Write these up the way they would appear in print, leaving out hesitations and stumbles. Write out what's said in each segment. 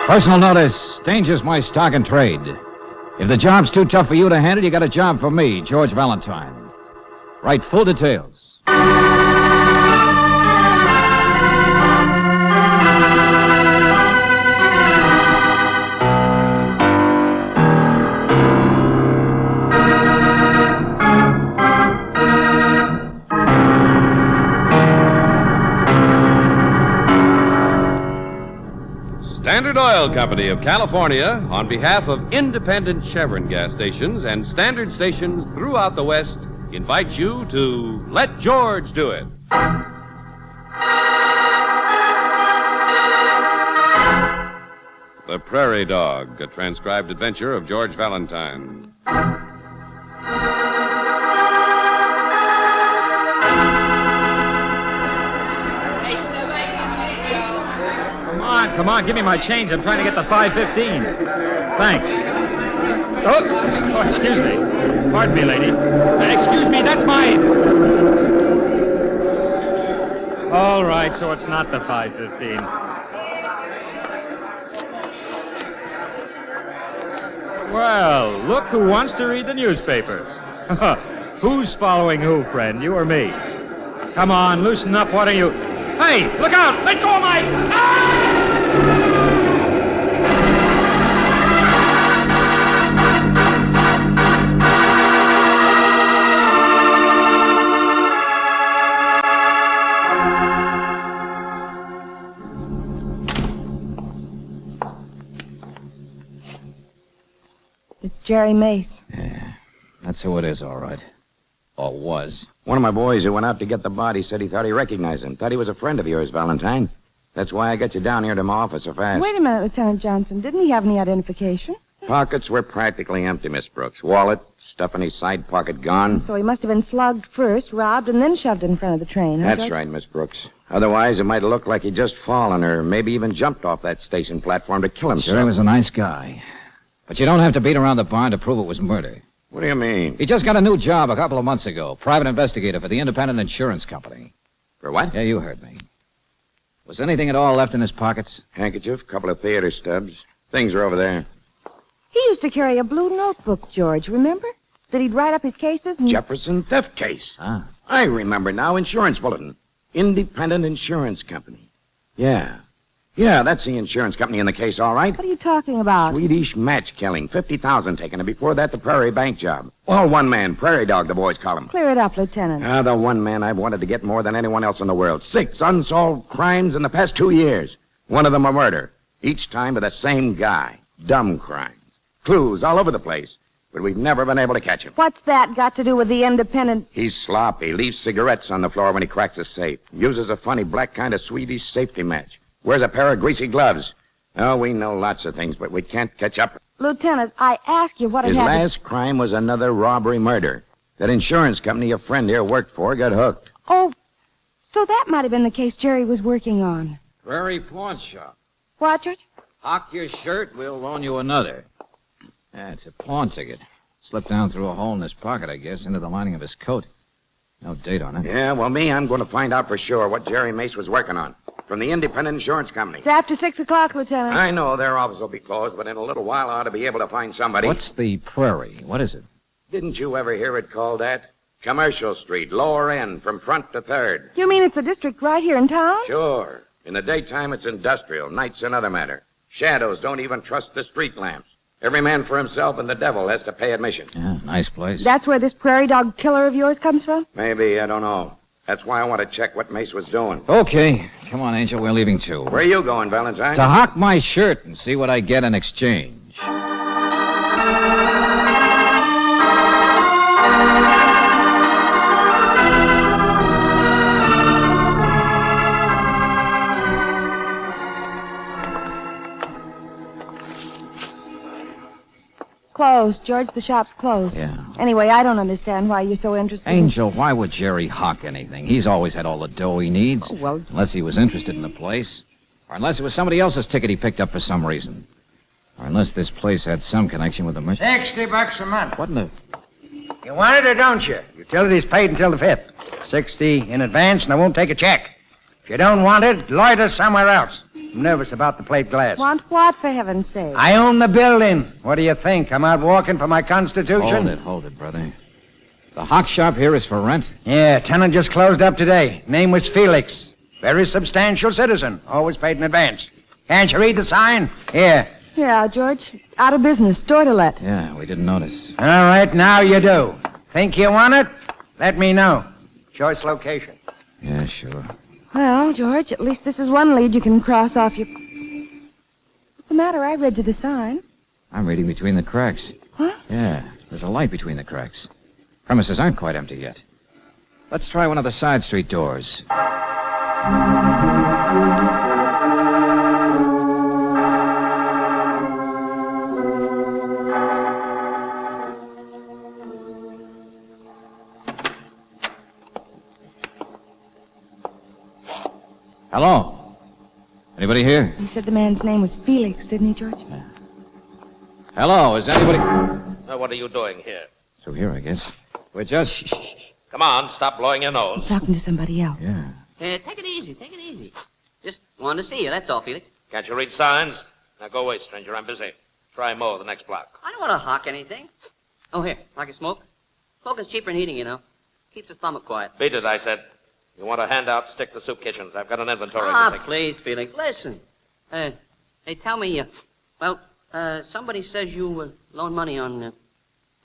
Personal notice. Danger's my stock and trade. If the job's too tough for you to handle, you got a job for me, George Valentine. Write full details. Standard Oil Company of California, on behalf of independent Chevron gas stations and standard stations throughout the West, invite you to Let George Do It. The Prairie Dog, a transcribed adventure of George Valentine. Come on, give me my change. I'm trying to get the 5.15. Thanks. Oh, excuse me. Pardon me, lady. Excuse me, that's mine. All right, so it's not the 5.15. Well, look who wants to read the newspaper. Who's following who, friend, you or me? Come on, loosen up. What are you... Hey, look out! Let go of my... Ah! It's Jerry Mace. Yeah, that's who it is, all right. Or was. One of my boys who went out to get the body said he thought he recognized him. Thought he was a friend of yours, Valentine. That's why I got you down here to my office so fast. Wait a minute, Lieutenant Johnson. Didn't he have any identification? Pockets were practically empty, Miss Brooks. Wallet, stuff in his side pocket gone. So he must have been slugged first, robbed, and then shoved in front of the train. Huh, That's Judge? right, Miss Brooks. Otherwise, it might have looked like he'd just fallen or maybe even jumped off that station platform to kill himself. Sure, he was a nice guy. But you don't have to beat around the barn to prove it was murder. What do you mean? He just got a new job a couple of months ago. Private investigator for the independent insurance company. For what? Yeah, you heard me. Was anything at all left in his pockets? Handkerchief, couple of theater stubs. Things are over there. He used to carry a blue notebook, George, remember? That he'd write up his cases and... Jefferson theft case. Ah. I remember now. Insurance bulletin. Independent insurance company. Yeah. Yeah, that's the insurance company in the case, all right. What are you talking about? Swedish match killing. 50,000 taken. And before that, the Prairie Bank job. All one man. Prairie Dog, the boys call him. Clear it up, Lieutenant. The one man I've wanted to get more than anyone else in the world. 6 unsolved crimes in the past 2 years. One of them a murder. Each time to the same guy. Dumb crimes. Clues all over the place. But we've never been able to catch him. What's that got to do with the independent... He's sloppy. Leaves cigarettes on the floor when he cracks a safe. Uses a funny black kind of Swedish safety match. Wears a pair of greasy gloves. Oh, we know lots of things, but we can't catch up. Lieutenant, I asked you what His had happened... last crime was another robbery murder. That insurance company your friend here worked for got hooked. Oh, so that might have been the case Jerry was working on. Prairie Pawn Shop. What, George? Hock your shirt, we'll loan you another. Yeah, it's a pawn ticket. Slipped down through a hole in his pocket, I guess, into the lining of his coat. No date on it. Yeah, well, I'm going to find out for sure what Jerry Mace was working on. From the independent insurance company. It's after 6 o'clock, Lieutenant. I know their office will be closed, but in a little while I ought to be able to find somebody. What's the Prairie? What is it? Didn't you ever hear it called that? Commercial Street, lower end, from front to third. You mean it's a district right here in town? Sure. In the daytime, it's industrial. Night's another matter. Shadows don't even trust the street lamps. Every man for himself, and the devil has to pay admission. Yeah, nice place. That's where this prairie dog killer of yours comes from? Maybe, I don't know. That's why I want to check what Mace was doing. Okay. Come on, Angel, we're leaving too. Where are you going, Valentine? To hock my shirt and see what I get in exchange. Closed. George, the shop's closed. Yeah. Anyway, I don't understand why you're so interested Angel, why would Jerry hock anything? He's always had all the dough he needs. Oh, well... Unless he was interested in the place. Or unless it was somebody else's ticket he picked up for some reason. Or unless this place had some connection with the mission. $60 a month. What in the... You want it or don't you? Utilities paid until the 5th. 60 in advance, and I won't take a check. If you don't want it, loiter somewhere else. I'm nervous about the plate glass. Want what, for heaven's sake? I own the building. What do you think? I'm out walking for my constitution? Hold it, brother. The hock shop here is for rent? Yeah, tenant just closed up today. Name was Felix. Very substantial citizen. Always paid in advance. Can't you read the sign? Here. Yeah, George. Out of business. Store to let. Yeah, we didn't notice. All right, now you do. Think you want it? Let me know. Choice location. Yeah, sure. Well, George, at least this is one lead you can cross off your... What's the matter? I read you the sign. I'm reading between the cracks. What? Yeah, there's a light between the cracks. Premises aren't quite empty yet. Let's try one of the side street doors. Hello? Anybody here? You said the man's name was Felix, didn't he, George? Hello, is anybody... Now, what are you doing here? So here, I guess. We're just... Come on, stop blowing your nose. I'm talking to somebody else. Yeah. Take it easy. Just wanted to see you, that's all, Felix. Can't you read signs? Now go away, stranger. I'm busy. Try more the next block. I don't want to hawk anything. Oh, here, like a smoke? Smoking's cheaper than eating, you know. Keeps the stomach quiet. Beat it, I said. You want a handout, stick to soup kitchens. I've got an inventory. Please, Felix, listen. Hey, tell me, somebody says you loan money on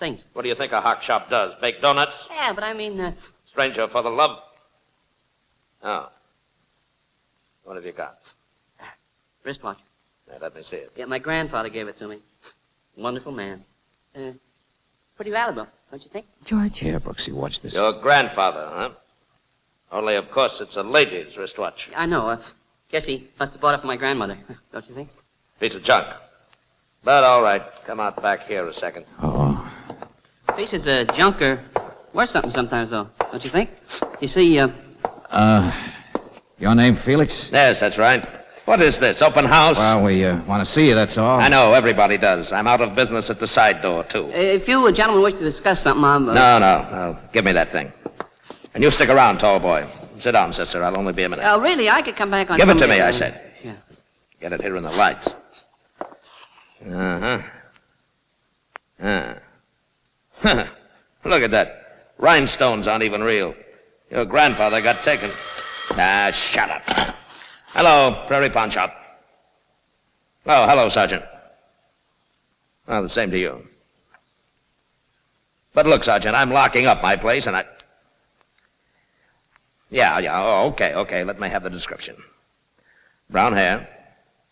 things. What do you think a hock shop does? Bake donuts? Yeah, but I mean... Stranger, for the love... Oh. What have you got? Wristwatch. Yeah, let me see it. Yeah, my grandfather gave it to me. Wonderful man. Pretty valuable, don't you think? George. Here, Brooksy, watch this. Your grandfather, huh? Only, of course, it's a lady's wristwatch. I know. Guess he must have bought it for my grandmother, don't you think? Piece of junk. But all right, come out back here a second. Oh. Pieces of junk are worth something sometimes, though, don't you think? You see, Your name Felix? Yes, that's right. What is this, open house? Well, we want to see you, that's all. I know, everybody does. I'm out of business at the side door, too. If you gentlemen wish to discuss something, I'm... No. Give me that thing. And you stick around, tall boy. Sit down, sister. I'll only be a minute. Oh, really? I could come back on Give it to Sunday. me, I said. Yeah. Get it here in the lights. Look at that. Rhinestones aren't even real. Your grandfather got taken. Ah, shut up. Hello, Prairie Pawn Shop. Oh, hello, Sergeant. Well, the same to you. But look, Sergeant, I'm locking up my place, and I... Yeah, oh, okay. Let me have the description. Brown hair,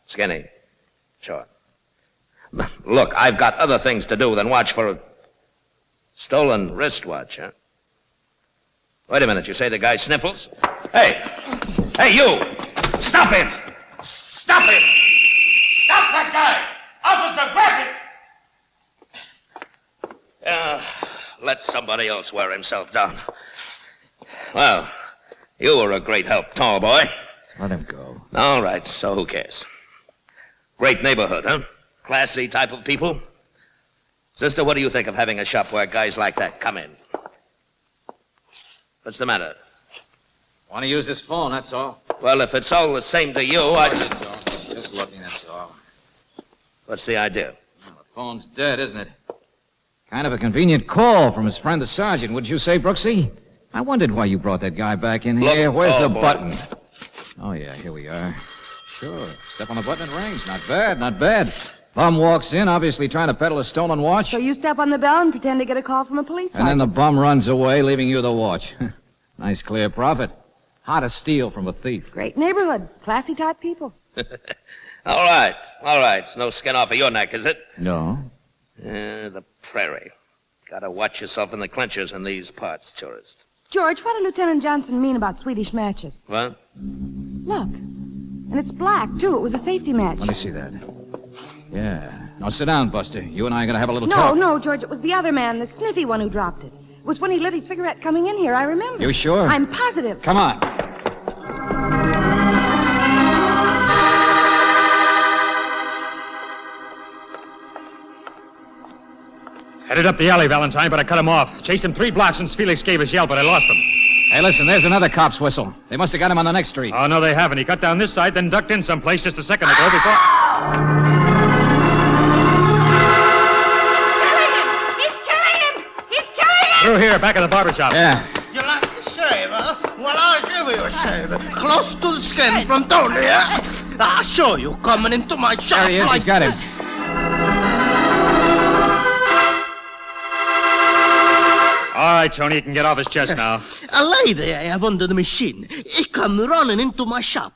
skinny, short. Look, I've got other things to do than watch for a stolen wristwatch, huh? Wait a minute, you say the guy sniffles? Hey, you! Stop him! Stop him! Stop that guy! Officer, grab him! Let somebody else wear himself down. Well, you were a great help, tall boy. Let him go. All right, so who cares? Great neighborhood, huh? Classy type of people. Sister, what do you think of having a shop where guys like that come in? What's the matter? Want to use this phone, that's all. Well, if it's all the same to you, That's all. Just looking, that's all. What's the idea? Well, the phone's dead, isn't it? Kind of a convenient call from his friend the sergeant, wouldn't you say, Brooksy? I wondered why you brought that guy back in Look, here. Where's the boy. button? Oh, yeah, here we are. Sure. Step on the button, it rings. Not bad. Bum walks in, obviously trying to peddle a stolen watch. So you step on the bell and pretend to get a call from a police And then the sergeant. bum runs away, leaving you the watch. Nice clear profit. How to steal from a thief. Great neighborhood. Classy type people. All right. It's no skin off of your neck, is it? No. The prairie. Gotta watch yourself in the clinchers in these parts, tourist. George, what did Lieutenant Johnson mean about Swedish matches? What? Look. And it's black, too. It was a safety match. Let me see that. Yeah. Now sit down, Buster. You and I are going to have a little talk. No, George. It was the other man, the sniffy one who dropped it. It was when he lit his cigarette coming in here. I remember. You sure? I'm positive. Come on. Headed up the alley, Valentine, but I cut him off. Chased him 3 blocks since Felix gave his yell, but I lost him. Hey, listen, there's another cop's whistle. They must have got him on the next street. Oh, no, they haven't. He cut down this side, then ducked in someplace just a second ago before... Through here, back of the barber shop. Yeah. You like to shave, huh? Well, I'll give you a shave. Close to the skin from Tony, huh? I'll show you coming into my shop. There he is. like He's got him. All right, Tony, you can get off his chest now. A lady I have under the machine. He come running into my shop.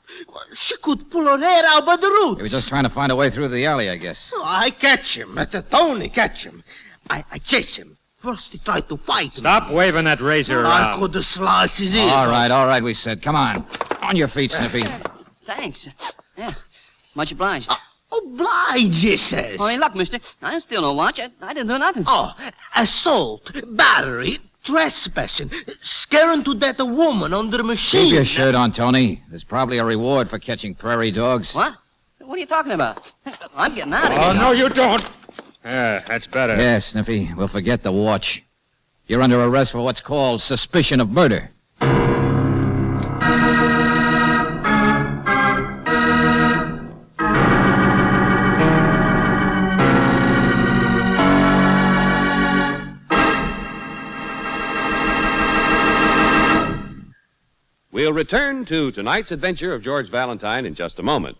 She could pull her hair out by the root. He was just trying to find a way through the alley, I guess. Oh, I catch him. Tony catch him. I chase him. First he tried to fight me. Stop waving that razor I around. could have sliced his ear. All right, we said. Come on. On your feet, Snippy. Thanks. Yeah, much obliged. Oblige, he says. Oh, hey, look, mister. I didn't steal no watch. I didn't do nothing. Oh, assault, battery, trespassing, scaring to death a woman under the machine. Keep your shirt on, Tony. There's probably a reward for catching prairie dogs. What? What are you talking about? I'm getting out of here. Oh, no, you don't. Yeah, that's better. Yeah, Snippy. We'll forget the watch. You're under arrest for what's called suspicion of murder. We'll return to tonight's adventure of George Valentine in just a moment.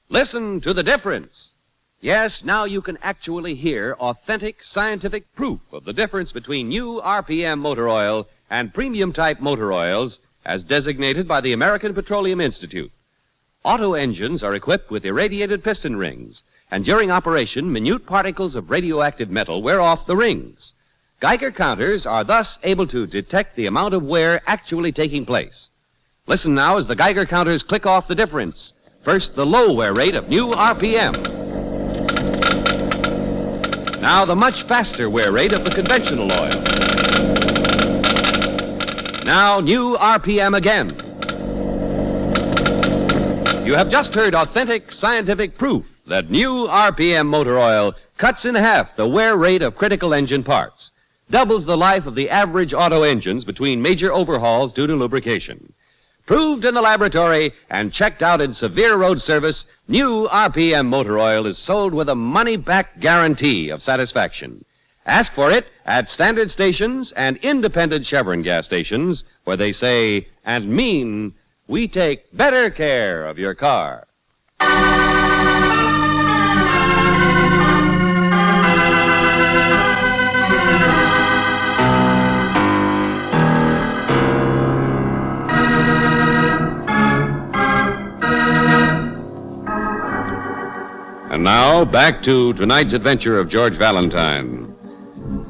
Listen to the difference. Yes, now you can actually hear authentic scientific proof of the difference between new RPM motor oil and premium type motor oils as designated by the American Petroleum Institute. Auto engines are equipped with irradiated piston rings, and during operation, minute particles of radioactive metal wear off the rings. Geiger counters are thus able to detect the amount of wear actually taking place. Listen now as the Geiger counters click off the difference. First, the low wear rate of new RPM. Now, the much faster wear rate of the conventional oil. Now, new RPM again. You have just heard authentic scientific proof that new RPM motor oil cuts in half the wear rate of critical engine parts, doubles the life of the average auto engines between major overhauls due to lubrication. Proved in the laboratory and checked out in severe road service, new RPM motor oil is sold with a money-back guarantee of satisfaction. Ask for it at standard stations and independent Chevron gas stations where they say and mean, we take better care of your car. And now, back to tonight's adventure of George Valentine.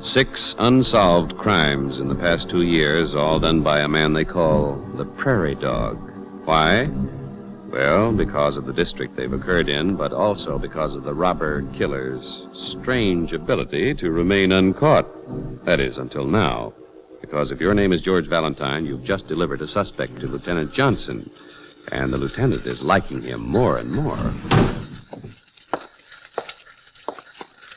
6 unsolved crimes in the past 2 years, all done by a man they call the Prairie Dog. Why? Well, because of the district they've occurred in, but also because of the robber-killer's strange ability to remain uncaught. That is, until now. Because if your name is George Valentine, you've just delivered a suspect to Lieutenant Johnson, and the lieutenant is liking him more and more.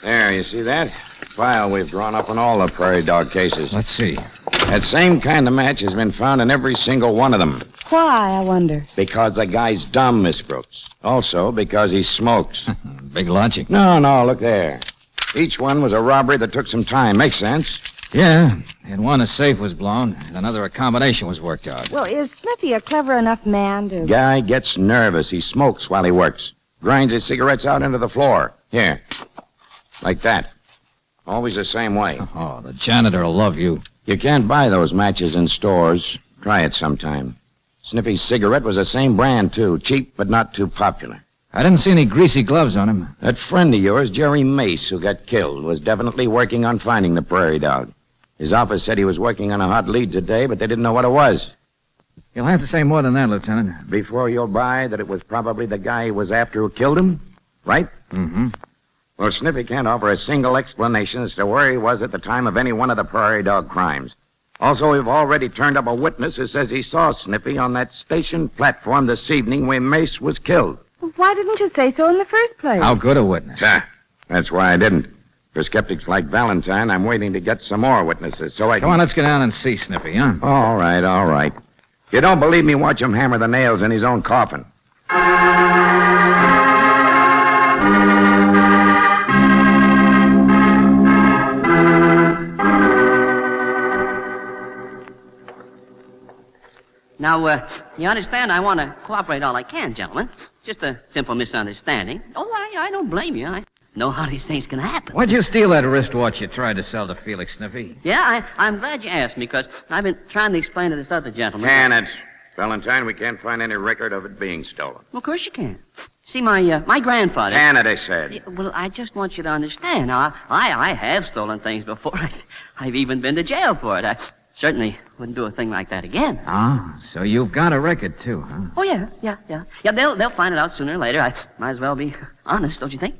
There, you see that? File we've drawn up on all the prairie dog cases. Let's see. That same kind of match has been found in every single one of them. Why, I wonder? Because the guy's dumb, Miss Brooks. Also because he smokes. Big logic. No, look there. Each one was a robbery that took some time. Makes sense? Yeah. In one, a safe was blown, and another, a combination was worked out. Well, is Snippy a clever enough man to... Guy gets nervous. He smokes while he works. Grinds his cigarettes out into the floor. Here. Like that. Always the same way. Oh, the janitor will love you. You can't buy those matches in stores. Try it sometime. Snippy's cigarette was the same brand, too. Cheap, but not too popular. I didn't see any greasy gloves on him. That friend of yours, Jerry Mace, who got killed, was definitely working on finding the prairie dog. His office said he was working on a hot lead today, but they didn't know what it was. You'll have to say more than that, Lieutenant. Before you'll buy that it was probably the guy he was after who killed him? Right? Mm-hmm. Well, Snippy can't offer a single explanation as to where he was at the time of any one of the prairie dog crimes. Also, we've already turned up a witness who says he saw Snippy on that station platform this evening when Mace was killed. Well, why didn't you say so in the first place? How good a witness? That's why I didn't. For skeptics like Valentine, I'm waiting to get some more witnesses so I can... Come on, let's go down and see Snippy, huh? All right, all right. If you don't believe me, watch him hammer the nails in his own coffin. Now, you understand, I want to cooperate all I can, gentlemen. Just a simple misunderstanding. Oh, I don't blame you. I know how these things can happen. Why'd you steal that wristwatch you tried to sell to Felix, Snippy? Yeah, I'm glad you asked me, because I've been trying to explain to this other gentleman. Can it? Valentine, we can't find any record of it being stolen. Well, of course you can. See, my grandfather... Can it, I said. Yeah, well, I just want you to understand. Now, I have stolen things before. I've even been to jail for it. I certainly wouldn't do a thing like that again. Ah, so you've got a record, too, huh? Oh, yeah. Yeah, they'll find it out sooner or later. I might as well be honest, don't you think?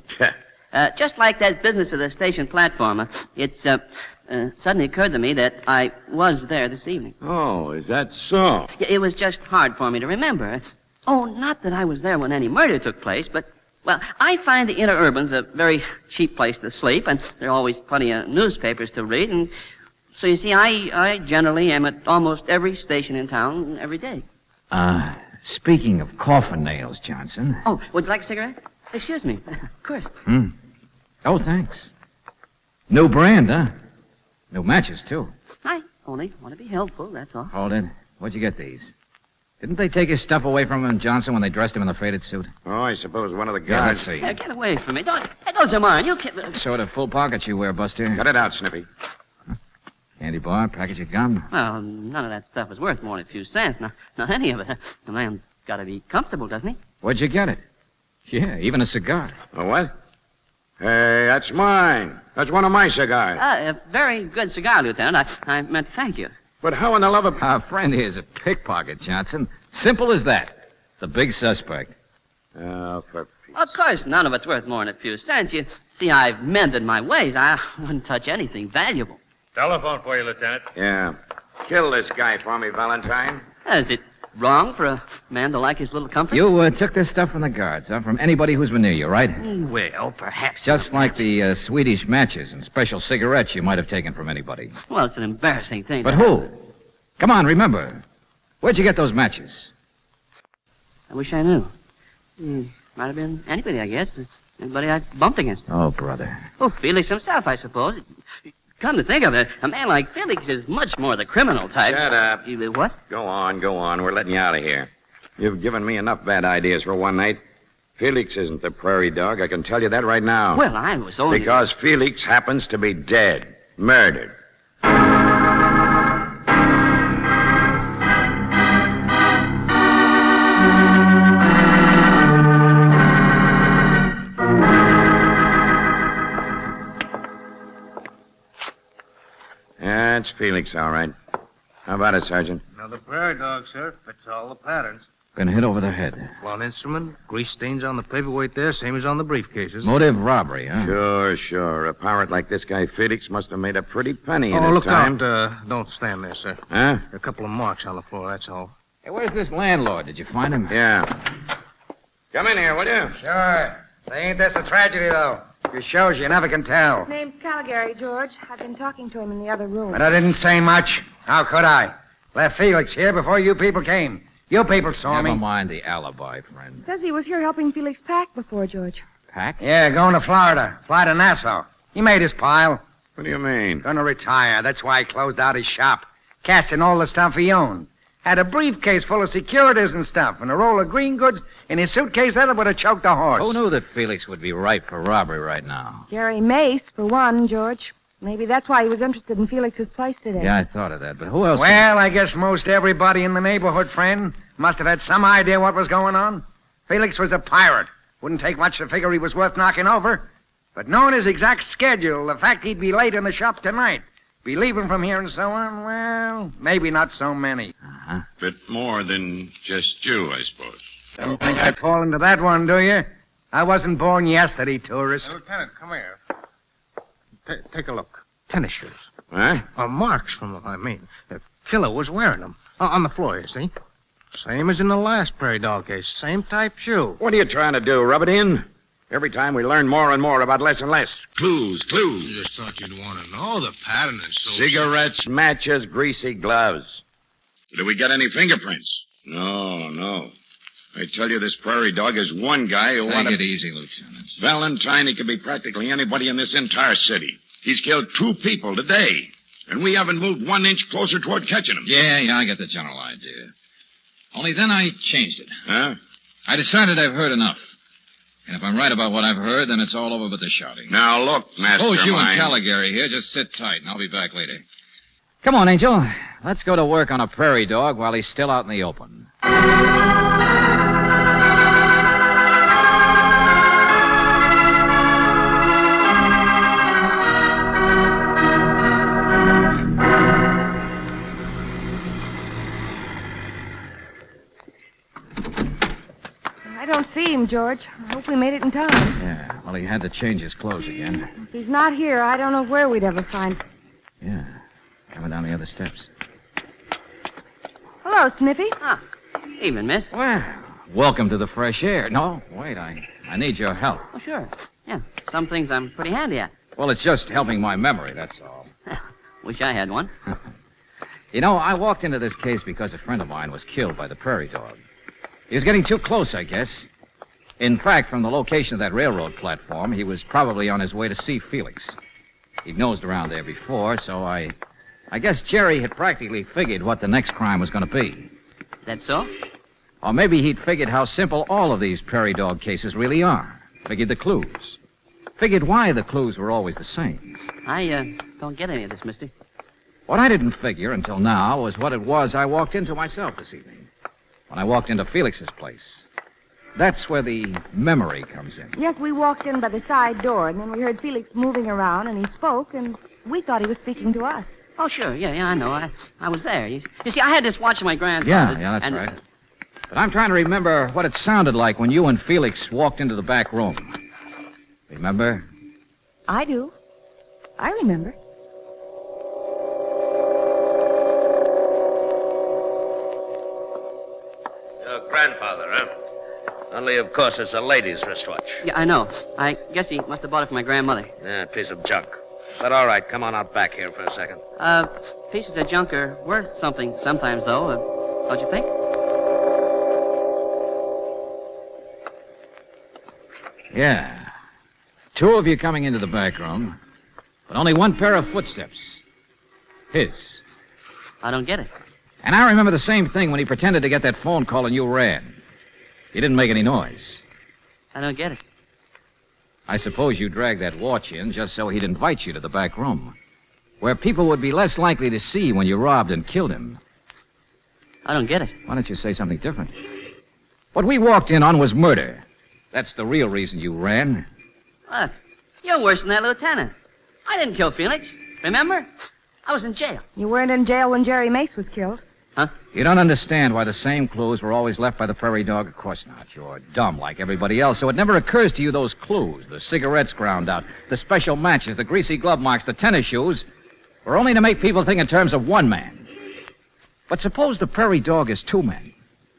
Just like that business of the station platform, it suddenly occurred to me that I was there this evening. Oh, is that so? Yeah, it was just hard for me to remember. Oh, not that I was there when any murder took place, but, well, I find the interurban's a very cheap place to sleep, and there are always plenty of newspapers to read, and so you see, I generally am at almost every station in town every day. Speaking of coffin nails, Johnson. Oh, would you like a cigarette? Excuse me. Of course. Oh, thanks. New brand, huh? New matches, too. I only want to be helpful, that's all. Hold it. Where'd you get these? Didn't they take his stuff away from him, Johnson, when they dressed him in the faded suit? Oh, I suppose one of the Yeah, guards... let's see. Yeah, get away from me. Those are mine. You can't... Sort of full pockets you wear, Buster. Cut it out, Snippy. Candy bar, package of gum. Well, none of that stuff is worth more than a few cents. Not any of it. The man's got to be comfortable, doesn't he? Where'd you get it? Yeah, even a cigar. A what? Hey, that's mine. That's one of my cigars. A very good cigar, Lieutenant. I meant to thank you. But how in the love of... Our friend here's a pickpocket, Johnson. Simple as that. The big suspect. Oh, for... Of course, none of it's worth more than a few cents. You see, I've mended my ways. I wouldn't touch anything valuable. Telephone for you, Lieutenant. Yeah. Kill this guy for me, Valentine. Is it wrong for a man to like his little comfort? You took this stuff from the guards, huh? From anybody who's been near you, right? Well, perhaps. Just like the Swedish matches and special cigarettes you might have taken from anybody. Well, it's an embarrassing thing. But who? Come on, remember. Where'd you get those matches? I wish I knew. Might have been anybody, I guess. Anybody I bumped against. Oh, brother. Oh, Felix himself, I suppose. Come to think of it, a man like Felix is much more the criminal type. Shut up. What? Go on. We're letting you out of here. You've given me enough bad ideas for one night. Felix isn't the prairie dog. I can tell you that right now. Well, I was only... Because Felix happens to be dead. Murdered. That's Felix, all right. How about it, Sergeant? Another prairie dog, sir. Fits all the patterns. Been hit over the head. Blunt instrument, grease stains on the paperweight there, same as on the briefcases. Motive robbery, huh? Sure. A pirate like this guy, Felix, must have made a pretty penny in Oh, his look time. out. Don't stand there, sir. Huh? A couple of marks on the floor, that's all. Hey, where's this landlord? Did you find him? Yeah. Come in here, will you? Sure. Say, ain't this a tragedy, though? It shows you never can tell. His name's Caligari, George. I've been talking to him in the other room. But I didn't say much. How could I? Left Felix here before you people came. You people saw me. Never mind the alibi, friend. Says he was here helping Felix pack before, George. Pack? Yeah, going to Florida. Fly to Nassau. He made his pile. What do you mean? Gonna retire. That's why he closed out his shop. Casting all the stuff he owned. Had a briefcase full of securities and stuff, and a roll of green goods in his suitcase that would have choked a horse. Who knew that Felix would be ripe for robbery right now? Jerry Mace, for one, George. Maybe that's why he was interested in Felix's place today. Yeah, I thought of that, but who else? Well, I guess most everybody in the neighborhood, friend, must have had some idea what was going on. Felix was a pirate. Wouldn't take much to figure he was worth knocking over. But knowing his exact schedule, the fact he'd be late in the shop tonight, be leaving from here and so on, well, maybe not so many. Uh-huh. Bit more than just you, I suppose. Don't think I'd fall into that one, do you? I wasn't born yesterday, tourist. Lieutenant, come here. Take a look. Tennis shoes. Huh? Marks from them, I mean. The killer was wearing them. On the floor, you see? Same as in the last prairie dog case. Same type shoe. What are you trying to do, rub it in? Every time we learn more and more about less and less. Clues. You just thought you'd want to know. The pattern is so... Cigarettes, matches, greasy gloves. Did we get any fingerprints? No. I tell you, this prairie dog is one guy who Take it easy, Lieutenant. Valentine, he could be practically anybody in this entire city. He's killed 2 people today. And we haven't moved 1 inch closer toward catching him. Yeah, I get the general idea. Only then I changed it. Huh? I decided I've heard enough. And if I'm right about what I've heard, then it's all over but the shouting. Now, look, Mastermind. Suppose you and Caligari here just sit tight, and I'll be back later. Come on, Angel. Let's go to work on a prairie dog while he's still out in the open. I don't see him, George. I hope we made it in time. Yeah, well, he had to change his clothes again. If he's not here, I don't know where we'd ever find him. Yeah, coming down the other steps. Hello, Sniffy. Evening, miss. Well, welcome to the fresh air. No, wait, I need your help. Oh, sure. Yeah, some things I'm pretty handy at. Well, it's just helping my memory, that's all. Wish I had one. You know, I walked into this case because a friend of mine was killed by the prairie dog. He was getting too close, I guess. In fact, from the location of that railroad platform, he was probably on his way to see Felix. He'd nosed around there before, so I guess Jerry had practically figured what the next crime was going to be. That so? Or maybe he'd figured how simple all of these prairie dog cases really are. Figured the clues. Figured why the clues were always the same. I don't get any of this, mister. What I didn't figure until now was what it was I walked into myself this evening. When I walked into Felix's place. That's where the memory comes in. Yes, we walked in by the side door, and then we heard Felix moving around, and he spoke, and we thought he was speaking to us. Oh, sure. Yeah, I know. I was there. You see, I had this watch of my grandfather's. Yeah, that's right. But I'm trying to remember what it sounded like when you and Felix walked into the back room. Remember? I do. I remember. Your grandfather, huh? Only, of course, it's a lady's wristwatch. Yeah, I know. I guess he must have bought it for my grandmother. Yeah, a piece of junk. But all right, come on out back here for a second. Pieces of junk are worth something sometimes, though. Don't you think? Yeah. 2 of you coming into the back room, but only 1 pair of footsteps. His. I don't get it. And I remember the same thing when he pretended to get that phone call and you ran. You didn't make any noise. I don't get it. I suppose you dragged that watch in just so he'd invite you to the back room, where people would be less likely to see when you robbed and killed him. I don't get it. Why don't you say something different? What we walked in on was murder. That's the real reason you ran. Look, you're worse than that lieutenant. I didn't kill Felix. Remember? I was in jail. You weren't in jail when Jerry Mace was killed. Huh? You don't understand why the same clues were always left by the prairie dog? Of course not. You're dumb like everybody else, so it never occurs to you those clues, the cigarettes ground out, the special matches, the greasy glove marks, the tennis shoes, were only to make people think in terms of one man. But suppose the prairie dog is 2 men,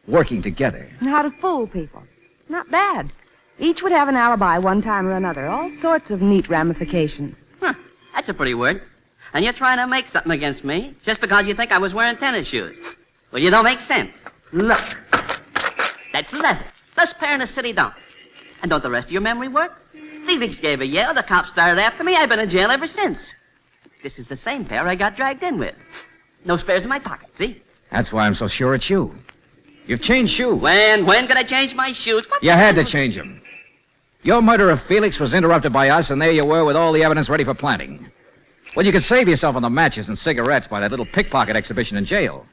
working together. And how to fool people. Not bad. Each would have an alibi one time or another. All sorts of neat ramifications. Huh. That's a pretty word. And you're trying to make something against me just because you think I was wearing tennis shoes. Well, you don't make sense. Look. That's leather. Best pair in the city don't. And don't the rest of your memory work? Felix gave a yell. The cops started after me. I've been in jail ever since. This is the same pair I got dragged in with. No spares in my pocket, see? That's why I'm so sure it's you. You've changed shoes. When could I change my shoes? What You had to change them. Your murder of Felix was interrupted by us, and there you were with all the evidence ready for planting. Well, you could save yourself on the matches and cigarettes by that little pickpocket exhibition in jail.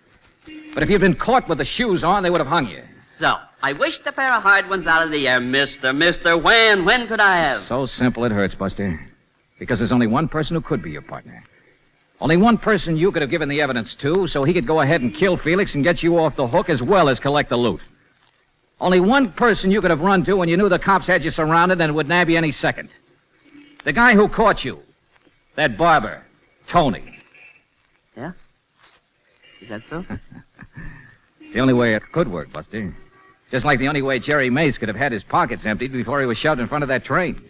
But if you'd been caught with the shoes on, they would have hung you. So, I wished a pair of hard ones out of the air, mister. When could I have? So simple it hurts, Buster. Because there's only one person who could be your partner. Only one person you could have given the evidence to, so he could go ahead and kill Felix and get you off the hook as well as collect the loot. Only one person you could have run to when you knew the cops had you surrounded and would nab you any second. The guy who caught you. That barber, Tony. Yeah? Is that so? It's the only way it could work, Buster. Just like the only way Jerry Mace could have had his pockets emptied before he was shoved in front of that train.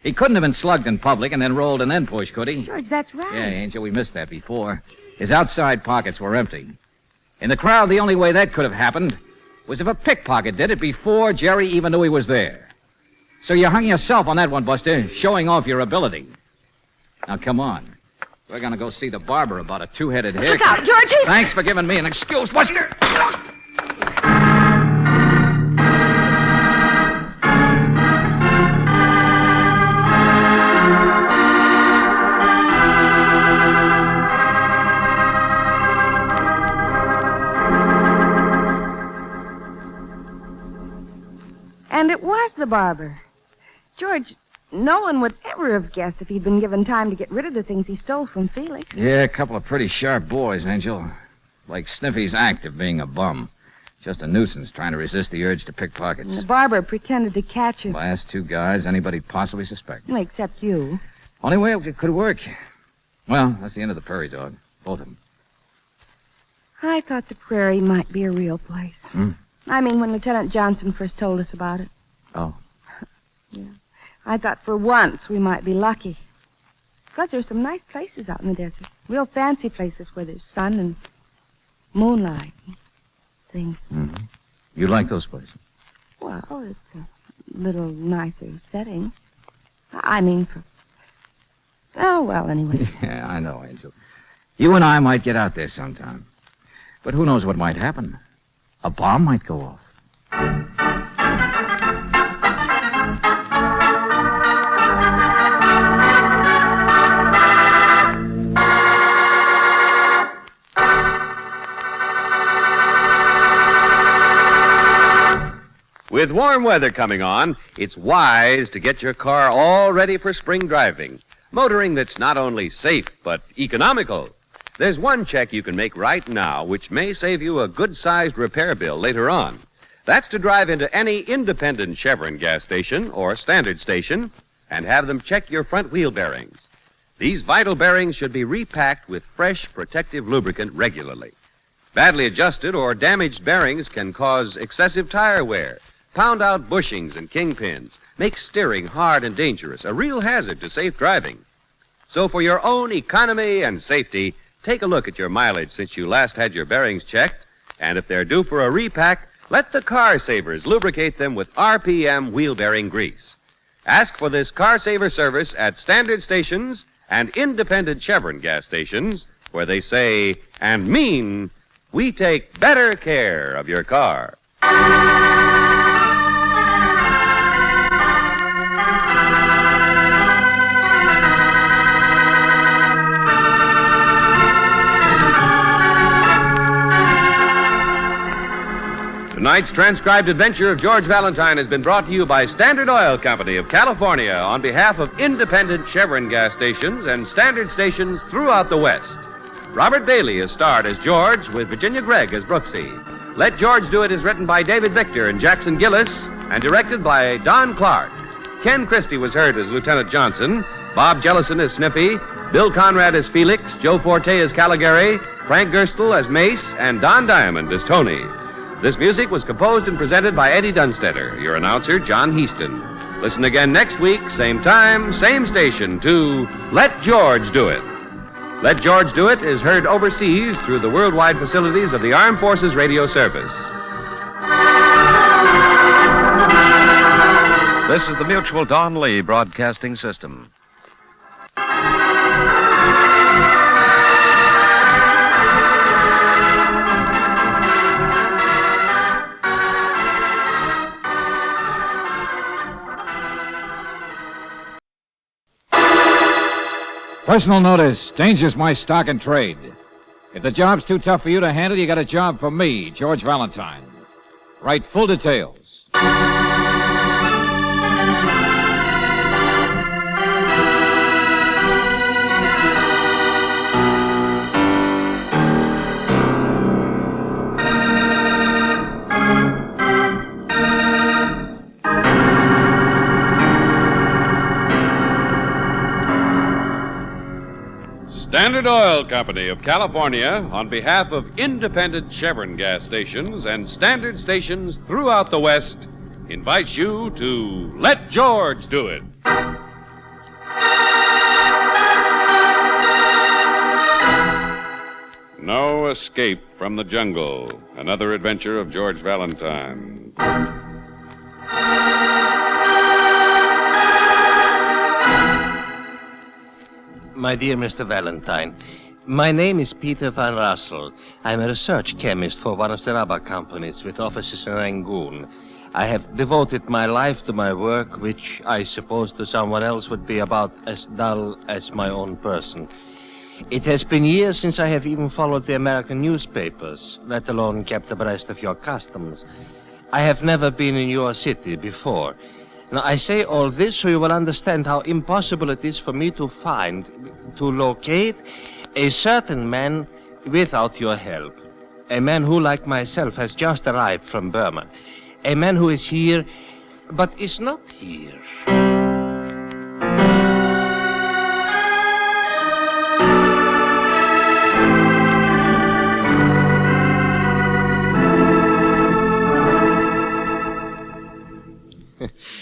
He couldn't have been slugged in public and then rolled and then pushed, could he? George, that's right. Yeah, Angel, we missed that before. His outside pockets were empty. In the crowd, the only way that could have happened was if a pickpocket did it before Jerry even knew he was there. So you hung yourself on that one, Buster, showing off your ability. Now, come on. We're going to go see the barber about a two-headed haircut. Look out, George! Thanks for giving me an excuse, Buster. And it was the barber. George, no one would ever have guessed if he'd been given time to get rid of the things he stole from Felix. Yeah, a couple of pretty sharp boys, Angel. Like Sniffy's act of being a bum. Just a nuisance trying to resist the urge to pick pockets. And the barber pretended to catch him. Last two guys anybody possibly suspected. Well, except you. Only way it could work. Well, that's the end of the prairie dog. Both of them. I thought the prairie might be a real place. I mean, when Lieutenant Johnson first told us about it. Oh. Yeah. I thought for once we might be lucky. Because there's some nice places out in the desert. Real fancy places where there's sun and moonlight and things. Mm-hmm. You like those places? Well, it's a little nicer setting. I mean, for... Oh, well, anyway. Yeah, I know, Angel. You and I might get out there sometime. But who knows what might happen? A bomb might go off. With warm weather coming on, it's wise to get your car all ready for spring driving. Motoring that's not only safe, but economical. There's one check you can make right now which may save you a good-sized repair bill later on. That's to drive into any independent Chevron gas station or standard station and have them check your front wheel bearings. These vital bearings should be repacked with fresh protective lubricant regularly. Badly adjusted or damaged bearings can cause excessive tire wear, pound out bushings and kingpins, make steering hard and dangerous, a real hazard to safe driving. So for your own economy and safety, take a look at your mileage since you last had your bearings checked, and if they're due for a repack, let the Car Savers lubricate them with RPM wheel bearing grease. Ask for this Car Saver service at standard stations and independent Chevron gas stations, where they say and mean, we take better care of your car. Tonight's transcribed adventure of George Valentine has been brought to you by Standard Oil Company of California on behalf of independent Chevron gas stations and standard stations throughout the West. Robert Bailey is starred as George with Virginia Gregg as Brooksy. Let George Do It is written by David Victor and Jackson Gillis and directed by Don Clark. Ken Christie was heard as Lieutenant Johnson, Bob Jellison as Snippy, Bill Conrad as Felix, Joe Forte as Caligari, Frank Gerstle as Mace, and Don Diamond as Tony. This music was composed and presented by Eddie Dunstetter, your announcer, John Heaston. Listen again next week, same time, same station, to Let George Do It. Let George Do It is heard overseas through the worldwide facilities of the Armed Forces Radio Service. This is the Mutual Don Lee Broadcasting System. Personal notice. Danger's my stock and trade. If the job's too tough for you to handle, you got a job for me, George Valentine. Write full details. Stand Standard Oil Company of California, on behalf of independent Chevron gas stations and standard stations throughout the West, invites you to Let George Do It. No Escape from the Jungle, another adventure of George Valentine. My dear Mr. Valentine, my name is Peter Van Russell. I'm a research chemist for one of the rubber companies with offices in Rangoon. I have devoted my life to my work, which I suppose to someone else would be about as dull as my own person. It has been years since I have even followed the American newspapers, let alone kept abreast of your customs. I have never been in your city before. Now, I say all this so you will understand how impossible it is for me to locate a certain man without your help. A man who, like myself, has just arrived from Burma. A man who is here, but is not here.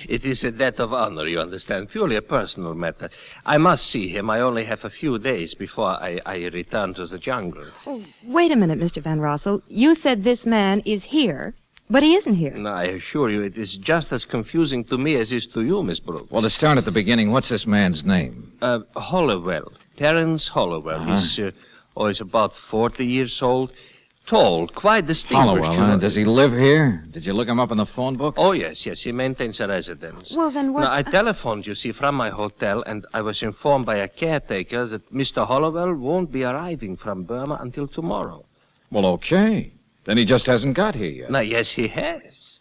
It is a debt of honor, you understand, purely a personal matter. I must see him. I only have a few days before I return to the jungle. Oh, wait a minute, Mr. Van Rossel. You said this man is here, but he isn't here. No, I assure you, it is just as confusing to me as it is to you, Miss Brooks. Well, to start at the beginning, what's this man's name? Hollowell. Terence Hollowell. He's about 40 years old. Tall, quite distinguished. Hollowell, Does he live here? Did you look him up in the phone book? Oh, yes. He maintains a residence. Well, then what... Now, I telephoned, you see, from my hotel, and I was informed by a caretaker that Mr. Hollowell won't be arriving from Burma until tomorrow. Well, okay. Then he just hasn't got here yet. Now, yes, he has.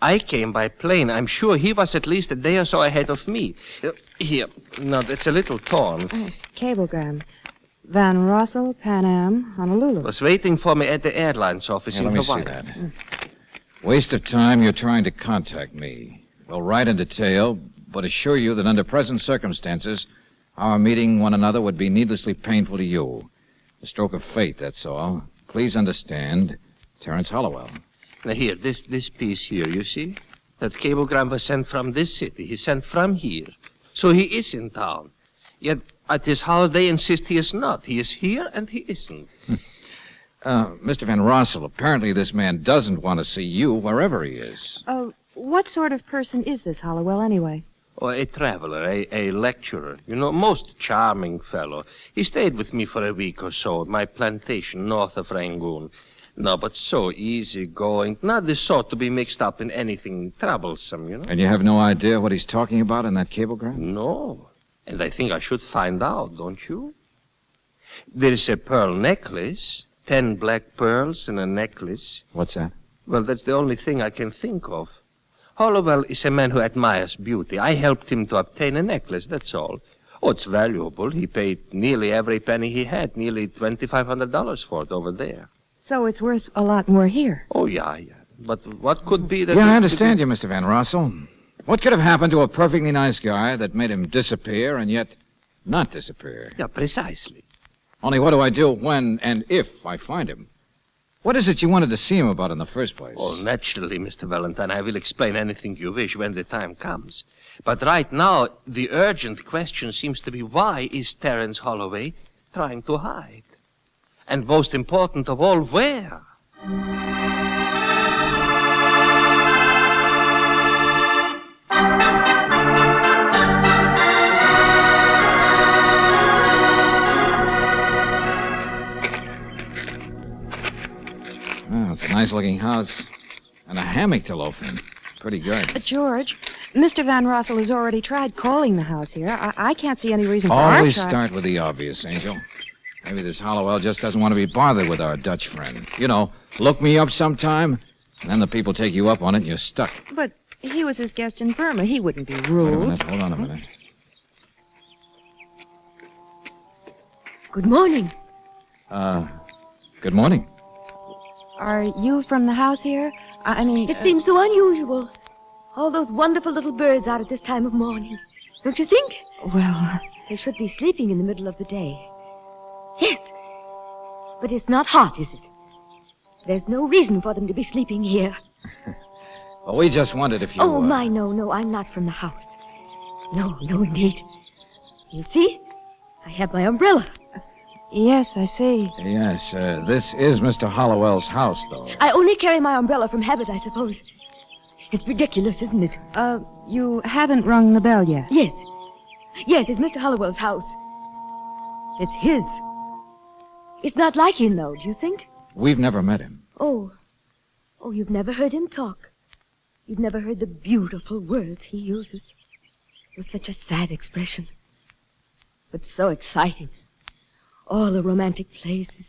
I came by plane. I'm sure he was at least a day or so ahead of me. Here. Now, that's a little torn. Cablegram. Van Rossel, Pan Am, Honolulu. Was waiting for me at the airlines office in Hawaii. Let me see that. Waste of time. You're trying to contact me. We'll write in detail, but assure you that under present circumstances, our meeting one another would be needlessly painful to you. A stroke of fate, that's all. Please understand, Terence Hollowell. Now, here, this piece here, you see? That cablegram was sent from this city. He's sent from here. So he is in town. Yet at his house, they insist he is not. He is here, and he isn't. Mr. Van Rossel, apparently this man doesn't want to see you wherever he is. What sort of person is this Hollowell, anyway? Oh, a traveler, a lecturer. You know, most charming fellow. He stayed with me for a week or so at my plantation north of Rangoon. No, but so easygoing. Not the sort to be mixed up in anything troublesome, you know. And you have no idea what he's talking about in that cablegram? No. And I think I should find out, don't you? There's a pearl necklace. 10 black pearls in a necklace. What's that? Well, that's the only thing I can think of. Hollowell is a man who admires beauty. I helped him to obtain a necklace, that's all. Oh, it's valuable. He paid nearly every penny he had, nearly $2,500 for it over there. So it's worth a lot more here. Oh, yeah. But what could be that... Yeah, I understand you, Mr. Van Rossel. What could have happened to a perfectly nice guy that made him disappear and yet not disappear? Yeah, precisely. Only what do I do when and if I find him? What is it you wanted to see him about in the first place? Oh, naturally, Mr. Valentine. I will explain anything you wish when the time comes. But right now, the urgent question seems to be, why is Terence Holloway trying to hide? And most important of all, where? It's a nice-looking house. And a hammock to loaf in. Pretty good. George, Mr. Van Rossel has already tried calling the house here. I can't see any reason for our Always try... start with the obvious, Angel. Maybe this Hollowell just doesn't want to be bothered with our Dutch friend. You know, look me up sometime, and then the people take you up on it and you're stuck. But he was his guest in Burma. He wouldn't be rude. Wait a minute. Hold on a minute. Good morning. Good morning. Are you from the house here? I mean... It seems so unusual. All those wonderful little birds out at this time of morning. Don't you think? Well... They should be sleeping in the middle of the day. But it's not hot, is it? There's no reason for them to be sleeping here. Well, we just wondered if you... Oh, my, no, I'm not from the house. No, indeed. You see? I have my umbrella. Yes, I see. Yes, this is Mr. Hollowell's house, though. I only carry my umbrella from habit, I suppose. It's ridiculous, isn't it? You haven't rung the bell yet. Yes, it's Mr. Hollowell's house. It's his. It's not like him, though, do you think? We've never met him. Oh, you've never heard him talk. You've never heard the beautiful words he uses. With such a sad expression. But so exciting. All the romantic places.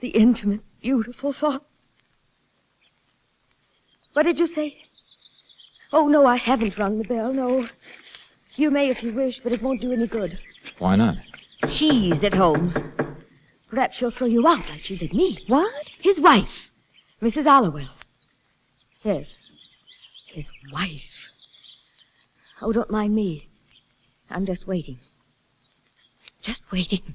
The intimate, beautiful thought. What did you say? Oh, no, I haven't rung the bell, no. You may if you wish, but it won't do any good. Why not? She's at home. Perhaps she'll throw you out like she did me. What? His wife, Mrs. Hollowell. Yes, his wife. Oh, don't mind me. I'm just waiting. Just waiting.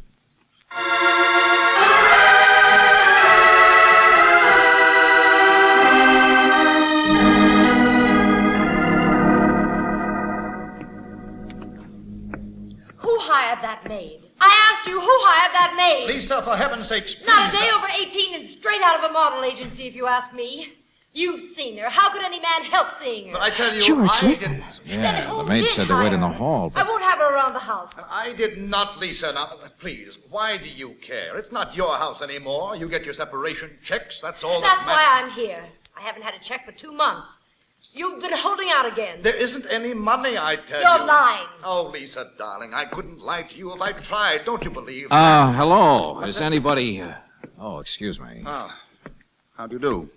Who hired that maid? I asked you, who hired that maid? Lisa, for heaven's sake, Not a day over 18 and straight out of a model agency, if you ask me. You've seen her. How could any man help seeing her? But I tell you, George, I listen. didn't. Yeah, who the maid did said to wait in the hire her? hall, I but... won't have her around the house. I did not, Lisa. Now, please, why do you care? It's not your house anymore. You get your separation checks. That's all That's that why matters. I'm here. I haven't had a check for 2 months. You've been holding out again. There isn't any money, I tell you. You're lying. Oh, Lisa, darling, I couldn't lie to you if I tried. Don't you believe? hello. Is anybody... Oh, excuse me. How do you do?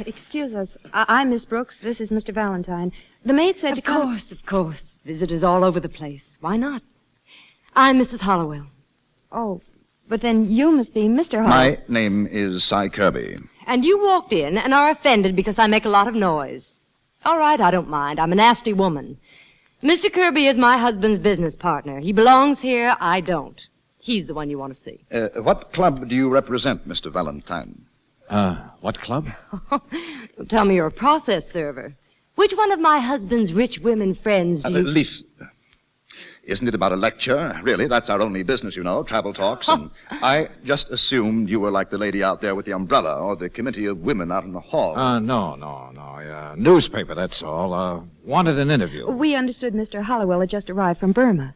Excuse us. I'm Miss Brooks. This is Mr. Valentine. The maid said to come... Of course. Visitors all over the place. Why not? I'm Mrs. Hollowell. Oh, but then you must be Mr. Hollowell. My name is Cy Kirby. And you walked in and are offended because I make a lot of noise. All right, I don't mind. I'm a nasty woman. Mr. Kirby is my husband's business partner. He belongs here. I don't. He's the one you want to see. What club do you represent, Mr. Valentine? What club? Don't tell me you're a process server. Which one of my husband's rich women friends do you... Lisa. Isn't it about a lecture? Really, that's our only business, you know, travel talks. And I just assumed you were like the lady out there with the umbrella or the committee of women out in the hall. No. Newspaper, that's all. Wanted an interview. We understood Mr. Hollowell had just arrived from Burma.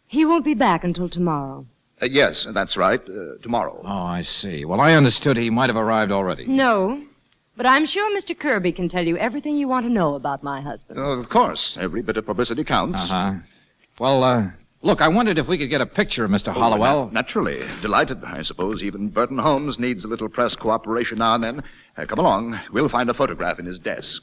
He won't be back until tomorrow. Yes, that's right. Tomorrow. Oh, I see. Well, I understood he might have arrived already. No, but I'm sure Mr. Kirby can tell you everything you want to know about my husband. Of course. Every bit of publicity counts. Uh-huh. Well, look, I wondered if we could get a picture of Mr. Hollowell. Naturally. Delighted. I suppose even Burton Holmes needs a little press cooperation now and then. Come along. We'll find a photograph in his desk.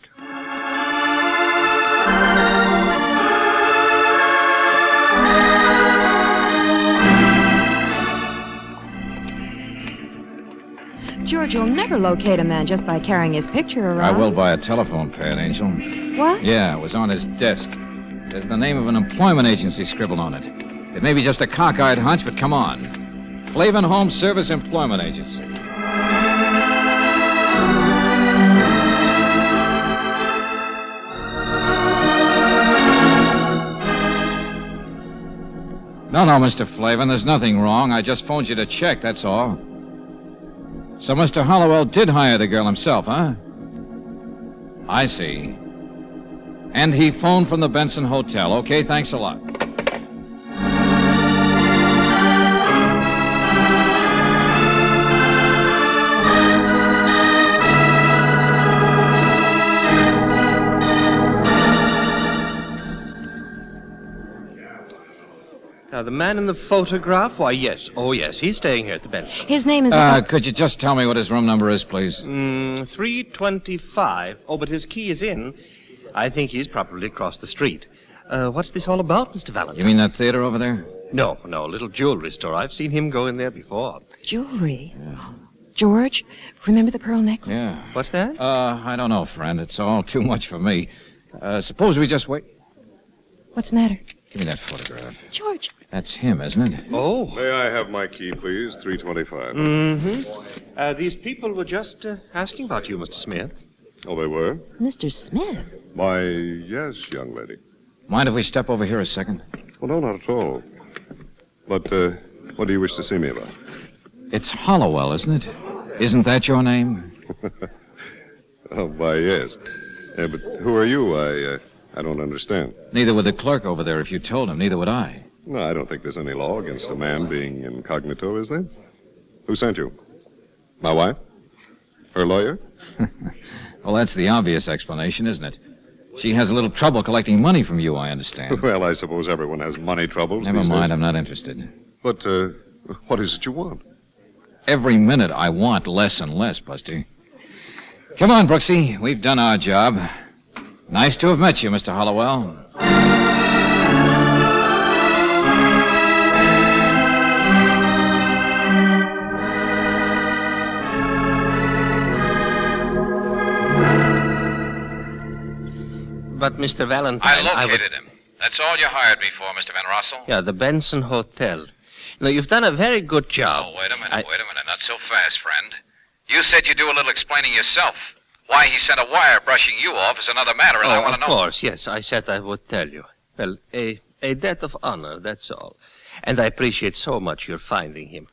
George, you'll never locate a man just by carrying his picture around. I will by a telephone pad, Angel. What? Yeah, it was on his desk. There's the name of an employment agency scribbled on it. It may be just a cockeyed hunch, but come on. Flavin Home Service Employment Agency. No, Mr. Flavin, there's nothing wrong. I just phoned you to check, that's all. So Mr. Hollowell did hire the girl himself, huh? I see. And he phoned from the Benson Hotel. Okay, thanks a lot. Now, the man in the photograph? Why, yes. Oh, yes. He's staying here at the Benson. His name is... Could you just tell me what his room number is, please? 325. Oh, but his key is in. I think he's probably across the street. What's this all about, Mr. Valentine? You mean that theater over there? No, a little jewelry store. I've seen him go in there before. Jewelry? Yeah. George, remember the pearl necklace? Yeah. What's that? I don't know, friend. It's all too much for me. Suppose we just wait. What's the matter? Give me that photograph. George. That's him, isn't it? Oh. May I have my key, please? 325. Mm-hmm. These people were just asking about you, Mr. Smith. Oh, they were? Mr. Smith? Why, yes, young lady. Mind if we step over here a second? Well, no, not at all. But, what do you wish to see me about? It's Hollowell, isn't it? Isn't that your name? Oh, why, yes. But who are you? I don't understand. Neither would the clerk over there if you told him. Neither would I. No, I don't think there's any law against a man being incognito, is there? Who sent you? My wife? Her lawyer? Well, that's the obvious explanation, isn't it? She has a little trouble collecting money from you, I understand. Well, I suppose everyone has money troubles. Never these mind, days. I'm not interested. But, what is it you want? Every minute I want less and less, Buster. Come on, Brooksy. We've done our job. Nice to have met you, Mr. Hollowell. But, Mr. Valentine... I located him. That's all you hired me for, Mr. Van Rossel. Yeah, the Benson Hotel. Now, you've done a very good job. Oh, wait a minute. Not so fast, friend. You said you'd do a little explaining yourself. Why he sent a wire brushing you off is another matter, and I want to know. Of course, yes. I said I would tell you. Well, a debt of honor, that's all. And I appreciate so much your finding him.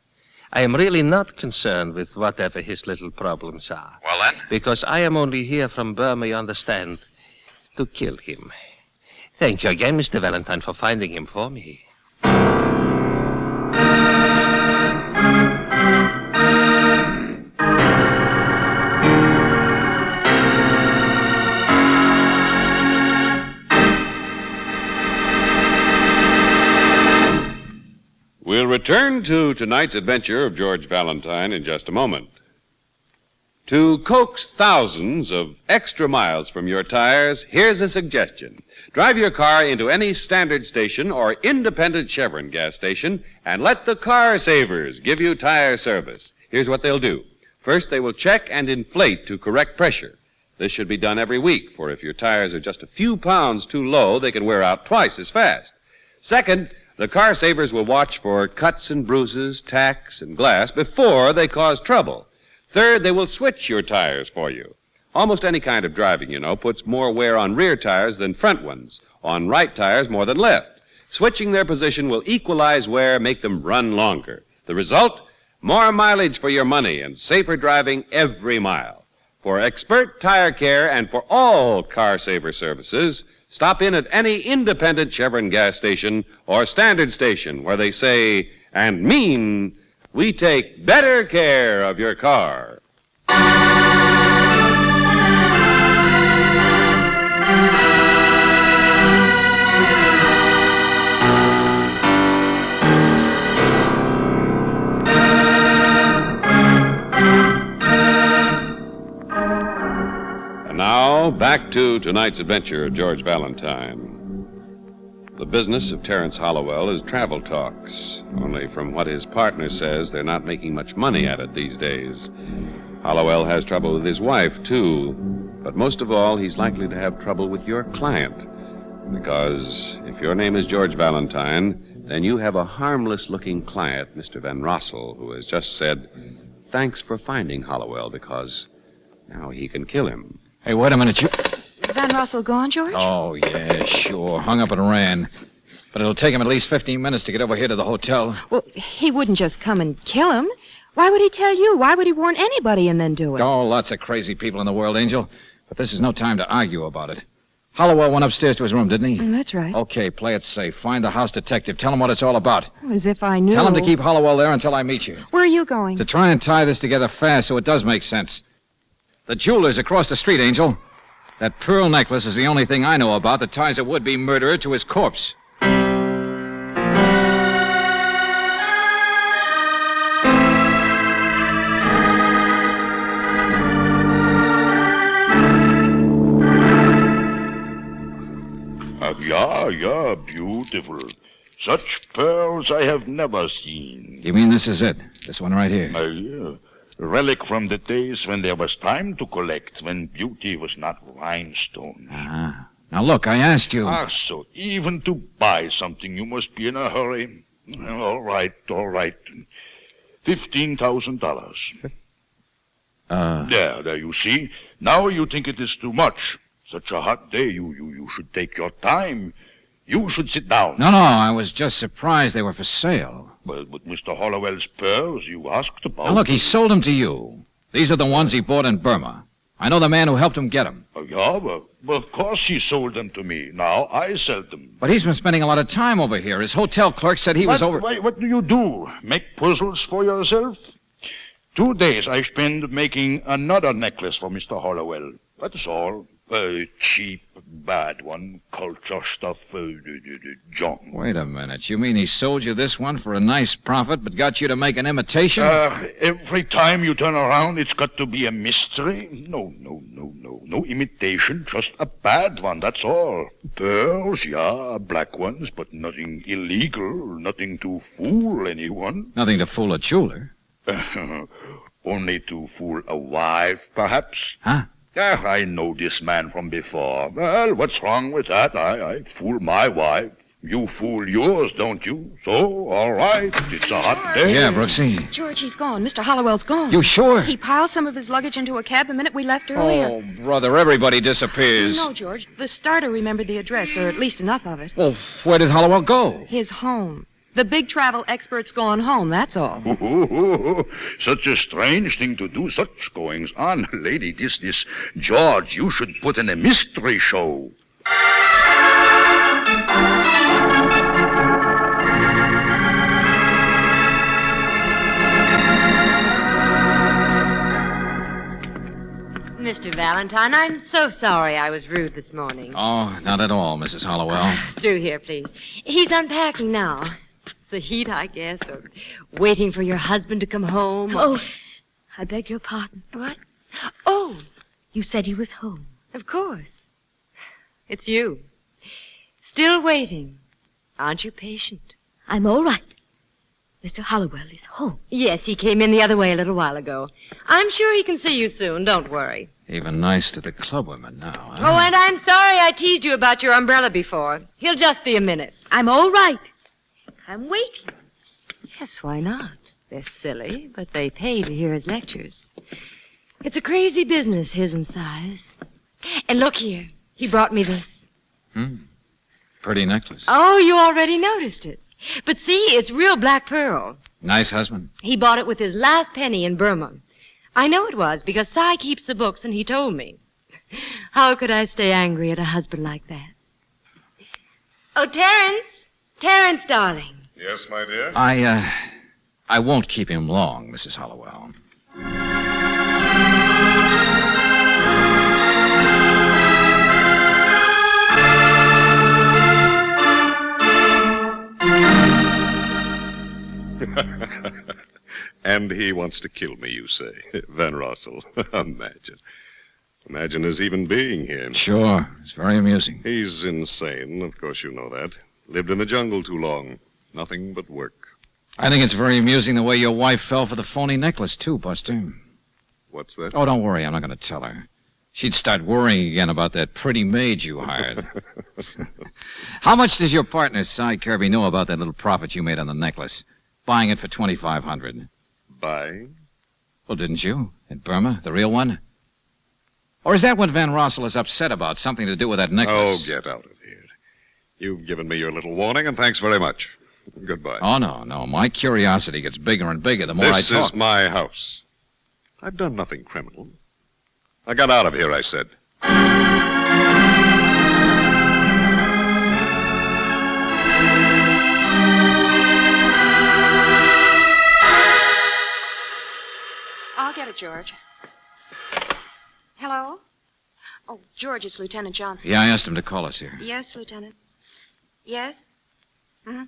I am really not concerned with whatever his little problems are. Well, then? Because I am only here from Burma, you understand, to kill him. Thank you again, Mr. Valentine, for finding him for me. We'll return to tonight's adventure of George Valentine in just a moment. To coax thousands of extra miles from your tires, here's a suggestion. Drive your car into any standard station or independent Chevron gas station and let the car savers give you tire service. Here's what they'll do. First, they will check and inflate to correct pressure. This should be done every week, for if your tires are just a few pounds too low, they can wear out twice as fast. Second, the car savers will watch for cuts and bruises, tacks, and glass before they cause trouble. Third, they will switch your tires for you. Almost any kind of driving, you know, puts more wear on rear tires than front ones, on right tires more than left. Switching their position will equalize wear, make them run longer. The result? More mileage for your money and safer driving every mile. For expert tire care and for all car saver services, stop in at any independent Chevron gas station or standard station where they say and mean, we take better care of your car. And now, back to tonight's adventure of George Valentine. The business of Terence Hollowell is travel talks. Only from what his partner says, they're not making much money at it these days. Hollowell has trouble with his wife, too. But most of all, he's likely to have trouble with your client. Because if your name is George Valentine, then you have a harmless-looking client, Mr. Van Rossel, who has just said, thanks for finding Hollowell, because now he can kill him. Hey, wait a minute, you... Van Rossel gone, George? Oh, yeah, sure. Hung up and ran. But it'll take him at least 15 minutes to get over here to the hotel. Well, he wouldn't just come and kill him. Why would he tell you? Why would he warn anybody and then do it? Oh, lots of crazy people in the world, Angel. But this is no time to argue about it. Hollowell went upstairs to his room, didn't he? That's right. Okay, play it safe. Find the house detective. Tell him what it's all about. As if I knew. Tell him to keep Hollowell there until I meet you. Where are you going? To try and tie this together fast so it does make sense. The jeweler's across the street, Angel. That pearl necklace is the only thing I know about that ties a would-be murderer to his corpse. Yeah, beautiful. Such pearls I have never seen. You mean this is it? This one right here? Yeah. Relic from the days when there was time to collect, when beauty was not rhinestone. Ah. Now Now, look, I asked you. Ah, so even to buy something, you must be in a hurry. All right. $15,000. There, you see. Now you think it is too much. Such a hot day, you should take your time. You should sit down. No, I was just surprised they were for sale. But Mr. Hollowell's pearls you asked about... Now, look, he sold them to you. These are the ones he bought in Burma. I know the man who helped him get them. Yeah, well, of course he sold them to me. Now I sell them. But he's been spending a lot of time over here. His hotel clerk said he was over... What do you do? Make puzzles for yourself? 2 days I spend making another necklace for Mr. Hollowell. That's all. Cheap, bad one, culture stuff, junk. Wait a minute. You mean he sold you this one for a nice profit, but got you to make an imitation? Every time you turn around, it's got to be a mystery. No imitation, just a bad one, that's all. Pearls, yeah, black ones, but nothing illegal, nothing to fool anyone. Nothing to fool a jeweler. Only to fool a wife, perhaps. Huh? I know this man from before. Well, what's wrong with that? I fool my wife. You fool yours, don't you? So, all right, it's a hot day. Yeah, Brooksy. George, he's gone. Mr. Hollowell's gone. You sure? He piled some of his luggage into a cab the minute we left earlier. Oh, brother, everybody disappears. No, George. The starter remembered the address, or at least enough of it. Well, where did Hollowell go? His home. The big travel expert's gone home, that's all. Such a strange thing to do, such goings on. Lady, this George, you should put in a mystery show. Mr. Valentine, I'm so sorry I was rude this morning. Oh, not at all, Mrs. Hollowell. Through here, please. He's unpacking now. The heat, I guess, or waiting for your husband to come home. Oh, I beg your pardon. What? Oh, you said he was home. Of course. It's you. Still waiting. Aren't you patient? I'm all right. Mr. Hollowell is home. Yes, he came in the other way a little while ago. I'm sure he can see you soon, don't worry. Even nice to the clubwomen now, huh? Oh, and I'm sorry I teased you about your umbrella before. He'll just be a minute. I'm all right. I'm waiting. Yes, why not? They're silly, but they pay to hear his lectures. It's a crazy business, his and Si's. And look here. He brought me this. Pretty necklace. Oh, you already noticed it. But see, it's real black pearl. Nice husband. He bought it with his last penny in Burma. I know it was, because Si keeps the books, and he told me. How could I stay angry at a husband like that? Oh, Terence! Terence, darling. Yes, my dear? I won't keep him long, Mrs. Hollowell. And he wants to kill me, you say? Van Rossel. Imagine his even being here. Sure. It's very amusing. He's insane. Of course you know that. Lived in the jungle too long. Nothing but work. I think it's very amusing the way your wife fell for the phony necklace, too, Buster. What's that? Oh, don't worry. I'm not going to tell her. She'd start worrying again about that pretty maid you hired. How much does your partner, Si Kirby, know about that little profit you made on the necklace? Buying it for $2,500. Buying? Well, didn't you? In Burma, the real one? Or is that what Van Rossel is upset about? Something to do with that necklace? Oh, get out of here. You've given me your little warning, and thanks very much. Goodbye. Oh, no. My curiosity gets bigger and bigger the more I talk. This is my house. I've done nothing criminal. I got out of here, I said. I'll get it, George. Hello? Oh, George, it's Lieutenant Johnson. Yeah, I asked him to call us here. Yes, Lieutenant. Yes? Mm-hmm.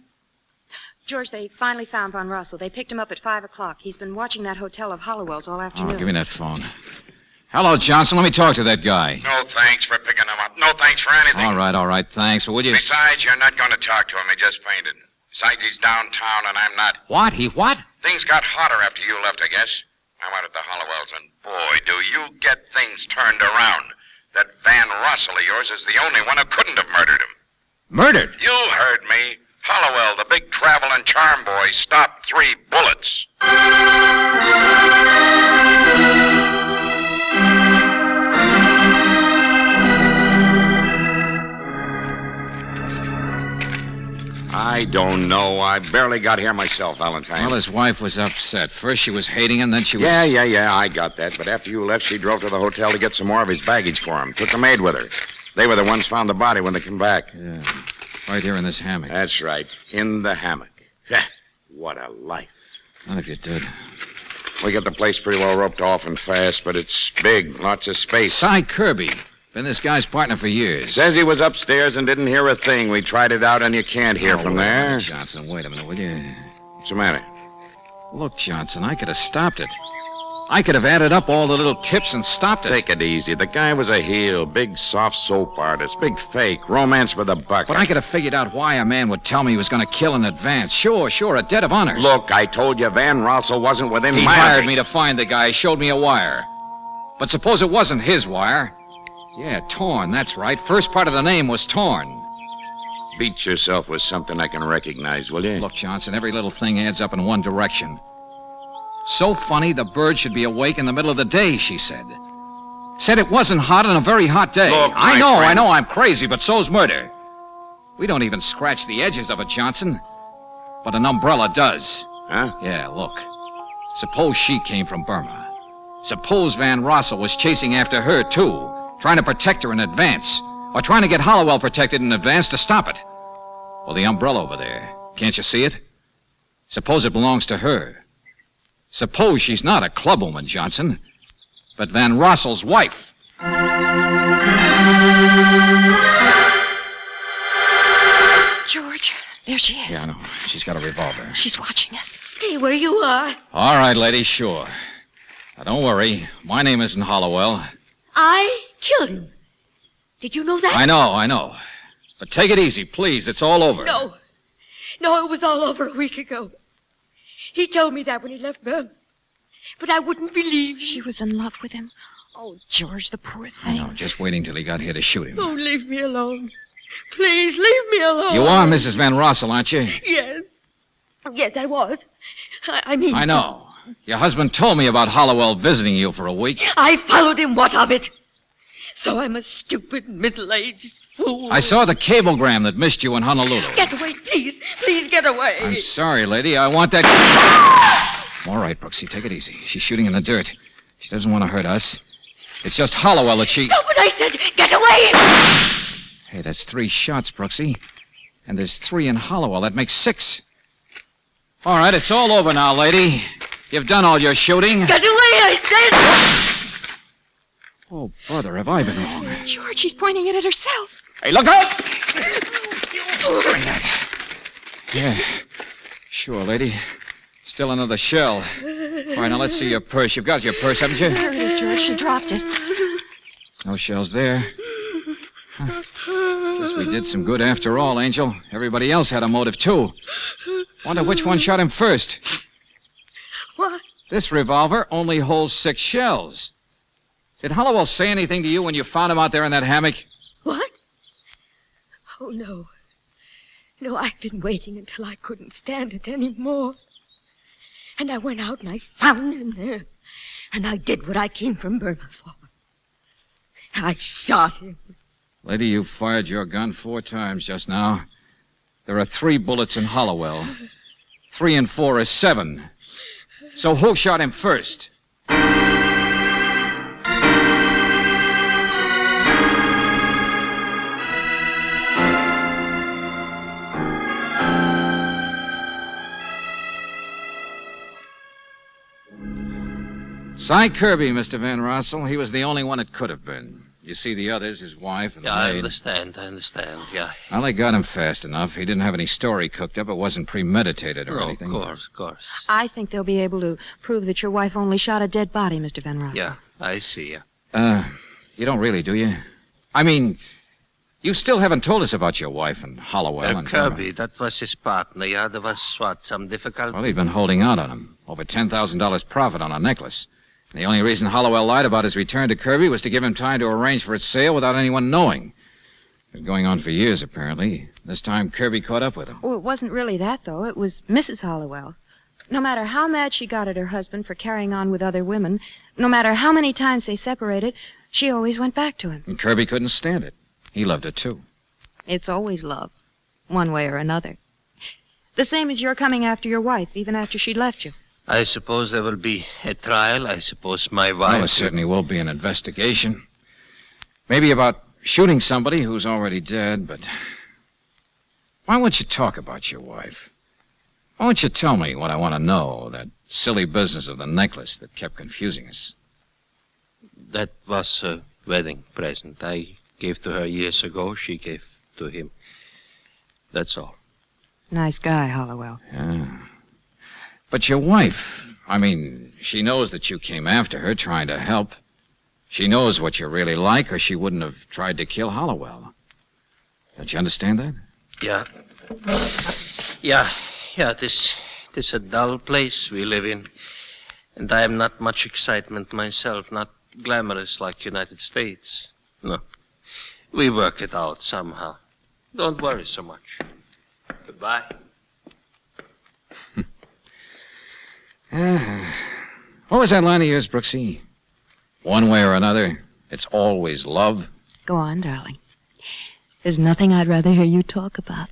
George, they finally found Von Russell. They picked him up at 5 o'clock. He's been watching that hotel of Hollowell's all afternoon. Oh, give me that phone. Hello, Johnson. Let me talk to that guy. No thanks for picking him up. No thanks for anything. All right. Thanks. Well, would you... Besides, you're not going to talk to him. He just fainted. Besides, he's downtown, and I'm not. What? He what? Things got hotter after you left, I guess. I went at the Hollowells, and boy, do you get things turned around. that Van Rossel of yours is the only one who couldn't have murdered him. Murdered? You heard me. Hollowell, the big travel and charm boy, stopped 3 bullets. I don't know. I barely got here myself, Valentine. Well, his wife was upset. First she was hating him, then she was... Yeah, I got that. But after you left, she drove to the hotel to get some more of his baggage for him. Took the maid with her. They were the ones found the body when they came back. Yeah, right here in this hammock. That's right, in the hammock. What a life. Not if you did. We got the place pretty well roped off and fast, but it's big, lots of space. Cy Kirby. Been this guy's partner for years. Says he was upstairs and didn't hear a thing. We tried it out, and you can't hear from there. Johnson, wait a minute, will you? What's the matter? Look, Johnson, I could have stopped it. I could have added up all the little tips and stopped it. Take it easy. The guy was a heel, big soft soap artist, big fake, romance for the buck. But I could have figured out why a man would tell me he was going to kill in advance. Sure, a debt of honor. Look, I told you Van Rossel wasn't within He miles. hired me to find the guy, showed me a wire. But suppose it wasn't his wire. Yeah, torn, that's right. First part of the name was torn. Beat yourself with something I can recognize, will you? Look, Johnson, every little thing adds up in one direction. So funny the bird should be awake in the middle of the day, she said. Said it wasn't hot on a very hot day. Look, I friend. know I'm crazy, but so's murder. We don't even scratch the edges of it, Johnson. But an umbrella does. Huh? Yeah, look. Suppose she came from Burma. Suppose Van Rossel was chasing after her, too. Trying to protect her in advance. Or trying to get Hollowell protected in advance to stop it. Well, the umbrella over there. Can't you see it? Suppose it belongs to her. Suppose she's not a clubwoman, Johnson, but Van Rossel's wife. George, there she is. Yeah, I know. She's got a revolver. She's watching us. Stay where you are. All right, lady, sure. Now, don't worry. My name isn't Hollowell. I killed him. Did you know that? I know. But take it easy, please. It's all over. No, it was all over a week ago. He told me that when he left Burma. But I wouldn't believe She was in love with him. Oh, George, the poor thing. No, just waiting till he got here to shoot him. Oh, leave me alone. Please, leave me alone. You are Mrs. Van Rossel, aren't you? Yes. Yes, I was. I mean... I know. Your husband told me about Hollowell visiting you for a week. I followed him. What of it? So I'm a stupid, middle-aged fool. I saw the cablegram that missed you in Honolulu. Get away, please. Please get away. I'm sorry, lady. I want that... All right, Brooksy, take it easy. She's shooting in the dirt. She doesn't want to hurt us. It's just Hollowell that she... No, but I said, get away! Hey, that's 3 shots, Brooksy. And there's 3 in Hollowell. That makes 6. All right, it's all over now, lady. You've done all your shooting. Get away, I said! Oh, brother, have I been wrong? George, she's pointing it at herself. Hey, look out! Bring that. Yeah, sure, lady. Still another shell. All right, now let's see your purse. You've got your purse, haven't you? There it is, George. She dropped it. No shells there. Huh. Guess we did some good after all, Angel. Everybody else had a motive, too. Wonder which one shot him first. What? This revolver only holds 6 shells. Did Hollowell say anything to you when you found him out there in that hammock? What? Oh, no. No, I've been waiting until I couldn't stand it anymore. And I went out and I found him there. And I did what I came from Burma for. I shot him. Lady, you fired your gun 4 times just now. There are 3 bullets in Hollowell. 3 and 4 is 7. So who shot him first? Cy Kirby, Mr. Van Rossel. He was the only one it could have been. You see the others, his wife and Yeah, the I maid. understand, yeah. Well, they got him fast enough. He didn't have any story cooked up. It wasn't premeditated or Oh, anything. of course. I think they'll be able to prove that your wife only shot a dead body, Mr. Van Rossel. Yeah, I see, yeah. You don't really, do you? I mean, you still haven't told us about your wife and Hollowell and Kirby, that was his partner, yeah. There was, some difficulty. Well, he'd been holding out on him. Over $10,000 profit on a necklace. The only reason Hollowell lied about his return to Kirby was to give him time to arrange for its sale without anyone knowing. It was going on for years, apparently. This time, Kirby caught up with him. Oh, it wasn't really that, though. It was Mrs. Hollowell. No matter how mad she got at her husband for carrying on with other women, no matter how many times they separated, she always went back to him. And Kirby couldn't stand it. He loved her, too. It's always love, one way or another. The same as your coming after your wife, even after she'd left you. I suppose there will be a trial. I suppose my wife... Well, there certainly will be an investigation. Maybe about shooting somebody who's already dead, but... Why won't you talk about your wife? Why won't you tell me what I want to know, that silly business of the necklace that kept confusing us? That was a wedding present. I gave to her years ago. She gave to him. That's all. Nice guy, Hollowell. Yeah. But your wife, I mean, she knows that you came after her trying to help. She knows what you're really like, or she wouldn't have tried to kill Hollowell. Don't you understand that? Yeah. Yeah, this a dull place we live in. And I am not much excitement myself, not glamorous like United States. No. We work it out somehow. Don't worry so much. Goodbye. What was that line of yours, Brooksy? One way or another, it's always love. Go on, darling. There's nothing I'd rather hear you talk about.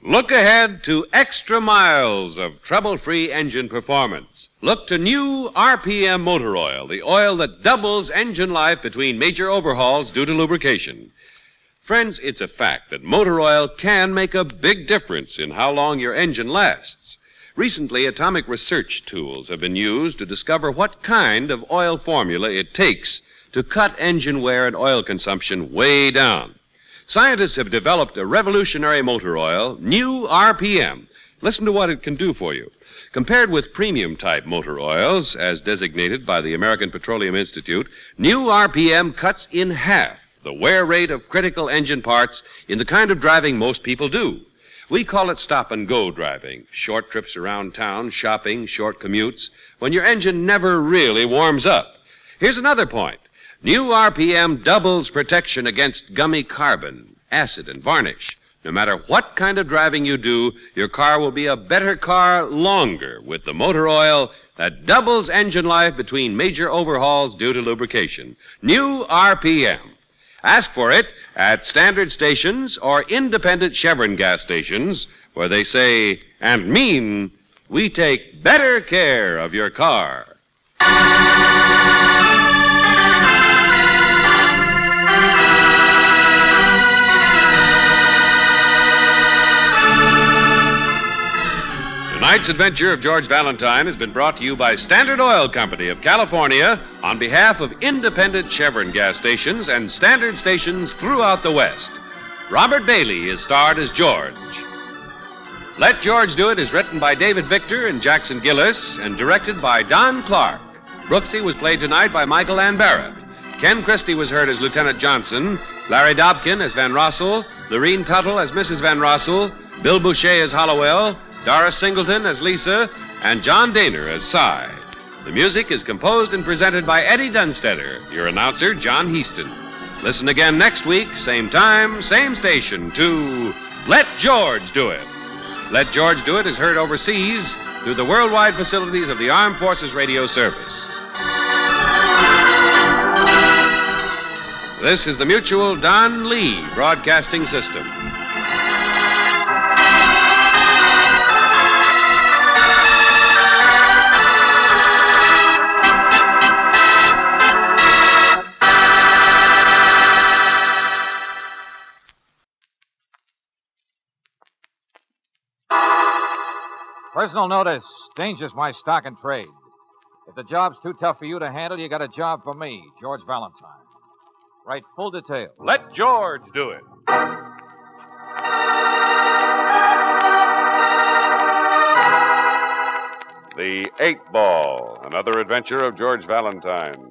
Look ahead to extra miles of trouble-free engine performance. Look to new RPM motor oil, the oil that doubles engine life between major overhauls due to lubrication. Friends, it's a fact that motor oil can make a big difference in how long your engine lasts. Recently, atomic research tools have been used to discover what kind of oil formula it takes to cut engine wear and oil consumption way down. Scientists have developed a revolutionary motor oil, new RPM. Listen to what it can do for you. Compared with premium-type motor oils, as designated by the American Petroleum Institute, new RPM cuts in half the wear rate of critical engine parts in the kind of driving most people do. We call it stop-and-go driving, short trips around town, shopping, short commutes, when your engine never really warms up. Here's another point. New RPM doubles protection against gummy carbon, acid, and varnish. No matter what kind of driving you do, your car will be a better car longer with the motor oil that doubles engine life between major overhauls due to lubrication. New RPM. Ask for it at standard stations or independent Chevron gas stations where they say and mean, we take better care of your car. Tonight's adventure of George Valentine has been brought to you by Standard Oil Company of California on behalf of independent Chevron gas stations and standard stations throughout the West. Robert Bailey is starred as George. Let George Do It is written by David Victor and Jackson Gillis and directed by Don Clark. Brooksy was played tonight by Michael Ann Barrett. Ken Christie was heard as Lieutenant Johnson, Larry Dobkin as Van Rossel, Lorene Tuttle as Mrs. Van Rossel, Bill Boucher as Hollowell, Doris Singleton as Lisa, and John Daner as Cy. The music is composed and presented by Eddie Dunstetter, your announcer, John Heaston. Listen again next week, same time, same station, to Let George Do It. Let George Do It is heard overseas through the worldwide facilities of the Armed Forces Radio Service. This is the Mutual Don Lee Broadcasting System. Personal notice. Danger's my stock and trade. If the job's too tough for you to handle, you got a job for me, George Valentine. Write full details. Let George Do It. The Eightball, another adventure of George Valentine.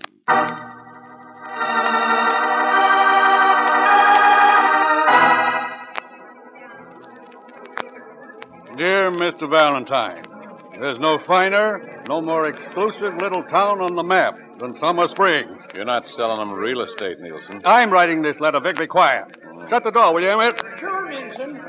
Dear Mr. Valentine, there's no finer, no more exclusive little town on the map than Summer Springs. You're not selling them real estate, Nielsen. I'm writing this letter, Vic. Be quiet. Shut the door, will you, Emmett? Sure, Nielsen.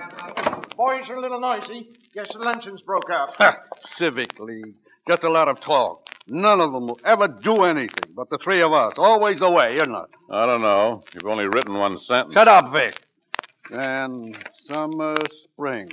Boys are a little noisy. Guess the luncheon's broke up. Civic League. Just a lot of talk. None of them will ever do anything but the three of us. Always away, isn't it? I don't know. You've only written one sentence. Shut up, Vic. And Summer Springs.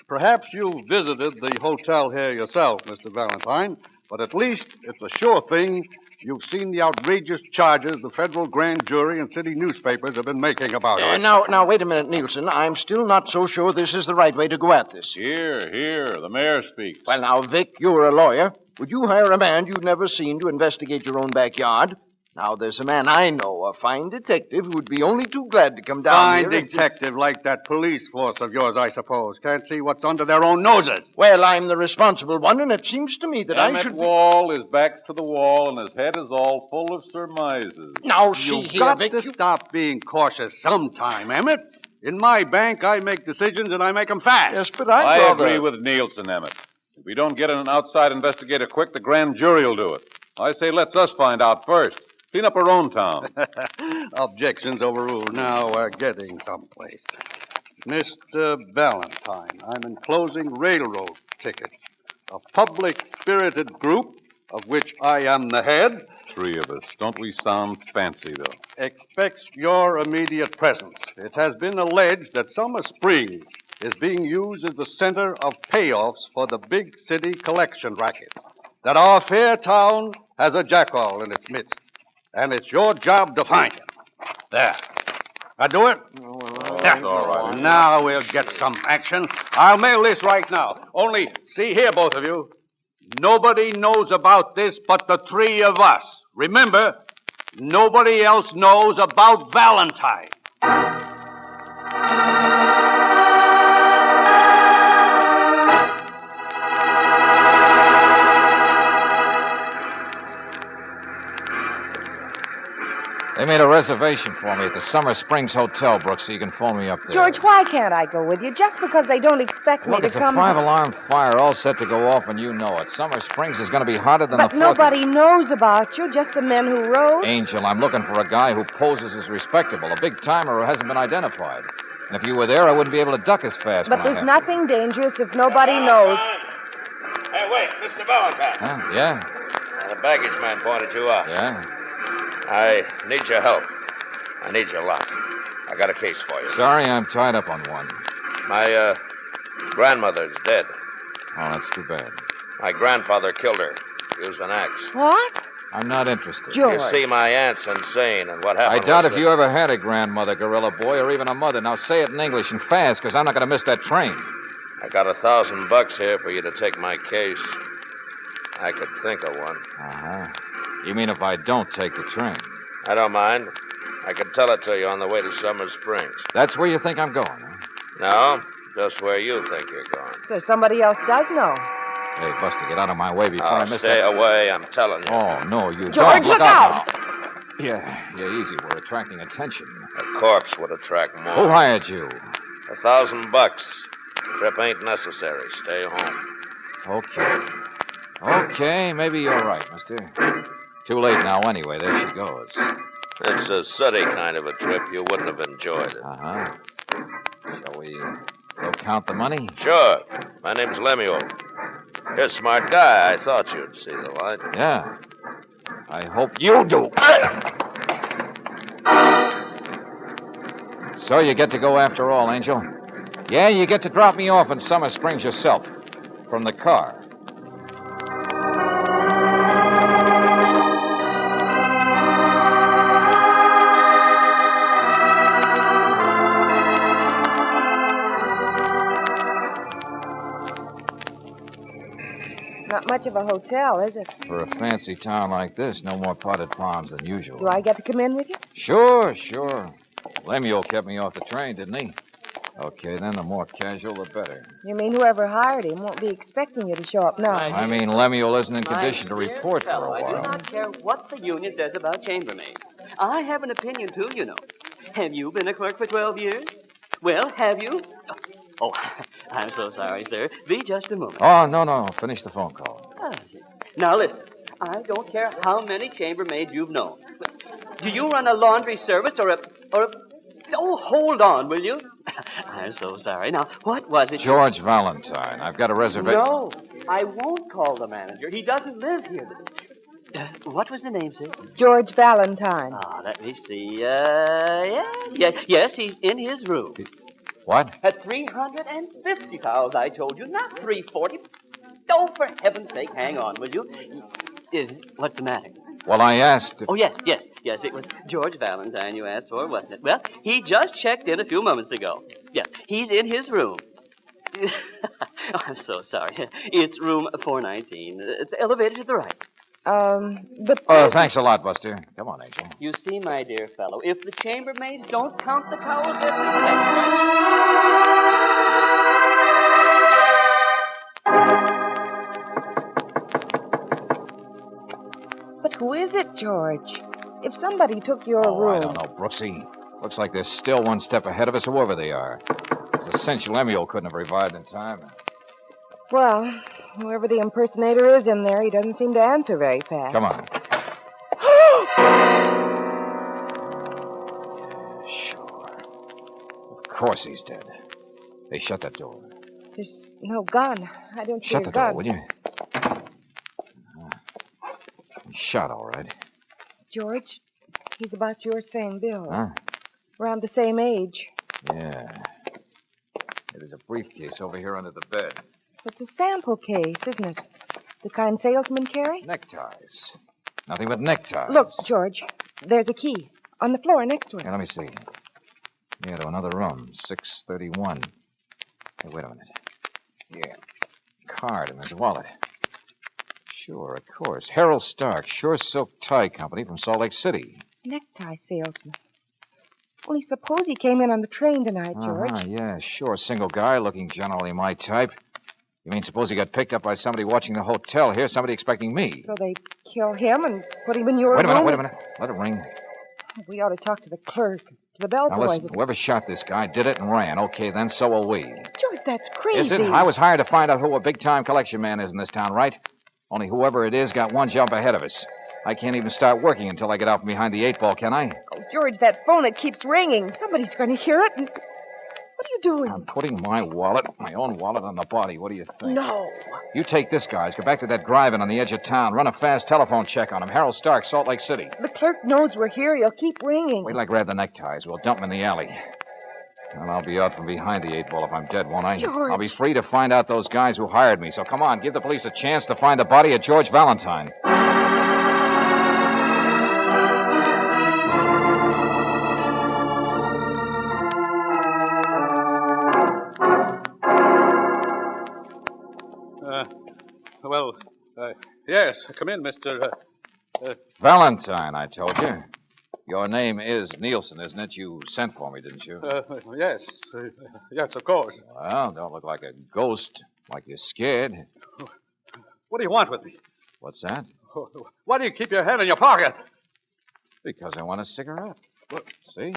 Perhaps you visited the hotel here yourself, Mr. Valentine, but at least it's a sure thing you've seen the outrageous charges the federal grand jury and city newspapers have been making about us. Now, wait a minute, Nielsen. I'm still not so sure this is the right way to go at this. Here, the mayor speaks. Well, now, Vic, you're a lawyer. Would you hire a man you've never seen to investigate your own backyard? Now, there's a man I know, a fine detective, who would be only too glad to come down here. Fine detective like that police force of yours, I suppose. Can't see what's under their own noses. Well, I'm the responsible one, and it seems to me that I should Wall, his back's to the wall, and his head is all full of surmises. Now, see You've here, got Vic. to stop being cautious sometime, Emmett. In my bank, I make decisions, and I make them fast. Yes, but I agree with Nielsen, Emmett. If we don't get an outside investigator quick, the grand jury will do it. I say let's us find out first. Clean up our own town. Objections overruled. Now we're getting someplace. Mr. Valentine, I'm enclosing railroad tickets. A public-spirited group, of which I am the head. Three of us. Don't we sound fancy, though? Expects your immediate presence. It has been alleged that Summer Springs is being used as the center of payoffs for the big city collection racket. That our fair town has a jackal in its midst. And it's your job to find him. There. I do it? That's all right. Now we'll get some action. I'll mail this right now. Only, see here, both of you. Nobody knows about this but the three of us. Remember, nobody else knows about Valentine. They made a reservation for me at the Summer Springs Hotel, Brooks, so you can phone me up there. George, why can't I go with you? Just because they don't expect me Look, to it's come... a five-alarm fire all set to go off, and you know it. Summer Springs is going to be hotter than But the 4th. nobody knows about you, just the men who rode. Angel, I'm looking for a guy who poses as respectable, a big-timer who hasn't been identified. And if you were there, I wouldn't be able to duck as fast. But when there's I have nothing dangerous if nobody knows. Hey, wait, Mr. Valentine. Huh? Yeah? The baggage man pointed you out. Yeah? I need your help. I need your luck. I got a case for you. Sorry, I'm tied up on one. My, grandmother's dead. Oh, that's too bad. My grandfather killed her. Used an axe. What? I'm not interested. You see, my aunt's insane, and what happened I doubt was if you ever had a grandmother, Gorilla Boy, or even a mother. Now say it in English and fast, because I'm not going to miss that train. I got $1,000 here for you to take my case. I could think of one. Uh-huh. You mean if I don't take the train? I don't mind. I could tell it to you on the way to Summer Springs. That's where you think I'm going, huh? No, just where you think you're going. So somebody else does know. Hey, Buster, get out of my way before I miss stay that. away, I'm telling you. Oh, no, you George, don't. look out! Now. Yeah, easy. We're attracting attention. A corpse would attract more. Who hired you? $1,000. Trip ain't necessary. Stay home. Okay, maybe you're right, mister. Too late now anyway. There she goes. It's a sooty kind of a trip. You wouldn't have enjoyed it. Uh-huh. Shall we go count the money? Sure. My name's Lemuel. You're a smart guy. I thought you'd see the light. Yeah. I hope you do. So you get to go after all, Angel. Yeah, you get to drop me off in Summer Springs yourself. From the car. Not much of a hotel, is it? For a fancy town like this, no more potted palms than usual. Do I get to come in with you? Sure. Lemuel kept me off the train, didn't he? Okay, then the more casual, the better. You mean whoever hired him won't be expecting you to show up now? I mean, Lemuel isn't in condition to report for a I do while. not care what the union says about chambermaids. I have an opinion, too, you know. Have you been a clerk for 12 years? Well, have you? Oh, I'm so sorry, sir. Be just a moment. Oh, no. Finish the phone call. Now, listen. I don't care how many chambermaids you've known. Do you run a laundry service or a... Oh, hold on, will you? I'm so sorry. Now, what was it? George Valentine. I've got a reservation. No, I won't call the manager. He doesn't live here. What was the name, sir? George Valentine. Let me see. Yes, he's in his room. What? At 350 pounds, I told you, not 340. Oh, for heaven's sake, hang on, will you? What's the matter? Well, I asked... Oh, yes, it was George Valentine you asked for, wasn't it? Well, he just checked in a few moments ago. Yeah, he's in his room. I'm so sorry. It's room 419. It's the elevator to the right. Thanks a lot, Buster. Come on, Angel. You see, my dear fellow, if the chambermaids don't count the towels every day... But who is it, George? If somebody took your room... I don't know, Brooksy. Looks like they're still one step ahead of us, whoever they are. It's essential Lemuel couldn't have revived in time. Well, whoever the impersonator is in there, he doesn't seem to answer very fast. Come on. Sure. Of course he's dead. Hey, shut that door. There's no gun. I don't see Shut a the gun. door, will you? He's shot, all right. George, he's about your same build. Huh? Around the same age. Yeah. There's a briefcase over here under the bed. It's a sample case, isn't it? The kind salesmen carry? Neckties. Nothing but neckties. Look, George, there's a key on the floor next to it. Here, let me see. Yeah, to another room, 631. Hey, wait a minute. Yeah. Card in his wallet. Sure, of course. Harold Stark, Sure Silk Tie Company from Salt Lake City. Necktie salesman. Only suppose he came in on the train tonight, George. Yeah, sure. Single guy, looking generally my type. You mean suppose he got picked up by somebody watching the hotel here, somebody expecting me? So they kill him and put him in your Wait a room? minute. Let it ring. We ought to talk to the clerk, to the bellboys. Now listen, whoever shot this guy did it and ran. Okay, then so will we. George, that's crazy. Is it? I was hired to find out who a big-time collection man is in this town, right? Only whoever it is got one jump ahead of us. I can't even start working until I get out from behind the 8-ball, can I? Oh, George, that phone, it keeps ringing. Somebody's going to hear it. And... What are you doing? I'm putting my own wallet, on the body. What do you think? No. You take this, guys. Go back to that drive-in on the edge of town. Run a fast telephone check on him. Harold Stark, Salt Lake City. The clerk knows we're here. He'll keep ringing. Wait till I grab the neckties. We'll dump them in the alley. And I'll be out from behind the 8-ball if I'm dead, won't I? George. I'll be free to find out those guys who hired me. So come on, give the police a chance to find the body of George Valentine. Yes, come in, Mr. Valentine, I told you. Your name is Nielsen, isn't it? You sent for me, didn't you? Yes. Yes, of course. Well, don't look like a ghost, like you're scared. What do you want with me? What's that? Why do you keep your hand in your pocket? Because I want a cigarette. See?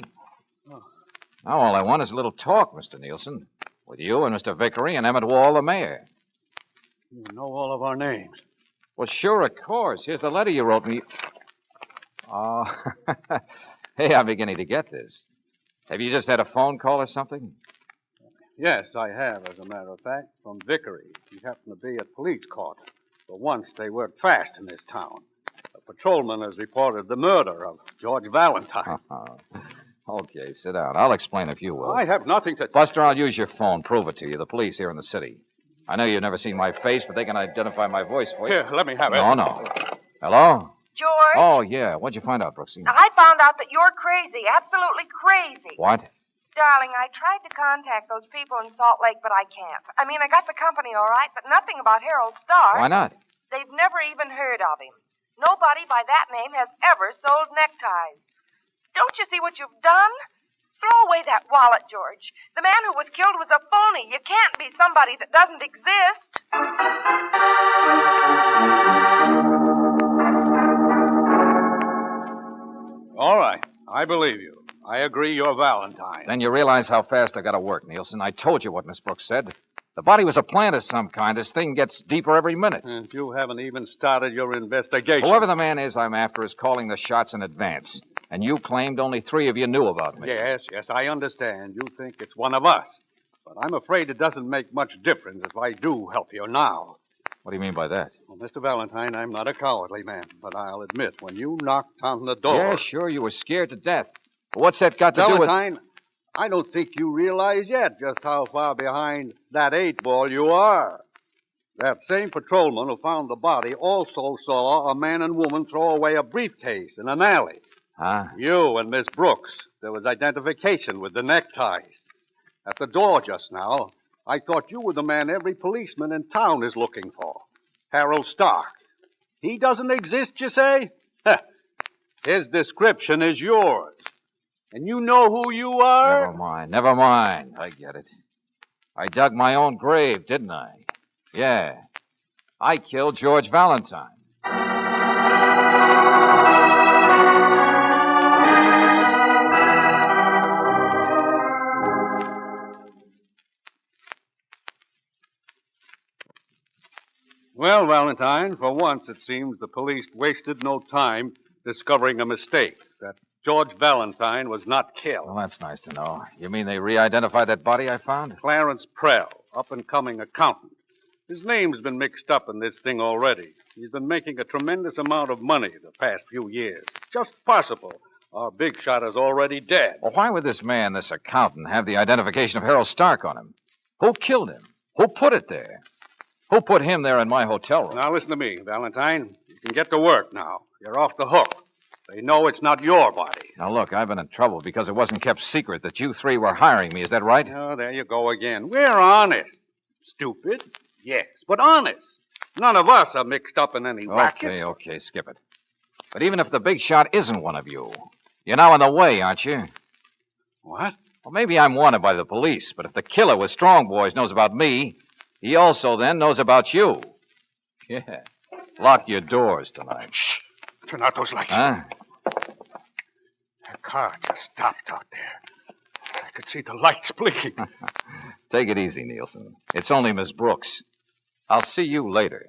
Now all I want is a little talk, Mr. Nielsen. With you and Mr. Vickery and Emmett Wall, the mayor. You know all of our names. Well, sure, of course. Here's the letter you wrote me. Oh, hey, I'm beginning to get this. Have you just had a phone call or something? Yes, I have, as a matter of fact, from Vickery. He happened to be at police court. For once, they work fast in this town. A patrolman has reported the murder of George Valentine. Okay, sit down. I'll explain if you will. I have nothing to... Buster, I'll use your phone. Prove it to you. The police here in the city. I know you've never seen my face, but they can identify my voice for you. Here, let me have it. No. Hello? George? Oh, yeah. What'd you find out, Brooksy? I found out that you're crazy, absolutely crazy. What? Darling, I tried to contact those people in Salt Lake, but I can't. I mean, I got the company all right, but nothing about Harold Stark. Why not? They've never even heard of him. Nobody by that name has ever sold neckties. Don't you see what you've done? Throw away that wallet, George. The man who was killed was a phony. You can't be somebody that doesn't exist. All right, I believe you. I agree you're Valentine. Then you realize how fast I got to work, Nielsen. I told you what Miss Brooks said. The body was a plant of some kind. This thing gets deeper every minute. You haven't even started your investigation. Whoever the man is I'm after is calling the shots in advance. And you claimed only 3 of you knew about me. Yes, I understand. You think it's one of us. But I'm afraid it doesn't make much difference if I do help you now. What do you mean by that? Well, Mr. Valentine, I'm not a cowardly man, but I'll admit, when you knocked on the door... Yeah, sure, you were scared to death. But what's that got to do with... Valentine, I don't think you realize yet just how far behind that 8-ball you are. That same patrolman who found the body also saw a man and woman throw away a briefcase in an alley. Huh? You and Miss Brooks. There was identification with the neckties. At the door just now, I thought you were the man every policeman in town is looking for. Harold Stark. He doesn't exist, you say? His description is yours. And you know who you are? Never mind. I get it. I dug my own grave, didn't I? Yeah. I killed George Valentine. Well, Valentine, for once it seems the police wasted no time discovering a mistake, that George Valentine was not killed. Well, that's nice to know. You mean they re-identified that body I found? Clarence Prell, up-and-coming accountant. His name's been mixed up in this thing already. He's been making a tremendous amount of money the past few years. Just possible our big shot is already dead. Well, why would this man, this accountant, have the identification of Harold Stark on him? Who killed him? Who put it there? Who put him there in my hotel room? Now, listen to me, Valentine. You can get to work now. You're off the hook. They know it's not your body. Now, look, I've been in trouble because it wasn't kept secret that you 3 were hiring me. Is that right? Oh, there you go again. We're honest. Stupid, yes, but honest. None of us are mixed up in any rackets. Okay, skip it. But even if the big shot isn't one of you, you're now in the way, aren't you? What? Well, maybe I'm wanted by the police, but if the killer with Strong Boys knows about me, he also then knows about you. Yeah. Lock your doors tonight. Shh. Turn out those lights. Huh? A car just stopped out there. I could see the lights blinking. Take it easy, Nielsen. It's only Miss Brooks. I'll see you later.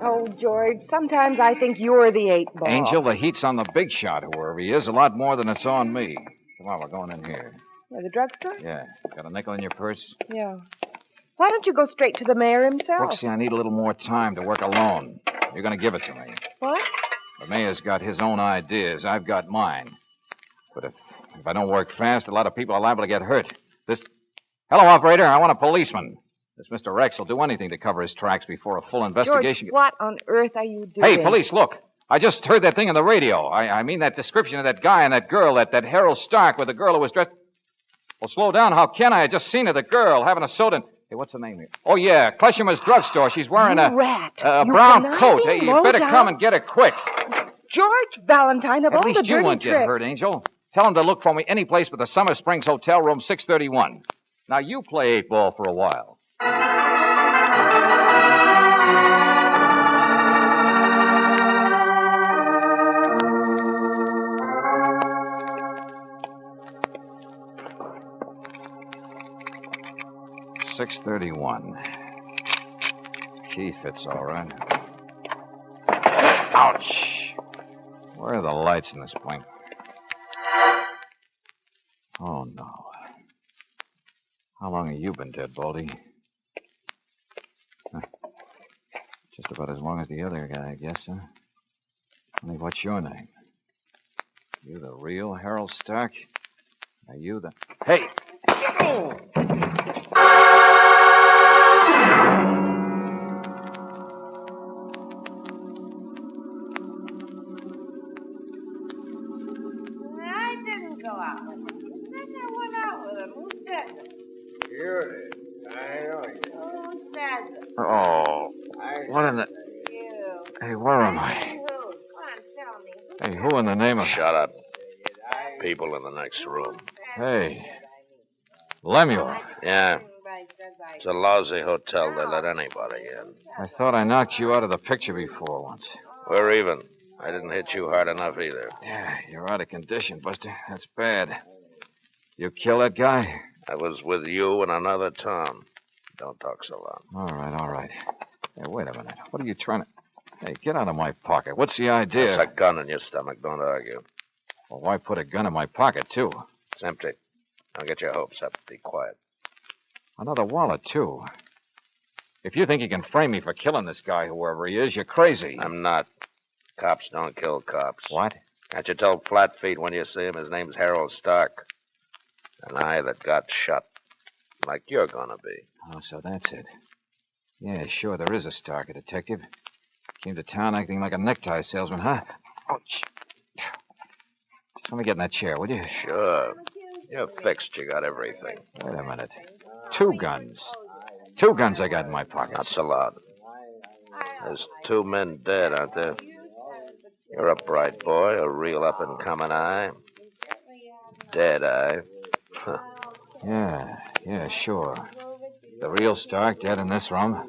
Oh, George, sometimes I think you're the 8-ball. Angel, the heat's on the big shot, whoever he is, a lot more than it's on me. Come on, we're going in here. The drugstore? Yeah. Got a nickel in your purse? Yeah. Why don't you go straight to the mayor himself? Brooksy, I need a little more time to work alone. You're going to give it to me. What? The mayor's got his own ideas. I've got mine. But if I don't work fast, a lot of people are liable to get hurt. Hello, operator. I want a policeman. This Mr. Rex will do anything to cover his tracks before a full investigation. George, what on earth are you doing? Hey, police, look. I just heard that thing on the radio. I mean that description of that guy and that girl, that Harold Stark with the girl who was dressed... Well, slow down. How can I? I just seen her, the girl, having a soda. Hey, what's her name here? Oh, yeah, Kleshimer's drugstore. She's wearing a brown coat. Hey, you better come and get her quick. George Valentine, of all the dirty tricks. At least you won't get hurt, Angel. Tell him to look for me any place but the Summer Springs Hotel, room 631. Now, you play 8-ball for a while. $6.31. Key fits all right. Ouch! Where are the lights in this plane? Oh, no. How long have you been dead, Baldy? Huh. Just about as long as the other guy, I guess, huh? Only what's your name? You the real Harold Stark? Are you the... Hey! Oh! I didn't go out with him. You said I went out with him. Who said that? You did. I know you. Who said that? Oh, what in the... You. Hey, where am I? Who? Come on, tell me. Hey, who in the name of... Shut up. People in the next room. Hey, Lemuel. Yeah. It's a lousy hotel. They let anybody in. I thought I knocked you out of the picture before once. We're even. I didn't hit you hard enough either. Yeah, you're out of condition, Buster. That's bad. You kill that guy? I was with you in another town. Don't talk so loud. All right. Hey, wait a minute. What are you trying to... Hey, get out of my pocket. What's the idea? There's a gun in your stomach. Don't argue. Well, why put a gun in my pocket, too? It's empty. Don't get your hopes up. Be quiet. Another wallet, too. If you think you can frame me for killing this guy, whoever he is, you're crazy. I'm not. Cops don't kill cops. What? Can't you tell Flatfeet when you see him? His name's Harold Stark. An eye that got shot. Like you're gonna be. Oh, so that's it. Yeah, sure, there is a Stark, a detective. Came to town acting like a necktie salesman, huh? Oh, just let me get in that chair, will you? Sure. You're fixed. You got everything. Wait a minute. 2 guns. 2 guns I got in my pocket. Not so loud. There's 2 men dead, aren't there? You're a bright boy, a real up-and-coming eye. Dead eye. Huh. Yeah, sure. The real Stark dead in this room.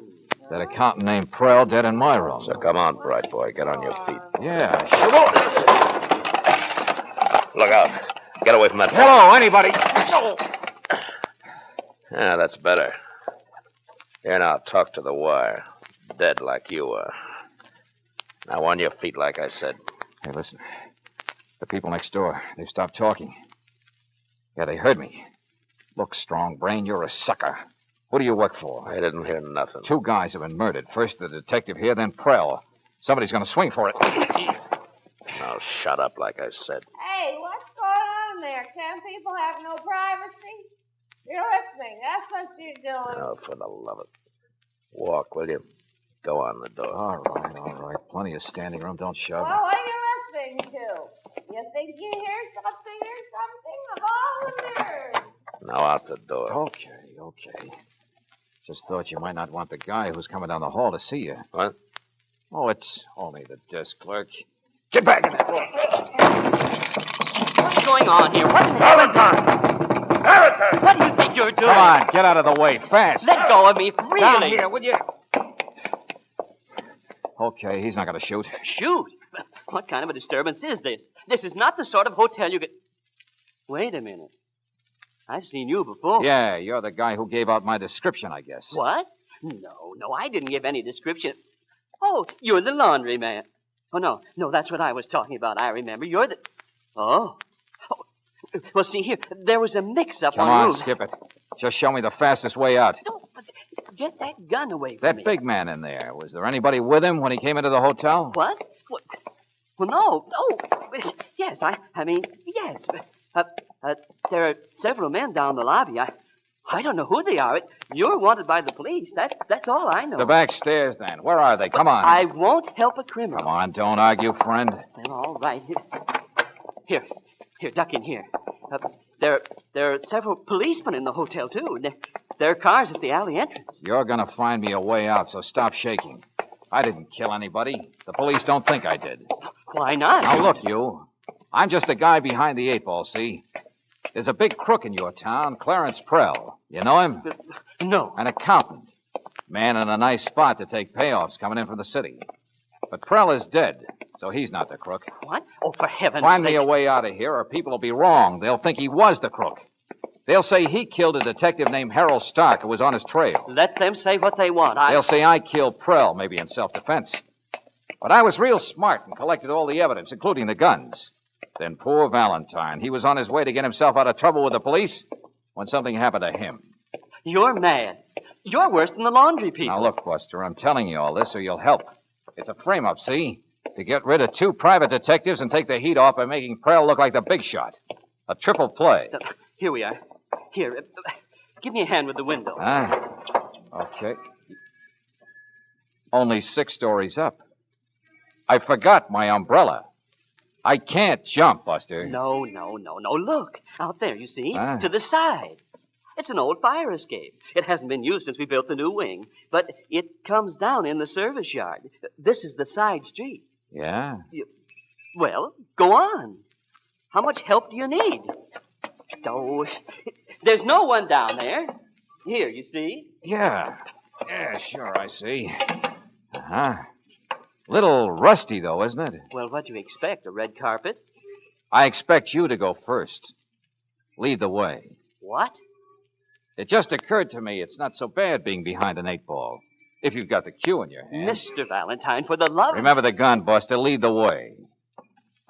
That accountant named Prell dead in my room. So come on, bright boy. Get on your feet. Yeah, sure. Look out. Get away from that phone. Hello, anybody? Yeah, that's better. Here now, talk to the wire. Dead like you are. Now on your feet, like I said. Hey, listen. The people next door, they've stopped talking. Yeah, they heard me. Look, Strong Brain, you're a sucker. Who do you work for? I didn't hear nothing. 2 guys have been murdered. First the detective here, then Prell. Somebody's going to swing for it. Now shut up, like I said. Hey, what's going on there? Can people have no privacy? You're listening. That's what you're doing. Oh, for the love of it. Walk, will you? Go on the door. All right. Plenty of standing room. Don't shove. Well, what are you listening to? You think you hear something of all the nerves? Now out the door. Okay. Just thought you might not want the guy who's coming down the hall to see you. What? Oh, it's only the desk clerk. Get back in there. What's going on here? What in Valentine! What do you think you're doing? Come on, get out of the way, fast. Let go of me, really. Down here, will you? Okay, he's not going to shoot. Shoot? What kind of a disturbance is this? This is not the sort of hotel you could... Wait a minute. I've seen you before. Yeah, you're the guy who gave out my description, I guess. What? No, I didn't give any description. Oh, you're the laundry man. Oh, no, that's what I was talking about. I remember. You're the... Oh. Well, see here, there was a mix-up Come on, skip it. Just show me the fastest way out. No, get that gun away from That me. big man in there, was there anybody with him when he came into the hotel? What? Well, no. Yes, I mean, yes. There are several men down the lobby. I don't know who they are. You're wanted by the police. That's all I know. The back stairs, then. Where are they? Come on. I won't help a criminal. Come on, don't argue, friend. Well, all right. Here, duck in here. There are several policemen in the hotel, too. There are cars at the alley entrance. You're going to find me a way out, so stop shaking. I didn't kill anybody. The police don't think I did. Why not? Now, look, you. I'm just a guy behind the 8-ball, see? There's a big crook in your town, Clarence Prell. You know him? No. An accountant. Man in a nice spot to take payoffs coming in from the city. But Prell is dead, so he's not the crook. What? Oh, for heaven's Find sake. me a way out of here, or people will be wrong. They'll think he was the crook. They'll say he killed a detective named Harold Stark who was on his trail. Let them say what they want. They'll say I killed Prell, maybe in self-defense. But I was real smart and collected all the evidence, including the guns. Then poor Valentine, he was on his way to get himself out of trouble with the police when something happened to him. You're mad. You're worse than the laundry people. Now, look, Buster, I'm telling you all this so you'll help. It's a frame-up, see? To get rid of 2 private detectives and take the heat off by making Prell look like the big shot. A triple play. Here we are. Here, give me a hand with the window. Okay. Only 6 stories up. I forgot my umbrella. I can't jump, Buster. No. Look, out there, you see? To the side. It's an old fire escape. It hasn't been used since we built the new wing, but it comes down in the service yard. This is the side street. Yeah? Well, go on. How much help do you need? Oh, there's no one down there. Here, you see? Yeah. Yeah, sure, I see. Uh-huh. Little rusty, though, isn't it? Well, what do you expect? A red carpet? I expect you to go first. Lead the way. What? It just occurred to me it's not so bad being behind an 8-ball. If you've got the cue in your hand. Mr. Valentine, for the love... Remember the gun, Buster. Lead the way.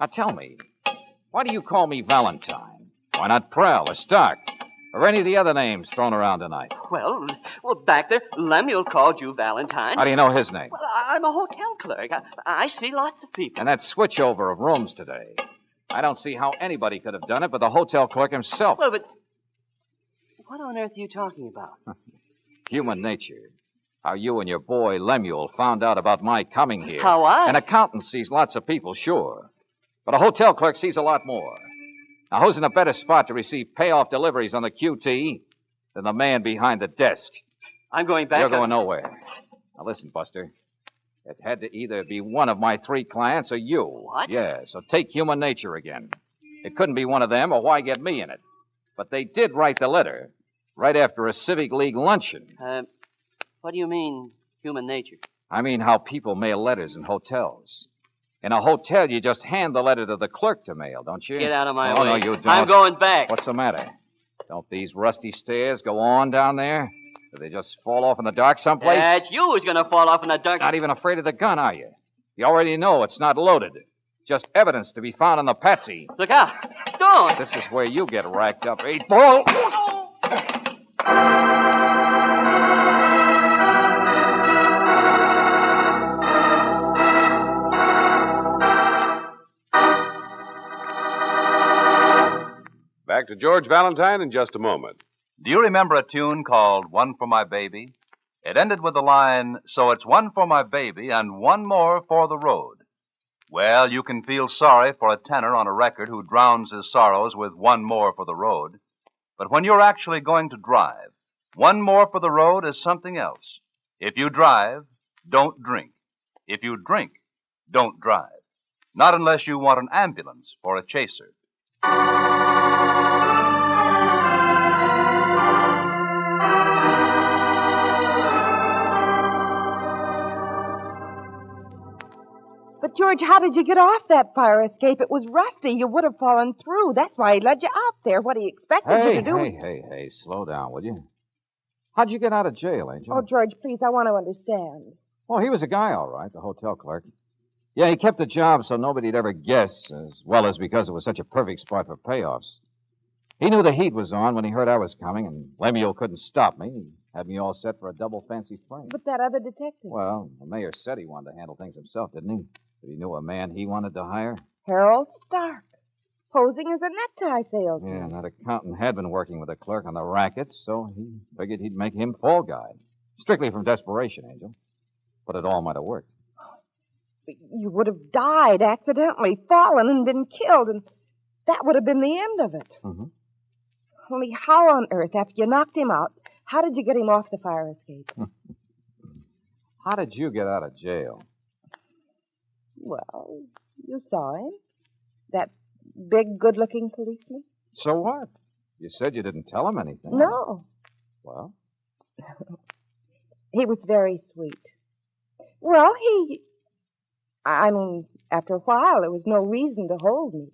Now tell me, why do you call me Valentine? Why not Prell or Stark? Or any of the other names thrown around tonight? Well, back there, Lemuel called you Valentine. How do you know his name? Well, I'm a hotel clerk. I see lots of people. And that switchover of rooms today. I don't see how anybody could have done it but the hotel clerk himself. Well, but what on earth are you talking about? Human nature. How you and your boy Lemuel found out about my coming here. How I? An accountant sees lots of people, sure. But a hotel clerk sees a lot more. Now, who's in a better spot to receive payoff deliveries on the QT than the man behind the desk? I'm going back. You're going nowhere. Now, listen, Buster. It had to either be one of my 3 clients or you. What? Yeah, so take human nature again. It couldn't be one of them, or why get me in it? But they did write the letter right after a Civic League luncheon. What do you mean, human nature? I mean how people mail letters in hotels. In a hotel, you just hand the letter to the clerk to mail, don't you? Get out of my way. way. No, you don't. I'm going back. What's the matter? Don't these rusty stairs go on down there? Do they just fall off in the dark someplace? That's you who's going to fall off in the dark. Not even afraid of the gun, are you? You already know it's not loaded. Just evidence to be found on the patsy. Look out. Don't. This is where you get racked up, 8-ball. Back to George Valentine in just a moment. Do you remember a tune called One for My Baby? It ended with the line, so it's one for my baby and one more for the road. Well, you can feel sorry for a tenor on a record who drowns his sorrows with one more for the road. But when you're actually going to drive, one more for the road is something else. If you drive, don't drink. If you drink, don't drive. Not unless you want an ambulance or a chaser. But, George, how did you get off that fire escape? It was rusty. You would have fallen through. That's why he led you out there. What he expected you to do. Hey, slow down, will you? How'd you get out of jail, Angel? Oh, George, please, I want to understand. Oh, he was a guy, all right, the hotel clerk. Yeah, he kept the job so nobody'd ever guess, as well as because it was such a perfect spot for payoffs. He knew the heat was on when he heard I was coming, and Lemuel couldn't stop me. He had me all set for a double fancy frame. But that other detective. Well, the mayor said he wanted to handle things himself, didn't he? But he knew a man he wanted to hire. Harold Stark. Posing as a necktie salesman. Yeah, and that accountant had been working with the clerk on the rackets, so he figured he'd make him fall guy. Strictly from desperation, Angel. But it all might have worked. You would have died accidentally, fallen and been killed, and that would have been the end of it. Mm-hmm. Only how on earth, after you knocked him out, how did you get him off the fire escape? How did you get out of jail? Well, you saw him. That big, good-looking policeman. So what? You said you didn't tell him anything. No. Well? He was very sweet. Well, I mean, after a while, there was no reason to hold me.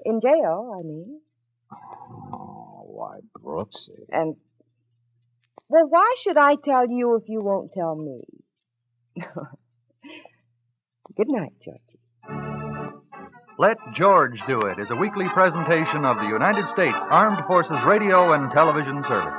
In jail, I mean. Oh, why, Brooksy. And, well, why should I tell you if you won't tell me? Good night, Georgie. Let George Do It is a weekly presentation of the United States Armed Forces Radio and Television Service.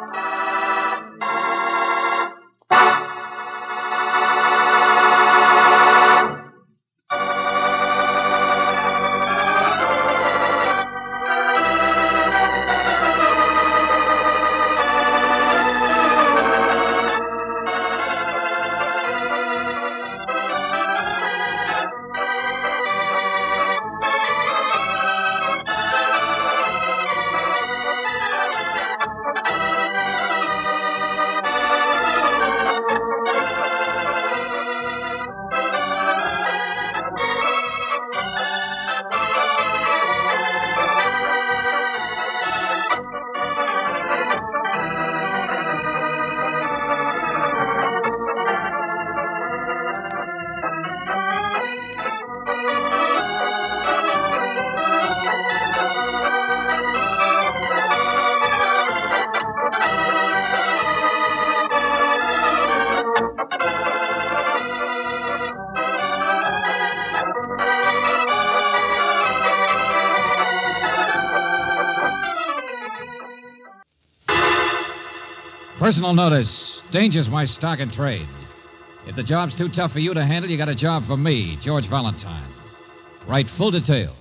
Personal notice. Danger's my stock and trade. If the job's too tough for you to handle, you got a job for me, George Valentine. Write full details.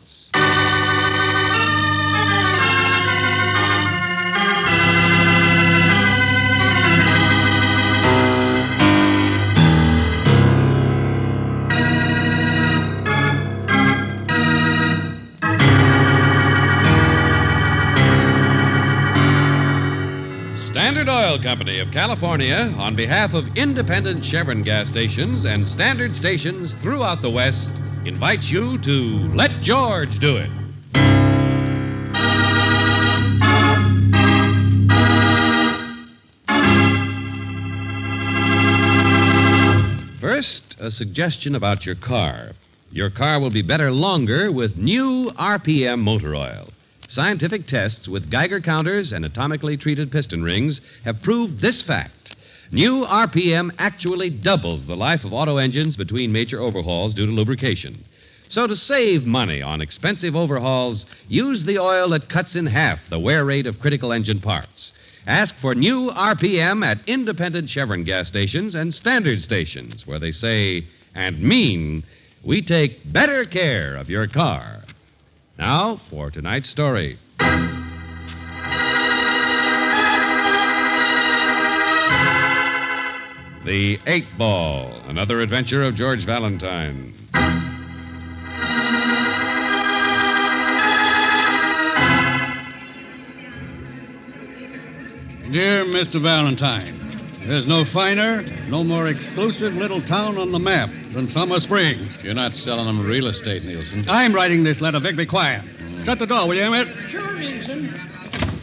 Standard Oil Company of California, on behalf of independent Chevron gas stations and standard stations throughout the West, invites you to Let George Do It. First, a suggestion about your car. Your car will be better longer with new RPM motor oil. Scientific tests with Geiger counters and atomically treated piston rings have proved this fact. New RPM actually doubles the life of auto engines between major overhauls due to lubrication. So to save money on expensive overhauls, use the oil that cuts in half the wear rate of critical engine parts. Ask for new RPM at independent Chevron gas stations and standard stations, where they say and mean, we take better care of your car. Now, for tonight's story. The Eightball, another adventure of George Valentine. Dear Mr. Valentine, there's no finer, no more exclusive little town on the map than Summer Springs. You're not selling them real estate, Nielsen. I'm writing this letter, Vic. Be quiet. Shut the door, will you, Emmett? Sure, Nielsen.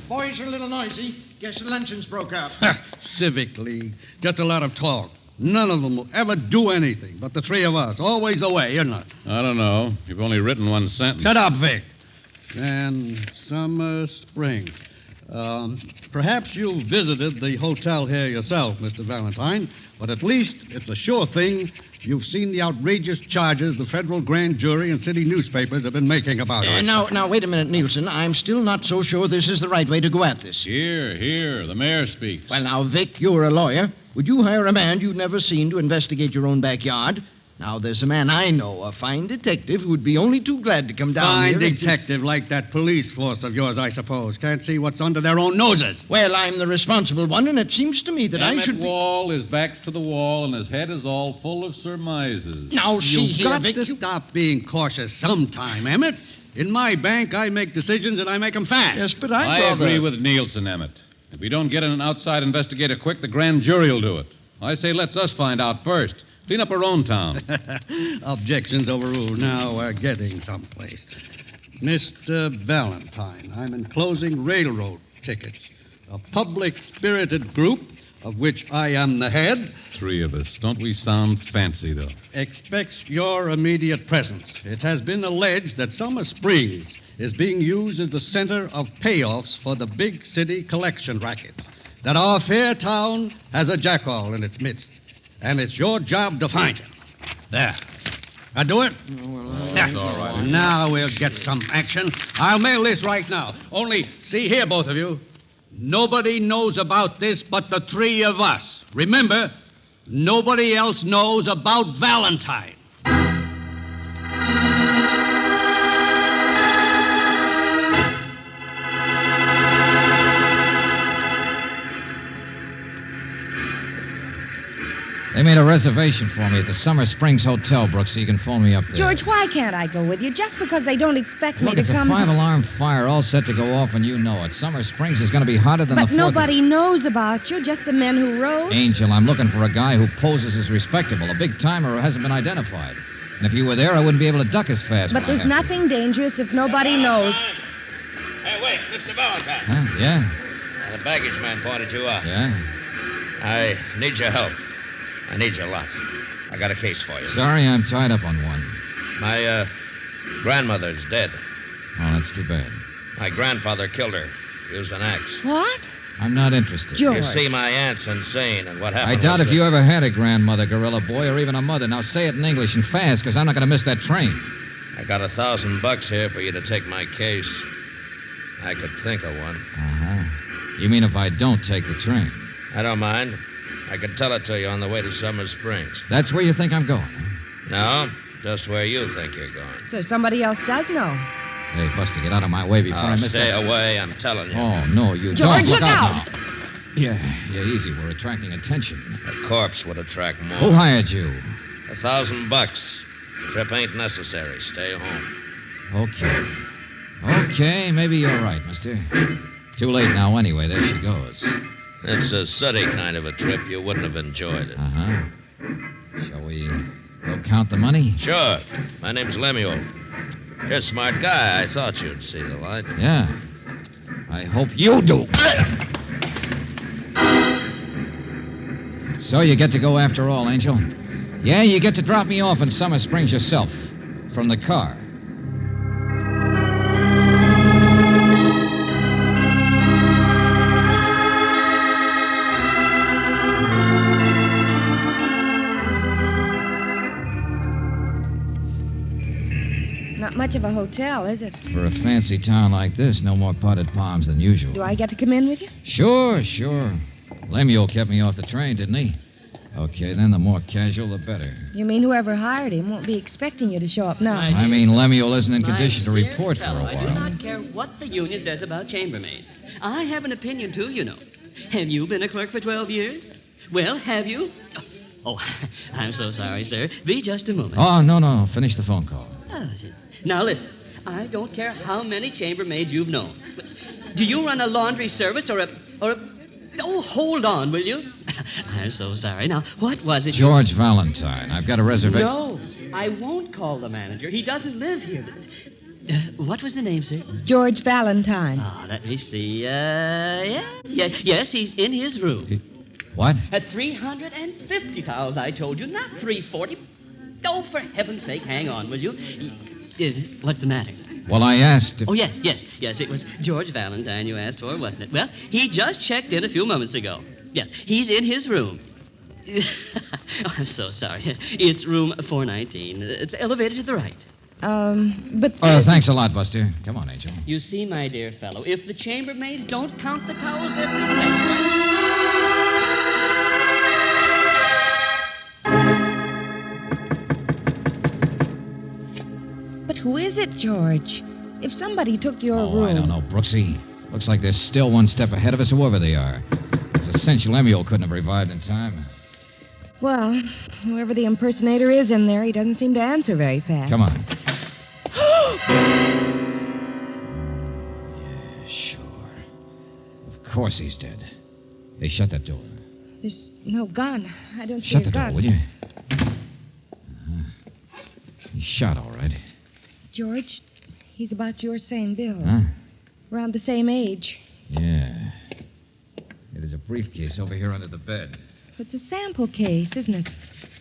Boys are a little noisy. Guess the luncheon's broke up. Civic League. Just a lot of talk. None of them will ever do anything but the three of us. Always away, isn't it? I don't know. You've only written one sentence. Shut up, Vic. And Summer Spring. Perhaps you visited the hotel here yourself, Mr. Valentine, but at least it's a sure thing you've seen the outrageous charges the federal grand jury and city newspapers have been making about it. Now, wait a minute, Nielsen. I'm still not so sure this is the right way to go at this. Here, the mayor speaks. Well, now, Vic, you're a lawyer. Would you hire a man you'd never seen to investigate your own backyard? Now, there's a man I know, a fine detective, who'd be only too glad to come down here. Fine detective like that police force of yours, I suppose. Can't see what's under their own noses. Well, I'm the responsible one, and it seems to me that I should be... Wall, his back's to the wall, and his head is all full of surmises. Now, see You've here, got Vic, to stop being cautious sometime, Emmett. In my bank, I make decisions, and I make them fast. Yes, but I agree with Nielsen, Emmett. If we don't get an outside investigator quick, the grand jury will do it. I say let's us find out first. Clean up our own town. Objections overruled. Now we're getting someplace. Mr. Valentine, I'm enclosing railroad tickets. A public-spirited group, of which I am the head. Three of us. Don't we sound fancy, though? Expects your immediate presence. It has been alleged that Summer Springs is being used as the center of payoffs for the big city collection rackets. That our fair town has a jackal in its midst. And it's your job to find him. There. I do it? That's all right. Now we'll get some action. I'll mail this right now. Only, see here, both of you. Nobody knows about this but the three of us. Remember, nobody else knows about Valentine. They made a reservation for me at the Summer Springs Hotel, Brooks, so you can phone me up there. George, why can't I go with you? Just because they don't expect me Look, to it's come... a five-alarm fire all set to go off, and you know it. Summer Springs is going to be hotter than the 4th But nobody knows about you, just the men who rode. Angel, I'm looking for a guy who poses as respectable, a big-timer who hasn't been identified. And if you were there, I wouldn't be able to duck as fast. But there's nothing dangerous if nobody knows. Hey, wait, Mr. Valentine. Huh? Yeah? The baggage man pointed you out. Yeah? I need your help. I need you a lot. I got a case for you. Sorry, I'm tied up on one. My, grandmother's dead. Oh, that's too bad. My grandfather killed her. Used an axe. What? I'm not interested. George. You see, my aunt's insane, and what happened I doubt was if you ever had a grandmother, Gorilla Boy, or even a mother. Now say it in English and fast, because I'm not going to miss that train. I got $1,000 here for you to take my case. I could think of one. Uh-huh. You mean if I don't take the train? I don't mind. I could tell it to you on the way to Summer Springs. That's where you think I'm going, huh? No, just where you think you're going. So somebody else does know. Hey, Buster, get out of my way before I miss Stay that. away, I'm telling you. Oh, no, you George, don't. look out! Now. Yeah, easy. We're attracting attention. A corpse would attract more. Who hired you? $1,000. Trip ain't necessary. Stay home. Okay, maybe you're right, mister. Too late now anyway. There she goes. It's a sooty kind of a trip. You wouldn't have enjoyed it. Uh-huh. Shall we go count the money? Sure. My name's Lemuel. You're a smart guy. I thought you'd see the light. Yeah. I hope you do. So you get to go after all, Angel. Yeah, you get to drop me off in Summer Springs yourself. From the car. Not much of a hotel, is it? For a fancy town like this, no more potted palms than usual. Do I get to come in with you? Sure. Lemuel kept me off the train, didn't he? Okay, then the more casual, the better. You mean whoever hired him won't be expecting you to show up now? I mean, Lemuel isn't in condition to dear report for a fellow, I do while. not care what the union says about chambermaids. I have an opinion, too, you know. Have you been a clerk for 12 years? Well, have you? Oh, I'm so sorry, sir. Be just a moment. Oh, no. Finish the phone call. Oh, now, listen. I don't care how many chambermaids you've known. But do you run a laundry service or a... Oh, hold on, will you? I'm so sorry. Now, what was it? George Valentine. I've got a reservation. No, I won't call the manager. He doesn't live here. What was the name, sir? George Valentine. Oh, let me see. Yes, he's in his room. What? At 350 towels, I told you, not 340. Oh, for heaven's sake, hang on, will you? What's the matter? Well, I asked if... Oh, yes. It was George Valentine you asked for, wasn't it? Well, he just checked in a few moments ago. Yes, he's in his room. Oh, I'm so sorry. It's room 419. It's elevated to the right. But... thanks a lot, Buster. Come on, Angel. You see, my dear fellow, if the chambermaids don't count the towels, they're pretty late. But who is it, George? If somebody took your room... I don't know, Brooksy. Looks like they're still one step ahead of us, whoever they are. It's a cinch Lemuel couldn't have revived in time. Well, whoever the impersonator is in there, he doesn't seem to answer very fast. Come on. Yeah, sure. Of course he's dead. Hey, shut that door. There's no gun. I don't see Shut a the door, gun. will you? He's shot, all right. George, he's about your same build. Huh? Around the same age. Yeah. There's a briefcase over here under the bed. It's a sample case, isn't it?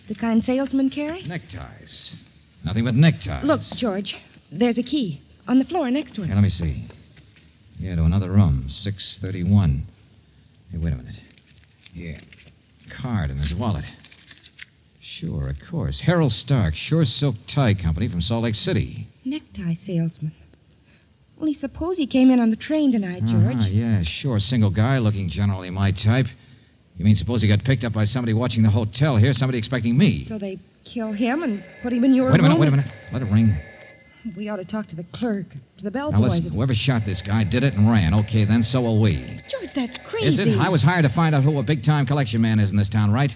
The kind salesmen carry? Neckties. Nothing but neckties. Look, George, there's a key on the floor next to him. Here, let me see. Yeah, to another room, 631. Hey, wait a minute. Here. Card in his wallet. Sure, of course. Harold Stark, Sure Silk Tie Company from Salt Lake City. Necktie salesman. Only suppose he came in on the train tonight, George. Yeah, sure. Single guy, looking generally my type. You mean suppose he got picked up by somebody watching the hotel here, somebody expecting me? So they kill him and put him in your Wait a room? minute. Let it ring. We ought to talk to the clerk, to the Now bellboys. listen, whoever shot this guy did it and ran. Okay, then so will we. George, that's crazy. Is it? I was hired to find out who a big-time collection man is in this town, right?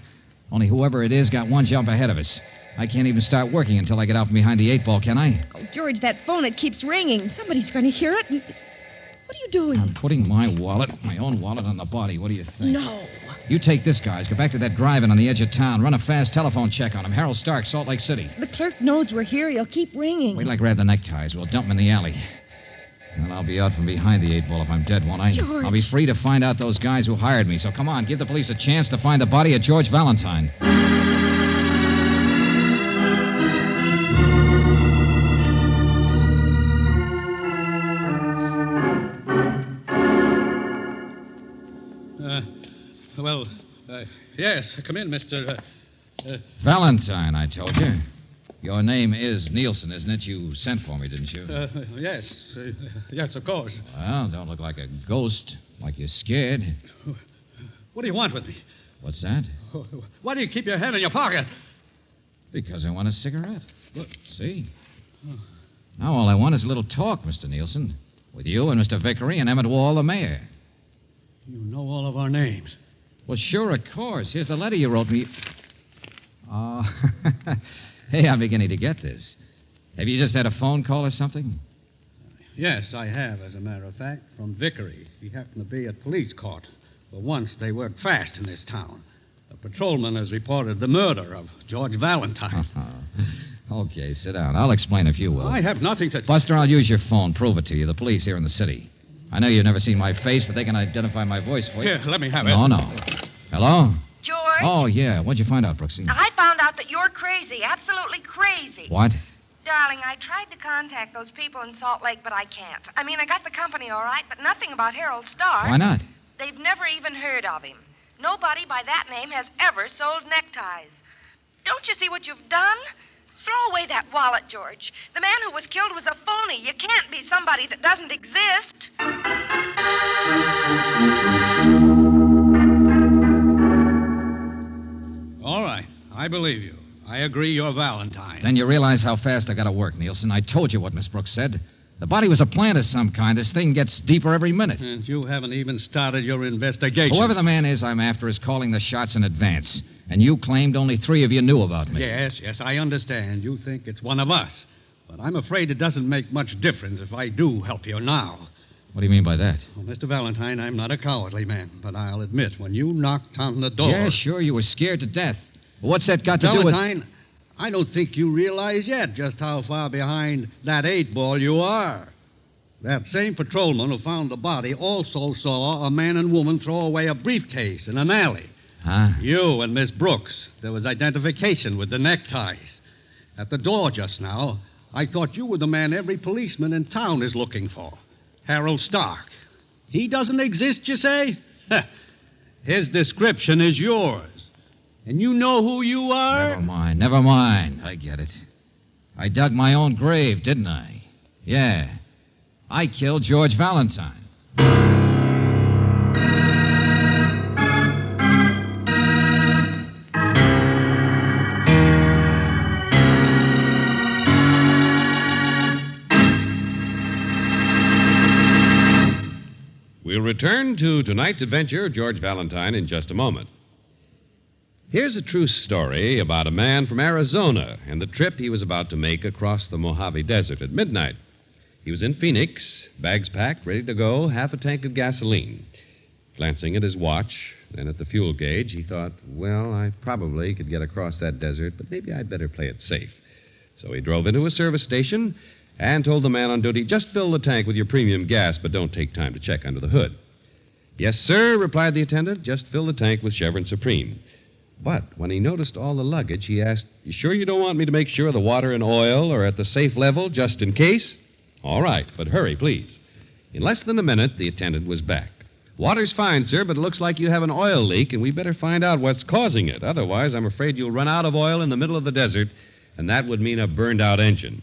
Only whoever it is got one jump ahead of us. I can't even start working until I get out from behind the 8-ball, can I? Oh, George, that phone, it keeps ringing. Somebody's going to hear it. What are you doing? I'm putting my own wallet, on the body. What do you think? No. You take this, guys. Go back to that drive-in on the edge of town. Run a fast telephone check on him. Harold Stark, Salt Lake City. The clerk knows we're here. He'll keep ringing. Wait till I grab the neckties. We'll dump them in the alley. Well, I'll be out from behind the 8-ball if I'm dead, won't I? George. I'll be free to find out those guys who hired me. So come on, give the police a chance to find the body of George Valentine. Yes, come in, Mr. Valentine, I told you. Your name is Nielsen, isn't it? You sent for me, didn't you? Yes, of course. Well, don't look like a ghost, like you're scared. What do you want with me? What's that? Why do you keep your hand in your pocket? Because I want a cigarette. Look, see? Now all I want is a little talk, Mr. Nielsen. With you and Mr. Vickery and Emmett Wall, the mayor. You know all of our names. Well, sure, of course. Here's the letter you wrote me. Oh, hey, I'm beginning to get this. Have you just had a phone call or something? Yes, I have, as a matter of fact, from Vickery. He happened to be at police court. For once, they work fast in this town. A patrolman has reported the murder of George Valentine. Okay, sit down. I'll explain if you will. I have nothing to... Buster, I'll use your phone. Prove it to you. The police here in the city. I know you've never seen my face, but they can identify my voice for you. Here, let me have it. No. Hello? George? Oh, yeah. What'd you find out, Brooksy? I found out that you're crazy, absolutely crazy. What? Darling, I tried to contact those people in Salt Lake, but I can't. I mean, I got the company all right, but nothing about Harold Starr. Why not? They've never even heard of him. Nobody by that name has ever sold neckties. Don't you see what you've done? Throw away that wallet, George. The man who was killed was a phony. You can't be somebody that doesn't exist. All right. I believe you. I agree you're Valentine. Then you realize how fast I gotta work, Nielsen. I told you what Miss Brooks said. The body was a plant of some kind. This thing gets deeper every minute. And you haven't even started your investigation. Whoever the man is I'm after is calling the shots in advance. And you claimed only 3 of you knew about me. Yes, I understand. You think it's one of us. But I'm afraid it doesn't make much difference if I do help you now. What do you mean by that? Well, Mr. Valentine, I'm not a cowardly man, but I'll admit, when you knocked on the door... Yeah, sure, you were scared to death. But what's that got to do with... Valentine, I don't think you realize yet just how far behind that 8-ball you are. That same patrolman who found the body also saw a man and woman throw away a briefcase in an alley. Huh? You and Miss Brooks. There was identification with the neckties. At the door just now, I thought you were the man every policeman in town is looking for. Harold Stark. He doesn't exist, you say? His description is yours. And you know who you are? Never mind. I get it. I dug my own grave, didn't I? Yeah. I killed George Valentine. We'll return to tonight's adventure of George Valentine in just a moment. Here's a true story about a man from Arizona and the trip he was about to make across the Mojave Desert at midnight. He was in Phoenix, bags packed, ready to go, half a tank of gasoline. Glancing at his watch, then at the fuel gauge, he thought, well, I probably could get across that desert, but maybe I'd better play it safe. So he drove into a service station and told the man on duty, just fill the tank with your premium gas, but don't take time to check under the hood. Yes, sir, replied the attendant, just fill the tank with Chevron Supreme. But when he noticed all the luggage, he asked, you sure you don't want me to make sure the water and oil are at the safe level, just in case? All right, but hurry, please. In less than a minute, the attendant was back. Water's fine, sir, but it looks like you have an oil leak, and we better find out what's causing it. Otherwise, I'm afraid you'll run out of oil in the middle of the desert, and that would mean a burned-out engine.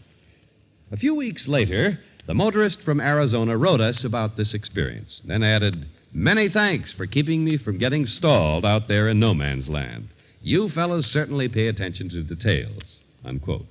A few weeks later, the motorist from Arizona wrote us about this experience, then added, many thanks for keeping me from getting stalled out there in no man's land. You fellows certainly pay attention to details, unquote.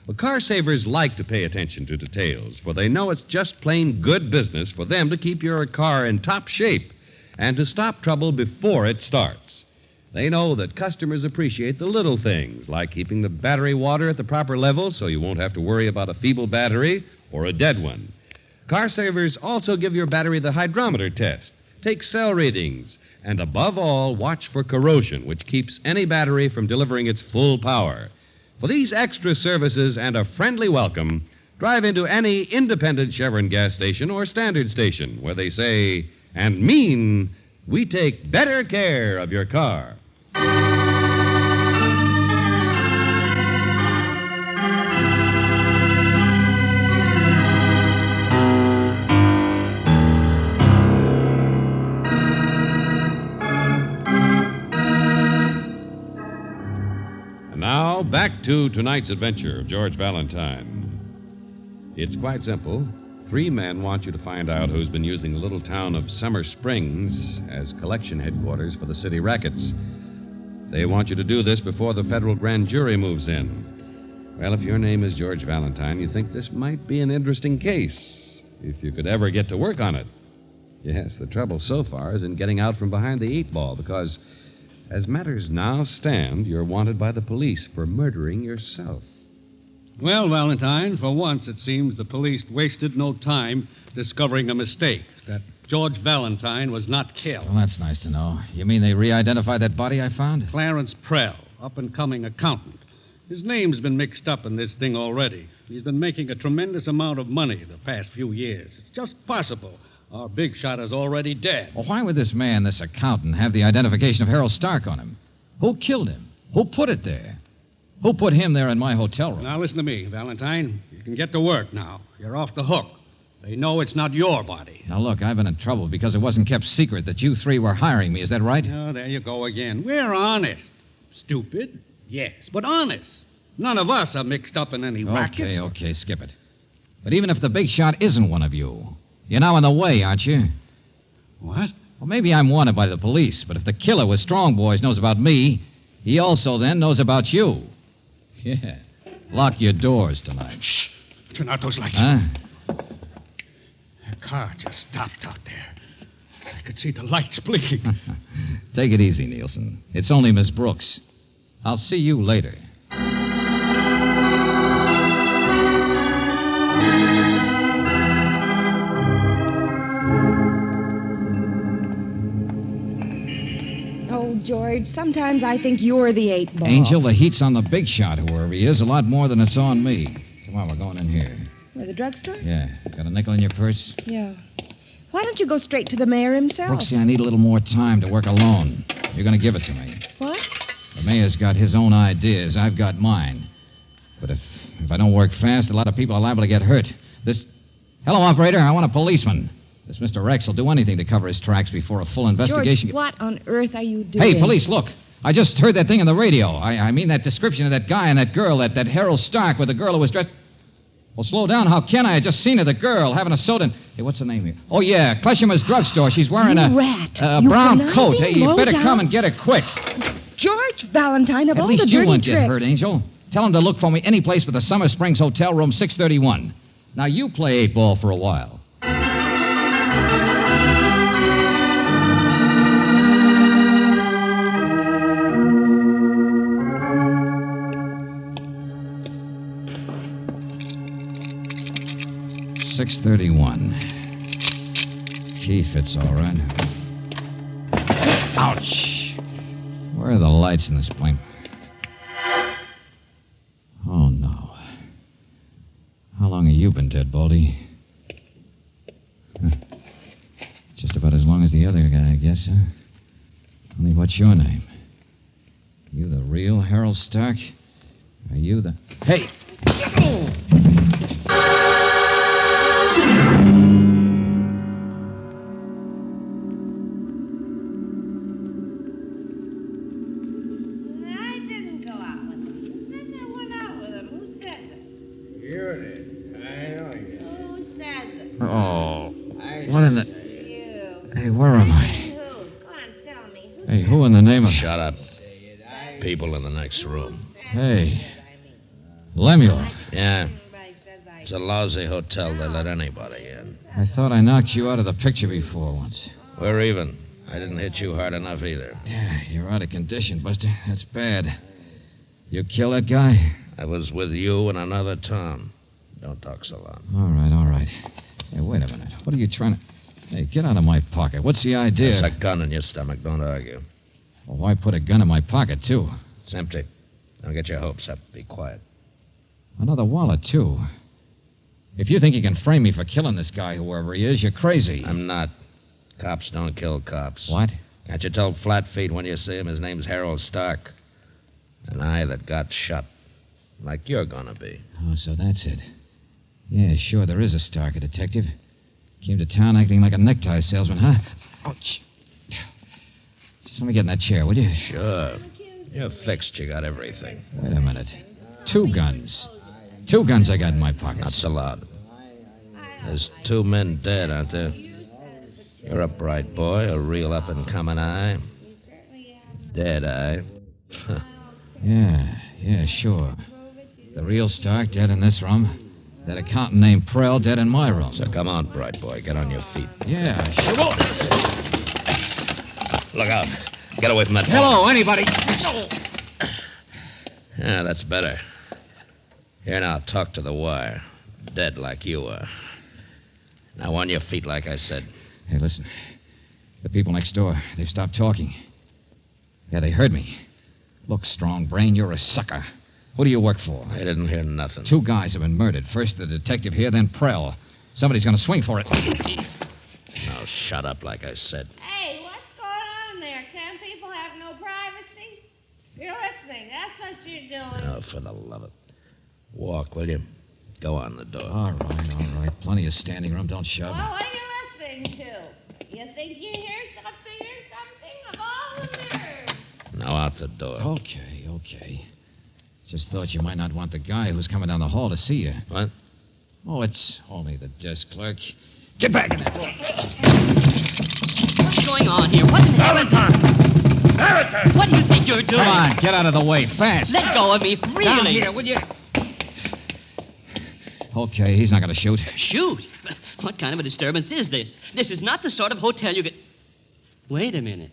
Well, car savers like to pay attention to details, for they know it's just plain good business for them to keep your car in top shape and to stop trouble before it starts. They know that customers appreciate the little things, like keeping the battery water at the proper level so you won't have to worry about a feeble battery or a dead one. Car savers also give your battery the hydrometer test, take cell readings, and above all, watch for corrosion, which keeps any battery from delivering its full power. For these extra services and a friendly welcome, drive into any independent Chevron gas station or standard station where they say and mean, we take better care of your car. Now, back to tonight's adventure of George Valentine. It's quite simple. 3 men want you to find out who's been using the little town of Summer Springs as collection headquarters for the city rackets. They want you to do this before the federal grand jury moves in. Well, if your name is George Valentine, you think this might be an interesting case, if you could ever get to work on it. Yes, the trouble so far is in getting out from behind the 8-ball, because as matters now stand, you're wanted by the police for murdering yourself. Well, Valentine, for once it seems the police wasted no time discovering a mistake, that George Valentine was not killed. Well, that's nice to know. You mean they re-identified that body I found? Clarence Prell, up-and-coming accountant. His name's been mixed up in this thing already. He's been making a tremendous amount of money the past few years. It's just possible our big shot is already dead. Well, why would this man, this accountant, have the identification of Harold Stark on him? Who killed him? Who put it there? Who put him there in my hotel room? Now, listen to me, Valentine. You can get to work now. You're off the hook. They know it's not your body. Now, look, I've been in trouble because it wasn't kept secret that you 3 were hiring me. Is that right? Oh, there you go again. We're honest. Stupid? Yes, but honest. None of us are mixed up in any rackets. Okay, skip it. But even if the big shot isn't one of you, you're now in the way, aren't you? What? Well, maybe I'm wanted by the police, but if the killer with Strong Boys knows about me, he also then knows about you. Yeah. Lock your doors tonight. Shh. Turn out those lights. Huh? A car just stopped out there. I could see the lights blinking. Take it easy, Nielsen. It's only Miss Brooks. I'll see you later. Oh, George, sometimes I think you're the 8-ball. Angel, the heat's on the big shot, whoever he is, a lot more than it's on me. Come on, we're going in here. Where, the drugstore? Yeah. Got a nickel in your purse? Yeah. Why don't you go straight to the mayor himself? Brooksy, I need a little more time to work alone. You're going to give it to me. What? The mayor's got his own ideas. I've got mine. But if I don't work fast, a lot of people are liable to get hurt. Hello, operator. I want a policeman. This Mr. Rex will do anything to cover his tracks before a full investigation. George, what on earth are you doing? Hey, police, look. I just heard that thing on the radio. I mean that description of that guy and that girl, that Harold Stark with the girl who was dressed... Well, slow down. How can I? I just seen her, the girl, having a soda. Hey, what's her name here? Oh, yeah, Kleshimer's drugstore. She's wearing a brown coat. Hey, you better come and get her quick. George Valentine, of all the dirty tricks. At least you won't get hurt, Angel. Tell him to look for me any place but the Summer Springs Hotel, room 631. Now, you play 8-ball for a while. .631. Key fits all right. Ouch. Where are the lights in this plane? Oh, no. How long have you been dead, Baldy? Just about as long as the other guy, I guess, huh? Only what's your name? You the real Harold Stark? Are you the... Hey! Who in the name of... Shut up. People in the next room. Hey. Lemuel. Yeah. It's a lousy hotel. They let anybody in. I thought I knocked you out of the picture before once. We're even. I didn't hit you hard enough either. Yeah, you're out of condition, Buster. That's bad. You kill that guy? I was with you and another Tom. Don't talk so loud. All right. Hey, wait a minute. What are you trying to... Hey, get out of my pocket. What's the idea? There's a gun in your stomach. Don't argue. Well, why put a gun in my pocket, too? It's empty. Don't get your hopes up. Be quiet. Another wallet, too. If you think you can frame me for killing this guy, whoever he is, you're crazy. I'm not. Cops don't kill cops. What? Can't you tell Flatfeet when you see him? His name's Harold Stark. An eye that got shot. Like you're gonna be. Oh, so that's it. Yeah, sure, there is a Stark, a detective. Came to town acting like a necktie salesman, huh? Ouch. Just let me get in that chair, will you? Sure. You're fixed. You got everything. Wait a minute. 2 guns. 2 guns I got in my pocket. Not so loud. There's 2 men dead, aren't there? You're a bright boy, a real up-and-coming eye. Dead eye. Yeah, sure. The real Stark dead in this room. That accountant named Prell dead in my room. So come on, bright boy. Get on your feet. Yeah, sure. Look out. Get away from that Hello, anybody? Yeah, that's better. Here now, talk to the wire. Dead like you are. Now on your feet, like I said. Hey, listen. The people next door, they've stopped talking. Yeah, they heard me. Look, Strong Brain, you're a sucker. Who do you work for? I didn't hear nothing. 2 guys have been murdered. First the detective here, then Prell. Somebody's going to swing for it. Now shut up, like I said. Hey, what's going on there? Can people have no privacy? You're listening. That's what you're doing. Oh, for the love of it. Walk, will you? Go on the door. All right. Plenty of standing room. Don't shove. Well, what are you listening to? You think you hear something or something? Of all the nerves. Now out the door. Okay. Just thought you might not want the guy who's coming down the hall to see you. What? Oh, it's only the desk clerk. Get back in there. What's going on here? What in heaven? Valentine! What do you think you're doing? Come on, get out of the way, fast. Let go of me, really. Down here, will you? Okay, he's not going to shoot. Shoot? What kind of a disturbance is this? This is not the sort of hotel you get... Wait a minute.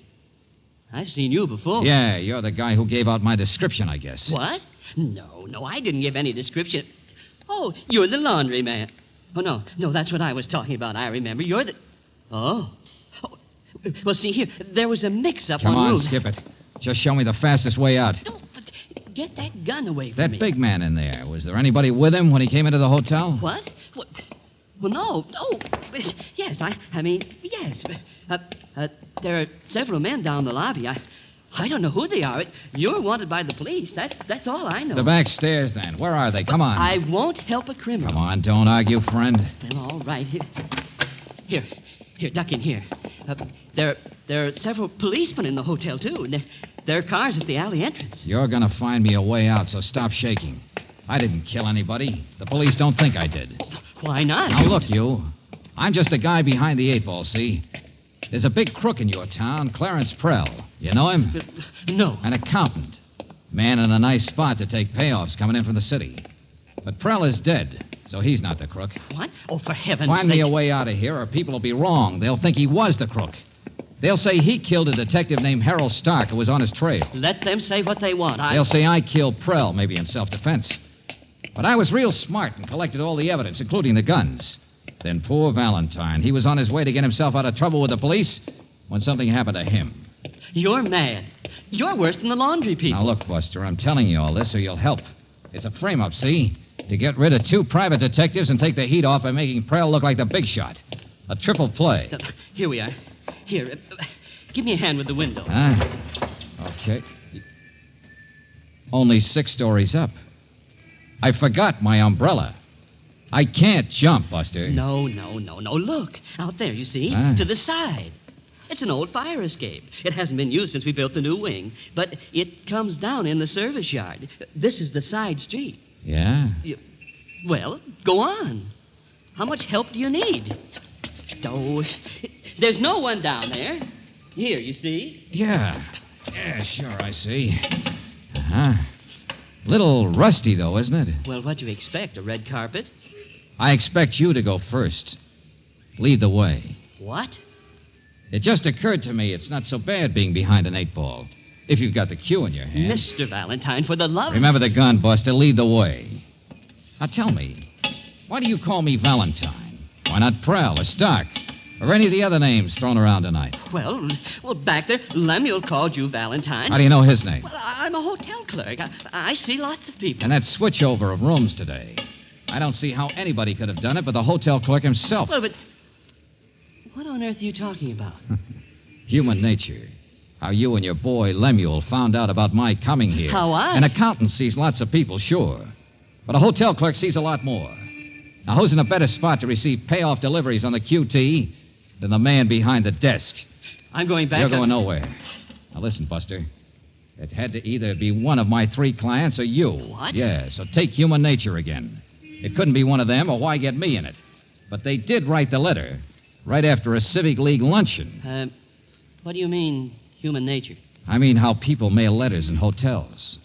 I've seen you before. Yeah, you're the guy who gave out my description, I guess. What? No, I didn't give any description. Oh, you're the laundry man. Oh, no, that's what I was talking about. I remember. You're the... Oh. Well, see here, there was a mix-up Come on, route. skip it. Just show me the fastest way out. Get that gun away from That me. big man in there, was there anybody with him when he came into the hotel? What? Well, no. Yes, I mean, yes. There are several men down the lobby. I don't know who they are. You're wanted by the police. That's all I know. The back stairs, then. Where are they? Come on. I won't help a criminal. Come on, don't argue, friend. Well, all right. Here, duck in here. There are several policemen in the hotel, too. And there are cars at the alley entrance. You're going to find me a way out, so stop shaking. I didn't kill anybody. The police don't think I did. Why not? Now, look, you. I'm just a guy behind the 8-ball, see? There's a big crook in your town, Clarence Prell. You know him? No. An accountant. Man in a nice spot to take payoffs coming in from the city. But Prell is dead, so he's not the crook. What? Oh, for heaven's Find sake. me a way out of here, or people will be wrong. They'll think he was the crook. They'll say he killed a detective named Harold Stark who was on his trail. Let them say what they want. They'll say I killed Prell, maybe in self-defense. But I was real smart and collected all the evidence, including the guns. Then poor Valentine, he was on his way to get himself out of trouble with the police when something happened to him. You're mad. You're worse than the laundry people. Now, look, Buster, I'm telling you all this so you'll help. It's a frame-up, see? To get rid of 2 private detectives and take the heat off by making Prell look like the big shot. A triple play. Here we are. Here, give me a hand with the window. Okay. Only 6 stories up. I forgot my umbrella. I can't jump, Buster. No. Look, out there, you see? To the side. It's an old fire escape. It hasn't been used since we built the new wing, but it comes down in the service yard. This is the side street. Yeah? Well, go on. How much help do you need? Oh, there's no one down there. Here, you see? Yeah, sure, I see. Little rusty, though, isn't it? Well, what do you expect, a red carpet? I expect you to go first. Lead the way. What? It just occurred to me it's not so bad being behind an 8-ball. If you've got the cue in your hand. Mr. Valentine, for the love... Remember the gun, Buster. Lead the way. Now, tell me, why do you call me Valentine? Why not Prell or Stark? Or any of the other names thrown around tonight? Well, back there, Lemuel called you Valentine. How do you know his name? Well, I'm a hotel clerk. I see lots of people. And that switchover of rooms today. I don't see how anybody could have done it but the hotel clerk himself. Well, but what on earth are you talking about? Human nature. How you and your boy Lemuel found out about my coming here. How I? An accountant sees lots of people, sure. But a hotel clerk sees a lot more. Now, who's in a better spot to receive payoff deliveries on the QT than the man behind the desk? I'm going back. You're going nowhere. Now, listen, Buster. It had to either be one of my 3 clients or you. What? Yeah, so take human nature again. It couldn't be one of them, or why get me in it? But they did write the letter right after a Civic League luncheon. What do you mean, human nature? I mean how people mail letters in hotels.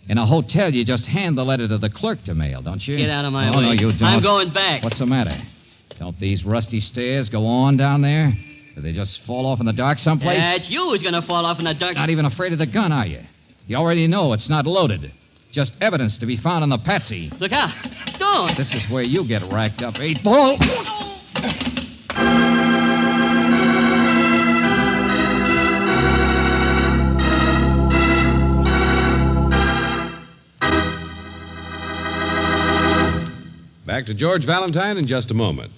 In a hotel, you just hand the letter to the clerk to mail, don't you? Get out of my way. way. No, you don't. I'm going back. What's the matter? Don't these rusty stairs go on down there? Do they just fall off in the dark someplace? That's you who's going to fall off in the dark. Not even afraid of the gun, are you? You already know it's not loaded. Just evidence to be found on the patsy. Look out. Don't. This is where you get racked up, Eightball. Back to George Valentine in just a moment.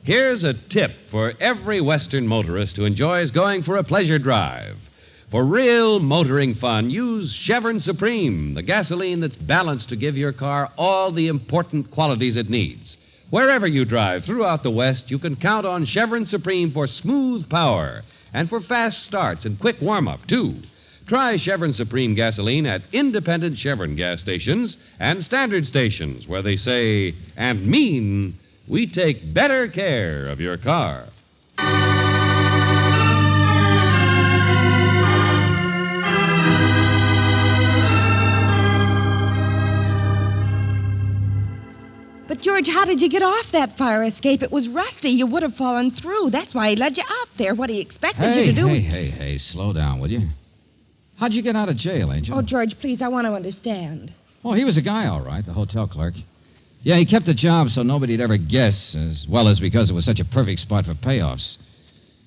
Here's a tip for every Western motorist who enjoys going for a pleasure drive. For real motoring fun, use Chevron Supreme, the gasoline that's balanced to give your car all the important qualities it needs. Wherever you drive throughout the West, you can count on Chevron Supreme for smooth power and for fast starts and quick warm-up, too. Try Chevron Supreme gasoline at independent Chevron gas stations and standard stations where they say and mean we take better care of your car. But, George, how did you get off that fire escape? It was rusty. You would have fallen through. That's why he led you out there. What he expected you to do. Hey, slow down, will you? How'd you get out of jail, Angel? Oh, George, please, I want to understand. Oh, he was a guy, all right, the hotel clerk. Yeah, he kept the job so nobody'd ever guess, as well as because it was such a perfect spot for payoffs.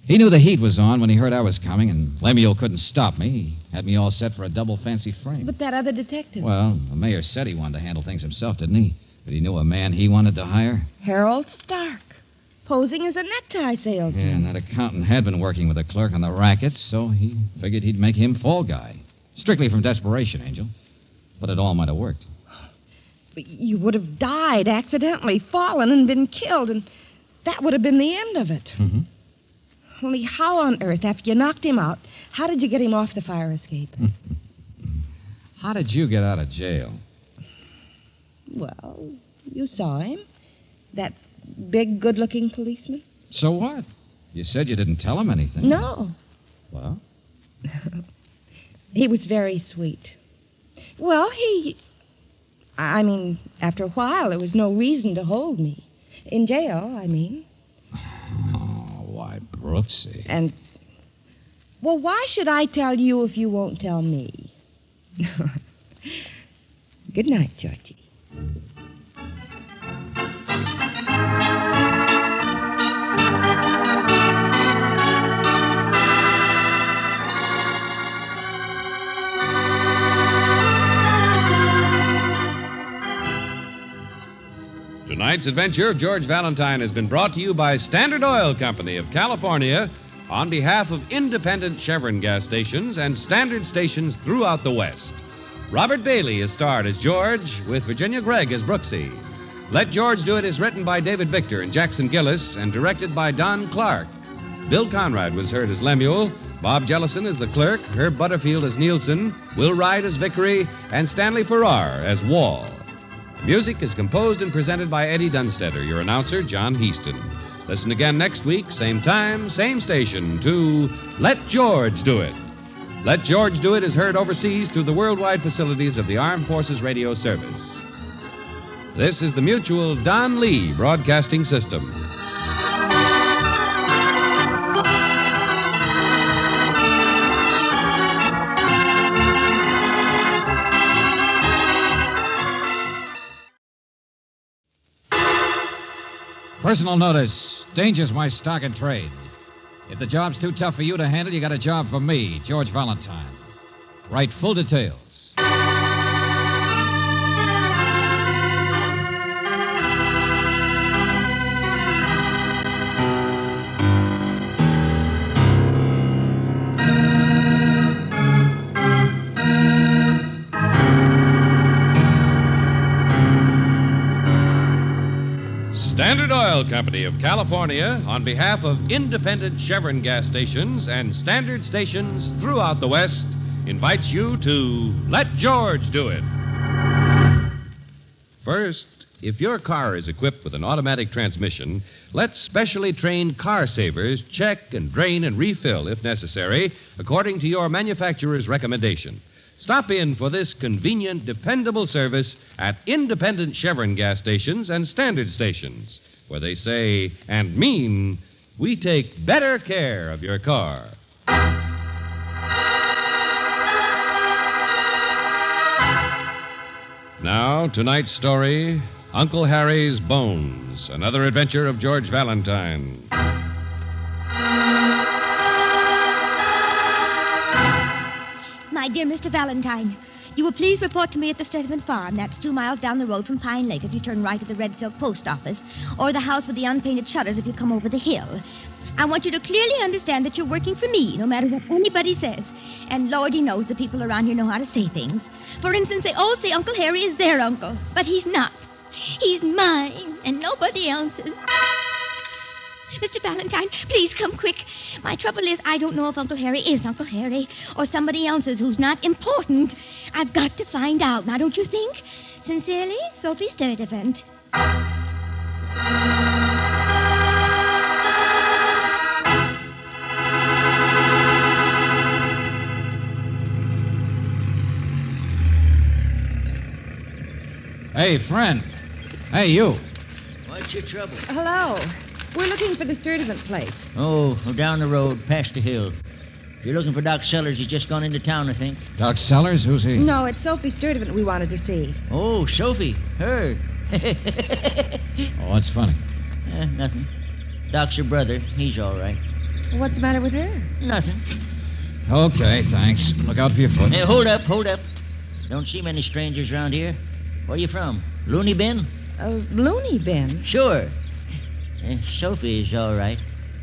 He knew the heat was on when he heard I was coming, and Lemuel couldn't stop me. He had me all set for a double fancy frame. But that other detective. Well, the mayor said he wanted to handle things himself, didn't he? But he knew a man he wanted to hire. Harold Stark, posing as a necktie salesman. Yeah, and that accountant had been working with the clerk on the rackets, so he figured he'd make him fall guy. Strictly from desperation, Angel. But it all might have worked. But you would have died accidentally, fallen and been killed, and that would have been the end of it. Mm-hmm. Only how on earth, after you knocked him out, how did you get him off the fire escape? How did you get out of jail? Well, you saw him. That big, good-looking policeman. So what? You said you didn't tell him anything. No. Well? He was very sweet. Well, after a while, there was no reason to hold me. In jail, I mean. Oh, why, Brooksy. And, well, why should I tell you if you won't tell me? Good night, Georgie. Tonight's adventure of George Valentine has been brought to you by Standard Oil Company of California on behalf of independent Chevron gas stations and standard stations throughout the West. Robert Bailey is starred as George, with Virginia Gregg as Brooksy. Let George Do It is written by David Victor and Jackson Gillis and directed by Don Clark. Bill Conrad was heard as Lemuel, Bob Jellison as the clerk, Herb Butterfield as Nielsen, Will Wright as Vickery, and Stanley Farrar as Wall. Music is composed and presented by Eddie Dunstetter, your announcer, John Heaston. Listen again next week, same time, same station, to Let George Do It. Let George Do It is heard overseas through the worldwide facilities of the Armed Forces Radio Service. This is the Mutual Don Lee Broadcasting System. Personal notice. Danger's my stock and trade. If the job's too tough for you to handle, you got a job for me, George Valentine. Write full details. Standard Oil Company of California, on behalf of independent Chevron gas stations and standard stations throughout the West, invites you to Let George Do It. First, if your car is equipped with an automatic transmission, let specially trained car savers check and drain and refill, if necessary, according to your manufacturer's recommendation. Stop in for this convenient, dependable service at independent Chevron gas stations and standard stations, where they say and mean, we take better care of your car. Now, tonight's story, Uncle Harry's Bones, another adventure of George Valentine. My dear Mr. Valentine, you will please report to me at the Stedman Farm. That's 2 miles down the road from Pine Lake if you turn right at the Red Silk Post Office, or the house with the unpainted shutters if you come over the hill. I want you to clearly understand that you're working for me, no matter what anybody says. And Lordy knows the people around here know how to say things. For instance, they all say Uncle Harry is their uncle, but he's not. He's mine, and nobody else's. Mr. Valentine, please come quick. My trouble is I don't know if Uncle Harry is Uncle Harry or somebody else's who's not important. I've got to find out. Now, don't you think? Sincerely, Sophie Sturdivant. Hey, friend. Hey, you. What's your trouble? Hello. We're looking for the Sturdivant place. Oh, down the road, past the hill. If you're looking for Doc Sellers, he's just gone into town, I think. Doc Sellers? Who's he? No, it's Sophie Sturdivant we wanted to see. Oh, Sophie. Her. Oh, what's funny? Nothing. Doc's her brother. He's all right. What's the matter with her? Nothing. Okay, thanks. Look out for your foot. Hey, hold up. Don't see many strangers around here. Where you from? Looney Bin? Looney Bin? Sure. Sophie's all right.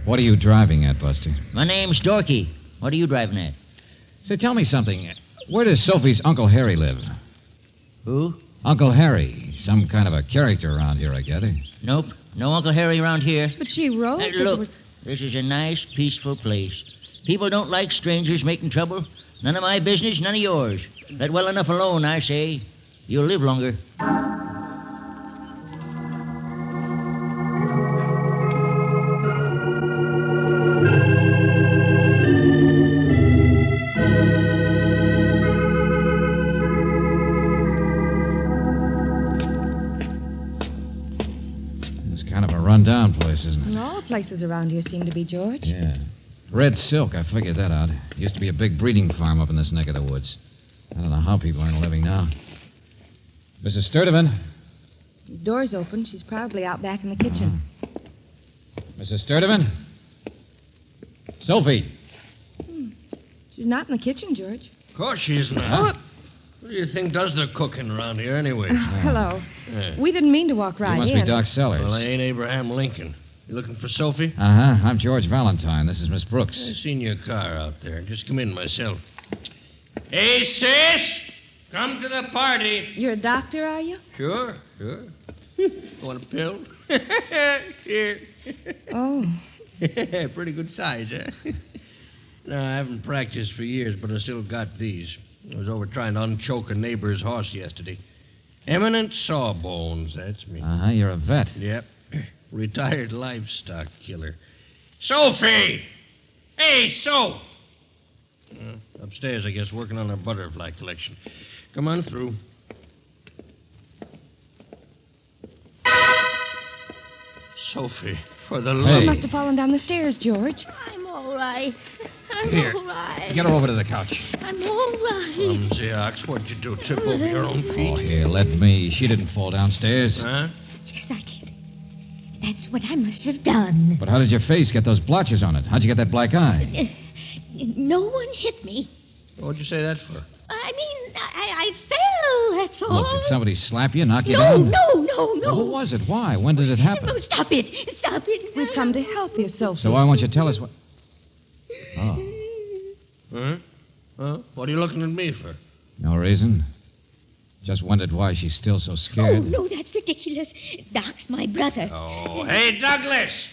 What are you driving at, Buster? My name's Dorky. What are you driving at? Say, tell me something. Where does Sophie's Uncle Harry live? Who? Uncle Harry. Some kind of a character around here, I gather. Nope. No Uncle Harry around here. But she wrote Hey, look, this is a nice, peaceful place. People don't like strangers making trouble. None of my business, none of yours. Let well enough alone, I say. You'll live longer. It's kind of a run-down place, isn't it? And all places around here seem to be, George. Yeah. Red Silk, I figured that out. Used to be a big breeding farm up in this neck of the woods. I don't know how people earn a living now. Mrs. Sturdivant? The door's open. She's probably out back in the kitchen. Mrs. Sturdivant? Sophie? She's not in the kitchen, George. Of course she's not. Who do you think does the cooking around here anyway? Hello. Yeah. We didn't mean to walk right You must in. be Doc Sellers. Well, I ain't Abraham Lincoln. You looking for Sophie? Uh-huh. I'm George Valentine. This is Miss Brooks. I seen your car out there. Just come in myself. Hey, sis! Come to the party. You're a doctor, are you? Sure. Want a pill? Here. Oh. Pretty good size, huh? No, I haven't practiced for years, but I still got these. I was over trying to unchoke a neighbor's horse yesterday. Eminent Sawbones, that's me. Uh-huh. You're a vet. Yep. Retired livestock killer. Sophie! Hey, Soph! Upstairs, I guess, working on her butterfly collection. Come on through. Sophie, for the love... She must have fallen down the stairs, George. I'm all right. I'm Here. all right. Get her over to the couch. I'm all right. Clumsy ox, what'd you do? Trip over your own feet? Oh, here, let me. She didn't fall downstairs. Huh? Yes, I did. That's what I must have done. But how did your face get those blotches on it? How'd you get that black eye? No one hit me. What'd you say that for? I mean, I fell, that's all. Look, did somebody slap you, knock you No, down? no. Well, who was it? Why? When did it happen? Oh, stop it. We've come to help you, Sophie. So I want you to tell us what... Oh, Huh? What are you looking at me for? no reason. Just wondered why she's still so Oh, scared. no, that's ridiculous. Doc's my brother. Oh, hey, Douglas!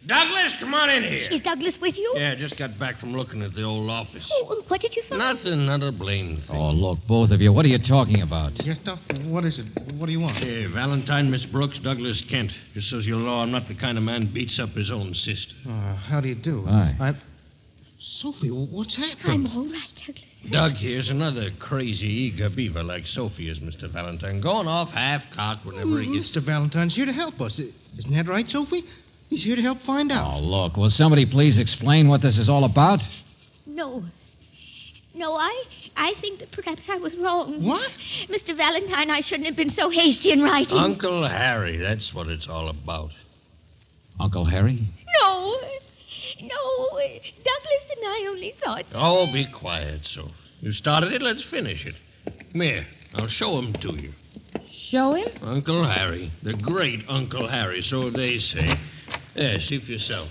Douglas, come on in here. Is Douglas with you? Yeah, just got back from looking at the old office. Oh, what did you find? Nothing, not a blame thing. Oh, look, both of you. What are you talking about? Yes, Doc. What is it? What do you want? Hey, Valentine, Miss Brooks, Douglas Kent. Just so you'll know, I'm not the kind of man beats up his own sister. How do you do? Hi. Sophie, what's happening? I'm all right, Douglas. Doug here's another crazy eager beaver like Sophie is, Mr. Valentine. Going off half-cocked whenever he gets... Mr. Valentine's here to help us. Isn't that right, Sophie? He's here to help find out. Oh, look, will somebody please explain what this is all about? No, I think that perhaps I was wrong. What? Mr. Valentine, I shouldn't have been so hasty in writing. Uncle Harry, that's what it's all about. Uncle Harry? No, Douglas and I only thought... Oh, be quiet, Soph. You started it, let's finish it. Come here, I'll show him to you. Show him? Uncle Harry, the great Uncle Harry, so they say. There, see for yourself.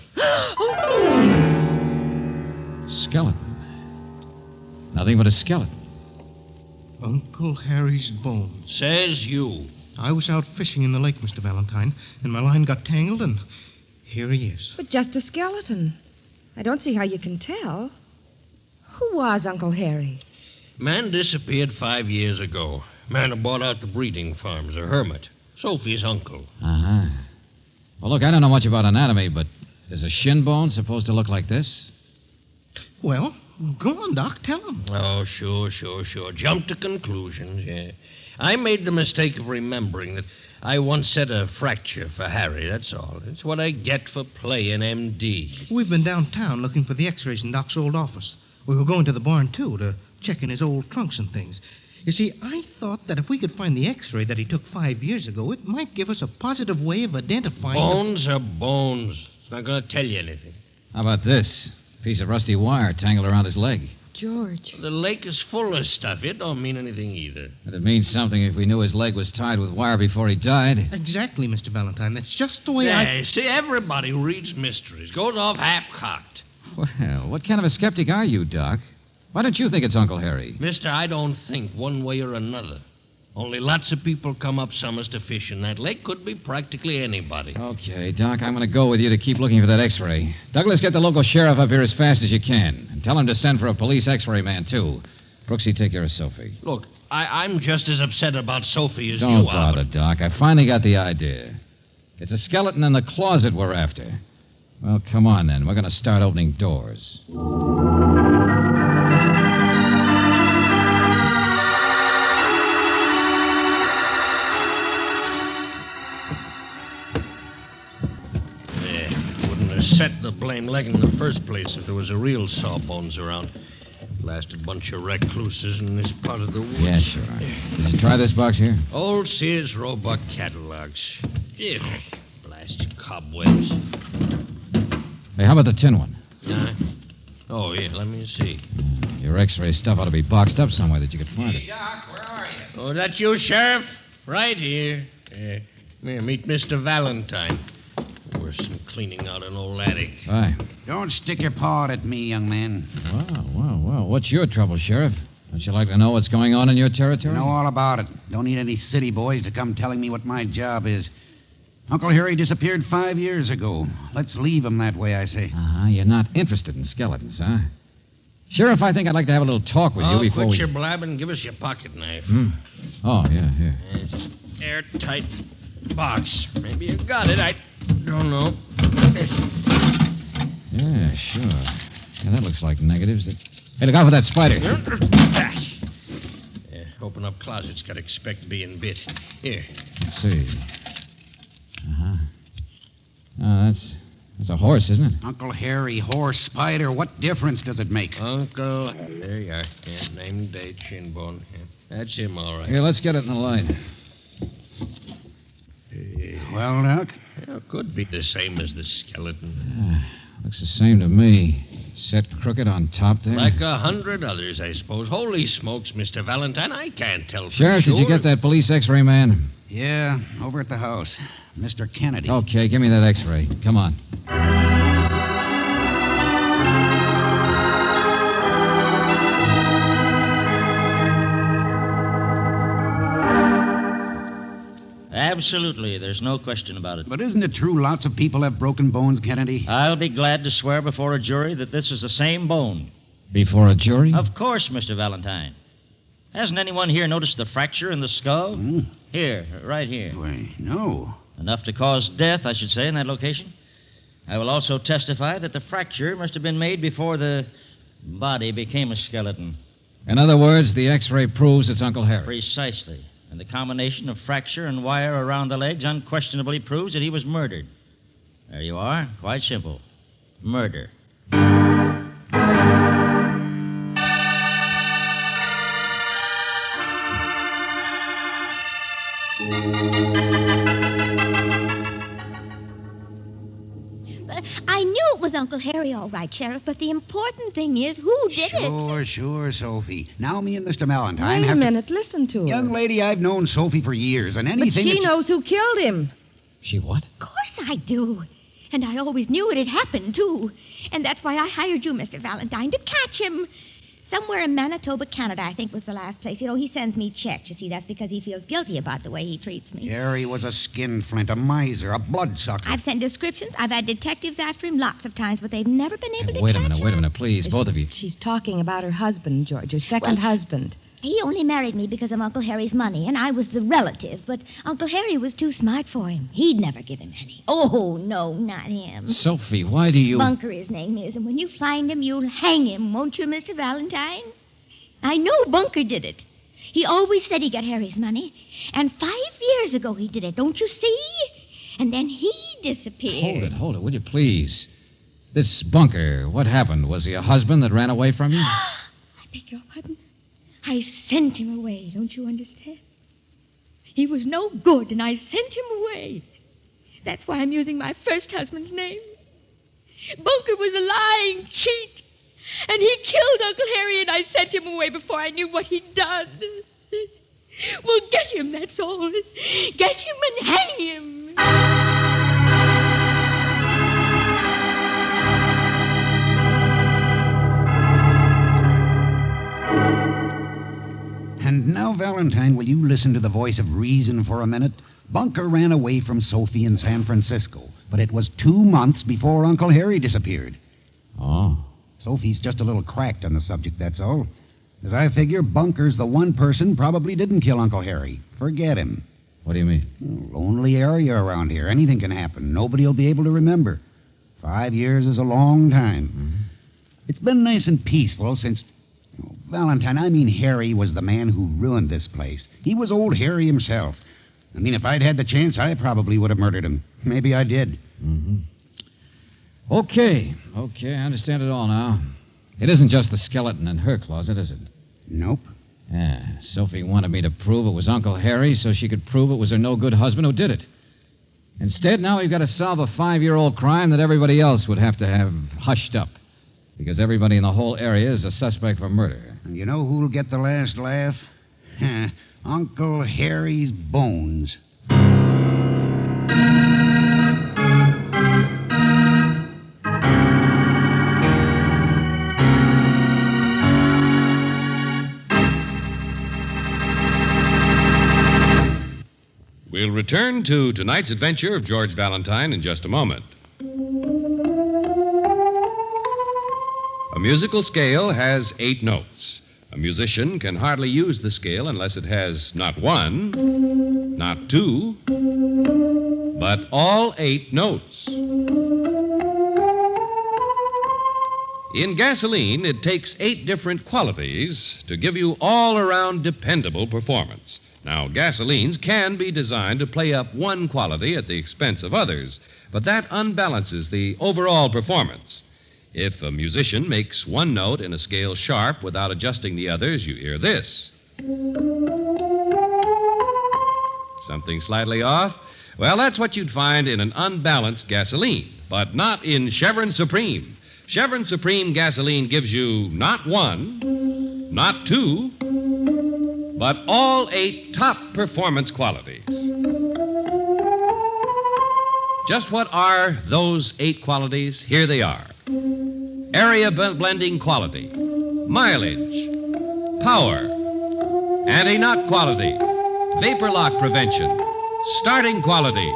Skeleton. Nothing but a skeleton. Uncle Harry's bones. Says you. I was out fishing in the lake, Mr. Valentine, and my line got tangled, and here he is. But just a skeleton. I don't see how you can tell. Who was Uncle Harry? Man disappeared 5 years ago. Man who bought out the breeding farms, a hermit. Sophie's uncle. Uh-huh. Well, look, I don't know much about anatomy, but is a shin bone supposed to look like this? Well, go on, Doc. Tell him. Oh, sure. Jump to conclusions, yeah. I made the mistake of remembering that I once said a fracture for Harry, that's all. It's what I get for playing MD. We've been downtown looking for the x-rays in Doc's old office. We were going to the barn, too, to check in his old trunks and things. You see, I thought that if we could find the x-ray that he took 5 years ago, it might give us a positive way of identifying... Bones are bones. It's not going to tell you anything. How about this? Piece of rusty wire tangled around his leg. George. The lake is full of stuff. It don't mean anything either. But it means something if we knew his leg was tied with wire before he died. Exactly, Mr. Valentine. That's just the way See, everybody who reads mysteries goes off half-cocked. Well, what kind of a skeptic are you, Doc? Why don't you think it's Uncle Harry? Mister, I don't think one way or another. Only lots of people come up summers to fish in that lake. Could be practically anybody. Okay, Doc, I'm going to go with you to keep looking for that x-ray. Douglas, get the local sheriff up here as fast as you can. And tell him to send for a police x-ray man, too. Brooksy, take care of Sophie. Look, I'm just as upset about Sophie as Don't you are. bother, Doc. I finally got the idea. It's a skeleton in the closet we're after. Well, come on, then. We're going to start opening doors. Set the blame leg in the first place if there was a real sawbones around. Blasted bunch of recluses in this part of the woods. Yeah, sure. Did you try this box here? Old Sears Roebuck catalogs. Yeah, blasted cobwebs. Hey, how about the tin one? Oh, yeah, let me see. Your x-ray stuff ought to be boxed up somewhere that you could find it. Doc, where are you? Oh, that you, Sheriff? Right here. Come here, meet Mr. Valentine. Worse than cleaning out an old attic. Hi. Don't stick your paw at me, young man. Well. What's your trouble, Sheriff? Don't you like to know what's going on in your territory? I know all about it. Don't need any city boys to come telling me what my job is. Uncle Harry disappeared 5 years ago. Let's leave him that way, I say. Uh-huh. You're not interested in skeletons, huh? Sheriff, I think I'd like to have a little talk with you before quit your blabbing and give us your pocket knife. Oh, yeah, here. It's airtight box. Maybe you got it. I don't know. Yeah, sure. Yeah, that looks like negatives. Hey, look out for that spider. Open up closets. Got to expect being bit. Here. Let's see. Uh-huh. Oh, that's a horse, isn't it? Uncle Harry, horse, spider, what difference does it make? Uncle... There you are. Yeah, name, date, shin bone. Yeah, that's him, all right. Here, let's get it in the light. Well, Doc? Yeah, could be the same as the skeleton. Looks the same to me. Set crooked on top there. Like 100 others, I suppose. Holy smokes, Mr. Valentine, I can't tell for Sheriff, sure. did you get that police x-ray man? Yeah, over at the house. Mr. Kennedy. Okay, give me that x-ray. Come on. Absolutely. There's no question about it. But isn't it true lots of people have broken bones, Kennedy? I'll be glad to swear before a jury that this is the same bone. Before a jury? Of course, Mr. Valentine. Hasn't anyone here noticed the fracture in the skull? Here, right here. Why, no. Enough to cause death, I should say, in that location. I will also testify that the fracture must have been made before the body became a skeleton. In other words, the X-ray proves it's Uncle Harry. Precisely. And the combination of fracture and wire around the legs unquestionably proves that he was murdered. There you are. Quite simple. Murder. I knew it was Uncle Harry, all right, Sheriff, but the important thing is who did it. Sure, Sophie. Now me and Mr. Valentine Wait a have minute. Listen to her. Young lady, I've known Sophie for years, and anything... But she knows who killed him. She what? Of course I do. And I always knew it had happened, too. And that's why I hired you, Mr. Valentine, to catch him. Somewhere in Manitoba, Canada, I think was the last place. You know, he sends me checks. You see, that's because he feels guilty about the way he treats me. Harry was a skinflint, a miser, a bloodsucker. I've sent descriptions. I've had detectives after him lots of times, but they've never been able to Wait catch a him. minute, please, both of you. She's talking about her husband, George, her second husband. He only married me because of Uncle Harry's money, and I was the relative. But Uncle Harry was too smart for him. He'd never give him any. Oh, no, not him. Sophie, why do you... Bunker, his name is, and when you find him, you'll hang him, won't you, Mr. Valentine? I know Bunker did it. He always said he got Harry's money. And 5 years ago he did it, don't you see? And then he disappeared. Hold it, will you, please? This Bunker, what happened? Was he a husband that ran away from you? I beg your pardon? I sent him away, don't you understand? He was no good, and I sent him away. That's why I'm using my first husband's name. Bunker was a lying cheat. And he killed Uncle Harry, and I sent him away before I knew what he'd done. Well, get him, that's all. Get him and hang him. And now, Valentine, will you listen to the voice of reason for a minute? Bunker ran away from Sophie in San Francisco, but it was 2 months before Uncle Harry disappeared. Oh. Sophie's just a little cracked on the subject, that's all. As I figure, Bunker's the one person probably didn't kill Uncle Harry. Forget him. What do you mean? Lonely area around here. Anything can happen. Nobody will be able to remember. 5 years is a long time. Mm-hmm. It's been nice and peaceful since... Valentine, I mean Harry was the man who ruined this place. He was old Harry himself. I mean, if I'd had the chance, I probably would have murdered him. Maybe I did. Mm-hmm. Okay, I understand it all now. It isn't just the skeleton in her closet, is it? Nope. Yeah, Sophie wanted me to prove it was Uncle Harry so she could prove it was her no-good husband who did it. Instead, now we've got to solve a 5-year-old crime that everybody else would have to have hushed up. Because everybody in the whole area is a suspect for murder. And you know who'll get the last laugh? Uncle Harry's bones. We'll return to tonight's adventure of George Valentine in just a moment. A musical scale has 8 notes. A musician can hardly use the scale unless it has not 1, not 2, but all 8 notes. In gasoline, it takes 8 different qualities to give you all-around dependable performance. Now, gasolines can be designed to play up one quality at the expense of others, but that unbalances the overall performance. If a musician makes one note in a scale sharp without adjusting the others, you hear this. Something slightly off? Well, that's what you'd find in an unbalanced gasoline, but not in Chevron Supreme. Chevron Supreme gasoline gives you not 1, not 2, but all 8 top performance qualities. Just what are those 8 qualities? Here they are. Area blending quality, mileage, power, anti-knock quality, vapor lock prevention, starting quality,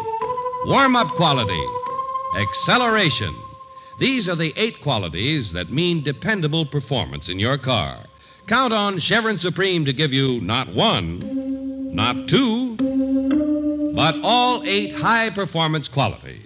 warm-up quality, acceleration. These are the 8 qualities that mean dependable performance in your car. Count on Chevron Supreme to give you not 1, not 2, but all 8 high-performance qualities.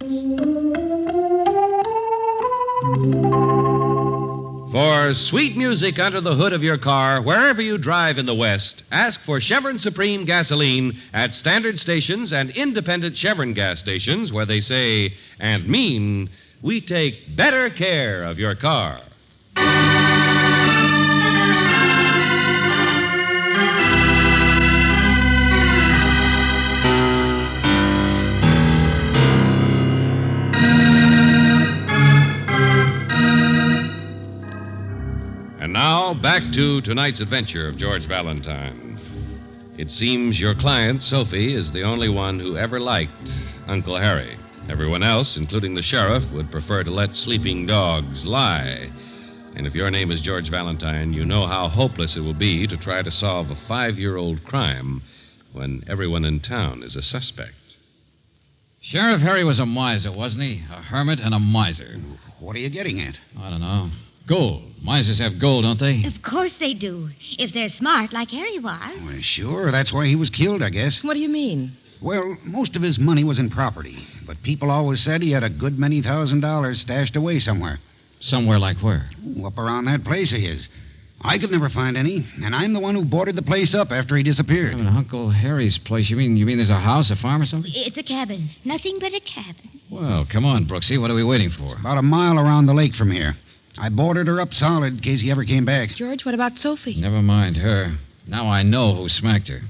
For sweet music under the hood of your car, wherever you drive in the West, ask for Chevron Supreme gasoline at standard stations and independent Chevron gas stations where they say and mean, we take better care of your car. And now, back to tonight's adventure of George Valentine. It seems your client, Sophie, is the only one who ever liked Uncle Harry. Everyone else, including the sheriff, would prefer to let sleeping dogs lie. And if your name is George Valentine, you know how hopeless it will be to try to solve a 5-year-old crime when everyone in town is a suspect. Sheriff Harry was a miser, wasn't he? A hermit and a miser. What are you getting at? I don't know. Gold. Misers have gold, don't they? Of course they do. If they're smart, like Harry was. Well, sure, that's why he was killed, I guess. What do you mean? Well, most of his money was in property, but people always said he had a good many $1,000s stashed away somewhere. Somewhere like where? Up around that place of his. I could never find any, and I'm the one who boarded the place up after he disappeared. Uncle Harry's place. You mean there's a house, a farm or something? It's a cabin. Nothing but a cabin. Well, come on, Brooksy. What are we waiting for? About a mile around the lake from here. I boarded her up solid in case he ever came back. George, what about Sophie? Never mind her. Now I know who smacked her.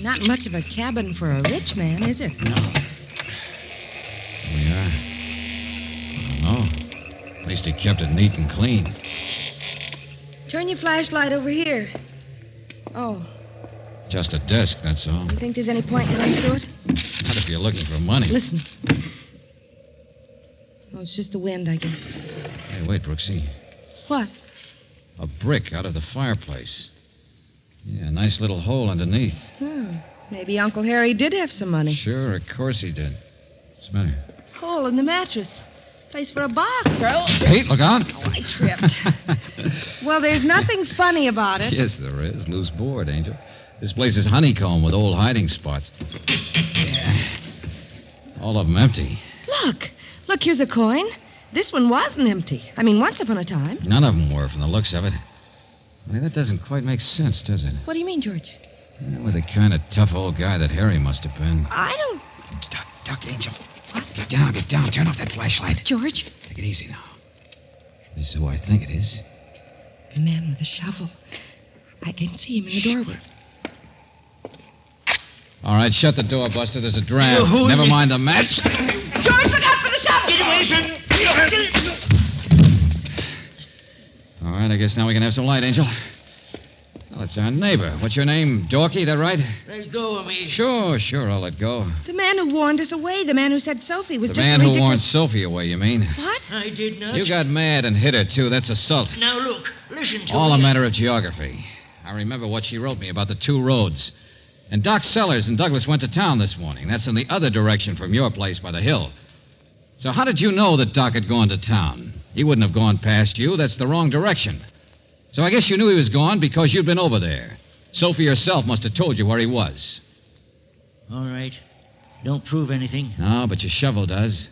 Not much of a cabin for a rich man, is it? No. Here we are. I don't know. At least he kept it neat and clean. Turn your flashlight over here. Oh, Just a desk, that's all. you think there's any point in going through it? Not if you're looking for money. Listen. Oh, it's just the wind, I guess. Hey, wait, Brooksy. What? A brick out of the fireplace. Yeah, a nice little hole underneath. Maybe Uncle Harry did have some money. Sure, of course he did. What's the matter? Hole in the mattress. Place for a box. Oh, Hey, look out. I tripped. Well, there's nothing funny about it. Yes, there is. Loose board, Angel. This place is honeycomb with old hiding spots. Yeah. All of them empty. Look, here's a coin. This one wasn't empty. I mean, once upon a time. None of them were from the looks of it. I mean, that doesn't quite make sense, does it? What do you mean, George? With the kind of tough old guy that Harry must have been. I don't... Duck, Angel. What? Get down. Turn off that flashlight. George? Take it easy now. This is who I think it is. The man with the shovel. I can see him in the doorway. All right, shut the door, Buster. There's a draft. Never mind the match. George, look out for the shovel! Get away from me! All right, I guess now we can have some light, Angel. Well, it's our neighbor. What's your name? Dorky, that right? Let go of me. Sure, I'll let go. The man who warned us away. The man who said Sophie was The just man a who ridiculous... warned Sophie away, you mean? What? I did not. You got mad and hit her, too. That's assault. Now, look. Listen to All me. a matter of geography. I remember what she wrote me about the 2 roads. And Doc Sellers and Douglas went to town this morning. That's in the other direction from your place by the hill. So how did you know that Doc had gone to town? He wouldn't have gone past you. That's the wrong direction. So I guess you knew he was gone because you'd been over there. Sophie herself must have told you where he was. All right. Don't prove anything. No, but your shovel does.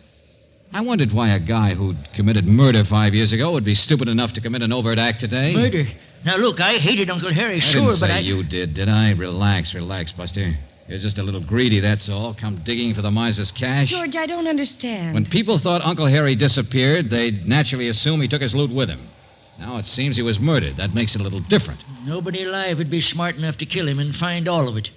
I wondered why a guy who'd committed murder 5 years ago would be stupid enough to commit an overt act today. Murder. Now, look, I hated Uncle Harry, sure, I didn't but say you did I? Relax, Buster. You're just a little greedy, that's all. Come digging for the miser's cash. George, I don't understand. When people thought Uncle Harry disappeared, they'd naturally assume he took his loot with him. Now it seems he was murdered. That makes it a little different. Nobody alive would be smart enough to kill him and find all of it.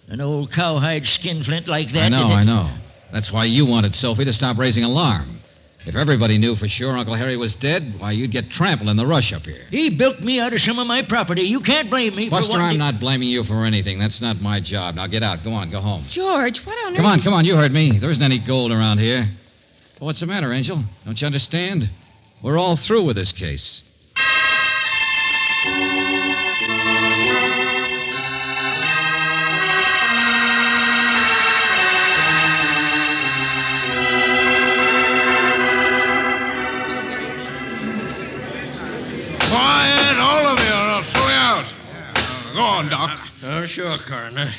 An old cowhide skinflint like that. I know. That's why you wanted Sophie to stop raising alarm. If everybody knew for sure Uncle Harry was dead, why, you'd get trampled in the rush up here. He bilked me out of some of my property. You can't blame me Buster, for I'm not blaming you for anything. That's not my job. Now get out. Go on. Go home. George, what on Come earth? on, come on. You heard me. There isn't any gold around here. Well, what's the matter, Angel? Don't you understand? We're all through with this case. Quiet, all of you, or I'll throw you out. Go on, Doc. Oh, sure, Coroner.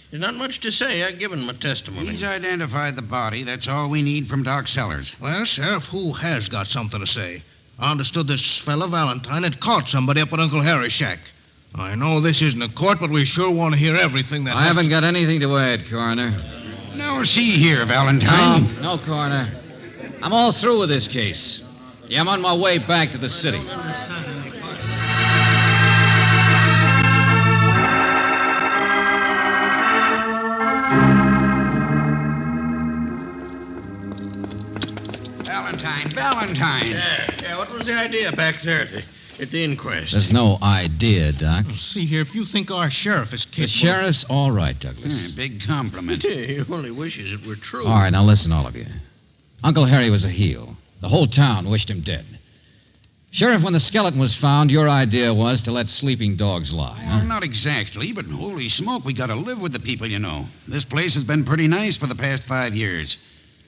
There's not much to say. I've given my testimony. He's identified the body. That's all we need from Doc Sellers. Well, Sheriff, who has got something to say? I understood this fella, Valentine, had caught somebody up at Uncle Harry's shack. I know this isn't a court, but we sure want to hear everything that... I haven't got anything to add, Coroner. Now, see here, Valentine. No, Coroner. I'm all through with this case. Yeah, I'm on my way back to the city. Valentine. Yeah, what was the idea back there at the inquest? There's no idea, Doc. See here, if you think our sheriff is capable... The sheriff's all right, Douglas. Big compliment. He only wishes it were true. All right, now listen, all of you. Uncle Harry was a heel. The whole town wished him dead. Sheriff, when the skeleton was found, your idea was to let sleeping dogs lie, huh? Well, not exactly, but holy smoke, we got to live with the people, you know. This place has been pretty nice for the past 5 years.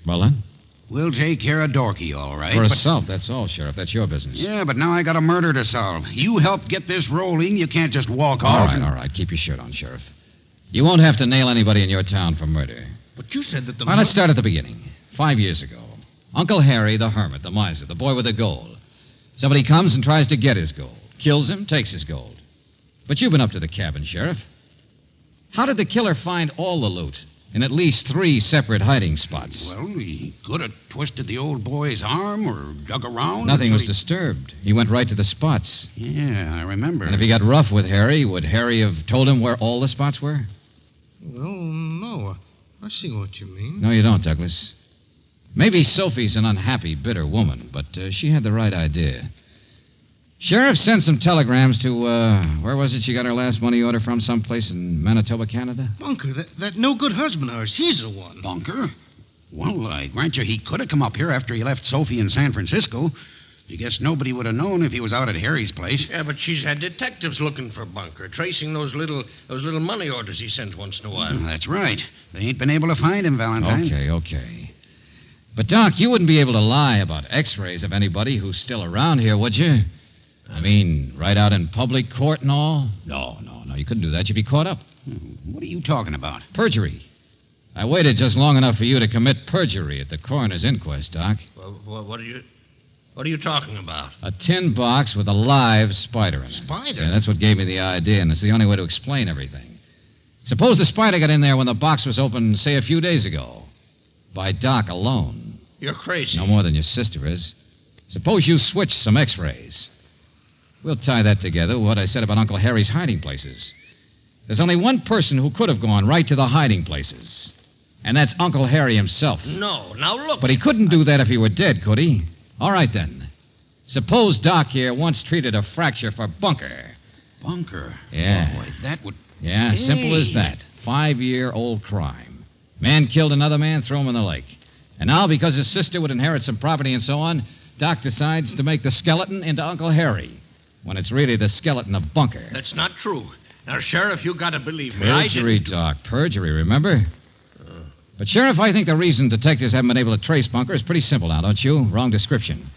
Well, then? We'll take care of Dorky, all right. For assault, that's all, Sheriff. That's your business. Yeah, but now I got a murder to solve. You help get this rolling. You can't just walk off. All right. Keep your shirt on, Sheriff. You won't have to nail anybody in your town for murder. But you said that the... Well, let's start at the beginning. 5 years ago, Uncle Harry, the hermit, the miser, the boy with the gold. Somebody comes and tries to get his gold. Kills him, takes his gold. But you've been up to the cabin, Sheriff. How did the killer find all the loot in at least 3 separate hiding spots? Well, he could have twisted the old boy's arm or dug around. Nothing was disturbed. He went right to the spots. Yeah, I remember. And if he got rough with Harry, would Harry have told him where all the spots were? Well, no. I see what you mean. No, you don't, Douglas. Maybe Sophie's an unhappy, bitter woman, but she had the right idea. Sheriff sent some telegrams to, where was it she got her last money order from? Someplace in Manitoba, Canada? Bunker, that no-good husband of hers, he's the one. Bunker? Well, I grant you he could have come up here after he left Sophie in San Francisco. I guess nobody would have known if he was out at Harry's place. Yeah, but she's had detectives looking for Bunker, tracing those little money orders he sent once in a while. That's right. They ain't been able to find him, Valentine. Okay. But, Doc, you wouldn't be able to lie about x-rays of anybody who's still around here, would you? I mean, right out in public court and all? No, you couldn't do that. You'd be caught up. What are you talking about? Perjury. I waited just long enough for you to commit perjury at the coroner's inquest, Doc. Well, what are you talking about? A tin box with a live spider in it. Spider? Yeah, that's what gave me the idea, and it's the only way to explain everything. Suppose the spider got in there when the box was open, say, a few days ago. By Doc alone. You're crazy. No more than your sister is. Suppose you switch some x-rays. We'll tie that together with what I said about Uncle Harry's hiding places. There's only one person who could have gone right to the hiding places. And that's Uncle Harry himself. No, now look. But he couldn't do that if he were dead, could he? All right, then. Suppose Doc here once treated a fracture for Bunker. Bunker? Yeah. Oh, boy, that would... Yeah, simple as that. 5-year-old crime. Man killed another man, threw him in the lake. And now, because his sister would inherit some property and so on, Doc decides to make the skeleton into Uncle Harry, when it's really the skeleton of Bunker. That's not true. Now, Sheriff, you got to believe me. Perjury, Doc. Perjury, remember? But, Sheriff, I think the reason detectives haven't been able to trace Bunker is pretty simple now, don't you? Wrong description.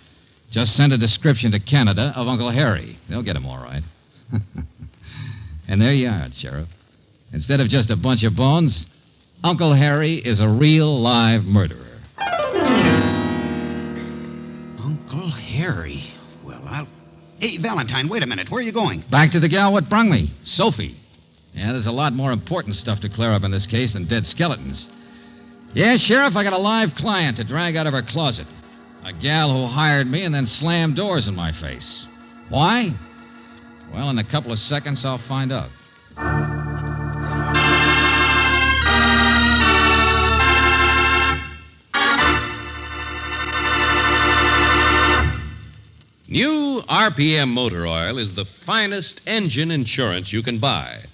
Just send a description to Canada of Uncle Harry. They'll get him all right. And there you are, Sheriff. Instead of just a bunch of bones, Uncle Harry is a real live murderer. Uncle Harry? Well, I'll... Hey, Valentine, wait a minute. Where are you going? Back to the gal what brung me, Sophie. Yeah, there's a lot more important stuff to clear up in this case than dead skeletons. Yeah, Sheriff, I got a live client to drag out of her closet. A gal who hired me and then slammed doors in my face. Why? Well, in a couple of seconds, I'll find out. New RPM motor oil is the finest engine insurance you can buy.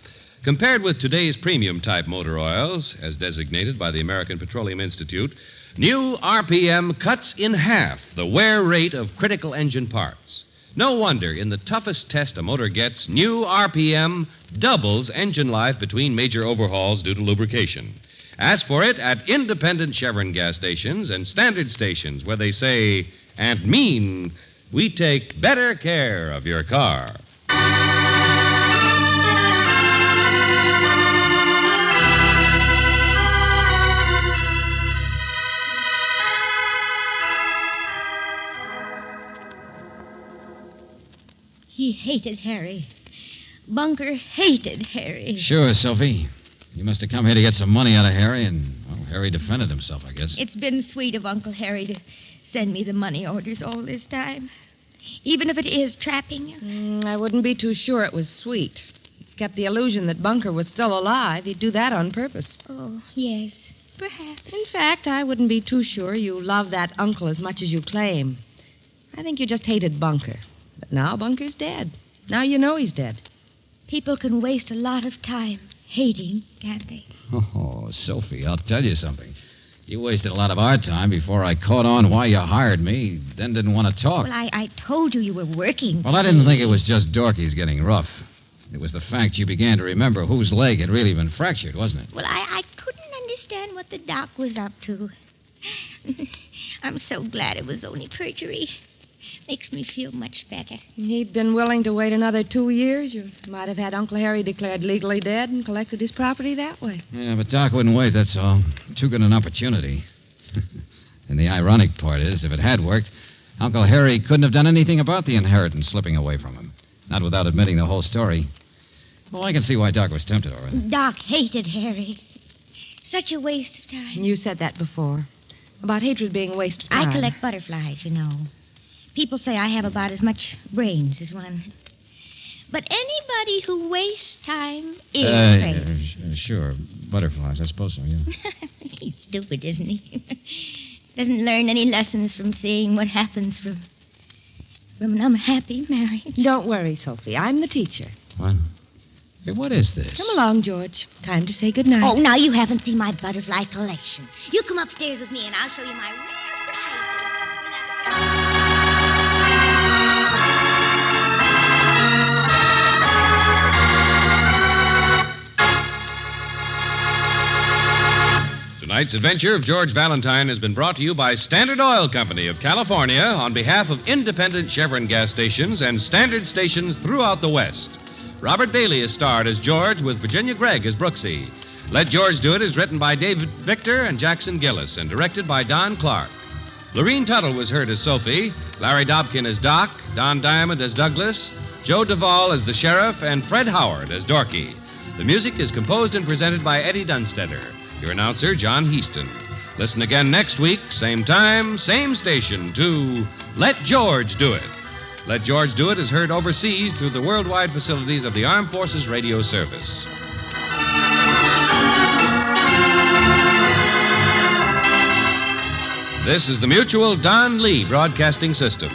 Compared with today's premium type motor oils, as designated by the American Petroleum Institute, new RPM cuts in half the wear rate of critical engine parts. No wonder in the toughest test a motor gets, new RPM doubles engine life between major overhauls due to lubrication. Ask for it at independent Chevron gas stations and standard stations where they say and mean, we take better care of your car. He hated Harry. Bunker hated Harry. Sure, Sophie. You must have come here to get some money out of Harry, and, well, Harry defended himself, I guess. It's been sweet of Uncle Harry to send me the money orders all this time. Even if it is trapping you. I wouldn't be too sure it was sweet. It's kept the illusion that Bunker was still alive. He'd do that on purpose. Oh, yes. Perhaps. In fact, I wouldn't be too sure you love that uncle as much as you claim. I think you just hated Bunker. But now Bunker's dead. Now you know he's dead. People can waste a lot of time hating, can't they? Oh, Sophie, I'll tell you something. You wasted a lot of our time before I caught on why you hired me, then didn't want to talk. Well, I told you were working. Well, I didn't think it was just Dorky's getting rough. It was the fact you began to remember whose leg had really been fractured, wasn't it? Well, I couldn't understand what the doc was up to. I'm so glad it was only perjury. Makes me feel much better. He'd been willing to wait another 2 years. You might have had Uncle Harry declared legally dead and collected his property that way. Yeah, but Doc wouldn't wait, that's all. Too good an opportunity. And the ironic part is, if it had worked, Uncle Harry couldn't have done anything about the inheritance slipping away from him. Not without admitting the whole story. Well, I can see why Doc was tempted, all right. Doc hated Harry. Such a waste of time. You said that before. About hatred being a waste of time. I collect butterflies, you know. People say I have about as much brains as one. But anybody who wastes time is crazy. Sure. Butterflies, I suppose so, yeah. He's stupid, isn't he? Doesn't learn any lessons from seeing what happens from an unhappy marriage. Don't worry, Sophie. I'm the teacher. What? Hey, what is this? Come along, George. Time to say goodnight. Oh, now you haven't seen my butterfly collection. You come upstairs with me and I'll show you my rare prizes. Tonight's adventure of George Valentine has been brought to you by Standard Oil Company of California on behalf of independent Chevron gas stations and standard stations throughout the West. Robert Bailey is starred as George with Virginia Gregg as Brooksy. Let George Do It is written by David Victor and Jackson Gillis and directed by Don Clark. Lorene Tuttle was heard as Sophie, Larry Dobkin as Doc, Don Diamond as Douglas, Joe Duvall as the Sheriff, and Fred Howard as Dorky. The music is composed and presented by Eddie Dunstetter. Your announcer, John Heaston. Listen again next week, same time, same station, to Let George Do It. Let George Do It is heard overseas through the worldwide facilities of the Armed Forces Radio Service. This is the Mutual Don Lee Broadcasting System.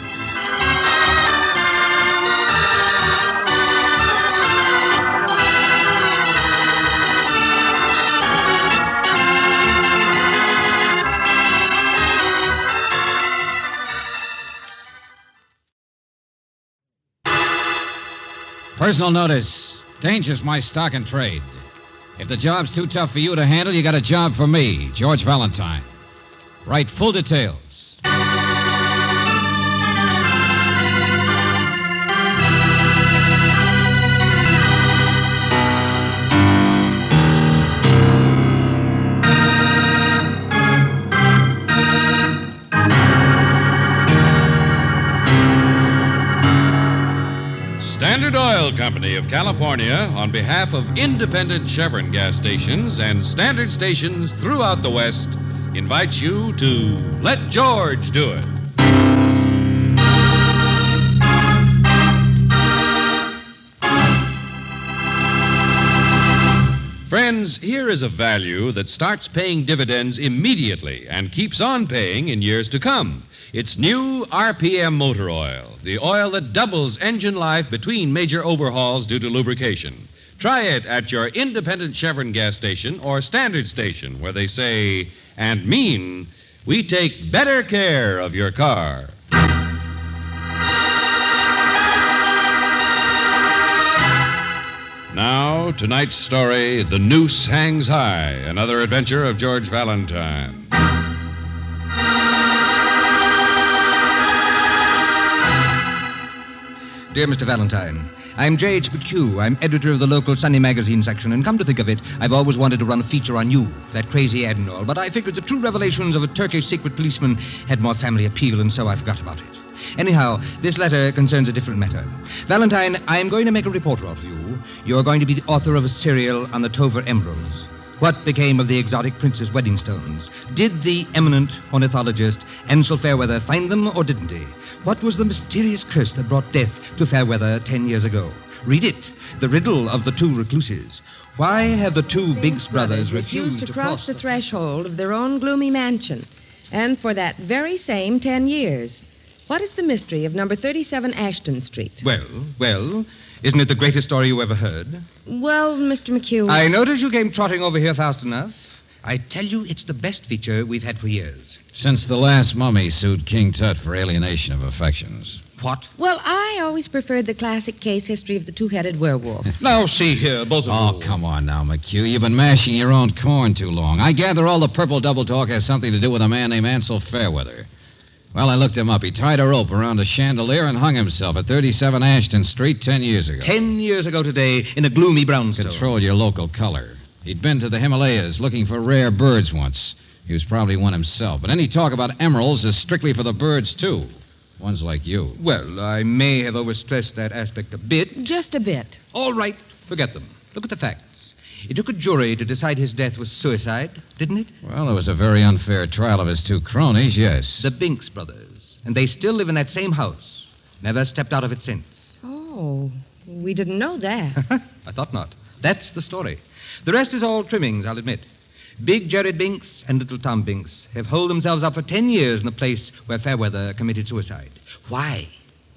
Personal notice. Danger's my stock and trade. If the job's too tough for you to handle, you got a job for me, George Valentine. Write full details. Standard Oil Company of California, on behalf of independent Chevron gas stations and standard stations throughout the West, invites you to Let George Do It. Friends, Friends, here is a value that starts paying dividends immediately and keeps on paying in years to come. It's new RPM motor oil, the oil that doubles engine life between major overhauls due to lubrication. Try it at your independent Chevron gas station or standard station where they say and mean, we take better care of your car. Now, tonight's story, The Noose Hangs High, another adventure of George Valentine. Dear Mr. Valentine, I'm J.H. McHugh. I'm editor of the local Sunday magazine section, and come to think of it, I've always wanted to run a feature on you, that crazy admiral, but I figured the true revelations of a Turkish secret policeman had more family appeal, and so I forgot about it. Anyhow, this letter concerns a different matter. Valentine, I'm going to make a reporter of you. You're going to be the author of a serial on the Tover emeralds. What became of the exotic prince's wedding stones? Did the eminent ornithologist Ansel Fairweather find them, or didn't he? What was the mysterious curse that brought death to Fairweather 10 years ago? Read it. The riddle of the two recluses. Why have the two Biggs brothers refused to cross the threshold of their own gloomy mansion, and for that very same 10 years? What is the mystery of number 37 Ashton Street? Well, isn't it the greatest story you ever heard? Well, Mr. McHugh... I noticed you came trotting over here fast enough. I tell you, it's the best feature we've had for years. Since the last mummy sued King Tut for alienation of affections. What? Well, I always preferred the classic case history of the two-headed werewolf. Now, see here, both of you. Oh, come on now, McHugh. You've been mashing your own corn too long. I gather all the purple double talk has something to do with a man named Ansel Fairweather. Well, I looked him up. He tied a rope around a chandelier and hung himself at 37 Ashton Street 10 years ago. 10 years ago today in a gloomy brownstone. Control your local color. He'd been to the Himalayas looking for rare birds once. He was probably one himself. But any talk about emeralds is strictly for the birds, too. Ones like you. Well, I may have overstressed that aspect a bit. Just a bit. All right, forget them. Look at the facts. It took a jury to decide his death was suicide, didn't it? Well, it was a very unfair trial of his two cronies, yes. The Binks brothers. And they still live in that same house. Never stepped out of it since. Oh, we didn't know that. I thought not. That's the story. The rest is all trimmings, I'll admit. Big Jared Binks and little Tom Binks have holed themselves up for 10 years in the place where Fairweather committed suicide. Why?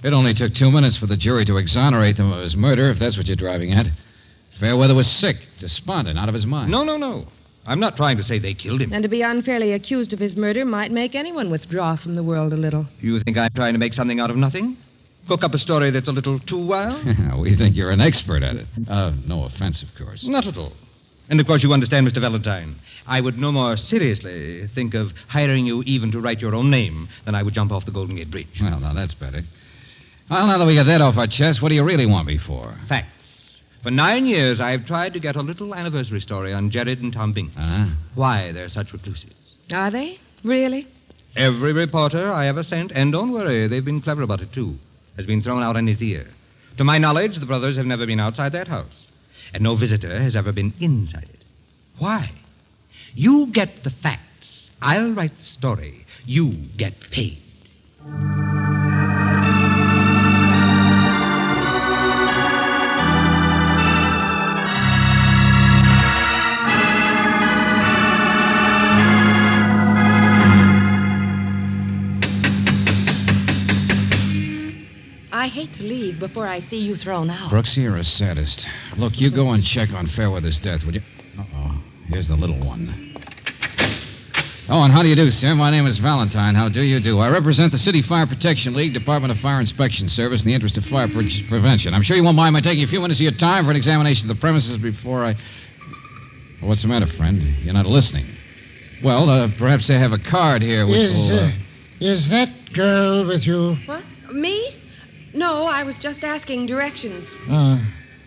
It only took 2 minutes for the jury to exonerate them of his murder, if that's what you're driving at. Fairweather was sick, despondent, out of his mind. No. I'm not trying to say they killed him. And to be unfairly accused of his murder might make anyone withdraw from the world a little. You think I'm trying to make something out of nothing? Cook up a story that's a little too wild? We think you're an expert at it. No offense, of course. Not at all. And, of course, you understand, Mr. Valentine. I would no more seriously think of hiring you even to write your own name than I would jump off the Golden Gate Bridge. Well, now, that's better. Well, now that we got that off our chest, what do you really want me for? Facts. For 9 years, I've tried to get a little anniversary story on Jared and Tom Binks. Why they're such recluses. Are they? Really? Every reporter I ever sent, and don't worry, they've been clever about it, too, has been thrown out on his ear. To my knowledge, the brothers have never been outside that house, and no visitor has ever been inside it. Why? You get the facts. I'll write the story. You get paid. I hate to leave before I see you thrown out. Brooks, you're a sadist. Look, you go and check on Fairweather's death, would you? Uh-oh. Here's the little one. Oh, and how do you do, sir? My name is Valentine. How do you do? I represent the City Fire Protection League, Department of Fire Inspection Service, in the interest of fire prevention. I'm sure you won't mind my taking a few minutes of your time for an examination of the premises before I... What's the matter, friend? You're not listening. Well, perhaps they have a card here which will... Is that girl with you? What? Me? No, I was just asking directions.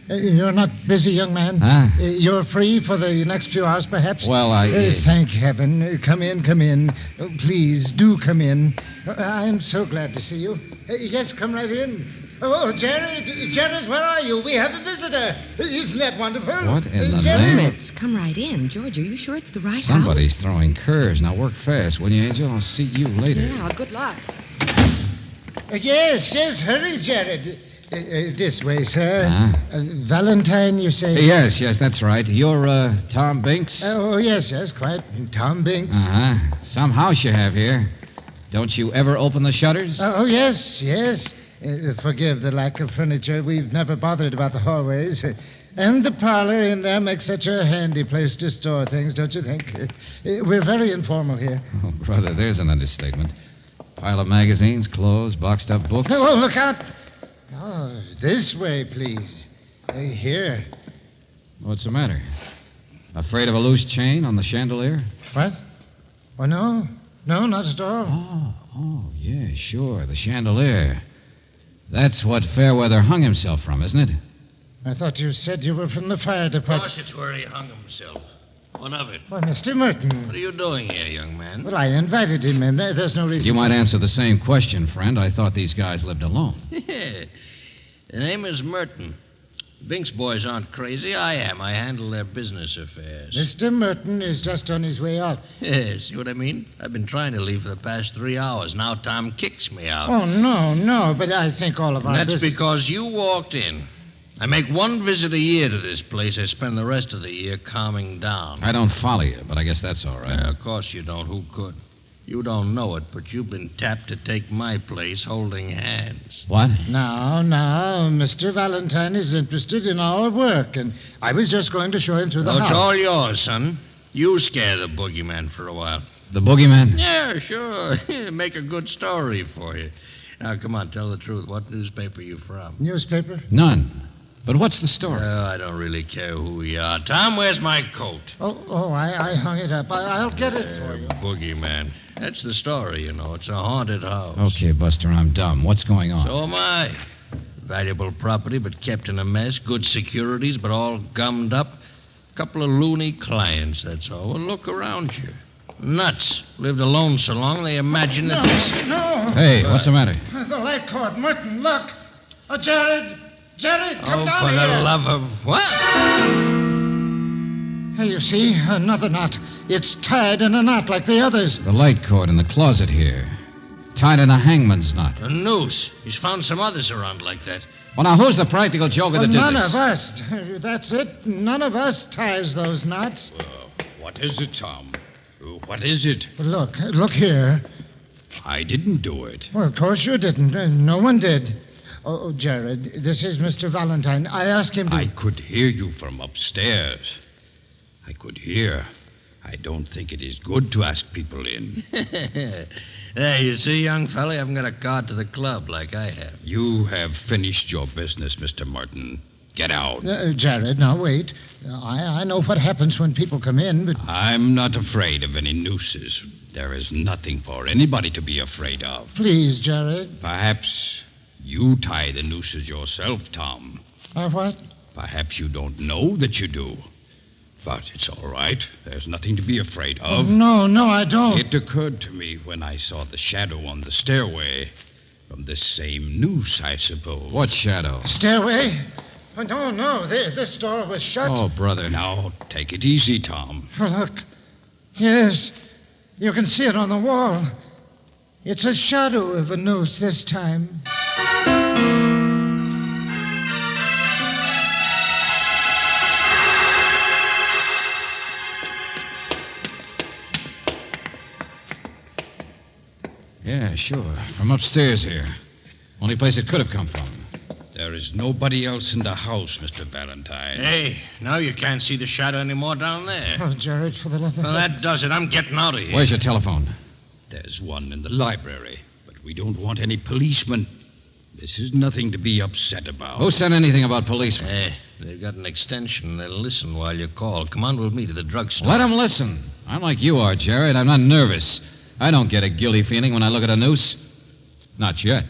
You're not busy, young man? Huh? You're free for the next few hours, perhaps? Well, thank heaven. Come in. Oh, please, do come in. I'm so glad to see you. Yes, come right in. Oh, Jared, where are you? We have a visitor. Isn't that wonderful? What in the Jared? name? Come right in. George, are you sure it's the right Somebody's throwing curves. Now work fast, will you, Angel? I'll see you later. Yeah, good luck. Yes, hurry, Jared. This way, sir. Valentine, you say? Yes, that's right. You're, Tom Binks? Oh, yes, quite. Tom Binks. Some house you have here. Don't you ever open the shutters? Oh, yes. Forgive the lack of furniture. We've never bothered about the hallways. And the parlor in there makes such a handy place to store things, don't you think? We're very informal here. Oh, brother, there's an understatement. Pile of magazines, clothes, boxed up books. Oh, look out. Oh, this way, please. Here. What's the matter? Afraid of a loose chain on the chandelier? What? Oh, no. No, not at all. Oh, yeah, sure. The chandelier. That's what Fairweather hung himself from, isn't it? I thought you said you were from the fire department. Of course it's where he hung himself. What of it? Well, Mr. Merton. What are you doing here, young man? Well, I invited him in. There's no reason. You might answer the same question, friend. I thought these guys lived alone. The name is Merton. Binks boys aren't crazy. I am. I handle their business affairs. Mr. Merton is just on his way out. Yes, see what I mean? I've been trying to leave for the past 3 hours. Now Tom kicks me out. Oh, no, but I think all of our That's because you walked in. I make one visit a year to this place. I spend the rest of the year calming down. I don't follow you, but I guess that's all right. Of course you don't. Who could? You don't know it, but you've been tapped to take my place holding hands. What? Now, Mr. Valentine is interested in our work, and I was just going to show him through the house. It's all yours, son. You scare the boogeyman for a while. The boogeyman? Yeah, sure. Make a good story for you. Now, come on, tell the truth. What newspaper are you from? Newspaper? None. But what's the story? Oh, I don't really care who you are. Tom, where's my coat? I hung it up. I'll get it for you. Boogeyman. That's the story, you know. It's a haunted house. Okay, Buster, I'm dumb. What's going on? So am I. Valuable property, but kept in a mess. Good securities, but all gummed up. Couple of loony clients, that's all. Well, look around you. Nuts. Lived alone so long, they imagine that this... No! Hey, what's the matter? The light cord. Merton, look. Oh, Jared, come down for here. the love of... What? Hey, you see? Another knot. It's tied in a knot like the others. The light cord in the closet here. Tied in a hangman's knot. A noose. He's found some others around like that. Well, now, who's the practical joker that did None this? of us. That's it. None of us ties those knots. What is it, Tom? What is it? Look here. I didn't do it. Well, of course you didn't. No one did. Oh, Jared, this is Mr. Valentine. I asked him to... I could hear you from upstairs. I could hear. I don't think it is good to ask people in. Hey, you see, young fella, you haven't got a card to the club like I have. You have finished your business, Mr. Martin. Get out. Jared, now wait. I know what happens when people come in, but... I'm not afraid of any nooses. There is nothing for anybody to be afraid of. Please, Jared. Perhaps you tie the nooses yourself, Tom. What? Perhaps you don't know that you do. But it's all right. There's nothing to be afraid of. No, I don't. It occurred to me when I saw the shadow on the stairway. From this same noose, I suppose. What shadow? Stairway? Oh, no. This door was shut. Oh, brother. Now, take it easy, Tom. Oh, look. Yes. You can see it on the wall. It's a shadow of a noose this time. Yeah, sure. From upstairs here. Only place it could have come from. There is nobody else in the house, Mr. Valentine. Hey, now you can't see the shadow anymore down there. Oh, Jared, for the love of... Well, that does it. I'm getting out of here. Where's your telephone? There's one in the library, but we don't want any policemen. This is nothing to be upset about. Who said anything about policemen? Hey, they've got an extension. They'll listen while you call. Come on, we'll meet at the drugstore. Let them listen. I'm like you are, Jared. I'm not nervous. I don't get a guilty feeling when I look at a noose. Not yet.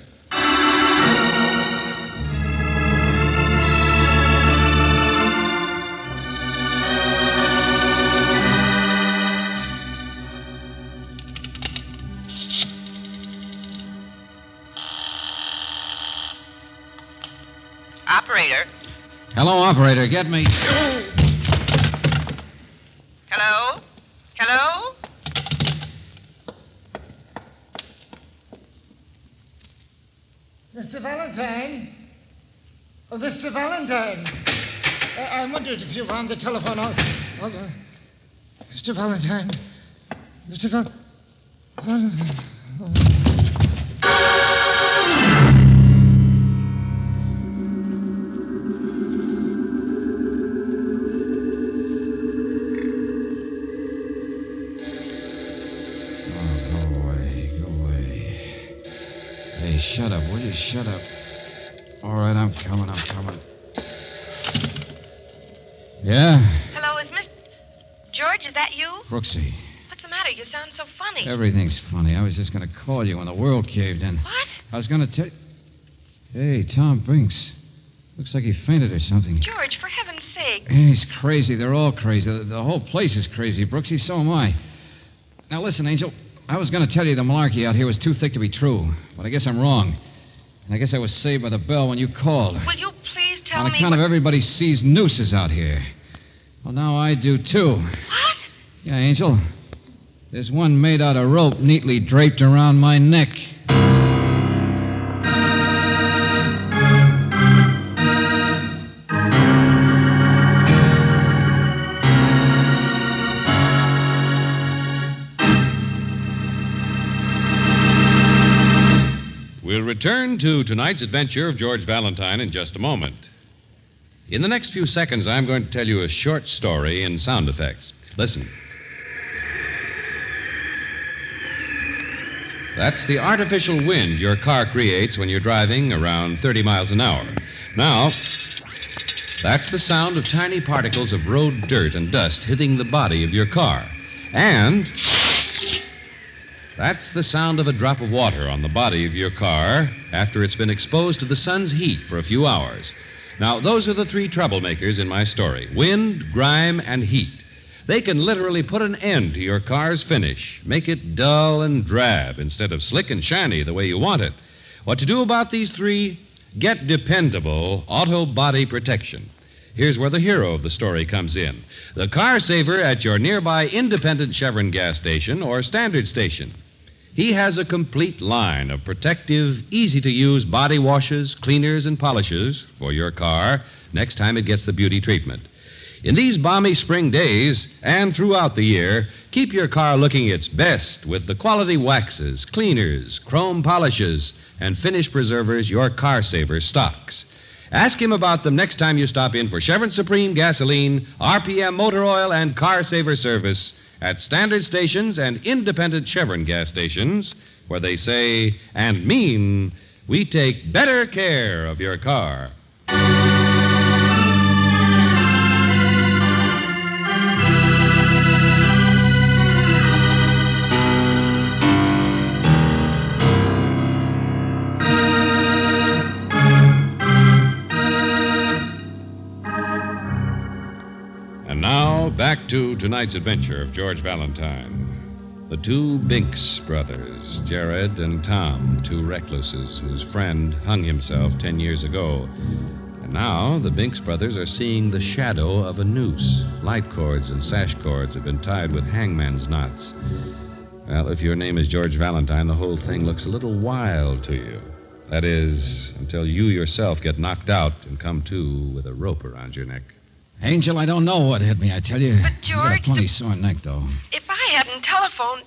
Operator. Hello, operator. Get me. Hello? Hello? Mr. Valentine? Oh, Mr. Valentine. I wondered if you were on the telephone. Mr. Valentine. Mr. Valentine. Shut up, will you? Shut up. All right, I'm coming. Yeah? Hello, is Miss... George, is that you? Brooksy, What's the matter? You sound so funny. everything's funny. I was just going to call you when the world caved in. What? I was going to tell you... Hey, Tom Binks. Looks like he fainted or something. George, for heaven's sake. Hey, he's crazy. They're all crazy. The whole place is crazy, Brooksy. So am I. Now, listen, Angel. I was going to tell you the malarkey out here was too thick to be true, but I guess I'm wrong. And I guess I was saved by the bell when you called. Will you please tell me... On account of everybody sees nooses out here. Well, now I do, too. What? Yeah, Angel. There's one made out of rope neatly draped around my neck. We'll return to tonight's adventure of George Valentine in just a moment. In the next few seconds, I'm going to tell you a short story in sound effects. Listen. That's the artificial wind your car creates when you're driving around 30 miles an hour. Now, that's the sound of tiny particles of road dirt and dust hitting the body of your car. And that's the sound of a drop of water on the body of your car after it's been exposed to the sun's heat for a few hours. Now, those are the three troublemakers in my story: wind, grime, and heat. They can literally put an end to your car's finish, make it dull and drab instead of slick and shiny the way you want it. What to do about these three? Get dependable auto body protection. Here's where the hero of the story comes in: the car saver at your nearby independent Chevron gas station or standard station. He has a complete line of protective, easy-to-use body washes, cleaners, and polishes for your car next time it gets the beauty treatment. In these balmy spring days and throughout the year, keep your car looking its best with the quality waxes, cleaners, chrome polishes, and finish preservers your car saver stocks. Ask him about them next time you stop in for Chevron Supreme gasoline, RPM motor oil, and car saver service at standard stations and independent Chevron gas stations, where they say and mean, we take better care of your car. And now, back to tonight's adventure of George Valentine. The two Binks brothers, Jared and Tom, two recluses whose friend hung himself 10 years ago. And now the Binks brothers are seeing the shadow of a noose. Light cords and sash cords have been tied with hangman's knots. Well, if your name is George Valentine, the whole thing looks a little wild to you. That is, until you yourself get knocked out and come to with a rope around your neck. Angel, I don't know what hit me, I tell you. But, I got a George, plenty sore neck, though. If I hadn't telephoned,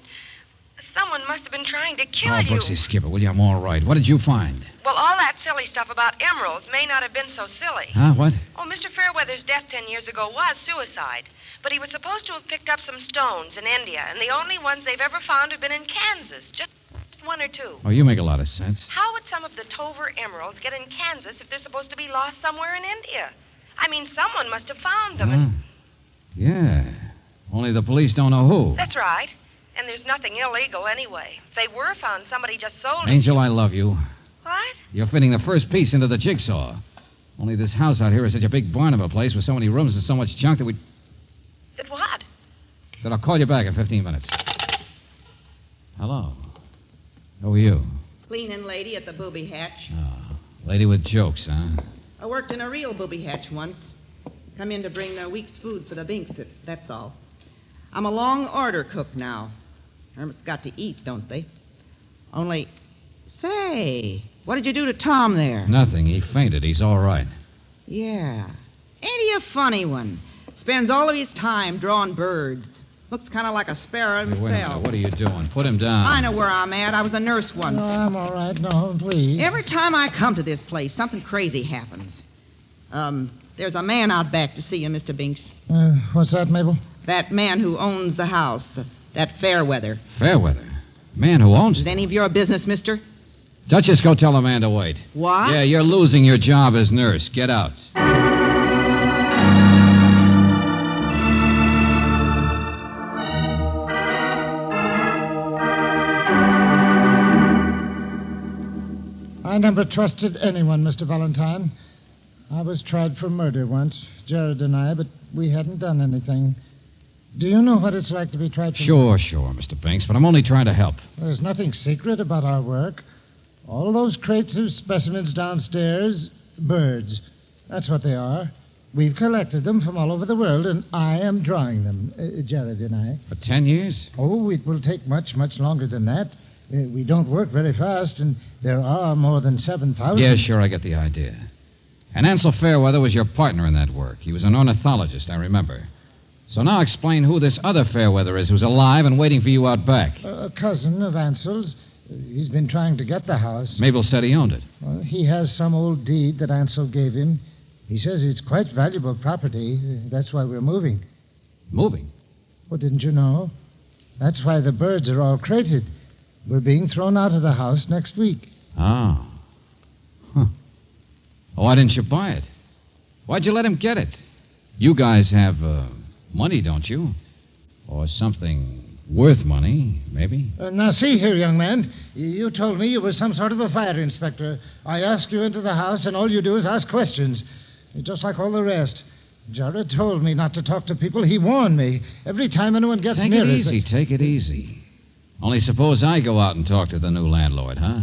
someone must have been trying to kill you. Brooksy, skip it, will you? I'm all right. What did you find? Well, all that silly stuff about emeralds may not have been so silly. Huh? What? Oh, Mr. Fairweather's death 10 years ago was suicide. But he was supposed to have picked up some stones in India, and the only ones they've ever found have been in Kansas. Just one or two. Oh, you make a lot of sense. How would some of the Tover emeralds get in Kansas if they're supposed to be lost somewhere in India? I mean, someone must have found them. Huh? Yeah. Only the police don't know who. That's right. And there's nothing illegal anyway. If they were found, somebody just sold it. Angel, I love you. What? You're fitting the first piece into the jigsaw. Only this house out here is such a big barn of a place with so many rooms and so much junk that That what? that I'll call you back in 15 minutes. Hello. Who are you? Cleaning lady at the booby hatch. Oh, lady with jokes, huh? I worked in a real booby hatch once. Come in to bring the week's food for the Binks, that's all. I'm a long order cook now. Hermits got to eat, don't they? Only, say, what did you do to Tom there? Nothing. He fainted. He's all right. Yeah. Ain't he a funny one? Spends all of his time drawing birds. Looks kind of like a sparrow Hey, himself. wait a minute. What are you doing? Put him down. I know where I'm at. I was a nurse once. No, I'm all right. No, please. Every time I come to this place, something crazy happens. There's a man out back to see you, Mr. Binks. What's that, Mabel? That man who owns the house. That Fairweather. Fairweather? Man who owns Is it any of your business, mister? Duchess, go tell the man to wait. What? Yeah, you're losing your job as nurse. Get out. I never trusted anyone, Mr. Valentine. I was tried for murder once, Jared and I, but we hadn't done anything. Do you know what it's like to be tried for Sure, Mr. Binks, but I'm only trying to help. There's nothing secret about our work. All those crates of specimens downstairs, birds. That's what they are. We've collected them from all over the world, and I am drawing them, Jared and I. For 10 years? Oh, it will take much, much longer than that. We don't work very fast, and there are more than 7,000. Yeah, sure, I get the idea. And Ansel Fairweather was your partner in that work. He was an ornithologist, I remember. So now explain who this other Fairweather is who's alive and waiting for you out back. A cousin of Ansel's. He's been trying to get the house. Mabel said he owned it. Well, he has some old deed that Ansel gave him. He says it's quite valuable property. That's why we're moving. Moving? Well, didn't you know? That's why the birds are all crated. We're being thrown out of the house next week. Oh. Huh. Why didn't you buy it? Why'd you let him get it? You guys have money, don't you? Or something worth money, maybe? Now, see here, young man. You told me you were some sort of a fire inspector. I asked you into the house, and all you do is ask questions. You're just like all the rest. Jared told me not to talk to people. He warned me. Every time anyone gets near us... Take it easy. Only suppose I go out and talk to the new landlord, huh?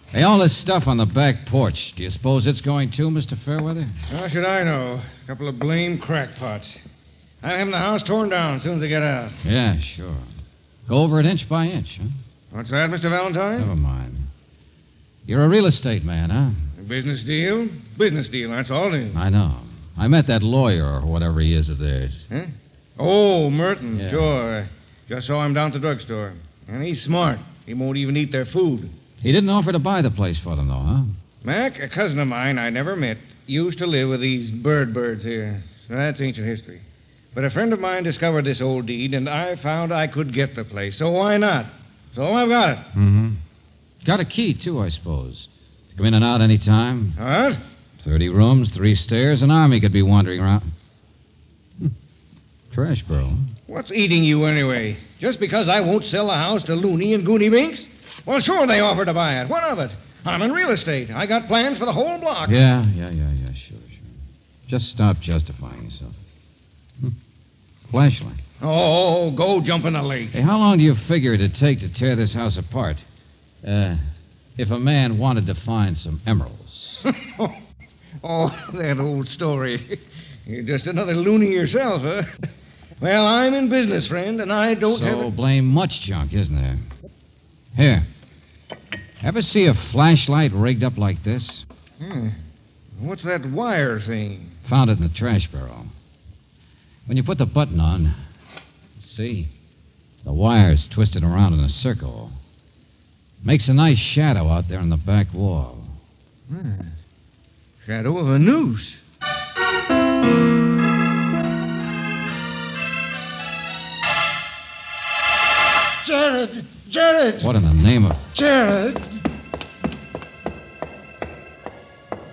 Hey, all this stuff on the back porch, do you suppose it's going too, Mr. Fairweather? How should I know? A couple of blame crackpots. I'm having the house torn down as soon as they get out. Yeah, sure. Go over it inch by inch, huh? What's that, Mr. Valentine? Never mind. You're a real estate man, huh? A business deal? Business deal, that's all it is. I know. I met that lawyer or whatever he is of theirs. Huh? Oh, Merton, Yeah. sure. I just saw him down at the drugstore. And he's smart. He won't even eat their food. He didn't offer to buy the place for them, though, huh? Mac, a cousin of mine I never met, used to live with these birds here. That's ancient history. But a friend of mine discovered this old deed, and I found I could get the place. So why not? So I've got it. Mm-hmm. Got a key, too, I suppose. Come in and out any time. What? 30 rooms, 3 stairs, an army could be wandering around. Trash barrel, huh? What's eating you anyway? Just because I won't sell the house to Looney and Goony Binks? Well, sure they offered to buy it. What of it? I'm in real estate. I got plans for the whole block. Yeah, sure. Just stop justifying yourself. Flashlight. Oh, go jump in the lake. Hey, how long do you figure it'd take to tear this house apart? If a man wanted to find some emeralds. Oh, that old story. You're just another loony yourself, huh? Well, I'm in business, friend, and I don't have... So blame much junk, isn't there? Here. Ever see a flashlight rigged up like this? What's that wire thing? Found it in the trash barrel. When you put the button on, see, the wire's twisted around in a circle. Makes a nice shadow out there on the back wall. Shadow of a noose. Jared! What in the name of... Jared!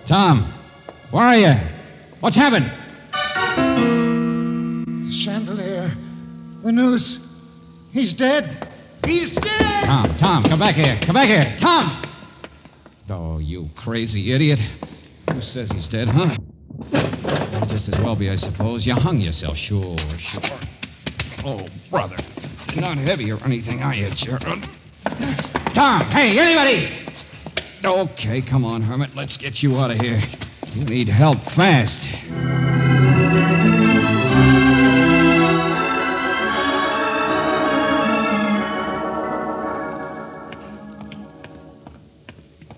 Tom, where are you? What's happened? The chandelier. The noose. He's dead. He's dead! Tom, come back here. Come back here. Tom! Oh, you crazy idiot. Who says he's dead, huh? Might just as well be, I suppose. You hung yourself. Sure. Oh, brother. You're not heavy or anything, are you, Gerald? Tom, hey, anybody! Okay, come on, Hermit. Let's get you out of here. You need help fast.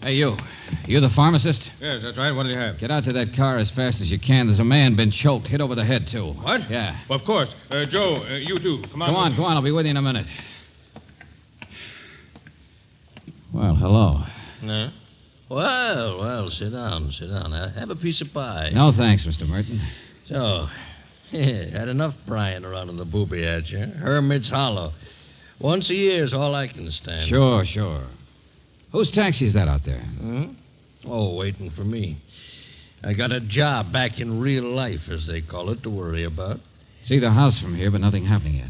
Hey, you. You the pharmacist? Yes, that's right. What do you have? Get out to that car as fast as you can. There's a man been choked, hit over the head, too. What? Yeah. Well, of course. Joe, you too. Come on. Go on. I'll be with you in a minute. Well, hello. No? Well, sit down. Have a piece of pie. No, thanks, Mr. Merton. So, had enough prying around in the booby hatch, huh? Hermit's Hollow. Once a year's all I can stand. Sure. Whose taxi is that out there? Hmm? Oh, waiting for me. I got a job back in real life, as they call it, to worry about. See the house from here, but nothing happening yet.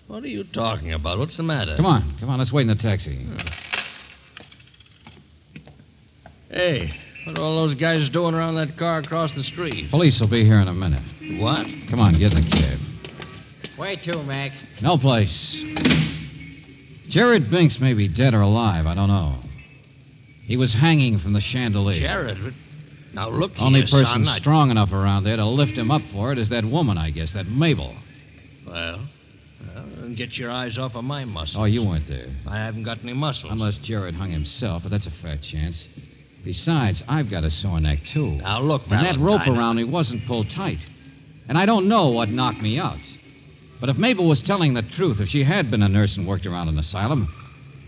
What are you talking about? What's the matter? Come on, let's wait in the taxi. Hey, what are all those guys doing around that car across the street? Police will be here in a minute. What? Come on, get in the cab. Where to, Mac? No place. Jared Binks may be dead or alive, I don't know. He was hanging from the chandelier. Jared? Now look here, Only person son, strong enough around there to lift him up for it is that woman, I guess, that Mabel. Well, get your eyes off of my muscles. Oh, you weren't there. I haven't got any muscles. Unless Jared hung himself, but that's a fat chance. Besides, I've got a sore neck, too. Now, look, And that Valentine, rope around me wasn't pulled tight. And I don't know what knocked me out. But if Mabel was telling the truth, if she had been a nurse and worked around an asylum,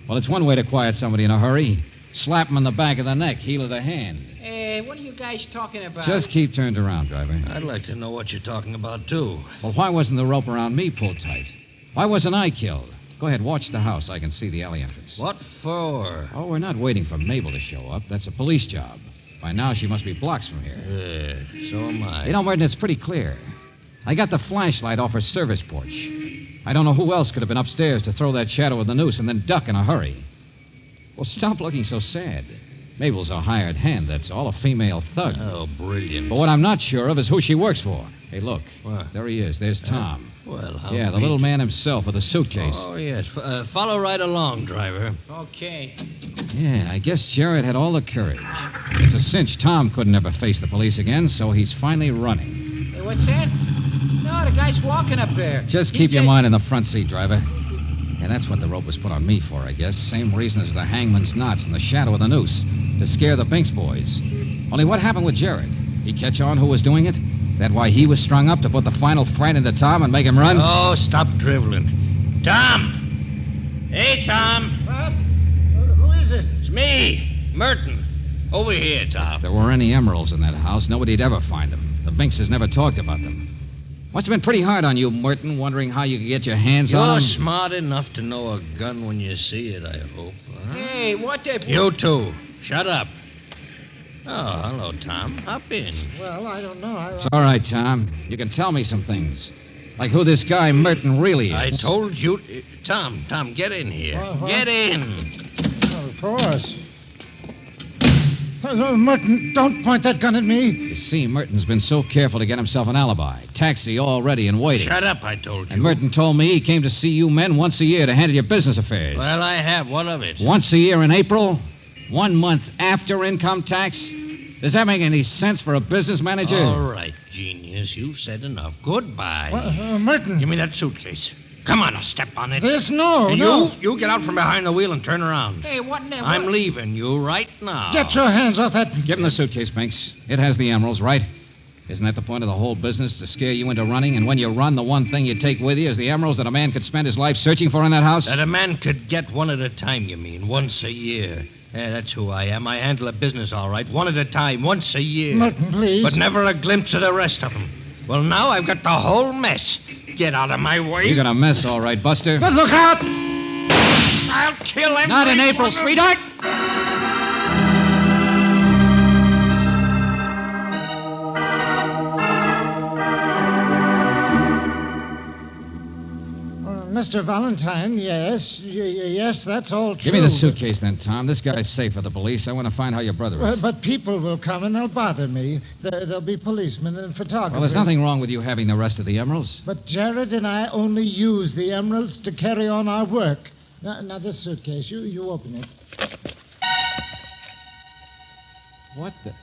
well, it's one way to quiet somebody in a hurry. Slap him in the back of the neck, heel of the hand. Hey, what are you guys talking about? Just keep turned around, driver. I'd like to know what you're talking about, too. Well, why wasn't the rope around me pulled tight? Why wasn't I killed? Go ahead, watch the house. I can see the alley entrance. What for? Oh, we're not waiting for Mabel to show up. That's a police job. By now, she must be blocks from here. Yeah, so am I. You know, Merton, it's pretty clear. I got the flashlight off her service porch. I don't know who else could have been upstairs to throw that shadow of the noose and then duck in a hurry. Well, stop looking so sad. Mabel's a hired hand, that's all, a female thug. Oh, brilliant. But what I'm not sure of is who she works for. Hey, look. What? There he is. There's Tom. Well, how Yeah, the neat. little man himself with a suitcase. Oh, yes. Follow right along, driver. Okay. Yeah, I guess Jared had all the courage. It's a cinch Tom couldn't ever face the police again, so he's finally running. Hey, what's that? No, the guy's walking up there. Just keep your mind in the front seat, driver. Yeah, that's what the rope was put on me for, I guess. Same reason as the hangman's knots and the shadow of the noose. To scare the Binks boys. Only what happened with Jared? He catch on who was doing it? That why he was strung up to put the final fright into Tom and make him run? Oh, stop driveling. Tom! Hey, Tom! What? Who is it? It's me, Merton. Over here, Tom. If there were any emeralds in that house, nobody'd ever find them. The Binkses never talked about them. Must have been pretty hard on you, Merton, wondering how you could get your hands on You're them. smart enough to know a gun when you see it, I hope. Huh? Hey, what the... You too. Shut up. Oh, hello, Tom. Hop in. Well, I don't know. It's all right, Tom. You can tell me some things. Like who this guy Merton really is. I told you... Tom, get in here. What? Get in. Oh, of course. Merton, don't point that gun at me. You see, Merton's been so careful to get himself an alibi. Taxi all ready and waiting. Shut up, I told you. And Merton told me he came to see you men once a year to handle your business affairs. Well, I have. What of it? Once a year in April? 1 month after income tax? Does that make any sense for a business manager? All right, genius. You've said enough. Goodbye. Merton. Give me that suitcase. Come on, I'll step on it. No. You get out from behind the wheel and turn around. Hey, what in the... I'm leaving you right now. Get your hands off that. Give him the suitcase, Binks. It has the emeralds, right? Isn't that the point of the whole business, to scare you into running? And when you run, the one thing you take with you is the emeralds that a man could spend his life searching for in that house? That a man could get one at a time, you mean, once a year. Yeah, that's who I am. I handle a business all right, one at a time, once a year. Merton, please. But never a glimpse of the rest of them. Well, now I've got the whole mess. Get out of my way. You're gonna mess, all right, Buster. But look out! I'll kill him. Not in April, sweetheart. Mr. Valentine, yes. Yes, that's all true. Give me the suitcase then, Tom. This guy's safe for the police. I want to find how your brother is. But people will come and they'll bother me. There'll be policemen and photographers. Well, there's nothing wrong with you having the rest of the emeralds. But Jared and I only use the emeralds to carry on our work. Now this suitcase, you open it. What the...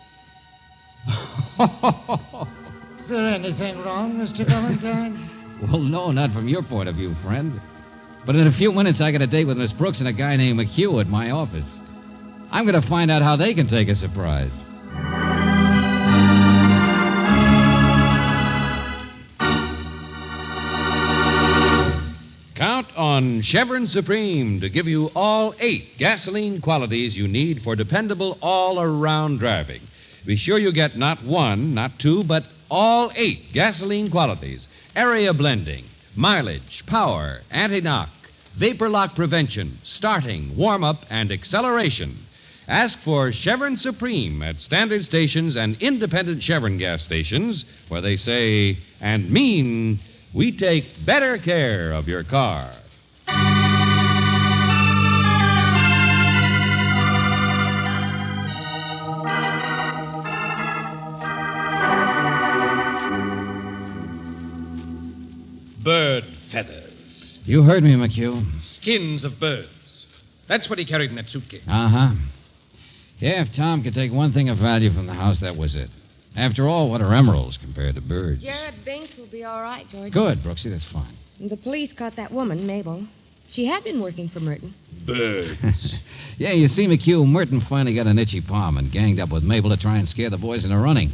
Is there anything wrong, Mr. Valentine? Well, no, not from your point of view, friend. But in a few minutes, I got a date with Miss Brooks and a guy named McHugh at my office. I'm going to find out how they can take a surprise. Count on Chevron Supreme to give you all 8 gasoline qualities you need for dependable all-around driving. Be sure you get not 1, not 2, but all 8 gasoline qualities. Area blending, mileage, power, anti-knock, vapor lock prevention, starting, warm-up, and acceleration. Ask for Chevron Supreme at standard stations and independent Chevron gas stations, where they say and mean, we take better care of your car. Bird feathers. You heard me, McHugh. Skins of birds. That's what he carried in that suitcase. Uh-huh. Yeah, if Tom could take one thing of value from the house, that was it. After all, what are emeralds compared to birds? Jared Binks will be all right, George. Good, Brooksy, that's fine. And the police caught that woman, Mabel. She had been working for Merton. Birds. Yeah, you see, McHugh, Merton finally got an itchy palm and ganged up with Mabel to try and scare the boys into running.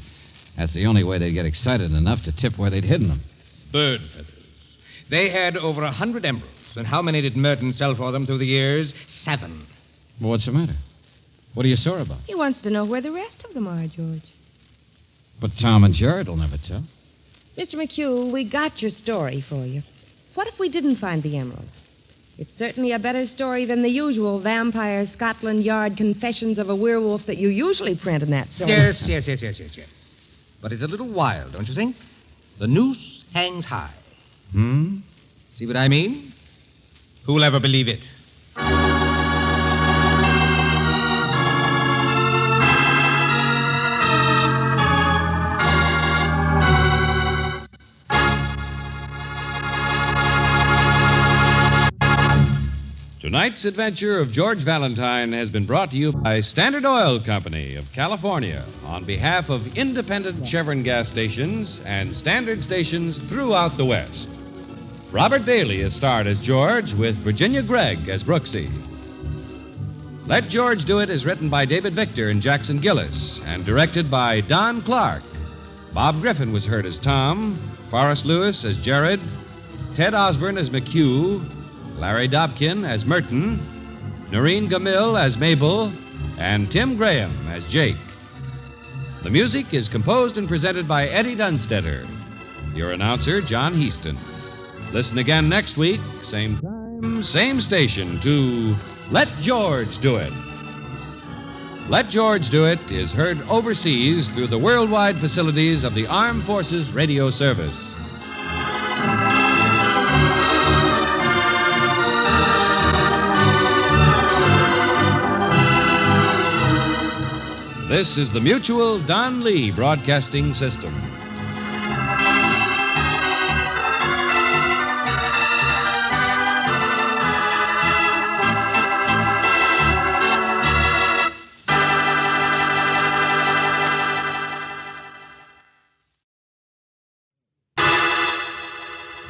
That's the only way they'd get excited enough to tip where they'd hidden them. Bird feathers. They had over 100 emeralds. And how many did Merton sell for them through the years? 7. Well, what's the matter? What are you sore about? He wants to know where the rest of them are, George. But Tom and Jared will never tell. Mr. McHugh, we got your story for you. What if we didn't find the emeralds? It's certainly a better story than the usual vampire Scotland Yard confessions of a werewolf that you usually print in that story. Yes. But it's a little wild, don't you think? The noose hangs high. See what I mean? Who'll ever believe it? Tonight's adventure of George Valentine has been brought to you by Standard Oil Company of California on behalf of independent Chevron gas stations and standard stations throughout the West. Robert Bailey is starred as George with Virginia Gregg as Brooksy. Let George Do It is written by David Victor and Jackson Gillis and directed by Don Clark. Bob Griffin was heard as Tom, Forrest Lewis as Jared, Ted Osborne as McHugh, Larry Dobkin as Merton, Noreen Gamil as Mabel, and Tim Graham as Jake. The music is composed and presented by Eddie Dunstetter. Your announcer, John Heaston. Listen again next week, same time, same station, to Let George Do It. Let George Do It is heard overseas through the worldwide facilities of the Armed Forces Radio Service. This is the Mutual Don Lee Broadcasting System.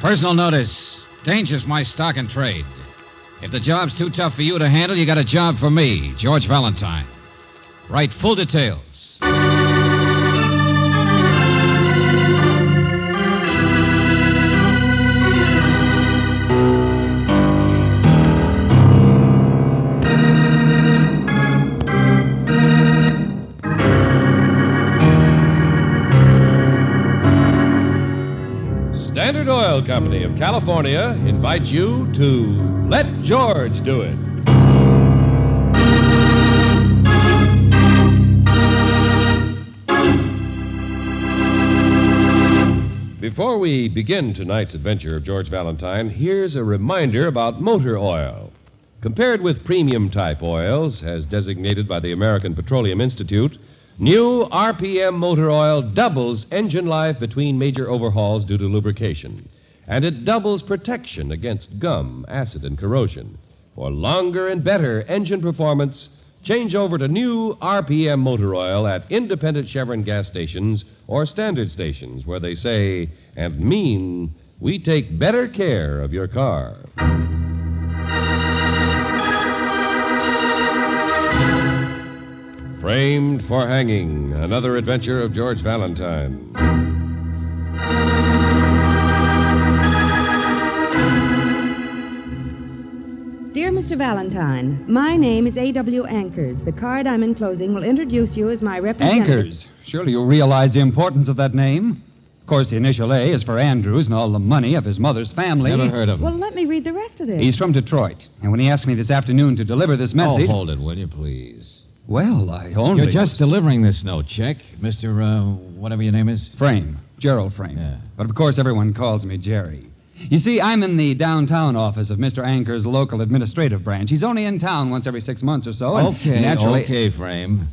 Personal notice. Danger's my stock and trade. If the job's too tough for you to handle, you got a job for me, George Valentine. Write full details. Standard Oil Company of California invites you to Let George Do It. Before we begin tonight's adventure of George Valentine, here's a reminder about motor oil. Compared with premium type oils, as designated by the American Petroleum Institute, new RPM motor oil doubles engine life between major overhauls due to lubrication. And it doubles protection against gum, acid, and corrosion. For longer and better engine performance, change over to new RPM motor oil at independent Chevron gas stations or standard stations where they say and mean we take better care of your car. Framed for Hanging, another adventure of George Valentine. Dear Mr. Valentine, my name is A.W. Anchors. The card I'm enclosing will introduce you as my representative. Anchors. Surely you realize the importance of that name. Of course, the initial A is for Andrews and all the money of his mother's family. Never heard of him. Well, let me read the rest of this. He's from Detroit. And when he asked me this afternoon to deliver this message... Oh, hold it, will you, please? Well, I only... You're just delivering this note, check, Mr. Whatever your name is? Frame. Gerald Frame. Yeah. But, of course, everyone calls me Jerry. You see, I'm in the downtown office of Mr. Anchor's local administrative branch. He's only in town once every 6 months or so. And naturally... Okay, Frame.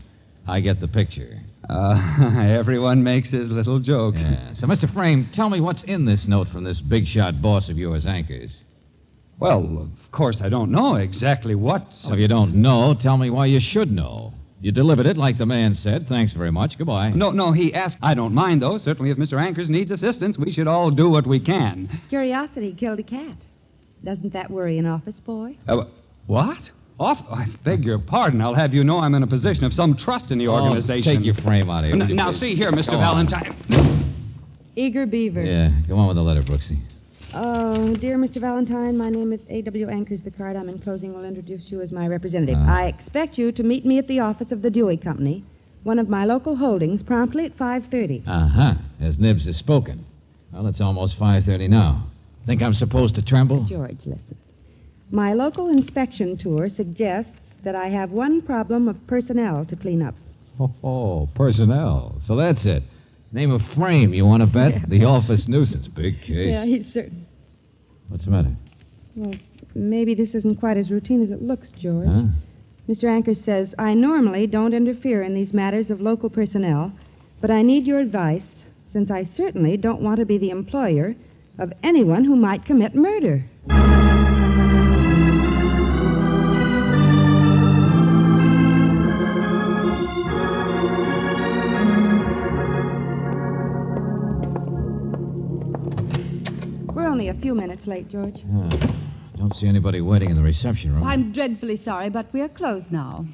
I get the picture. Everyone makes his little joke. Yeah. So, Mr. Frame, tell me what's in this note from this big-shot boss of yours, Anchors. Well, of course, I don't know exactly what... Well, if you don't know, tell me why you should know. You delivered it like the man said. Thanks very much. Goodbye. No, he asked. I don't mind, though. Certainly, if Mr. Anchors needs assistance, we should all do what we can. Curiosity killed a cat. Doesn't that worry an office boy? What? I beg your pardon. I'll have you know I'm in a position of some trust in the organization. Take your frame out of here. Now, see here, Mr. Valentine. Eager beaver. Yeah, go on with the letter, Brooksy. Oh, dear Mr. Valentine, my name is A.W. Anchors. The card I'm enclosing will introduce you as my representative. I expect you to meet me at the office of the Dewey Company, one of my local holdings, promptly at 5:30. Uh-huh. As Nibs has spoken. Well, it's almost 5:30 now. Think I'm supposed to tremble? George, listen. My local inspection tour suggests that I have one problem of personnel to clean up. Oh, personnel. So that's it. Name of Frame, you want to bet? Yeah. The office nuisance. Big case. Yeah, he's certain. What's the matter? Well, maybe this isn't quite as routine as it looks, George. Huh? Mr. Anchors says, I normally don't interfere in these matters of local personnel, but I need your advice, since I certainly don't want to be the employer of anyone who might commit murder. Only a few minutes late, George. Don't see anybody waiting in the reception room. I'm dreadfully sorry, but we're closed now.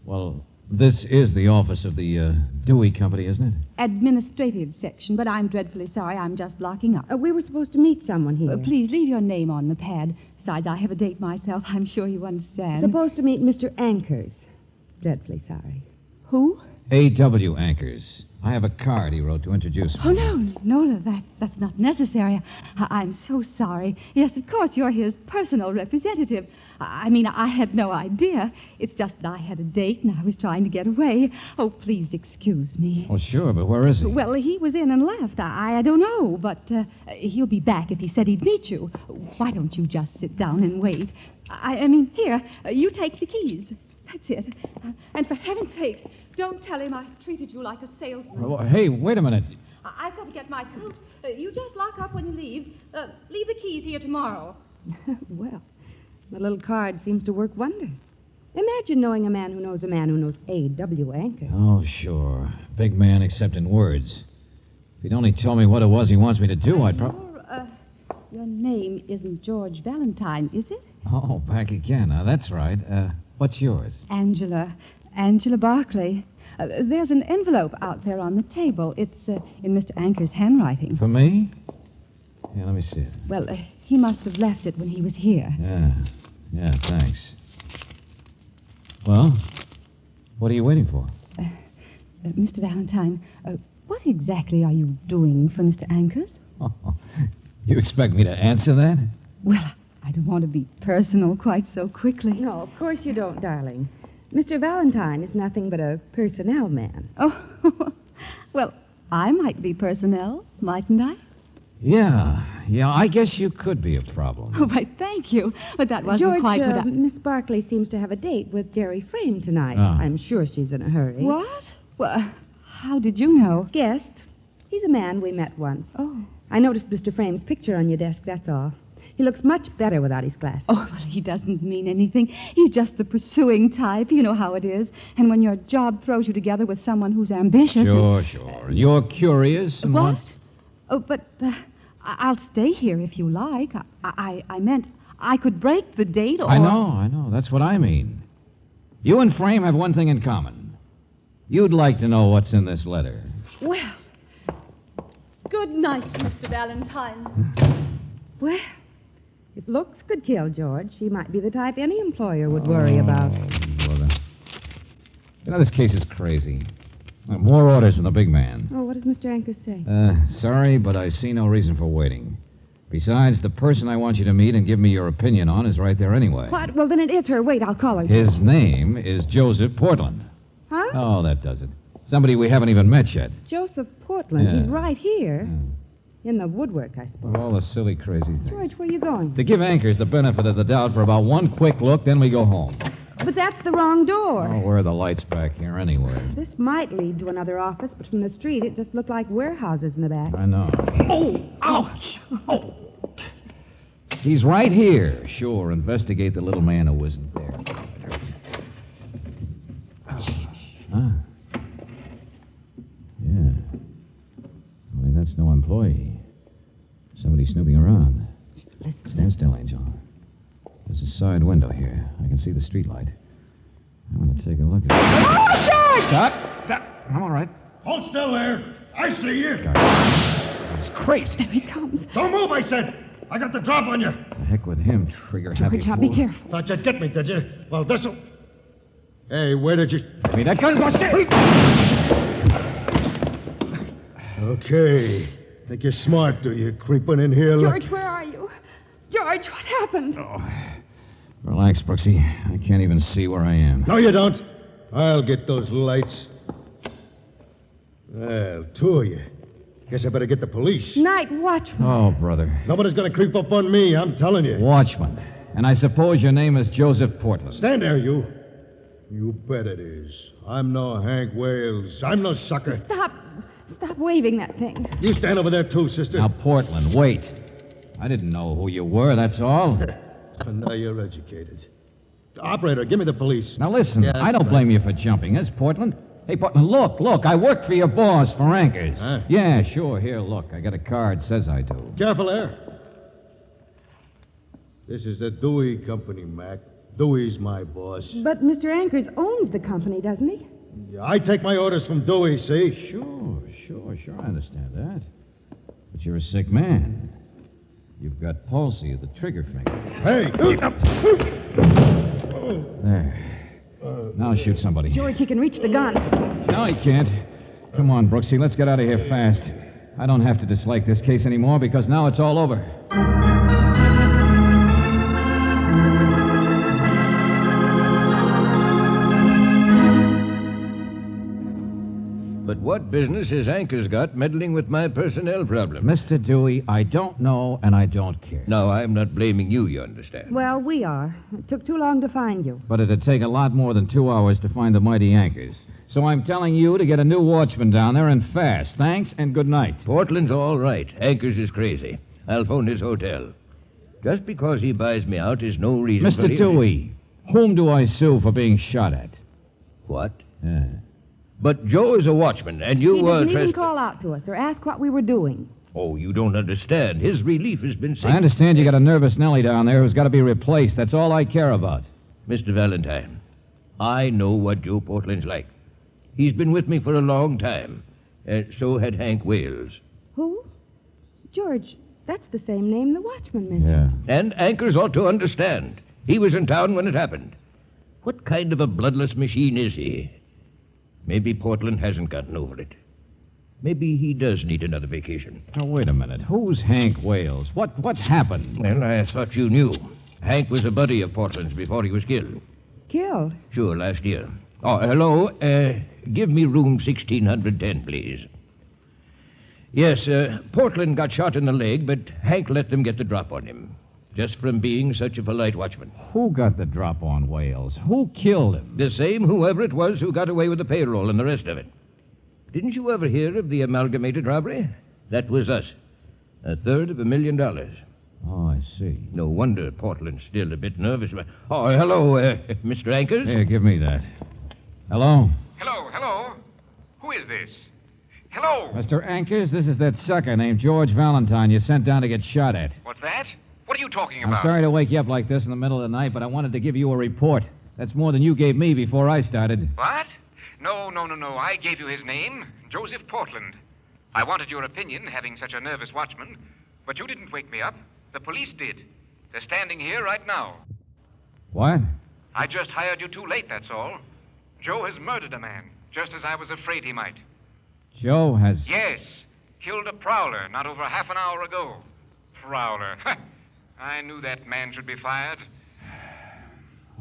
Well, this is the office of the Dewey Company, isn't it? Administrative section, but I'm dreadfully sorry. I'm just locking up. We were supposed to meet someone here. Please leave your name on the pad. Besides, I have a date myself. I'm sure you understand. Supposed to meet Mr. Anchors. Dreadfully sorry. Who? A.W. Anchors. I have a card he wrote to introduce me. Oh, no, that's not necessary. I'm so sorry. Yes, of course, you're his personal representative. I mean, I had no idea. It's just that I had a date and I was trying to get away. Oh, please excuse me. Oh, sure, but where is he? Well, he was in and left. I don't know, but he'll be back if he said he'd meet you. Why don't you just sit down and wait? I mean, here, you take the keys. That's it. And for heaven's sakes, don't tell him I've treated you like a salesman. Well, hey, wait a minute. I've got to get my coat. You just lock up when you leave. Leave the keys here tomorrow. Well, the little card seems to work wonders. Imagine knowing a man who knows A.W. Anchors. Oh, sure. Big man except in words. If he'd only told me what it was he wants me to do, I'd probably... Your name isn't George Valentine, is it? Oh, back again. That's right. What's yours? Angela Barclay. There's an envelope out there on the table. It's in Mr. Anchor's handwriting. For me? Yeah, let me see it. Well, he must have left it when he was here. Yeah, thanks. Well, what are you waiting for? Mr. Valentine, what exactly are you doing for Mr. Anchors? You expect me to answer that? Well, I don't want to be personal quite so quickly. No, of course you don't, darling. Mr. Valentine is nothing but a personnel man. Oh, well, I might be personnel, mightn't I? Yeah, I guess you could be a problem. Oh, why, thank you. But that wasn't George, quite what Miss Barclay seems to have a date with Jerry Frame tonight. Oh. I'm sure she's in a hurry. What? Well, how did you know? Guessed. He's a man we met once. Oh. I noticed Mr. Frame's picture on your desk, that's all. He looks much better without his glasses. Oh, well, he doesn't mean anything. He's just the pursuing type. You know how it is. And when your job throws you together with someone who's ambitious... Sure. And you're curious and what? Oh, but I'll stay here if you like. I meant I could break the date or... I know. That's what I mean. You and Frame have one thing in common. You'd like to know what's in this letter. Well, good night, Mr. Valentine. Well, if looks could kill George, she might be the type any employer would worry about. Brother. You know, this case is crazy. More orders from the big man. Oh, what does Mr. Ankers say? Sorry, but I see no reason for waiting. Besides, the person I want you to meet and give me your opinion on is right there anyway. What? Well, then it is her. Wait, I'll call her. His name is Joseph Portland. Huh? Oh, that does it. Somebody we haven't even met yet. Joseph Portland. Yeah. He's right here. In the woodwork, I suppose. All the silly, crazy things. George, where are you going? To give Ankers the benefit of the doubt for about one quick look, then we go home. But that's the wrong door. Oh, where are the lights back here anyway? This might lead to another office, but from the street, it just looked like warehouses in the back. I know. Oh, ouch. Oh. He's right here. Sure, investigate the little man who isn't there. Huh? Yeah. Only that's no employee. Somebody snooping around. Stand still, Angel. There's a side window here. I can see the street light. I want to take a look at it. Oh, George! Stop! I'm all right. Hold still there. I see you. It's crazy. There he comes. Don't move, I said. I got the drop on you. The heck with him, trigger-happy George, now be fool. careful. Thought you'd get me, did you? Well, this'll... Hey, where did you... Give me that gun, Buster! Okay. Think you're smart, do you? Creeping in here... George, where are you? George, what happened? Relax, Brooksy. I can't even see where I am. No, you don't. I'll get those lights. Well, two of you. Guess I better get the police. Night watchman. Oh, brother. Nobody's gonna creep up on me, I'm telling you. Watchman. And I suppose your name is Joseph Portland. Stand there, you. You bet it is. I'm no Hank Wales. I'm no sucker. Stop waving that thing. You stand over there, too, sister. Now, Portland, wait. I didn't know who you were, that's all. And now you're educated. Operator, give me the police. Now, listen, Yeah, I don't right. blame you for jumping us, Portland. Hey, Portland, look. I work for your boss for Ankers. Huh? Yeah, sure. Here, look. I got a card. Says I do. Careful there. This is the Dewey Company, Mac. Dewey's my boss. But Mr. Ankers owns the company, doesn't he? Yeah, I take my orders from Dewey, see? Sure. I understand that. But you're a sick man. You've got palsy of the trigger finger. Hey! There. Now shoot somebody. George, he can reach the gun. No, he can't. Come on, Brooksy. Let's get out of here fast. I don't have to dislike this case anymore because now it's all over. But what business has Ankers got meddling with my personnel problem? Mr. Dewey, I don't know and I don't care. No, I'm not blaming you, you understand. Well, we are. It took too long to find you. But it'd take a lot more than 2 hours to find the mighty Ankers. So I'm telling you to get a new watchman down there and fast. Thanks and good night. Portland's all right. Ankers is crazy. I'll phone his hotel. Just because he buys me out is no reason for... Mr. Dewey, whom do I sue for being shot at? What? Yeah. But Joe is a watchman, and you He didn't even trespass... call out to us or ask what we were doing. Oh, you don't understand. His relief has been... I understand you got a nervous Nellie down there who's got to be replaced. That's all I care about. Mr. Valentine, I know what Joe Portland's like. He's been with me for a long time. So had Hank Wales. Who? George, that's the same name the watchman mentioned. Yeah. And Ankers ought to understand. He was in town when it happened. What kind of a bloodless machine is he? Maybe Portland hasn't gotten over it. Maybe he does need another vacation. Now, wait a minute. Who's Hank Wales? What happened? Well, I thought you knew. Hank was a buddy of Portland's before he was killed. Killed? Sure, last year. Oh, hello. Give me room 1610, please. Yes, Portland got shot in the leg, but Hank let them get the drop on him. Just from being such a polite watchman. Who got the drop on Wales? Who killed him? The same whoever it was who got away with the payroll and the rest of it. Didn't you ever hear of the amalgamated robbery? That was us. $250,000. Oh, I see. No wonder Portland's still a bit nervous. Oh, hello, Mr. Ankers. Here, give me that. Hello? Hello. Who is this? Hello. Mr. Ankers, this is that sucker named George Valentine you sent down to get shot at. What's that? What are you talking I'm about? sorry to wake you up like this in the middle of the night, but I wanted to give you a report. That's more than you gave me before I started. What? No. I gave you his name, Joseph Portland. I wanted your opinion, having such a nervous watchman. But you didn't wake me up. The police did. They're standing here right now. What? I just hired you too late, that's all. Joe has murdered a man, just as I was afraid he might. Joe has... Yes. Killed a prowler not over half an hour ago. Prowler. I knew that man should be fired.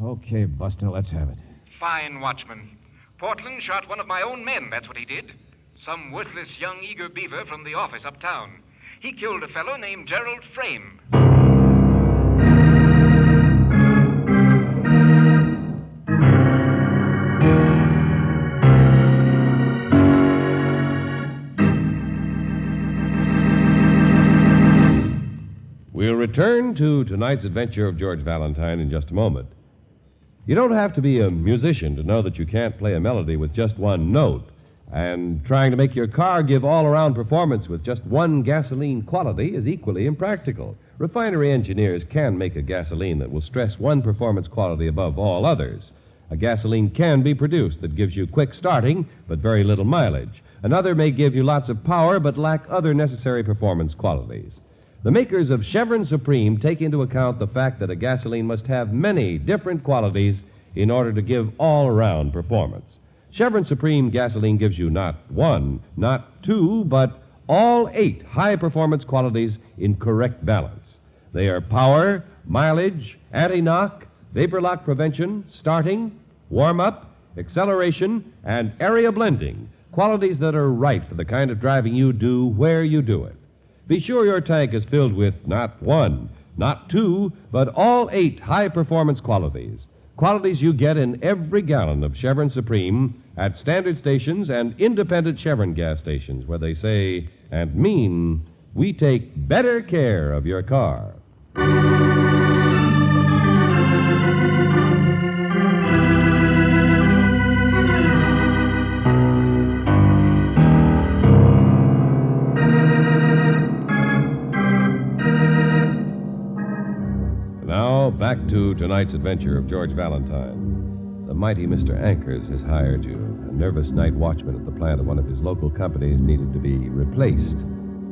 Okay, Buster, let's have it. Fine watchman. Portland shot one of my own men, that's what he did. Some worthless young eager beaver from the office uptown. He killed a fellow named Gerald Frame. We'll return to tonight's adventure of George Valentine in just a moment. You don't have to be a musician to know that you can't play a melody with just one note. And trying to make your car give all-around performance with just one gasoline quality is equally impractical. Refinery engineers can make a gasoline that will stress one performance quality above all others. A gasoline can be produced that gives you quick starting but very little mileage. Another may give you lots of power but lack other necessary performance qualities. The makers of Chevron Supreme take into account the fact that a gasoline must have many different qualities in order to give all-around performance. Chevron Supreme gasoline gives you not one, not two, but all 8 high-performance qualities in correct balance. They are power, mileage, anti-knock, vapor lock prevention, starting, warm-up, acceleration, and area blending, qualities that are right for the kind of driving you do where you do it. Be sure your tank is filled with not one, not two, but all 8 high-performance qualities. Qualities you get in every gallon of Chevron Supreme at standard stations and independent Chevron gas stations where they say and mean, we take better care of your car. Now, back to tonight's adventure of George Valentine. The mighty Mr. Ankers has hired you. A nervous night watchman at the plant of one of his local companies needed to be replaced.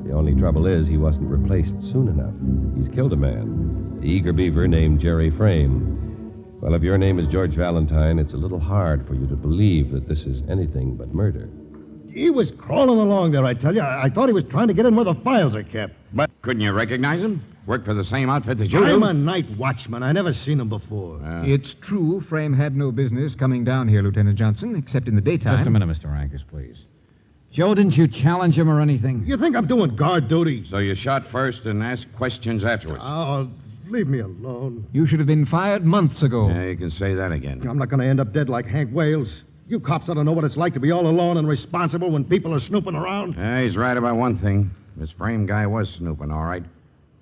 The only trouble is he wasn't replaced soon enough. He's killed a man, the eager beaver named Jerry Frame. Well, if your name is George Valentine, it's a little hard for you to believe that this is anything but murder. He was crawling along there, I tell you. I thought he was trying to get in where the files are kept. But couldn't you recognize him? Worked for the same outfit that you do? I'm a night watchman. I never seen him before. It's true Frame had no business coming down here, Lieutenant Johnson, except in the daytime. Just a minute, Mr. Ankers, please. Joe, didn't you challenge him or anything? You think I'm doing guard duty? So you shot first and asked questions afterwards? Oh, leave me alone. You should have been fired months ago. Yeah, you can say that again. I'm not going to end up dead like Hank Wales. You cops ought to know what it's like to be all alone and responsible when people are snooping around. Yeah, he's right about one thing. This Frame guy was snooping, all right.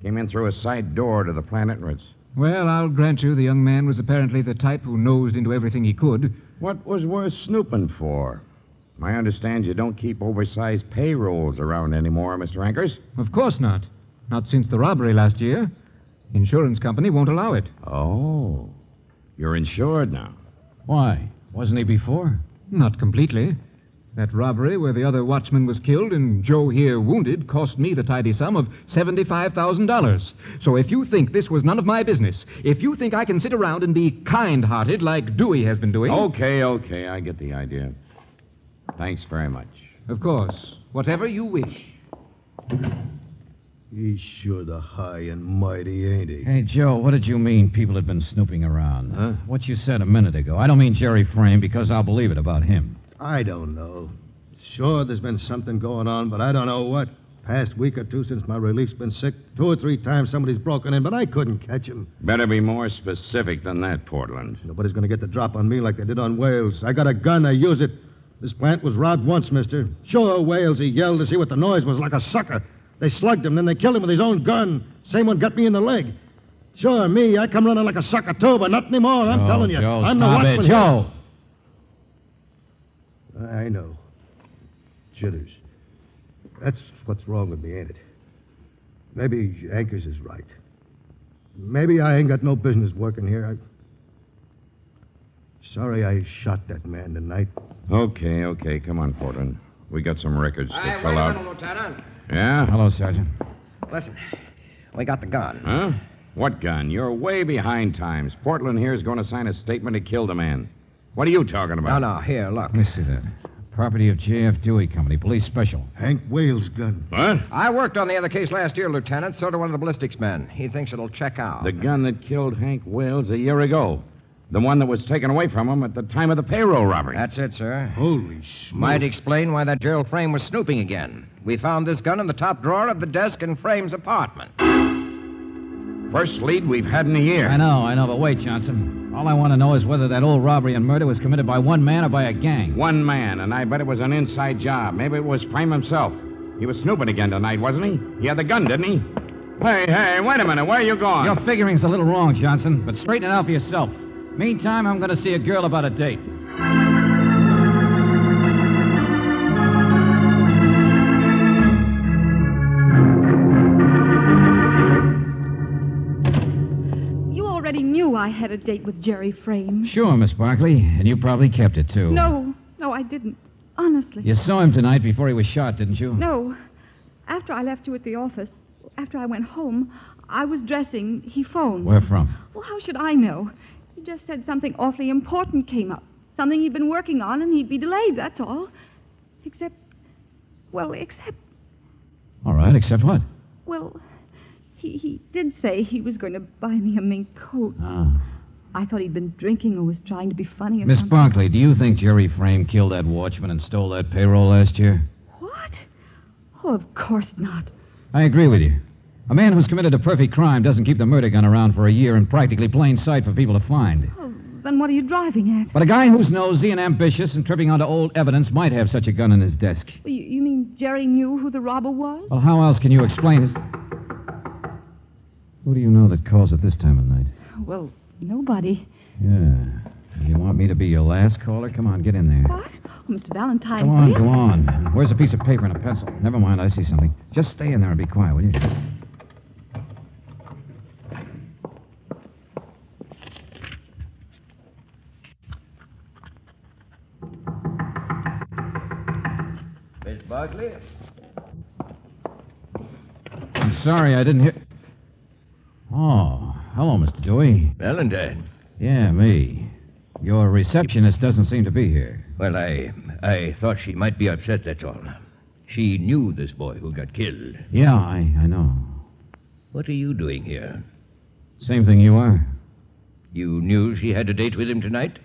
Came in through a side door to the plant entrance. Well, I'll grant you the young man was apparently the type who nosed into everything he could. What was worth snooping for? I understand you don't keep oversized payrolls around anymore, Mr. Ankers. Of course not. Not since the robbery last year. Insurance company won't allow it. Oh. You're insured now. Why? Wasn't he before? Not completely. That robbery where the other watchman was killed and Joe here wounded cost me the tidy sum of $75,000. So if you think this was none of my business, if you think I can sit around and be kind-hearted like Dewey has been doing... Okay, I get the idea. Thanks very much. Of course. Whatever you wish. He's sure the high and mighty, ain't he? Hey, Joe, what did you mean people had been snooping around? Huh? What you said a minute ago. I don't mean Jerry Frame because I'll believe it about him. I don't know. Sure, there's been something going on, but I don't know what. Past week or two since my relief's been sick, 2 or 3 times somebody's broken in, but I couldn't catch him. Better be more specific than that, Portland. Nobody's going to get the drop on me like they did on Wales. I got a gun, I use it. This plant was robbed once, mister. Sure, Wales, he yelled to see what the noise was, like a sucker. They slugged him, then they killed him with his own gun. Same one got me in the leg. Sure, me, I come running like a sucker, too, but not anymore, I'm telling you. Joe, I'm the stop watchman. it, Joe! I know. Jitters. That's what's wrong with me, ain't it? Maybe Ankers is right. Maybe I ain't got no business working here. Sorry I shot that man tonight. Okay. Come on, Portland. We got some records to Wait fill a out. minute, Lieutenant. Yeah? Hello, Sergeant. Listen, we got the gun. Huh? What gun? You're way behind times. Portland here is going to sign a statement he killed a man. What are you talking about? No, here, look. Let me see that. Property of J.F. Dewey Company, police special. Hank Wales' gun. What? I worked on the other case last year, Lieutenant. So did one of the ballistics men. He thinks it'll check out. The gun that killed Hank Wales a year ago. The one that was taken away from him at the time of the payroll robbery. That's it, sir. Holy Might explain why that jail frame was snooping again. We found this gun in the top drawer of the desk in Frame's apartment. First lead we've had in a year. I know, but wait, Johnson. All I want to know is whether that old robbery and murder was committed by one man or by a gang. One man, and I bet it was an inside job. Maybe it was Frame himself. He was snooping again tonight, wasn't he? He had the gun, didn't he? Hey, wait a minute. Where are you going? Your figuring's a little wrong, Johnson, but straighten it out for yourself. Meantime, I'm going to see a girl about a date. You already knew I had a date with Jerry Frame. Sure, Miss Barkley, and you probably kept it, too. No, I didn't. Honestly. You saw him tonight before he was shot, didn't you? No. After I left you at the office, after I went home, I was dressing. He phoned. Where from? Well, how should I know? He just said something awfully important came up. Something he'd been working on, and he'd be delayed, that's all. Except... All right, except what? Well, he did say he was going to buy me a mink coat. Ah. I thought he'd been drinking or was trying to be funny or Miss something. Barkley, do you think Jerry Frame killed that watchman and stole that payroll last year? What? Oh, of course not. I agree with you. A man who's committed a perfect crime doesn't keep the murder gun around for a year in practically plain sight for people to find. Well, then what are you driving at? But a guy who's nosy and ambitious and tripping onto old evidence might have such a gun in his desk. You mean Jerry knew who the robber was? Well, how else can you explain it? Who do you know that calls at this time of night? Well, nobody. Yeah. You want me to be your last caller? Come on, get in there. What? Oh, Mr. Valentine. Go on. Where's a piece of paper and a pencil? Never mind, I see something. Just stay in there and be quiet, will you? Miss Barkley? I'm sorry, I didn't hear... Oh, hello, Mr. Dewey. Valentine. Yeah, me. Your receptionist doesn't seem to be here. Well, I thought she might be upset, that's all. She knew this boy who got killed. Yeah, I know. What are you doing here? Same thing you are. You knew she had a date with him tonight?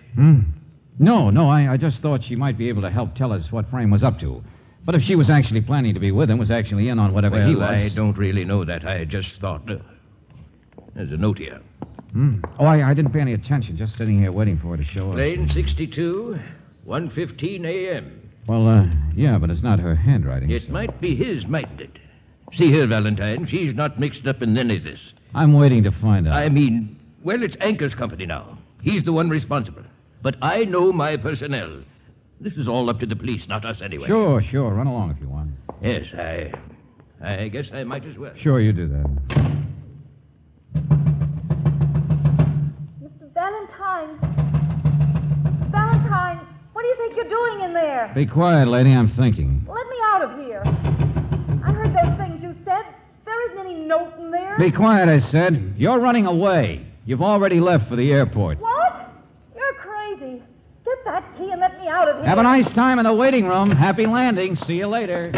No, I just thought she might be able to help tell us what Frame was up to. But if she was actually planning to be with him, was actually in on whatever he was... I don't really know that. I just thought... there's a note here. Oh, I didn't pay any attention. Just sitting here waiting for her to show up. Lane 62, 1:15 a.m. Well, yeah, but it's not her handwriting. It might be his, mightn't it? See here, Valentine, she's not mixed up in any of this. I'm waiting to find out. I mean, well, it's Anker's company now. He's the one responsible. But I know my personnel. This is all up to the police, not us anyway. Sure. Run along if you want. Yes, I guess I might as well. Sure, you do that. Mr. Valentine! Valentine! What do you think you're doing in there? Be quiet, lady. I'm thinking. Let me out of here. I heard those things you said. There isn't any note in there. Be quiet, I said. You're running away. You've already left for the airport. What? You're crazy. Get that key and let me out of here. Have a nice time in the waiting room. Happy landing. See you later.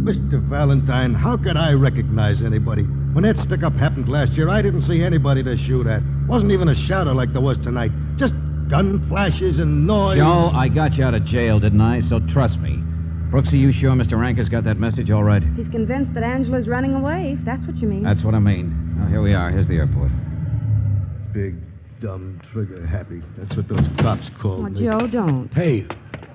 Mr. Valentine, how could I recognize anybody? When that stick-up happened last year, I didn't see anybody to shoot at. Wasn't even a shadow like there was tonight. Just gun flashes and noise. Joe, I got you out of jail, didn't I? So trust me. Brooksy, you sure Mr. Ranker's got that message all right? He's convinced that Angela's running away, if that's what you mean. That's what I mean. Now, here we are. Here's the airport. Big, dumb, trigger-happy. That's what those cops called me. Joe, don't. Hey,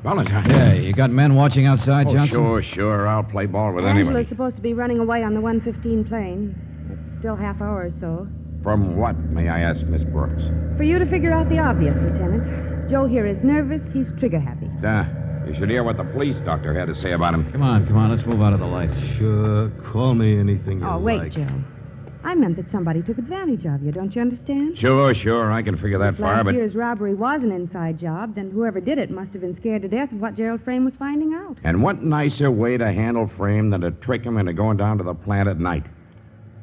Valentine. Yeah, you got men watching outside, Johnson? Sure. I'll play ball with Angela's anybody. supposed to be running away on the 1:15 plane. It's still half hour or so. From what, may I ask, Miss Brooks? For you to figure out the obvious, Lieutenant. Joe here is nervous. He's trigger-happy. You should hear what the police doctor had to say about him. Come on. Let's move out of the light. Sure. Call me anything you Oh, like. wait, Joe. I meant that somebody took advantage of you. Don't you understand? Sure. I can figure that far, Last but... year's robbery was an inside job, then whoever did it must have been scared to death of what Gerald Frame was finding out. And what nicer way to handle Frame than to trick him into going down to the plant at night?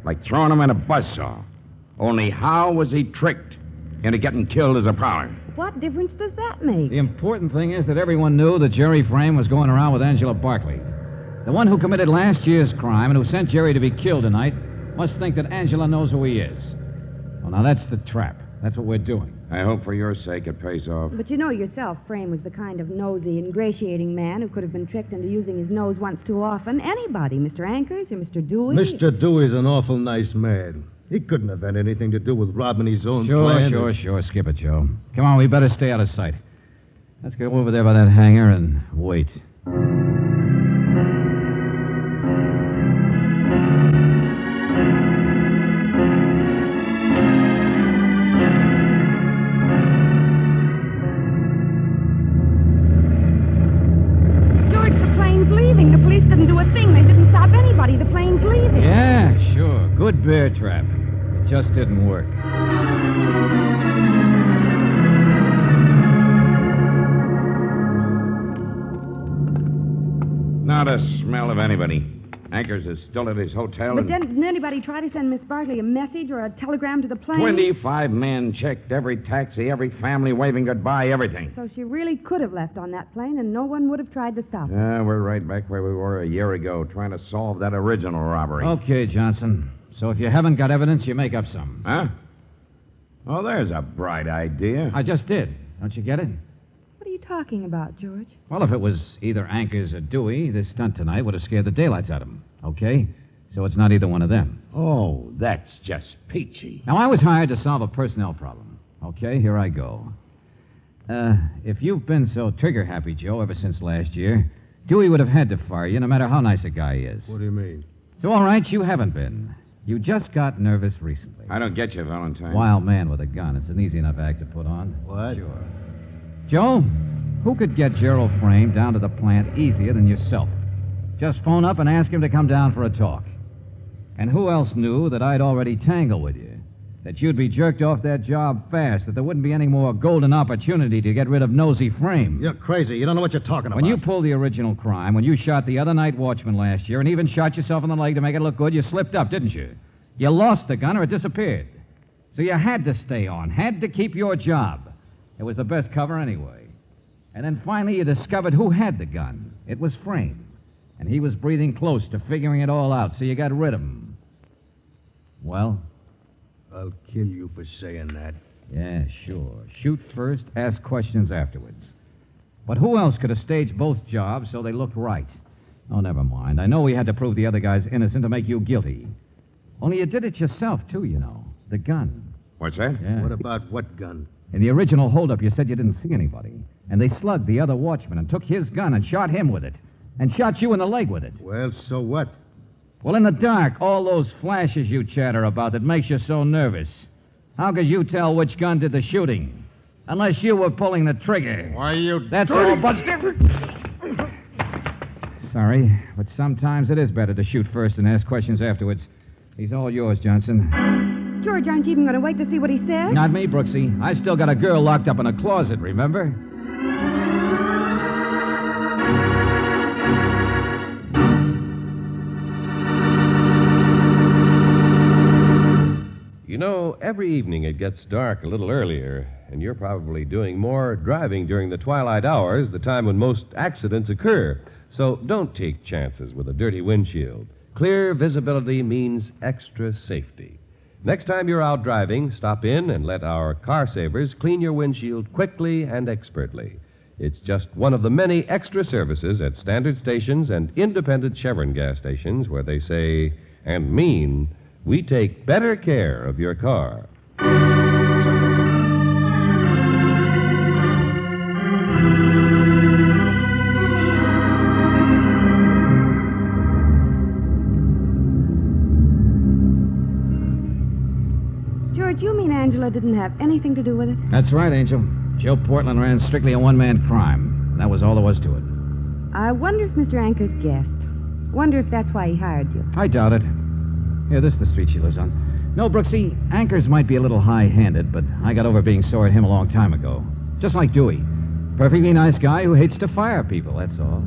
Like throwing him in a buzzsaw. Only how was he tricked into getting killed as a prowler? What difference does that make? The important thing is that everyone knew that Jerry Frame was going around with Angela Barkley. The one who committed last year's crime and who sent Jerry to be killed tonight must think that Angela knows who he is. Well, now that's the trap. That's what we're doing. I hope for your sake it pays off. But you know yourself, Frame was the kind of nosy, ingratiating man who could have been tricked into using his nose once too often. Anybody, Mr. Ankers or Mr. Dewey. Mr. Dewey's an awful nice man. He couldn't have had anything to do with robbing his own plant. Sure. Skip it, Joe. Come on, we better stay out of sight. Let's go over there by that hangar and wait. George, the plane's leaving. The police didn't do a thing. They didn't stop anybody. The plane's leaving. Yeah, sure. Good bear trap. It just didn't work. Not a smell of anybody. Ankers is still at his hotel. But didn't anybody try to send Miss Barkley a message or a telegram to the plane? 25 men checked every taxi, every family waving goodbye, everything. So she really could have left on that plane, and no one would have tried to stop her. Yeah, we're right back where we were a year ago, trying to solve that original robbery. Okay, Johnson. So if you haven't got evidence, you make up some. Huh? Oh, there's a bright idea. I just did. Don't you get it? What are you talking about, George? Well, if it was either Ankers or Dewey, this stunt tonight would have scared the daylights out of them. Okay? So it's not either one of them. Oh, that's just peachy. Now, I was hired to solve a personnel problem. Okay, here I go. If you've been so trigger-happy, Joe, ever since last year, Dewey would have had to fire you no matter how nice a guy he is. What do you mean? So, all right, you haven't been. You just got nervous recently. I don't get you, Valentine. Wild man with a gun. It's an easy enough act to put on. What? Sure. Joe, who could get Gerald Frame down to the plant easier than yourself? Just phone up and ask him to come down for a talk. And who else knew that I'd already tangled with you? That you'd be jerked off that job fast, that there wouldn't be any more golden opportunity to get rid of Nosy Frame? You're crazy. You don't know what you're talking about. When you pulled the original crime, when you shot the other night watchman last year, and even shot yourself in the leg to make it look good, you slipped up, didn't you? You lost the gun or it disappeared. So you had to stay on, had to keep your job. It was the best cover anyway. And then finally you discovered who had the gun. It was Frame. And he was breathing close to figuring it all out, so you got rid of him. Well? I'll kill you for saying that. Yeah, sure. Shoot first, ask questions afterwards. But who else could have staged both jobs so they looked right? Oh, never mind. I know we had to prove the other guy's innocent to make you guilty. Only you did it yourself, too, you know. The gun. What's that? Yeah. What about what gun? In the original holdup, you said you didn't see anybody. And they slugged the other watchman and took his gun and shot him with it. And shot you in the leg with it. Well, so what? Well, in the dark, all those flashes you chatter about that makes you so nervous. How could you tell which gun did the shooting? Unless you were pulling the trigger. Why, you... That's all, Buster. Sorry, but sometimes it is better to shoot first and ask questions afterwards. He's all yours, Johnson. George, aren't you even going to wait to see what he says? Not me, Brooksy. I've still got a girl locked up in a closet, remember? You know, every evening it gets dark a little earlier, and you're probably doing more driving during the twilight hours, the time when most accidents occur. So don't take chances with a dirty windshield. Clear visibility means extra safety. Next time you're out driving, stop in and let our car savers clean your windshield quickly and expertly. It's just one of the many extra services at standard stations and independent Chevron gas stations where they say and mean, we take better care of your car. George, you mean Angela didn't have anything to do with it? That's right, Angel. Joe Portland ran strictly a one-man crime. That was all there was to it. I wonder if Mr. Anker's guessed. Wonder if that's why he hired you. I doubt it. Here, this is the street she lives on. No, Brooksy, Anchors might be a little high-handed, but I got over being sore at him a long time ago. Just like Dewey. Perfectly nice guy who hates to fire people, that's all.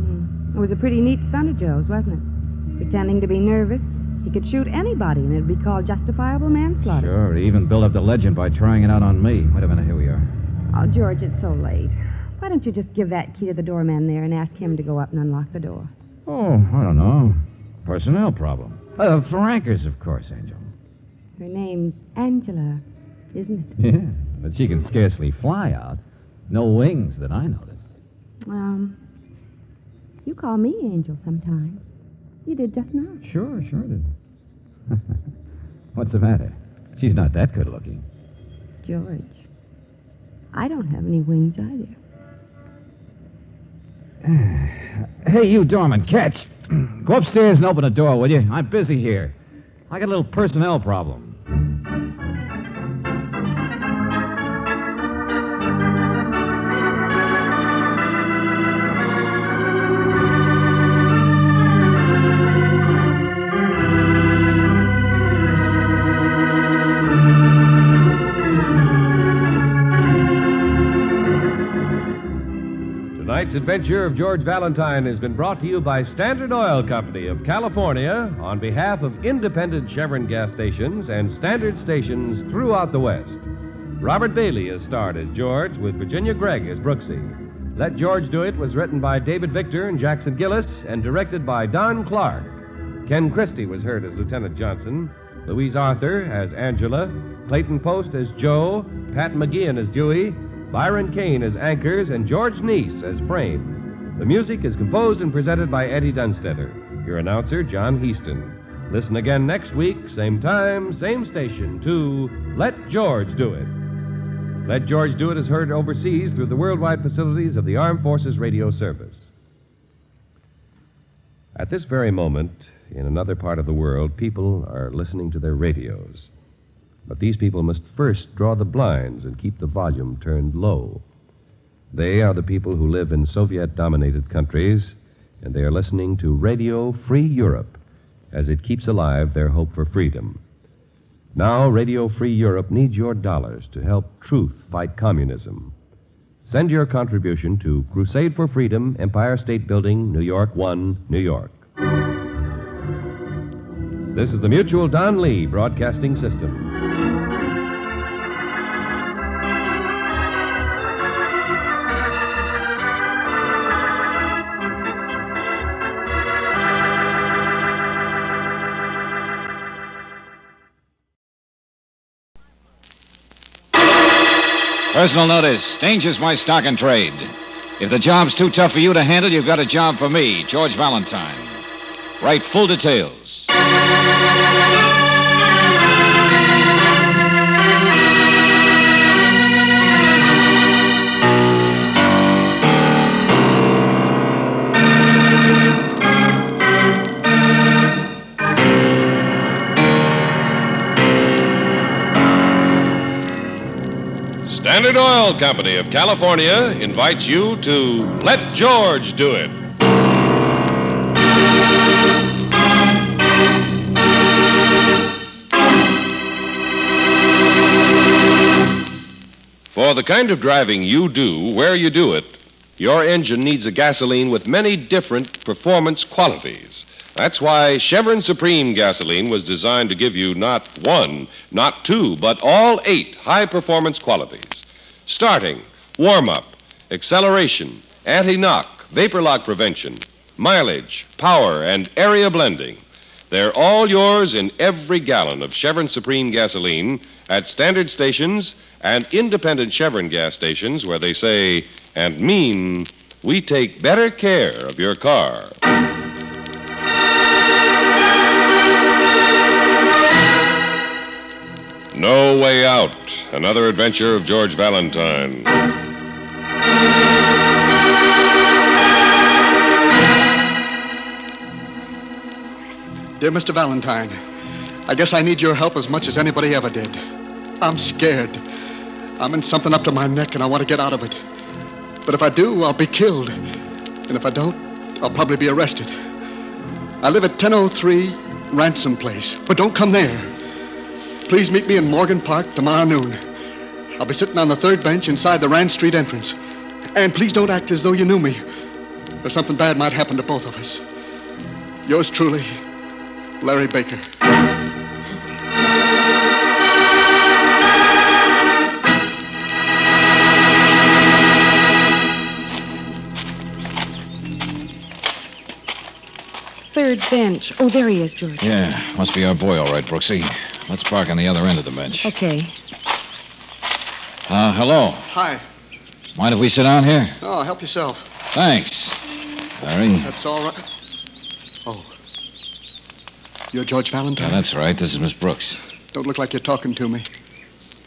It was a pretty neat stunt of Joe's, wasn't it? Pretending to be nervous. He could shoot anybody, and it'd be called justifiable manslaughter. Sure, he even built up the legend by trying it out on me. Wait a minute, here we are. Oh, George, it's so late. Why don't you just give that key to the doorman there and ask him to go up and unlock the door? Oh, I don't know. Personnel problem. For Anchors, of course, Angel. Her name's Angela, isn't it? Yeah, but she can scarcely fly out. No wings that I noticed. You call me Angel sometime. You did just now. Sure did. What's the matter? She's not that good looking. George, I don't have any wings either. Hey, you doorman, catch. Go upstairs and open the door, will you? I'm busy here. I got a little personnel problem. Tonight's adventure of George Valentine has been brought to you by Standard Oil Company of California on behalf of independent Chevron gas stations and Standard stations throughout the West. Robert Bailey is starred as George, with Virginia Gregg as Brooksy. Let George Do It was written by David Victor and Jackson Gillis and directed by Don Clark. Ken Christie was heard as Lieutenant Johnson, Louise Arthur as Angela, Clayton Post as Joe, Pat McGeehan as Dewey, Byron Kane as Anchors, and George Neese as Frame. The music is composed and presented by Eddie Dunstetter. Your announcer, John Heaston. Listen again next week, same time, same station, to Let George Do It. Let George Do It is heard overseas through the worldwide facilities of the Armed Forces Radio Service. At this very moment, in another part of the world, people are listening to their radios. But these people must first draw the blinds and keep the volume turned low. They are the people who live in Soviet-dominated countries, and they are listening to Radio Free Europe as it keeps alive their hope for freedom. Now, Radio Free Europe needs your dollars to help truth fight communism. Send your contribution to Crusade for Freedom, Empire State Building, New York 1, New York. This is the Mutual Don Lee Broadcasting System. Personal notice. Danger's my stock and trade. If the job's too tough for you to handle, you've got a job for me, George Valentine. Write full details. Standard Oil Company of California invites you to Let George Do It. For the kind of driving you do where you do it, your engine needs a gasoline with many different performance qualities. That's why Chevron Supreme gasoline was designed to give you not one, not two, but all 8 high-performance qualities. Starting, warm-up, acceleration, anti-knock, vapor lock prevention, mileage, power, and area blending. They're all yours in every gallon of Chevron Supreme gasoline at standard stations and independent Chevron gas stations where they say and mean, we take better care of your car. No Way Out, another adventure of George Valentine. Dear Mr. Valentine, I guess I need your help as much as anybody ever did. I'm scared. I'm in something up to my neck, and I want to get out of it. But if I do, I'll be killed. And if I don't, I'll probably be arrested. I live at 1003 Ransom Place, but don't come there. Please meet me in Morgan Park tomorrow noon. I'll be sitting on the third bench inside the Rand Street entrance. And please don't act as though you knew me, or something bad might happen to both of us. Yours truly, Larry Baker. Third bench. Oh, there he is, George. Yeah, must be our boy, all right, Brooksy. Let's park on the other end of the bench. Okay. Hello. Hi. Mind if we sit down here? Oh, help yourself. Thanks. Larry? That's all right. Oh. You're George Valentine? Yeah, that's right. This is Miss Brooks. Don't look like you're talking to me.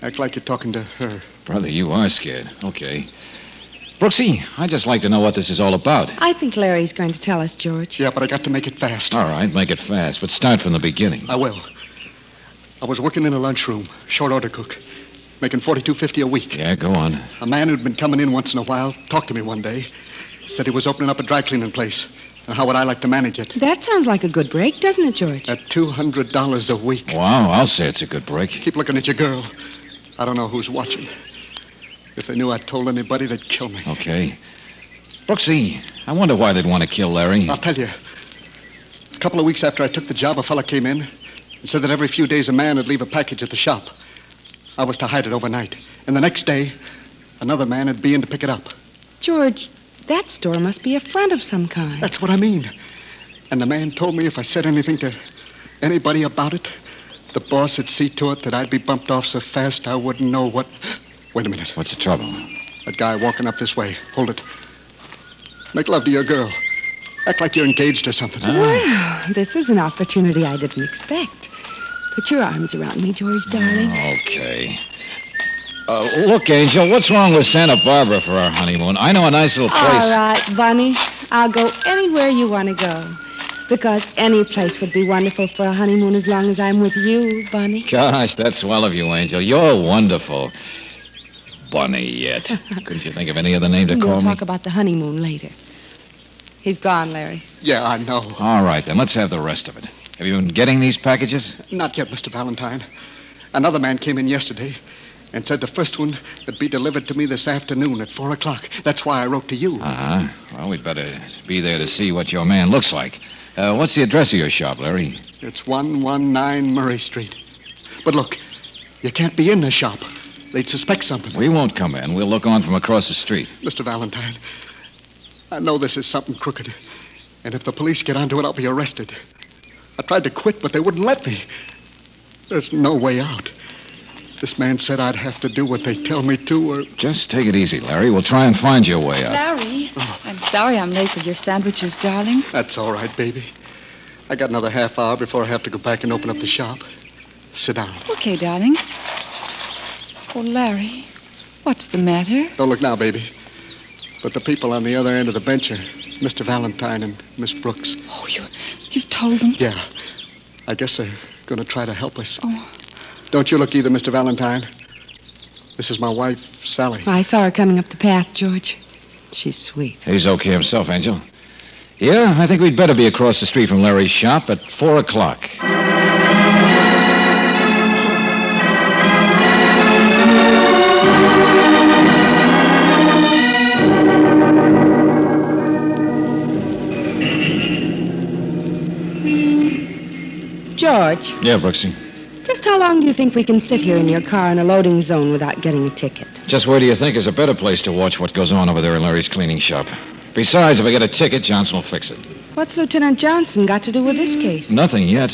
Act like you're talking to her. Brother, you are scared. Okay. Brooksy, I'd just like to know what this is all about. I think Larry's going to tell us, George. Yeah, but I got to make it fast. All right, make it fast, but start from the beginning. I will. I was working in a lunchroom, short order cook, making $42.50 a week. Yeah, go on. A man who'd been coming in once in a while talked to me one day. Said he was opening up a dry cleaning place. And how would I like to manage it? That sounds like a good break, doesn't it, George? At $200 a week. Wow, I'll say it's a good break. Keep looking at your girl. I don't know who's watching. If they knew I told anybody, they'd kill me. Okay. Brooksy, I wonder why they'd want to kill Larry. I'll tell you. A couple of weeks after I took the job, a fella came in and said that every few days a man would leave a package at the shop. I was to hide it overnight. And the next day, another man would be in to pick it up. George, that store must be a front of some kind. That's what I mean. And the man told me if I said anything to anybody about it, the boss would see to it that I'd be bumped off so fast I wouldn't know what... Wait a minute. What's the trouble? That guy walking up this way. Hold it. Make love to your girl. Act like you're engaged or something. Well, this is an opportunity I didn't expect. Put your arms around me, George, darling. Okay. Look, Angel, what's wrong with Santa Barbara for our honeymoon? I know a nice little place. All right, Bunny. I'll go anywhere you want to go. Because any place would be wonderful for a honeymoon as long as I'm with you, Bunny. Gosh, that's swell of you, Angel. You're wonderful. Bunny yet. Couldn't you think of any other name to call We'll me? talk about the honeymoon later. He's gone, Larry. Yeah, I know. All right, then let's have the rest of it. Have you been getting these packages? Not yet, Mr. Valentine. Another man came in yesterday and said the first one would be delivered to me this afternoon at 4 o'clock. That's why I wrote to you. Uh-huh. Well, we'd better be there to see what your man looks like. What's the address of your shop, Larry? It's 119 Murray Street. But look, you can't be in the shop. They'd suspect something. We won't come in. We'll look on from across the street. Mr. Valentine, I know this is something crooked. And if the police get onto it, I'll be arrested. I tried to quit, but they wouldn't let me. There's no way out. This man said I'd have to do what they tell me to, or... Just take it easy, Larry. We'll try and find your way out. Larry, I'm sorry I'm late with your sandwiches, darling. That's all right, baby. I got another half hour before I have to go back and open up the shop. Sit down. Okay, darling. Oh, Larry, what's the matter? Don't look now, baby. But the people on the other end of the bench are Mr. Valentine and Miss Brooks. Oh, you've told them? Yeah. I guess they're going to try to help us. Oh. Don't you look either, Mr. Valentine. This is my wife, Sally. I saw her coming up the path, George. She's sweet. He's okay himself, Angel. Yeah, I think we'd better be across the street from Larry's shop at 4 o'clock. George, Yeah, Brooksy. just how long do you think we can sit here in your car in a loading zone without getting a ticket? Just where do you think is a better place to watch what goes on over there in Larry's cleaning shop? Besides, if I get a ticket, Johnson will fix it. What's Lieutenant Johnson got to do with this case? Nothing yet.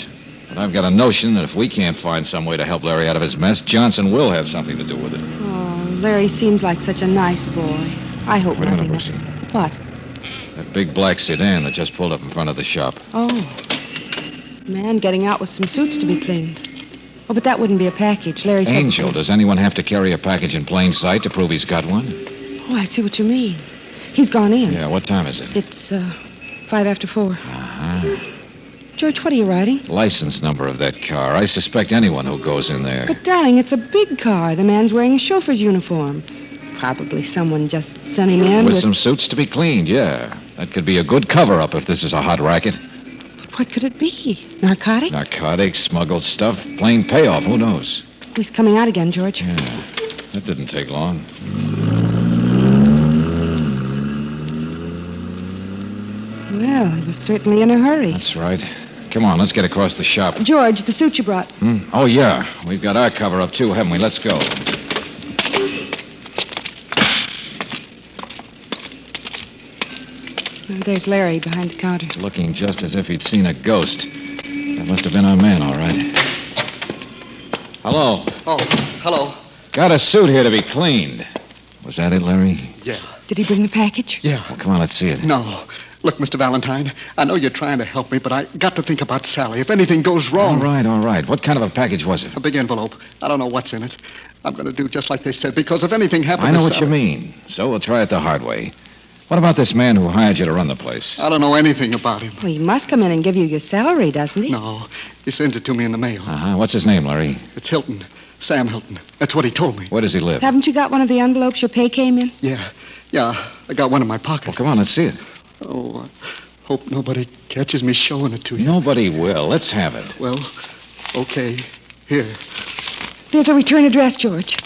But I've got a notion that if we can't find some way to help Larry out of his mess, Johnson will have something to do with it. Oh, Larry seems like such a nice boy. I hope Wait a minute, nothing... Brooksy. What? That big black sedan that just pulled up in front of the shop. Oh. Man getting out with some suits to be cleaned. Oh, but that wouldn't be a package. Larry's... Angel, does anyone have to carry a package in plain sight to prove he's got one? Oh, I see what you mean. He's gone in. Yeah, what time is it? It's, 5 after 4. Uh-huh. George, what are you writing? License number of that car. I suspect anyone who goes in there. But, darling, it's a big car. The man's wearing a chauffeur's uniform. Probably someone just sent him in With some suits to be cleaned, yeah. That could be a good cover-up if this is a hot racket. What could it be? Narcotics? Narcotics, smuggled stuff, plain payoff. Who knows? He's coming out again, George. Yeah, that didn't take long. Well, he was certainly in a hurry. That's right. Come on, let's get across the shop. George, the suit you brought. Oh, yeah. We've got our cover-up, too, haven't we? Let's go. There's Larry behind the counter. Looking just as if he'd seen a ghost. That must have been our man, all right. Hello. Oh, hello. Got a suit here to be cleaned. Was that it, Larry? Yeah. Did he bring the package? Yeah. Well, come on, let's see it. No. Look, Mr. Valentine, I know you're trying to help me, but I got to think about Sally. If anything goes wrong... All right. What kind of a package was it? A big envelope. I don't know what's in it. I'm going to do just like they said, because if anything happens... I know to what Sally... you mean. So we'll try it the hard way. What about this man who hired you to run the place? I don't know anything about him. Well, he must come in and give you your salary, doesn't he? No. He sends it to me in the mail. Uh-huh. What's his name, Larry? It's Hilton. Sam Hilton. That's what he told me. Where does he live? Haven't you got one of the envelopes your pay came in? Yeah. I got one in my pocket. Well, come on, let's see it. Oh, I hope nobody catches me showing it to you. Nobody will. Let's have it. Well, okay. Here. There's a return address, George.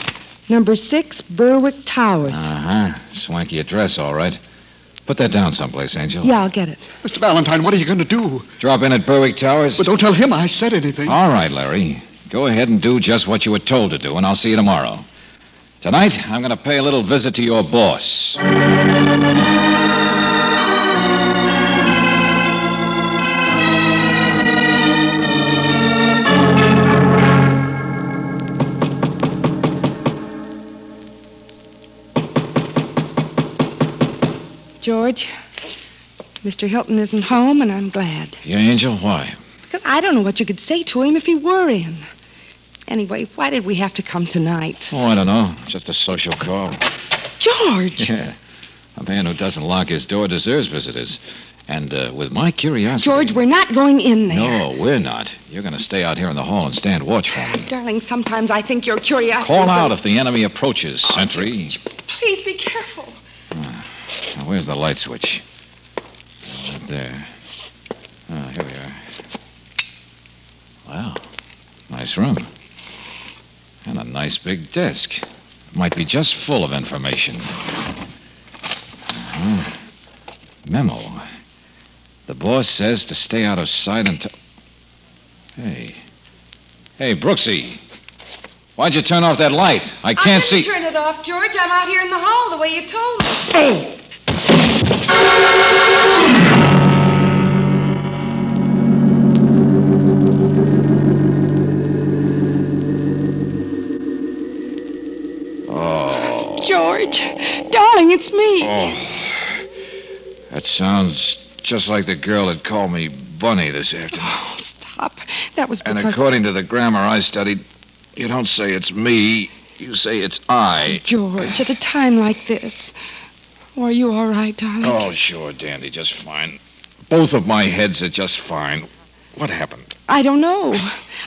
Number 6, Berwick Towers. Uh-huh. Swanky address, all right. Put that down someplace, Angel. Yeah, I'll get it. Mr. Valentine, what are you going to do? Drop in at Berwick Towers? But don't tell him I said anything. All right, Larry. Go ahead and do just what you were told to do, and I'll see you tomorrow. Tonight, I'm going to pay a little visit to your boss. George, Mr. Hilton isn't home, and I'm glad. Yeah, Angel? Why? Because I don't know what you could say to him if he were in. Anyway, why did we have to come tonight? Oh, I don't know. Just a social call. George! Yeah. A man who doesn't lock his door deserves visitors. And with my curiosity... George, we're not going in there. No, we're not. You're going to stay out here in the hall and stand watch for me. Darling, sometimes I think your curiosity... Call out if the enemy approaches, sentry. Please be careful. Now, where's the light switch? Right there. Here we are. Wow. Nice room. And a nice big desk. Might be just full of information. Memo. The boss says to stay out of sight until... Hey, Brooksy. Why'd you turn off that light? I can't see... I didn't turn it off, George. I'm out here in the hall the way you told me. George, darling, it's me. Oh, that sounds just like the girl that called me Bunny this afternoon. Oh, stop. That was because... And according to the grammar I studied, you don't say it's me, you say it's I. George, at a time like this. Oh, are you all right, darling? Oh, sure, Dandy, just fine. Both of my heads are just fine. What happened? I don't know.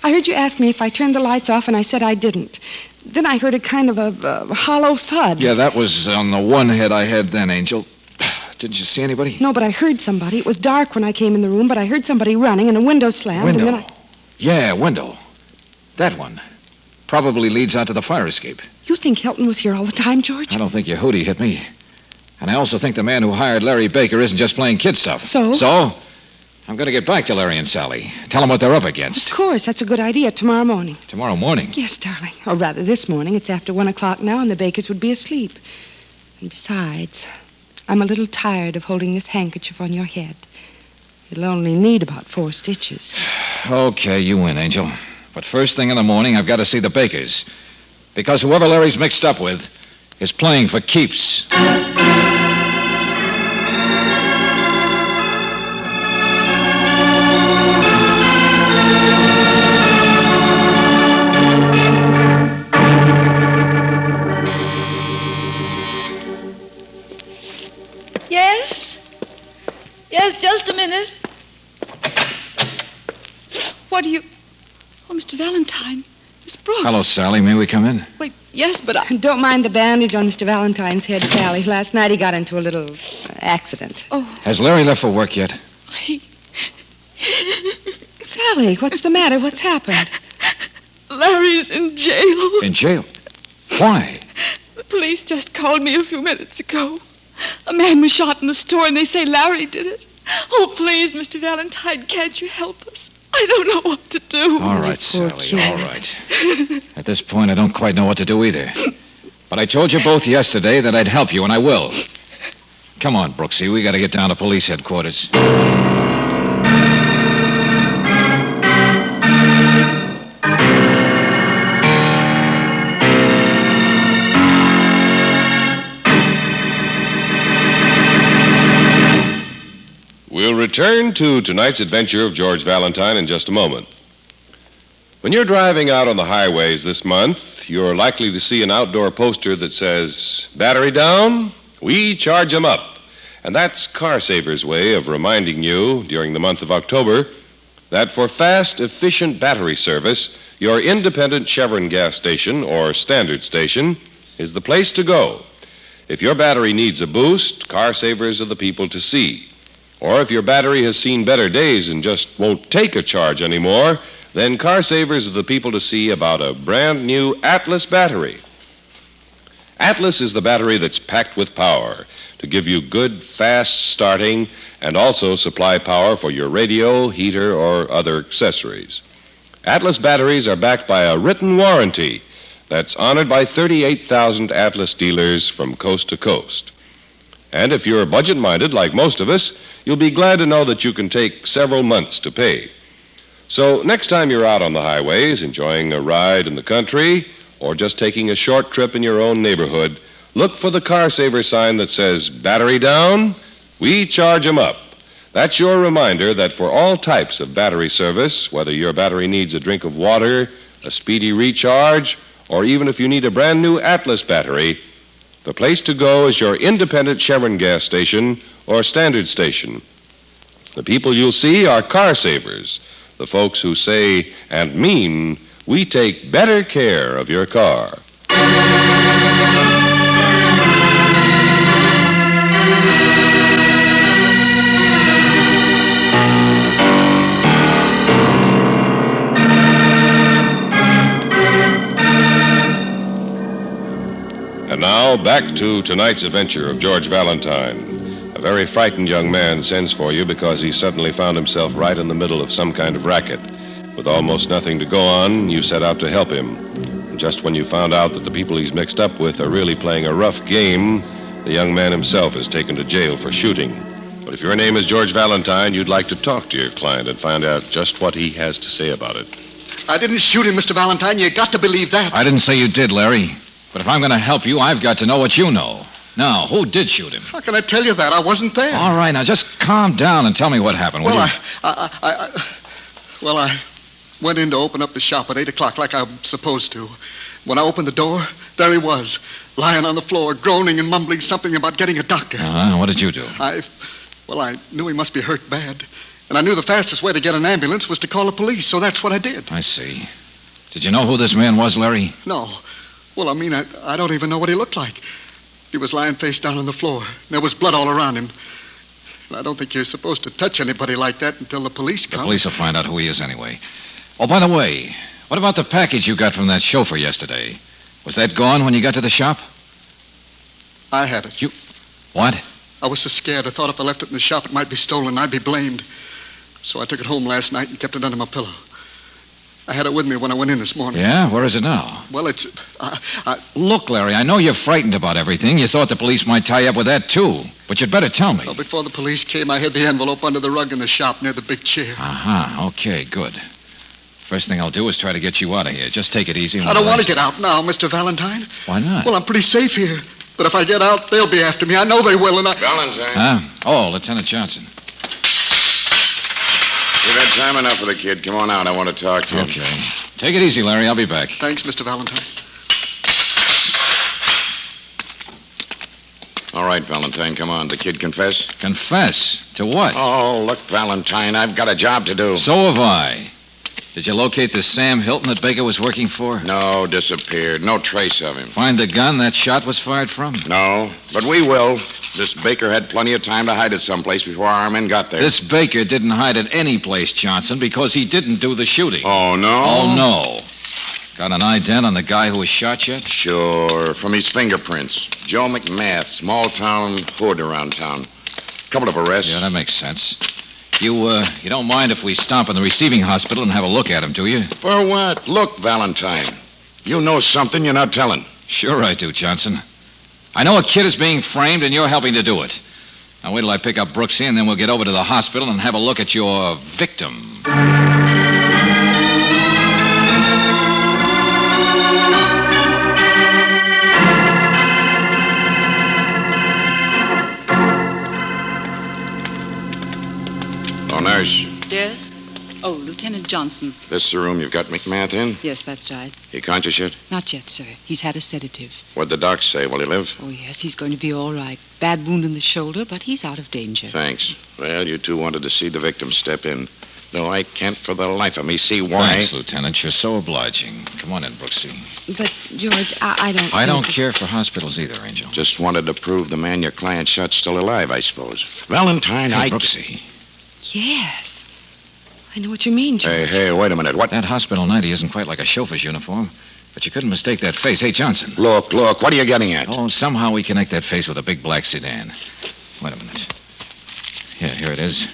I heard you ask me if I turned the lights off, and I said I didn't. Then I heard a kind of a hollow thud. Yeah, that was on the one head I had then, Angel. Didn't you see anybody? No, but I heard somebody. It was dark when I came in the room, but I heard somebody running, and a window slammed, Window? and then Yeah, window. That one. Probably leads out to the fire escape. You think Hilton was here all the time, George? I don't think your hootie hit me. And I also think the man who hired Larry Baker isn't just playing kid stuff. So? So? I'm going to get back to Larry and Sally. Tell them what they're up against. Of course, that's a good idea. Tomorrow morning. Tomorrow morning? Yes, darling. Or rather, this morning. It's after 1 o'clock now, and the Bakers would be asleep. And besides, I'm a little tired of holding this handkerchief on your head. It'll only need about 4 stitches. Okay, you win, Angel. But first thing in the morning, I've got to see the Bakers. Because whoever Larry's mixed up with is playing for keeps. Yes, just a minute. What do you... Oh, Mr. Valentine. Miss Brooks. Hello, Sally. May we come in? Wait, Yes, but I... Don't mind the bandage on Mr. Valentine's head, Sally. Last night he got into a little accident. Oh. Has Larry left for work yet? Sally, what's the matter? What's happened? Larry's in jail. In jail? Why? The police just called me a few minutes ago. A man was shot in the store, and they say Larry did it. Oh, please, Mr. Valentine, can't you help us? I don't know what to do. All right, Sally, all right. At this point, I don't quite know what to do either. But I told you both yesterday that I'd help you, and I will. Come on, Brooksy, we got to get down to police headquarters. We'll return to tonight's adventure of George Valentine in just a moment. When you're driving out on the highways this month, you're likely to see an outdoor poster that says, "Battery down, we charge 'em up." And that's Car Saver's way of reminding you during the month of October that for fast, efficient battery service, your independent Chevron gas station or standard station is the place to go. If your battery needs a boost, Car Savers are the people to see. Or if your battery has seen better days and just won't take a charge anymore, then Car Savers are the people to see about a brand new Atlas battery. Atlas is the battery that's packed with power to give you good, fast starting and also supply power for your radio, heater, or other accessories. Atlas batteries are backed by a written warranty that's honored by 38,000 Atlas dealers from coast to coast. And if you're budget-minded, like most of us, you'll be glad to know that you can take several months to pay. So next time you're out on the highways, enjoying a ride in the country, or just taking a short trip in your own neighborhood, look for the Car Saver sign that says, "Battery down, we charge 'em up." That's your reminder that for all types of battery service, whether your battery needs a drink of water, a speedy recharge, or even if you need a brand new Atlas battery, the place to go is your independent Chevron gas station or standard station. The people you'll see are Car Savers, the folks who say and mean, "We take better care of your car." And now, back to tonight's adventure of George Valentine. A very frightened young man sends for you because he suddenly found himself right in the middle of some kind of racket. With almost nothing to go on, you set out to help him. And just when you found out that the people he's mixed up with are really playing a rough game, the young man himself is taken to jail for shooting. But if your name is George Valentine, you'd like to talk to your client and find out just what he has to say about it. I didn't shoot him, Mr. Valentine. You got to believe that. I didn't say you did, Larry. But if I'm going to help you, I've got to know what you know. Now, who did shoot him? How can I tell you that? I wasn't there. All right, now just calm down and tell me what happened, will you? I went in to open up the shop at 8 o'clock like I'm supposed to. When I opened the door, there he was, lying on the floor, groaning and mumbling something about getting a doctor. What did you do? I knew he must be hurt bad. And I knew the fastest way to get an ambulance was to call the police, so that's what I did. I see. Did you know who this man was, Larry? No. Well, I don't even know what he looked like. He was lying face down on the floor. There was blood all around him. And I don't think you're supposed to touch anybody like that until the police come. The police will find out who he is anyway. Oh, by the way, what about the package you got from that chauffeur yesterday? Was that gone when you got to the shop? I had it. You... What? I was so scared. I thought if I left it in the shop, it might be stolen and I'd be blamed. So I took it home last night and kept it under my pillow. I had it with me when I went in this morning. Yeah? Where is it now? Well, it's... Look, Larry, I know you're frightened about everything. You thought the police might tie you up with that, too. But you'd better tell me. Well, before the police came, I hid the envelope under the rug in the shop near the big chair. Okay, good. First thing I'll do is try to get you out of here. Just take it easy. I don't want to get out now, Mr. Valentine. Why not? Well, I'm pretty safe here. But if I get out, they'll be after me. I know they will, and Valentine. Oh, Lieutenant Johnson. We've had time enough for the kid. Come on out. I want to talk to you. Okay. Take it easy, Larry. I'll be back. Thanks, Mr. Valentine. All right, Valentine, come on. The kid confess? Confess? To what? Oh, look, Valentine, I've got a job to do. So have I. Did you locate this Sam Hilton that Baker was working for? No, disappeared. No trace of him. Find the gun that shot was fired from? No, but we will. This Baker had plenty of time to hide it someplace before our men got there. This Baker didn't hide it any place, Johnson, because he didn't do the shooting. Oh, no? Oh, no. Got an ident on the guy who was shot yet? Sure, from his fingerprints. Joe McMath, small-town hood around town. Couple of arrests. Yeah, that makes sense. You don't mind if we stop in the receiving hospital and have a look at him, do you? For what? Look, Valentine. You know something you're not telling. Sure I do, Johnson. I know a kid is being framed, and you're helping to do it. Now, wait till I pick up Brooksy, and then we'll get over to the hospital and have a look at your victim. Oh, nurse. Yes? Oh, Lieutenant Johnson. This the room you've got McMath in? Yes, that's right. He conscious yet? Not yet, sir. He's had a sedative. What'd the doc say? Will he live? Oh, yes, he's going to be all right. Bad wound in the shoulder, but he's out of danger. Thanks. Well, you two wanted to see the victim step in. Though I can't for the life of me see why. Thanks, Lieutenant. You're so obliging. Come on in, Brooksy. But, George, I don't I don't care for hospitals either, Angel. Just wanted to prove the man your client shot's still alive, I suppose. Valentine, Hey, Brooksy. Yes. I know what you mean, George. Hey, wait a minute. What? That hospital 90 isn't quite like a chauffeur's uniform, but you couldn't mistake that face. Hey, Johnson. Look, what are you getting at? Oh, somehow we connect that face with a big black sedan. Wait a minute. Here it is.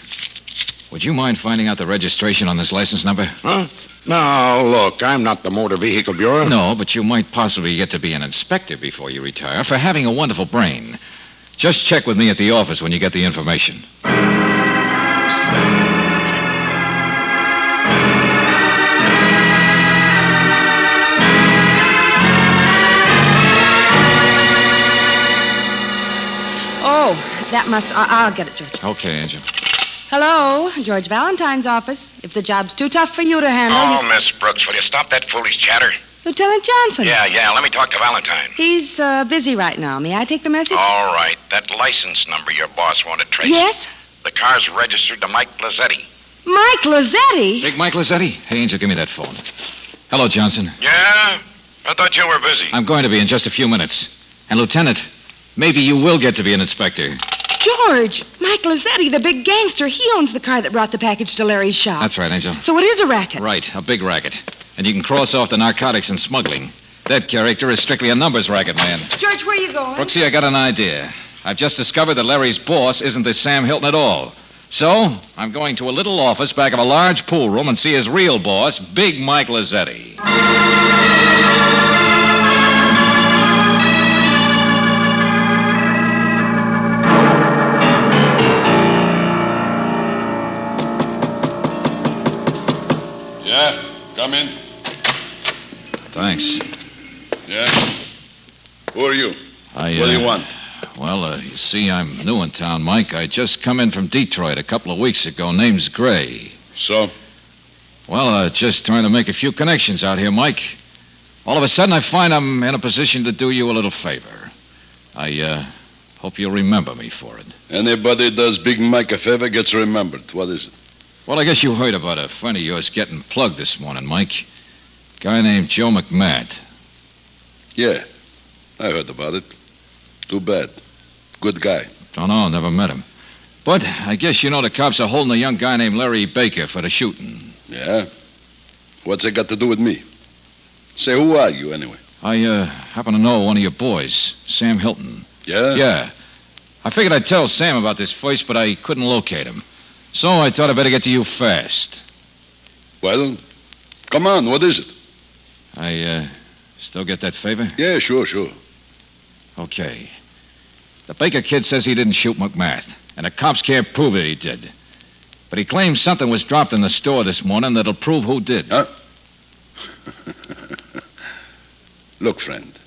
Would you mind finding out the registration on this license number? Huh? No, look, I'm not the Motor Vehicle Bureau. No, but you might possibly get to be an inspector before you retire for having a wonderful brain. Just check with me at the office when you get the information. Oh, that must... I'll get it, George. Okay, Angel. Hello, George Valentine's office. If the job's too tough for you to handle... Oh, Miss Brooks, will you stop that foolish chatter? Lieutenant Johnson. Yeah, let me talk to Valentine. He's busy right now. May I take the message? All right, that license number your boss wanted traced. Yes? The car's registered to Mike Lazzetti. Mike Lazzetti? Big Mike Lazzetti? Hey, Angel, give me that phone. Hello, Johnson. Yeah? I thought you were busy. I'm going to be in just a few minutes. And, Lieutenant, maybe you will get to be an inspector. George, Mike Lazzetti, the big gangster. He owns the car that brought the package to Larry's shop. That's right, Angel. So it is a racket. Right, a big racket. And you can cross off the narcotics and smuggling. That character is strictly a numbers racket, man. George, where are you going? Brooksy, I got an idea. I've just discovered that Larry's boss isn't this Sam Hilton at all. So, I'm going to a little office back of a large pool room and see his real boss, Big Mike Lazzetti. Yeah, come in. Thanks. Yeah? Who are you? What do you want? Well, you see, I'm new in town, Mike. I just come in from Detroit a couple of weeks ago. Name's Gray. So? Well, just trying to make a few connections out here, Mike. All of a sudden, I find I'm in a position to do you a little favor. I hope you'll remember me for it. Anybody does Big Mike a favor gets remembered. What is it? Well, I guess you heard about a friend of yours getting plugged this morning, Mike. Guy named Joe McMath. Yeah, I heard about it. Too bad. Good guy. Don't know, never met him. But I guess you know the cops are holding a young guy named Larry Baker for the shooting. Yeah? What's it got to do with me? Say, who are you, anyway? I happen to know one of your boys, Sam Hilton. Yeah? Yeah. I figured I'd tell Sam about this first, but I couldn't locate him. So I thought I'd better get to you fast. Well, come on, what is it? I still get that favor? Yeah, sure. Okay. The Baker kid says he didn't shoot McMath, and the cops can't prove that he did. But he claims something was dropped in the store this morning that'll prove who did. Huh? Look, friend,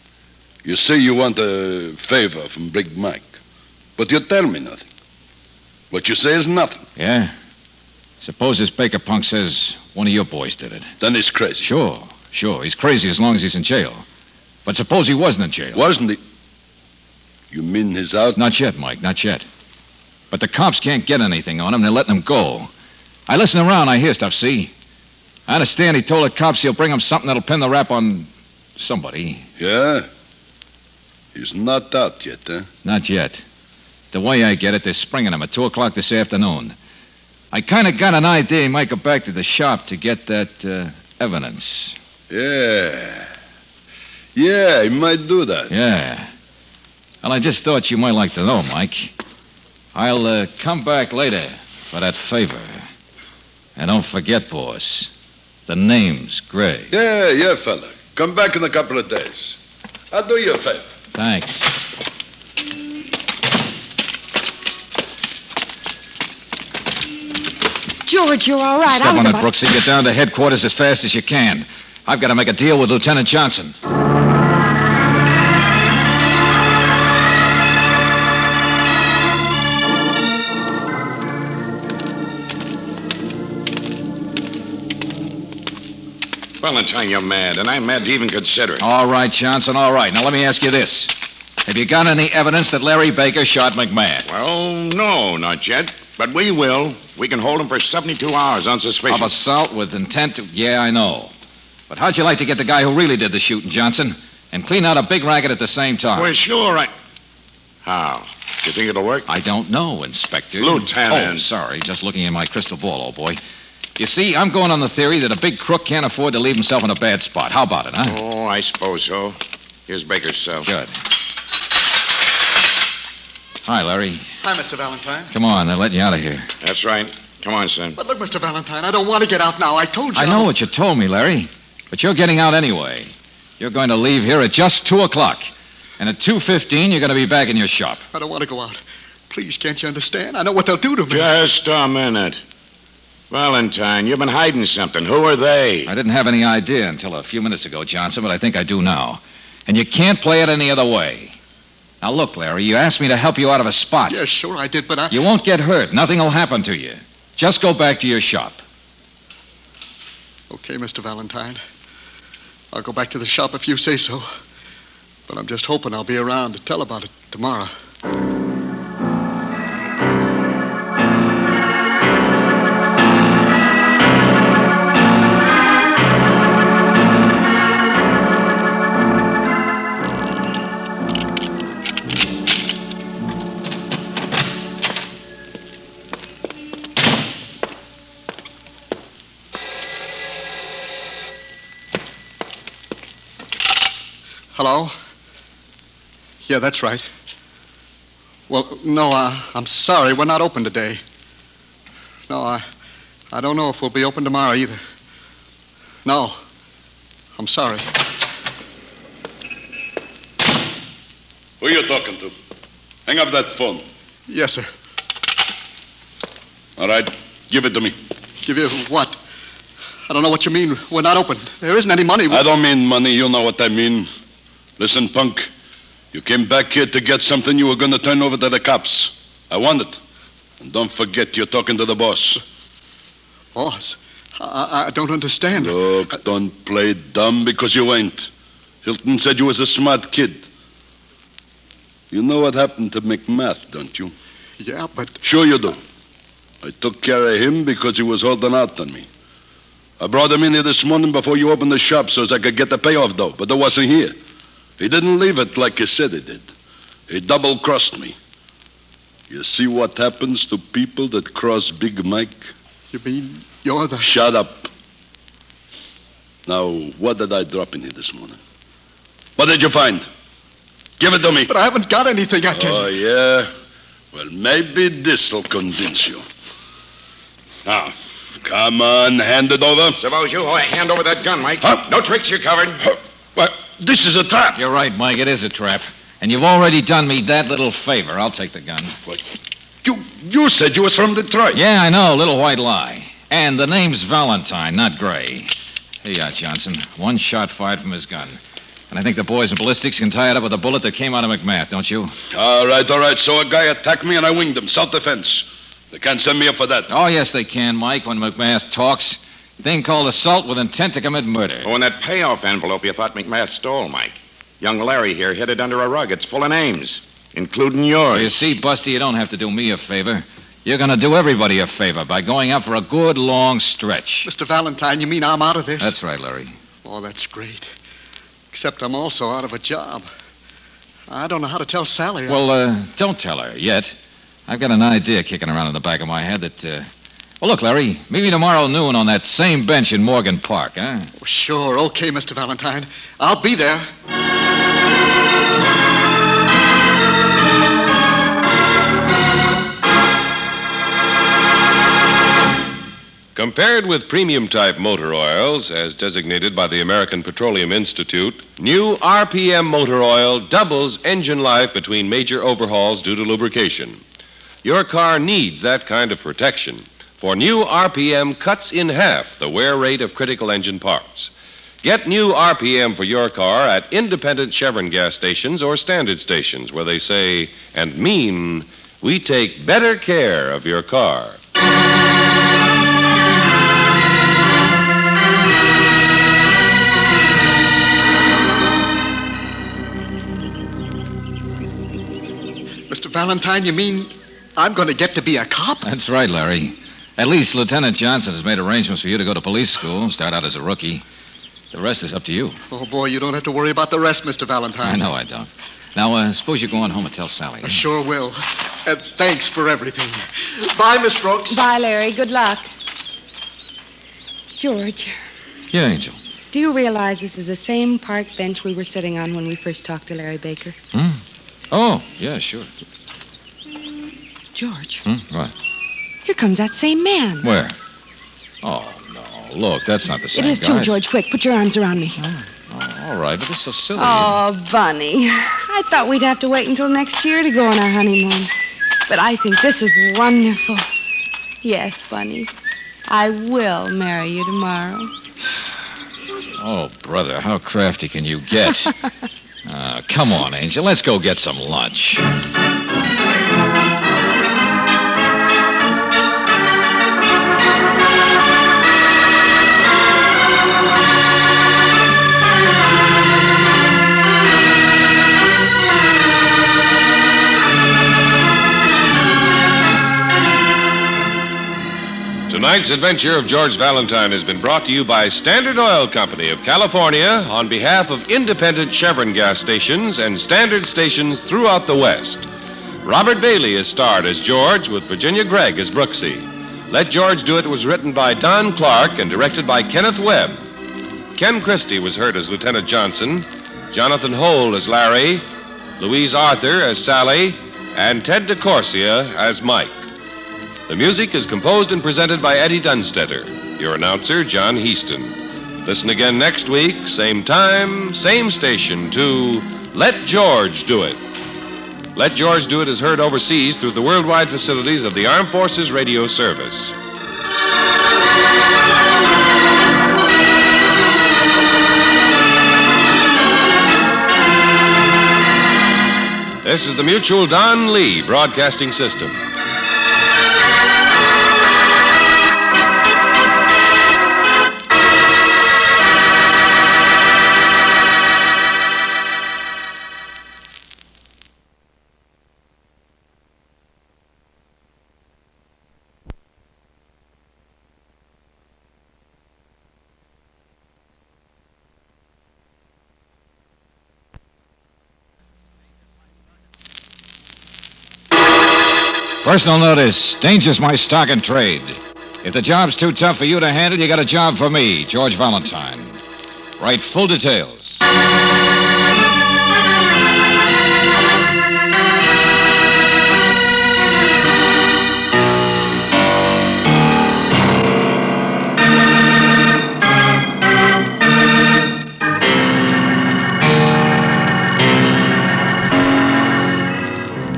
you say you want a favor from Big Mike, but you tell me nothing. What you say is nothing. Yeah? Suppose this Baker punk says one of your boys did it. Then he's crazy. Sure. He's crazy as long as he's in jail. But suppose he wasn't in jail. Wasn't he? You mean he's out? Not yet, Mike, not yet. But the cops can't get anything on him. They're letting him go. I listen around, I hear stuff, see? I understand he told the cops he'll bring him something that'll pin the rap on somebody. Yeah? He's not out yet, huh? Not yet. The way I get it, they're springing him at 2 o'clock this afternoon. I kind of got an idea he might go back to the shop to get that evidence. Yeah. Yeah, he might do that. Yeah. Well, I just thought you might like to know, Mike. I'll come back later for that favor. And don't forget, boss, the name's Gray. Yeah, fella. Come back in a couple of days. I'll do you a favor. Thanks. George, you're all right. Step on it, Brooksy. Get down to headquarters as fast as you can. I've got to make a deal with Lieutenant Johnson. Valentine, you're mad, and I'm mad to even consider it. All right, Johnson, all right. Now, let me ask you this. Have you got any evidence that Larry Baker shot McMahon? Well, no, not yet. But we will. We can hold him for 72 hours on suspicion. Of assault with intent to... Yeah, I know. But how'd you like to get the guy who really did the shooting, Johnson, and clean out a big racket at the same time? Well, sure, How? You think it'll work? I don't know, Inspector. Lieutenant. Oh, sorry. Just looking in my crystal ball, old boy. You see, I'm going on the theory that a big crook can't afford to leave himself in a bad spot. How about it, huh? Oh, I suppose so. Here's Baker's cell. Good. Hi, Larry. Hi, Mr. Valentine. Come on, they're letting you out of here. That's right. Come on, son. But look, Mr. Valentine, I don't want to get out now. I told you. I know what you told me, Larry. But you're getting out anyway. You're going to leave here at just 2 o'clock. And at 2:15, you're going to be back in your shop. I don't want to go out. Please, can't you understand? I know what they'll do to me. Just a minute. Valentine, you've been hiding something. Who are they? I didn't have any idea until a few minutes ago, Johnson, but I think I do now. And you can't play it any other way. Now, look, Larry, you asked me to help you out of a spot. Yes, sure I did, but I... You won't get hurt. Nothing will happen to you. Just go back to your shop. Okay, Mr. Valentine. I'll go back to the shop if you say so. But I'm just hoping I'll be around to tell about it tomorrow. Hello? Yeah, that's right. Well, no, I'm sorry. We're not open today. No, I don't know if we'll be open tomorrow either. No. I'm sorry. Who are you talking to? Hang up that phone. Yes, sir. All right. Give it to me. Give you what? I don't know what you mean. We're not open. There isn't any money. I don't mean money. You know what I mean. Listen, punk. You came back here to get something you were going to turn over to the cops. I want it. And don't forget you're talking to the boss. Boss? I don't understand. Look, don't play dumb because you ain't. Hilton said you was a smart kid. You know what happened to McMath, don't you? Yeah, but... Sure you do. I took care of him because he was holding out on me. I brought him in here this morning before you opened the shop so as I could get the payoff, though, but I wasn't here. He didn't leave it like he said he did. He double-crossed me. You see what happens to people that cross Big Mike? You mean you're the... Shut up. Now, what did I drop in here this morning? What did you find? Give it to me. But I haven't got anything, I tell you. Oh, yeah? Well, maybe this'll convince you. Now, come on, hand it over. Suppose you hand over that gun, Mike. Huh? No tricks, you're covered. What? This is a trap. You're right, Mike. It is a trap. And you've already done me that little favor. I'll take the gun. What? You said you was from Detroit. Yeah, I know. Little white lie. And the name's Valentine, not Gray. Here you are, Johnson. One shot fired from his gun. And I think the boys in ballistics can tie it up with a bullet that came out of McMath, don't you? All right. So a guy attacked me and I winged him. Self-defense. They can't send me up for that. Oh, yes, they can, Mike, when McMath talks. Thing called assault with intent to commit murder. Oh, and that payoff envelope you thought McMath stole, Mike. Young Larry here hid it under a rug. It's full of names, including yours. So you see, Busty, you don't have to do me a favor. You're going to do everybody a favor by going out for a good long stretch. Mr. Valentine, you mean I'm out of this? That's right, Larry. Oh, that's great. Except I'm also out of a job. I don't know how to tell Sally. Well, don't tell her yet. I've got an idea kicking around in the back of my head that... Well, look, Larry, meet me tomorrow noon on that same bench in Morgan Park, huh? Oh, sure. Okay, Mr. Valentine. I'll be there. Compared with premium-type motor oils, as designated by the American Petroleum Institute, new RPM motor oil doubles engine life between major overhauls due to lubrication. Your car needs that kind of protection, for new RPM cuts in half the wear rate of critical engine parts. Get new RPM for your car at independent Chevron gas stations or standard stations where they say and mean, we take better care of your car. Mr. Valentine, you mean I'm going to get to be a cop? That's right, Larry. At least Lieutenant Johnson has made arrangements for you to go to police school, start out as a rookie. The rest is up to you. Oh, boy, you don't have to worry about the rest, Mr. Valentine. I know I don't. Now, suppose you go on home and tell Sally. I sure will. Thanks for everything. Bye, Miss Brooks. Bye, Larry. Good luck. George, Yeah, Angel. do you realize this is the same park bench we were sitting on when we first talked to Larry Baker? Oh, yeah, sure. George, What? here comes that same man. Where? Oh, no. Look, that's not the same It is guy. too, George. Quick, put your arms around me. Oh, all right, but it's so silly. Oh, Bunny. I thought we'd have to wait until next year to go on our honeymoon. But I think this is wonderful. Yes, Bunny. I will marry you tomorrow. Oh, brother, how crafty can you get? Come on, Angel. Let's go get some lunch. Tonight's adventure of George Valentine has been brought to you by Standard Oil Company of California on behalf of independent Chevron gas stations and standard stations throughout the West. Robert Bailey is starred as George with Virginia Gregg as Brooksy. Let George Do It was written by Don Clark and directed by Kenneth Webb. Ken Christie was heard as Lieutenant Johnson, Jonathan Holt as Larry, Louise Arthur as Sally, and Ted DeCorsia as Mike. The music is composed and presented by Eddie Dunstetter. Your announcer, John Heaston. Listen again next week, same time, same station, to Let George Do It. Let George Do It is heard overseas through the worldwide facilities of the Armed Forces Radio Service. This is the Mutual Don Lee Broadcasting System. Personal notice. Danger's my stock and trade. If the job's too tough for you to handle, you got a job for me, George Valentine. Write full details.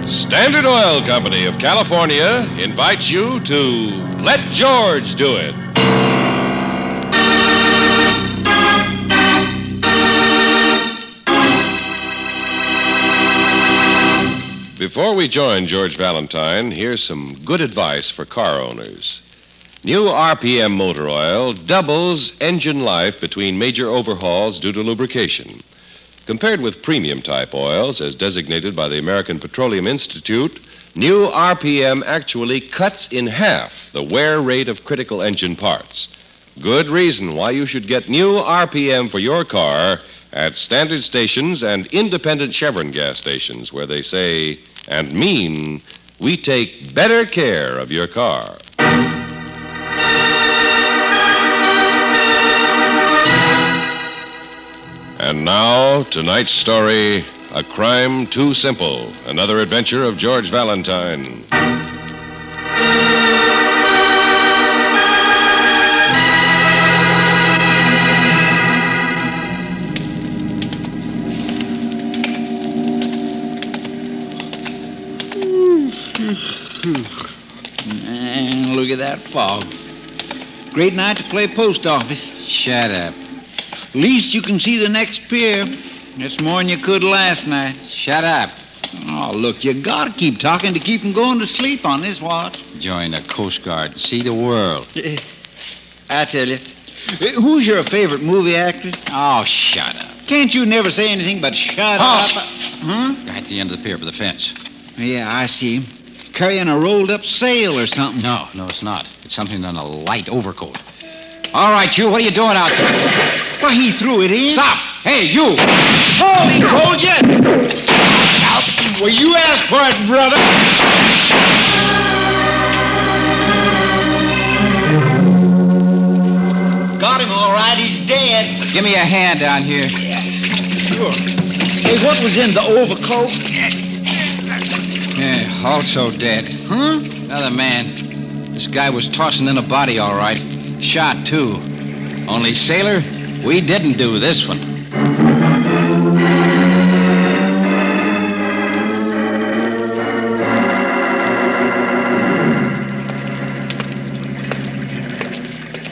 Standard Oil Company of California invites you to Let George Do It. Before we join George Valentine, here's some good advice for car owners. New RPM motor oil doubles engine life between major overhauls due to lubrication. Compared with premium-type oils, as designated by the American Petroleum Institute, New RPM actually cuts in half the wear rate of critical engine parts. Good reason why you should get new RPM for your car at standard stations and independent Chevron gas stations, where they say and mean we take better care of your car. And now, tonight's story, A Crime Too Simple, another adventure of George Valentine. Man, look at that fog. Great night to play post office. Shut up. Least you can see the next pier. That's more than you could last night. Shut up. Oh, look, you gotta keep talking to keep from going to sleep on this watch. Join the Coast Guard. See the world. I tell you. Who's your favorite movie actress? Oh, shut up. Can't you never say anything but shut up? Huh? Right at the end of the pier for the fence. Yeah, I see him. Carrying a rolled-up sail or something. No, it's not. It's something on a light overcoat. All right, you, what are you doing out there? Why, he threw it in. Stop! Hey, you! Holy told you! Well, you asked for it, brother. Got him all right. He's dead. Give me a hand down here. Sure. Hey, what was in the overcoat? Yeah, also dead. Huh? Another man. This guy was tossing in a body, all right. Shot, too. Only, sailor, we didn't do this one.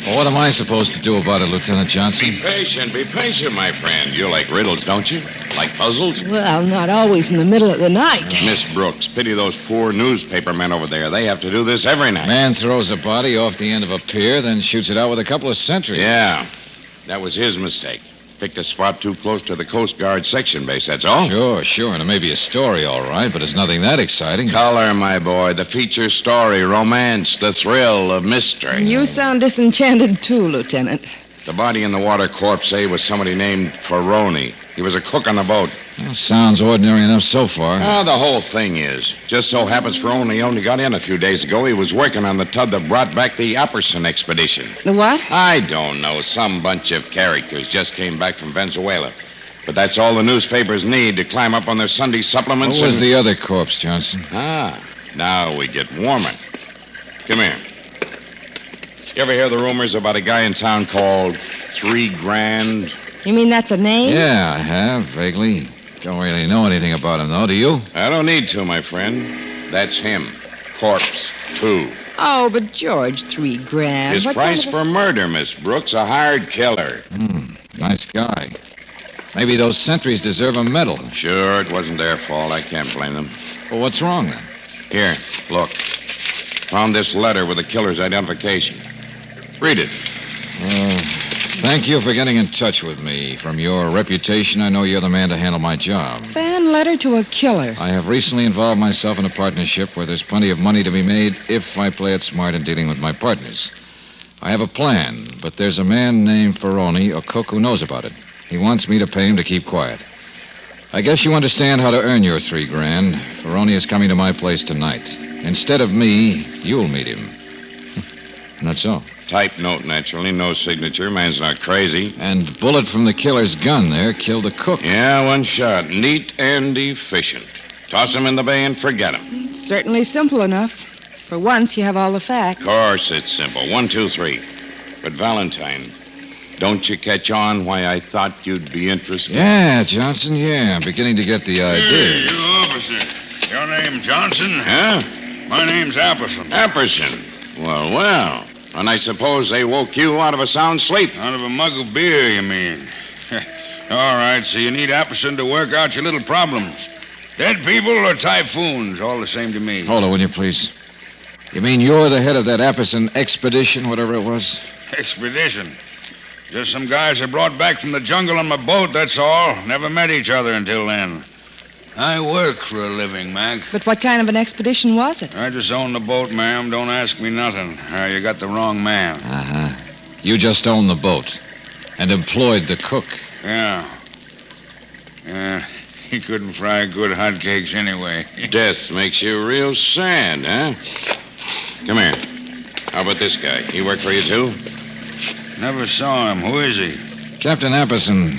Well, what am I supposed to do about it, Lieutenant Johnson? Be patient, my friend. You like riddles, don't you? Like puzzles? Well, not always in the middle of the night. Miss Brooks, pity those poor newspaper men over there. They have to do this every night. Man throws a body off the end of a pier, then shoots it out with a couple of sentries. Yeah, that was his mistake. Picked a spot too close to the Coast Guard section base, that's all. Sure, and it may be a story, all right, but it's nothing that exciting. Color, my boy, the feature story, romance, the thrill of mystery. You sound disenchanted, too, Lieutenant. The body in the water corpse, say, was somebody named Ferroni. He was a cook on the boat. Well, sounds ordinary enough so far. The whole thing is. Just so happens Ferroni only got in a few days ago. He was working on the tug that brought back the Apperson expedition. The what? I don't know. Some bunch of characters just came back from Venezuela. But that's all the newspapers need to climb up on their Sunday supplements. What was the other corpse, Johnson? Now we get warmer. Come here. You ever hear the rumors about a guy in town called 3 Grand? You mean that's a name? Yeah, I have, vaguely. Don't really know anything about him, though, do you? I don't need to, my friend. That's him. Corpse 2. Oh, but George, $3,000. His price for murder, Miss Brooks, a hired killer. Nice guy. Maybe those sentries deserve a medal. Sure, it wasn't their fault. I can't blame them. Well, what's wrong, then? Here, look. Found this letter with the killer's identification. Read it. Thank you for getting in touch with me. From your reputation, I know you're the man to handle my job. Fan letter to a killer. I have recently involved myself in a partnership where there's plenty of money to be made if I play it smart in dealing with my partners. I have a plan, but there's a man named Ferroni, a cook, who knows about it. He wants me to pay him to keep quiet. I guess you understand how to earn your $3,000. Ferroni is coming to my place tonight. Instead of me, you'll meet him. Not so. Type note, naturally. No signature. Man's not crazy. And bullet from the killer's gun there killed the cook. Yeah, one shot. Neat and efficient. Toss him in the bay and forget him. It's certainly simple enough. For once, you have all the facts. Of course it's simple. 1, 2, 3. But Valentine, don't you catch on why I thought you'd be interested? Yeah, Johnson, yeah. I'm beginning to get the idea. Hey, you officer. Your name Johnson? Huh? My name's Apperson. Apperson? Well. And I suppose they woke you out of a sound sleep. Out of a mug of beer, you mean? All right, so you need Apperson to work out your little problems. Dead people or typhoons, all the same to me. Hold it, will you, please? You mean you're the head of that Apperson expedition, whatever it was? Expedition? Just some guys I brought back from the jungle on my boat, that's all. Never met each other until then. I work for a living, Mac. But what kind of an expedition was it? I just own the boat, ma'am. Don't ask me nothing. You got the wrong man. Uh-huh. You just owned the boat and employed the cook. Yeah. He couldn't fry good hotcakes anyway. Death makes you real sad, huh? Come here. How about this guy? He work for you, too? Never saw him. Who is he? Captain Apperson,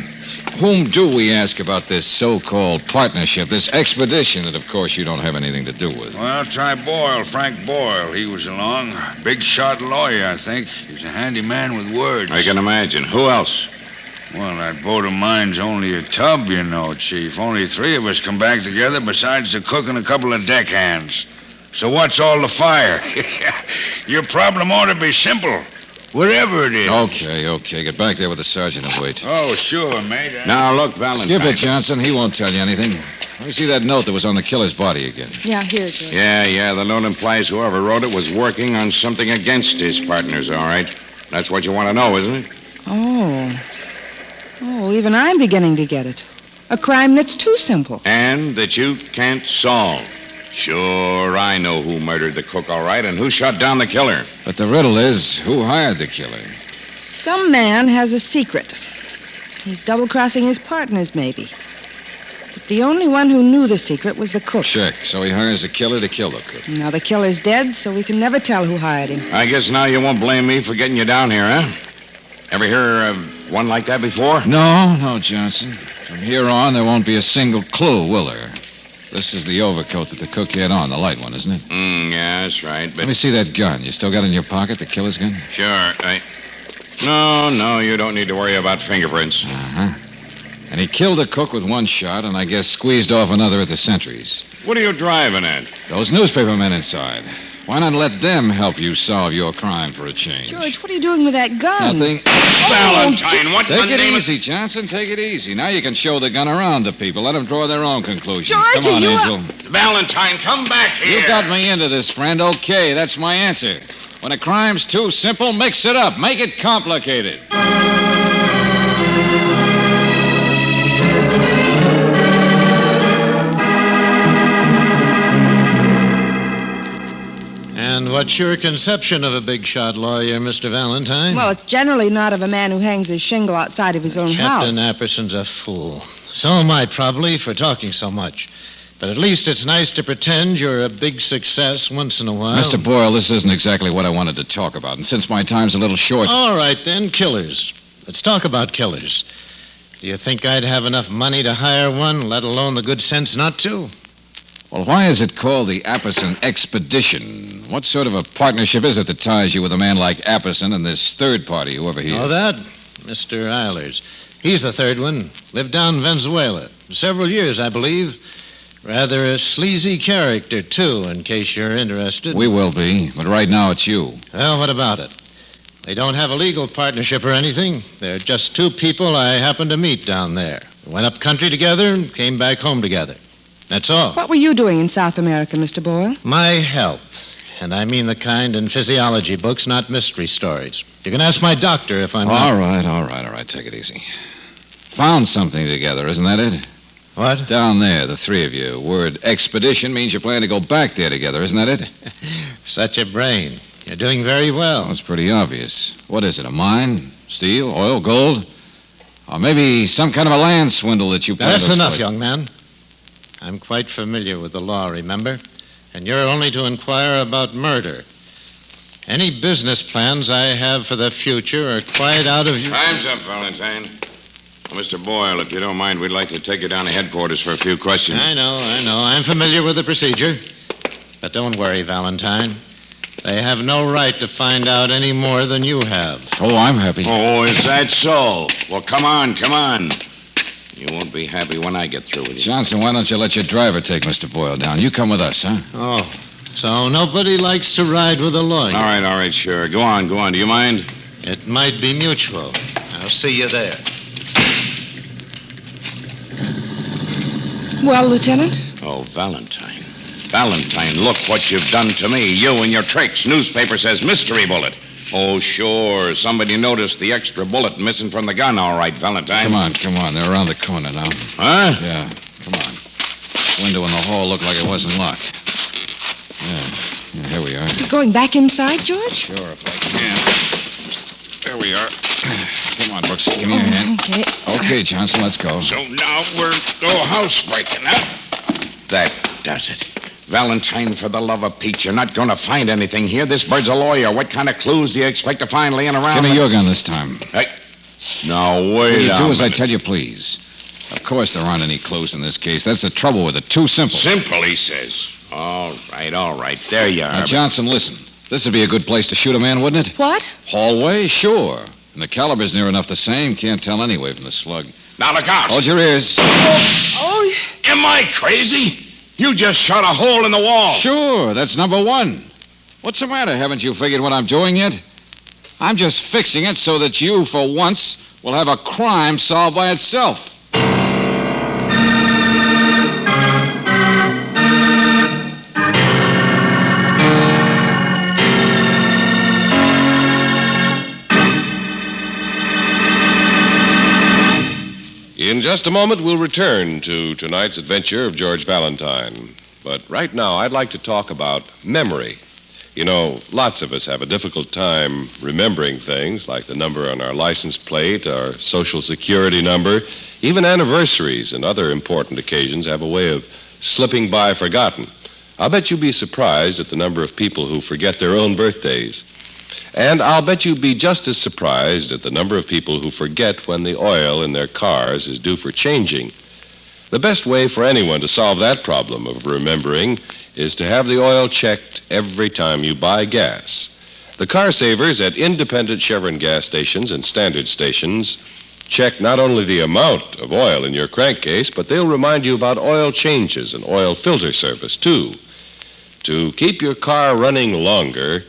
whom do we ask about this so-called partnership, this expedition that, of course, you don't have anything to do with? Well, try Boyle, Frank Boyle. He was along. Big shot lawyer, I think. He's a handy man with words. I can imagine. Who else? Well, that boat of mine's only a tub, you know, Chief. Only 3 of us come back together besides the cook and a couple of deckhands. So what's all the fire? Your problem ought to be simple. Wherever it is. Okay. Get back there with the sergeant and wait. Oh, sure, mate. Now, look, Valentine. Skip it, Johnson. He won't tell you anything. Let me see that note that was on the killer's body again. Yeah, here, George. Yeah. The note implies whoever wrote it was working on something against his partners, all right? That's what you want to know, isn't it? Oh, even I'm beginning to get it. A crime that's too simple. And that you can't solve. Sure, I know who murdered the cook, all right, and who shot down the killer. But the riddle is, who hired the killer? Some man has a secret. He's double-crossing his partners, maybe. But the only one who knew the secret was the cook. Check. So he hires a killer to kill the cook. Now the killer's dead, so we can never tell who hired him. I guess now you won't blame me for getting you down here, huh? Ever hear of one like that before? No, Johnson. From here on, there won't be a single clue, will there? This is the overcoat that the cook had on, the light one, isn't it? Yeah, that's right, but... Let me see that gun. You still got it in your pocket, the killer's gun? Sure, No, you don't need to worry about fingerprints. Uh-huh. And he killed the cook with one shot, and I guess squeezed off another at the sentries. What are you driving at? Those newspaper men inside. Why not let them help you solve your crime for a change? George, what are you doing with that gun? Nothing. Valentine, what Take it name easy, Johnson. Take it easy. Now you can show the gun around to people. Let them draw their own conclusions. George, come on, you Angel. Valentine, come back here. You got me into this, friend. Okay, that's my answer. When a crime's too simple, mix it up. Make it complicated. And what's your conception of a big shot lawyer, Mr. Valentine? Well, it's generally not of a man who hangs his shingle outside of his own house. Captain Apperson's a fool. So am I, probably, for talking so much. But at least it's nice to pretend you're a big success once in a while. Mr. Boyle, this isn't exactly what I wanted to talk about. And since my time's a little short... All right, then, killers. Let's talk about killers. Do you think I'd have enough money to hire one, let alone the good sense not to? Well, why is it called the Apperson Expedition? What sort of a partnership is it that ties you with a man like Apperson and this third party, whoever he is? Oh, that? Mr. Eilers. He's the third one. Lived down in Venezuela. Several years, I believe. Rather a sleazy character, too, in case you're interested. We will be, but right now it's you. Well, what about it? They don't have a legal partnership or anything. They're just 2 people I happened to meet down there. Went up country together and came back home together. That's all. What were you doing in South America, Mr. Boyle? My health. And I mean the kind in physiology books, not mystery stories. You can ask my doctor if I'm All right. Take it easy. Found something together, isn't that it? What? Down there, the 3 of you. Word expedition means you plan to go back there together, isn't that it? Such a brain. You're doing very well. Well, it's pretty obvious. What is it, a mine? Steel? Oil? Gold? Or maybe some kind of a land swindle that you plan That's to enough, exploit. young man. I'm quite familiar with the law, remember? And you're only to inquire about murder. Any business plans I have for the future are quite out of your... Time's up, Valentine. Mr. Boyle, if you don't mind, we'd like to take you down to headquarters for a few questions. I know. I'm familiar with the procedure. But don't worry, Valentine. They have no right to find out any more than you have. Oh, I'm happy. Oh, is that so? Well, come on. You won't be happy when I get through with you. Johnson, why don't you let your driver take Mr. Boyle down? You come with us, huh? Oh, so nobody likes to ride with a lawyer. All right, sure. Go on. Do you mind? It might be mutual. I'll see you there. Well, Lieutenant? Oh, Valentine. Valentine, look what you've done to me. You and your tricks. Newspaper says mystery bullet. Oh, sure. Somebody noticed the extra bullet missing from the gun, all right, Valentine. Come on. They're around the corner now. Huh? Yeah, come on. Window in the hall looked like it wasn't locked. Yeah, here we are. You going back inside, George? Sure, if I can. There we are. Come on, Brooks. Give me your hand. Okay. Okay, Johnson, let's go. So now we're housebreaking, huh? That does it. Valentine, for the love of Pete, you're not going to find anything here. This bird's a lawyer. What kind of clues do you expect to find laying around? Give me your gun this time. Hey. Now, wait Will you a do as I minute. tell you, please? Of course there aren't any clues in this case. That's the trouble with it. Too simple. Simple, he says. All right. There you are. Now, Johnson, listen. This would be a good place to shoot a man, wouldn't it? What? Hallway? Sure. And the caliber's near enough the same. Can't tell anyway from the slug. Now look out. Hold your ears. Oh. Am I crazy? You just shot a hole in the wall. Sure, that's number one. What's the matter? Haven't you figured what I'm doing yet? I'm just fixing it so that you, for once, will have a crime solved by itself. In just a moment, we'll return to tonight's adventure of George Valentine. But right now, I'd like to talk about memory. You know, lots of us have a difficult time remembering things like the number on our license plate, our social security number, even anniversaries and other important occasions have a way of slipping by forgotten. I'll bet you'd be surprised at the number of people who forget their own birthdays. And I'll bet you'd be just as surprised at the number of people who forget when the oil in their cars is due for changing. The best way for anyone to solve that problem of remembering is to have the oil checked every time you buy gas. The car savers at independent Chevron gas stations and standard stations check not only the amount of oil in your crankcase, but they'll remind you about oil changes and oil filter service, too. To keep your car running longer,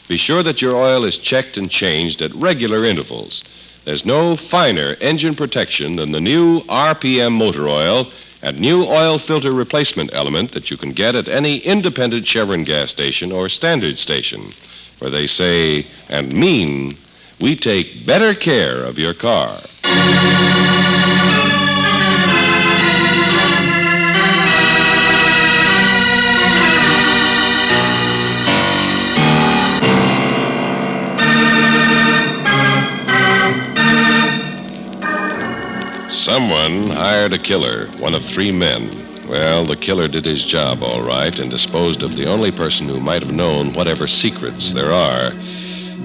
be sure that your oil is checked and changed at regular intervals. There's no finer engine protection than the new RPM motor oil and new oil filter replacement element that you can get at any independent Chevron gas station or standard station, where they say and mean, we take better care of your car. Someone hired a killer, one of 3 men. Well, the killer did his job all right and disposed of the only person who might have known whatever secrets there are.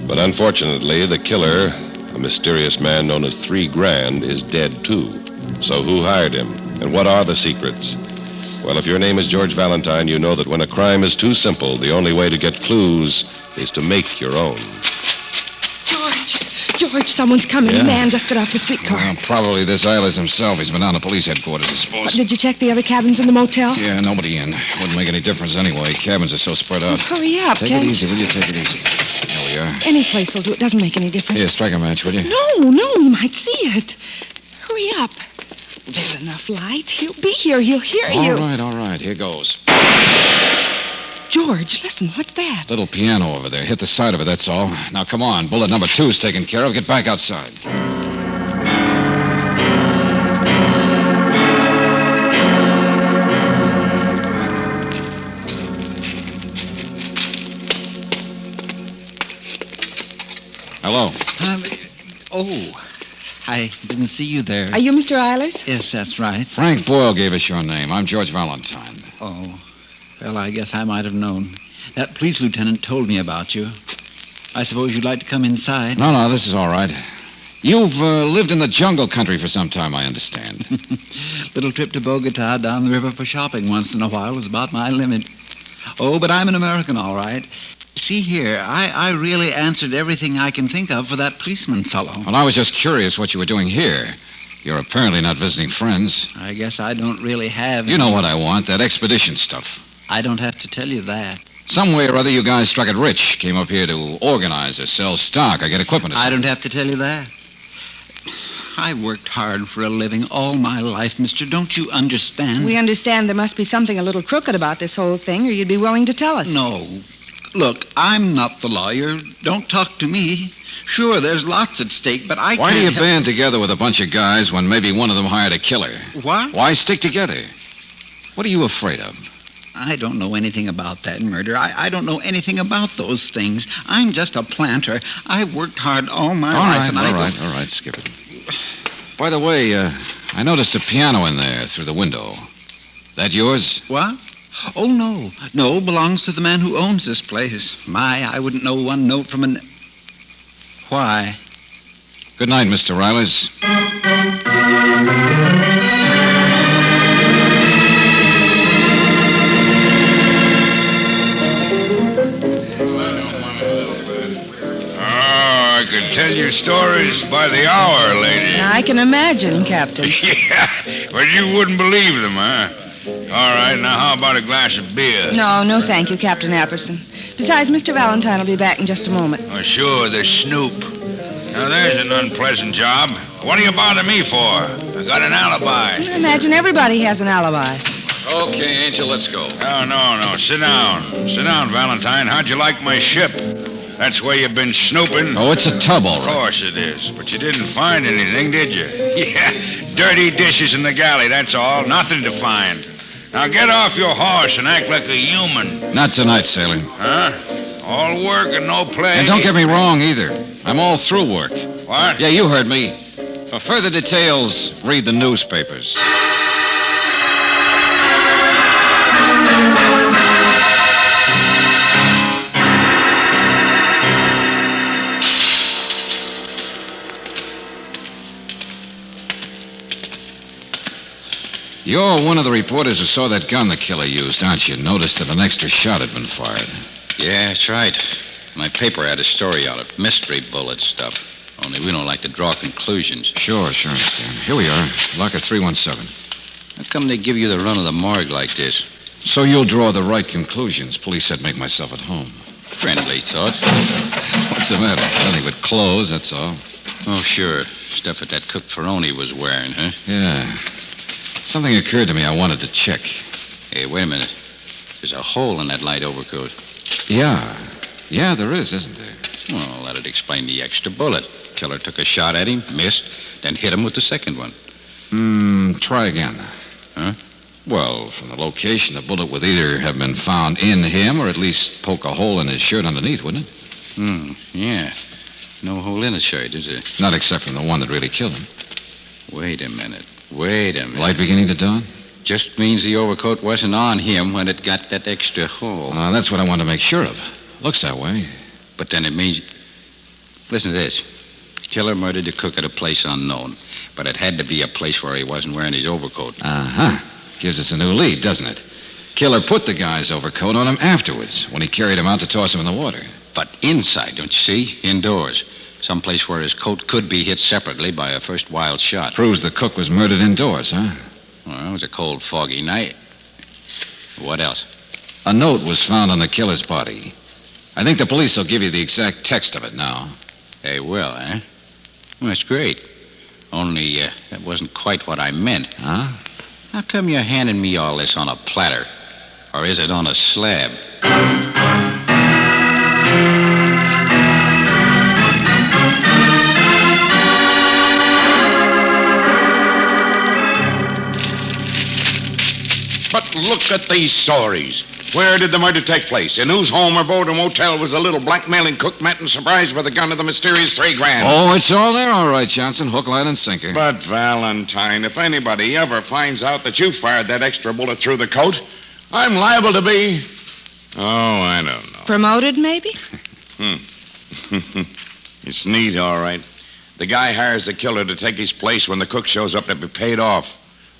But unfortunately, the killer, a mysterious man known as 3 Grand, is dead too. So who hired him? And what are the secrets? Well, if your name is George Valentine, you know that when a crime is too simple, the only way to get clues is to make your own. George, someone's coming. Yeah? A man just got off the streetcar. Well, probably this Eilers himself. He's been down to police headquarters, I suppose. Did you check the other cabins in the motel? Yeah, nobody in. Wouldn't make any difference anyway. Cabins are so spread out. Hurry up, Take it easy, will you? Take it easy. There we are. Any place will do. It doesn't make any difference. Here, strike a match, will you? No, he might see it. Hurry up. There's enough light. He'll be here. He'll hear you. All right. Here goes. George, listen, what's that? Little piano over there. Hit the side of it, that's all. Now, come on. Bullet number 2's taken care of. Get back outside. Hello. I didn't see you there. Are you Mr. Eilers? Yes, that's right. Frank Boyle gave us your name. I'm George Valentine. Oh, well, I guess I might have known. That police lieutenant told me about you. I suppose you'd like to come inside. No, this is all right. You've lived in the jungle country for some time, I understand. Little trip to Bogota down the river for shopping once in a while was about my limit. Oh, but I'm an American, all right. See here, I really answered everything I can think of for that policeman fellow. Well, I was just curious what you were doing here. You're apparently not visiting friends. I guess I don't really have... You know what I want, that expedition stuff. I don't have to tell you that. Some way or other, you guys struck it rich. Came up here to organize or sell stock or get equipment or I something. don't have to tell you that. I worked hard for a living all my life, mister. Don't you understand? We understand there must be something a little crooked about this whole thing, or you'd be willing to tell us. No. Look, I'm not the lawyer. Don't talk to me. Sure, there's lots at stake, but I Why can't... do you band together with a bunch of guys when maybe one of them hired a killer? What? Why stick together? What are you afraid of? I don't know anything about that murder. I don't know anything about those things. I'm just a planter. I've worked hard all my life. All right, skip it. By the way, I noticed a piano in there through the window. That yours? What? Oh, no. No, belongs to the man who owns this place. I wouldn't know one note from an... Why? Good night, Mr. Riley's. I could tell you stories by the hour, lady. I can imagine, Captain. Yeah, but you wouldn't believe them, huh? All right, now how about a glass of beer? No, thank you, Captain Apperson. Besides, Mr. Valentine will be back in just a moment. Oh, sure, the snoop. Now, there's an unpleasant job. What do you bother me for? I got an alibi. I imagine everybody has an alibi. Okay, Angel, let's go. Oh, no. Sit down. Sit down, Valentine. How'd you like my ship? That's where you've been snooping. Oh, it's a tub, all right. Of course it is. But you didn't find anything, did you? Yeah, dirty dishes in the galley, that's all. Nothing to find. Now get off your horse and act like a human. Not tonight, Sailor. Huh? All work and no play. And don't get me wrong, either. I'm all through work. What? Yeah, you heard me. For further details, read the newspapers. You're one of the reporters who saw that gun the killer used, aren't you? Noticed that an extra shot had been fired. Yeah, that's right. My paper had a story on it. Mystery bullet stuff. Only we don't like to draw conclusions. Sure, understand. Here we are. Locker 317. How come they give you the run of the morgue like this? So you'll draw the right conclusions. Police said make myself at home. Friendly thought. What's the matter? Nothing but clothes, that's all. Oh, sure. Stuff that cook Ferroni was wearing, huh? Yeah. Something occurred to me I wanted to check. Hey, wait a minute. There's a hole in that light overcoat. Yeah, there is, isn't there? Well, that'd explain the extra bullet. Killer took a shot at him, missed, then hit him with the second one. Try again. Huh? Well, from the location, the bullet would either have been found in him or at least poke a hole in his shirt underneath, wouldn't it? Yeah. No hole in his shirt, is there? Not except from the one that really killed him. Wait a minute. Light beginning to dawn? Just means the overcoat wasn't on him when it got that extra hole. That's what I wanted to make sure of. Looks that way. But then it means... Listen to this. Killer murdered the cook at a place unknown. But it had to be a place where he wasn't wearing his overcoat. Uh-huh. Gives us a new lead, doesn't it? Killer put the guy's overcoat on him afterwards, when he carried him out to toss him in the water. But inside, don't you see? Indoors. Someplace where his coat could be hit separately by a first wild shot. Proves the cook was murdered indoors, huh? Well, it was a cold, foggy night. What else? A note was found on the killer's body. I think the police will give you the exact text of it now. They will, eh? Well, that's great. Only, that wasn't quite what I meant. Huh? How come you're handing me all this on a platter? Or is it on a slab? But look at these stories. Where did the murder take place? In whose home or boat or motel was the little blackmailing cook met and surprised by the gun of the mysterious $3,000? Oh, it's all there, all right, Johnson. Hook, line, and sinker. But, Valentine, if anybody ever finds out that you fired that extra bullet through the coat, I'm liable to be... Oh, I don't know. Promoted, maybe? It's neat, all right. The guy hires the killer to take his place when the cook shows up to be paid off.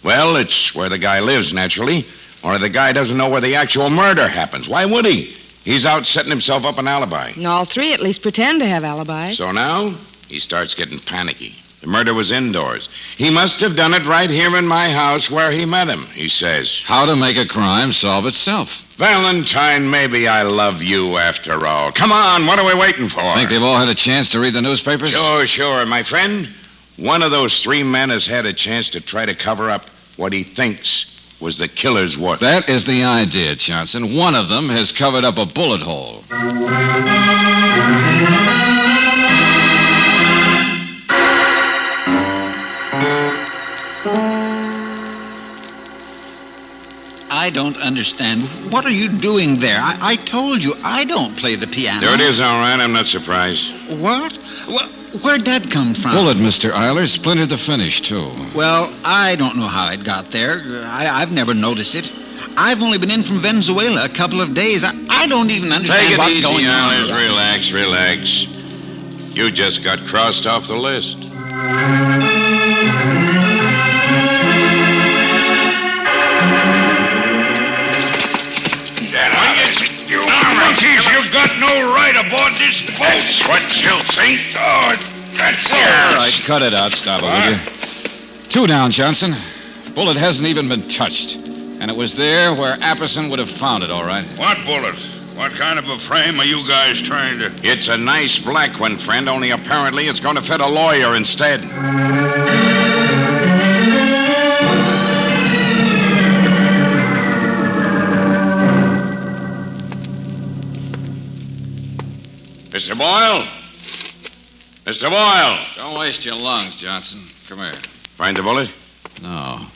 Well, it's where the guy lives, naturally. Or the guy doesn't know where the actual murder happens. Why would he? He's out setting himself up an alibi. All three at least pretend to have alibis. So now, he starts getting panicky. The murder was indoors. He must have done it right here in my house where he met him, he says. How to make a crime solve itself. Valentine, maybe I love you after all. Come on, what are we waiting for? Think they've all had a chance to read the newspapers? Sure, my friend. One of those three men has had a chance to try to cover up what he thinks was the killer's work. That is the idea, Johnson. One of them has covered up a bullet hole. I don't understand. What are you doing there? I told you, I don't play the piano. There it is, all right. I'm not surprised. What? Where'd that come from? Bullet, Mr. Eiler. Splintered the finish, too. Well, I don't know how it got there. I've never noticed it. I've only been in from Venezuela a couple of days. I don't even understand Take it what's easy, going on. Eilers. Relax. You just got crossed off the list. You got no right aboard this boat. That's what you think. Oh, that's All right, cut it out, Stopper, will you? 2 down, Johnson. Bullet hasn't even been touched. And it was there where Apperson would have found it, all right. What bullet? What kind of a frame are you guys trying to... It's a nice black one, friend, only apparently it's going to fit a lawyer instead. Mr. Boyle? Mr. Boyle! Don't waste your lungs, Johnson. Come here. Find the bullet? No.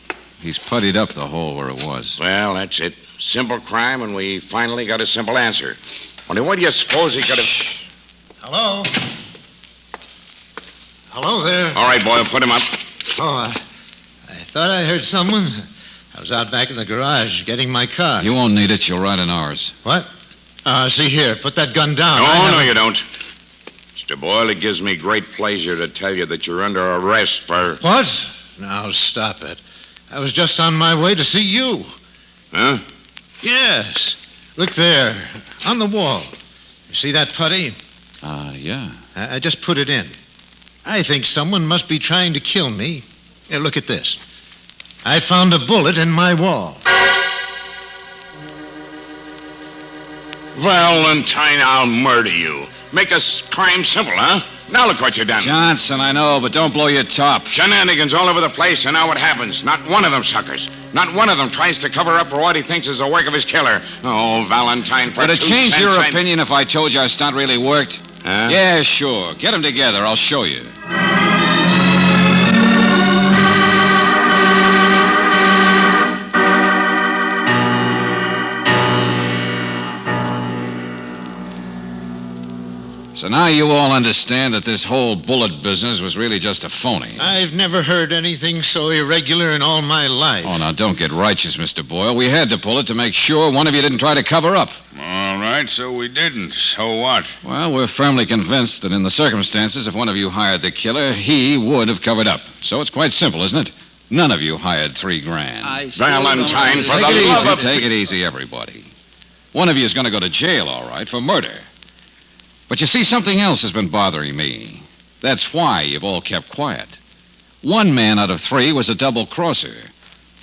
He's puttied up the hole where it was. Well, that's it. Simple crime, and we finally got a simple answer. Only what do you suppose he could have... Hello? Hello there. All right, Boyle, put him up. Oh, I thought I heard someone. I was out back in the garage getting my car. You won't need it. You'll ride in ours. What? See here. Put that gun down. No, you don't. Mr. Boyle, it gives me great pleasure to tell you that you're under arrest for... What? Now, stop it. I was just on my way to see you. Huh? Yes. Look there. On the wall. You see that putty? Yeah. I just put it in. I think someone must be trying to kill me. Here, look at this. I found a bullet in my wall. Valentine, I'll murder you. Make a crime simple, huh? Now look what you've done. Johnson, I know, but don't blow your top. Shenanigans all over the place, and now what happens? Not one of them suckers. Not one of them tries to cover up for what he thinks is the work of his killer. Oh, Valentine, for Would it 2 change cents, your opinion if I told you our stunt really worked? Huh? Yeah, sure. Get them together. I'll show you. So now you all understand that this whole bullet business was really just a phony. I've never heard anything so irregular in all my life. Oh, now don't get righteous, Mr. Boyle. We had to pull it to make sure one of you didn't try to cover up. All right, so we didn't. So what? Well, we're firmly convinced that in the circumstances, if one of you hired the killer, he would have covered up. So it's quite simple, isn't it? None of you hired $3,000. Valentine, for Take the it love easy. of... Take it easy, everybody. One of you is going to go to jail, all right, for murder. But you see, something else has been bothering me. That's why you've all kept quiet. 1 man out of 3 was a double-crosser.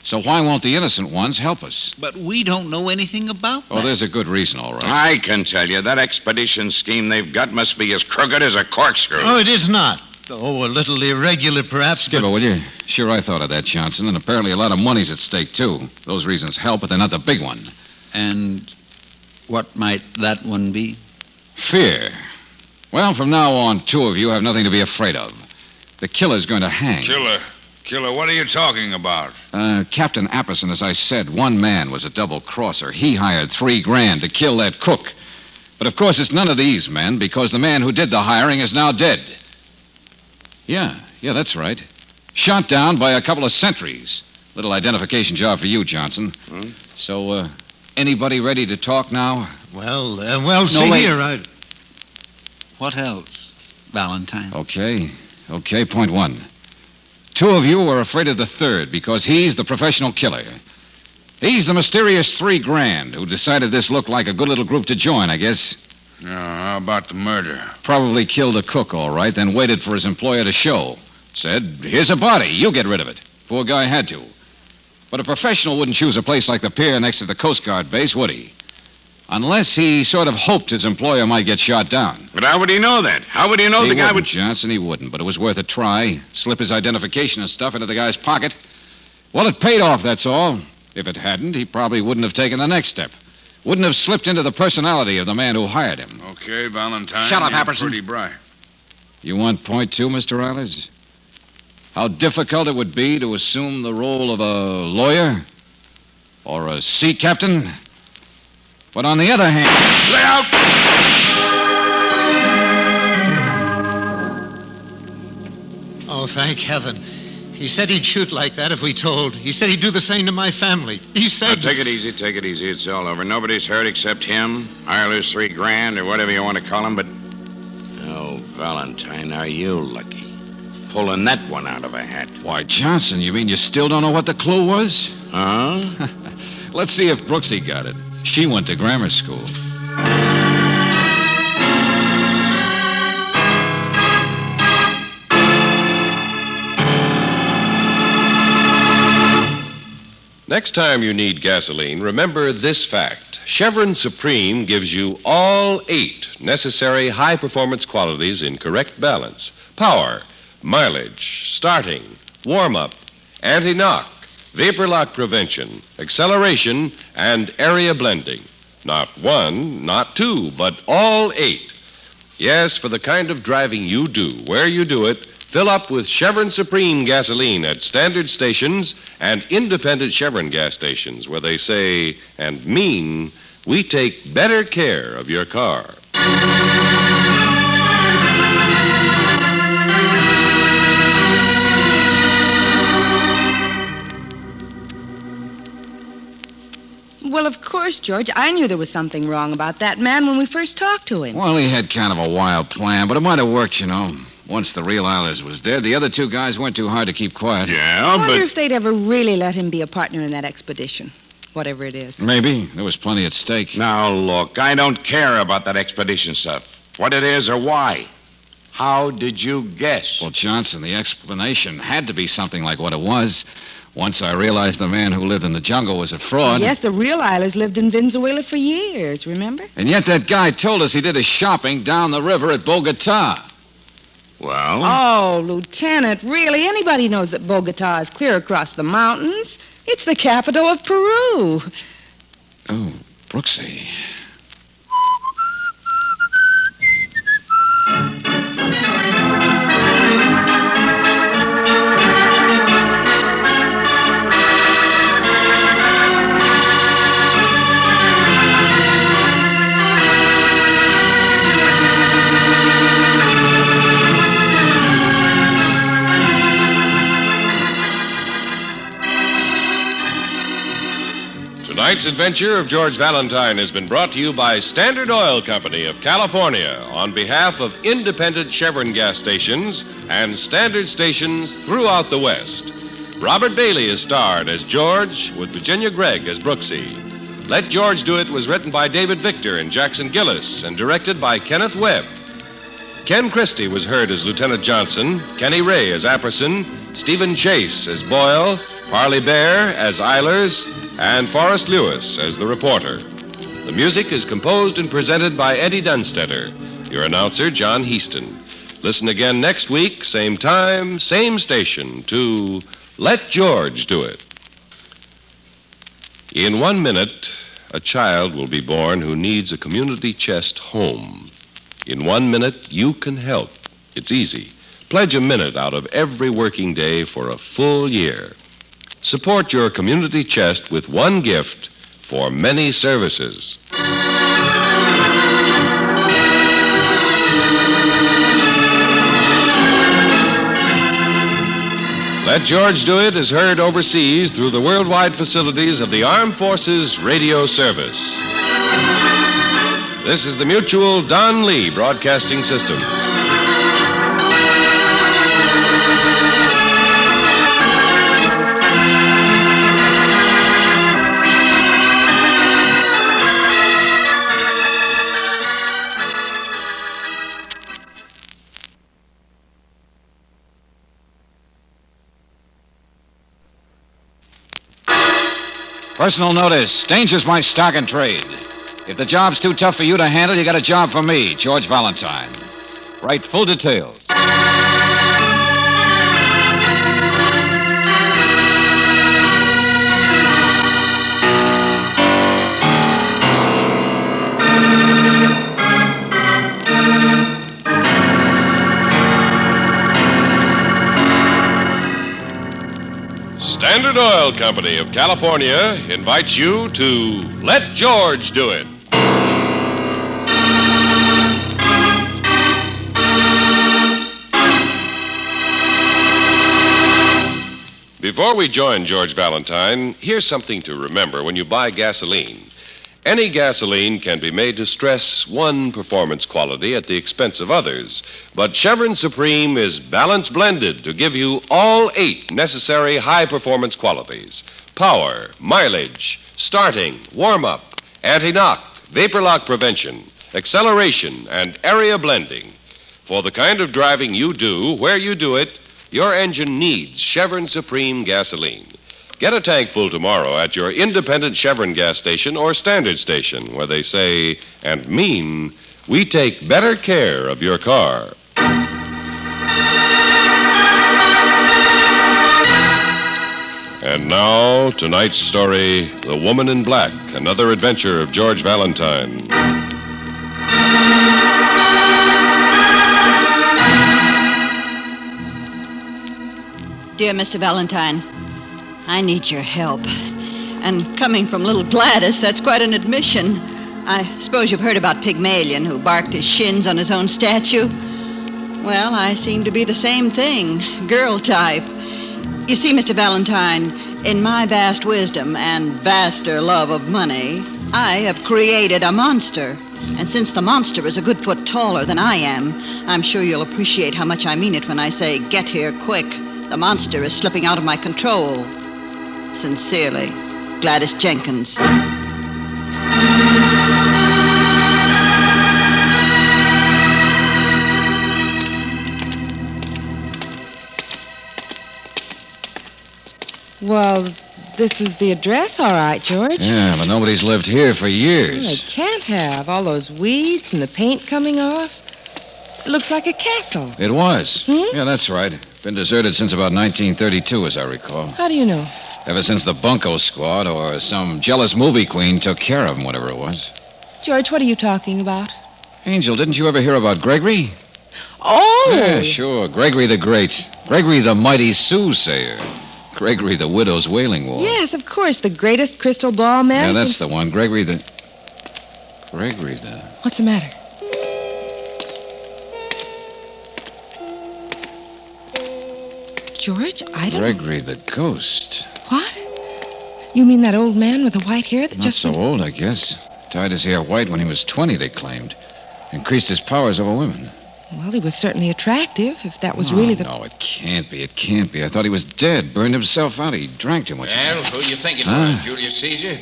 So why won't the innocent ones help us? But we don't know anything about that. Oh, there's a good reason, all right. I can tell you, that expedition scheme they've got must be as crooked as a corkscrew. Oh, it is not. Oh, a little irregular, perhaps. Skipper, will you? Sure, I thought of that, Johnson, and apparently a lot of money's at stake, too. Those reasons help, but they're not the big one. And what might that one be? Fear. Well, from now on, 2 of you have nothing to be afraid of. The killer's going to hang. Killer, what are you talking about? Captain Apperson, as I said, 1 man was a double-crosser. He hired $3,000 to kill that cook. But, of course, it's none of these men, because the man who did the hiring is now dead. Yeah, that's right. Shot down by a couple of sentries. Little identification job for you, Johnson. So, anybody ready to talk now? Well, see here, What else, Valentine? Okay, point 1. 2 of you were afraid of the third because he's the professional killer. He's the mysterious $3,000 who decided this looked like a good little group to join, I guess. How about the murder? Probably killed a cook, all right, then waited for his employer to show. Said, here's a body, you get rid of it. Poor guy had to. But a professional wouldn't choose a place like the pier next to the Coast Guard base, would he? Unless he sort of hoped his employer might get shot down. But how would he know that? How would he know the guy would... Johnson, he wouldn't, but it was worth a try. Slip his identification and stuff into the guy's pocket. Well, it paid off, that's all. If it hadn't, he probably wouldn't have taken the next step. Wouldn't have slipped into the personality of the man who hired him. Okay, Valentine. Shut up, you're Apperson. Pretty bright. You want point 2, Mr. Eilers? How difficult it would be to assume the role of a lawyer? Or a sea captain. But on the other hand... Lay out! Oh, thank heaven. He said he'd shoot like that if we told. He said he'd do the same to my family. He said... Now, take it easy, take it easy. It's all over. Nobody's hurt except him, Ireland's $3,000, or whatever you want to call him, but... Oh, Valentine, are you lucky? Pulling that one out of a hat. Why, Johnson, you mean you still don't know what the clue was? Huh? Let's see if Brooksy got it. She went to grammar school. Next time you need gasoline, remember this fact. Chevron Supreme gives you all 8 necessary high-performance qualities in correct balance. Power, mileage, starting, warm-up, anti-knock, vapor lock prevention, acceleration, and area blending. Not 1, not 2, but all 8. Yes, for the kind of driving you do, where you do it, fill up with Chevron Supreme gasoline at standard stations and independent Chevron gas stations where they say and mean we take better care of your car. Well, of course, George. I knew there was something wrong about that man when we first talked to him. Well, he had kind of a wild plan, but it might have worked, you know. Once the real Eilers was dead, the other 2 guys weren't too hard to keep quiet. Yeah, I wonder if they'd ever really let him be a partner in that expedition, whatever it is. Maybe. There was plenty at stake. Now, look, I don't care about that expedition stuff. What it is or why. How did you guess? Well, Johnson, the explanation had to be something like what it was. Once I realized the man who lived in the jungle was a fraud. Yes, the real Eilers lived in Venezuela for years, remember? And yet that guy told us he did his shopping down the river at Bogota. Well? Oh, Lieutenant, really? Anybody knows that Bogota is clear across the mountains. It's the capital of Peru. Oh, Brooksy. Tonight's adventure of George Valentine has been brought to you by Standard Oil Company of California on behalf of independent Chevron gas stations and standard stations throughout the West. Robert Bailey is starred as George with Virginia Gregg as Brooksy. Let George Do It was written by David Victor and Jackson Gillis and directed by Kenneth Webb. Ken Christie was heard as Lieutenant Johnson, Kenny Ray as Apperson, Stephen Chase as Boyle, Parley Bear as Eilers, and Forrest Lewis as the reporter. The music is composed and presented by Eddie Dunstetter. Your announcer, John Heaston. Listen again next week, same time, same station, to Let George Do It. In 1 minute, a child will be born who needs a community chest home. In 1 minute, you can help. It's easy. Pledge a minute out of every working day for a full year. Support your community chest with one gift for many services. Let George Do It is heard overseas through the worldwide facilities of the Armed Forces Radio Service. This is the Mutual Don Lee Broadcasting System. Personal notice. Danger's my stock and trade. If the job's too tough for you to handle, you got a job for me, George Valentine. Write full details. Standard Standard Oil Company of California invites you to Let George Do It. Before we join George Valentine, here's something to remember when you buy gasoline. Any gasoline can be made to stress one performance quality at the expense of others, but Chevron Supreme is balance blended to give you all 8 necessary high-performance qualities: power, mileage, starting, warm-up, anti-knock, vapor lock prevention, acceleration, and area blending. For the kind of driving you do, where you do it, your engine needs Chevron Supreme gasoline. Get a tank full tomorrow at your independent Chevron gas station or standard station, where they say and mean, we take better care of your car. And now, tonight's story, The Woman in Black, another adventure of George Valentine. Dear Mr. Valentine, I need your help. And coming from little Gladys, that's quite an admission. I suppose you've heard about Pygmalion, who barked his shins on his own statue. Well, I seem to be the same thing, girl type. You see, Mr. Valentine, in my vast wisdom and vaster love of money, I have created a monster. And since the monster is a good foot taller than I am, I'm sure you'll appreciate how much I mean it when I say, get here quick. The monster is slipping out of my control. Sincerely, Gladys Jenkins. Well, this is the address, all right, George. Yeah, but nobody's lived here for years. Well, they can't have. All those weeds and the paint coming off. It looks like a castle. It was. Yeah, that's right. Been deserted since about 1932, as I recall. How do you know? Ever since the Bunko Squad or some jealous movie queen took care of him, whatever it was. George, what are you talking about? Angel, didn't you ever hear about Gregory? Oh! Yeah, sure. Gregory the Great. Gregory the Mighty Soothsayer. Gregory the Widow's Wailing Wall. Yes, of course. The greatest crystal ball man. Yeah, that's the one. Gregory the... What's the matter? George, I don't... Gregory the Ghost. What? You mean that old man with the white hair that Not so old, I guess. Dyed his hair white when he was 20, they claimed. Increased his powers over women. Well, he was certainly attractive, if that was really the... No, it can't be. It can't be. I thought he was dead. Burned himself out. He drank too much. Well, who you think it was, Julius Caesar?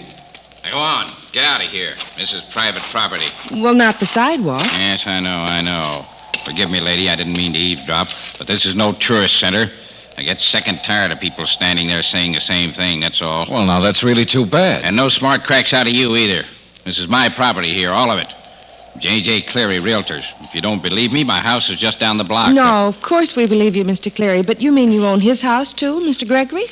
Now, go on. Get out of here. This is private property. Well, not the sidewalk. Yes, I know. Forgive me, lady. I didn't mean to eavesdrop. But this is no tourist center. I get sick and tired of people standing there saying the same thing, that's all. Well, now, that's really too bad. And no smart cracks out of you, either. This is my property here, all of it. J.J. Cleary Realtors. If you don't believe me, my house is just down the block. No, of course we believe you, Mr. Cleary. But you mean you own his house, too, Mr. Gregory?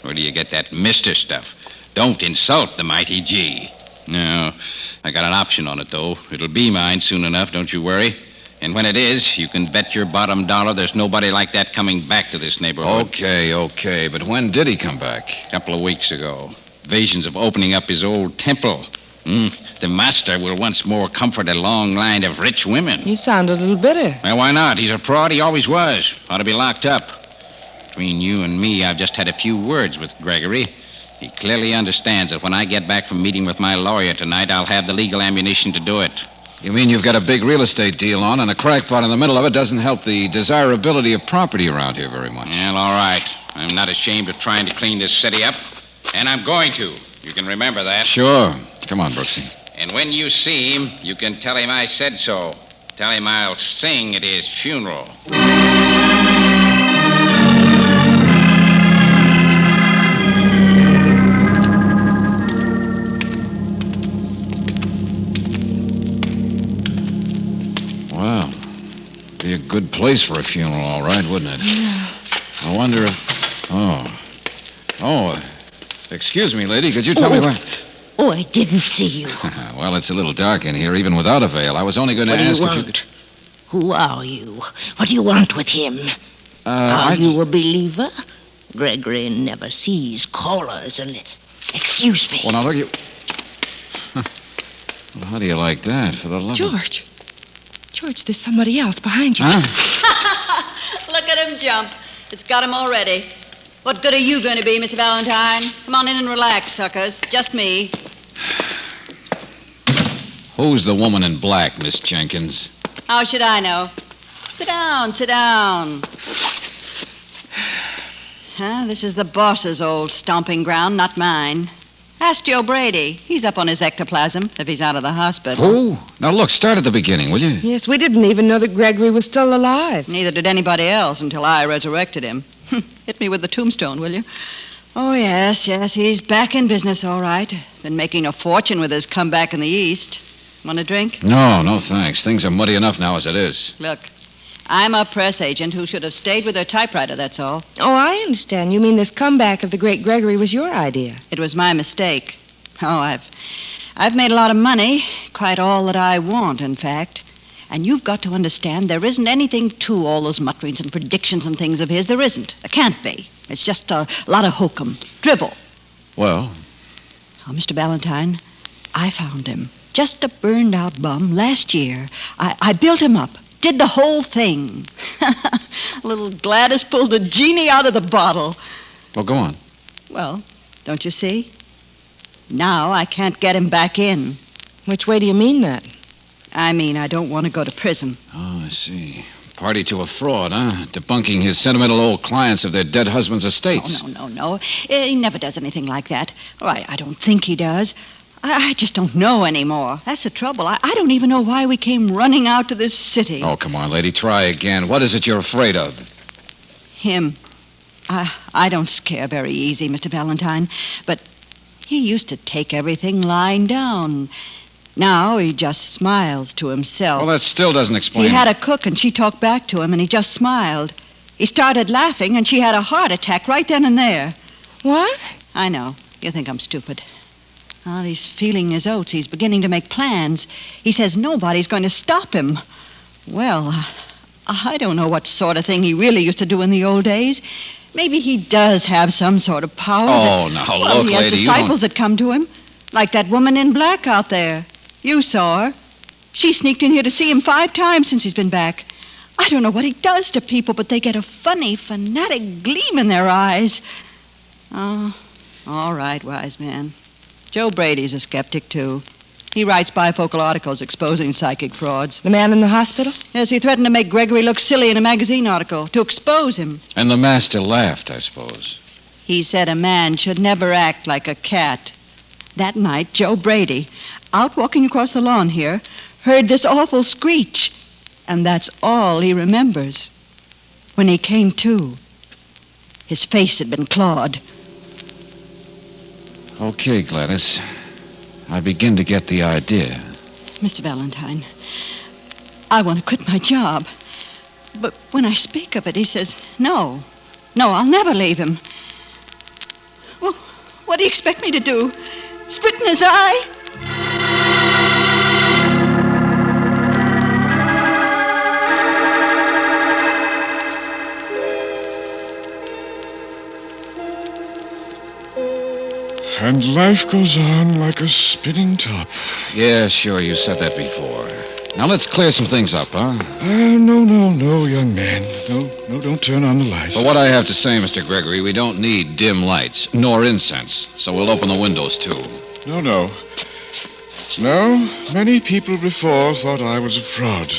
Where do you get that Mr. stuff? Don't insult the mighty G. No, I got an option on it, though. It'll be mine soon enough, don't you worry. And when it is, you can bet your bottom dollar there's nobody like that coming back to this neighborhood. Okay. But when did he come back? A couple of weeks ago. Visions of opening up his old temple. The master will once more comfort a long line of rich women. You sound a little bitter. Well, why not? He's a fraud. He always was. Ought to be locked up. Between you and me, I've just had a few words with Gregory. He clearly understands that when I get back from meeting with my lawyer tonight, I'll have the legal ammunition to do it. You mean you've got a big real estate deal on, and a crackpot in the middle of it doesn't help the desirability of property around here very much? Well, all right. I'm not ashamed of trying to clean this city up, and I'm going to. You can remember that. Sure. Come on, Brooksy. And when you see him, you can tell him I said so. Tell him I'll sing at his funeral. Well, be a good place for a funeral, all right, wouldn't it? Yeah. I wonder if... Oh, excuse me, lady. Could you tell me where... Oh, I didn't see you. Well, it's a little dark in here, even without a veil. I was only going to ask if you could... Who are you? What do you want with him? Are you a believer? Gregory never sees callers and... Excuse me. Well, now, look, you... Well, how do you like that, for the love George. George, there's somebody else behind you. Huh? Look at him jump. It's got him already. What good are you going to be, Mr. Valentine? Come on in and relax, suckers. Just me. Who's the woman in black, Miss Jenkins? How should I know? Sit down, sit down. Huh? This is the boss's old stomping ground, not mine. Ask Joe Brady. He's up on his ectoplasm, if he's out of the hospital. Who? Now, look, start at the beginning, will you? Yes, we didn't even know that Gregory was still alive. Neither did anybody else until I resurrected him. Hit me with the tombstone, will you? Oh, yes, he's back in business, all right. Been making a fortune with his comeback in the East. Want a drink? No, thanks. Things are muddy enough now as it is. Look, I'm a press agent who should have stayed with her typewriter, that's all. Oh, I understand. You mean this comeback of the great Gregory was your idea. It was my mistake. Oh, I've made a lot of money. Quite all that I want, in fact. And you've got to understand there isn't anything to all those mutterings and predictions and things of his. There isn't. There can't be. It's just a lot of hokum. Dribble. Well? Oh, Mr. Valentine, I found him. Just a burned-out bum last year. I built him up. Did the whole thing. Little Gladys pulled the genie out of the bottle. Well, go on. Well, don't you see? Now I can't get him back in. Which way do you mean that? I mean, I don't want to go to prison. Oh, I see. Party to a fraud, huh? Debunking his sentimental old clients of their dead husband's estates. No. He never does anything like that. Or I don't think he does. I just don't know anymore. That's the trouble. I don't even know why we came running out to this city. Oh, come on, lady. Try again. What is it you're afraid of? Him. I don't scare very easy, Mr. Valentine. But he used to take everything lying down. Now he just smiles to himself. Well, that still doesn't explain... He had a cook, and she talked back to him, and he just smiled. He started laughing, and she had a heart attack right then and there. What? I know. You think I'm stupid. Oh, he's feeling his oats. He's beginning to make plans. He says nobody's going to stop him. Well, I don't know what sort of thing he really used to do in the old days. Maybe he does have some sort of power. Oh, now, look, he has lady, disciples that come to him. Like that woman in black out there. You saw her. She sneaked in here to see him 5 times since he's been back. I don't know what he does to people, but they get a funny, fanatic gleam in their eyes. Oh, all right, wise man. Joe Brady's a skeptic, too. He writes bifocal articles exposing psychic frauds. The man in the hospital? Yes, he threatened to make Gregory look silly in a magazine article, to expose him. And the master laughed, I suppose. He said a man should never act like a cat. That night, Joe Brady, out walking across the lawn here, heard this awful screech. And that's all he remembers. When he came to, his face had been clawed. Okay, Gladys. I begin to get the idea. Mr. Valentine, I want to quit my job. But when I speak of it, he says, no, I'll never leave him. Well, what do you expect me to do? Spit in his eye? And life goes on like a spinning top. Yeah, sure, you said that before. Now let's clear some things up, huh? No, young man. No, don't turn on the lights. But what I have to say, Mr. Gregory, we don't need dim lights, nor incense, so we'll open the windows, too. No, many people before thought I was a fraud.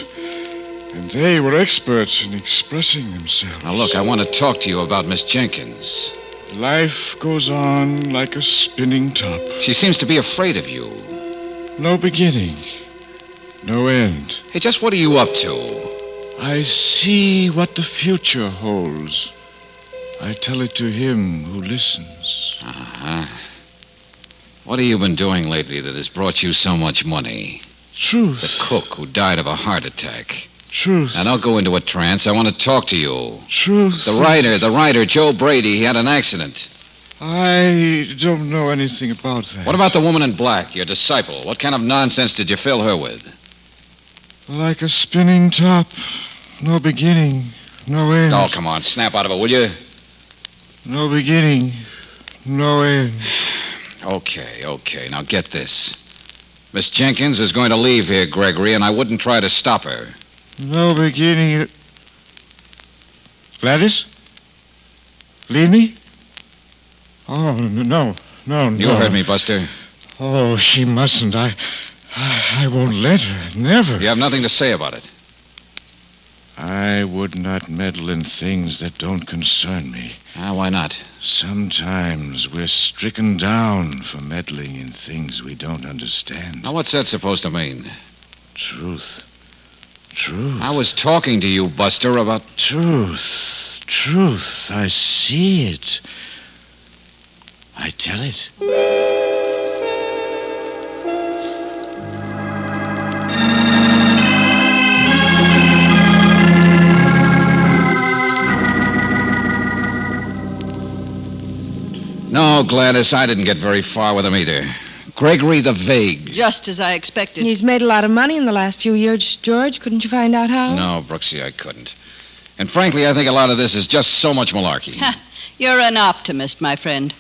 And they were experts in expressing themselves. Now, look, I want to talk to you about Miss Jenkins. Life goes on like a spinning top. She seems to be afraid of you. No beginning. No end. Hey, just what are you up to? I see what the future holds. I tell it to him who listens. Uh-huh. What have you been doing lately that has brought you so much money? Truth. The cook who died of a heart attack. Truth. And I'll go into a trance. I want to talk to you. Truth. The writer, Joe Brady, he had an accident. I don't know anything about that. What about the woman in black, your disciple? What kind of nonsense did you fill her with? Like a spinning top. No beginning, no end. Oh, come on, snap out of it, will you? No beginning, no end. Okay. Now get this. Miss Jenkins is going to leave here, Gregory, and I wouldn't try to stop her. No beginning. Gladys? Leave me? Oh, no. You heard me, Buster. Oh, she mustn't. I won't let her. Never. You have nothing to say about it. I would not meddle in things that don't concern me. Why not? Sometimes we're stricken down for meddling in things we don't understand. Now, what's that supposed to mean? Truth. I was talking to you, Buster, about... Truth. I see it. I tell it. No, Gladys, I didn't get very far with him either. Gregory the Vague. Just as I expected. He's made a lot of money in the last few years, George. Couldn't you find out how? No, Brooksy, I couldn't. And frankly, I think a lot of this is just so much malarkey. You're an optimist, my friend.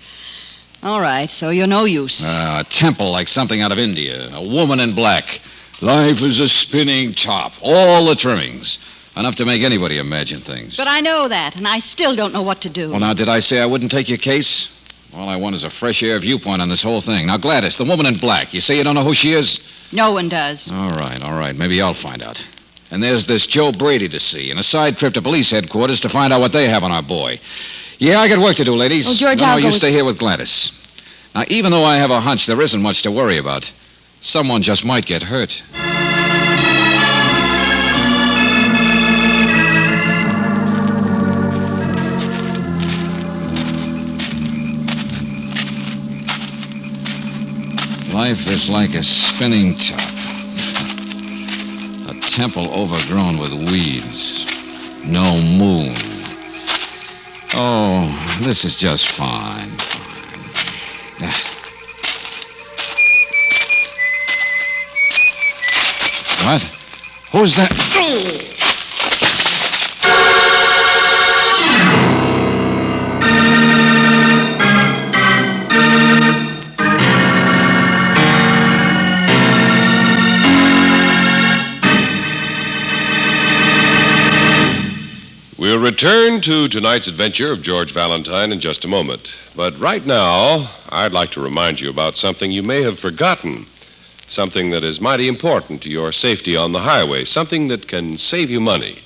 All right, so you're no use. A temple like something out of India. A woman in black. Life is a spinning top. All the trimmings. Enough to make anybody imagine things. But I know that, and I still don't know what to do. Well, now, did I say I wouldn't take your case? All I want is a fresh air viewpoint on this whole thing. Now, Gladys, the woman in black, you say you don't know who she is? No one does. All right. Maybe I'll find out. And there's this Joe Brady to see, and a side trip to police headquarters to find out what they have on our boy. Yeah, I got work to do, ladies. Oh, George, no, I'll you go stay here with Gladys. Now, even though I have a hunch there isn't much to worry about, someone just might get hurt. Life is like a spinning top. A temple overgrown with weeds. No moon. Oh, this is just fine. What? Who's that? We'll return to tonight's adventure of George Valentine in just a moment. But right now, I'd like to remind you about something you may have forgotten. Something that is mighty important to your safety on the highway. Something that can save you money.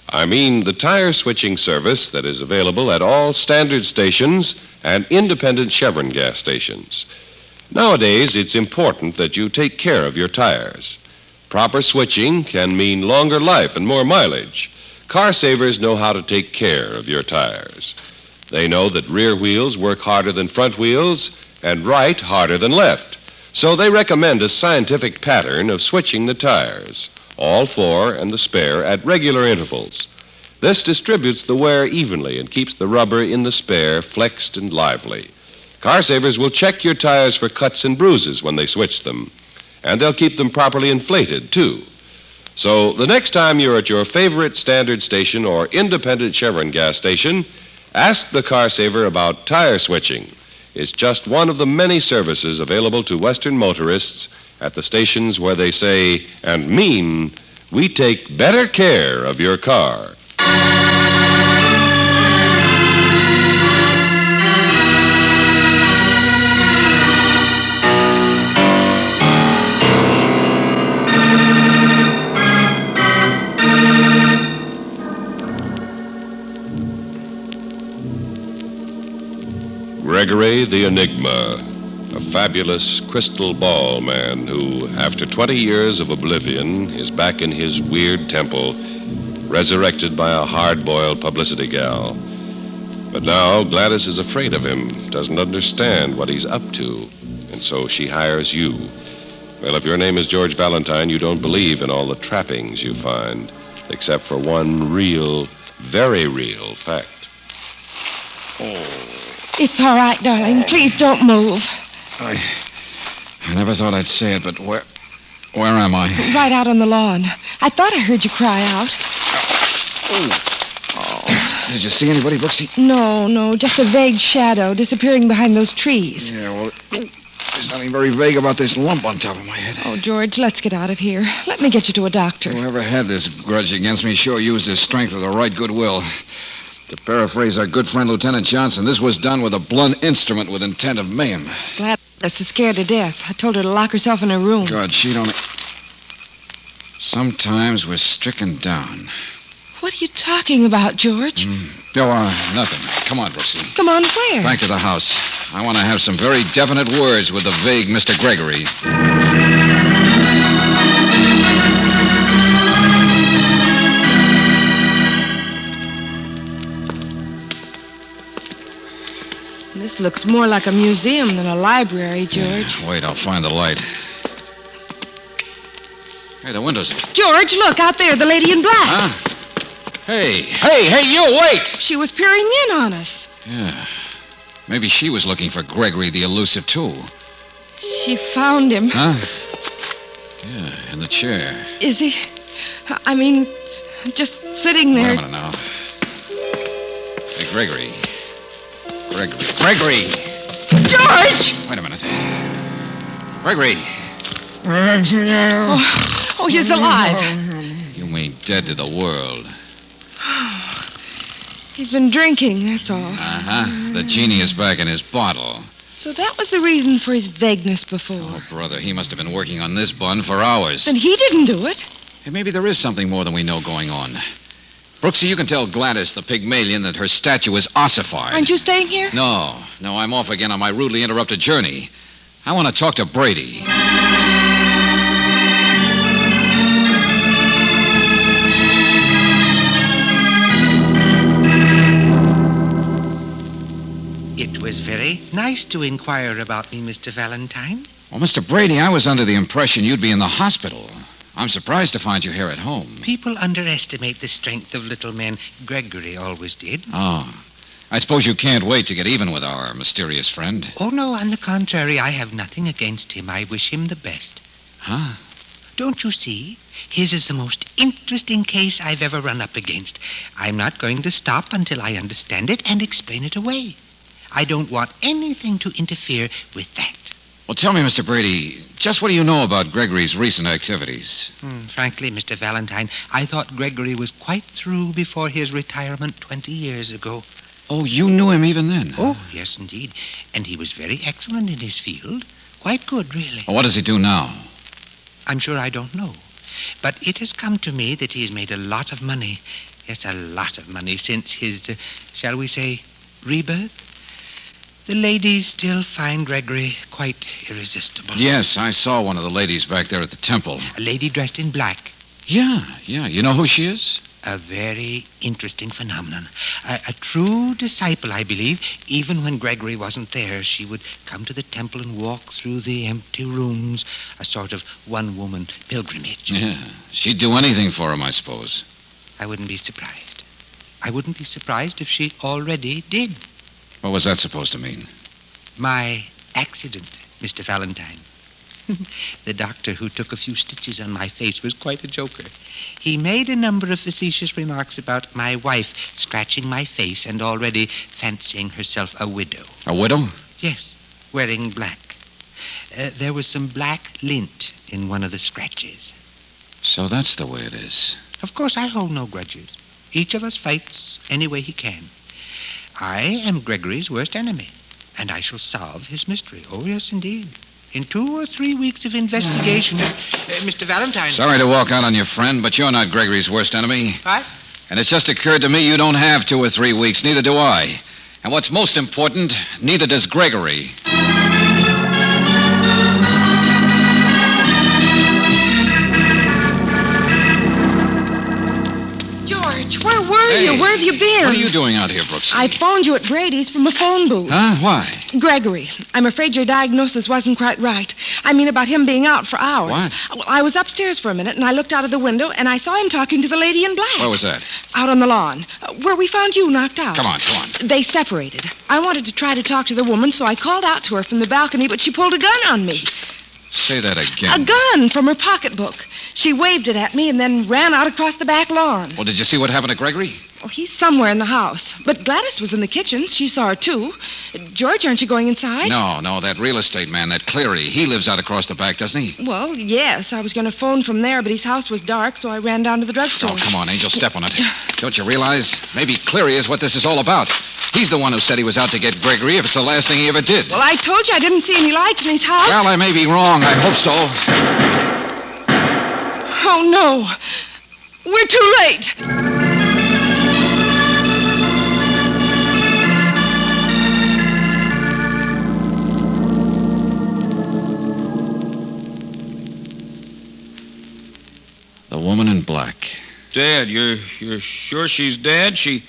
I mean the tire switching service that is available at all standard stations and independent Chevron gas stations. Nowadays, it's important that you take care of your tires. Proper switching can mean longer life and more mileage. Car savers know how to take care of your tires. They know that rear wheels work harder than front wheels and right harder than left. So they recommend a scientific pattern of switching the tires, all four and the spare, at regular intervals. This distributes the wear evenly and keeps the rubber in the spare flexed and lively. Car savers will check your tires for cuts and bruises when they switch them, and they'll keep them properly inflated, too. So the next time you're at your favorite standard station or independent Chevron gas station, ask the car saver about tire switching. It's just one of the many services available to Western motorists at the stations where they say and mean, we take better care of your car. Gregory the Enigma, a fabulous crystal ball man who, after 20 years of oblivion, is back in his weird temple, resurrected by a hard-boiled publicity gal. But now Gladys is afraid of him, doesn't understand what he's up to, and so she hires you. Well, if your name is George Valentine, you don't believe in all the trappings you find, except for one real, very real fact. It's all right, darling. Please don't move. I never thought I'd say it, but where am I? Right out on the lawn. I thought I heard you cry out. Did you see anybody, Brooksy? No, just a vague shadow disappearing behind those trees. Yeah, well, there's nothing very vague about this lump on top of my head. Oh, George, let's get out of here. Let me get you to a doctor. Whoever had this grudge against me sure used his strength with the right goodwill. To paraphrase our good friend Lieutenant Johnson, this was done with a blunt instrument with intent of mayhem. Gladys is scared to death. I told her to lock herself in her room. God, she don't... Sometimes we're stricken down. What are you talking about, George? Nothing. Come on, Brooksy. Come on, where? Back to the house. I want to have some very definite words with the vague Mr. Gregory. This looks more like a museum than a library, George. Wait, I'll find the light. Hey, the window's... George, look, out there, the lady in black. Huh? Hey, you, wait! She was peering in on us. Yeah. Maybe she was looking for Gregory the elusive, too. She found him. Huh? Yeah, in the chair. Is he... I mean, just sitting there. Wait a minute now. Hey, Gregory. Gregory! George! Wait a minute. Gregory! Oh, he's alive. You mean dead to the world. He's been drinking, that's all. Uh-huh. The genie is back in his bottle. So that was the reason for his vagueness before. Oh, brother, he must have been working on this bun for hours. Then he didn't do it. Hey, maybe there is something more than we know going on. Brooksy, you can tell Gladys, the Pygmalion, that her statue is ossified. Aren't you staying here? No, I'm off again on my rudely interrupted journey. I want to talk to Brady. It was very nice to inquire about me, Mr. Valentine. Well, Mr. Brady, I was under the impression you'd be in the hospital. I'm surprised to find you here at home. People underestimate the strength of little men. Gregory always did. Oh. I suppose you can't wait to get even with our mysterious friend. Oh, no, on the contrary, I have nothing against him. I wish him the best. Huh? Don't you see? His is the most interesting case I've ever run up against. I'm not going to stop until I understand it and explain it away. I don't want anything to interfere with that. Well, tell me, Mr. Brady, just what do you know about Gregory's recent activities? Frankly, Mr. Valentine, I thought Gregory was quite through before his retirement 20 years ago. Oh, you knew him even then? Oh, yes, indeed. And he was very excellent in his field. Quite good, really. Well, what does he do now? I'm sure I don't know. But it has come to me that he's made a lot of money. Yes, a lot of money since his, shall we say, rebirth. The ladies still find Gregory quite irresistible. Yes, I saw one of the ladies back there at the temple. A lady dressed in black. Yeah. You know who she is? A very interesting phenomenon. A true disciple, I believe. Even when Gregory wasn't there, she would come to the temple and walk through the empty rooms, a sort of one-woman pilgrimage. Yeah. She'd do anything for him, I suppose. I wouldn't be surprised. I wouldn't be surprised if she already did. What was that supposed to mean? My accident, Mr. Valentine. The doctor who took a few stitches on my face was quite a joker. He made a number of facetious remarks about my wife scratching my face and already fancying herself a widow. A widow? Yes, wearing black. There was some black lint in one of the scratches. So that's the way it is. Of course, I hold no grudges. Each of us fights any way he can. I am Gregory's worst enemy, and I shall solve his mystery. Oh, yes, indeed. In 2 or 3 weeks of investigation... Mr. Valentine... Sorry to walk out on your friend, but you're not Gregory's worst enemy. What? And it's just occurred to me you don't have 2 or 3 weeks. Neither do I. And what's most important, neither does Gregory. George, where were you? Where have you been? What are you doing out here, Brooks? I phoned you at Brady's from a phone booth. Huh? Why? Gregory, I'm afraid your diagnosis wasn't quite right. I mean about him being out for hours. What? Well, I was upstairs for a minute, and I looked out of the window, and I saw him talking to the lady in black. Where was that? Out on the lawn, where we found you knocked out. Come on. They separated. I wanted to try to talk to the woman, so I called out to her from the balcony, but she pulled a gun on me. Say that again. A gun from her pocketbook. She waved it at me and then ran out across the back lawn. Well, did you see what happened to Gregory? Oh, he's somewhere in the house. But Gladys was in the kitchen. She saw her, too. George, aren't you going inside? No, that real estate man, that Cleary, he lives out across the back, doesn't he? Well, yes. I was going to phone from there, but his house was dark, so I ran down to the drugstore. Oh, come on, Angel, step on it. Don't you realize? Maybe Cleary is what this is all about. He's the one who said he was out to get Gregory if it's the last thing he ever did. Well, I told you I didn't see any lights in his house. Well, I may be wrong. I hope so. Oh, no. We're too late. The woman in black. Dead? You're sure she's dead? She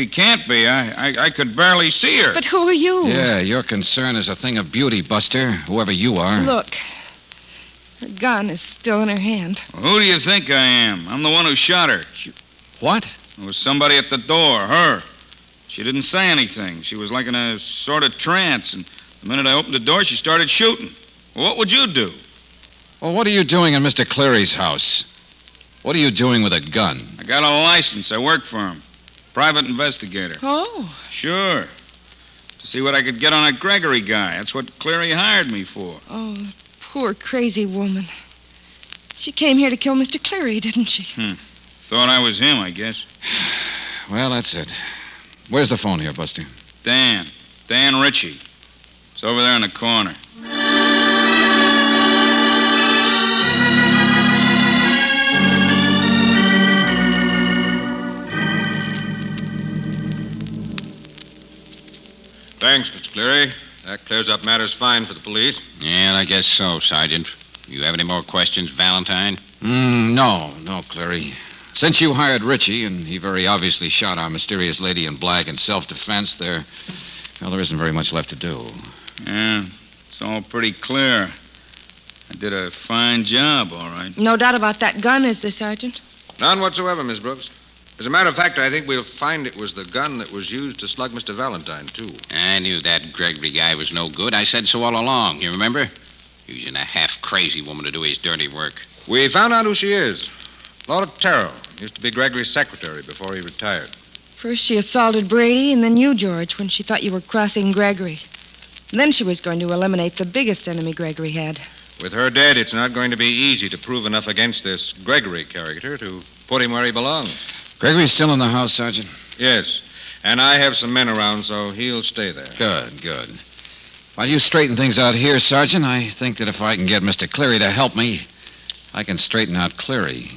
can't be. I could barely see her. But who are you? Yeah, your concern is a thing of beauty, Buster, whoever you are. Look. Her gun is still in her hand. Well, who do you think I am? I'm the one who shot her. What? There was somebody at the door, her. She didn't say anything. She was like in a sort of trance, and the minute I opened the door, she started shooting. Well, what would you do? Well, what are you doing in Mr. Cleary's house? What are you doing with a gun? I got a license. I work for him. Private investigator. Oh. Sure. To see what I could get on a Gregory guy. That's what Cleary hired me for. Oh, poor crazy woman. She came here to kill Mr. Cleary, didn't she? Thought I was him, I guess. Well, that's it. Where's the phone here, Buster? Dan Ritchie. It's over there in the corner. Thanks, Mr. Cleary. That clears up matters fine for the police. Yeah, I guess so, Sergeant. You have any more questions, Valentine? No, Cleary. Since you hired Ritchie, and he very obviously shot our mysterious lady in black in self-defense, there isn't very much left to do. Yeah, it's all pretty clear. I did a fine job, all right. No doubt about that gun, is there, Sergeant? None whatsoever, Miss Brooks. As a matter of fact, I think we'll find it was the gun that was used to slug Mr. Valentine, too. I knew that Gregory guy was no good. I said so all along, you remember? Using a half-crazy woman to do his dirty work. We found out who she is. Laura Terrell. Used to be Gregory's secretary before he retired. First she assaulted Brady, and then you, George, when she thought you were crossing Gregory. And then she was going to eliminate the biggest enemy Gregory had. With her dead, it's not going to be easy to prove enough against this Gregory character to put him where he belongs. Gregory's still in the house, Sergeant? Yes. And I have some men around, so he'll stay there. Good. While you straighten things out here, Sergeant, I think that if I can get Mr. Cleary to help me, I can straighten out Cleary.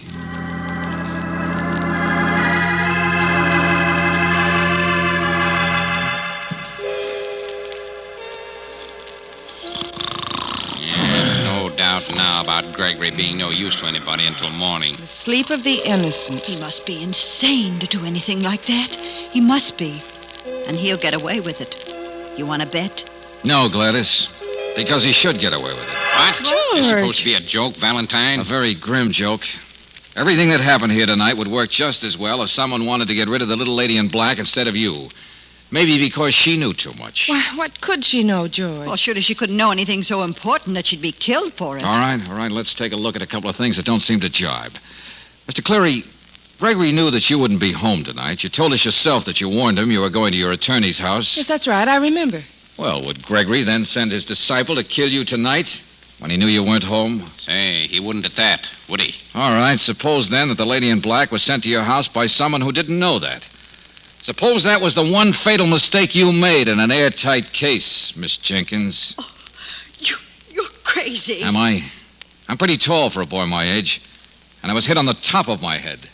Doubt now about Gregory being no use to anybody until morning. The sleep of the innocent. He must be insane to do anything like that. He must be. And he'll get away with it. You want to bet? No, Gladys. Because he should get away with it. What? It's supposed to be a joke, Valentine? A very grim joke. Everything that happened here tonight would work just as well if someone wanted to get rid of the little lady in black instead of you. Maybe because she knew too much. Why, what could she know, George? Well, surely she couldn't know anything so important that she'd be killed for it. All right. Let's take a look at a couple of things that don't seem to jibe. Mr. Cleary, Gregory knew that you wouldn't be home tonight. You told us yourself that you warned him you were going to your attorney's house. Yes, that's right. I remember. Well, would Gregory then send his disciple to kill you tonight when he knew you weren't home? Say, he wouldn't at that, would he? All right. Suppose then that the lady in black was sent to your house by someone who didn't know that. Suppose that was the one fatal mistake you made in an airtight case, Miss Jenkins. Oh, you're crazy. Am I? I'm pretty tall for a boy my age, and I was hit on the top of my head.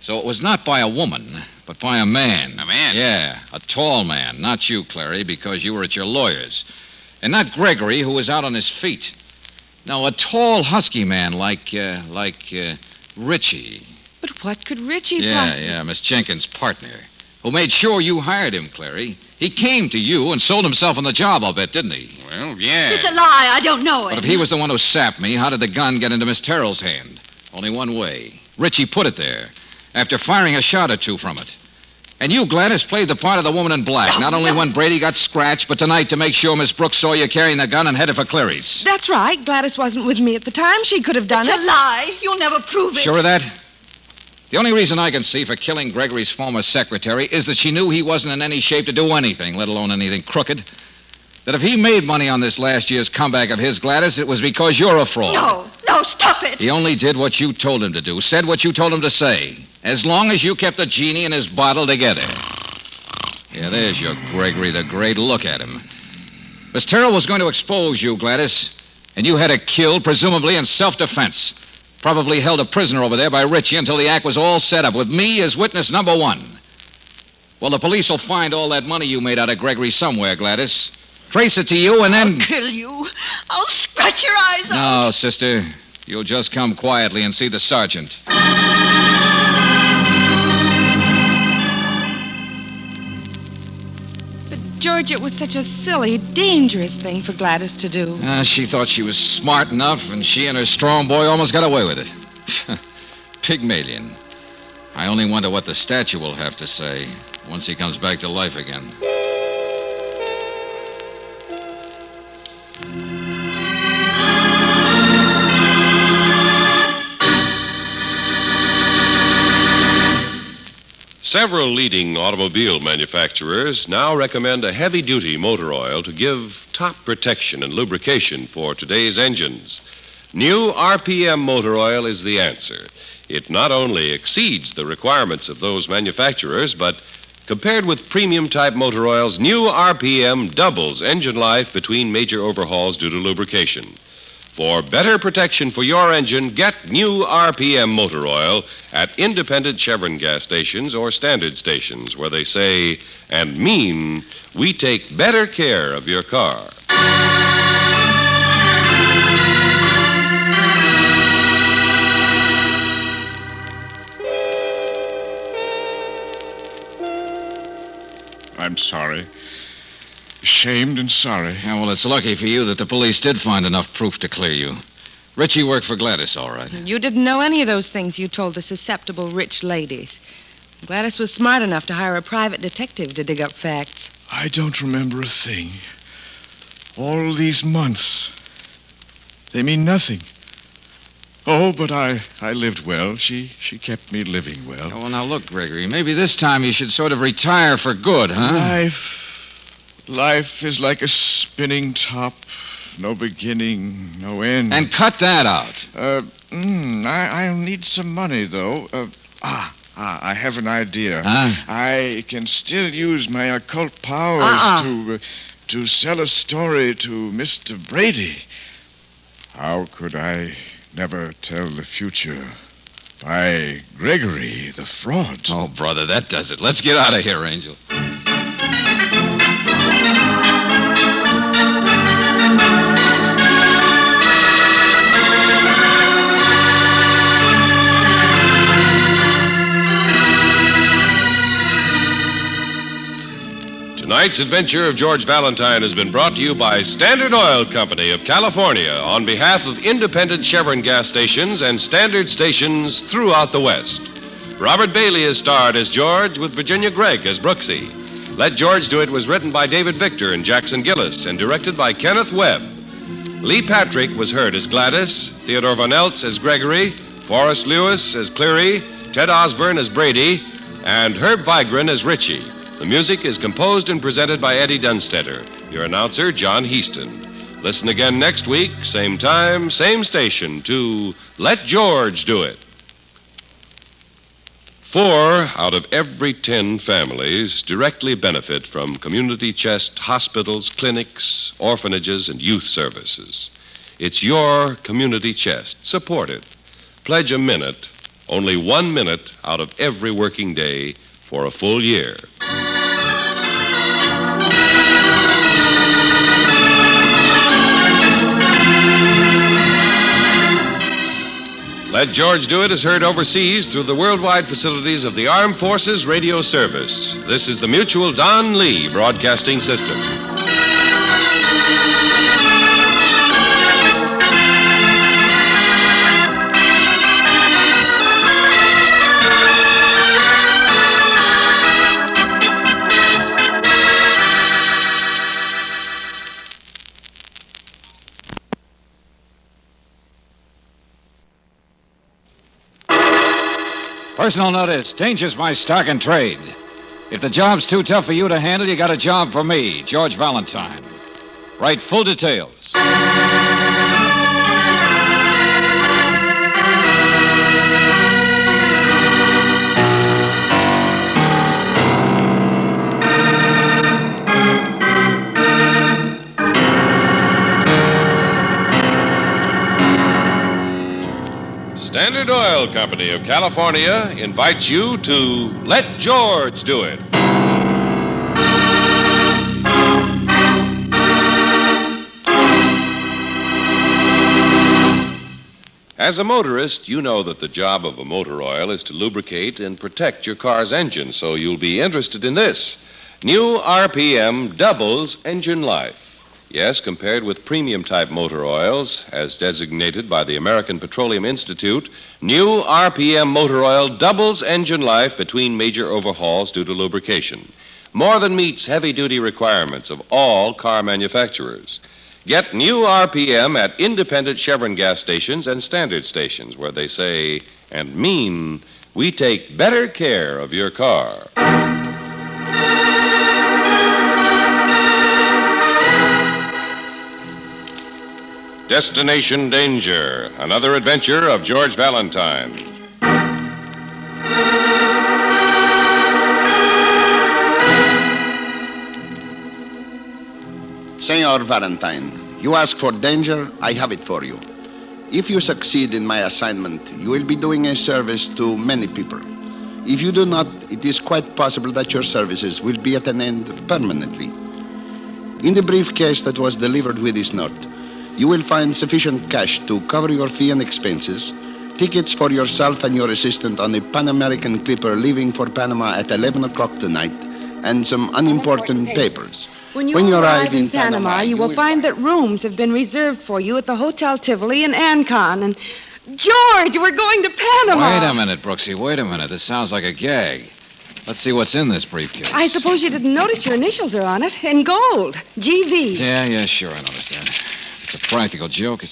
So it was not by a woman, but by a man. A man? Yeah, a tall man. Not you, Clary, because you were at your lawyer's. And not Gregory, who was out on his feet. No, a tall, husky man like Ritchie. But what could Ritchie possibly... Yeah, Miss Jenkins' partner. Who made sure you hired him, Clary. He came to you and sold himself on the job, I'll bet, didn't he? Well, yeah. It's a lie. I don't know it. But if he was the one who sapped me, how did the gun get into Miss Terrell's hand? Only one way. Ritchie put it there, after firing a shot or two from it. And you, Gladys, played the part of the woman in black, not only when Brady got scratched, but tonight to make sure Miss Brooks saw you carrying the gun and headed for Cleary's. That's right. Gladys wasn't with me at the time. She could have done it. It's a lie. You'll never prove it. Sure of that? The only reason I can see for killing Gregory's former secretary is that she knew he wasn't in any shape to do anything, let alone anything crooked. That if he made money on this last year's comeback of his, Gladys, it was because you're a fraud. No, stop it. He only did what you told him to do, said what you told him to say, as long as you kept the genie and his bottle together. Yeah, there's your Gregory the Great. Look at him. Miss Terrell was going to expose you, Gladys, and you had her killed, presumably in self-defense. Probably held a prisoner over there by Richie until the act was all set up, with me as witness number one. Well, the police will find all that money you made out of Gregory somewhere, Gladys. Trace it to you, and then... I'll kill you. I'll scratch your eyes out. No, sister. You'll just come quietly and see the sergeant. George, it was such a silly, dangerous thing for Gladys to do. She thought she was smart enough, and she and her strong boy almost got away with it. Pygmalion. I only wonder what the statue will have to say once he comes back to life again. Several leading automobile manufacturers now recommend a heavy-duty motor oil to give top protection and lubrication for today's engines. New RPM motor oil is the answer. It not only exceeds the requirements of those manufacturers, but compared with premium-type motor oils, new RPM doubles engine life between major overhauls due to lubrication. For better protection for your engine, get new RPM motor oil at independent Chevron gas stations or standard stations where they say and mean we take better care of your car. I'm sorry. Ashamed and sorry. Yeah, well, it's lucky for you that the police did find enough proof to clear you. Richie worked for Gladys, all right. You didn't know any of those things you told the susceptible rich ladies. Gladys was smart enough to hire a private detective to dig up facts. I don't remember a thing. All these months. They mean nothing. Oh, but I lived well. She kept me living well. Oh, well, now look, Gregory, maybe this time you should sort of retire for good, huh? Life is like a spinning top. No beginning, no end. And cut that out. I'll need some money, though. I have an idea. Huh? I can still use my occult powers to sell a story to Mr. Brady. How could I never tell the future? By Gregory, the fraud. Oh, brother, that does it. Let's get out of here, Angel. Tonight's adventure of George Valentine has been brought to you by Standard Oil Company of California on behalf of independent Chevron gas stations and standard stations throughout the West. Robert Bailey is starred as George with Virginia Gregg as Brooksy. Let George Do It was written by David Victor and Jackson Gillis and directed by Kenneth Webb. Lee Patrick was heard as Gladys, Theodore Van Eltz as Gregory, Forrest Lewis as Cleary, Ted Osborne as Brady, and Herb Vigran as Richie. The music is composed and presented by Eddie Dunstetter. Your announcer, John Heaston. Listen again next week, same time, same station, to Let George Do It. 4 out of every 10 families directly benefit from community chest hospitals, clinics, orphanages, and youth services. It's your community chest. Support it. Pledge a minute, only 1 minute out of every working day for a full year. Let George Do It is heard overseas through the worldwide facilities of the Armed Forces Radio Service. This is the Mutual Don Lee Broadcasting System. Personal notice. Danger's my stock and trade. If the job's too tough for you to handle, you got a job for me, George Valentine. Write full details. Standard Oil Company of California invites you to Let George Do It. As a motorist, you know that the job of a motor oil is to lubricate and protect your car's engine, so you'll be interested in this. New RPM doubles engine life. Yes, compared with premium-type motor oils, as designated by the American Petroleum Institute, new RPM motor oil doubles engine life between major overhauls due to lubrication. More than meets heavy-duty requirements of all car manufacturers. Get new RPM at independent Chevron gas stations and standard stations, where they say and mean, we take better care of your car. Destination Danger, another adventure of George Valentine. Senor Valentine, you ask for danger, I have it for you. If you succeed in my assignment, you will be doing a service to many people. If you do not, it is quite possible that your services will be at an end permanently. In the briefcase that was delivered with this note, you will find sufficient cash to cover your fee and expenses, tickets for yourself and your assistant on a Pan American clipper leaving for Panama at 11 o'clock tonight, and some unimportant papers. When you arrive in Panama, you will find that rooms have been reserved for you at the Hotel Tivoli in Ancon. And, George, we're going to Panama. Wait a minute, Brooksy. Wait a minute. This sounds like a gag. Let's see what's in this briefcase. I suppose you didn't notice your initials are on it in gold. GV. Yeah, sure, I noticed that. It's a practical joke.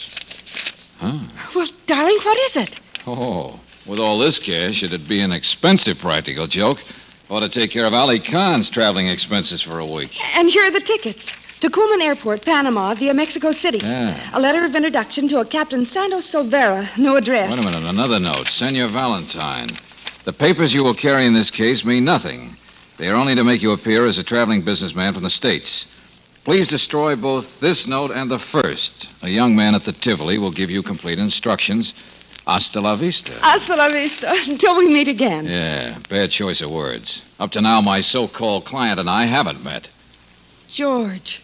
Huh? Well, darling, what is it? Oh, with all this cash, it'd be an expensive practical joke. Ought to take care of Ali Khan's traveling expenses for a week. And here are the tickets. To Cuman Airport, Panama, via Mexico City. Yeah. A letter of introduction to a Captain Santos Silvera. No address. Wait a minute, another note. Senor Valentine. The papers you will carry in this case mean nothing. They are only to make you appear as a traveling businessman from the States. Please destroy both this note and the first. A young man at the Tivoli will give you complete instructions. Hasta la vista. Hasta la vista. Until we meet again. Yeah, bad choice of words. Up to now, my so-called client and I haven't met. George,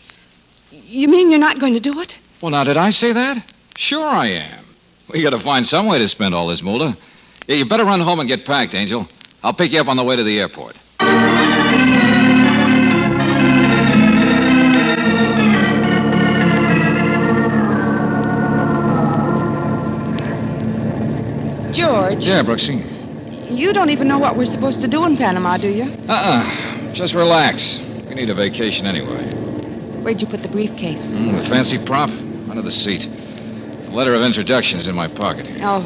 you mean you're not going to do it? Well, now, did I say that? Sure I am. We got to find some way to spend all this moolah. Yeah, you better run home and get packed, Angel. I'll pick you up on the way to the airport. George. Yeah, Brooksy. You don't even know what we're supposed to do in Panama, do you? Just relax. We need a vacation anyway. Where'd you put the briefcase? The fancy prop? Under the seat. The letter of introduction is in my pocket. Oh.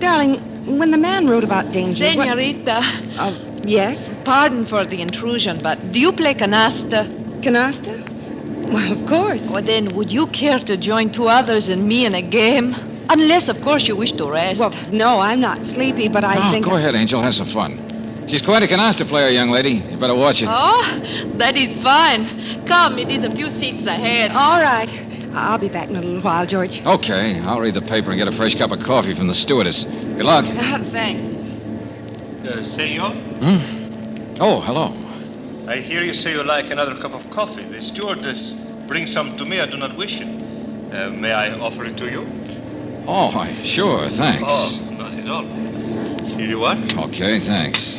Darling, when the man wrote about danger... Senorita. Yes? Pardon for the intrusion, but do you play canasta? Canasta? Well, of course. Well, then, would you care to join two others and me in a game? Unless, of course, you wish to rest. Well, no, I'm not sleepy, but I think... Go ahead, Angel. Have some fun. She's quite a canasta player, young lady. You better watch it. Oh, that is fine. Come, it is a few seats ahead. All right. I'll be back in a little while, George. Okay. I'll read the paper and get a fresh cup of coffee from the stewardess. Good luck. Thanks. Senor? Oh, hello. I hear you say you like another cup of coffee. The stewardess brings some to me. I do not wish it. May I offer it to you? Oh, sure. Thanks. Oh, not at all. Here you are. Okay, thanks.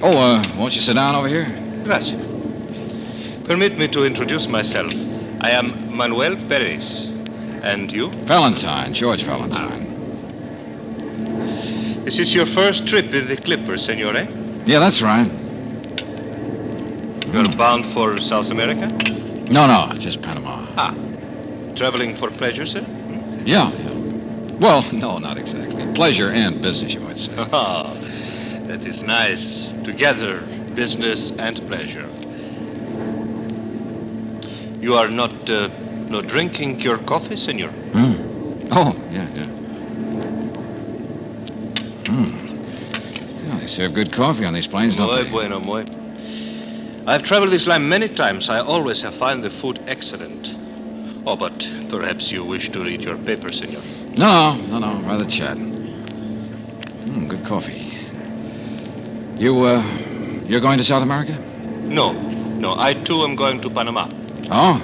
Oh, won't you sit down over here? Gracias. Permit me to introduce myself. I am Manuel Perez. And you? Valentine, George Valentine. This is your first trip in the Clipper, senor, eh? Yeah, that's right. You're bound for South America? No, just Panama. Traveling for pleasure, sir? Yeah. Well, no, not exactly. Pleasure and business, you might say. Ah, that is nice. Together, business and pleasure. You are not drinking your coffee, senor? Oh, yeah. Well, they serve good coffee on these planes, don't Muy they? bueno, muy. I've traveled this land many times. I always have found the food excellent. Oh, but perhaps you wish to read your paper, senor. No. Rather chat. Good coffee. You're going to South America? No. I too am going to Panama. Oh?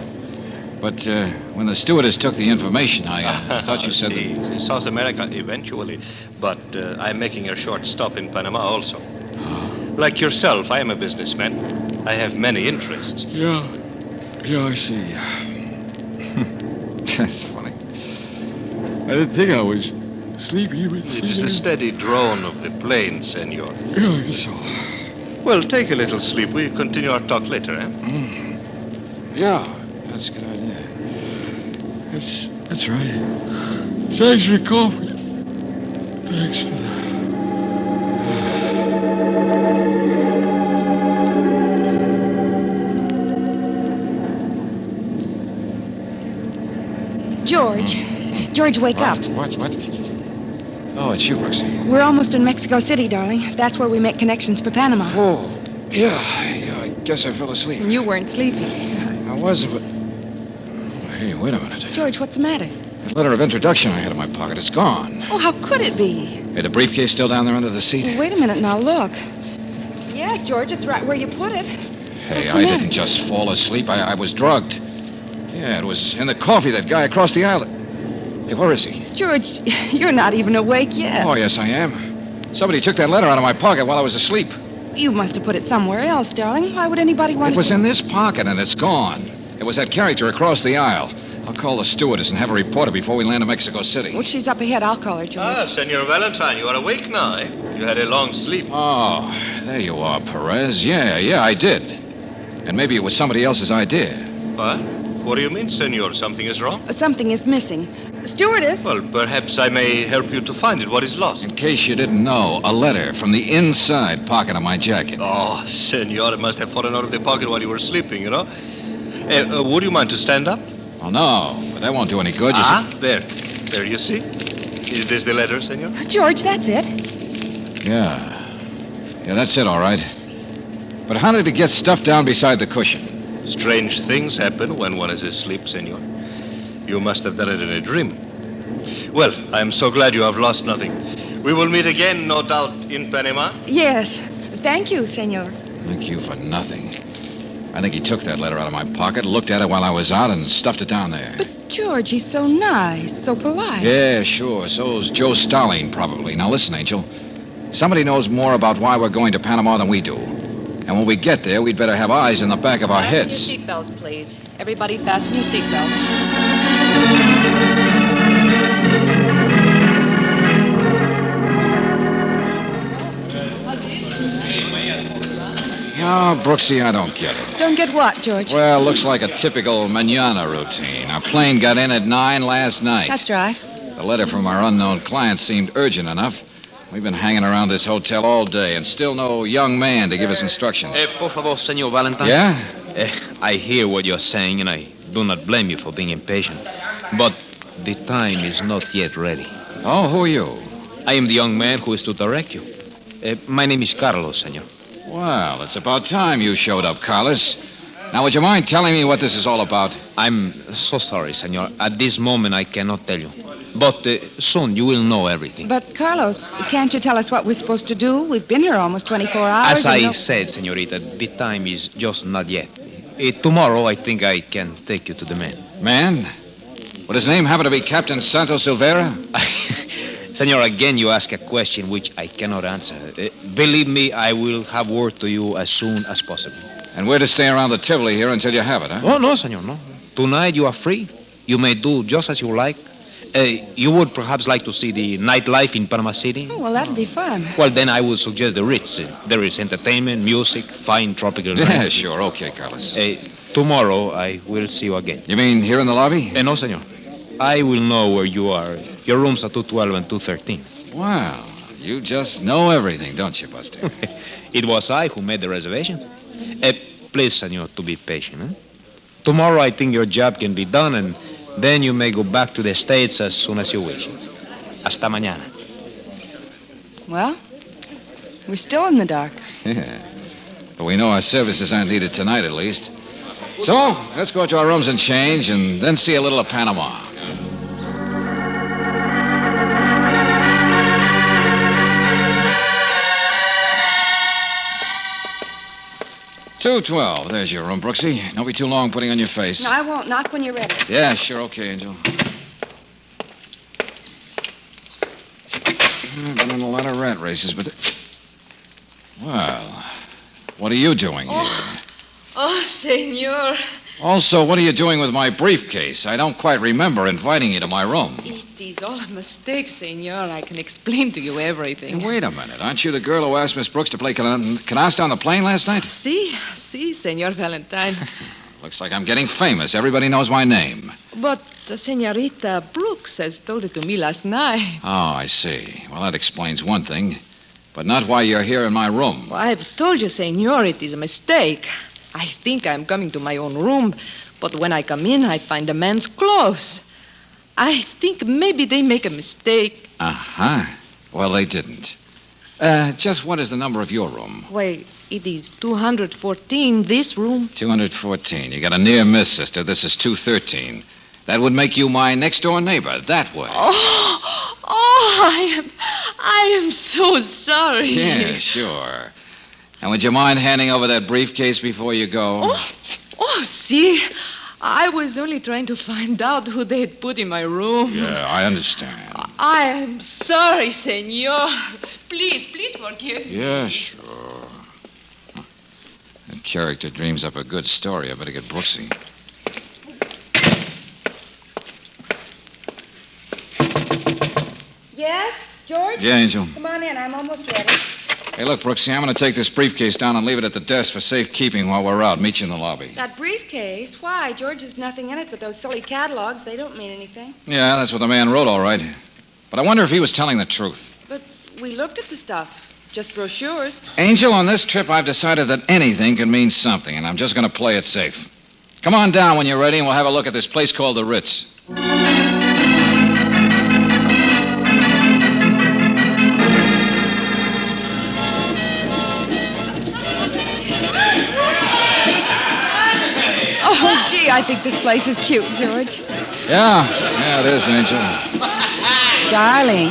But when the stewardess took the information, I thought you said that... South America eventually, but I'm making a short stop in Panama also. Like yourself, I am a businessman. I have many interests. Yeah, I see. That's funny. I didn't think I was sleepy. But It is the steady drone of the plane, senor. Yeah, I guess so. Well, take a little sleep. We continue our talk later, eh? Yeah, that's a good idea. That's right. Thanks for the coffee. Thanks for that. George, wake up. What? Oh, it's you, Roxy. We're almost in Mexico City, darling. That's where we make connections for Panama. Oh, yeah, I guess I fell asleep. And you weren't sleepy. I wasn't, but... Hey, wait a minute. George, what's the matter? That letter of introduction I had in my pocket, it's gone. Oh, how could it be? Hey, the briefcase still down there under the seat? Well, wait a minute now, look. Yes, George, it's right where you put it. Hey, I didn't just fall asleep. I was drugged. Yeah, it was in the coffee, that guy across the aisle. Hey, where is he? George, you're not even awake yet. Oh, yes, I am. Somebody took that letter out of my pocket while I was asleep. You must have put it somewhere else, darling. Why would anybody want It was in this pocket, and it's gone. It was that character across the aisle. I'll call the stewardess and have her report it before we land in Mexico City. Well, she's up ahead. I'll call her, George. Ah, Senor Valentine, you are awake now, eh? You had a long sleep. Oh, there you are, Perez. Yeah, I did. And maybe it was somebody else's idea. What? What do you mean, senor? Something is wrong? Something is missing. Stewardess? Well, perhaps I may help you to find it. What is lost? In case you didn't know, a letter from the inside pocket of my jacket. Oh, senor, it must have fallen out of the pocket while you were sleeping, you know. Would you mind to stand up? Oh, no, but that won't do any good. There, you see? Is this the letter, senor? George, that's it. Yeah, that's it, all right. But how did it get stuffed down beside the cushion? Strange things happen when one is asleep, senor. You must have done it in a dream. Well, I am so glad you have lost nothing. We will meet again, no doubt, in Panama. Yes. Thank you, senor. Thank you for nothing. I think he took that letter out of my pocket, looked at it while I was out, and stuffed it down there. But, George, he's so nice, so polite. Yeah, sure. So's Joe Starling, probably. Now, listen, Angel. Somebody knows more about why we're going to Panama than we do. And when we get there, we'd better have eyes in the back of our heads. Fasten your seatbelts, please. Everybody fasten your seatbelts. Oh, Brooksy, I don't get it. Don't get what, George? Well, looks like a typical manana routine. Our plane got in at 9 last night. That's right. The letter from our unknown client seemed urgent enough. We've been hanging around this hotel all day and still no young man to give us instructions. Por favor, Senor Valentine. Yeah? I hear what you're saying, and I do not blame you for being impatient. But the time is not yet ready. Oh, who are you? I am the young man who is to direct you. My name is Carlos, Senor. Well, it's about time you showed up, Carlos. Now, would you mind telling me what this is all about? I'm so sorry, Senor. At this moment, I cannot tell you. But soon you will know everything. But, Carlos, can't you tell us what we're supposed to do? We've been here almost 24 hours. As I said, Senorita, the time is just not yet. Tomorrow, I think I can take you to the man. Man? Would his name happen to be Captain Santos Silvera? Senor, again you ask a question which I cannot answer. Believe me, I will have word to you as soon as possible. And we're to stay around the Tivoli here until you have it, huh? Oh, no, Senor, no. Tonight you are free. You may do just as you like. You would perhaps like to see the nightlife in Panama City? Oh, well, that'd be fun. Well, then I would suggest the Ritz. There is entertainment, music, fine tropical Yeah, drinks. sure. Okay, Carlos. Tomorrow I will see you again. You mean here in the lobby? No, Senor. I will know where you are. Your rooms are 212 and 213. Wow. You just know everything, don't you, Buster? It was I who made the reservation. Please, senor, to be patient. Huh? Tomorrow, I think your job can be done, and then you may go back to the States as soon as you wish. Hasta mañana. Well, we're still in the dark. Yeah. But we know our services aren't needed tonight, at least. So, let's go to our rooms and change, and then see a little of Panama. $212. There's your room, Brooksy. Don't be too long putting on your face. No, I won't. Knock when you're ready. Yeah, sure. Okay, Angel. I've been in a lot of rat races, but... Well, what are you doing here? Oh, senor. Also, what are you doing with my briefcase? I don't quite remember inviting you to my room. It is all a mistake, senor. I can explain to you everything. Hey, wait a minute. Aren't you the girl who asked Miss Brooks to play canasta on the plane last night? Si, senor Valentine. Looks like I'm getting famous. Everybody knows my name. But Senorita Brooks has told it to me last night. Oh, I see. Well, that explains one thing. But not why you're here in my room. Well, I've told you, senor, it is a mistake. I think I'm coming to my own room, but when I come in, I find the man's clothes. I think maybe they make a mistake. Uh-huh. Well, they didn't. Just what is the number of your room? Why, it is 214, this room. 214. You got a near miss, sister. This is 213. That would make you my next-door neighbor, that way. I am so sorry. Yeah, sure. And would you mind handing over that briefcase before you go? See, I was only trying to find out who they had put in my room. Yeah, I understand. I am sorry, senor. Please forgive me. Yeah, sure. That character dreams up a good story. I better get Brooksy. Yes, George? Yeah, Angel. Come on in. I'm almost ready. Hey, look, Brooksy, I'm going to take this briefcase down and leave it at the desk for safekeeping while we're out. Meet you in the lobby. That briefcase? Why? George, there's nothing in it but those silly catalogs. They don't mean anything. Yeah, that's what the man wrote, all right. But I wonder if he was telling the truth. But we looked at the stuff. Just brochures. Angel, on this trip, I've decided that anything can mean something, and I'm just going to play it safe. Come on down when you're ready, and we'll have a look at this place called the Ritz. Oh, gee, I think this place is cute, George. Yeah, it is, Angel. Darling.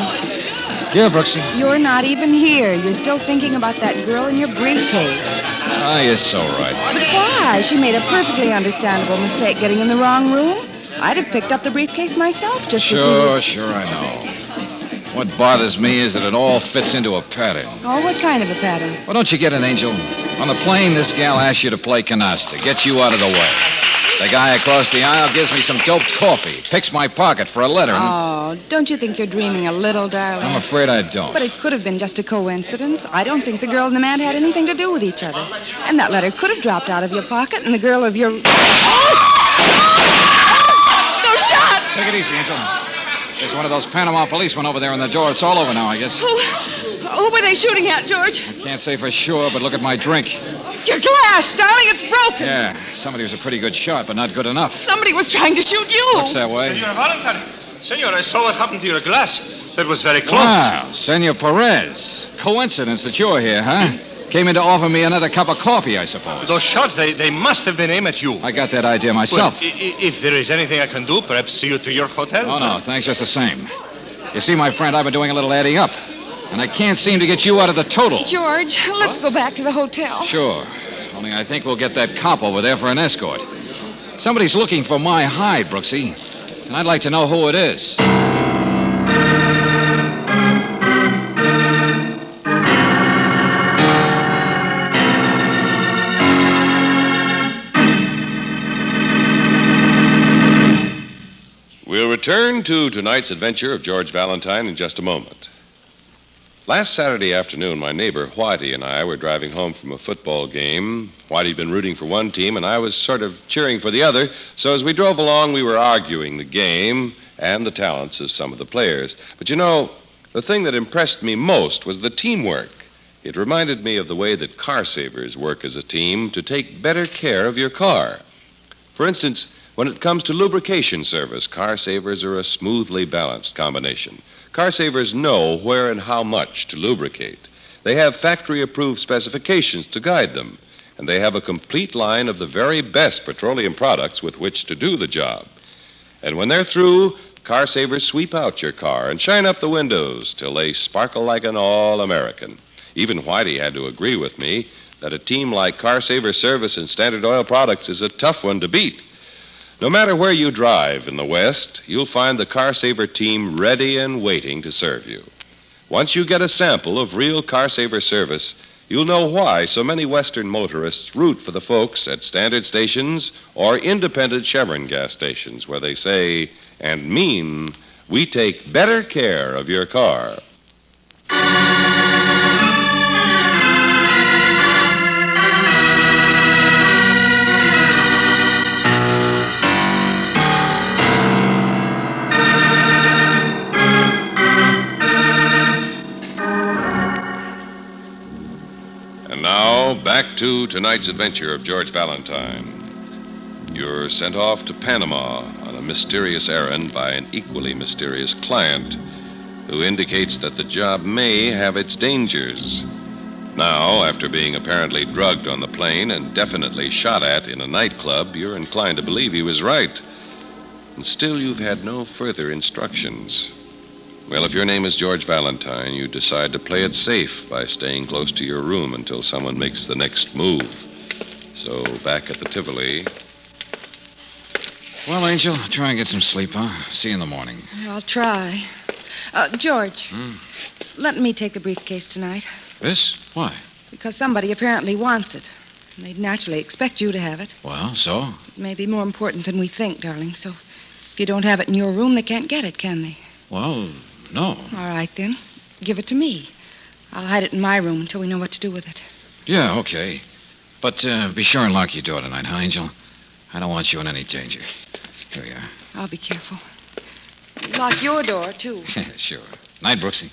Yeah, Brooksy. You're not even here. You're still thinking about that girl in your briefcase. Ah, you're so right. But why? She made a perfectly understandable mistake getting in the wrong room. I'd have picked up the briefcase myself just to see... Sure, I know. What bothers me is that it all fits into a pattern. Oh, what kind of a pattern? Well, don't you get it, Angel? On the plane, this gal asks you to play canasta, gets you out of the way. The guy across the aisle gives me some doped coffee, picks my pocket for a letter. Oh, don't you think you're dreaming a little, darling? I'm afraid I don't. But it could have been just a coincidence. I don't think the girl and the man had anything to do with each other. And that letter could have dropped out of your pocket, and the girl of your... No shot! Take it easy, Angel. There's one of those Panama policemen over there in the door. It's all over now, I guess. Who were they shooting at, George? I can't say for sure, but look at my drink. Your glass, darling, it's broken. Yeah, somebody was a pretty good shot, but not good enough. Somebody was trying to shoot you. Looks that way. Senor Valentine. Senor, I saw what happened to your glass. That was very close. Wow, Senor Perez. Coincidence that you're here, huh? Came in to offer me another cup of coffee, I suppose. Those shots, they must have been aimed at you. I got that idea myself. Well, if there is anything I can do, perhaps see you to your hotel. Oh, no, thanks just the same. You see, my friend, I've been doing a little adding up. And I can't seem to get you out of the total. George, let's go back to the hotel. Sure. Only I think we'll get that cop over there for an escort. Somebody's looking for my hide, Brooksy. And I'd like to know who it is. We'll return to tonight's adventure of George Valentine in just a moment. Last Saturday afternoon, my neighbor Whitey and I were driving home from a football game. Whitey'd been rooting for one team, and I was sort of cheering for the other. So as we drove along, we were arguing the game and the talents of some of the players. But you know, the thing that impressed me most was the teamwork. It reminded me of the way that car savers work as a team to take better care of your car. For instance, when it comes to lubrication service, car savers are a smoothly balanced combination. Car savers know where and how much to lubricate. They have factory-approved specifications to guide them, and they have a complete line of the very best petroleum products with which to do the job. And when they're through, car savers sweep out your car and shine up the windows till they sparkle like an all-American. Even Whitey had to agree with me that a team like Car Saver Service and Standard Oil Products is a tough one to beat. No matter where you drive in the West, you'll find the Car Saver team ready and waiting to serve you. Once you get a sample of real Car Saver service, you'll know why so many Western motorists root for the folks at standard stations or independent Chevron gas stations where they say and mean, we take better care of your car. Back to tonight's adventure of George Valentine. You're sent off to Panama on a mysterious errand by an equally mysterious client who indicates that the job may have its dangers. Now, after being apparently drugged on the plane and definitely shot at in a nightclub, you're inclined to believe he was right. And still you've had no further instructions. Well, if your name is George Valentine, you decide to play it safe by staying close to your room until someone makes the next move. So, back at the Tivoli. Well, Angel, try and get some sleep, huh? See you in the morning. I'll try. George, let me take the briefcase tonight. This? Why? Because somebody apparently wants it. And they'd naturally expect you to have it. Well, so? It may be more important than we think, darling. So, if you don't have it in your room, they can't get it, can they? Well, no. All right, then. Give it to me. I'll hide it in my room until we know what to do with it. Yeah, okay. But be sure and lock your door tonight, huh, Angel? I don't want you in any danger. Here you are. I'll be careful. Lock your door, too. Sure. Night, Brooksy.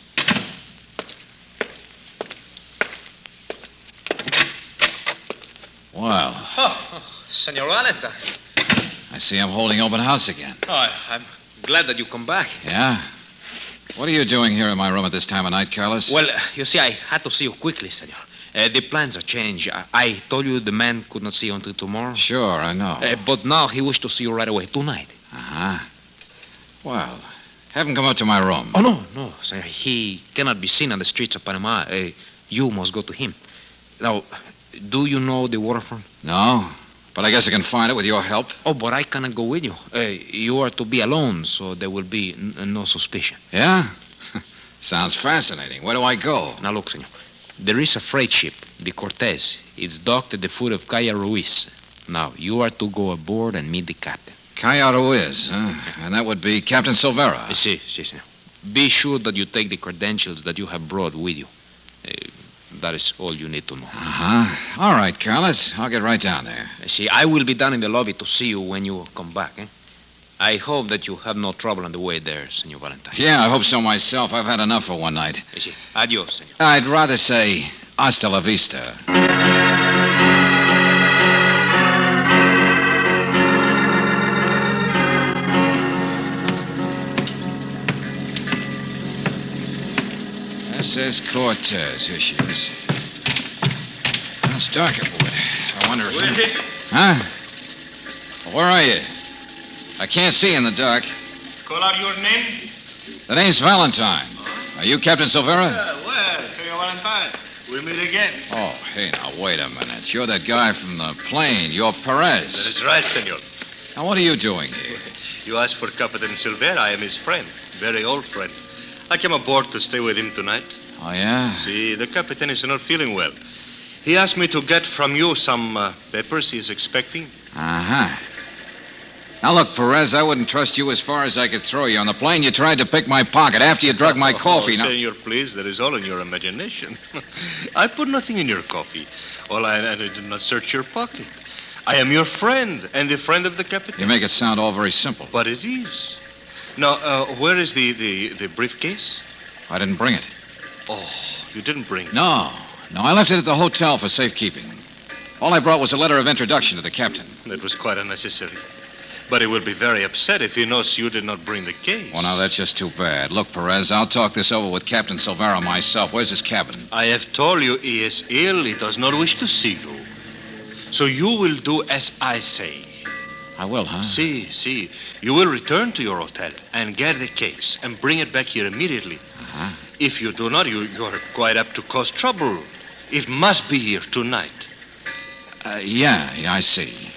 Well. Oh, Senor Valentine. I see I'm holding open house again. Oh, I'm glad that you come back. Yeah? What are you doing here in my room at this time of night, Carlos? Well, you see, I had to see you quickly, senor. The plans are changed. I told you the man could not see you until tomorrow. Sure, I know. But now he wished to see you right away, tonight. Uh-huh. Well, have him come up to my room. Oh, no, senor. He cannot be seen on the streets of Panama. You must go to him. Now, do you know the waterfront? No, but I guess I can find it with your help. Oh, but I cannot go with you. You are to be alone, so there will be no suspicion. Yeah? Sounds fascinating. Where do I go? Now, look, senor. There is a freight ship, the Cortez. It's docked at the foot of Calle Ruiz. Now, you are to go aboard and meet the captain. Calle Ruiz, huh? And that would be Captain Silvera. Si, senor. Be sure that you take the credentials that you have brought with you. That is all you need to know. Uh-huh. All right, Carlos. I'll get right down there. See, I will be down in the lobby to see you when you come back, I hope that you have no trouble on the way there, Senor Valentine. Yeah, I hope so myself. I've had enough for one night. Sí. Adios, senor. I'd rather say hasta la vista. This is Cortez. Here she is. Well, it's dark aboard. I wonder if... Where is it? Huh? Well, where are you? I can't see in the dark. Call out your name? The name's Valentine. Are you Captain Silvera? Well, Senor Valentine, we meet again. Oh, hey, now, wait a minute. You're that guy from the plane. You're Perez. That is right, senor. Now, what are you doing here? You asked for Captain Silvera. I am his friend. Very old friend. I came aboard to stay with him tonight. Oh, yeah? See, the Captain is not feeling well. He asked me to get from you some papers he is expecting. Uh-huh. Now, look, Perez, I wouldn't trust you as far as I could throw you. On the plane, you tried to pick my pocket after you drug my coffee. Now, Senor, please, that is all in your imagination. I put nothing in your coffee. I did not search your pocket. I am your friend and the friend of the captain. you make it sound all very simple. But it is. Now, where is the briefcase? I didn't bring it. Oh, you didn't bring it? No, I left it at the hotel for safekeeping. All I brought was a letter of introduction to the captain. That was quite unnecessary. But he will be very upset if he knows you did not bring the case. Well, now, that's just too bad. Look, Perez, I'll talk this over with Captain Silvera myself. Where's his cabin? I have told you he is ill. He does not wish to see you. So you will do as I say. I will, huh? See. You will return to your hotel and get the case and bring it back here immediately. Uh-huh. If you do not, you are quite apt to cause trouble. It must be here tonight. Yeah, I see.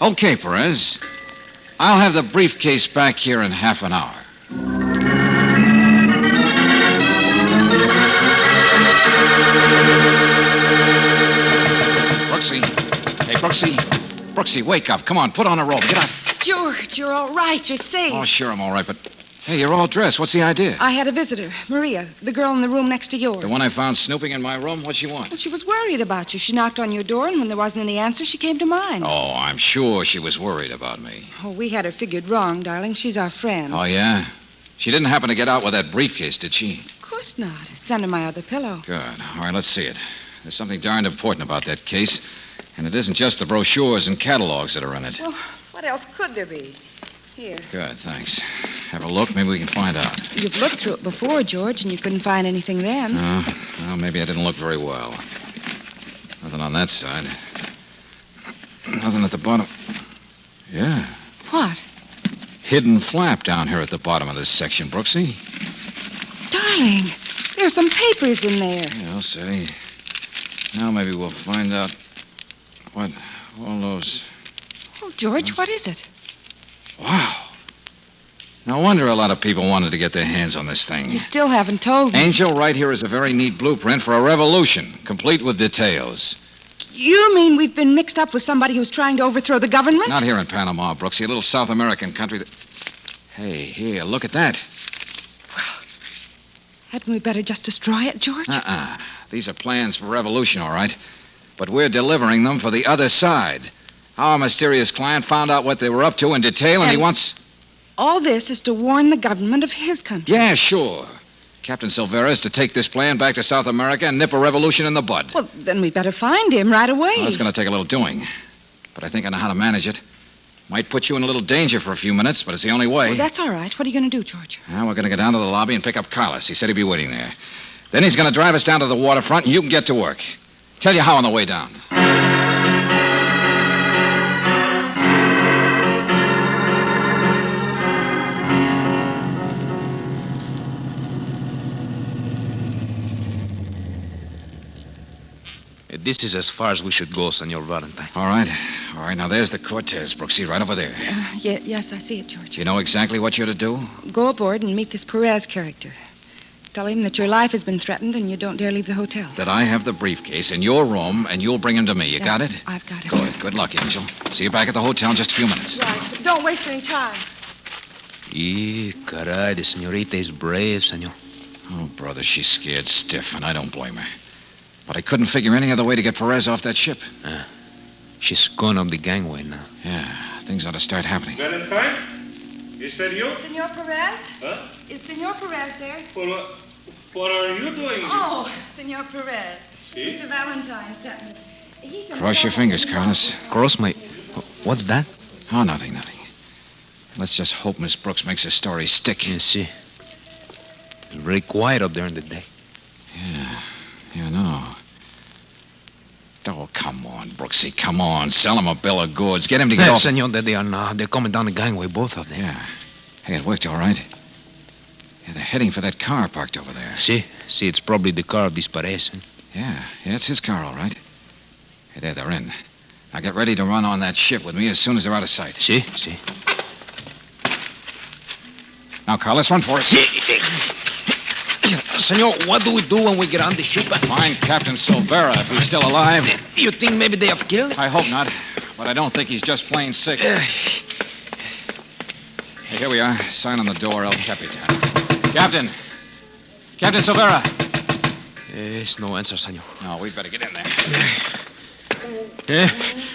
Okay, Perez. I'll have the briefcase back here in half an hour. Brooksy. Hey, Brooksy. Brooksy, wake up. Come on, put on a robe. Get up. George, you're all right. You're safe. Oh, sure, I'm all right, but... Hey, you're all dressed. What's the idea? I had a visitor, Maria, the girl in the room next to yours. The one I found snooping in my room? What'd she want? Well, she was worried about you. She knocked on your door, and when there wasn't any answer, she came to mine. Oh, I'm sure she was worried about me. Oh, we had her figured wrong, darling. She's our friend. Oh, yeah? She didn't happen to get out with that briefcase, did she? Of course not. It's under my other pillow. Good. All right, let's see it. There's something darned important about that case, and it isn't just the brochures and catalogs that are in it. Well, what else could there be? Here. Good, thanks. Have a look. Maybe we can find out. You've looked through it before, George, and you couldn't find anything then. Well, maybe I didn't look very well. Nothing on that side. Nothing at the bottom. Yeah. What? Hidden flap down here at the bottom of this section, Brooksy. Darling, there's some papers in there. Yeah, I'll say. Now maybe we'll find out what all those... Oh, George, what is it? Wow. No wonder a lot of people wanted to get their hands on this thing. You still haven't told me. Angel, right here is a very neat blueprint for a revolution, complete with details. You mean we've been mixed up with somebody who's trying to overthrow the government? Not here in Panama, Brooksy, a little South American country that... Hey, here, look at that. Hadn't we better just destroy it, George? These are plans for revolution, all right. But we're delivering them for the other side. Our mysterious client found out what they were up to in detail, and he wants... All this is to warn the government of his country. Yeah, sure. Captain Silvera is to take this plan back to South America and nip a revolution in the bud. Well, then we better find him right away. Well, it's going to take a little doing. But I think I know how to manage it. Might put you in a little danger for a few minutes, but it's the only way. Well, that's all right. What are you going to do, George? Well, we're going to go down to the lobby and pick up Carlos. He said he'd be waiting there. Then he's going to drive us down to the waterfront, and you can get to work. Tell you how on the way down. This is as far as we should go, Senor Valentine. All right. Now, there's the Cortez, Brooksy, right over there. Yes, I see it, George. You know exactly what you're to do? Go aboard and meet this Perez character. Tell him that your life has been threatened and you don't dare leave the hotel. That I have the briefcase in your room, and you'll bring him to me. You got it? I've got it. Good. Good luck, Angel. See you back at the hotel in just a few minutes. Right, but don't waste any time. Caray, the senorita is brave, senor. Oh, brother, she's scared stiff, and I don't blame her. But I couldn't figure any other way to get Perez off that ship. She's gone up the gangway now. Yeah, things ought to start happening. Valentine? Is that you? Senor Perez? Huh? Is Senor Perez there? Well, what are you doing? Oh, Senor Perez. See? Mr. Valentine sent me. Cross your fingers, Carlos. Cross my... What's that? Oh, nothing. Let's just hope Miss Brooks makes her story stick. You see. It's very quiet up there in the day. Yeah, I know. Oh, come on, Brooksy, come on. Sell him a bill of goods. Get him to get off... Senor, there they are now. They're coming down the gangway, both of them. Yeah. Hey, it worked all right. Yeah, they're heading for that car parked over there. See, it's probably the car of this Perez. Yeah, it's his car, all right. Hey, there, they're in. Now get ready to run on that ship with me as soon as they're out of sight. See. Now, Carlos, run for it. Senor, what do we do when we get on the ship? Find Captain Silvera if he's still alive. You think maybe they have killed him? I hope not, but I don't think he's just plain sick. here we are. Sign on the door, El Capitan. Captain! Captain Silvera! There's no answer, senor. No, we'd better get in there.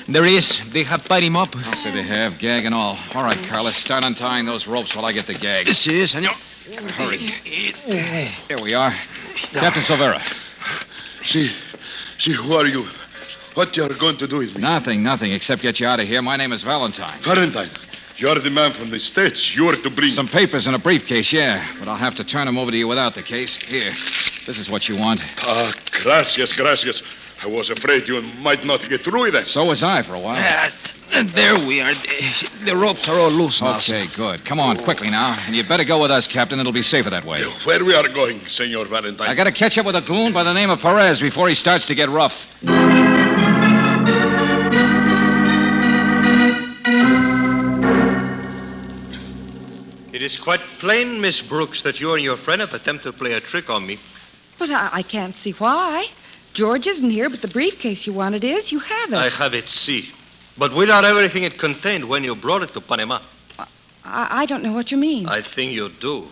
There he is. They have tied him up. I'll say they have, gag and all. All right, Carlos, start untying those ropes while I get the gag. Si, senor. Hurry. Here we are. Captain Silvera. See, who are you? What you are going to do with me? Nothing, except get you out of here. My name is Valentine. Valentine, you're the man from the States. You're to bring... Some papers in a briefcase, yeah. But I'll have to turn them over to you without the case. Here, this is what you want. Gracias. I was afraid you might not get through with that. So was I for a while. There we are. The ropes are all loose now. Okay, good. Come on, quickly now. And you'd better go with us, Captain. It'll be safer that way. Where we are going, Senor Valentine? I gotta catch up with a goon by the name of Perez before he starts to get rough. It is quite plain, Miss Brooks, that you and your friend have attempted to play a trick on me. But I can't see why. George isn't here, but the briefcase you wanted is. You have it. I have it, see. But without everything it contained when you brought it to Panama. I don't know what you mean. I think you do.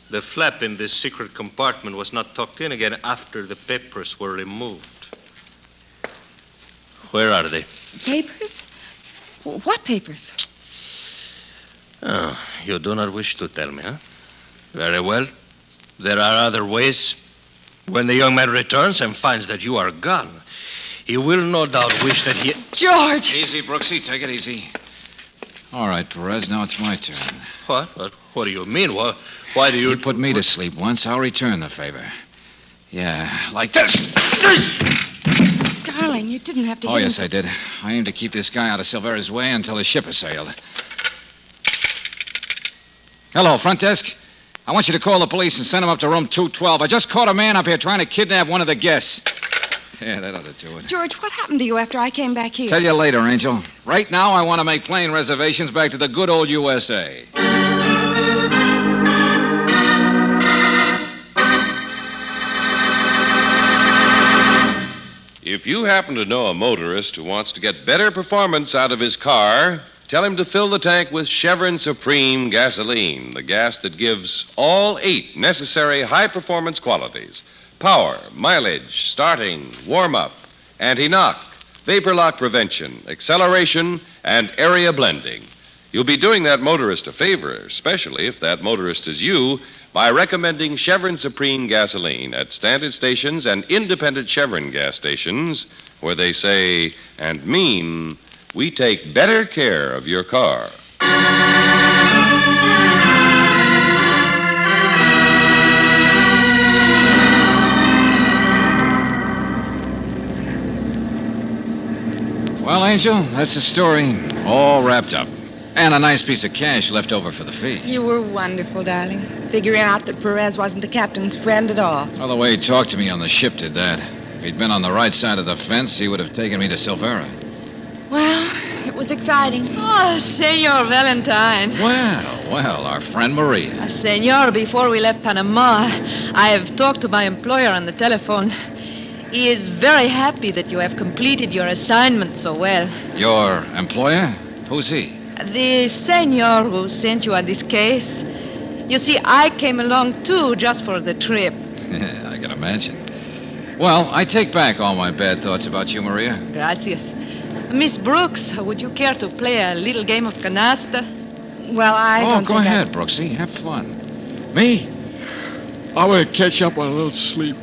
The flap in this secret compartment was not tucked in again after the papers were removed. Where are they? Papers? What papers? Oh, you do not wish to tell me, huh? Very well. There are other ways. When the young man returns and finds that you are gone, he will no doubt wish that he... George! Easy, Brooksy. Take it easy. All right, Perez, now it's my turn. What? What do you mean? Why do you... You put me to sleep once, I'll return the favor. Yeah, like this. Darling, you didn't have to... Oh, yes, I did. I aim to keep this guy out of Silvera's way until his ship has sailed. Hello, front desk. I want you to call the police and send them up to room 212. I just caught a man up here trying to kidnap one of the guests. Yeah, that ought to do it. George, what happened to you after I came back here? Tell you later, Angel. Right now, I want to make plane reservations back to the good old USA. If you happen to know a motorist who wants to get better performance out of his car, tell him to fill the tank with Chevron Supreme gasoline, the gas that gives all 8 necessary high-performance qualities: power, mileage, starting, warm-up, anti-knock, vapor lock prevention, acceleration, and area blending. You'll be doing that motorist a favor, especially if that motorist is you, by recommending Chevron Supreme gasoline at standard stations and independent Chevron gas stations, where they say and mean, we take better care of your car. Well, Angel, that's the story. All wrapped up. And a nice piece of cash left over for the fee. You were wonderful, darling. Figuring out that Perez wasn't the captain's friend at all. Well, the way he talked to me on the ship did that. If he'd been on the right side of the fence, he would have taken me to Silvera. Well, it was exciting. Oh, Senor Valentine. Well, our friend Maria. Senor, before we left Panama, I have talked to my employer on the telephone. He is very happy that you have completed your assignment so well. Your employer? Who's he? The senor who sent you on this case. You see, I came along, too, just for the trip. I can imagine. Well, I take back all my bad thoughts about you, Maria. Gracias. Miss Brooks, would you care to play a little game of canasta? Well, I don't go ahead, Brooksy. Have fun. Me? I want to catch up on a little sleep.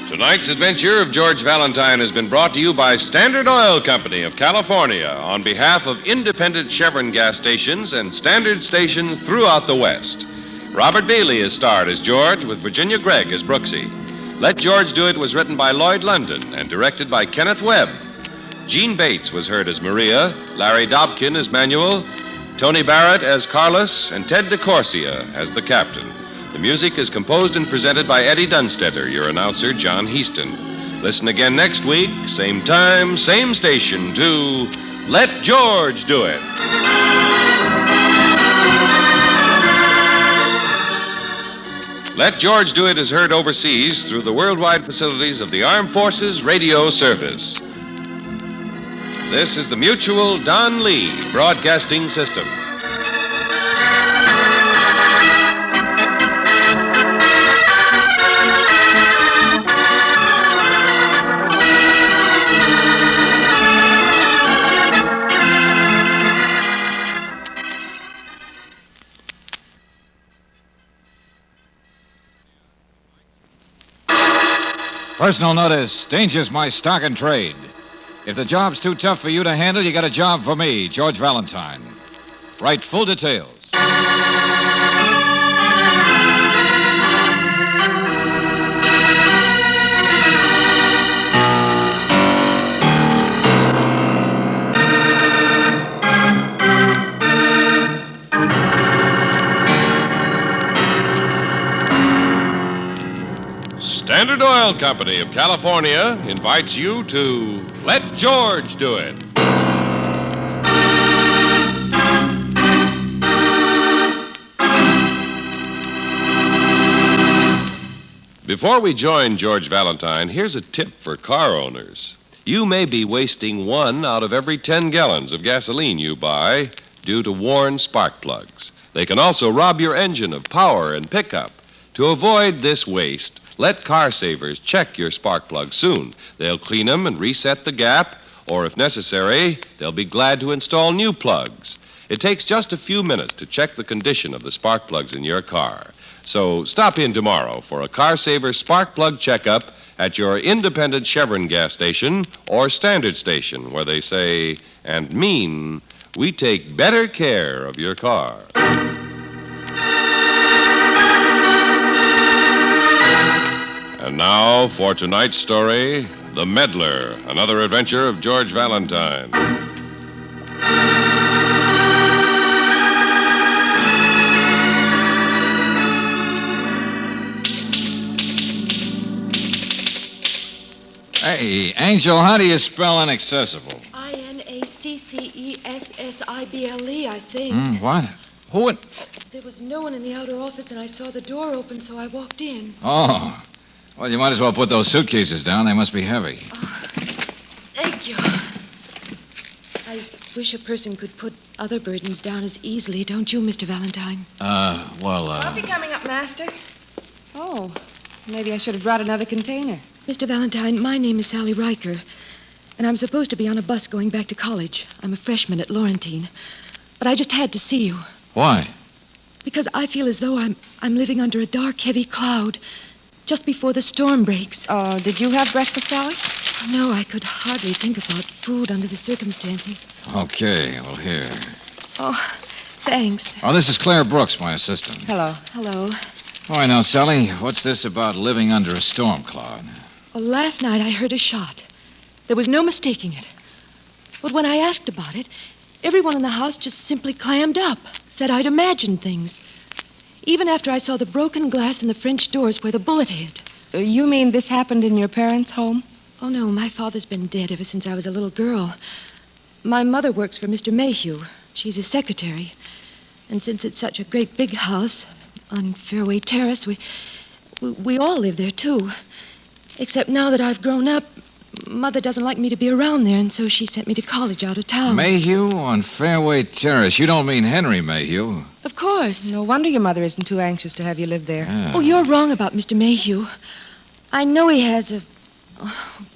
Tonight's adventure of George Valentine has been brought to you by Standard Oil Company of California on behalf of independent Chevron gas stations and standard stations throughout the West. Robert Bailey is starred as George, with Virginia Gregg as Brooksy. Let George Do It was written by Lloyd London and directed by Kenneth Webb. Gene Bates was heard as Maria, Larry Dobkin as Manuel, Tony Barrett as Carlos, and Ted DeCorsia as the captain. The music is composed and presented by Eddie Dunstetter, your announcer, John Heaston. Listen again next week, same time, same station, to Let George Do It. Let George Do It is heard overseas through the worldwide facilities of the Armed Forces Radio Service. This is the Mutual Don Lee Broadcasting System. Personal notice. Danger's my stock and trade. If the job's too tough for you to handle, you got a job for me, George Valentine. Write full details. Standard Oil Company of California invites you to Let George Do It. Before we join George Valentine, here's a tip for car owners. You may be wasting 1 out of every 10 gallons of gasoline you buy due to worn spark plugs. They can also rob your engine of power and pickup. To avoid this waste, let Car Savers check your spark plugs soon. They'll clean them and reset the gap, or if necessary, they'll be glad to install new plugs. It takes just a few minutes to check the condition of the spark plugs in your car. So stop in tomorrow for a Car Saver spark plug checkup at your independent Chevron gas station or Standard station, where they say and mean, we take better care of your car. And now for tonight's story, The Meddler, another adventure of George Valentine. Hey, Angel, how do you spell inaccessible? Inaccessible, I think. What? Who in... There was no one in the outer office, and I saw the door open, so I walked in. Oh. Well, you might as well put those suitcases down. They must be heavy. Thank you. I wish a person could put other burdens down as easily, don't you, Mr. Valentine? Coffee coming up, Master. Oh, maybe I should have brought another container. Mr. Valentine, my name is Sally Riker, and I'm supposed to be on a bus going back to college. I'm a freshman at Laurentine. But I just had to see you. Why? Because I feel as though I'm living under a dark, heavy cloud just before the storm breaks. Oh, did you have breakfast, Sally? No, I could hardly think about food under the circumstances. Okay, well, here. Oh, thanks. Oh, this is Claire Brooks, my assistant. Hello. Hello. All right, now, Sally, what's this about living under a storm cloud? Well, last night I heard a shot. There was no mistaking it. But when I asked about it, everyone in the house just simply clammed up, said I'd imagined things. Even after I saw the broken glass in the French doors where the bullet hit. You mean this happened in your parents' home? Oh, no, my father's been dead ever since I was a little girl. My mother works for Mr. Mayhew. She's his secretary. And since it's such a great big house on Fairway Terrace, we all live there, too. Except now that I've grown up, Mother doesn't like me to be around there, and so she sent me to college out of town. Mayhew on Fairway Terrace. You don't mean Henry Mayhew. Of course. No wonder your mother isn't too anxious to have you live there. Yeah. Oh, you're wrong about Mr. Mayhew. I know he has a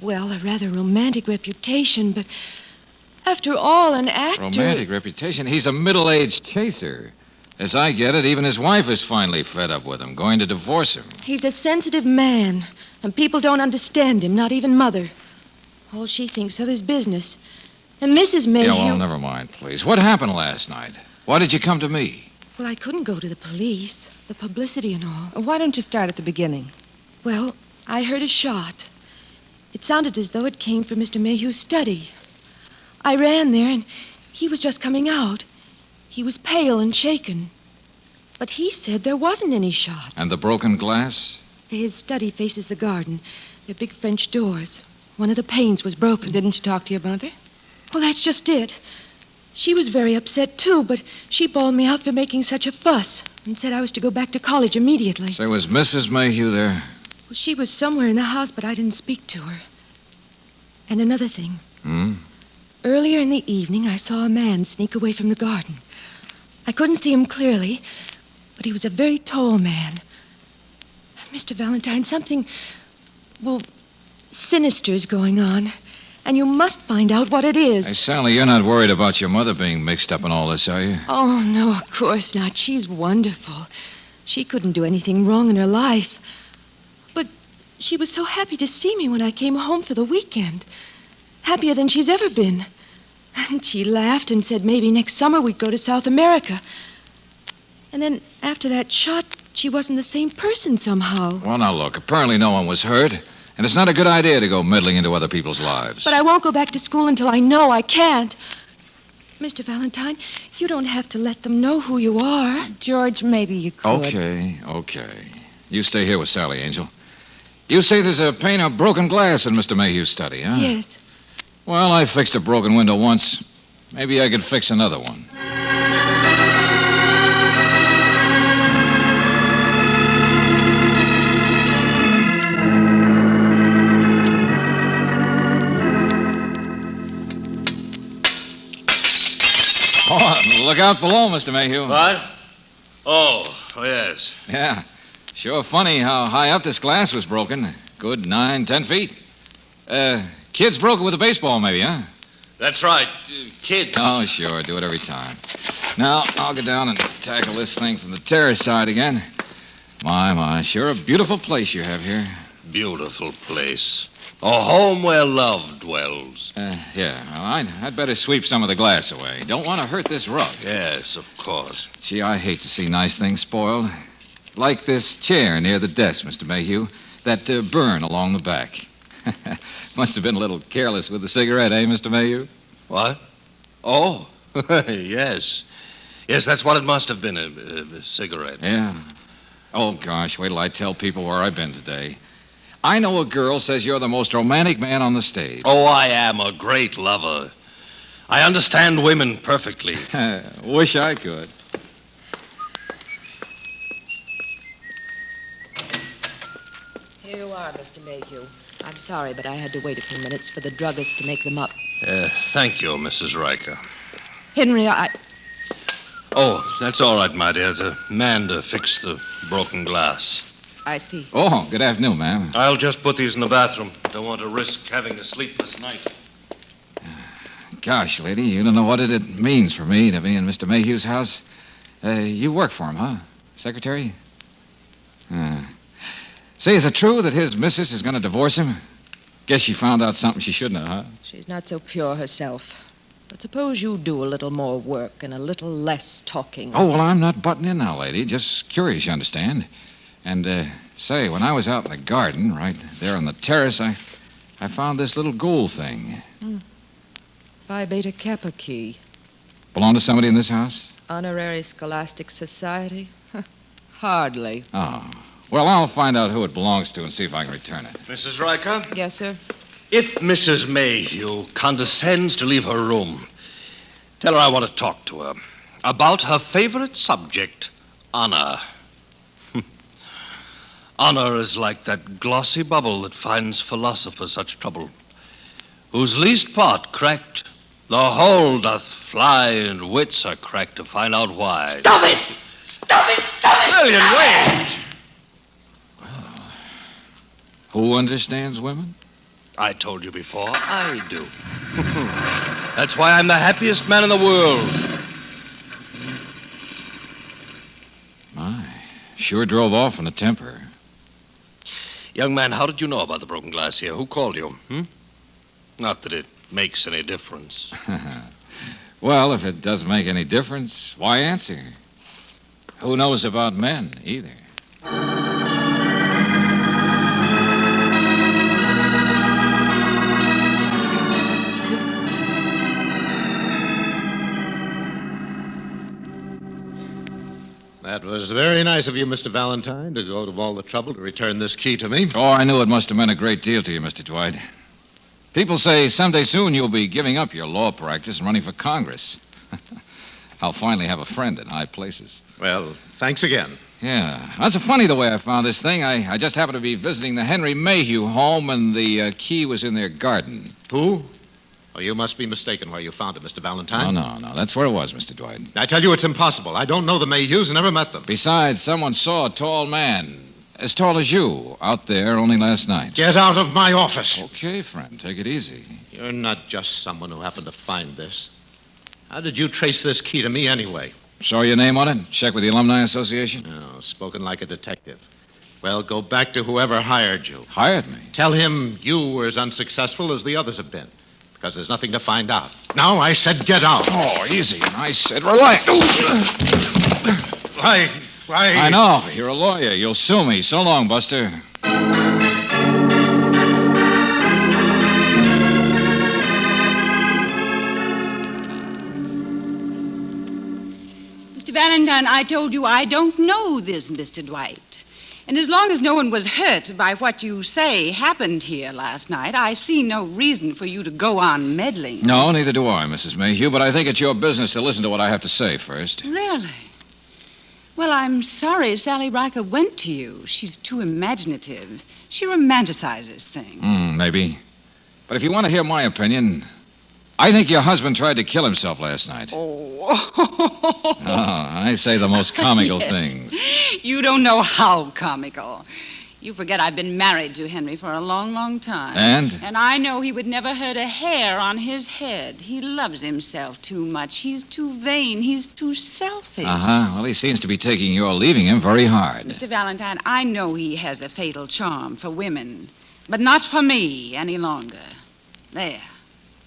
rather romantic reputation, but after all, an actor... Romantic reputation? He's a middle-aged chaser. As I get it, even his wife is finally fed up with him, going to divorce him. He's a sensitive man, and people don't understand him, not even Mother. All she thinks of is business. And Mrs. Mayhew... Yeah, well, never mind, please. What happened last night? Why did you come to me? Well, I couldn't go to the police. The publicity and all. Why don't you start at the beginning? Well, I heard a shot. It sounded as though it came from Mr. Mayhew's study. I ran there, and he was just coming out. He was pale and shaken. But he said there wasn't any shot. And the broken glass? His study faces the garden. They're big French doors. One of the panes was broken. Didn't you talk to your mother? Well, that's just it. She was very upset, too, but she bawled me out for making such a fuss and said I was to go back to college immediately. Say, was Mrs. Mayhew there? Well, she was somewhere in the house, but I didn't speak to her. And another thing. Earlier in the evening, I saw a man sneak away from the garden. I couldn't see him clearly, but he was a very tall man. Mr. Valentine, something, well, sinister is going on. And you must find out what it is. Hey, Sally, you're not worried about your mother being mixed up in all this, are you? Oh, no, of course not. She's wonderful. She couldn't do anything wrong in her life. But she was so happy to see me when I came home for the weekend. Happier than she's ever been. And she laughed and said maybe next summer we'd go to South America. And then after that shot, she wasn't the same person somehow. Well, now, look, apparently no one was hurt. And it's not a good idea to go meddling into other people's lives. But I won't go back to school until I know I can't. Mr. Valentine, you don't have to let them know who you are. George, maybe you could. Okay. You stay here with Sally, Angel. You say there's a pane of broken glass in Mr. Mayhew's study, huh? Yes. Well, I fixed a broken window once. Maybe I could fix another one. Oh, look out below, Mr. Mayhew. What? Oh, yes. Yeah. Sure funny how high up this glass was broken. Good 9, 10 feet. Kids broke it with a baseball, maybe, huh? That's right. Kids. Oh, sure. Do it every time. Now, I'll go down and tackle this thing from the terrace side again. My. Sure a beautiful place you have here. Beautiful place. A home where love dwells. Yeah. Well, I'd better sweep some of the glass away. Don't want to hurt this rug. Yes, of course. Gee, I hate to see nice things spoiled. Like this chair near the desk, Mr. Mayhew. That burn along the back. Must have been a little careless with the cigarette, eh, Mr. Mayhew? What? Oh, yes. Yes, that's what it must have been, a cigarette. Yeah. Oh, gosh, wait till I tell people where I've been today. I know a girl says you're the most romantic man on the stage. Oh, I am a great lover. I understand women perfectly. Wish I could. Here you are, Mr. Mayhew. I'm sorry, but I had to wait a few minutes for the druggist to make them up. Thank you, Mrs. Riker. Henry, Oh, that's all right, my dear. The man to fix the broken glass. I see. Oh, good afternoon, ma'am. I'll just put these in the bathroom. Don't want to risk having a sleepless night. Gosh, lady, you don't know what it means for me to be in Mr. Mayhew's house. You work for him, huh? Secretary? Say, is it true that his missus is going to divorce him? Guess she found out something she shouldn't have, huh? She's not so pure herself. But suppose you do a little more work and a little less talking. Oh, well, I'm not butting in now, lady. Just curious, you understand. And, say, when I was out in the garden, right there on the terrace, I found this little gold thing. Phi Beta Kappa key. Belong to somebody in this house? Honorary Scholastic Society? Hardly. Oh. Well, I'll find out who it belongs to and see if I can return it. Mrs. Riker? Yes, sir? If Mrs. Mayhew condescends to leave her room, tell her I want to talk to her about her favorite subject, honor. Honor is like that glossy bubble that finds philosophers such trouble, whose least part cracked, the whole doth fly, and wits are cracked to find out why. Stop it! Stop it! Stop it! Lillian, wait! Who understands women? I told you before, I do. That's why I'm the happiest man in the world. My, sure drove off in a temper. Young man, how did you know about the broken glass here? Who called you? Not that it makes any difference. Well, if it doesn't make any difference, why answer? Who knows about men, either? That was very nice of you, Mr. Valentine, to go to all the trouble to return this key to me. Oh, I knew it must have meant a great deal to you, Mr. Dwight. People say someday soon you'll be giving up your law practice and running for Congress. I'll finally have a friend in high places. Well, thanks again. Yeah. That's funny the way I found this thing. I just happened to be visiting the Henry Mayhew home, and the key was in their garden. Who? Oh, you must be mistaken where you found it, Mr. Valentine. No. That's where it was, Mr. Dwight. I tell you, it's impossible. I don't know the Mayhews and never met them. Besides, someone saw a tall man, as tall as you, out there only last night. Get out of my office. Okay, friend. Take it easy. You're not just someone who happened to find this. How did you trace this key to me anyway? Saw your name on it? Check with the Alumni Association? No, spoken like a detective. Well, go back to whoever hired you. Hired me? Tell him you were as unsuccessful as the others have been. Because there's nothing to find out. Now, I said get out. Oh, easy. I said relax. Why? I know. You're a lawyer. You'll sue me. So long, Buster. Mr. Valentine, I told you I don't know this Mr. Dwight. And as long as no one was hurt by what you say happened here last night, I see no reason for you to go on meddling. No, neither do I, Mrs. Mayhew, but I think it's your business to listen to what I have to say first. Really? Well, I'm sorry Sally Riker went to you. She's too imaginative. She romanticizes things. Maybe. But if you want to hear my opinion, I think your husband tried to kill himself last night. Oh, I say the most comical Yes. things. You don't know how comical. You forget I've been married to Henry for a long, long time. And? And I know he would never hurt a hair on his head. He loves himself too much. He's too vain. He's too selfish. Well, he seems to be taking your leaving him very hard. Mr. Valentine, I know he has a fatal charm for women, but not for me any longer. There.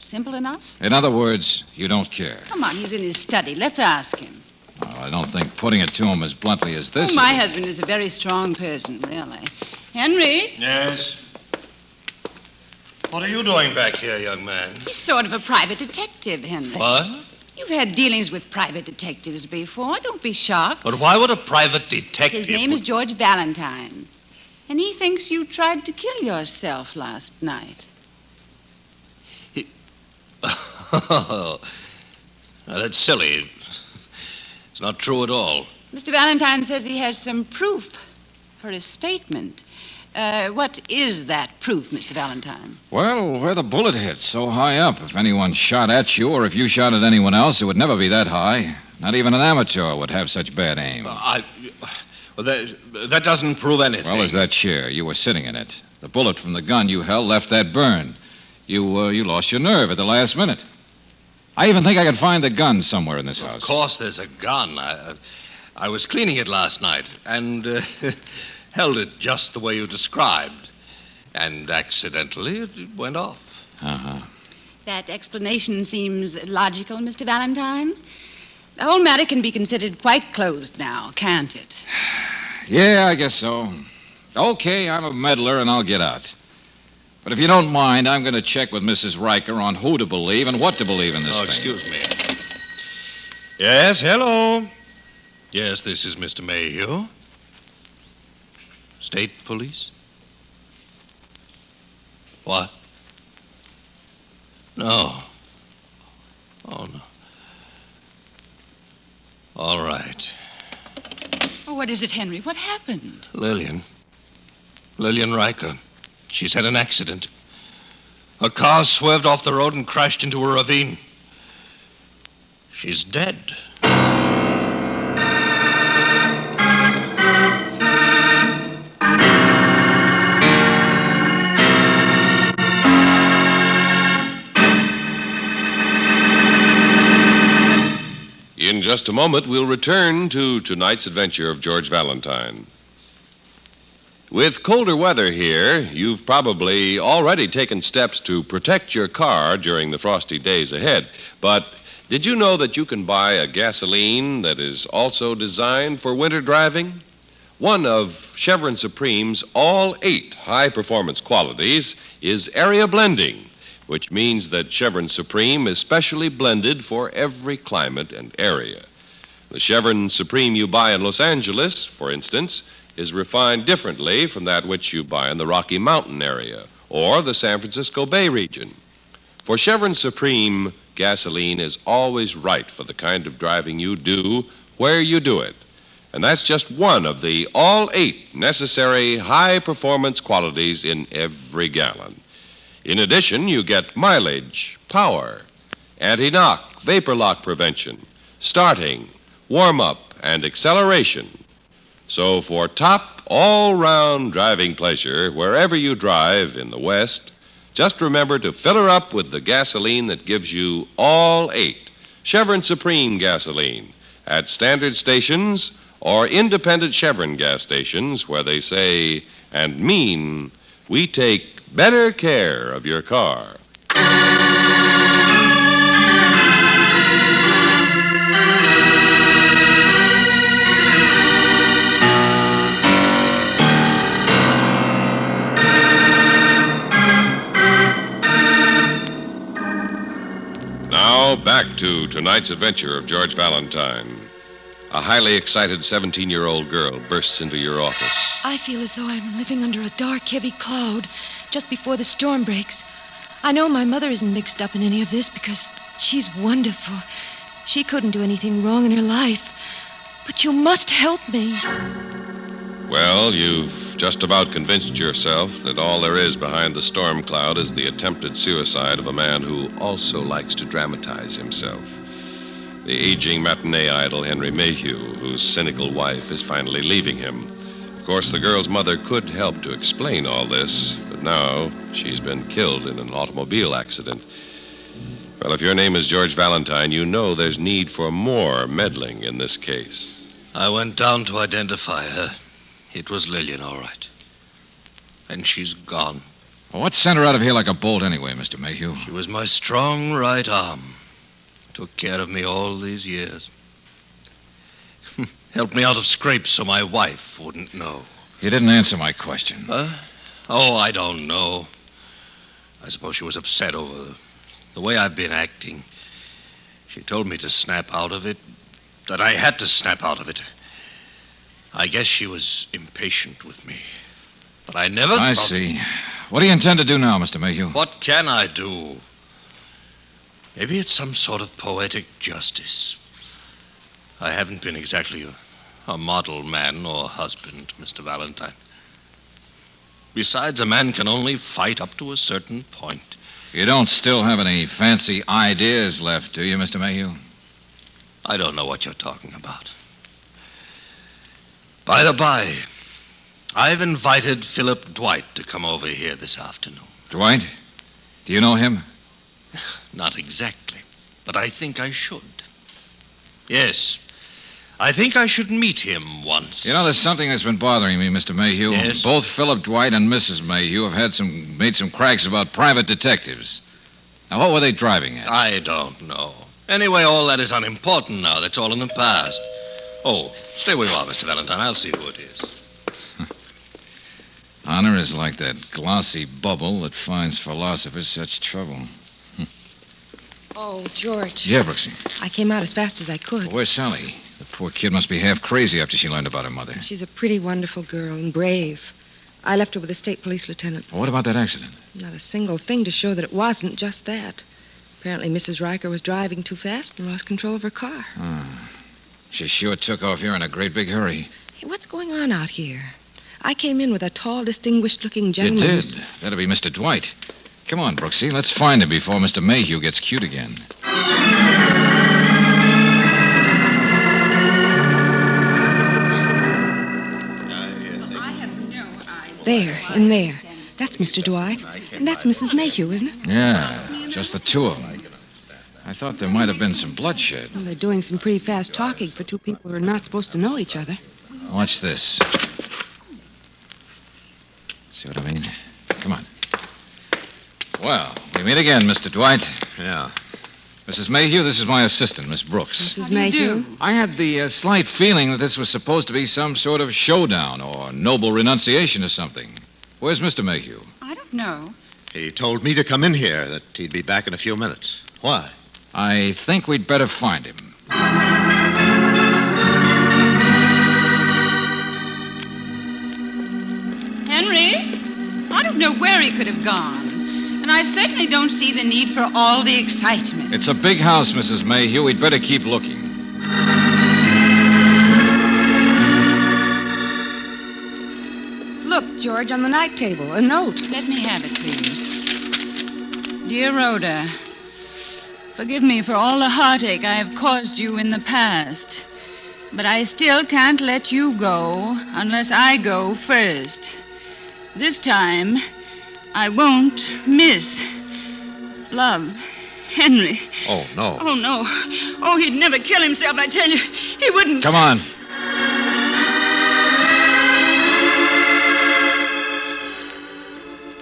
Simple enough? In other words, you don't care. Come on, he's in his study. Let's ask him. Well, I don't think putting it to him as bluntly as this My is. husband is a very strong person, really. Henry? Yes? What are you doing back here, young man? He's sort of a private detective, Henry. What? You've had dealings with private detectives before. Don't be shocked. But why would a private detective... His name is George Valentine. And he thinks you tried to kill yourself last night. Oh, now, that's silly. It's not true at all. Mr. Valentine says he has some proof for his statement. What is that proof, Mr. Valentine? Well, where the bullet hit, so high up. If anyone shot at you or if you shot at anyone else, it would never be that high. Not even an amateur would have such bad aim. Well, that doesn't prove anything. Well, there's that chair. You were sitting in it. The bullet from the gun you held left that burn. You lost your nerve at the last minute. I even think I could find the gun somewhere in this house. Of course there's a gun. I was cleaning it last night and held it just the way you described. And accidentally it went off. That explanation seems logical, Mr. Valentine. The whole matter can be considered quite closed now, can't it? Yeah, I guess so. Okay, I'm a meddler and I'll get out. But if you don't mind, I'm going to check with Mrs. Riker on who to believe and what to believe in this thing. Excuse me. Yes, hello. Yes, this is Mr. Mayhew. State police? What? No. Oh, no. All right. Oh, what is it, Henry? What happened? Lillian Riker. She's had an accident. Her car swerved off the road and crashed into a ravine. She's dead. In just a moment, we'll return to tonight's adventure of George Valentine. With colder weather here, you've probably already taken steps to protect your car during the frosty days ahead. But did you know that you can buy a gasoline that is also designed for winter driving? One of Chevron Supreme's all 8 high-performance qualities is area blending, which means that Chevron Supreme is specially blended for every climate and area. The Chevron Supreme you buy in Los Angeles, for instance, is refined differently from that which you buy in the Rocky Mountain area or the San Francisco Bay region. For Chevron Supreme, gasoline is always right for the kind of driving you do where you do it. And that's just one of the all 8 necessary high-performance qualities in every gallon. In addition, you get mileage, power, anti-knock, vapor lock prevention, starting, warm-up, and acceleration. So for top, all-round driving pleasure, wherever you drive in the West, just remember to fill her up with the gasoline that gives you all 8 Chevron Supreme gasoline at standard stations or independent Chevron gas stations where they say and mean we take better care of your car. Now, back to tonight's adventure of George Valentine. A highly excited 17-year-old girl bursts into your office. I feel as though I'm living under a dark, heavy cloud just before the storm breaks. I know my mother isn't mixed up in any of this because she's wonderful. She couldn't do anything wrong in her life. But you must help me. Well, you've just about convinced yourself that all there is behind the storm cloud is the attempted suicide of a man who also likes to dramatize himself. The aging matinee idol Henry Mayhew, whose cynical wife is finally leaving him. Of course, the girl's mother could help to explain all this, but now she's been killed in an automobile accident. Well, if your name is George Valentine, you know there's need for more meddling in this case. I went down to identify her. It was Lillian, all right. And she's gone. Well, what sent her out of here like a bolt anyway, Mr. Mayhew? She was my strong right arm. Took care of me all these years. Helped me out of scrapes so my wife wouldn't know. You didn't answer my question. Oh, I don't know. I suppose she was upset over the way I've been acting. She told me to snap out of it, that I had to snap out of it. I guess she was impatient with me. But I never I thought... see. What do you intend to do now, Mr. Mayhew? What can I do? Maybe it's some sort of poetic justice. I haven't been exactly a model man or husband, Mr. Valentine. Besides, a man can only fight up to a certain point. You don't still have any fancy ideas left, do you, Mr. Mayhew? I don't know what you're talking about. By the by, I've invited Philip Dwight to come over here this afternoon. Dwight? Do you know him? Not exactly, but I think I should. Yes, I think I should meet him once. You know, there's something that's been bothering me, Mr. Mayhew. Yes? Both Philip Dwight and Mrs. Mayhew have made some cracks about private detectives. Now, what were they driving at? I don't know. Anyway, all that is unimportant now. That's all in the past. Oh, stay where you are, Mr. Valentine. I'll see who it is. Honor is like that glossy bubble that finds philosophers such trouble. Oh, George. Yeah, Brooksy. I came out as fast as I could. Where's Sally? The poor kid must be half crazy after she learned about her mother. She's a pretty wonderful girl and brave. I left her with the state police lieutenant. Well, what about that accident? Not a single thing to show that it wasn't just that. Apparently, Mrs. Riker was driving too fast and lost control of her car. She sure took off here in a great big hurry. Hey, what's going on out here? I came in with a tall, distinguished-looking gentleman. You did? That'll be Mr. Dwight. Come on, Brooksy. Let's find him before Mr. Mayhew gets cute again. There, in there. That's Mr. Dwight. And that's Mrs. Mayhew, isn't it? Yeah, just the two of them. I thought there might have been some bloodshed. Well, they're doing some pretty fast talking for two people who are not supposed to know each other. Watch this. See what I mean? Come on. Well, we meet again, Mr. Dwight. Yeah. Mrs. Mayhew, this is my assistant, Miss Brooks. Mrs. Mayhew? I had the slight feeling that this was supposed to be some sort of showdown or noble renunciation or something. Where's Mr. Mayhew? I don't know. He told me to come in here, that he'd be back in a few minutes. Why? I think we'd better find him. Harry could have gone. And I certainly don't see the need for all the excitement. It's a big house, Mrs. Mayhew. We'd better keep looking. Look, George, on the night table, a note. Let me have it, please. Dear Rhoda, forgive me for all the heartache I have caused you in the past. But I still can't let you go unless I go first. This time, I won't miss. Love, Henry. Oh, no. Oh, no. Oh, he'd never kill himself, I tell you. He wouldn't. Come on.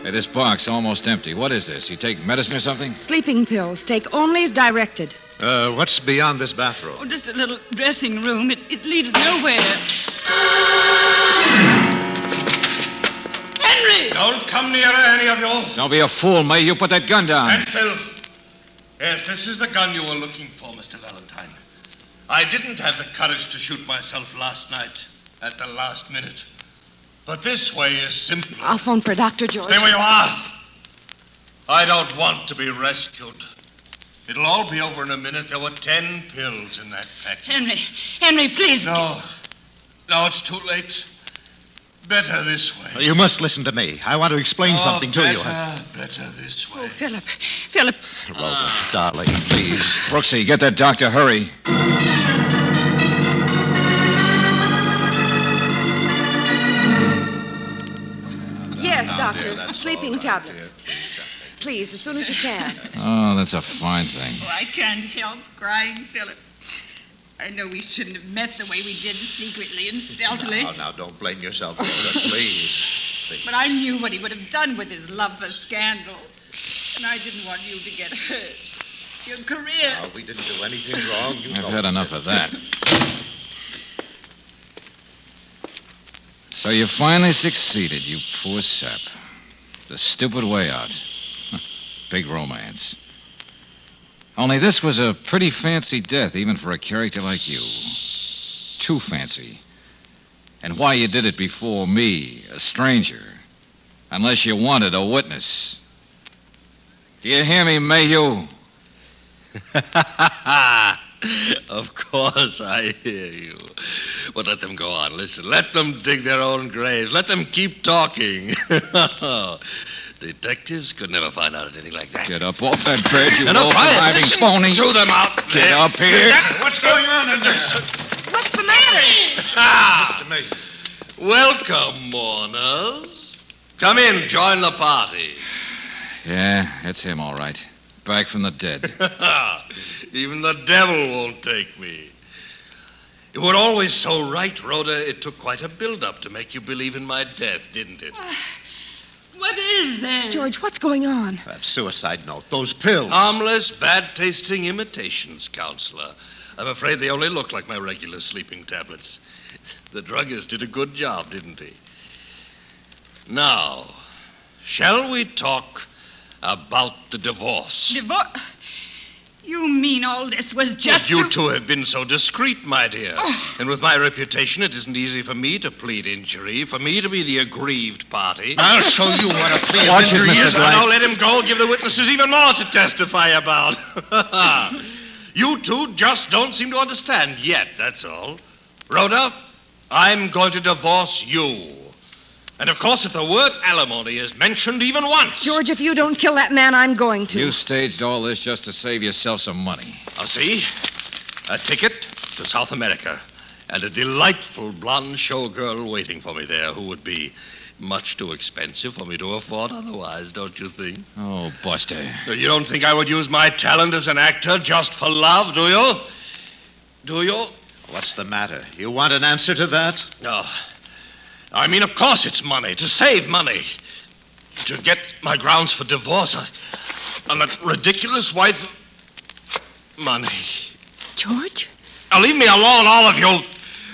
Hey, this box almost empty. What is this? You take medicine or something? Sleeping pills. Take only as directed. What's beyond this bathroom? Oh, just a little dressing room. It leads nowhere. Henry! Don't come near her, any of you. Don't be a fool, May. You put that gun down. And Phil. Yes, this is the gun you were looking for, Mr. Valentine. I didn't have the courage to shoot myself last night at the last minute. But this way is simpler. I'll phone for a doctor, George. Stay where you are. I don't want to be rescued. It'll all be over in a minute. There were 10 pills in that package. Henry, please. No, it's too late. Better this way. You must listen to me. I want to explain something to you. Better this way. Oh, Philip. Rhoda, darling, please. Brooksy, get that doctor. Hurry. Yes, doctor. Sleeping tablets. Please, as soon as you can. Oh, that's a fine thing. Oh, I can't help crying, Philip. I know we shouldn't have met the way we did, secretly and stealthily. Now, don't blame yourself, Rhoda, please. But I knew what he would have done with his love for scandal. And I didn't want you to get hurt. Your career. No, we didn't do anything wrong. I've had enough of that. So you finally succeeded, you poor sap. The stupid way out. Big romance. Only this was a pretty fancy death, even for a character like you. Too fancy. And why you did it before me, a stranger. Unless you wanted a witness. Do you hear me, Mayhew? Of course I hear you. But let them go on. Listen, let them dig their own graves. Let them keep talking. Detectives could never find out anything like that. Get up off that bed, you No, low-driving phony. Throw them out. Get up here. What's going on in this? What's the matter? Mr. Mace. Welcome, mourners. Come in, join the party. Yeah, it's him, all right. Back from the dead. Even the devil won't take me. You were always so right, Rhoda. It took quite a build-up to make you believe in my death, didn't it? What is there? George, what's going on? That suicide note, those pills. Harmless, bad-tasting imitations, Counselor. I'm afraid they only look like my regular sleeping tablets. The druggist did a good job, didn't he? Now, shall we talk about the divorce? Divorce? You mean all this was just... If you two have been so discreet, my dear. Oh. And with my reputation, it isn't easy for me to plead injury, for me to be the aggrieved party. I'll show you what a plea of Watch injury it, is. Now let him go. Give the witnesses even more to testify about. You two just don't seem to understand yet, that's all. Rhoda, I'm going to divorce you. And, of course, if the word alimony is mentioned even once... George, if you don't kill that man, I'm going to. You staged all this just to save yourself some money. I'll see. A ticket to South America. And a delightful blonde showgirl waiting for me there who would be much too expensive for me to afford otherwise, don't you think? Oh, Buster. You don't think I would use my talent as an actor just for love, do you? Do you? What's the matter? You want an answer to that? No. I mean, of course it's money, to save money. To get my grounds for divorce on that ridiculous wife. Money. George? Now leave me alone, all of you.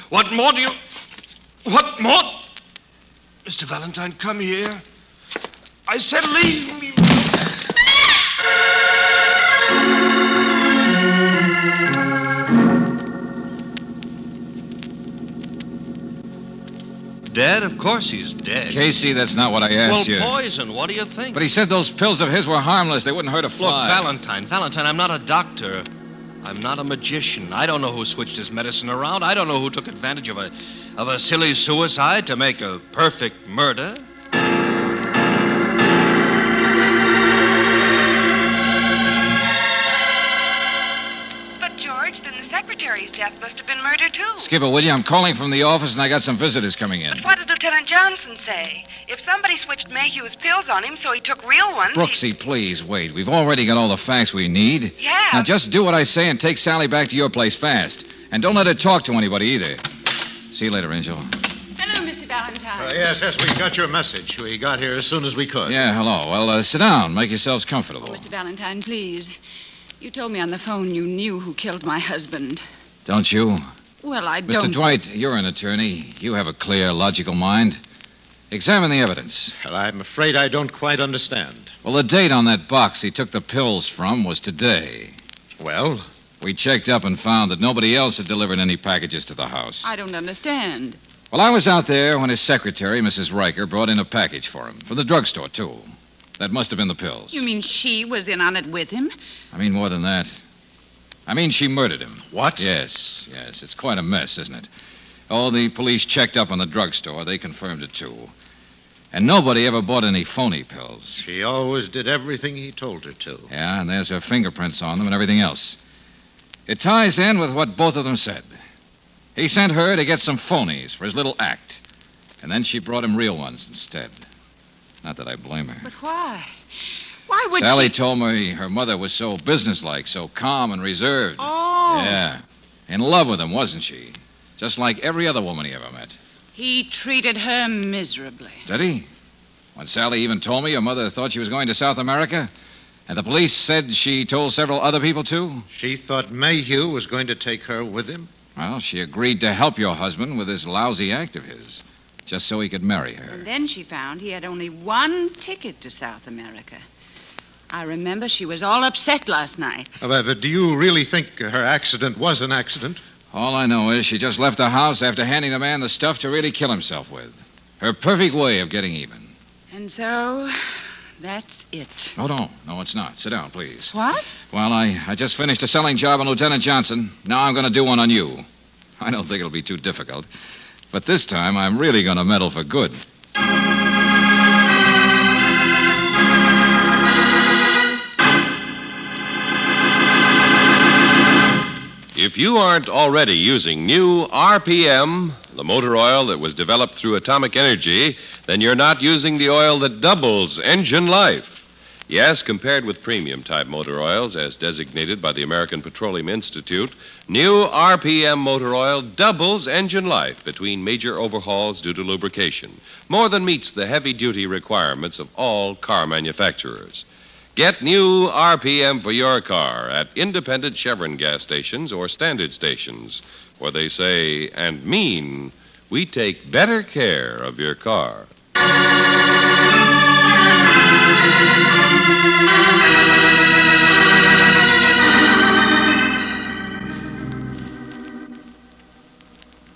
What more do you... What more... Mr. Valentine, come here. I said leave me... dead? Of course he's dead. Casey, that's not what I asked you. Well, poison. What do you think? But he said those pills of his were harmless. They wouldn't hurt a Look, fly. Valentine, I'm not a doctor. I'm not a magician. I don't know who switched his medicine around. I don't know who took advantage of a silly suicide to make a perfect murder. Secretary's death must have been murder, too. Skipper, will you? I'm calling from the office, and I got some visitors coming in. But what did Lieutenant Johnson say? If somebody switched Mayhew's pills on him so he took real ones... Brooksy, please, wait. We've already got all the facts we need. Yeah. Now, just do what I say and take Sally back to your place fast. And don't let her talk to anybody either. See you later, Angel. Hello, Mr. Valentine. Yes, we got your message. We got here as soon as we could. Yeah, hello. Well, sit down. Make yourselves comfortable. Oh, Mr. Valentine, please. You told me on the phone you knew who killed my husband. Don't you? Well, I Mr. don't... Dwight, you're an attorney. You have a clear, logical mind. Examine the evidence. Well, I'm afraid I don't quite understand. Well, the date on that box he took the pills from was today. Well? We checked up and found that nobody else had delivered any packages to the house. I don't understand. Well, I was out there when his secretary, Mrs. Riker, brought in a package for him. From the drugstore, too. That must have been the pills. You mean she was in on it with him? I mean more than that. I mean she murdered him. What? Yes. It's quite a mess, isn't it? Oh, the police checked up on the drugstore. They confirmed it, too. And nobody ever bought any phony pills. She always did everything he told her to. Yeah, and there's her fingerprints on them and everything else. It ties in with what both of them said. He sent her to get some phonies for his little act. And then she brought him real ones instead. Not that I blame her. But why? Why would Sally she... told me her mother was so businesslike, so calm and reserved. Oh. Yeah. In love with him, wasn't she? Just like every other woman he ever met. He treated her miserably. Did he? When Sally even told me her mother thought she was going to South America, and the police said she told several other people, too? She thought Mayhew was going to take her with him? Well, she agreed to help your husband with this lousy act of his, just so he could marry her. And then she found he had only one ticket to South America. I remember she was all upset last night. But do you really think her accident was an accident? All I know is she just left the house after handing the man the stuff to really kill himself with. Her perfect way of getting even. And so, that's it. Oh, no, it's not. Sit down, please. What? Well, I just finished a selling job on Lieutenant Johnson. Now I'm going to do one on you. I don't think it'll be too difficult. But this time, I'm really going to meddle for good. If you aren't already using new RPM, the motor oil that was developed through atomic energy, then you're not using the oil that doubles engine life. Yes, compared with premium-type motor oils, as designated by the American Petroleum Institute, new RPM motor oil doubles engine life between major overhauls due to lubrication, more than meets the heavy-duty requirements of all car manufacturers. Get new RPM for your car at independent Chevron gas stations or standard stations, where they say and mean, we take better care of your car.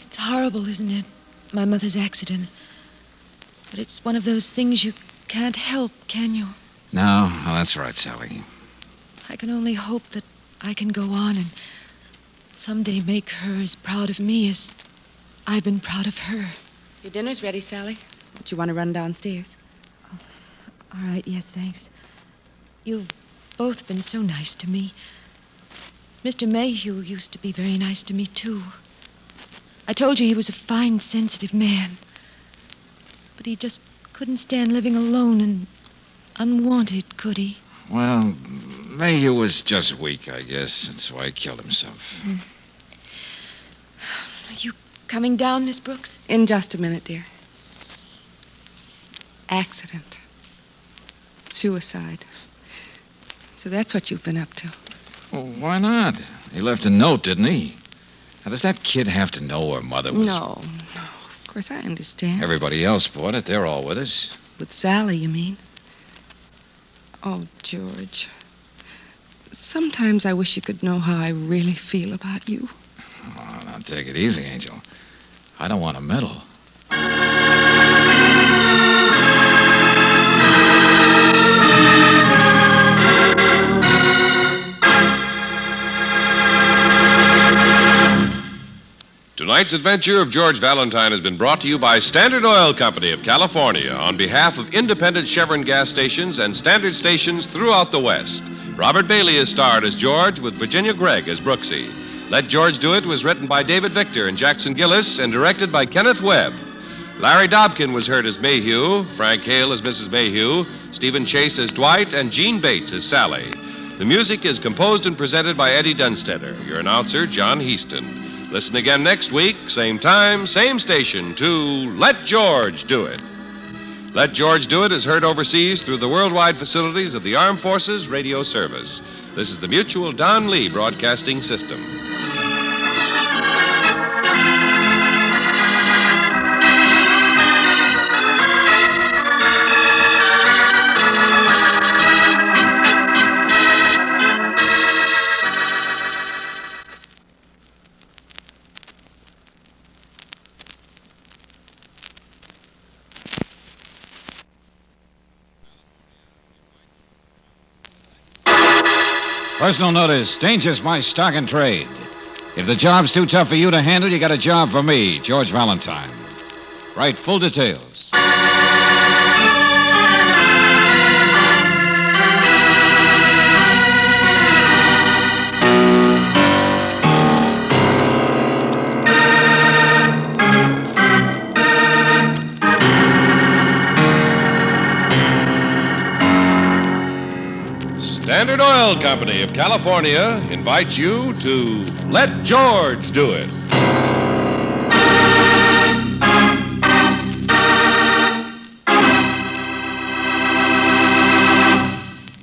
It's horrible, isn't it? My mother's accident. But it's one of those things you can't help, can you? No, that's right, Sally. I can only hope that I can go on and someday make her as proud of me as I've been proud of her. Your dinner's ready, Sally. Do you want to run downstairs? All right, yes, thanks. You've both been so nice to me. Mr. Mayhew used to be very nice to me, too. I told you he was a fine, sensitive man. But he just couldn't stand living alone and unwanted, could he? Well, Mayhew was just weak, I guess. That's why he killed himself. Are you coming down, Miss Brooks? In just a minute, dear. Accident. Suicide. So that's what you've been up to. Well, why not? He left a note, didn't he? Now, does that kid have to know her mother was... No. Of course, I understand. Everybody else bought it. They're all with us. With Sally, you mean? Oh, George. Sometimes I wish you could know how I really feel about you. Oh, now, take it easy, Angel. I don't want to meddle. Tonight's adventure of George Valentine has been brought to you by Standard Oil Company of California on behalf of independent Chevron gas stations and Standard stations throughout the West. Robert Bailey is starred as George with Virginia Gregg as Brooksy. Let George Do It was written by David Victor and Jackson Gillis and directed by Kenneth Webb. Larry Dobkin was heard as Mayhew, Frank Hale as Mrs. Mayhew, Stephen Chase as Dwight, and Gene Bates as Sally. The music is composed and presented by Eddie Dunstetter. Your announcer, John Heaston. Listen again next week, same time, same station, to Let George Do It. Let George Do It is heard overseas through the worldwide facilities of the Armed Forces Radio Service. This is the Mutual Don Lee Broadcasting System. Personal notice, danger's my stock and trade. If the job's too tough for you to handle, you got a job for me, George Valentine. Write full details. Standard Oil Company of California invites you to Let George Do It.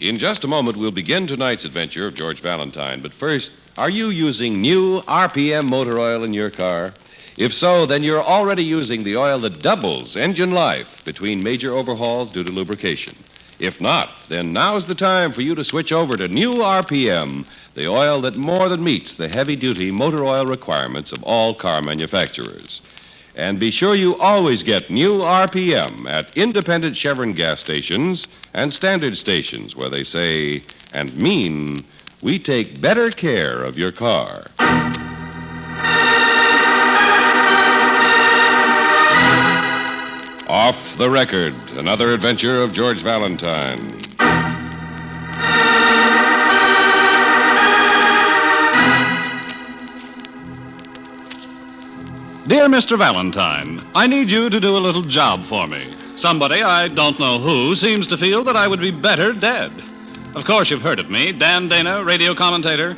In just a moment, we'll begin tonight's adventure of George Valentine. But first, are you using new RPM motor oil in your car? If so, then you're already using the oil that doubles engine life between major overhauls due to lubrication. If not, then now's the time for you to switch over to new RPM, the oil that more than meets the heavy-duty motor oil requirements of all car manufacturers. And be sure you always get new RPM at independent Chevron gas stations and Standard stations where they say and mean we take better care of your car. Off the Record, another adventure of George Valentine. Dear Mr. Valentine, I need you to do a little job for me. Somebody, I don't know who, seems to feel that I would be better dead. Of course, you've heard of me, Dan Dana, radio commentator.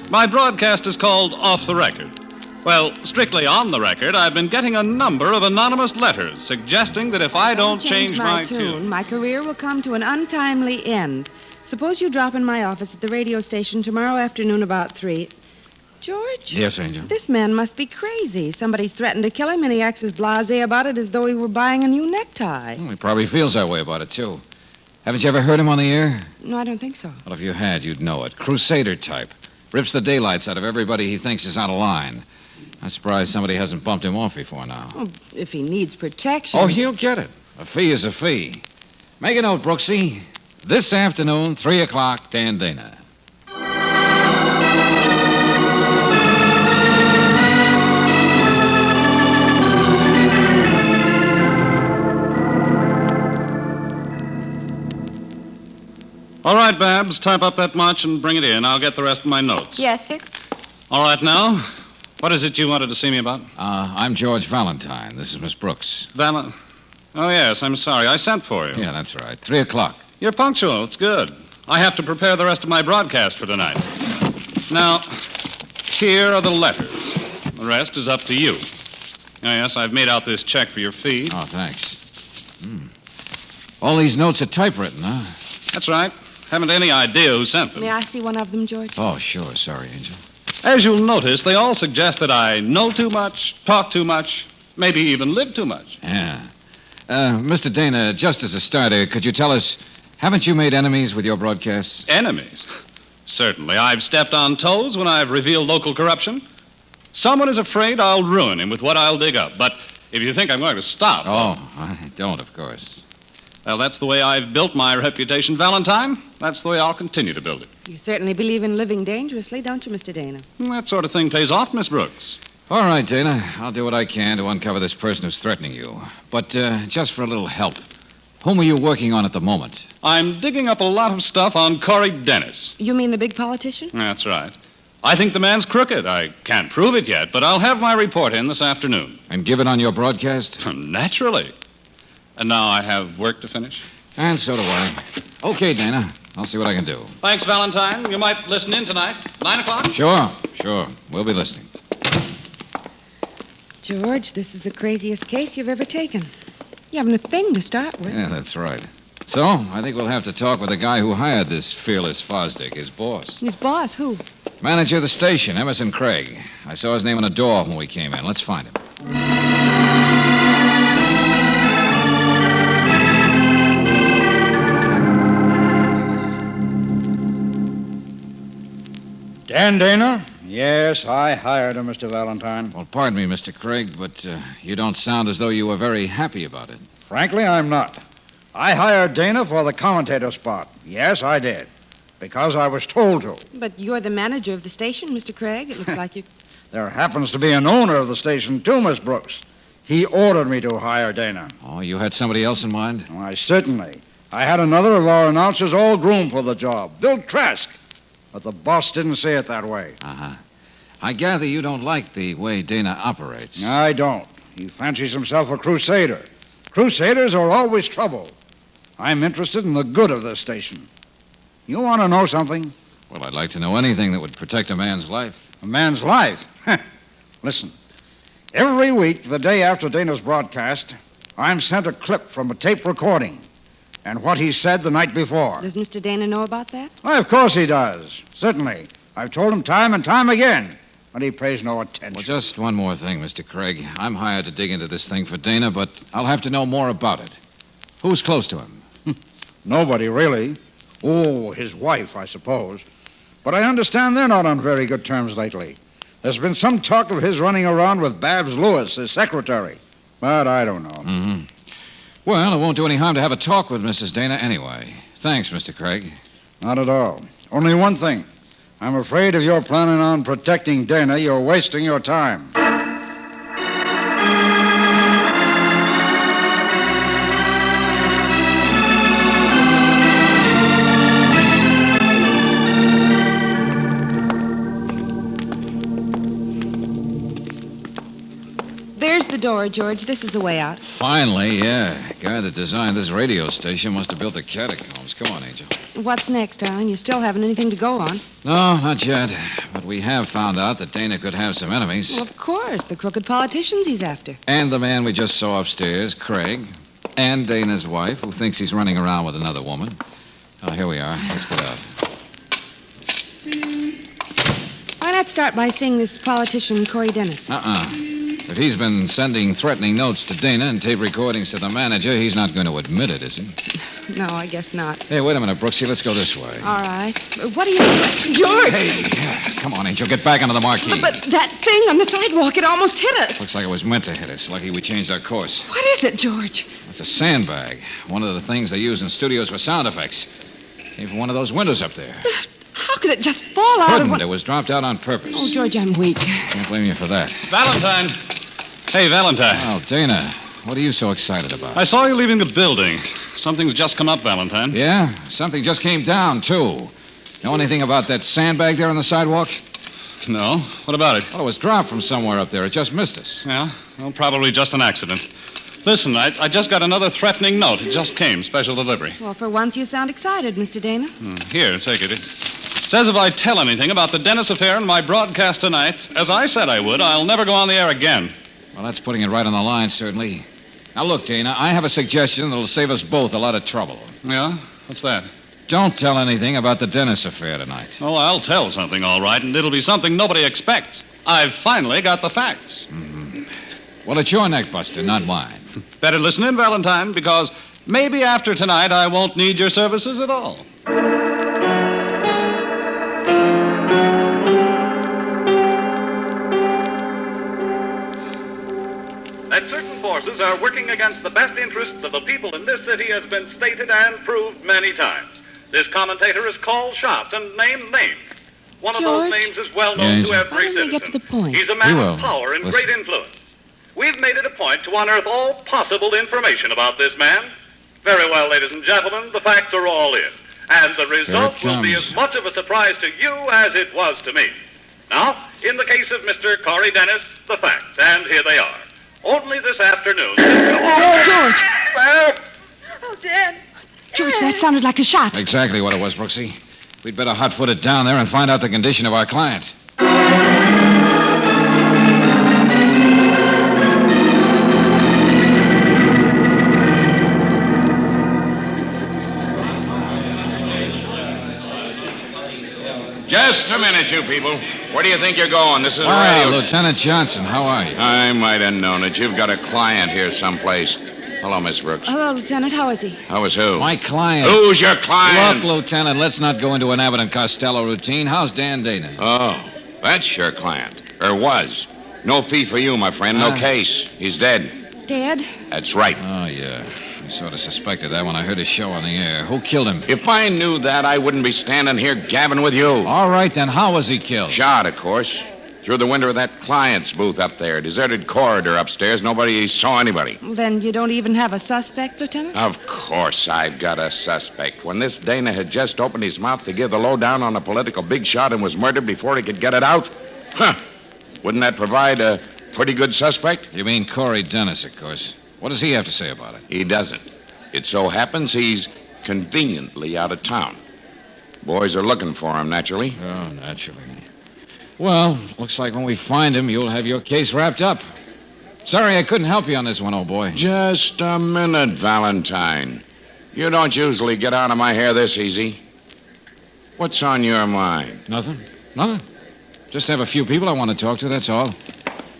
My broadcast is called Off the Record. Well, strictly on the record, I've been getting a number of anonymous letters suggesting that if I don't change my tune, my career will come to an untimely end. Suppose you drop in my office at the radio station tomorrow afternoon about 3. George? Yes, Angel? This man must be crazy. Somebody's threatened to kill him, and he acts as blasé about it as though he were buying a new necktie. Well, he probably feels that way about it, too. Haven't you ever heard him on the air? No, I don't think so. Well, if you had, you'd know it. Crusader type. Rips the daylights out of everybody he thinks is out of line. I'm surprised somebody hasn't bumped him off before now. Oh, if he needs protection. Oh, he'll get it. A fee is a fee. Make a note, Brooksy. This afternoon, 3 o'clock, Dan Dana. All right, Babs, type up that much and bring it in. I'll get the rest of my notes. Yes, sir. All right, now, what is it you wanted to see me about? I'm George Valentine. This is Miss Brooks. Oh, yes, I'm sorry. I sent for you. Yeah, that's right. 3 o'clock. You're punctual. It's good. I have to prepare the rest of my broadcast for tonight. Now, here are the letters. The rest is up to you. Oh, yes, I've made out this check for your fee. Oh, thanks. All these notes are typewritten, huh? That's right. Haven't any idea who sent them. May I see one of them, George? Oh, sure. Sorry, Angel. As you'll notice, they all suggest that I know too much, talk too much, maybe even live too much. Yeah. Mr. Dana, just as a starter, could you tell us, haven't you made enemies with your broadcasts? Enemies? Certainly. I've stepped on toes when I've revealed local corruption. Someone is afraid I'll ruin him with what I'll dig up. But If you think I'm going to stop... Oh, I don't, of course. Well, that's the way I've built my reputation, Valentine. That's the way I'll continue to build it. You certainly believe in living dangerously, don't you, Mr. Dana? That sort of thing pays off, Miss Brooks. All right, Dana. I'll do what I can to uncover this person who's threatening you. But just for a little help, whom are you working on at the moment? I'm digging up a lot of stuff on Corey Dennis. You mean the big politician? That's right. I think the man's crooked. I can't prove it yet, but I'll have my report in this afternoon. And give it on your broadcast? Naturally. And now I have work to finish. And so do I. Okay, Dana. I'll see what I can do. Thanks, Valentine. You might listen in tonight. 9 o'clock? Sure. We'll be listening. George, this is the craziest case you've ever taken. You haven't a thing to start with. Yeah, that's right. So, I think we'll have to talk with the guy who hired this fearless Fosdick, his boss. His boss? Who? Manager of the station, Emerson Craig. I saw his name on the door when we came in. Let's find him. Dan Dana? Yes, I hired him, Mr. Valentine. Well, pardon me, Mr. Craig, but you don't sound as though you were very happy about it. Frankly, I'm not. I hired Dana for the commentator spot. Yes, I did. Because I was told to. But you're the manager of the station, Mr. Craig. It looks like you... There happens to be an owner of the station, too, Miss Brooks. He ordered me to hire Dana. Oh, you had somebody else in mind? Why, certainly. I had another of our announcers all groomed for the job, Bill Trask. But the boss didn't say it that way. Uh-huh. I gather you don't like the way Dana operates. I don't. He fancies himself a crusader. Crusaders are always trouble. I'm interested in the good of this station. You want to know something? Well, I'd like to know anything that would protect a man's life. A man's life? Listen. Every week, the day after Dana's broadcast, I'm sent a clip from a tape recording and what he said the night before. Does Mr. Dana know about that? Why, of course he does. Certainly. I've told him time and time again, but he pays no attention. Well, just one more thing, Mr. Craig. I'm hired to dig into this thing for Dana, but I'll have to know more about it. Who's close to him? Nobody, really. Oh, his wife, I suppose. But I understand they're not on very good terms lately. There's been some talk of his running around with Babs Lewis, his secretary. But I don't know. Mm-hmm. Well, it won't do any harm to have a talk with Mrs. Dana anyway. Thanks, Mr. Craig. Not at all. Only one thing. I'm afraid if you're planning on protecting Dana, you're wasting your time. There's the door, George. This is the way out. Finally, yeah. Guy that designed this radio station must have built the catacombs. Come on, Angel. What's next, darling? You still haven't anything to go on. No, not yet. But we have found out that Dana could have some enemies. Well, of course. The crooked politicians he's after. And the man we just saw upstairs, Craig. And Dana's wife, who thinks he's running around with another woman. Oh, here we are. Let's get out. Why not start by seeing this politician, Corey Dennis? If he's been sending threatening notes to Dana and tape recordings to the manager, he's not going to admit it, is he? No, I guess not. Hey, wait a minute, Brooksy. Let's go this way. All right. What are you doing? George! Hey, come on, Angel. Get back onto the marquee. But that thing on the sidewalk, it almost hit us. Looks like it was meant to hit us. Lucky we changed our course. What is it, George? It's a sandbag. One of the things they use in studios for sound effects. Came from one of those windows up there. How could it just fall out Couldn't. of one... It was dropped out on purpose. Oh, George, I'm weak. Can't blame you for that. Valentine. Hey, Valentine. Oh, Dana. What are you so excited about? I saw you leaving the building. Something's just come up, Valentine. Yeah? Something just came down, too. Know anything about that sandbag there on the sidewalk? No. What about it? Well, it was dropped from somewhere up there. It just missed us. Yeah? Well, probably just an accident. Listen, I just got another threatening note. It just came. Special delivery. Well, for once you sound excited, Mr. Dana. Here, take it. It says if I tell anything about the Dennis affair in my broadcast tonight, as I said I would, I'll never go on the air again. Well, that's putting it right on the line, certainly. Now, look, Dana, I have a suggestion that'll save us both a lot of trouble. Yeah? What's that? Don't tell anything about the Dennis affair tonight. Oh, I'll tell something, all right, and it'll be something nobody expects. I've finally got the facts. Mm-hmm. Well, it's your neck, Buster, not mine. Better listen in, Valentine, because maybe after tonight I won't need your services at all. that certain forces are working against the best interests of the people in this city has been stated and proved many times. This commentator has called shots and named names. One of those names is well known to every citizen. Get to the point? He's a man of power and great influence. We've made it a point to unearth all possible information about this man. Very well, ladies and gentlemen, the facts are all in. And the result will be as much of a surprise to you as it was to me. Now, in the case of Mr. Corey Dennis, the facts, and here they are. Only this afternoon... George! Oh, Dan. George, that sounded like a shot. Exactly what it was, Brooksy. We'd better hot-foot it down there and find out the condition of our client. Just a minute, you people. Where do you think you're going? This is Well, radio... Lieutenant Johnson, how are you? I might have known it. You've got a client here someplace. Hello, Miss Brooks. Hello, Lieutenant. How is he? How is who? My client. Who's your client? Look, Lieutenant, let's not go into an Abbott and Costello routine. How's Dan Dana? Oh, that's your client. Or was. No fee for you, my friend. No case. He's dead. Dead? That's right. Oh, yeah. I sort of suspected that when I heard his show on the air. Who killed him? If I knew that, I wouldn't be standing here gabbing with you. All right, then. How was he killed? Shot, of course. Through the window of that client's booth up there. Deserted corridor upstairs. Nobody saw anybody. Well, then you don't even have a suspect, Lieutenant? Of course I've got a suspect. When this Dana had just opened his mouth to give the lowdown on a political big shot and was murdered before he could get it out, wouldn't that provide a pretty good suspect? You mean Corey Dennis, of course. What does he have to say about it? He doesn't. It so happens he's conveniently out of town. Boys are looking for him, naturally. Oh, naturally. Well, looks like when we find him, you'll have your case wrapped up. Sorry I couldn't help you on this one, old boy. Just a minute, Valentine. You don't usually get out of my hair this easy. What's on your mind? Nothing. Just have a few people I want to talk to, that's all.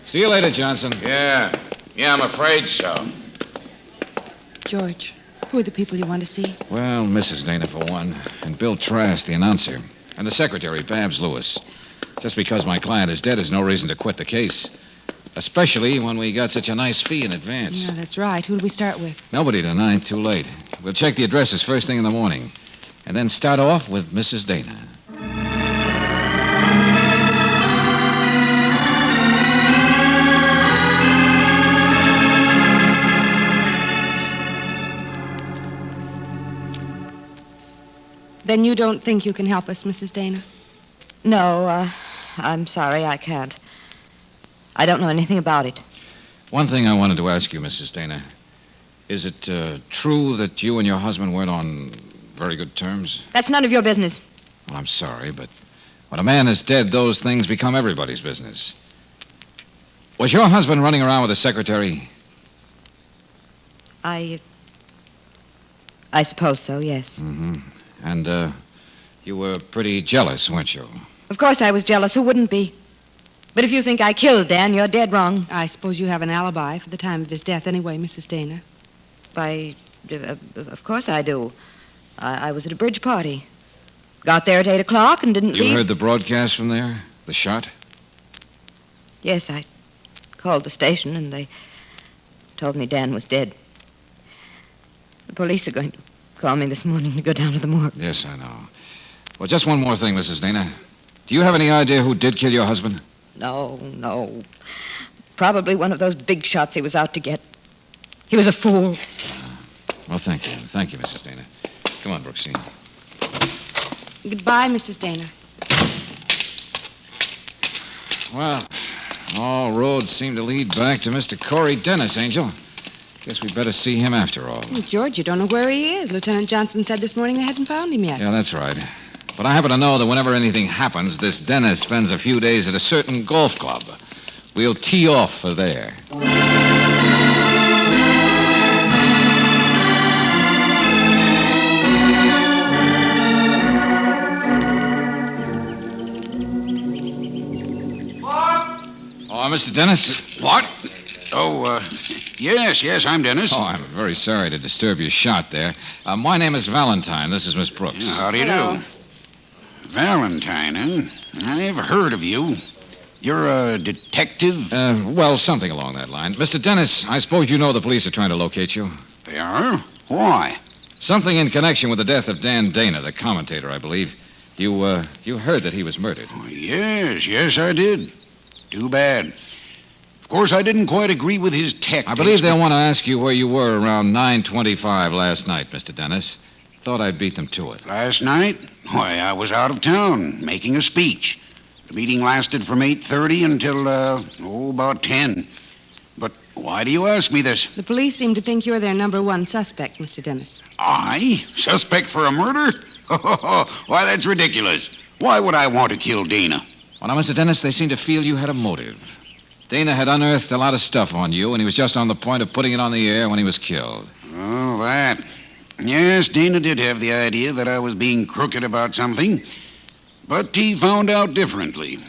See you later, Johnson. Yeah, I'm afraid so. George, who are the people you want to see? Well, Mrs. Dana, for one, and Bill Trask, the announcer, and the secretary, Babs Lewis. Just because my client is dead is no reason to quit the case. Especially when we got such a nice fee in advance. Yeah, that's right. Who do we start with? Nobody tonight, too late. We'll check the addresses first thing in the morning. And then start off with Mrs. Dana. Then you don't think you can help us, Mrs. Dana? No, I'm sorry, I can't. I don't know anything about it. One thing I wanted to ask you, Mrs. Dana. Is it true that you and your husband weren't on very good terms? That's none of your business. Well, I'm sorry, but when a man is dead, those things become everybody's business. Was your husband running around with a secretary? I suppose so, yes. Mm-hmm. And, you were pretty jealous, weren't you? Of course I was jealous. Who wouldn't be? But if you think I killed Dan, you're dead wrong. I suppose you have an alibi for the time of his death anyway, Mrs. Dana. Of course I do. I was at a bridge party. Got there at 8 o'clock and didn't leave. You heard the broadcast from there? The shot? Yes, I called the station and they told me Dan was dead. The police are going to call me this morning to go down to the morgue. Yes, I know. Well, just one more thing, Mrs. Dana. Do you have any idea who did kill your husband? No. Probably one of those big shots he was out to get. He was a fool. Well, thank you. Thank you, Mrs. Dana. Come on, Brooksy. Goodbye, Mrs. Dana. Well, all roads seem to lead back to Mr. Corey Dennis, Angel. Guess we'd better see him after all. Well, George, you don't know where he is. Lieutenant Johnson said this morning they hadn't found him yet. Yeah, that's right. But I happen to know that whenever anything happens, this Dennis spends a few days at a certain golf club. We'll tee off for there. Oh, Mr. Dennis? What? Oh, yes, I'm Dennis. Oh, I'm very sorry to disturb your shot there. My name is Valentine. This is Miss Brooks. Yeah, how do you do? Valentine, huh? I've heard of you. You're a detective? Well, something along that line. Mr. Dennis, I suppose you know the police are trying to locate you. They are? Why? Something in connection with the death of Dan Dana, the commentator, I believe. You heard that he was murdered. Oh, yes, I did. Too bad. Of course, I didn't quite agree with his tactics. I believe they'll want to ask you where you were around 9:25 last night, Mr. Dennis. Thought I'd beat them to it. Last night? Why, I was out of town, making a speech. The meeting lasted from 8:30 until, about 10. But why do you ask me this? The police seem to think you're their number one suspect, Mr. Dennis. I? Suspect for a murder? Why, that's ridiculous. Why would I want to kill Dana? Well, now, Mr. Dennis, they seem to feel you had a motive. Dana had unearthed a lot of stuff on you, and he was just on the point of putting it on the air when he was killed. Oh, that. Yes, Dana did have the idea that I was being crooked about something, but he found out differently.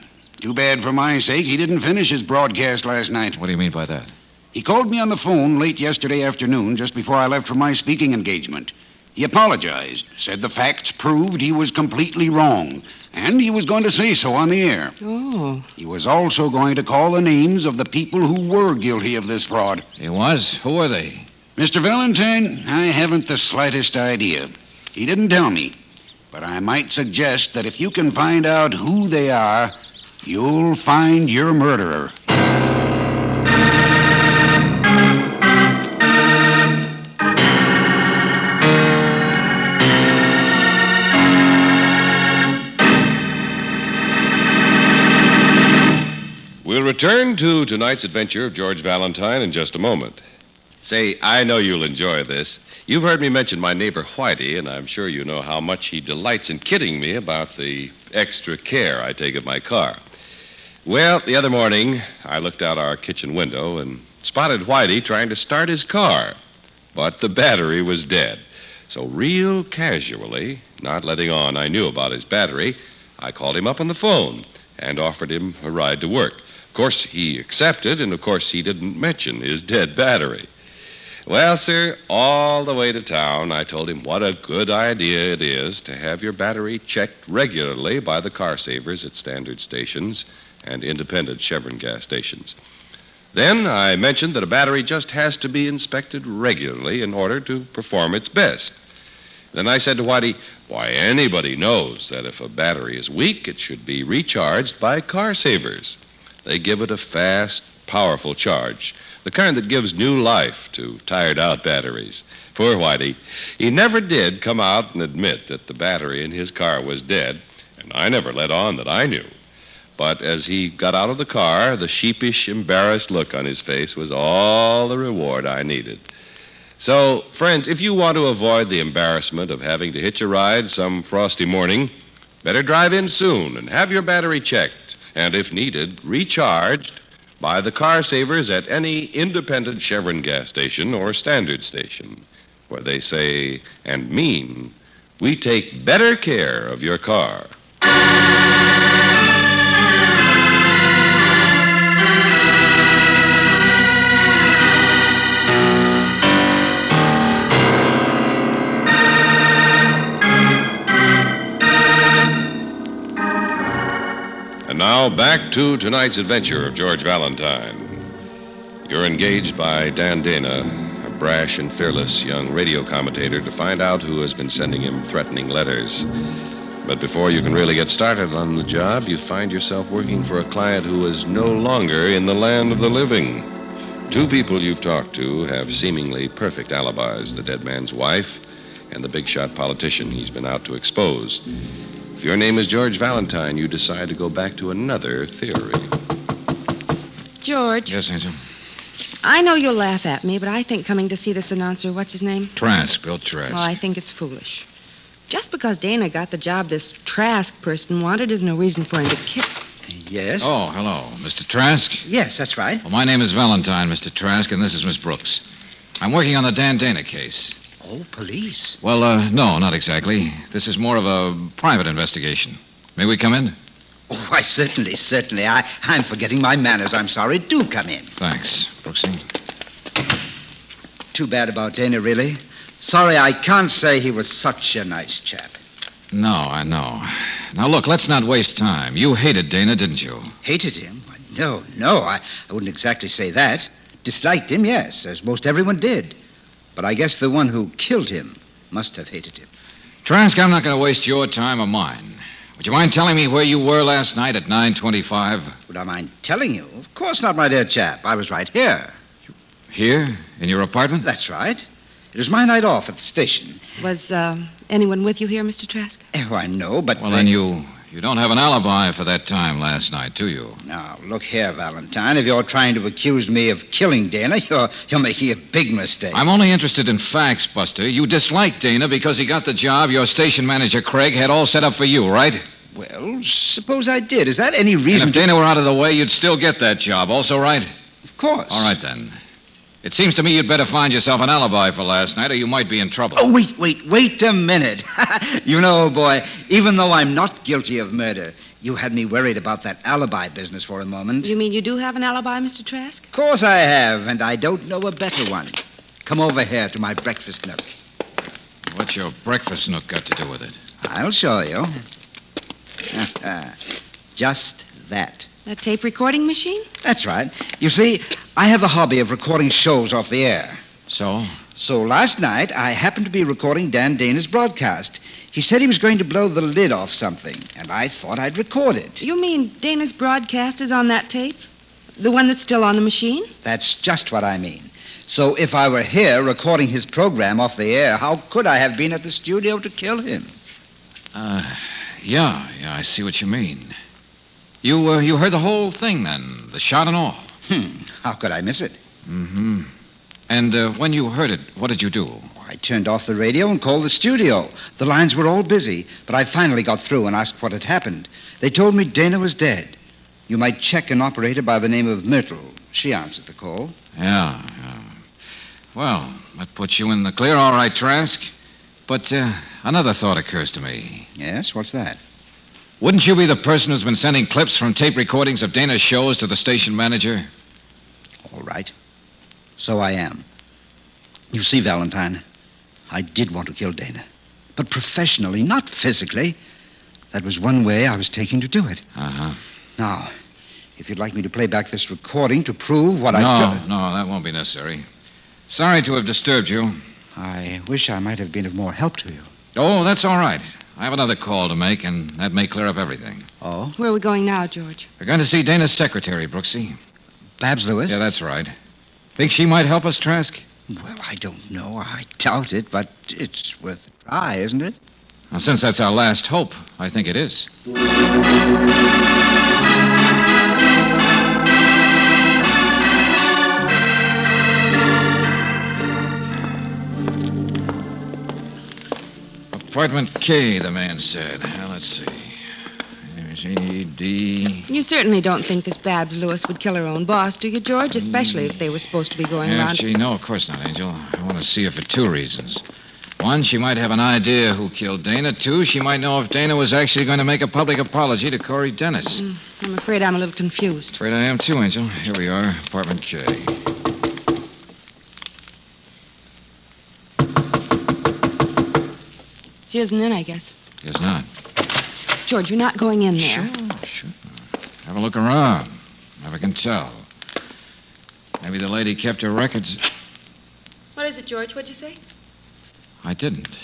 Too bad for my sake he didn't finish his broadcast last night. What do you mean by that? He called me on the phone late yesterday afternoon, just before I left for my speaking engagement. He apologized, said the facts proved he was completely wrong, and he was going to say so on the air. Oh. He was also going to call the names of the people who were guilty of this fraud. He was? Who were they? Mr. Valentine, I haven't the slightest idea. He didn't tell me. But I might suggest that if you can find out who they are, you'll find your murderer. We'll return to tonight's adventure of George Valentine in just a moment. Say, I know you'll enjoy this. You've heard me mention my neighbor Whitey, and I'm sure you know how much he delights in kidding me about the extra care I take of my car. Well, the other morning, I looked out our kitchen window and spotted Whitey trying to start his car. But the battery was dead. So real casually, not letting on I knew about his battery, I called him up on the phone and offered him a ride to work. Of course, he accepted, and of course, he didn't mention his dead battery. Well, sir, all the way to town, I told him what a good idea it is to have your battery checked regularly by the car savers at standard stations and independent Chevron gas stations. Then I mentioned that a battery just has to be inspected regularly in order to perform its best. Then I said to Whitey, why, anybody knows that if a battery is weak, it should be recharged by car savers. They give it a fast, powerful charge, the kind that gives new life to tired-out batteries. Poor Whitey. He never did come out and admit that the battery in his car was dead, and I never let on that I knew. But as he got out of the car, the sheepish, embarrassed look on his face was all the reward I needed. So, friends, if you want to avoid the embarrassment of having to hitch a ride some frosty morning, better drive in soon and have your battery checked, and if needed, recharged by the car savers at any independent Chevron gas station or standard station, where they say and mean, we take better care of your car. And now back to tonight's adventure of George Valentine. You're engaged by Dan Dana, a brash and fearless young radio commentator, to find out who has been sending him threatening letters. But before you can really get started on the job, you find yourself working for a client who is no longer in the land of the living. Two people you've talked to have seemingly perfect alibis, the dead man's wife and the big-shot politician he's been out to expose. If your name is George Valentine, you decide to go back to another theory. George. Yes, Angel? I know you'll laugh at me, but I think coming to see this announcer, what's his name? Trask, Bill Trask. Well, I think it's foolish. Just because Dana got the job this Trask person wanted is no reason for him to kick. Yes? Oh, hello. Mr. Trask? Yes, that's right. Well, my name is Valentine, Mr. Trask, and this is Miss Brooks. I'm working on the Dan Dana case. Oh, police. Well, no, not exactly. This is more of a private investigation. May we come in? Oh, why, certainly. I'm forgetting my manners. I'm sorry. Do come in. Thanks, Brooksy. Too bad about Dana, really. Sorry, I can't say he was such a nice chap. No, I know. Now, look, let's not waste time. You hated Dana, didn't you? Hated him? No, I wouldn't exactly say that. Disliked him, yes, as most everyone did. But I guess the one who killed him must have hated him. Trask, I'm not going to waste your time or mine. Would you mind telling me where you were last night at 9:25? Would I mind telling you? Of course not, my dear chap. I was right here. Here? In your apartment? That's right. It was my night off at the station. Was anyone with you here, Mr. Trask? Oh, I know, but... Well, then you don't have an alibi for that time last night, do you? Now, look here, Valentine. If you're trying to accuse me of killing Dana, you're making a big mistake. I'm only interested in facts, Buster. You dislike Dana because he got the job your station manager, Craig, had all set up for you, right? Well, suppose I did. Is that any reason... And if Dana were out of the way, you'd still get that job also, right? Of course. All right, then. It seems to me you'd better find yourself an alibi for last night, or you might be in trouble. Oh, wait a minute. You know, boy, even though I'm not guilty of murder, you had me worried about that alibi business for a moment. You mean you do have an alibi, Mr. Trask? Of course I have, and I don't know a better one. Come over here to my breakfast nook. What's your breakfast nook got to do with it? I'll show you. Just that. A tape recording machine? That's right. You see, I have a hobby of recording shows off the air. So? So last night, I happened to be recording Dan Dana's broadcast. He said he was going to blow the lid off something, and I thought I'd record it. You mean Dana's broadcast is on that tape? The one that's still on the machine? That's just what I mean. So if I were here recording his program off the air, how could I have been at the studio to kill him? Yeah, I see what you mean. You heard the whole thing, then? The shot and all? How could I miss it? Mm-hmm. And when you heard it, what did you do? I turned off the radio and called the studio. The lines were all busy, but I finally got through and asked what had happened. They told me Dana was dead. You might check an operator by the name of Myrtle. She answered the call. Yeah. Well, that puts you in the clear, all right, Trask. But another thought occurs to me. Yes, what's that? Wouldn't you be the person who's been sending clips from tape recordings of Dana's shows to the station manager? All right. So I am. You see, Valentine, I did want to kill Dana. But professionally, not physically. That was one way I was taking to do it. Uh-huh. Now, if you'd like me to play back this recording to prove what I've done... No, that won't be necessary. Sorry to have disturbed you. I wish I might have been of more help to you. Oh, that's all right. I have another call to make, and that may clear up everything. Oh? Where are we going now, George? We're going to see Dana's secretary, Brooksy. Babs Lewis? Yeah, that's right. Think she might help us, Trask? Well, I don't know. I doubt it, but it's worth a try, isn't it? Now, since that's our last hope, I think it is. Apartment K, the man said. Now, let's see. There's A.D. You certainly don't think this Babs Lewis would kill her own boss, do you, George? Especially if they were supposed to be going around... F.G. No, of course not, Angel. I want to see her for two reasons. One, she might have an idea who killed Dana. Two, she might know if Dana was actually going to make a public apology to Corey Dennis. I'm afraid I'm a little confused. Afraid I am too, Angel. Here we are, Apartment K. She isn't in, I guess. Guess not. George, you're not going in there. Sure. Have a look around. Never can tell. Maybe the lady kept her records. What is it, George? What'd you say? I didn't.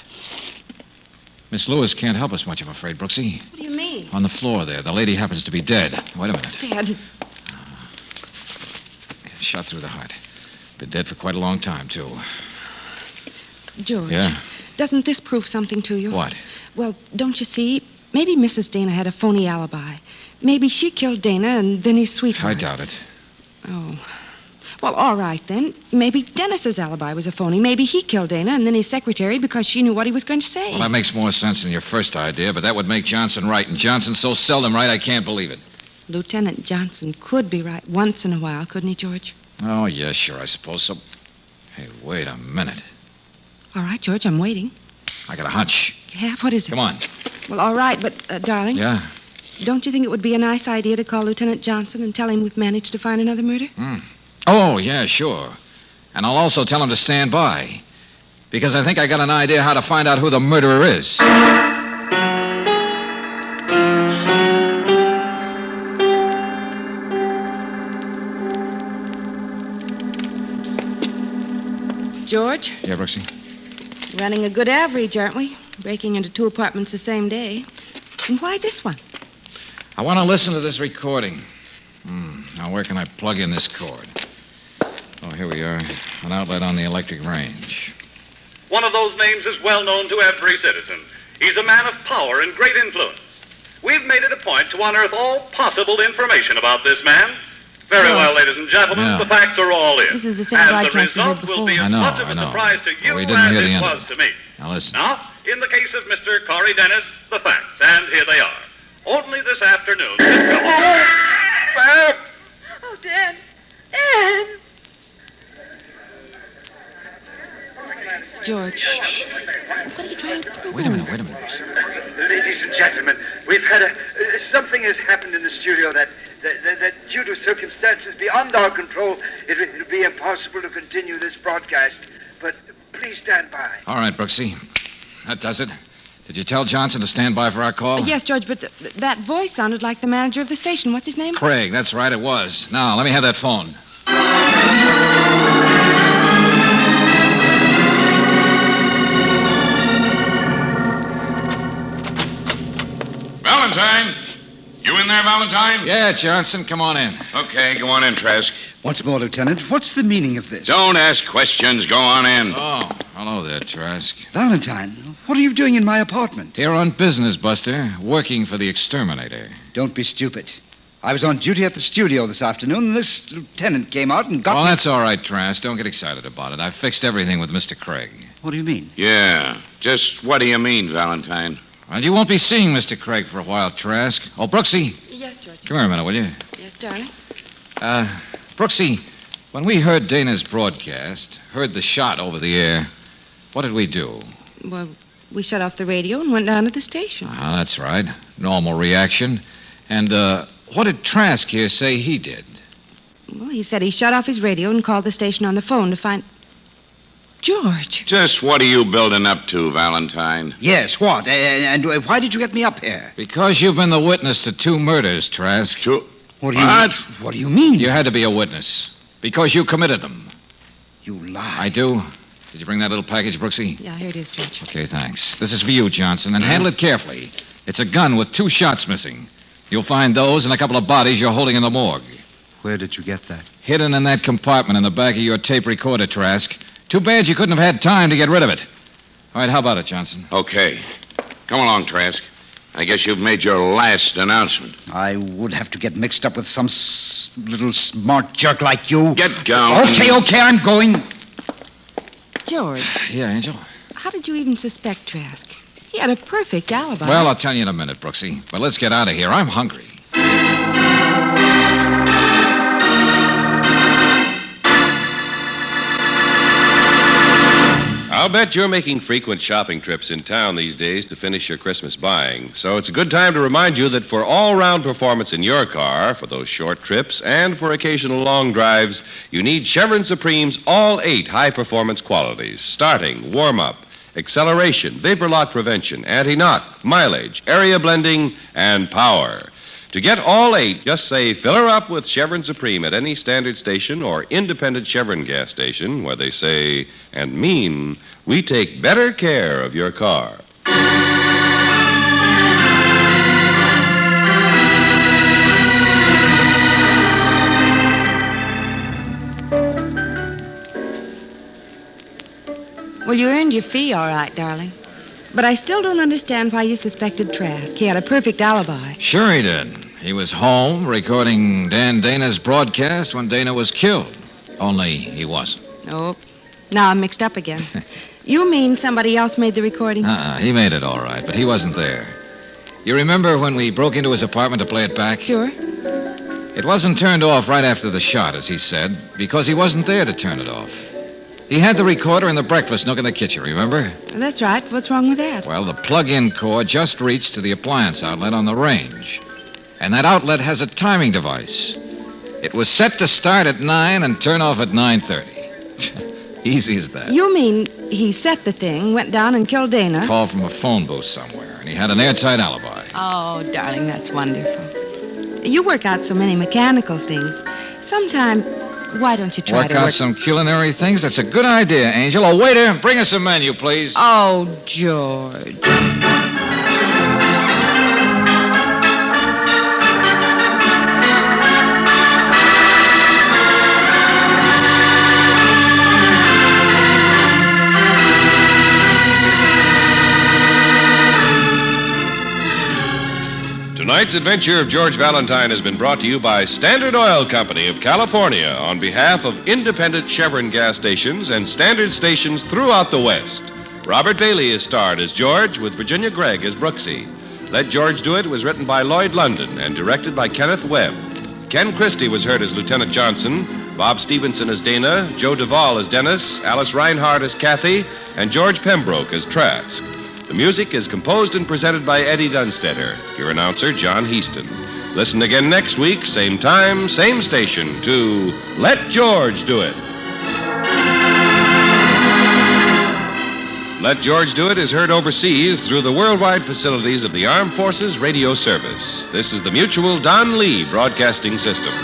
Miss Lewis can't help us much, I'm afraid, Brooksy. What do you mean? On the floor there. The lady happens to be dead. Wait a minute. Dad. Shot through the heart. Been dead for quite a long time, too. George. Yeah? Doesn't this prove something to you? What? Well, don't you see? Maybe Mrs. Dana had a phony alibi. Maybe she killed Dana and then his sweetheart. I doubt it. Oh. Well, all right, then. Maybe Dennis's alibi was a phony. Maybe he killed Dana and then his secretary because she knew what he was going to say. Well, that makes more sense than your first idea, but that would make Johnson right, and Johnson's so seldom right, I can't believe it. Lieutenant Johnson could be right once in a while, couldn't he, George? Oh, yeah, sure, I suppose so. Hey, wait a minute. All right, George, I'm waiting. I got a hunch. Yeah, what is it? Come on. Well, all right, but, darling. Yeah? Don't you think it would be a nice idea to call Lieutenant Johnson and tell him we've managed to find another murder? Oh, yeah, sure. And I'll also tell him to stand by. Because I think I got an idea how to find out who the murderer is. George. Yeah, Brooksy? Running a good average, aren't we? Breaking into 2 apartments the same day. And why this one? I want to listen to this recording. Now, where can I plug in this cord? Oh, here we are. An outlet on the electric range. One of those names is well known to every citizen. He's a man of power and great influence. We've made it a point to unearth all possible information about this man. Very well, ladies and gentlemen, Yeah. the facts are all in. This is the same and the broadcast we heard result will before. be I as know, much of I a know. surprise to you But we didn't as hear the it end was of it. to me. Now, listen. Now, in the case of Mr. Corey Dennis, the facts, and here they are. Only this afternoon. Oh, Dan. Dan. George. What are you trying to prove? Wait a minute. Ladies and gentlemen, we've had something has happened in the studio that due to circumstances beyond our control, it'll be impossible to continue this broadcast. But please stand by. All right, Brooksy. That does it. Did you tell Johnson to stand by for our call? Yes, George, but that voice sounded like the manager of the station. What's his name? Craig, that's right, it was. Now, let me have that phone. Valentine! You in there, Valentine? Yeah, Johnson, come on in. Okay, go on in, Trask. Once more, Lieutenant, what's the meaning of this? Don't ask questions. Go on in. Oh, hello there, Trask. Valentine, what are you doing in my apartment? Here on business, Buster, working for the exterminator. Don't be stupid. I was on duty at the studio this afternoon, and this lieutenant came out and got Well, me... that's all right, Trask. Don't get excited about it. I fixed everything with Mr. Craig. What do you mean? Yeah. Just what do you mean, Valentine? Well, you won't be seeing Mr. Craig for a while, Trask. Oh, Brooksy, Yes, George. come here a minute, will you? Yes, darling. Brooksy, when we heard Dana's broadcast, heard the shot over the air, what did we do? Well, we shut off the radio and went down to the station. Ah, that's right. Normal reaction. And, what did Trask here say he did? Well, he said he shut off his radio and called the station on the phone to find... George. Just what are you building up to, Valentine? Yes, what? And why did you get me up here? Because you've been the witness to 2 murders, Trask. What do you mean? What do you mean? You had to be a witness. Because you committed them. You lie. I do. Did you bring that little package, Brooksy? Yeah, here it is, George. Okay, thanks. This is for you, Johnson, and handle it carefully. It's a gun with 2 shots missing. You'll find those and a couple of bodies you're holding in the morgue. Where did you get that? Hidden in that compartment in the back of your tape recorder, Trask. Too bad you couldn't have had time to get rid of it. All right, how about it, Johnson? Okay. Come along, Trask. I guess you've made your last announcement. I would have to get mixed up with some little smart jerk like you. Get going. Okay, I'm going. George, Yeah, Angel? how did you even suspect Trask? He had a perfect alibi. Well, I'll tell you in a minute, Brooksy. But let's get out of here. I'm hungry. I'll bet you're making frequent shopping trips in town these days to finish your Christmas buying. So it's a good time to remind you that for all-round performance in your car, for those short trips, and for occasional long drives, you need Chevron Supreme's all 8 high-performance qualities, starting, warm-up, acceleration, vapor lock prevention, anti-knock, mileage, area blending, and power. To get all 8, just say, fill her up with Chevron Supreme at any standard station or independent Chevron gas station where they say and mean, we take better care of your car. Well, you earned your fee, all right, darling. But I still don't understand why you suspected Trask. He had a perfect alibi. Sure he did. He was home recording Dan Dana's broadcast when Dana was killed. Only he wasn't. Oh, now I'm mixed up again. You mean somebody else made the recording? He made it all right, but he wasn't there. You remember when we broke into his apartment to play it back? Sure. It wasn't turned off right after the shot, as he said, because he wasn't there to turn it off. He had the recorder in the breakfast nook in the kitchen, remember? That's right. What's wrong with that? Well, the plug-in cord just reached to the appliance outlet on the range. And that outlet has a timing device. It was set to start at 9 and turn off at 9:30. Easy as that. You mean he set the thing, went down and killed Dana? Call from a phone booth somewhere, and he had an airtight alibi. Oh, darling, that's wonderful. You work out so many mechanical things. Sometime, Why don't you try Work to out work... some culinary things? That's a good idea, Angel. Oh, waiter, bring us a menu, please. Oh, George. Tonight's adventure of George Valentine has been brought to you by Standard Oil Company of California on behalf of independent Chevron gas stations and Standard stations throughout the West. Robert Bailey is starred as George with Virginia Gregg as Brooksy. Let George Do It was written by Lloyd London and directed by Kenneth Webb. Ken Christie was heard as Lieutenant Johnson, Bob Stevenson as Dana, Joe Duvall as Dennis, Alice Reinhardt as Kathy, and George Pembroke as Trask. The music is composed and presented by Eddie Dunstetter. Your announcer, John Heaston. Listen again next week, same time, same station, to Let George Do It. Let George Do It is heard overseas through the worldwide facilities of the Armed Forces Radio Service. This is the Mutual Don Lee Broadcasting System.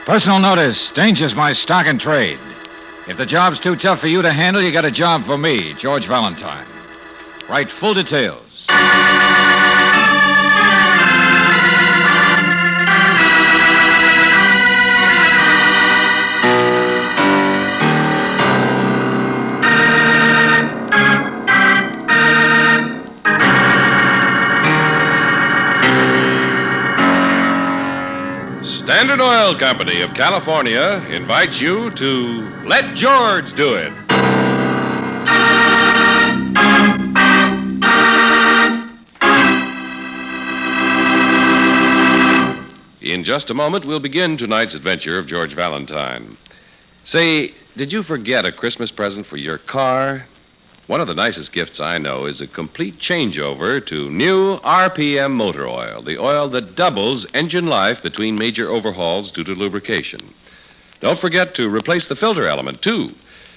Personal notice. Danger's my stock and trade. If the job's too tough for you to handle, you got a job for me, George Valentine. Write full details. Standard Oil Company of California invites you to Let George Do It. In just a moment, we'll begin tonight's adventure of George Valentine. Say, did you forget a Christmas present for your car? One of the nicest gifts I know is a complete changeover to new RPM motor oil, the oil that doubles engine life between major overhauls due to lubrication. Don't forget to replace the filter element, too.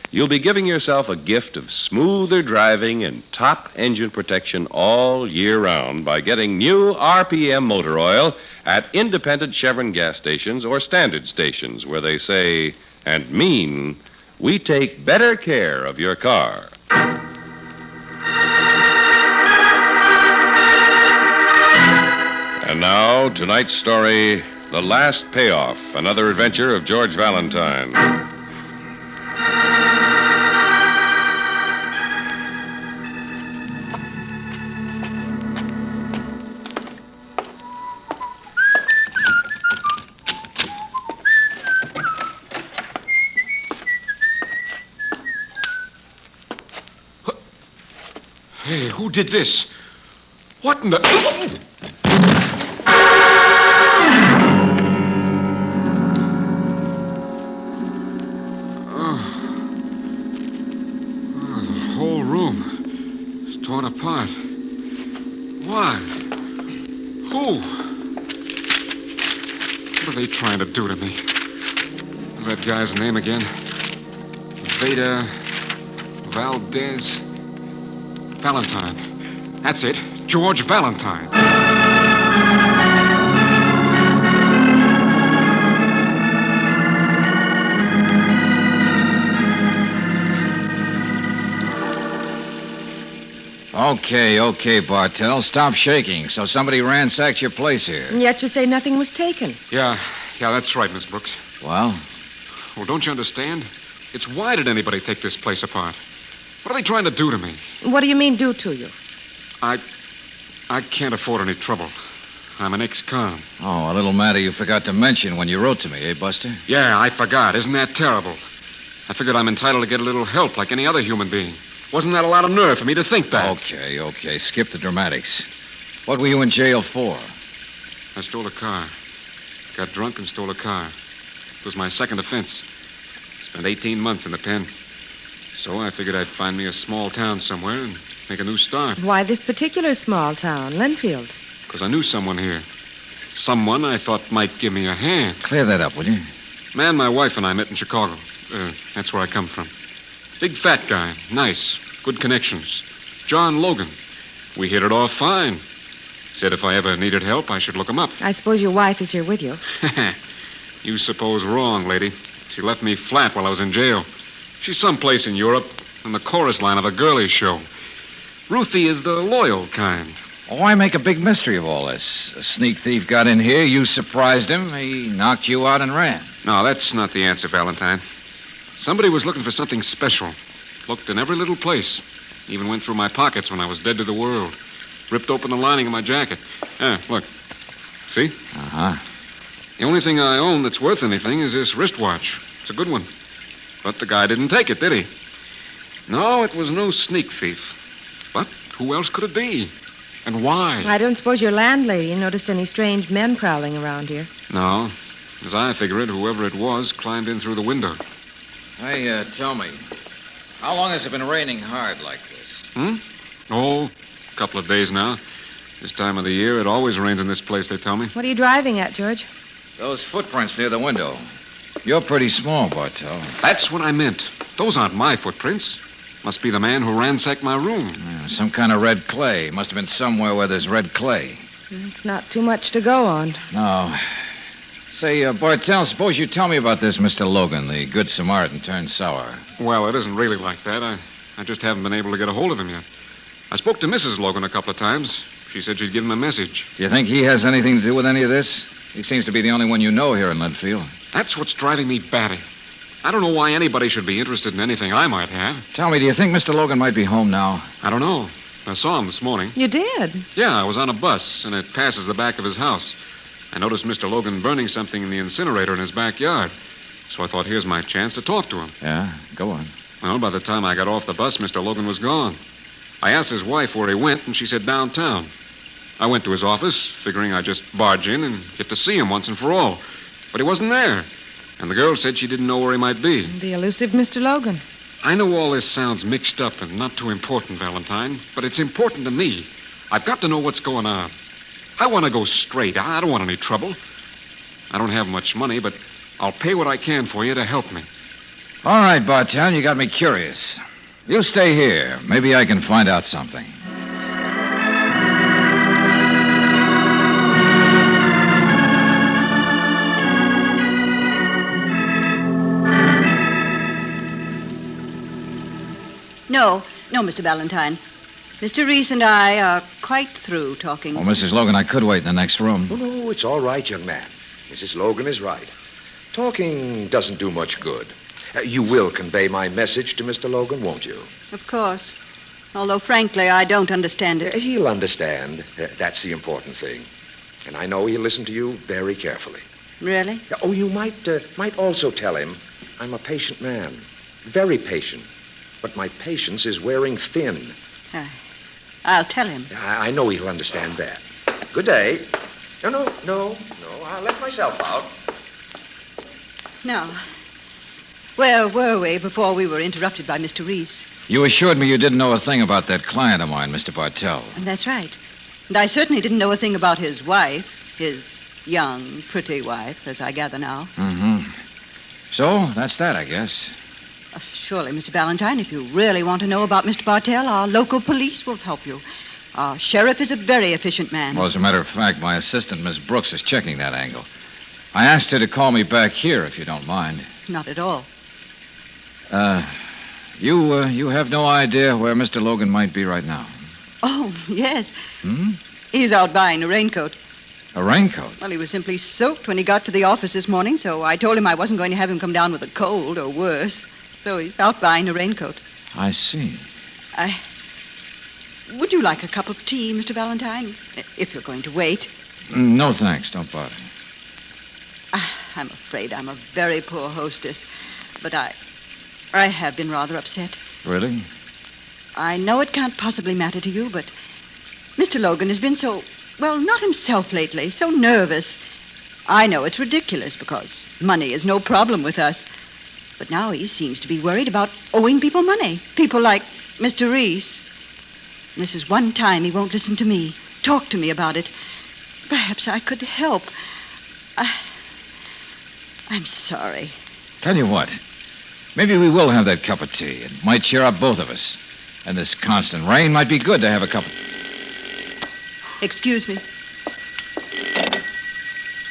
You'll be giving yourself a gift of smoother driving and top engine protection all year round by getting new RPM motor oil at independent Chevron gas stations or Standard stations where they say and mean, we take better care of your car. And now, tonight's story, The Last Payoff, another adventure of George Valentine. Hey, who did this? What in the... the whole room is torn apart. Why? Who? What are they trying to do to me? What's that guy's name again? Veda Valdez... Valentine. That's it. George Valentine. Okay, Bartell. Stop shaking. So somebody ransacked your place here. And yet you say nothing was taken. Yeah, that's right, Miss Brooks. Well? Well, don't you understand? It's why did anybody take this place apart? What are they trying to do to me? What do you mean, do to you? I can't afford any trouble. I'm an ex-con. Oh, a little matter you forgot to mention when you wrote to me, eh, Buster? Yeah, I forgot. Isn't that terrible? I figured I'm entitled to get a little help like any other human being. Wasn't that a lot of nerve for me to think that? Okay. Skip the dramatics. What were you in jail for? I stole a car. Got drunk and stole a car. It was my second offense. Spent 18 months in the pen. So I figured I'd find me a small town somewhere and make a new start. Why this particular small town, Lenfield? Because I knew someone here. someone I thought might give me a hand. Clear that up, will you? Man, my wife and I met in Chicago. That's where I come from. Big fat guy. Nice. Good connections. John Logan. We hit it off fine. Said if I ever needed help, I should look him up. I suppose your wife is here with you. You suppose wrong, lady. She left me flat while I was in jail. She's someplace in Europe, on the chorus line of a girlies show. Ruthie is the loyal kind. Why make a big mystery of all this? A sneak thief got in here, you surprised him, he knocked you out and ran. No, that's not the answer, Valentine. Somebody was looking for something special. Looked in every little place. Even went through my pockets when I was dead to the world. Ripped open the lining of my jacket. Look. See? Uh-huh. The only thing I own that's worth anything is this wristwatch. It's a good one. But the guy didn't take it, did he? No, it was no sneak thief. But who else could it be? And why? I don't suppose your landlady noticed any strange men prowling around here. No. As I figure it, whoever it was climbed in through the window. Hey, tell me, how long has it been raining hard like this? Oh, a couple of days now. This time of the year, it always rains in this place, they tell me. What are you driving at, George? Those footprints near the window. You're pretty small, Bartell. That's what I meant. Those aren't my footprints. Must be the man who ransacked my room. Yeah, some kind of red clay. Must have been somewhere where there's red clay. It's not too much to go on. No. Say, Bartell, suppose you tell me about this Mr. Logan, the good Samaritan turned sour. Well, it isn't really like that. I just haven't been able to get a hold of him yet. I spoke to Mrs. Logan a couple of times. She said she'd give him a message. Do you think he has anything to do with any of this? He seems to be the only one you know here in Leadfield. That's what's driving me batty. I don't know why anybody should be interested in anything I might have. Tell me, do you think Mr. Logan might be home now? I don't know. I saw him this morning. You did? Yeah, I was on a bus, and it passes the back of his house. I noticed Mr. Logan burning something in the incinerator in his backyard. So I thought, here's my chance to talk to him. Yeah, go on. Well, by the time I got off the bus, Mr. Logan was gone. I asked his wife where he went, and she said downtown. I went to his office, figuring I'd just barge in and get to see him once and for all. But he wasn't there. And the girl said she didn't know where he might be. The elusive Mr. Logan. I know all this sounds mixed up and not too important, Valentine, but it's important to me. I've got to know what's going on. I want to go straight. I don't want any trouble. I don't have much money, but I'll pay what I can for you to help me. All right, Bartell, you got me curious. You stay here. Maybe I can find out something. No, Mr. Valentine. Mr. Reese and I are quite through talking. Oh, Mrs. Logan, I could wait in the next room. Oh, no, it's all right, young man. Mrs. Logan is right. Talking doesn't do much good. You will convey my message to Mr. Logan, won't you? Of course. Although, frankly, I don't understand it. He'll understand. That's the important thing. And I know he'll listen to you very carefully. Really? Oh, you might also tell him I'm a patient man. Very patient. But my patience is wearing thin. I'll tell him. I know he'll understand that. Good day. No. I'll let myself out. Now, where were we before we were interrupted by Mr. Reese? You assured me you didn't know a thing about that client of mine, Mr. Bartell. And that's right. And I certainly didn't know a thing about his wife, his young, pretty wife, as I gather now. Mm-hmm. So, that's that, I guess. Surely, Mr. Valentine, if you really want to know about Mr. Bartell, our local police will help you. Our sheriff is a very efficient man. Well, as a matter of fact, my assistant, Miss Brooks, is checking that angle. I asked her to call me back here, if you don't mind. Not at all. You have no idea where Mr. Logan might be right now? Oh, yes. Hmm? He's out buying a raincoat. A raincoat? Well, he was simply soaked when he got to the office this morning, so I told him I wasn't going to have him come down with a cold or worse. So he's out buying a raincoat. I see. Would you like a cup of tea, Mr. Valentine? If you're going to wait. No, thanks. Don't bother. I'm afraid I'm a very poor hostess. But I have been rather upset. Really? I know it can't possibly matter to you, but Mr. Logan has been so, well, not himself lately, so nervous. I know it's ridiculous because money is no problem with us. But now he seems to be worried about owing people money. People like Mr. Reese. And this is one time he won't listen to me, talk to me about it. Perhaps I could help. I'm sorry. Tell you what. Maybe we will have that cup of tea. It might cheer up both of us. And this constant rain might be good to have a cup of... Excuse me.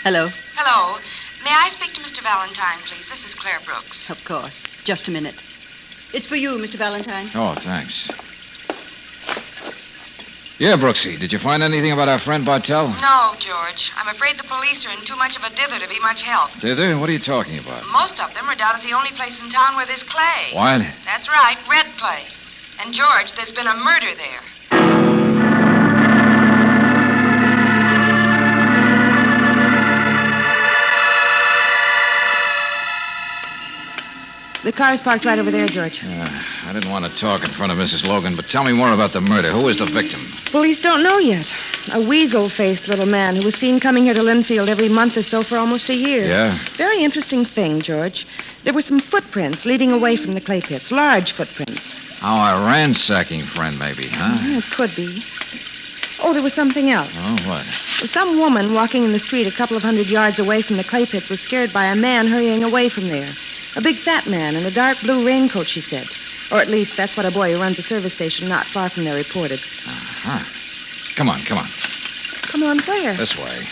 Hello. Hello. May I speak to Mr. Valentine, please? This is Claire Brooks. Of course. Just a minute. It's for you, Mr. Valentine. Oh, thanks. Yeah, Brooksy, did you find anything about our friend Bartell? No, George. I'm afraid the police are in too much of a dither to be much help. Dither? What are you talking about? Most of them are down at the only place in town where there's clay. What? That's right, red clay. And, George, there's been a murder there. The car's parked right over there, George. I didn't want to talk in front of Mrs. Logan, but tell me more about the murder. Who was the victim? Police don't know yet. A weasel-faced little man who was seen coming here to Linfield every month or so for almost a year. Yeah? Very interesting thing, George. There were some footprints leading away from the clay pits. Large footprints. Our ransacking friend, maybe, huh? It could be. Oh, there was something else. Oh, what? Some woman walking in the street a couple of 100 yards away from the clay pits was scared by a man hurrying away from there. A big fat man in a dark blue raincoat, she said. Or at least that's what a boy who runs a service station not far from there reported. Uh-huh. Come on. Come on, where? This way.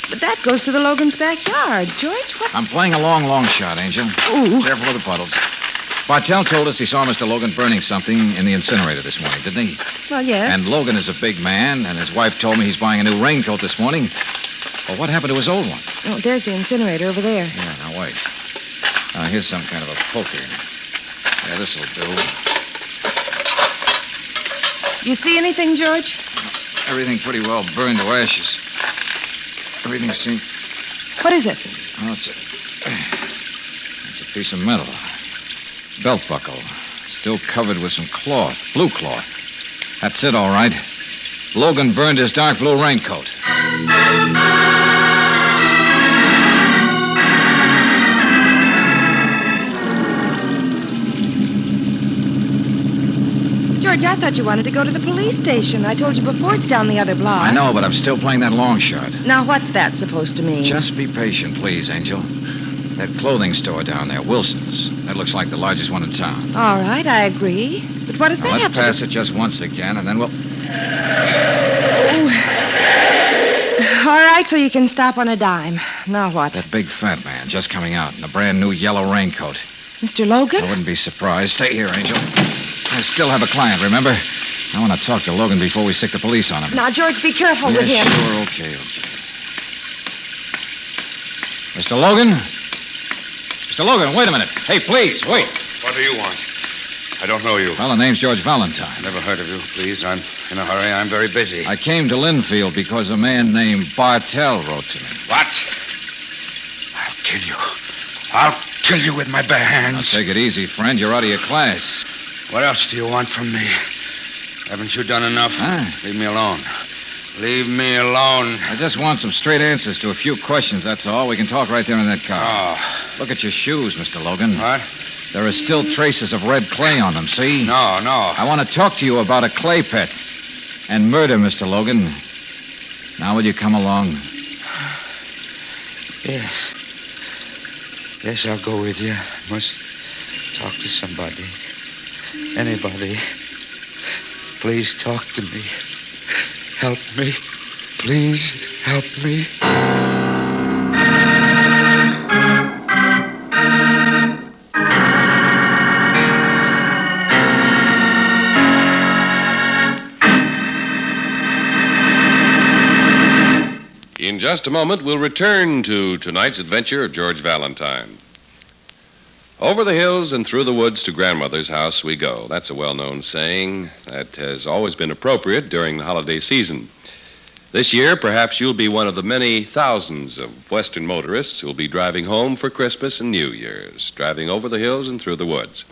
But that goes to the Logan's backyard. George, what? I'm playing a long shot, Angel. Ooh. Careful of the puddles. Bartell told us he saw Mr. Logan burning something in the incinerator this morning, didn't he? Well, yes. And Logan is a big man, and his wife told me he's buying a new raincoat this morning. Well, what happened to his old one? Oh, there's the incinerator over there. Yeah, now wait. Here's some kind of a poker. Yeah, this'll do. You see anything, George? Everything pretty well burned to ashes. Everything seemed... What is it? Oh, it's a piece of metal. Belt buckle. Still covered with some cloth. Blue cloth. That's it, all right. Logan burned his dark blue raincoat. George, I thought you wanted to go to the police station. I told you before it's down the other block. I know, but I'm still playing that long shot. Now, what's that supposed to mean? Just be patient, please, Angel. That clothing store down there, Wilson's. That looks like the largest one in town. All right, I agree. But what does that have Let's to pass it just once again, and then we'll... Oh. All right, so you can stop on a dime. Now what? That big fat man just coming out in a brand new yellow raincoat. Mr. Logan? I wouldn't be surprised. Stay here, Angel. I still have a client, remember? I want to talk to Logan before we stick the police on him. Now, George, be careful with him. Sure, okay. Mr. Logan? Mr. Logan, wait a minute. Hey, please, wait. What do you want? I don't know you. Well, the name's George Valentine. Never heard of you. Please, I'm in a hurry. I'm very busy. I came to Linfield because a man named Bartell wrote to me. What? I'll kill you. I'll kill you with my bare hands. Now, take it easy, friend. You're out of your class. What else do you want from me? Haven't you done enough? Huh? Leave me alone. Leave me alone. I just want some straight answers to a few questions, that's all. We can talk right there in that car. Oh. Look at your shoes, Mr. Logan. What? There are still traces of red clay on them, see? No. I want to talk to you about a clay pit and murder, Mr. Logan. Now will you come along? Yes. Yes, I'll go with you. I must talk to somebody. Anybody. Please talk to me. Help me. Please help me. In just a moment, we'll return to tonight's adventure of George Valentine. Over the hills and through the woods to Grandmother's house we go. That's a well-known saying that has always been appropriate during the holiday season. This year, perhaps you'll be one of the many thousands of Western motorists who'll be driving home for Christmas and New Year's, driving over the hills and through the woods.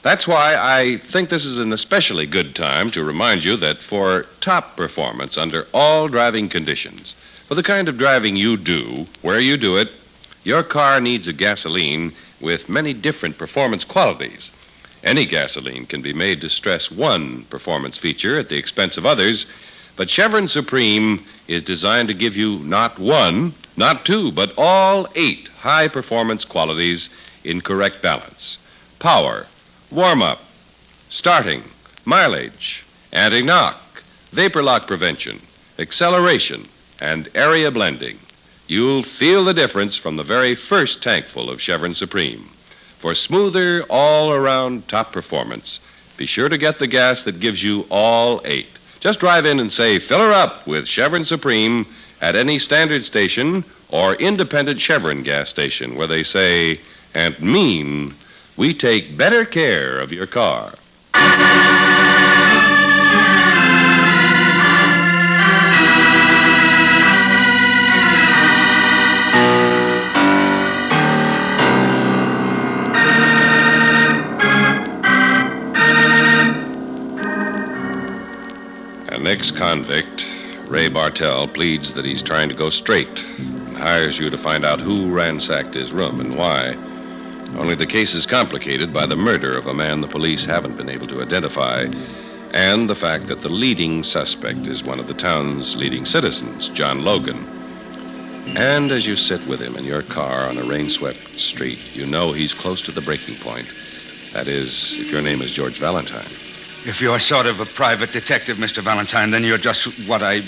That's why I think this is an especially good time to remind you that for top performance under all driving conditions, for the kind of driving you do, where you do it, your car needs a gasoline with many different performance qualities. Any gasoline can be made to stress one performance feature at the expense of others, But Chevron Supreme is designed to give you not one, not two, but all 8 high-performance qualities in correct balance. Power, warm-up, starting, mileage, anti-knock, vapor lock prevention, acceleration, and area blending. You'll feel the difference from the very first tankful of Chevron Supreme. For smoother, all-around top performance, be sure to get the gas that gives you all 8. Just drive in and say, fill her up with Chevron Supreme at any standard station or independent Chevron gas station where they say and mean, we take better care of your car. An ex-convict, Ray Bartell, pleads that he's trying to go straight and hires you to find out who ransacked his room and why. Only the case is complicated by the murder of a man the police haven't been able to identify and the fact that the leading suspect is one of the town's leading citizens, John Logan. And as you sit with him in your car on a rain-swept street, you know he's close to the breaking point. That is, if your name is George Valentine. If you're sort of a private detective, Mr. Valentine, then you're just what I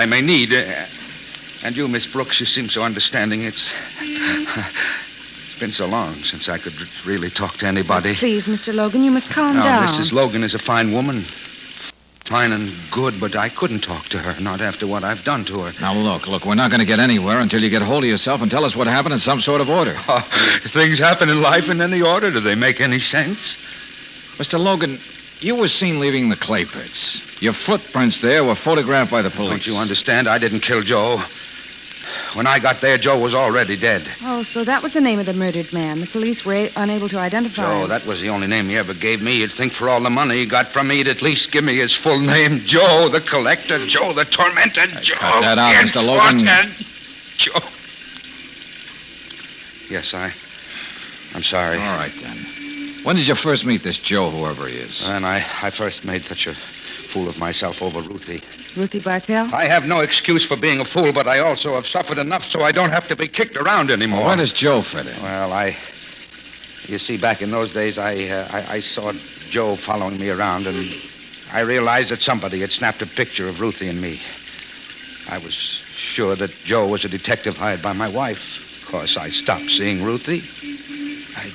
may need. And you, Miss Brooks, you seem so understanding. It's been so long since I could really talk to anybody. Please, Mr. Logan, you must calm Now, down. Mrs. Logan is a fine woman. Fine and good, but I couldn't talk to her, not after what I've done to her. Now, look, we're not going to get anywhere until you get hold of yourself and tell us what happened in some sort of order. Things happen in life in any order. Do they make any sense? Mr. Logan, you were seen leaving the clay pits. Your footprints there were photographed by the police. Don't you understand? I didn't kill Joe. When I got there, Joe was already dead. Oh, so that was the name of the murdered man. The police were unable to identify Joe, him. that was the only name he ever gave me. You'd think for all the money he got from me, he'd at least give me his full name. Joe the collector, Joe the tormentor, Joe. Cut that out, Mr. Logan. Joe. Yes, I'm sorry. All right, then. When did you first meet this Joe, whoever he is? And I first made such a fool of myself over Ruthie. Ruthie Bartell? I have no excuse for being a fool, but I also have suffered enough so I don't have to be kicked around anymore. Well, where does Joe fit in? Well, you see, back in those days, I saw Joe following me around, and I realized that somebody had snapped a picture of Ruthie and me. I was sure that Joe was a detective hired by my wife. Of course, I stopped seeing Ruthie. I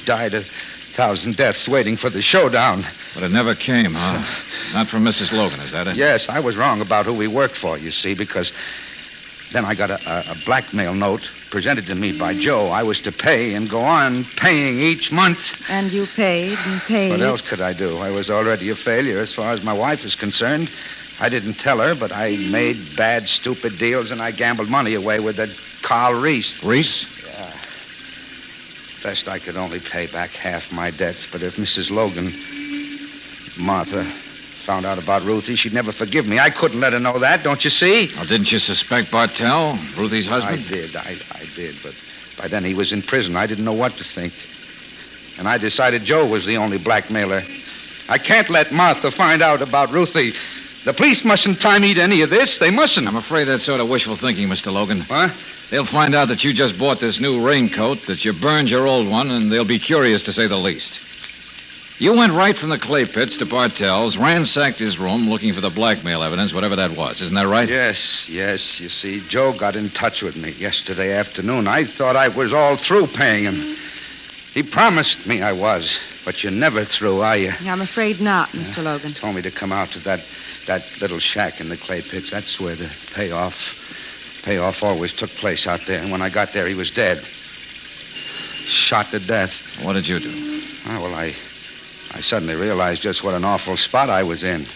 died 1,000 deaths waiting for the showdown. But it never came, huh? Not from Mrs. Logan, is that it? Yes, I was wrong about who we worked for, you see, because then I got a blackmail note presented to me by Joe. I was to pay and go on paying each month. And you paid and paid. What else could I do? I was already a failure as far as my wife is concerned. I didn't tell her, but I made bad, stupid deals, and I gambled money away with that Carl Reese. Reese? Yeah. Best I could only pay back half my debts, but if Mrs. Logan, Martha, found out about Ruthie, she'd never forgive me. I couldn't let her know that, don't you see? Well, didn't you suspect Bartell, Ruthie's husband? I did, but by then he was in prison. I didn't know what to think. And I decided Joe was the only blackmailer. I can't let Martha find out about Ruthie. The police mustn't tie me to any of this. They mustn't. I'm afraid that's sort of wishful thinking, Mr. Logan. What? They'll find out that you just bought this new raincoat, that you burned your old one, and they'll be curious, to say the least. You went right from the clay pits to Bartell's, ransacked his room looking for the blackmail evidence, whatever that was. Isn't that right? Yes. You see, Joe got in touch with me yesterday afternoon. I thought I was all through paying him. He promised me I was, but you're never through, are you? I'm afraid not, Mr. Logan. Told me to come out to that little shack in the clay pits. That's where the payoff always took place out there. And when I got there, he was dead. Shot to death. What did you do? Well, I suddenly realized just what an awful spot I was in.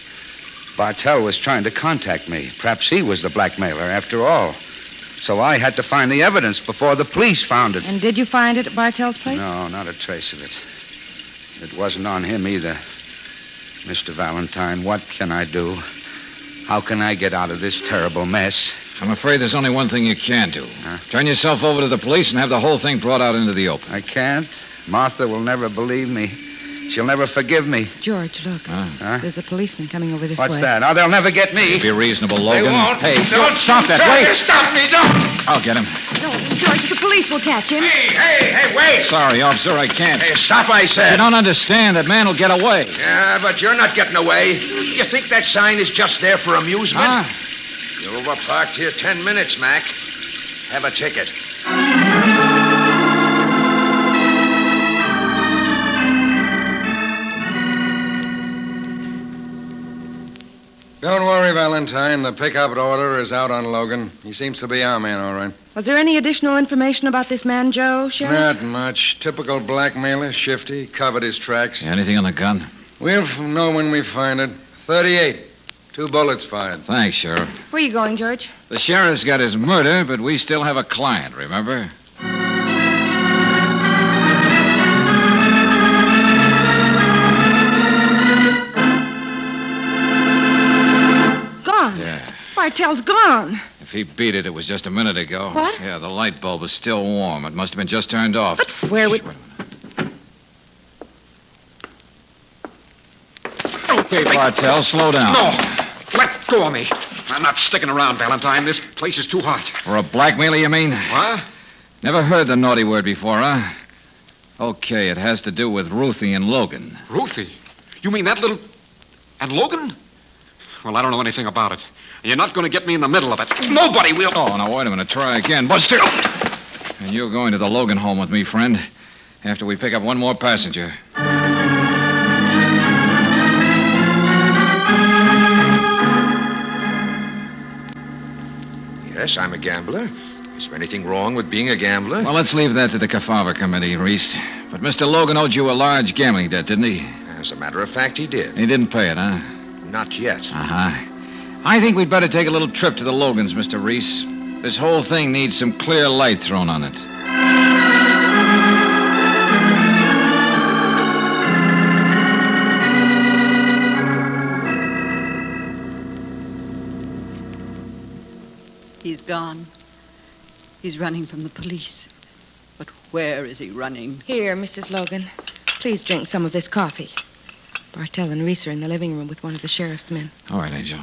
Bartell was trying to contact me. Perhaps he was the blackmailer after all. So I had to find the evidence before the police found it. And did you find it at Bartell's place? No, not a trace of it. It wasn't on him either. Mr. Valentine, what can I do? How can I get out of this terrible mess? I'm afraid there's only one thing you can do. Turn yourself over to the police and have the whole thing brought out into the open. I can't. Martha will never believe me. She'll never forgive me. George, look. Huh? There's a policeman coming over this What's way. that? Oh, they'll never get me. Be reasonable, Logan. They won't. Hey, Don't stop that. try Wait. to stop me. Don't. I'll get him. No, George, the police will catch him. Hey, wait. Sorry, officer, I can't. Hey, stop, I You said. don't understand. That man will get away. Yeah, but you're not getting away. You think that sign is just there for amusement? Huh? You were parked here 10 minutes, Mac. Have a ticket. Don't worry, Valentine. The pickup order is out on Logan. He seems to be our man, all right. Was there any additional information about this man, Joe, Sheriff? Not much. Typical blackmailer, shifty, covered his tracks. Anything on the gun? We'll know when we find it. 38. 2 bullets fired. Thanks, Sheriff. Where you going, George? The sheriff's got his murder, but we still have a client, remember? Gone. Yeah. Bartell's gone. If he beat it, it was just a minute ago. What? Yeah, the light bulb was still warm. It must have been just turned off. But where would... Okay, Bartell, slow down. No! Let go of me. I'm not sticking around, Valentine. This place is too hot. For a blackmailer, you mean? What? Never heard the naughty word before, huh? Okay, it has to do with Ruthie and Logan. Ruthie? You mean that little... And Logan? Well, I don't know anything about it. You're not going to get me in the middle of it. Nobody will. Oh, now, wait a minute. Try again. But still... And you're going to the Logan home with me, friend, after we pick up one more passenger. Yes, I'm a gambler. Is there anything wrong with being a gambler? Well, let's leave that to the Kefauver Committee, Reese. But Mr. Logan owed you a large gambling debt, didn't he? As a matter of fact, he did. He didn't pay it, huh? Not yet. Uh-huh. I think we'd better take a little trip to the Logans, Mr. Reese. This whole thing needs some clear light thrown on it. He's gone. He's running from the police. But where is he running? Here, Mrs. Logan. Please drink some of this coffee. Bartell and Reese are in the living room with one of the sheriff's men. All right, Angel.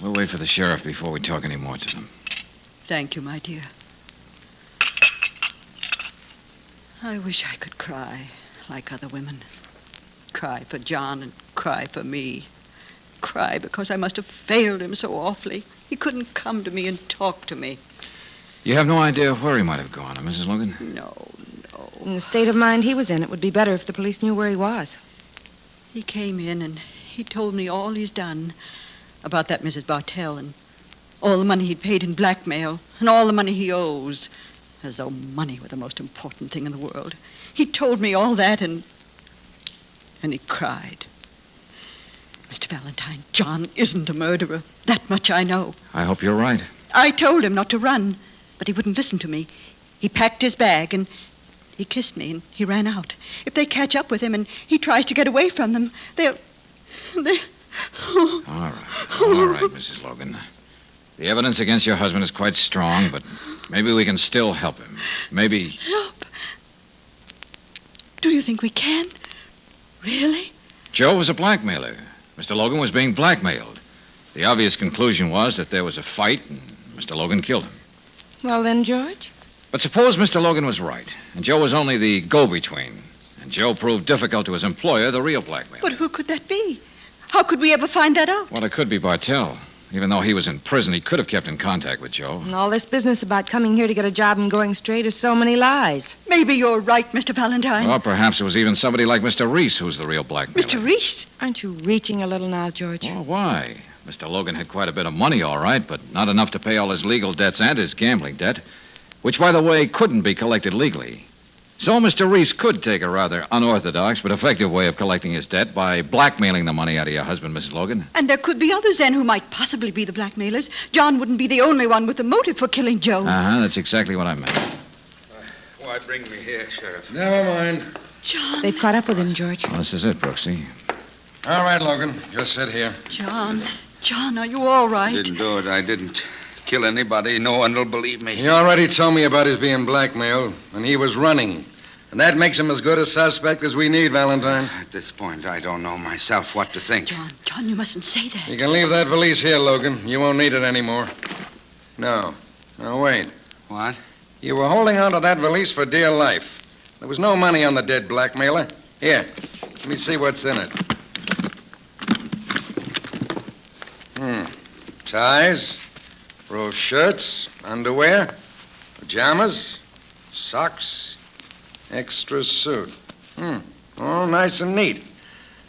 We'll wait for the sheriff before we talk any more to them. Thank you, my dear. I wish I could cry like other women. Cry for John and cry for me. Cry because I must have failed him so awfully. He couldn't come to me and talk to me. You have no idea where he might have gone, Mrs. Logan? No. In the state of mind he was in, it would be better if the police knew where he was. He came in and he told me all he's done about that Mrs. Bartell and all the money he'd paid in blackmail and all the money he owes, as though money were the most important thing in the world. He told me all that and he cried. Mr. Valentine, John isn't a murderer. That much I know. I hope you're right. I told him not to run, but he wouldn't listen to me. He packed his bag and he kissed me and he ran out. If they catch up with him and he tries to get away from them, they'll... All right, Mrs. Logan. The evidence against your husband is quite strong, but maybe we can still help him. Maybe... Help? Do you think we can? Really? Joe was a blackmailer. Mr. Logan was being blackmailed. The obvious conclusion was that there was a fight and Mr. Logan killed him. Well then, George? But suppose Mr. Logan was right, and Joe was only the go-between, and Joe proved difficult to his employer, the real blackmailer. But who could that be? How could we ever find that out? Well, it could be Bartell. Even though he was in prison, he could have kept in contact with Joe. And all this business about coming here to get a job and going straight is so many lies. Maybe you're right, Mr. Valentine. Or perhaps it was even somebody like Mr. Reese who's the real blackmailer. Mr. Reese? Aren't you reaching a little now, George? Well, why? Mr. Logan had quite a bit of money, all right, but not enough to pay all his legal debts and his gambling debt, which, by the way, couldn't be collected legally. So Mr. Reese could take a rather unorthodox but effective way of collecting his debt by blackmailing the money out of your husband, Mrs. Logan. And there could be others then who might possibly be the blackmailers. John wouldn't be the only one with the motive for killing Joe. That's exactly what I meant. Why bring me here, Sheriff? Never mind. John. They've caught up with him, George. Well, this is it, Brooksy. All right, Logan. Just sit here. John, are you all right? I didn't do it. I didn't kill anybody. No one will believe me. He already told me about his being blackmailed, and he was running. And that makes him as good a suspect as we need, Valentine. At this point, I don't know myself what to think. John, you mustn't say that. You can leave that valise here, Logan. You won't need it anymore. No. Now, wait. What? You were holding on to that valise for dear life. There was no money on the dead blackmailer. Here, let me see what's in it. Ties, rose shirts, underwear, pajamas, socks, extra suit. All nice and neat.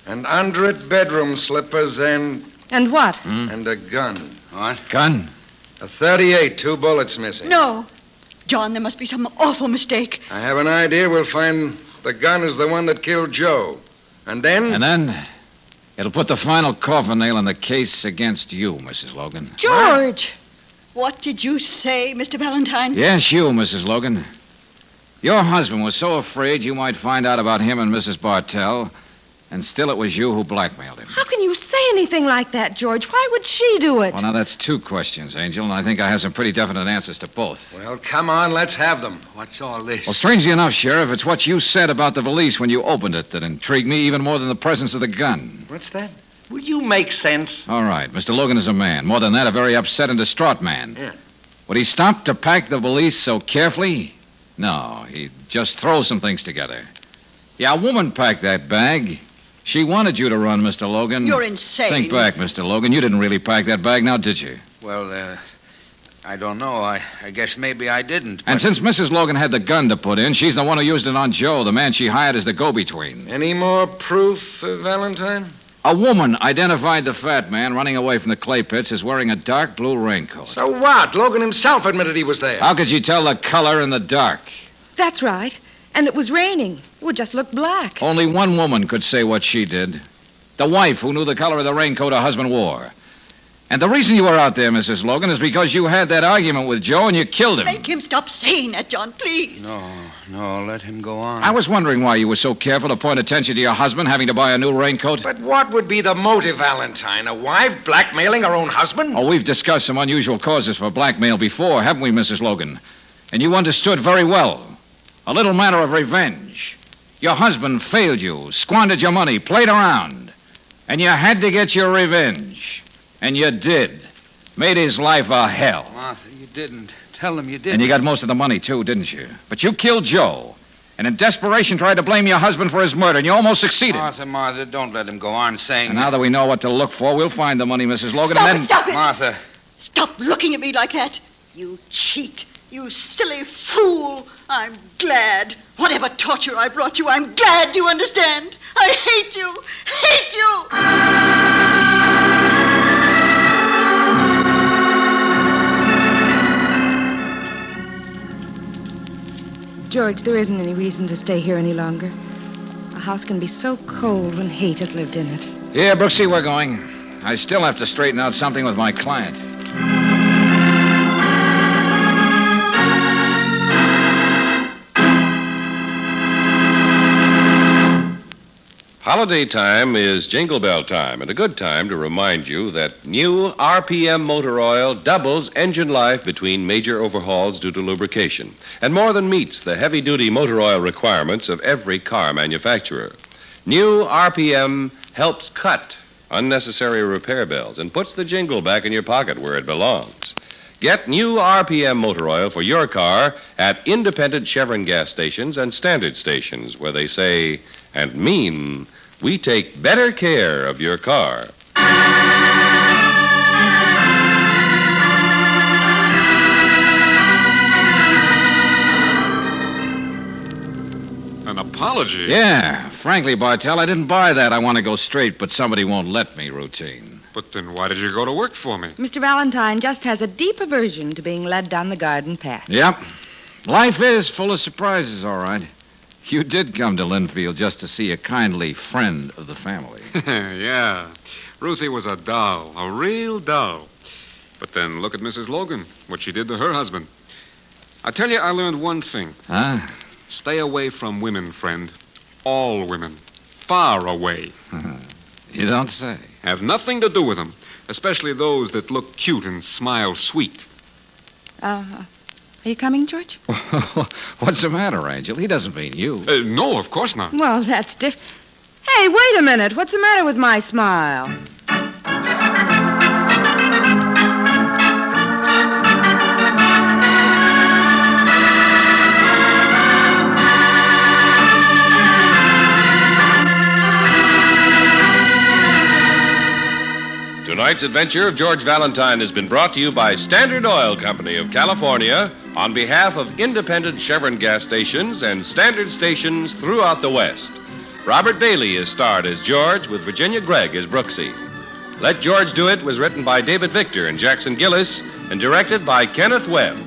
And under it, bedroom slippers and... And what? And a gun. What? Gun? A .38, 2 bullets missing. No. John, there must be some awful mistake. I have an idea we'll find the gun is the one that killed Joe. And then... And then it'll put the final coffin nail in the case against you, Mrs. Logan. George! What did you say, Mr. Valentine? Yes, you, Mrs. Logan. Your husband was so afraid you might find out about him and Mrs. Bartell, and still it was you who blackmailed him. How can you say anything like that, George? Why would she do it? Well, now, that's 2 questions, Angel, and I think I have some pretty definite answers to both. Well, come on, let's have them. What's all this? Well, strangely enough, Sheriff, it's what you said about the valise when you opened it that intrigued me even more than the presence of the gun. What's that? Will you make sense? All right, Mr. Logan is a man. More than that, a very upset and distraught man. Yeah. Would he stop to pack the valise so carefully? No, he'd just throw some things together. Yeah, a woman packed that bag. She wanted you to run, Mr. Logan. You're insane. Think back, Mr. Logan. You didn't really pack that bag now, did you? Well, I don't know. I guess maybe I didn't. And since Mrs. Logan had the gun to put in, she's the one who used it on Joe, the man she hired as the go-between. Any more proof, Valentine? A woman identified the fat man running away from the clay pits as wearing a dark blue raincoat. So what? Logan himself admitted he was there. How could you tell the color in the dark? That's right. And it was raining. It would just look black. Only one woman could say what she did. The wife who knew the color of the raincoat her husband wore. And the reason you were out there, Mrs. Logan, is because you had that argument with Joe and you killed him. Make him stop saying that, John, please. No, let him go on. I was wondering why you were so careful to point attention to your husband having to buy a new raincoat. But what would be the motive, Valentine? A wife blackmailing her own husband? Oh, we've discussed some unusual causes for blackmail before, haven't we, Mrs. Logan? And you understood very well. A little matter of revenge. Your husband failed you, squandered your money, played around. And you had to get your revenge. And you did. Made his life a hell. Martha, you didn't. Tell them you didn't. And you got most of the money, too, didn't you? But you killed Joe. And in desperation tried to blame your husband for his murder, and you almost succeeded. Martha, don't let him go on saying... And now that we know what to look for, we'll find the money, Mrs. Logan, Stop and then... it, stop it! Martha. Stop looking at me like that. You cheat. You silly fool. I'm glad. Whatever torture I brought you, I'm glad you understand. I hate you. Hate you. George, there isn't any reason to stay here any longer. A house can be so cold when hate has lived in it. Yeah, Brooksy, we're going. I still have to straighten out something with my client. Holiday time is Jingle Bell time, and a good time to remind you that new RPM motor oil doubles engine life between major overhauls due to lubrication, and more than meets the heavy-duty motor oil requirements of every car manufacturer. New RPM helps cut unnecessary repair bills and puts the jingle back in your pocket where it belongs. Get new RPM motor oil for your car at independent Chevron gas stations and standard stations where they say and mean, we take better care of your car. An apology? Yeah. Frankly, Bartell, I didn't buy that I want to go straight, but somebody won't let me routine. But then why did you go to work for me? Mr. Valentine just has a deep aversion to being led down the garden path. Yep. Life is full of surprises, all right. You did come to Linfield just to see a kindly friend of the family. Yeah. Ruthie was a doll, a real doll. But then look at Mrs. Logan, what she did to her husband. I tell you, I learned one thing. Huh? Stay away from women, friend. All women. Far away. You don't say. Have nothing to do with them, especially those that look cute and smile sweet. Are you coming, George? What's the matter, Angel? He doesn't mean you. No, of course not. Well, that's different. Hey, wait a minute. What's the matter with my smile? Tonight's adventure of George Valentine has been brought to you by Standard Oil Company of California on behalf of independent Chevron gas stations and Standard stations throughout the West. Robert Bailey is starred as George with Virginia Gregg as Brooksy. Let George Do It was written by David Victor and Jackson Gillis and directed by Kenneth Webb.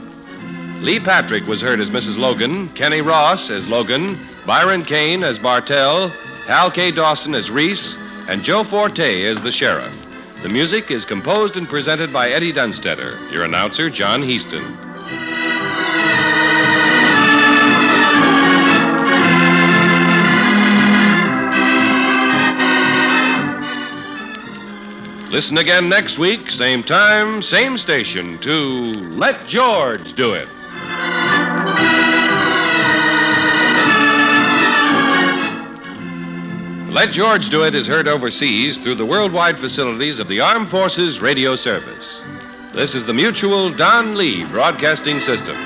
Lee Patrick was heard as Mrs. Logan, Kenny Ross as Logan, Byron Kane as Bartell, Hal K. Dawson as Reese, and Joe Forte as the sheriff. The music is composed and presented by Eddie Dunstetter. Your announcer, John Heaston. Listen again next week, same time, same station, to Let George Do It. Let George Do It is heard overseas through the worldwide facilities of the Armed Forces Radio Service. This is the Mutual Don Lee Broadcasting System.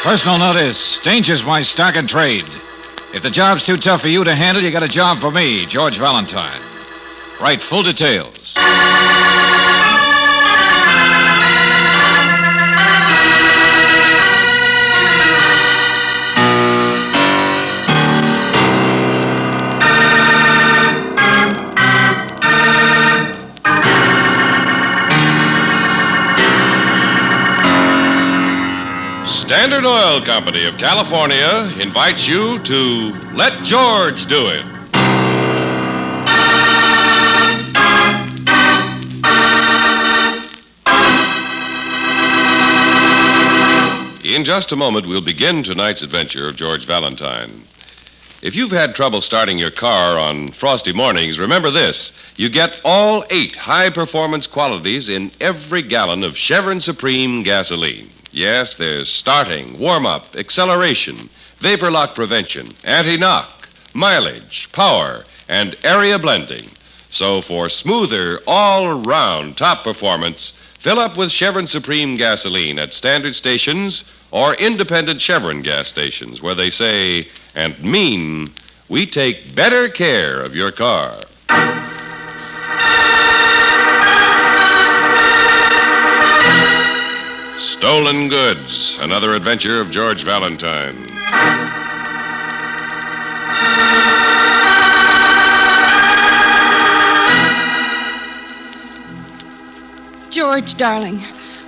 Personal notice. Danger's my stock and trade. If the job's too tough for you to handle, you got a job for me, George Valentine. Write full details. Standard Oil Company of California invites you to Let George Do It. In just a moment, we'll begin tonight's adventure of George Valentine. If you've had trouble starting your car on frosty mornings, remember this. You get all 8 high-performance qualities in every gallon of Chevron Supreme gasoline. Yes, there's starting, warm-up, acceleration, vapor lock prevention, anti-knock, mileage, power, and area blending. So for smoother, all-round top performance, fill up with Chevron Supreme gasoline at standard stations or independent Chevron gas stations where they say and mean, we take better care of your car. Stolen Goods, another adventure of George Valentine. George, darling,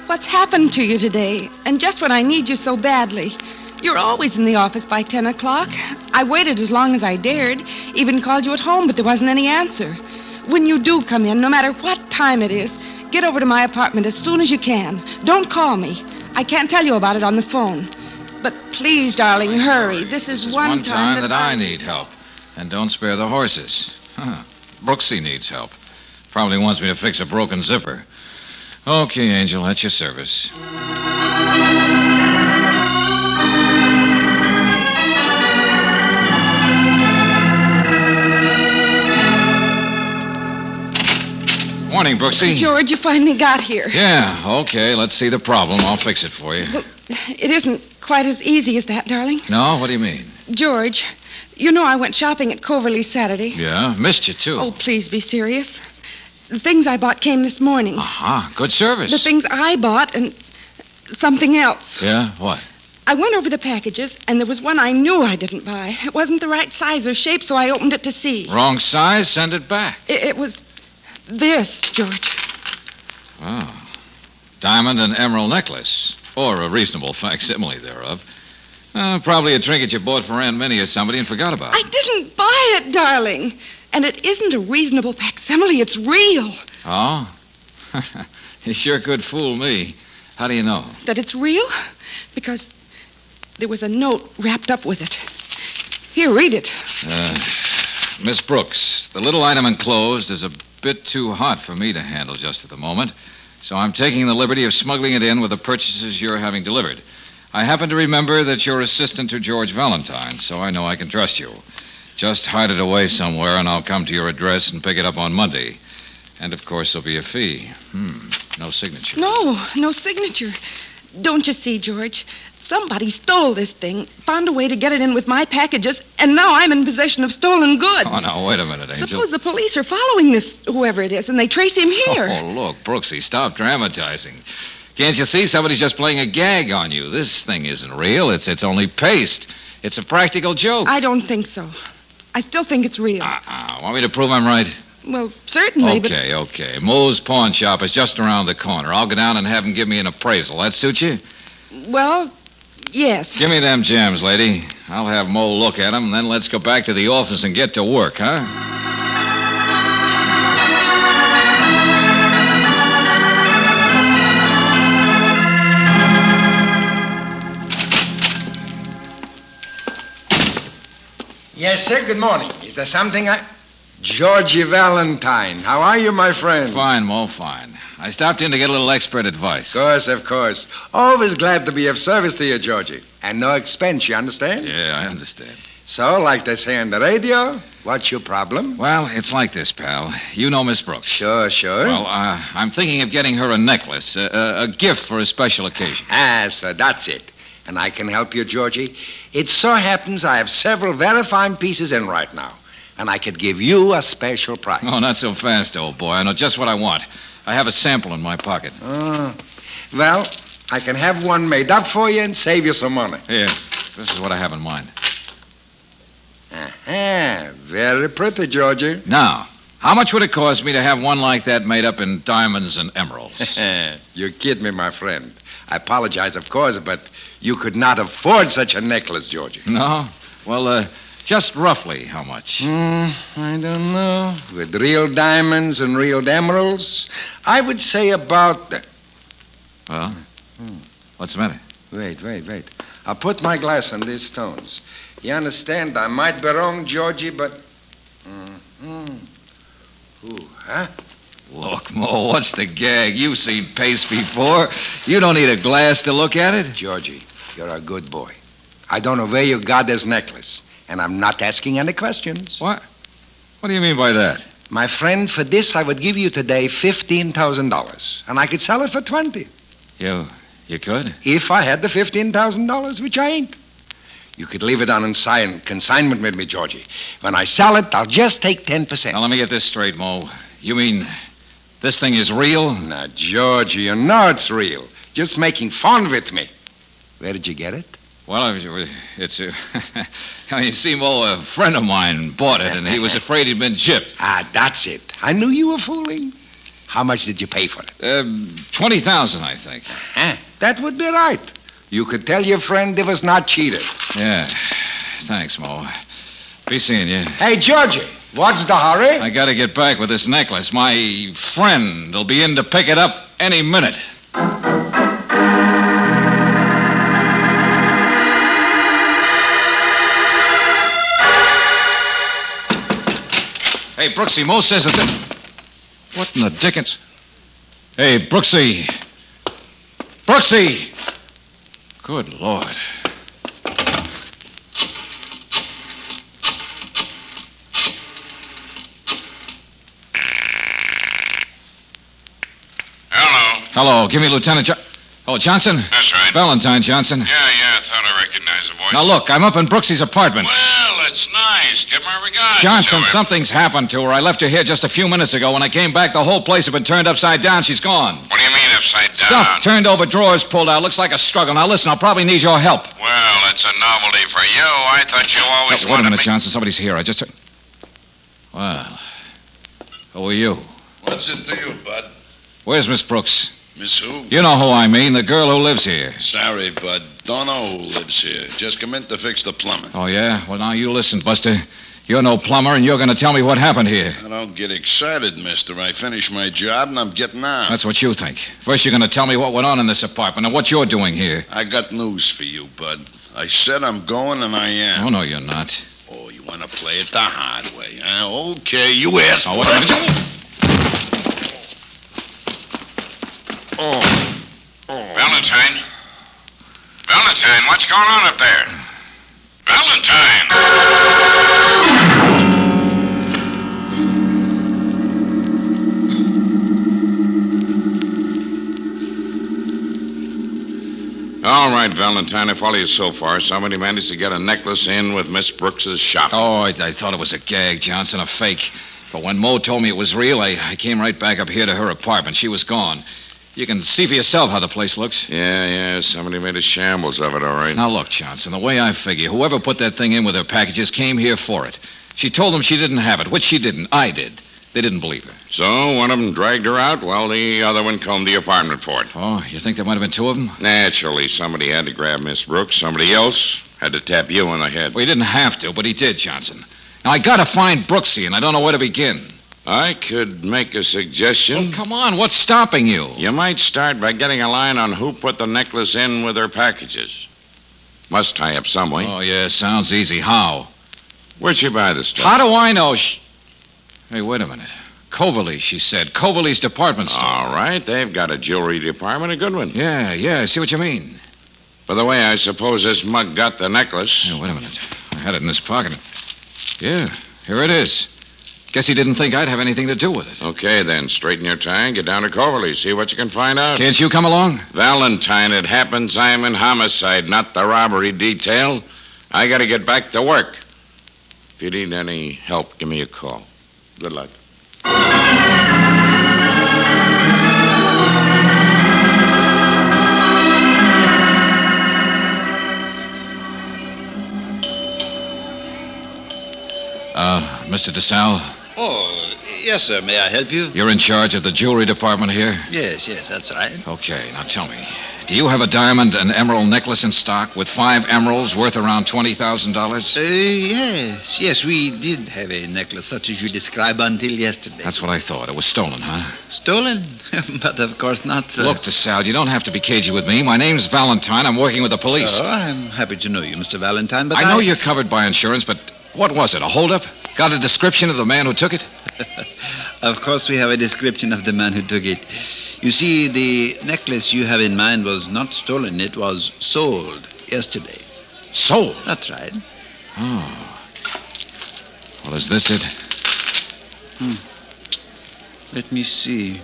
what's happened to you today? And just when I need you so badly. You're always in the office by 10 o'clock. I waited as long as I dared, even called you at home, but there wasn't any answer. When you do come in, no matter what time it is, get over to my apartment as soon as you can. Don't call me. I can't tell you about it on the phone. But please, darling, hurry. This is one time that I need help. And don't spare the horses. Brooksy needs help. Probably wants me to fix a broken zipper. Okay, Angel, at your service. Morning, Brooksy. George, you finally got here. Yeah, okay. Let's see the problem. I'll fix it for you. Well, it isn't quite as easy as that, darling. No? What do you mean? George, you know I went shopping at Coverley Saturday. Yeah, missed you, too. Oh, please be serious. The things I bought came this morning. Uh-huh. Good service. The things I bought and something else. Yeah? What? I went over the packages, and there was one I knew I didn't buy. It wasn't the right size or shape, so I opened it to see. Wrong size? Send it back. It was this, George. Oh. Diamond and emerald necklace. Or a reasonable facsimile thereof. Probably a trinket you bought for Aunt Minnie or somebody and forgot about. I didn't buy it, darling. And it isn't a reasonable facsimile. It's real. Oh? You sure could fool me. How do you know? That it's real? Because there was a note wrapped up with it. Here, read it. Miss Brooks, the little item enclosed is a bit too hot for me to handle just at the moment, so I'm taking the liberty of smuggling it in with the purchases you're having delivered. I happen to remember that you're assistant to George Valentine, so I know I can trust you. Just hide it away somewhere, and I'll come to your address and pick it up on Monday. And, of course, there'll be a fee. No signature. No signature. Don't you see, George? Somebody stole this thing, found a way to get it in with my packages, and now I'm in possession of stolen goods. Oh, now, wait a minute, Angel. Suppose the police are following this, whoever it is, and they trace him here. Oh, look, Brooksy, stop dramatizing. Can't you see somebody's just playing a gag on you? This thing isn't real. It's only paste. It's a practical joke. I don't think so. I still think it's real. Want me to prove I'm right? Well, certainly, Okay. Moe's pawn shop is just around the corner. I'll go down and have him give me an appraisal. That suit you? Well, yes. Give me them gems, lady. I'll have Moe look at them, and then let's go back to the office and get to work, huh? Yes, sir. Good morning. Is there something George Valentine. How are you, my friend? Fine, Mo, fine. I stopped in to get a little expert advice. Of course. Always glad to be of service to you, Georgie. And no expense, you understand? Yeah, I understand. So, like they say on the radio, what's your problem? Well, it's like this, pal. You know Miss Brooks. Sure. Well, I'm thinking of getting her a necklace, a gift for a special occasion. So that's it. And I can help you, Georgie. It so happens I have several very fine pieces in right now. And I could give you a special price. Oh, not so fast, old boy. I know just what I want. I have a sample in my pocket. Well, I can have one made up for you and save you some money. Here, this is what I have in mind. Very pretty, Georgie. Now, how much would it cost me to have one like that made up in diamonds and emeralds? You kid me, my friend. I apologize, of course, but you could not afford such a necklace, Georgie. No? Well, just roughly how much? I don't know. With real diamonds and real emeralds, I would say about... Well, what's the matter? Wait. I'll put my glass on these stones. You understand, I might be wrong, Georgie, but... Look, Mo, what's the gag? You've seen paste before. You don't need a glass to look at it. Georgie, you're a good boy. I don't know where you got this necklace, and I'm not asking any questions. What? What do you mean by that? My friend, for this, I would give you today $15,000, and I could sell it for $20,000. You could? If I had the $15,000, which I ain't. You could leave it on consignment with me, Georgie. When I sell it, I'll just take 10%. Now, let me get this straight, Mo. You mean this thing is real? Now, Georgie, you know it's real. Just making fun with me. Where did you get it? Well, it's... you see, Mo, a friend of mine bought it, and he was afraid he'd been gypped. That's it. I knew you were fooling. How much did you pay for it? $20,000, I think. That would be right. You could tell your friend he was not cheated. Yeah. Thanks, Mo. Be seeing you. Hey, Georgie, what's the hurry? I gotta get back with this necklace. My friend will be in to pick it up any minute. Hey, Brooksy, Mo says that... What in the dickens? Hey, Brooksy! Brooksy! Good Lord. Hello, give me Lieutenant Johnson? That's right. Valentine Johnson. Yeah, I thought I recognized the voice. Now, look, I'm up in Brooksy's apartment. Well, it's nice. Give my regards. Johnson, to her. something's happened to her. I left her here just a few minutes ago. When I came back, the whole place had been turned upside down. She's gone. What do you mean upside down? Stuff turned over, drawers pulled out. Looks like a struggle. Now, listen, I'll probably need your help. Well, it's a novelty for you. I thought you always Wait a wanted minute, me... Johnson. Somebody's here. I just... Well, who are you? What's it to you, Bud? Where's Miss Brooks? Miss who? You know who I mean, the girl who lives here. Sorry, Bud. Don't know who lives here. Just come in to fix the plumbing. Oh, yeah? Well, now, you listen, Buster. You're no plumber, and you're going to tell me what happened here. Now, don't get excited, mister. I finished my job, and I'm getting out. That's what you think. First, you're going to tell me what went on in this apartment and what you're doing here. I got news for you, bud. I said I'm going, and I am. Oh, no, you're not. Oh, you want to play it the hard way, huh? Okay, you asked. Oh, wait a minute. Valentine? Valentine, what's going on up there? Valentine! All right, Valentine, I follow you so far. Somebody managed to get a necklace in with Miss Brooks's shop. Oh, I thought it was a gag, Johnson, a fake. But when Mo told me it was real, I came right back up here to her apartment. She was gone. You can see for yourself how the place looks. Yeah, somebody made a shambles of it, all right. Now, look, Johnson, the way I figure, whoever put that thing in with her packages came here for it. She told them she didn't have it, which she didn't. I did. They didn't believe her. So one of them dragged her out while the other one combed the apartment for it. Oh, you think there might have been two of them? Naturally, somebody had to grab Miss Brooks. Somebody else had to tap you on the head. Well, he didn't have to, but he did, Johnson. Now, I gotta find Brooksy, and I don't know where to begin. I could make a suggestion. Well, come on, what's stopping you? You might start by getting a line on who put the necklace in with her packages. Must tie up some way. Oh, yeah, sounds easy. How? Where'd she buy the stuff? How do I know? Hey, wait a minute. Coverly, she said. Coverly's department store. All right, they've got a jewelry department, a good one. Yeah, I see what you mean. By the way, I suppose this mug got the necklace. Hey, wait a minute. I had it in this pocket. Yeah, here it is. Guess he didn't think I'd have anything to do with it. Okay, then. Straighten your tie and get down to Coverly. See what you can find out. Can't you come along? Valentine, it happens I'm in homicide, not the robbery detail. I gotta get back to work. If you need any help, give me a call. Good luck. Mr. DeSalle? Oh, yes, sir. May I help you? You're in charge of the jewelry department here? Yes, that's right. Okay, now tell me. Do you have a diamond and emerald necklace in stock with 5 emeralds worth around $20,000? Yes, we did have a necklace such as you describe until yesterday. That's what I thought. It was stolen, huh? Stolen? But of course not, sir. Look, DeSalle, you don't have to be cagey with me. My name's Valentine. I'm working with the police. Oh, I'm happy to know you, Mr. Valentine, but I know you're covered by insurance, but what was it, a holdup? Got a description of the man who took it? Of course we have a description of the man who took it. You see, the necklace you have in mind was not stolen. It was sold yesterday. Sold? That's right. Oh. Well, is this it? Let me see.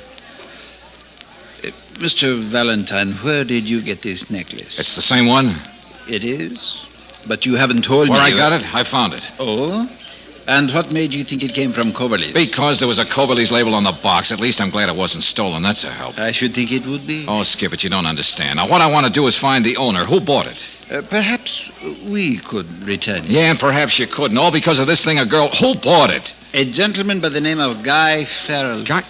Mr. Valentine, where did you get this necklace? It's the same one? It is? But you haven't told me... Where I got it? I found it. Oh? And what made you think it came from Coverly's? Because there was a Coverly's label on the box. At least I'm glad it wasn't stolen. That's a help. I should think it would be. Oh, Skip it. You don't understand. Now, what I want to do is find the owner. Who bought it? Perhaps we could return it. Yeah, and perhaps you could. And all because of this thing, a girl. Who bought it? A gentleman by the name of Guy Farrell. Guy?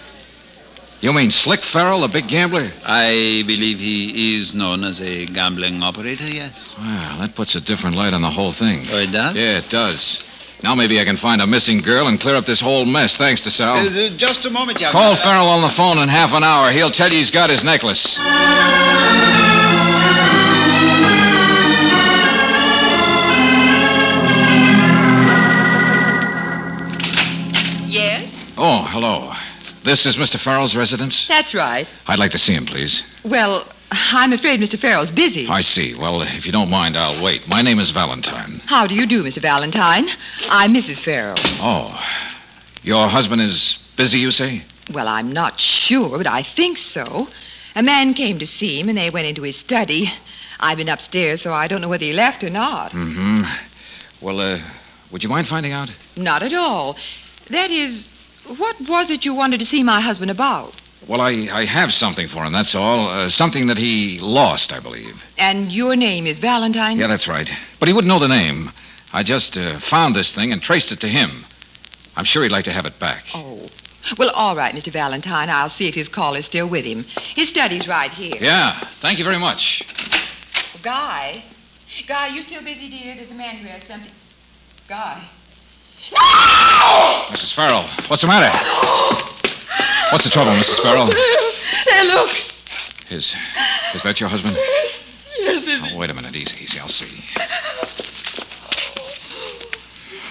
You mean Slick Farrell, a big gambler? I believe he is known as a gambling operator, yes. Well, that puts a different light on the whole thing. Oh, it does? Yeah, it does. Now maybe I can find a missing girl and clear up this whole mess. Thanks, DeSalle. Just a moment, young Call man. Farrell on the phone in half an hour. He'll tell you he's got his necklace. Yes? Oh, hello. This is Mr. Farrell's residence? That's right. I'd like to see him, please. Well, I'm afraid Mr. Farrell's busy. I see. Well, if you don't mind, I'll wait. My name is Valentine. How do you do, Mr. Valentine? I'm Mrs. Farrell. Oh. Your husband is busy, you say? Well, I'm not sure, but I think so. A man came to see him, and they went into his study. I've been upstairs, so I don't know whether he left or not. Mm-hmm. Well, would you mind finding out? Not at all. That is, what was it you wanted to see my husband about? Well, I have something for him, that's all. Something that he lost, I believe. And your name is Valentine? Yeah, that's right. But he wouldn't know the name. I just found this thing and traced it to him. I'm sure he'd like to have it back. Oh. Well, all right, Mr. Valentine. I'll see if his call is still with him. His study's right here. Yeah, thank you very much. Guy? Guy, you still busy, dear? There's a man who has something. Guy. Mrs. Farrell, what's the matter? What's the trouble, Mrs. Farrell? There, look. Is that your husband? Yes, Oh, wait a minute. Easy. I'll see.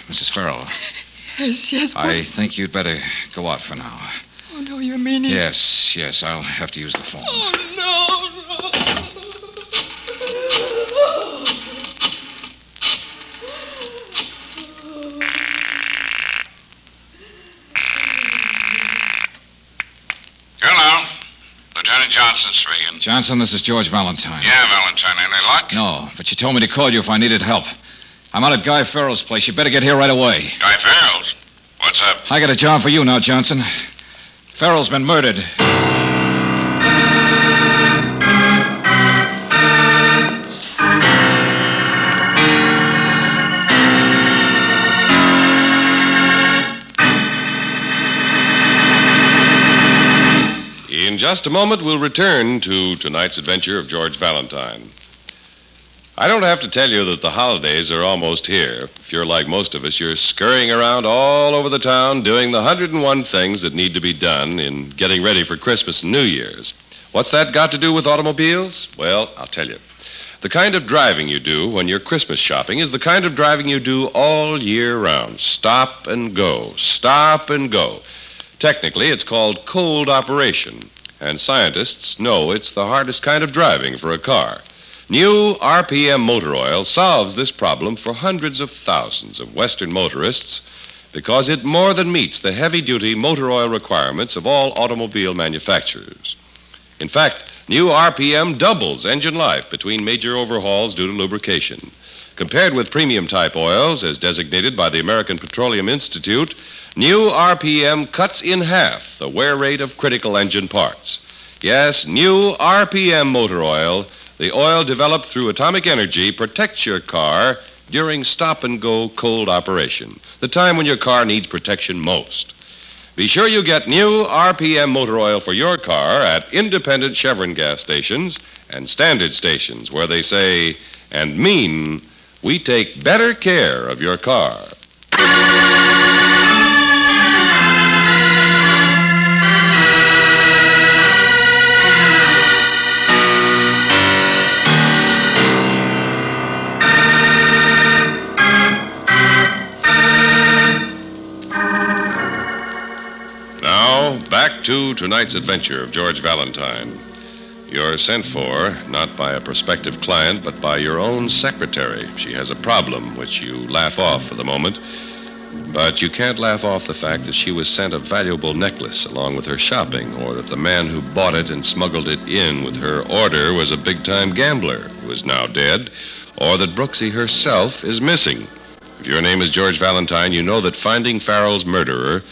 Mrs. Farrell, Yes. I think you'd better go out for now. Oh, no, you mean it? Yes. I'll have to use the phone. Oh, no. Hello. Lieutenant Johnson speaking. Johnson, this is George Valentine. Yeah, Valentine. Any luck? No, but you told me to call you if I needed help. I'm out at Guy Farrell's place. You better get here right away. Guy Farrell's? What's up? I got a job for you now, Johnson. Farrell's been murdered. In just a moment, we'll return to tonight's adventure of George Valentine. I don't have to tell you that the holidays are almost here. If you're like most of us, you're scurrying around all over the town doing the 101 things that need to be done in getting ready for Christmas and New Year's. What's that got to do with automobiles? Well, I'll tell you. The kind of driving you do when you're Christmas shopping is the kind of driving you do all year round. Stop and go. Stop and go. Technically, it's called cold operation, and scientists know it's the hardest kind of driving for a car. New RPM motor oil solves this problem for hundreds of thousands of Western motorists because it more than meets the heavy-duty motor oil requirements of all automobile manufacturers. In fact, new RPM doubles engine life between major overhauls due to lubrication. Compared with premium-type oils, as designated by the American Petroleum Institute, new RPM cuts in half the wear rate of critical engine parts. Yes, new RPM motor oil, the oil developed through atomic energy, protects your car during stop-and-go cold operation, the time when your car needs protection most. Be sure you get new RPM motor oil for your car at independent Chevron gas stations and standard stations where they say and mean, we take better care of your car. Back to tonight's adventure of George Valentine. You're sent for, not by a prospective client, but by your own secretary. She has a problem, which you laugh off for the moment. But you can't laugh off the fact that she was sent a valuable necklace along with her shopping, or that the man who bought it and smuggled it in with her order was a big-time gambler who is now dead, or that Brooksy herself is missing. If your name is George Valentine, you know that finding Farrell's murderer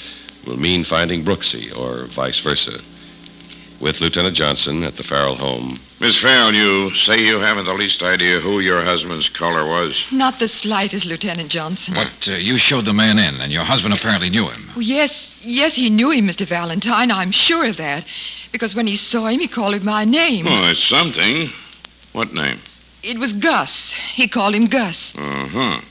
will mean finding Brooksy, or vice versa. With Lieutenant Johnson at the Farrell home. Miss Farrell, you say you haven't the least idea who your husband's caller was? Not the slightest, Lieutenant Johnson. But you showed the man in, and your husband apparently knew him. Oh, yes, he knew him, Mr. Valentine. I'm sure of that. Because when he saw him, he called him by name. Oh, it's something. What name? It was Gus. He called him Gus. Uh-huh.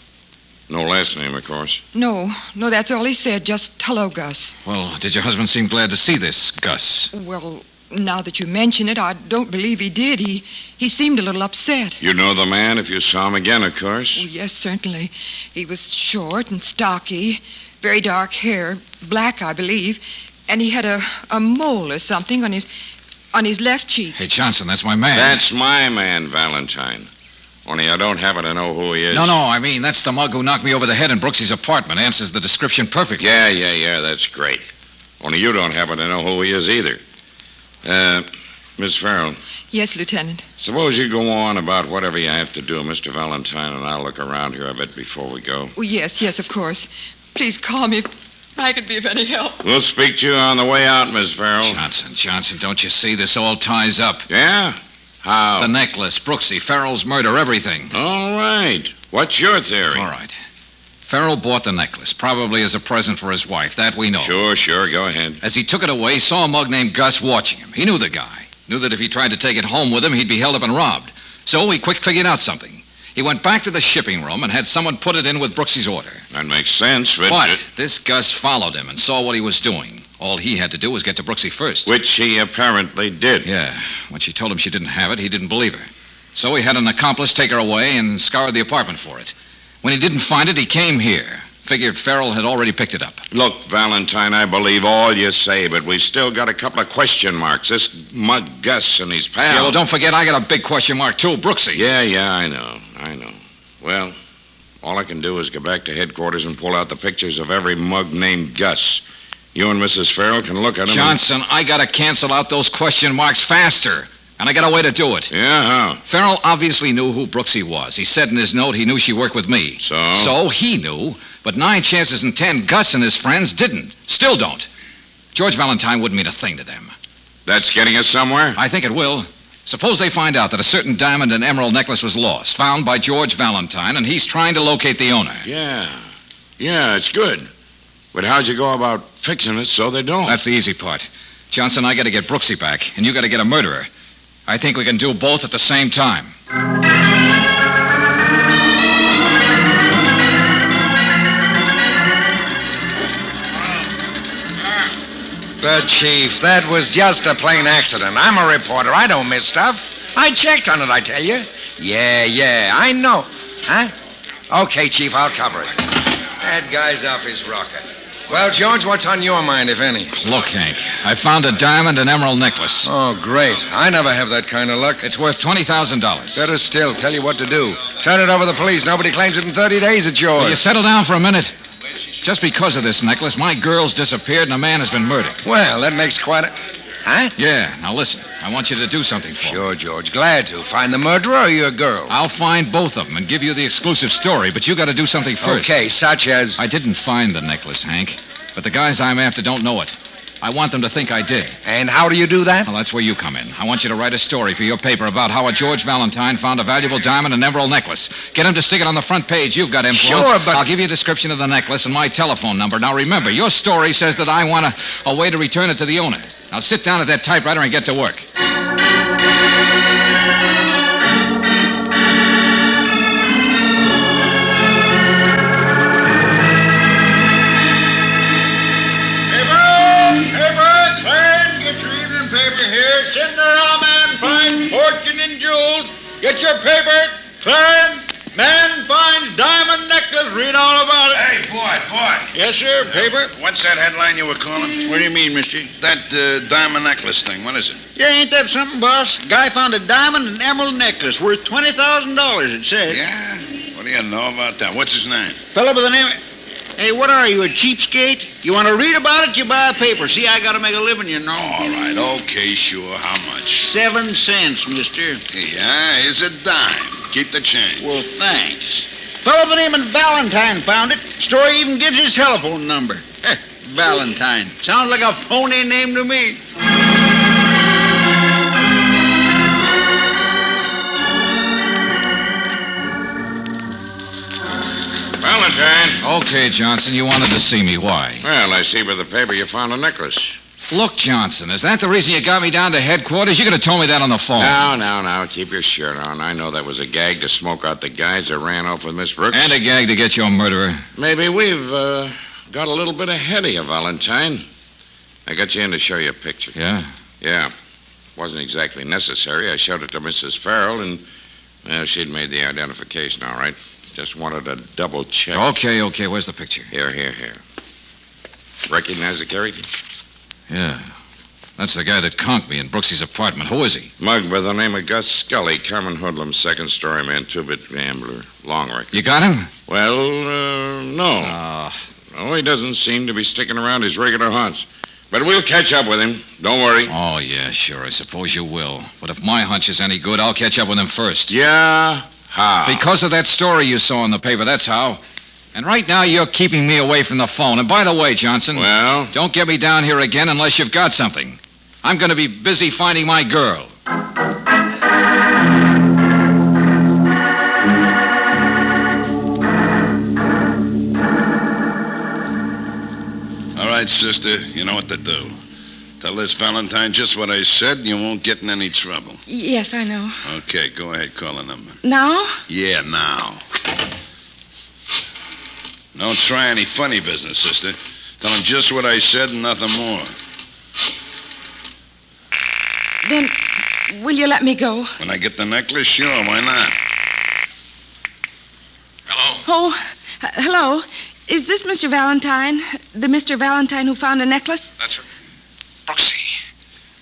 No last name, of course. No, that's all he said. Just hello, Gus. Well, did your husband seem glad to see this, Gus? Well, now that you mention it, I don't believe he did. He seemed a little upset. You know the man if you saw him again, of course? Oh, yes, certainly. He was short and stocky, very dark hair, black, I believe, and he had a mole or something on his left cheek. Hey, Johnson, that's my man. That's my man, Valentine. Only I don't happen to know who he is. No, I mean, that's the mug who knocked me over the head in Brooksy's apartment. Answers the description perfectly. Yeah, that's great. Only you don't happen to know who he is either. Miss Farrell. Yes, Lieutenant. Suppose you go on about whatever you have to do, Mr. Valentine, and I'll look around here a bit before we go. Oh, yes, of course. Please call me if I could be of any help. We'll speak to you on the way out, Miss Farrell. Johnson, don't you see this all ties up? Yeah? How? The necklace, Brooksy, Farrell's murder, everything. All right. What's your theory? All right. Farrell bought the necklace, probably as a present for his wife. That we know. Sure. Go ahead. As he took it away, saw a mug named Gus watching him. He knew the guy. Knew that if he tried to take it home with him, he'd be held up and robbed. So he quick figured out something. He went back to the shipping room and had someone put it in with Brooksy's order. That makes sense, but... But this Gus followed him and saw what he was doing. All he had to do was get to Brooksy first. Which he apparently did. Yeah. When she told him she didn't have it, he didn't believe her. So he had an accomplice take her away and scoured the apartment for it. When he didn't find it, he came here. Figured Farrell had already picked it up. Look, Valentine, I believe all you say, but we still got a couple of question marks. This mug Gus and his pal. Yeah, well, don't forget, I got a big question mark, too. Brooksy. Yeah, I know. Well, all I can do is go back to headquarters and pull out the pictures of every mug named Gus. You and Mrs. Farrell can look at them. Johnson, I got to cancel out those question marks faster. And I got a way to do it. Yeah, how? Farrell obviously knew who Brooksy was. He said in his note he knew she worked with me. So? So he knew, but 9 chances in 10, Gus and his friends didn't. Still don't. George Valentine wouldn't mean a thing to them. That's getting us somewhere? I think it will. Suppose they find out that a certain diamond and emerald necklace was lost, found by George Valentine, and he's trying to locate the owner. Yeah, it's good. But how'd you go about fixing it so they don't? That's the easy part. Johnson, I got to get Brooksy back, and you got to get a murderer. I think we can do both at the same time. But, Chief, that was just a plain accident. I'm a reporter. I don't miss stuff. I checked on it, I tell you. Yeah, I know. Huh? Okay, Chief, I'll cover it. That guy's off his rocker. Well, George, what's on your mind, if any? Look, Hank, I found a diamond and emerald necklace. Oh, great. I never have that kind of luck. It's worth $20,000. Better still. Tell you what to do. Turn it over to the police. Nobody claims it in 30 days. It's yours. Will you settle down for a minute? Just because of this necklace, my girl's disappeared and a man has been murdered. Well, that makes quite a... Huh? Yeah, now listen. I want you to do something for me. Sure, George. Glad to. Find the murderer or your girl? I'll find both of them and give you the exclusive story, but you got to do something first. Okay, such as... I didn't find the necklace, Hank, but the guys I'm after don't know it. I want them to think I did. And how do you do that? Well, that's where you come in. I want you to write a story for your paper about how a George Valentine found a valuable diamond and emerald necklace. Get him to stick it on the front page. You've got influence. Sure, but... I'll give you a description of the necklace and my telephone number. Now, remember, your story says that I want a way to return it to the owner. Now, sit down at that typewriter and get to work. Cinderella man finds fortune in jewels. Get your paper. Clarence, man finds diamond necklace. Read all about it. Hey, boy. Yes, sir. Paper. What's that headline you were calling? What do you mean, mister? That diamond necklace thing. What is it? Yeah, ain't that something, boss? Guy found a diamond and emerald necklace worth $20,000, it says. Yeah? What do you know about that? What's his name? Fellow by the name... Hey, what are you, a cheapskate? You want to read about it, you buy a paper. See, I got to make a living, you know. All right, okay, sure. How much? 7 cents, mister. Yeah, here's a dime. Keep the change. Well, thanks. Fellow by the name of Valentine found it. Story even gives his telephone number. Valentine. Sounds like a phony name to me. Valentine. Okay, Johnson, you wanted to see me. Why? Well, I see by the paper you found a necklace. Look, Johnson, is that the reason you got me down to headquarters? You could have told me that on the phone. No. Keep your shirt on. I know that was a gag to smoke out the guys that ran off with Miss Brooks. And a gag to get your murderer. Maybe we've got a little bit ahead of you, Valentine. I got you in to show you a picture. Yeah? Yeah. Wasn't exactly necessary. I showed it to Mrs. Farrell, and she'd made the identification all right. Just wanted to double check. Okay. Where's the picture? Here. Recognize the character? Yeah. That's the guy that conked me in Brooksy's apartment. Who is he? Mug by the name of Gus Scully, common hoodlum, second-story man, two-bit gambler, long record. You got him? Well, no. No, he doesn't seem to be sticking around his regular haunts. But we'll catch up with him. Don't worry. Oh, yeah, sure. I suppose you will. But if my hunch is any good, I'll catch up with him first. Yeah? How? Because of that story you saw in the paper, that's how. And right now, you're keeping me away from the phone. And by the way, Johnson... Well? Don't get me down here again unless you've got something. I'm going to be busy finding my girl. All right, sister. You know what to do. Tell this Valentine just what I said, and you won't get in any trouble. Yes, I know. Okay, go ahead, call the number. Now? Yeah, now. Don't try any funny business, sister. Tell him just what I said and nothing more. Then, will you let me go? When I get the necklace, sure, why not? Oh, hello. Is this Mr. Valentine? The Mr. Valentine who found a necklace? That's right. Brooksy.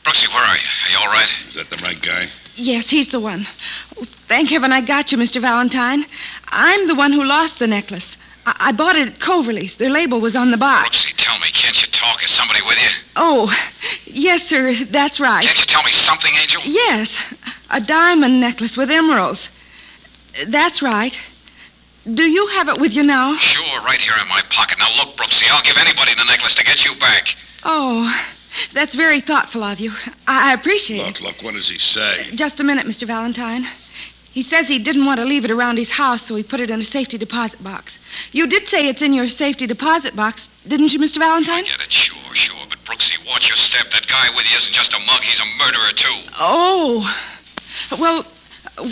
Brooksy, where are you? Are you all right? Is that the right guy? Yes, he's the one. Oh, thank heaven I got you, Mr. Valentine. I'm the one who lost the necklace. I bought it at Coverley's. Their label was on the box. Brooksy, tell me, can't you talk? Is somebody with you? Oh, yes, sir. That's right. Can't you tell me something, Angel? Yes. A diamond necklace with emeralds. That's right. Do you have it with you now? Sure, right here in my pocket. Now look, Brooksy, I'll give anybody the necklace to get you back. Oh, that's very thoughtful of you. I appreciate it. Look, what does he say? Just a minute, Mr. Valentine. He says he didn't want to leave it around his house, so he put it in a safety deposit box. You did say it's in your safety deposit box, didn't you, Mr. Valentine? I get it, sure. But Brooksy, watch your step. That guy with you isn't just a mug, he's a murderer, too. Oh. Well,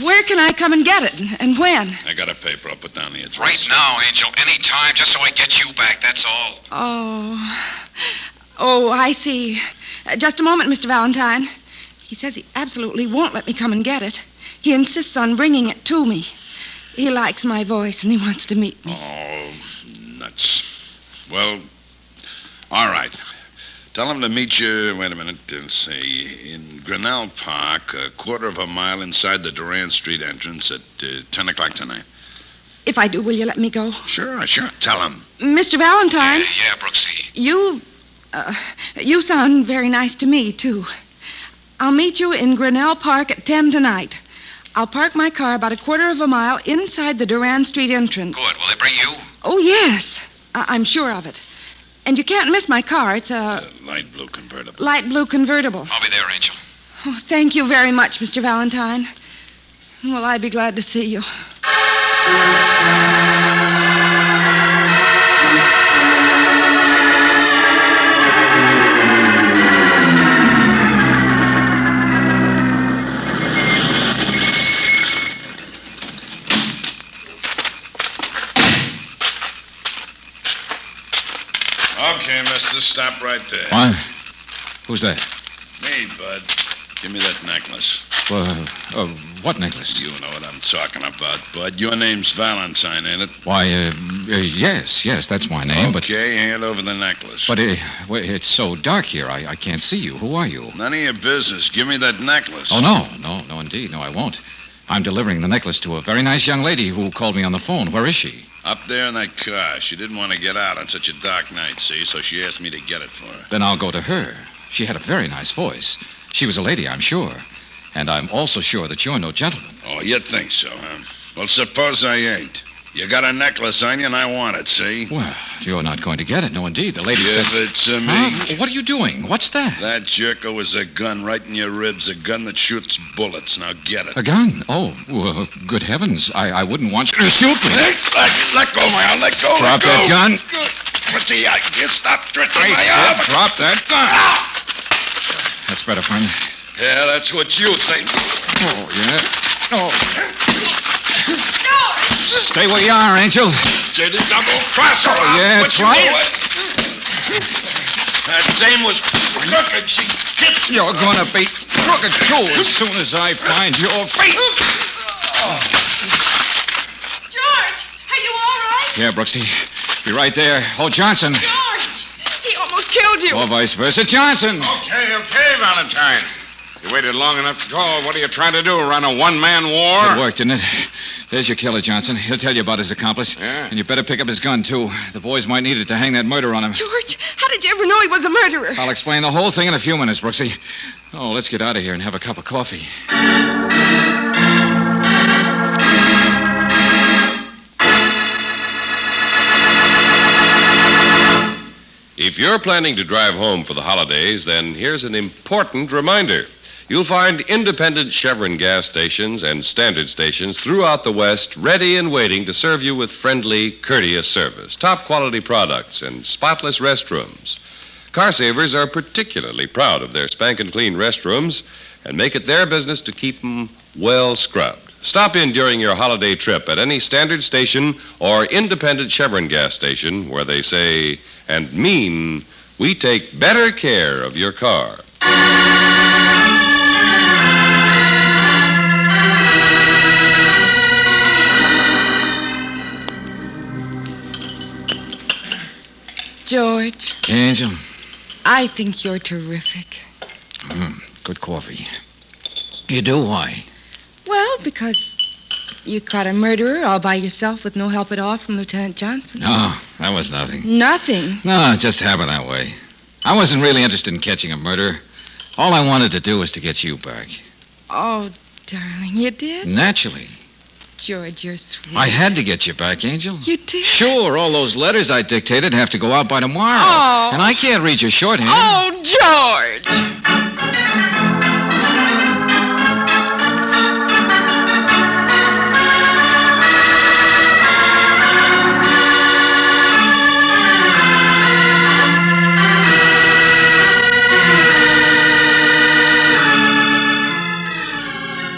where can I come and get it, and when? I got a paper. I'll put down the address. Right now, Angel. Any time, just so I get you back, that's all. Oh, I see. Just a moment, Mr. Valentine. He says he absolutely won't let me come and get it. He insists on bringing it to me. He likes my voice, and he wants to meet me. Oh, nuts. Well, all right. Tell him to meet you, wait a minute, let's see, in Grinnell Park, a quarter of a mile inside the Durand Street entrance at 10 o'clock tonight. If I do, will you let me go? Sure. Tell him. Mr. Valentine. Yeah, Brooksy. You sound very nice to me, too. I'll meet you in Grinnell Park at 10 tonight. I'll park my car about a quarter of a mile inside the Durand Street entrance. Good. Will they bring you? Oh, yes. I'm sure of it. And you can't miss my car. It's a light blue convertible. Light blue convertible. I'll be there, Angel. Oh, thank you very much, Mr. Valentine. Well, I'd be glad to see you. Okay, mister, stop right there. What? Who's that? Me, Bud. Give me that necklace. Well, what necklace? You know what I'm talking about, Bud. Your name's Valentine, ain't it? Why, yes, that's my name, Okay, hand over the necklace. But it's so dark here, I can't see you. Who are you? None of your business. Give me that necklace. Oh, no, indeed. No, I won't. I'm delivering the necklace to a very nice young lady who called me on the phone. Where is she? Up there in that car. She didn't want to get out on such a dark night, see? So she asked me to get it for her. Then I'll go to her. She had a very nice voice. She was a lady, I'm sure. And I'm also sure that you're no gentleman. Oh, you think so, huh? Well, suppose I ain't. You got a necklace on you, and I want it, see? Well, you're not going to get it. No, indeed. The lady said... Give it to me. Huh? What are you doing? What's that? That jerker was a gun right in your ribs, a gun that shoots bullets. Now get it. A gun? Oh, well, good heavens. I wouldn't want you to shoot me. Hey, let go, my arm. Let go. Drop that gun. What's the idea? Stop twisting I my said arm. drop that gun. That's better, friend. Yeah, that's what you think. Oh, yeah. Oh. Stay where you are, Angel. Did it double cross her? Oh, yeah, that's right. That dame was crooked. She kicked me. You're going to be crooked, too, as soon as I find your feet. George, are you all right? Yeah, Brooksy. Be right there. Oh, Johnson. George, he almost killed you. Or vice versa. Johnson. Okay, Valentine. You waited long enough to call. What are you trying to do, run a one-man war? It worked, didn't it? There's your killer, Johnson. He'll tell you about his accomplice. Yeah. And you better pick up his gun, too. The boys might need it to hang that murder on him. George, how did you ever know he was a murderer? I'll explain the whole thing in a few minutes, Brooksy. Oh, let's get out of here and have a cup of coffee. If you're planning to drive home for the holidays, then here's an important reminder. You'll find independent Chevron gas stations and standard stations throughout the West ready and waiting to serve you with friendly, courteous service, top quality products, and spotless restrooms. Car Savers are particularly proud of their spanking clean restrooms and make it their business to keep them well scrubbed. Stop in during your holiday trip at any standard station or independent Chevron gas station where they say and mean we take better care of your car. George, Angel. I think you're terrific. Good coffee. You do? Why? Well, because you caught a murderer all by yourself with no help at all from Lieutenant Johnson. No, that was nothing. Nothing. No, it just happened that way. I wasn't really interested in catching a murderer. All I wanted to do was to get you back. Oh, darling, you did? Naturally. George, you're sweet. I had to get you back, Angel. You did? Sure, all those letters I dictated have to go out by tomorrow. Oh. And I can't read your shorthand. Oh, George!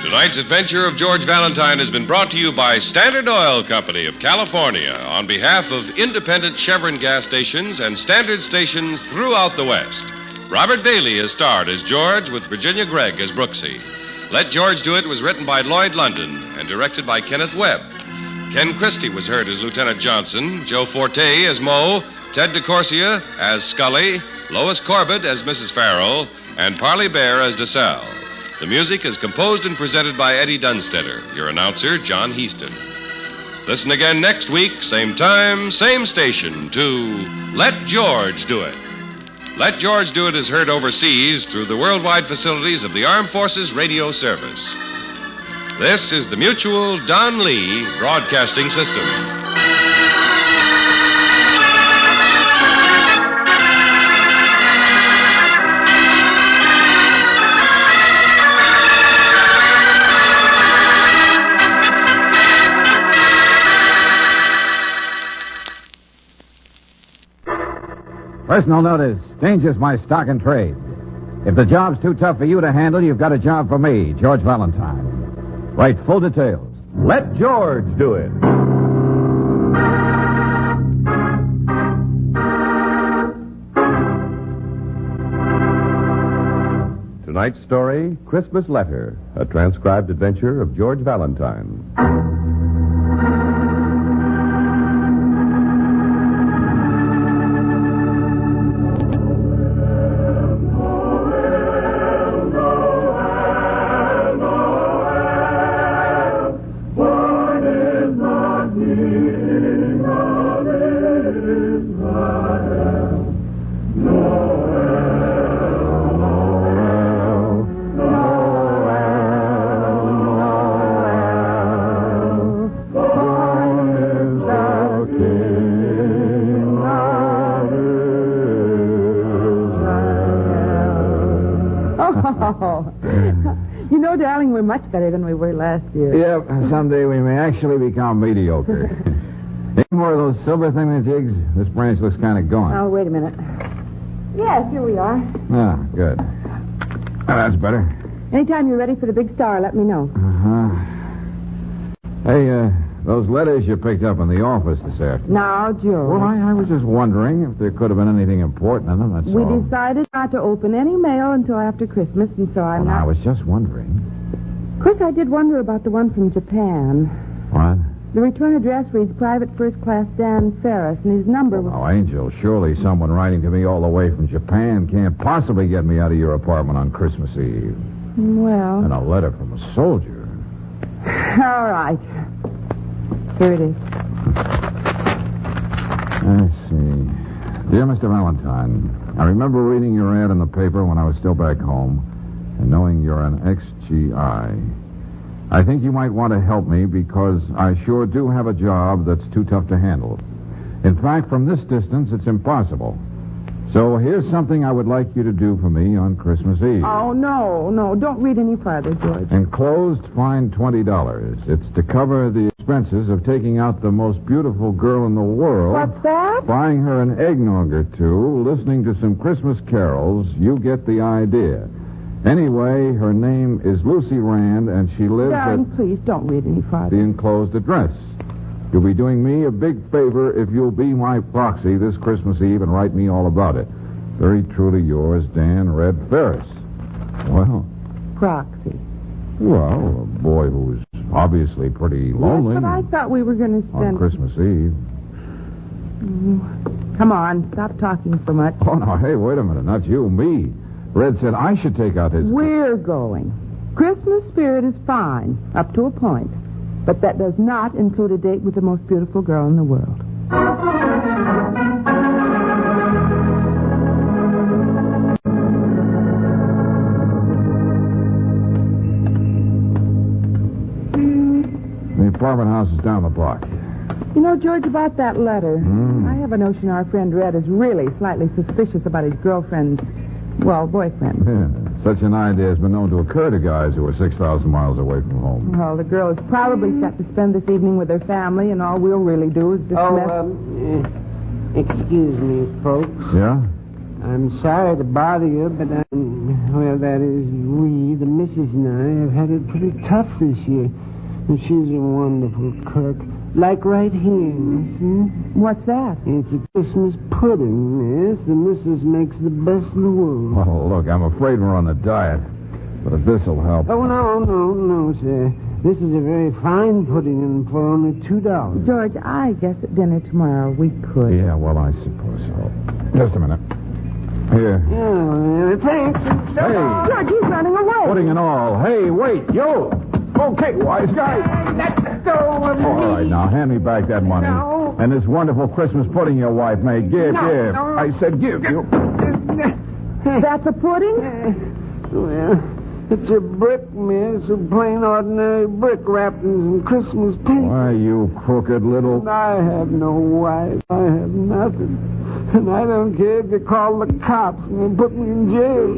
Tonight's adventure of George Valentine has been brought to you by Standard Oil Company of California on behalf of independent Chevron gas stations and standard stations throughout the West. Robert Bailey is starred as George with Virginia Gregg as Brooksy. Let George Do It was written by Lloyd London and directed by Kenneth Webb. Ken Christie was heard as Lieutenant Johnson, Joe Forte as Moe, Ted DeCorsia as Scully, Lois Corbett as Mrs. Farrell, and Parley Bear as DeSalle. The music is composed and presented by Eddie Dunstetter, your announcer, John Heaston. Listen again next week, same time, same station, to Let George Do It. Let George Do It is heard overseas through the worldwide facilities of the Armed Forces Radio Service. This is the Mutual Don Lee Broadcasting System. Personal notice. Danger's my stock and trade. If the job's too tough for you to handle, you've got a job for me, George Valentine. Write full details. Let George do it. Tonight's story, Christmas Letter, a transcribed adventure of George Valentine. You know, darling, we're much better than we were last year. Yep, someday we may actually become mediocre. Any more of those silver thingamajigs? This branch looks kind of gone. Oh, wait a minute. Yes, here we are. Ah, good. Oh, that's better. Anytime you're ready for the big star, let me know. Uh-huh. Hey, those letters you picked up in the office this afternoon. Now, George. Well, I was just wondering if there could have been anything important in them, that's We all. decided not to open any mail until after Christmas, and so I'm I not... was just wondering. Of course, I did wonder about the one from Japan. What? The return address reads Private First Class Dan Ferris, and his number was... Oh, Angel, surely someone writing to me all the way from Japan can't possibly get me out of your apartment on Christmas Eve. Well... And a letter from a soldier. All right. Here it is. Let's see. Dear Mr. Valentine, I remember reading your ad in the paper when I was still back home and knowing you're an ex-GI. I think you might want to help me because I sure do have a job that's too tough to handle. In fact, from this distance, it's impossible. So here's something I would like you to do for me on Christmas Eve. Oh, no. Don't read any farther, George. Enclosed, fine $20. It's to cover the expenses of taking out the most beautiful girl in the world. What's that? Buying her an eggnog or two, listening to some Christmas carols, you get the idea. Anyway, her name is Lucy Rand, and she lives Darling, at please don't read any the farther. enclosed address. You'll be doing me a big favor if you'll be my proxy this Christmas Eve and write me all about it. Very true to yours, Dan Red Ferris. Well, Proxy. well, a boy who's obviously pretty lonely Yes, but I thought we were going to on spend... Christmas Eve. Come on, stop talking so much. Oh, no, hey, wait a minute. Not you, me. Red said I should take out his... We're going. Christmas spirit is fine, up to a point. But that does not include a date with the most beautiful girl in the world. The apartment house is down the block. You know, George, about that letter, I have a notion our friend Red is really slightly suspicious about his girlfriend's, well, boyfriend. Yeah, such an idea has been known to occur to guys who are 6,000 miles away from home. Well, the girl is probably set to spend this evening with her family, and all we'll really do is dismiss... Excuse me, folks. Yeah? I'm sorry to bother you, but that is, we, the missus and I, have had it pretty tough this year. And she's a wonderful cook. Like right here, you see? What's that? It's a Christmas pudding, yes. The missus makes the best in the world. Well, look, I'm afraid we're on a diet. But if this'll help... Oh, no, sir. This is a very fine pudding, and for only $2. George, I guess at dinner tomorrow we could. Yeah, well, I suppose so. Just a minute. Here. Oh, thanks. Hey. George, he's running away. Pudding and all. Hey, wait, you! Okay, wise guy. Let go of me. All right, now, hand me back that money. No. And this wonderful Christmas pudding your wife made. Give. No. I said give. You. That's a pudding? Well, it's a brick, miss. A plain, ordinary brick wrapped in some Christmas paper. Why, you crooked little... I have no wife. I have nothing. And I don't care if you call the cops and they put me in jail.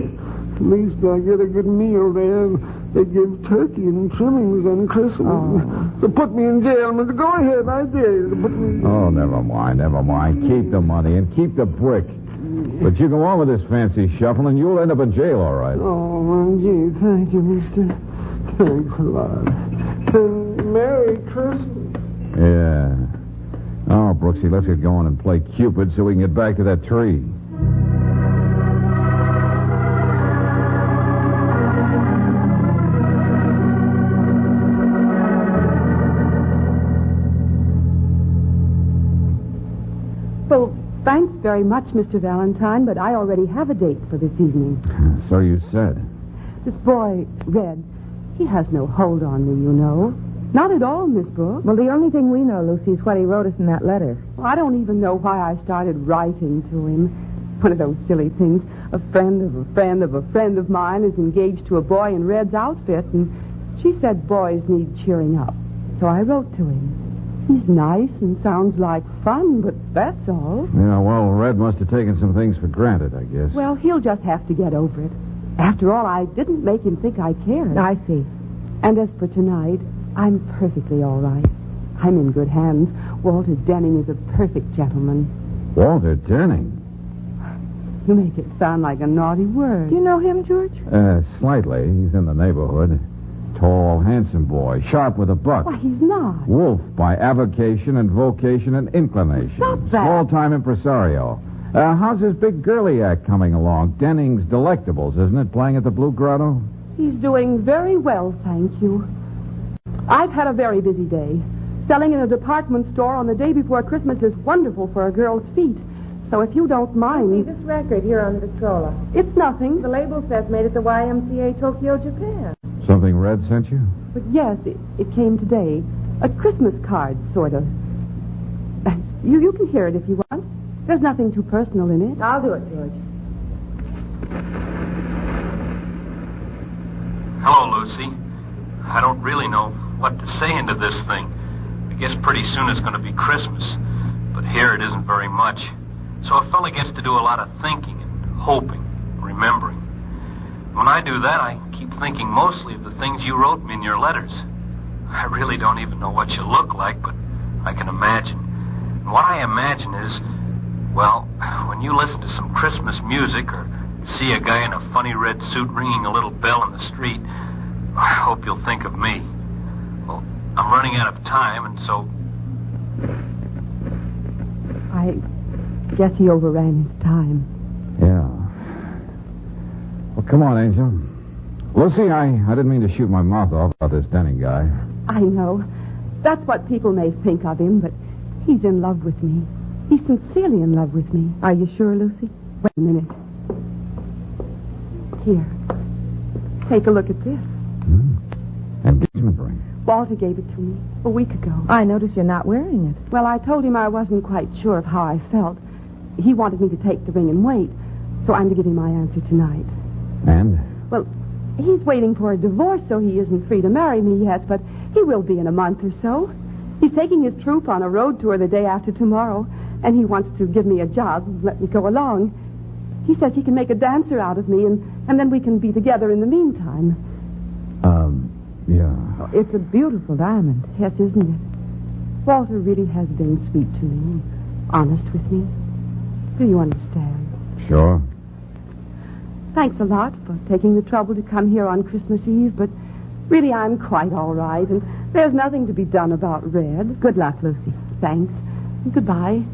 At least I get a good meal there. They give turkey and trimmings on Christmas. Oh. So put me in jail. But go ahead, I dare you to put me in jail. Oh, never mind. Keep the money and keep the brick. But you go on with this fancy shuffle and you'll end up in jail, all right. Oh, well, gee, thank you, mister. Thanks a lot. And Merry Christmas. Yeah. Oh, Brooksy, let's get going and play Cupid so we can get back to that tree. Well, thanks very much, Mr. Valentine, but I already have a date for this evening. So you said. This boy, Red, he has no hold on me, you know. Not at all, Miss Brooks. Well, the only thing we know, Lucy, is what he wrote us in that letter. Well, I don't even know why I started writing to him. One of those silly things. A friend of a friend of a friend of mine is engaged to a boy in Red's outfit, and she said boys need cheering up. So I wrote to him. He's nice and sounds like fun, but that's all. Yeah, well, Red must have taken some things for granted, I guess. Well, he'll just have to get over it. After all, I didn't make him think I cared. I see. And as for tonight, I'm perfectly all right. I'm in good hands. Walter Denning is a perfect gentleman. Walter Denning? You make it sound like a naughty word. Do you know him, George? Slightly. He's in the neighborhood. Tall, handsome boy, sharp with a buck. Why, he's not. Wolf by avocation and vocation and inclination. Stop that. Small-time impresario. How's his big girly act coming along? Denning's Delectables, isn't it? Playing at the Blue Grotto? He's doing very well, thank you. I've had a very busy day. Selling in a department store on the day before Christmas is wonderful for a girl's feet. So if you don't mind... See this record here on the Victrola. It's nothing. The label says made at the YMCA Tokyo, Japan. Something Red sent you? But yes, it came today. A Christmas card, sort of. You can hear it if you want. There's nothing too personal in it. I'll do it, George. Hello, Lucy. I don't really know what to say into this thing. I guess pretty soon it's going to be Christmas. But here it isn't very much. So a fella gets to do a lot of thinking and hoping, remembering. When I do that, I keep thinking mostly of the things you wrote me in your letters. I really don't even know what you look like, but I can imagine. And what I imagine is, well, when you listen to some Christmas music or see a guy in a funny red suit ringing a little bell in the street, I hope you'll think of me. Well, I'm running out of time, and so... I guess he overran his time. Yeah. Well, come on, Angel. Lucy, I didn't mean to shoot my mouth off about this Denning guy. I know. That's what people may think of him, but he's in love with me. He's sincerely in love with me. Are you sure, Lucy? Wait a minute. Here. Take a look at this. Engagement ring. Walter gave it to me a week ago. I notice you're not wearing it. Well, I told him I wasn't quite sure of how I felt. He wanted me to take the ring and wait, so I'm to give him my answer tonight. And? Well, he's waiting for a divorce, so he isn't free to marry me yet, but he will be in a month or so. He's taking his troupe on a road tour the day after tomorrow, and he wants to give me a job and let me go along. He says he can make a dancer out of me, and then we can be together in the meantime. Yeah. Oh, it's a beautiful diamond. Yes, isn't it? Walter really has been sweet to me, honest with me. Do you understand? Sure. Thanks a lot for taking the trouble to come here on Christmas Eve, but really I'm quite all right, and there's nothing to be done about Red. Good luck, Lucy. Thanks. And goodbye.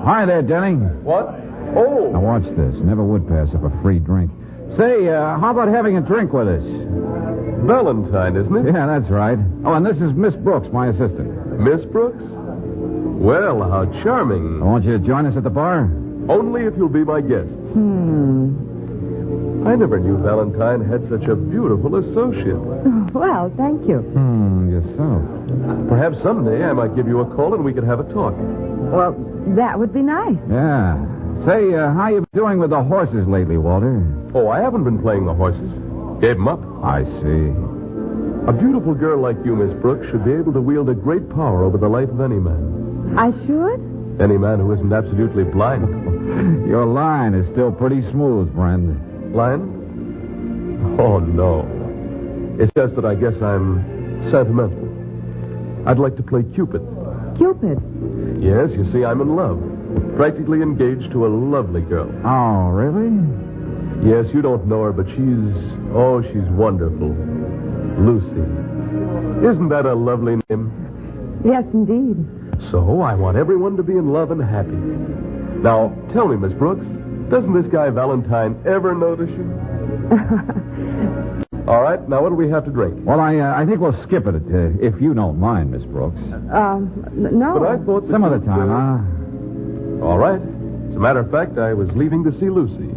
Hi there, Denning. What? Oh. Now watch this. Never would pass up a free drink. Say, how about having a drink with us? Valentine, isn't it? Yeah, that's right. Oh, and this is Miss Brooks, my assistant. Miss Brooks? Well, how charming. I want you to join us at the bar. Only if you'll be my guest. I never knew Valentine had such a beautiful associate. Well, thank you. Yourself. Perhaps someday I might give you a call and we could have a talk. Well, that would be nice. Yeah. Say, how you doing with the horses lately, Walter? Oh, I haven't been playing the horses. Gave them up. I see. A beautiful girl like you, Miss Brooks, should be able to wield a great power over the life of any man. I should? Any man who isn't absolutely blind. Your line is still pretty smooth, friend. Blind? Oh, no. It's just that I guess I'm sentimental. I'd like to play Cupid. Cupid? Yes, you see, I'm in love. Practically engaged to a lovely girl. Oh, really? Yes, you don't know her, but she's wonderful. Lucy. Isn't that a lovely name? Yes, indeed. So I want everyone to be in love and happy. Now, tell me, Miss Brooks, doesn't this guy Valentine ever notice you? All right, now what do we have to drink? Well, I think we'll skip it, if you don't mind, Miss Brooks. No. But I thought... Some other time, huh? All right. As a matter of fact, I was leaving to see Lucy.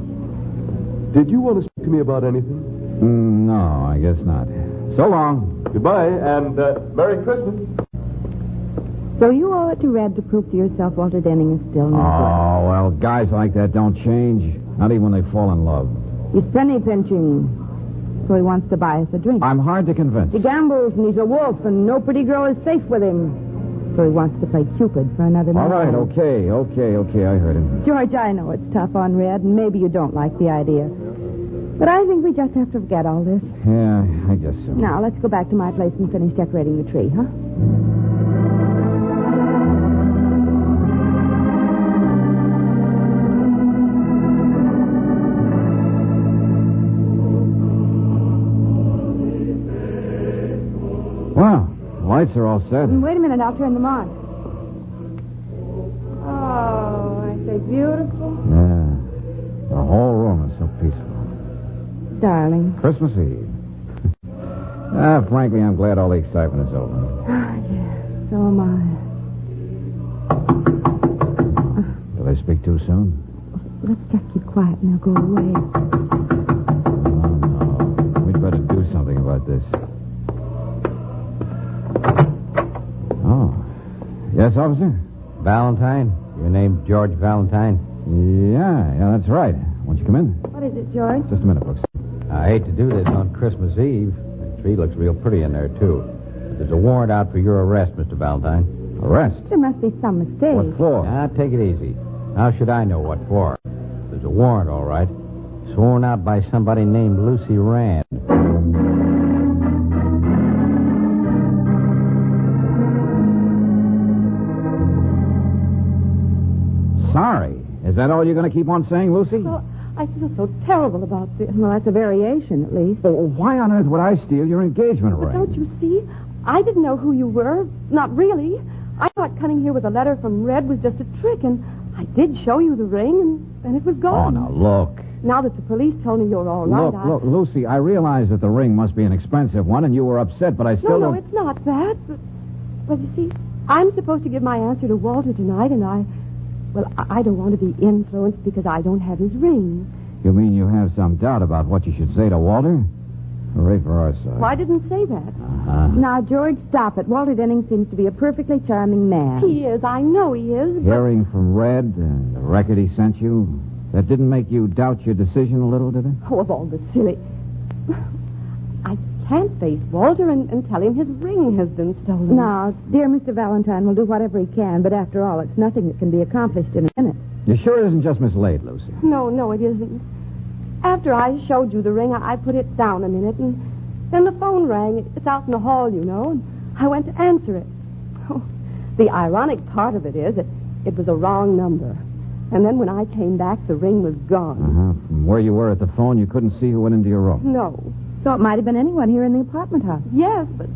Did you want to speak to me about anything? No, I guess not. So long. Goodbye, and Merry Christmas. So you owe it to Red to prove to yourself Walter Denning is still not Oh, well, guys like that don't change. Not even when they fall in love. He's penny pinching. So he wants to buy us a drink. I'm hard to convince. He gambles and he's a wolf and no pretty girl is safe with him. So he wants to play Cupid for another night. All right, okay, I heard him. George, I know it's tough on Red and maybe you don't like the idea. But I think we just have to forget all this. Yeah, I guess so. Now, let's go back to my place and finish decorating the tree, huh? Well, the lights are all set. Wait a minute, I'll turn them on. Oh, aren't they beautiful? Yeah. The whole room is so peaceful. Darling. Christmas Eve. Frankly, I'm glad all the excitement is over. Yes, so am I. Did I speak too soon? Let's just keep quiet and they'll go away. Oh, no. We'd better do something about this. Oh. Yes, officer? Valentine? Your name's George Valentine? Yeah, that's right. Won't you come in? What is it, George? Just a minute, Brooks. I hate to do this on Christmas Eve. street. Looks real pretty in there, too. But there's a warrant out for your arrest, Mr. Valentine. Arrest? There must be some mistake. What for? Now, take it easy. How should I know what for? There's a warrant, all right. Sworn out by somebody named Lucy Rand. Sorry. Is that all you're going to keep on saying, Lucy? Well, I feel so terrible about this. Well, that's a variation, at least. Well, why on earth would I steal your engagement ring? But don't you see? I didn't know who you were. Not really. I thought coming here with a letter from Red was just a trick, and I did show you the ring, and it was Oh, gone. now, look. Now that the police told me you're all right, Look, Lucy, I realize that the ring must be an expensive one, and you were upset, but I still No, don't... it's not that. But you see, I'm supposed to give my answer to Walter tonight, and I don't want to be influenced because I don't have his ring. You mean you have some doubt about what you should say to Walter? Hooray for our side. Well, I didn't say that. Uh-huh. Now, George, stop it. Walter Denning seems to be a perfectly charming man. He is. I know he is. But... Hearing from Red and the record he sent you, that didn't make you doubt your decision a little, did it? Oh, of all the silly... I can't face Walter and tell him his ring has been stolen. Now, dear Mr. Valentine will do whatever he can, but after all, it's nothing that can be accomplished in a minute. You sure it isn't just mislaid, Lucy? No, it isn't. After I showed you the ring, I put it down a minute, and then the phone rang. It's out in the hall, you know, and I went to answer it. Oh, the ironic part of it is it was a wrong number. And then when I came back, the ring was gone. Uh-huh. From where you were at the phone, you couldn't see who went into your room. No. So it might have been anyone here in the apartment house. Yes, but,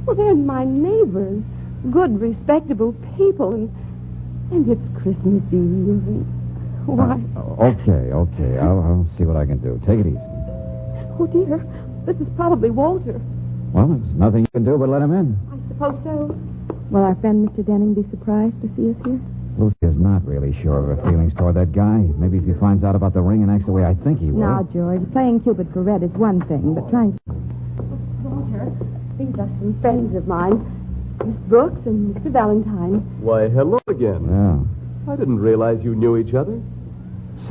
well, they're my neighbors. Good, respectable people, and it's Christmas Eve. And why? Okay. I'll see what I can do. Take it easy. Oh, dear. This is probably Walter. Well, there's nothing you can do but let him in. I suppose so. Will our friend Mr. Denning be surprised to see us here? Lucy is not really sure of her feelings toward that guy. Maybe if he finds out about the ring and acts the way I think he will. Now, George, playing Cupid for Red is one thing, but trying... Walter, these are some friends of mine. Miss Brooks and Mr. Valentine. Why, hello again. Yeah. I didn't realize you knew each other.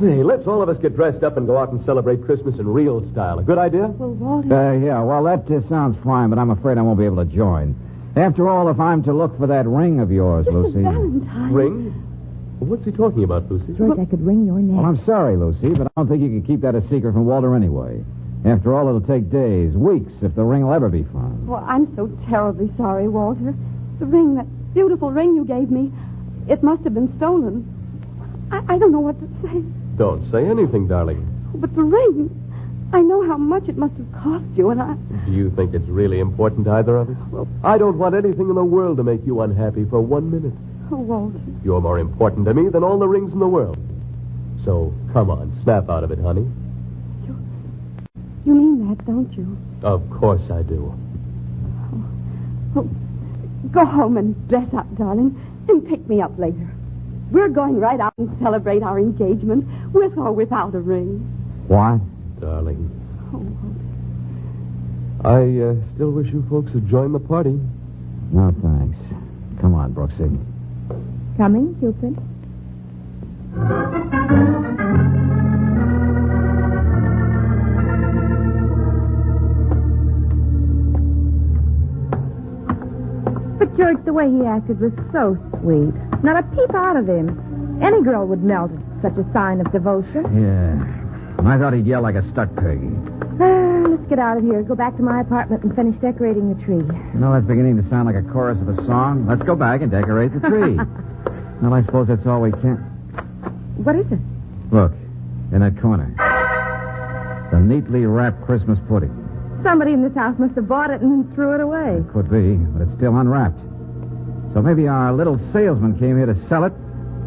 Say, let's all of us get dressed up and go out and celebrate Christmas in real style. A good idea? Well, Walter... that sounds fine, but I'm afraid I won't be able to join. After all, if I'm to look for that ring of yours, Mr. Lucy... Valentine. Ring? What's he talking about, Lucy? George, I could wring your neck. Well, I'm sorry, Lucy, but I don't think you can keep that a secret from Walter anyway. After all, it'll take days, weeks, if the ring will ever be found. Well, I'm so terribly sorry, Walter. The ring, that beautiful ring you gave me, it must have been stolen. I don't know what to say. Don't say anything, darling. But the ring, I know how much it must have cost you, and I... Do you think it's really important to either of us? Well, I don't want anything in the world to make you unhappy for 1 minute. Oh, Walter. You're more important to me than all the rings in the world. So, come on, snap out of it, honey. You mean that, don't you? Of course I do. Oh, go home and dress up, darling, and pick me up later. We're going right out and celebrate our engagement, with or without a ring. What? Darling. Oh, I still wish you folks had joined the party. No, thanks. Come on, Brooksy. Coming, Cupid. But, George, the way he acted was so sweet. Not a peep out of him. Any girl would melt at such a sign of devotion. Yeah. I thought he'd yell like a stuck pig. Let's get out of here. Go back to my apartment and finish decorating the tree. You know, that's beginning to sound like a chorus of a song. Let's go back and decorate the tree. Well, I suppose that's all we can. What is it? Look, in that corner. The neatly wrapped Christmas pudding. Somebody in this house must have bought it and then threw it away. Could be, but it's still unwrapped. So maybe our little salesman came here to sell it,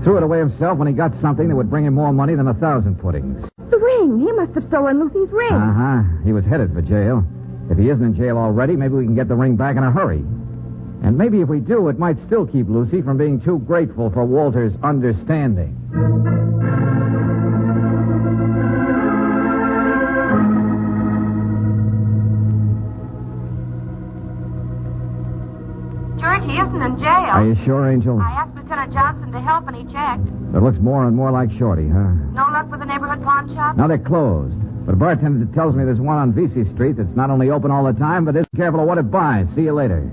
threw it away himself when he got something that would bring him more money than 1,000 puddings. The ring. He must have stolen Lucy's ring. Uh-huh. He was headed for jail. If he isn't in jail already, maybe we can get the ring back in a hurry. And maybe if we do, it might still keep Lucy from being too grateful for Walter's understanding. George, he isn't in jail. Are you sure, Angel? I asked Lieutenant Johnson to help, and he checked. So it looks more and more like Shorty, huh? No luck with the neighborhood pawn shop? Now they're closed. But a bartender tells me there's one on Vesey Street that's not only open all the time, but isn't careful of what it buys. See you later.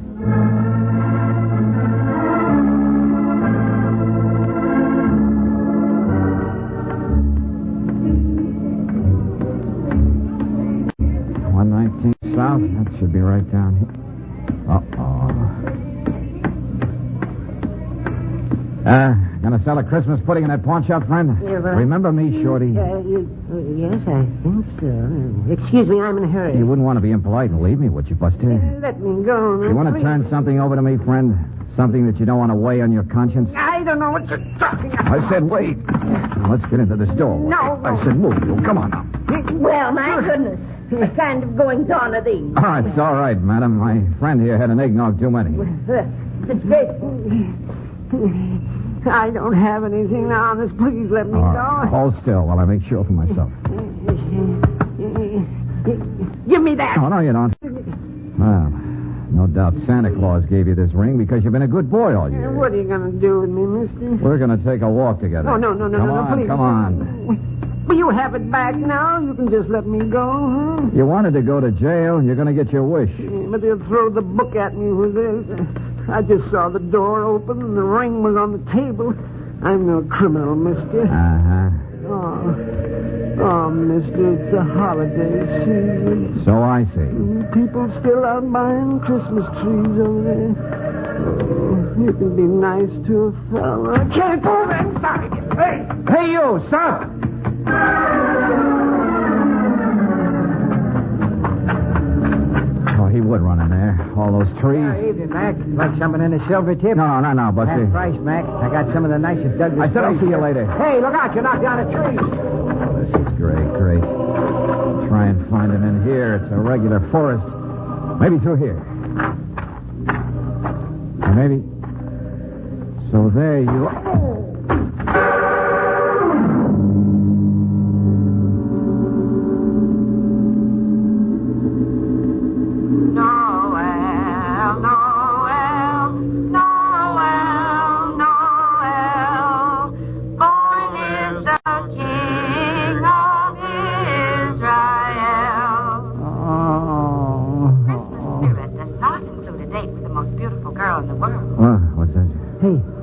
South. That should be right down here. Gonna sell a Christmas pudding in that pawn shop, friend? Yeah, but... Remember me, Shorty? Yes, I think so. Excuse me, I'm in a hurry. You wouldn't want to be impolite and leave me, would you, Buster? Let me go, man. You want to turn something over to me, friend? Something that you don't want to weigh on your conscience? I don't know what you're talking about. I said wait. Now, let's get into the store. No. I said move. You. Come on now. Well, my goodness. What kind of goings on are these? Oh, it's all right, madam. My friend here had an eggnog too many. I don't have anything now. Honest, please let me go. Hold still while I make sure for myself. Give me that. No, you don't. Well, no doubt Santa Claus gave you this ring because you've been a good boy all year. What are you going to do with me, mister? We're going to take a walk together. Oh, no, please. Come on. Will you have it back now? You can just let me go, huh? You wanted to go to jail, and you're going to get your wish. But they'll throw the book at me with this. I just saw the door open and the ring was on the table. I'm no criminal, mister. Oh, mister, it's the holiday season. So I see. People still out buying Christmas trees over there. Oh, you can be nice to a fellow. I can't move. I'm sorry, mister. Hey, you, stop! Oh, he would run in there. All those trees. Evening, Mac. Like something in a silver tip? No, Buster. Half price, Mac. I got some of the nicest Douglas. I said I'll see you later. Hey, look out. You knocked down a tree. Oh, this is great. Try and find him in here. It's a regular forest. Maybe through here. Or maybe... So there you are.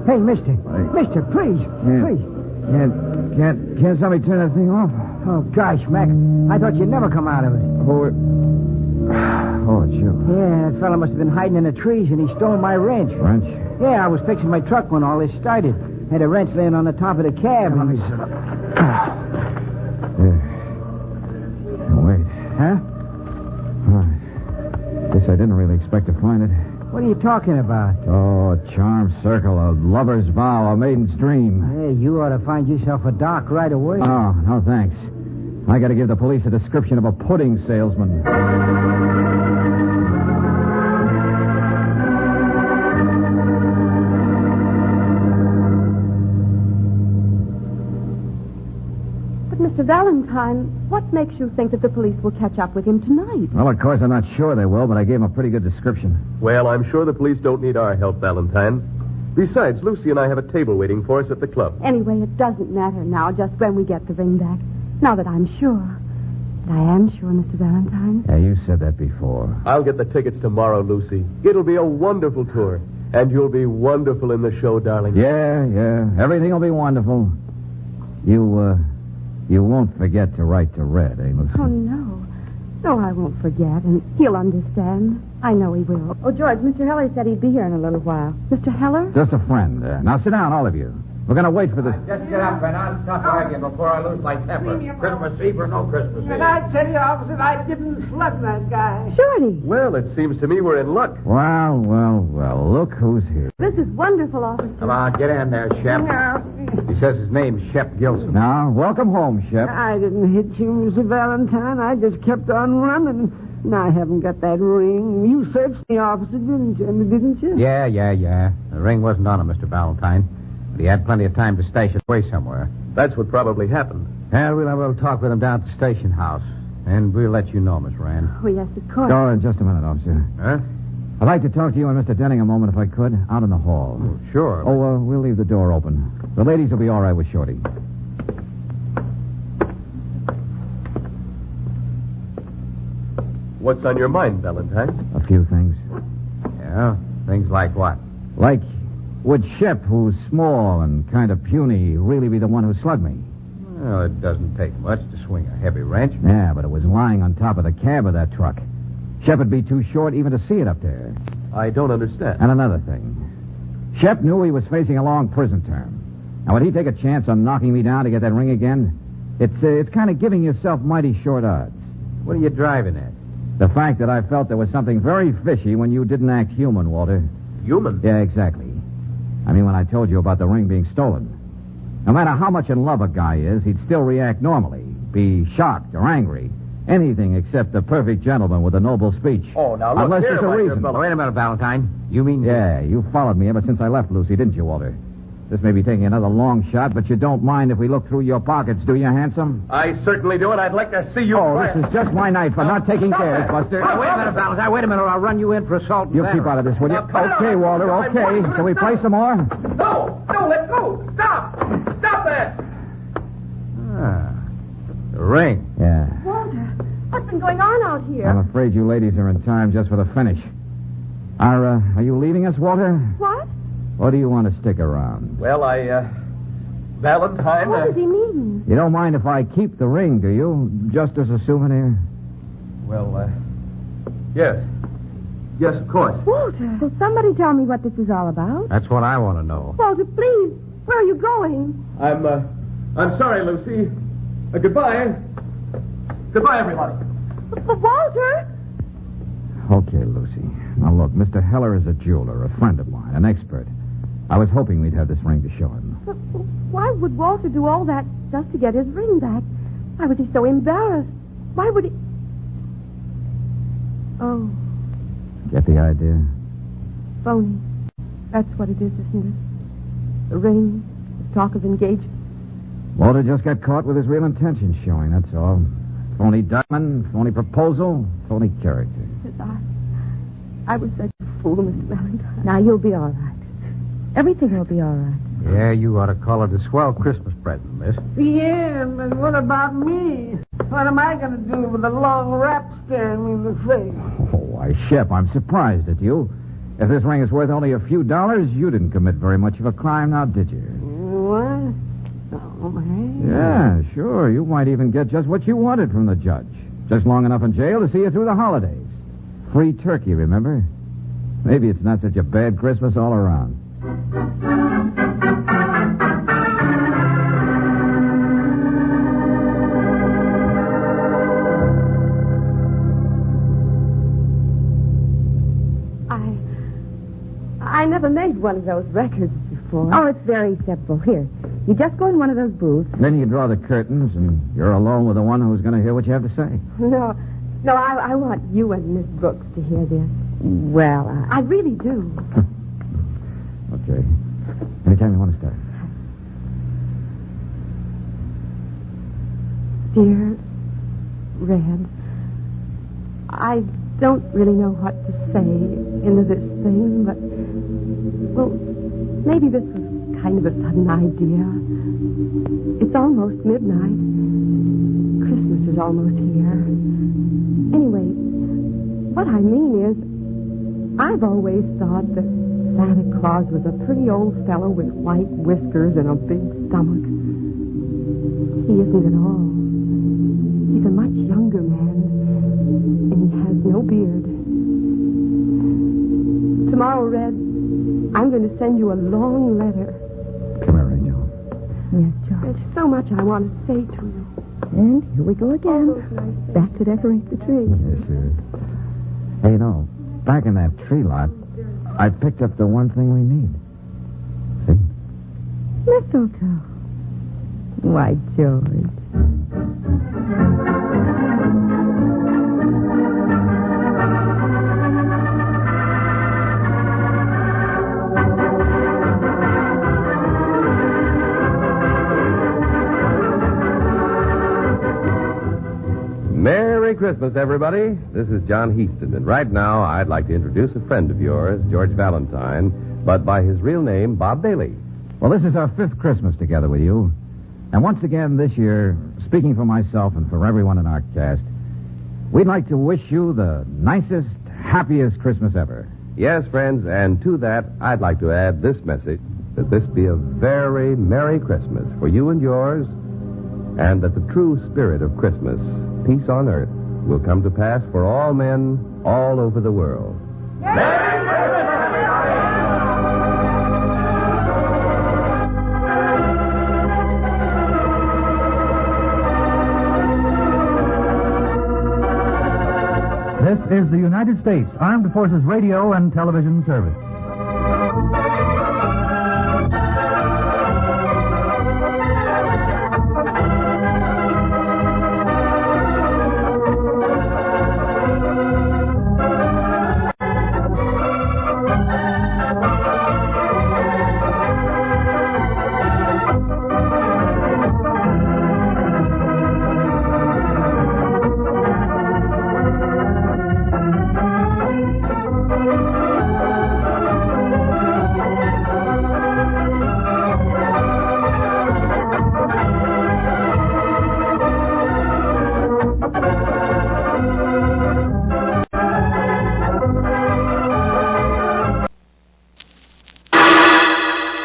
Hey, mister. Mister, please. Can't somebody turn that thing off? Oh, gosh, Mac. I thought you'd never come out of it. Oh, it's you. Yeah, that fella must have been hiding in the trees, and he stole my wrench. Wrench? Yeah, I was fixing my truck when all this started. Had a wrench laying on the top of the cab. Let me sit up. There. Now, wait. Huh? All right. Guess I didn't really expect to find it. What are you talking about? Oh, a charmed circle, a lover's vow, a maiden's dream. Hey, you ought to find yourself a doc right away. Oh, no, thanks. I got to give the police a description of a pudding salesman. But, Mr. Valentine, what makes you think that the police will catch up with him tonight? Well, of course, I'm not sure they will, but I gave them a pretty good description. Well, I'm sure the police don't need our help, Valentine. Besides, Lucy and I have a table waiting for us at the club. Anyway, it doesn't matter now, just when we get the ring back. Now that I'm sure. But I am sure, Mr. Valentine. Yeah, you said that before. I'll get the tickets tomorrow, Lucy. It'll be a wonderful tour. And you'll be wonderful in the show, darling. Yeah. Everything will be wonderful. You won't forget to write to Red, eh, Lucy? Oh, no. No, I won't forget, and he'll understand. I know he will. Oh, George, Mr. Heller said he'd be here in a little while. Mr. Heller? Just a friend. Now sit down, all of you. We're going to wait for this. Just get up and I'll stop arguing before I lose my temper. Christmas Eve or no Christmas Eve. And I tell you, officer, I didn't slug that guy. Shorty. Well, it seems to me we're in luck. Well. Look who's here. This is wonderful, officer. Come on, get in there, Shep. He says his name's Shep Gilson. Now, welcome home, Shep. I didn't hit you, Mr. Valentine. I just kept on running. And I haven't got that ring. You searched the officer, didn't you? Yeah. The ring wasn't on him, Mr. Valentine. But he had plenty of time to stash it away somewhere. That's what probably happened. Yeah, we'll have a little talk with him down at the station house. And we'll let you know, Miss Rand. Oh, yes, of course. Oh, just a minute, officer. Huh? I'd like to talk to you and Mr. Denning a moment, if I could, out in the hall. Oh, sure. Oh, we'll leave the door open. The ladies will be all right with Shorty. What's on your mind, Valentine? A few things. Yeah? Things like what? Like, would Shep, who's small and kind of puny, really be the one who slugged me? Well, it doesn't take much to swing a heavy wrench. Yeah, but it was lying on top of the cab of that truck. Shep would be too short even to see it up there. I don't understand. And another thing. Shep knew he was facing a long prison term. Now, would he take a chance on knocking me down to get that ring again? It's kind of giving yourself mighty short odds. What are you driving at? The fact that I felt there was something very fishy when you didn't act human, Walter. Human? Yeah, exactly. I mean, when I told you about the ring being stolen. No matter how much in love a guy is, he'd still react normally. Be shocked or angry. Anything except the perfect gentleman with a noble speech. Oh, now look Unless here, there's a reason. Wait a minute, Valentine. You mean... Yeah, you followed me ever since I left Lucy, didn't you, Walter? This may be taking another long shot, but you don't mind if we look through your pockets, do you, handsome? I certainly do, and I'd like to see you... Oh, this is just my night for not taking care, Buster. Wait a minute, Valentine. Wait a minute, or I'll run you in for assault and You battery. keep out of this, will you? Okay, Walter, okay. Shall we play some more? No, let go. Stop that. The ring. Yeah. Walter, what's been going on out here? I'm afraid you ladies are in time just for the finish. Are you leaving us, Walter? What? Or do you want to stick around? Well, Valentine... What does he mean? You don't mind if I keep the ring, do you? Just as a souvenir? Well, yes. Yes, of course. Walter, will somebody tell me what this is all about? That's what I want to know. Walter, please. Where are you going? I'm sorry, Lucy. Goodbye. Goodbye, everybody. But Walter? Okay, Lucy. Now, look, Mr. Heller is a jeweler, a friend of mine, an expert. I was hoping we'd have this ring to show him. Why would Walter do all that just to get his ring back? Why was he so embarrassed? Why would he... Oh, Get the idea? phony. That's what it is, isn't it? The ring, the talk of engagement. Walter just got caught with his real intentions showing, that's all. Phony diamond, phony proposal, phony character. Yes, I was such a fool, Mr. Valentine. Now, you'll be all right. Everything will be all right. Yeah, you ought to call it a swell Christmas present, miss. Yeah, but what about me? What am I going to do with a long rap staring me in the face? Oh, why, Shep, I'm surprised at you. If this ring is worth only a few dollars, you didn't commit very much of a crime now, did you? What? Oh, hey. Yeah, sure. You might even get just what you wanted from the judge. Just long enough in jail to see you through the holidays. Free turkey, remember? Maybe it's not such a bad Christmas all around. I never made one of those records before. Oh, it's very simple. Here, you just go in one of those booths. Then you draw the curtains, and you're alone with the one who's going to hear what you have to say. No, I want you and Miss Brooks to hear this. Well, I really do. Okay. Anytime you want to start. Dear Red, I don't really know what to say into this thing, but, well, maybe this was kind of a sudden idea. It's almost midnight. Christmas is almost here. Anyway, what I mean is, I've always thought that Santa Claus was a pretty old fellow with white whiskers and a big stomach. He isn't at all. He's a much younger man, and he has no beard. Tomorrow, Red, I'm going to send you a long letter. Come here, Angel. Yes, George. There's so much I want to say to you. And here we go again. Back to decorate the tree. Yes, sir. Hey, you know, back in that tree lot, I picked up the one thing we need. See? Mistletoe. Why, George. Merry Christmas, everybody. This is John Heaston, and right now I'd like to introduce a friend of yours, George Valentine, but by his real name, Bob Bailey. Well, this is our 5th Christmas together with you. And once again this year, speaking for myself and for everyone in our cast, we'd like to wish you the nicest, happiest Christmas ever. Yes, friends, and to that, I'd like to add this message, that this be a very Merry Christmas for you and yours, and that the true spirit of Christmas, peace on earth, will come to pass for all men all over the world. Merry Christmas, This is the United States Armed Forces Radio and Television Service.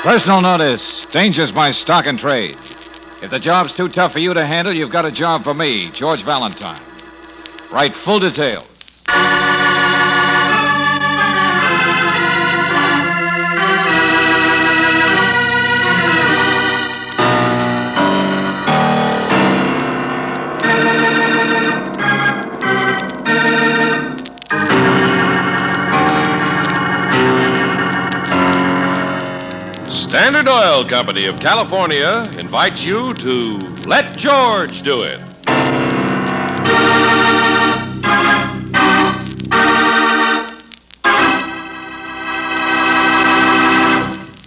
Personal notice. Danger's my stock and trade. If the job's too tough for you to handle, you've got a job for me, George Valentine. Write full details. Standard Oil Company of California invites you to Let George Do It.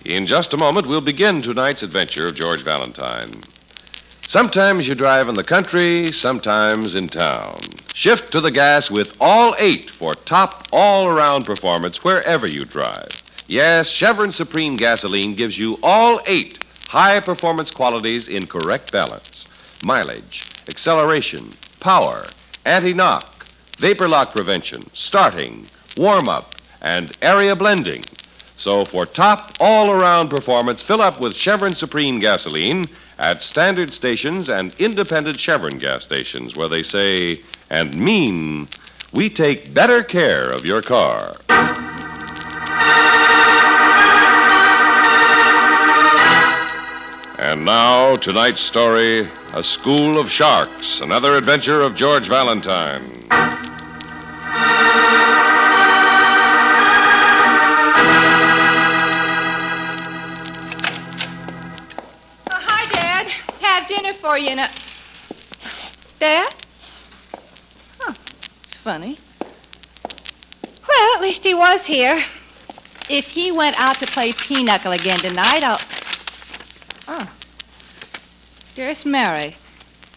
In just a moment, we'll begin tonight's adventure of George Valentine. Sometimes you drive in the country, sometimes in town. Shift to the gas with all 8 for top all-around performance wherever you drive. Yes, Chevron Supreme Gasoline gives you all 8 high-performance qualities in correct balance. Mileage, acceleration, power, anti-knock, vapor lock prevention, starting, warm-up, and area blending. So for top all-around performance, fill up with Chevron Supreme Gasoline at standard stations and independent Chevron gas stations where they say and mean, we take better care of your car. And now, tonight's story, A School of Sharks, another adventure of George Valentine. Oh, hi, Dad. Have dinner for you in a... Dad? Oh, it's funny. Well, at least he was here. If he went out to play pinochle again tonight, I'll... Oh. Dearest Mary,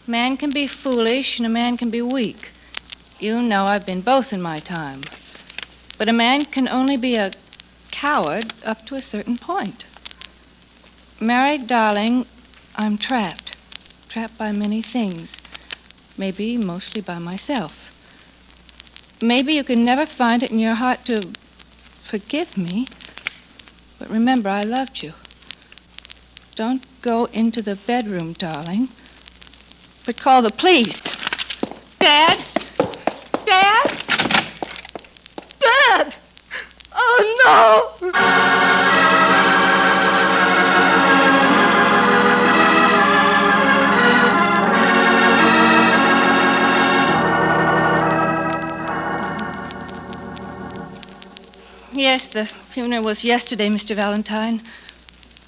a man can be foolish and a man can be weak. You know I've been both in my time. But a man can only be a coward up to a certain point. Mary, darling, I'm trapped. Trapped by many things. Maybe mostly by myself. Maybe you can never find it in your heart to forgive me. But remember, I loved you. Don't go into the bedroom, darling. But call the police. Dad? Dad? Dad! Oh, no! Yes, the funeral was yesterday, Mr. Valentine.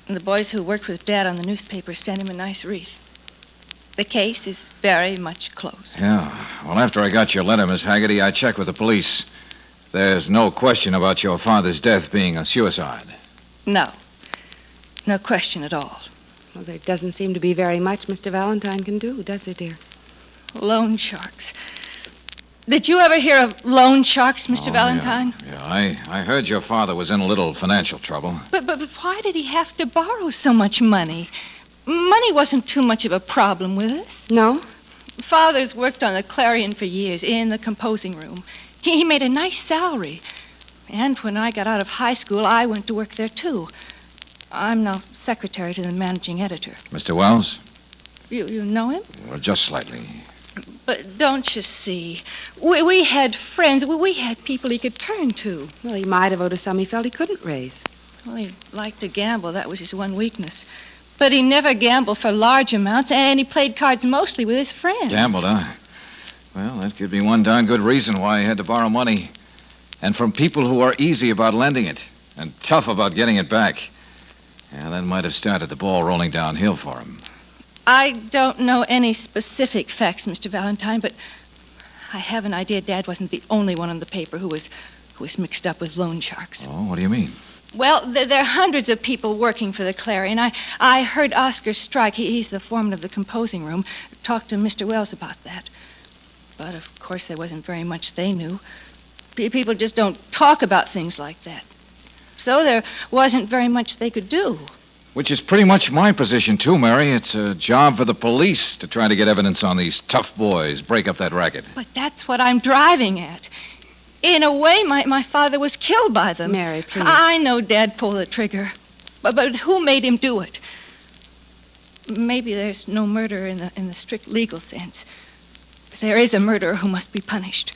And the boys who worked with Dad on the newspaper sent him a nice wreath. The case is very much closed. Yeah. Well, after I got your letter, Miss Haggerty, I checked with the police. There's no question about your father's death being a suicide. No. No question at all. Well, there doesn't seem to be very much Mr. Valentine can do, does there, dear? Loan sharks. Did you ever hear of loan sharks, Mr. Valentine? Yeah, I heard your father was in a little financial trouble. But why did he have to borrow so much money? Money wasn't too much of a problem with us. No? Father's worked on the Clarion for years in the composing room. He made a nice salary. And when I got out of high school, I went to work there, too. I'm now secretary to the managing editor. Mr. Wells? You know him? Well, just slightly. But don't you see? We had friends. We had people he could turn to. Well, he might have owed us some he felt he couldn't raise. Well, he liked to gamble. That was his one weakness. But he never gambled for large amounts, and he played cards mostly with his friends. Gambled, huh? Well, that could be one darn good reason why he had to borrow money. And from people who are easy about lending it and tough about getting it back. Yeah, that might have started the ball rolling downhill for him. I don't know any specific facts, Mr. Valentine, but I have an idea Dad wasn't the only one on the paper who was mixed up with loan sharks. Oh, what do you mean? Well, there are hundreds of people working for the Clarion. I heard Oscar Strike, he's the foreman of the composing room, talk to Mr. Wells about that. But, of course, there wasn't very much they knew. People just don't talk about things like that. So there wasn't very much they could do. Which is pretty much my position, too, Mary. It's a job for the police to try to get evidence on these tough boys, break up that racket. But that's what I'm driving at. In a way, my father was killed by them. Mary, please. I know Dad pulled the trigger. But who made him do it? Maybe there's no murder in the strict legal sense. There is a murderer who must be punished.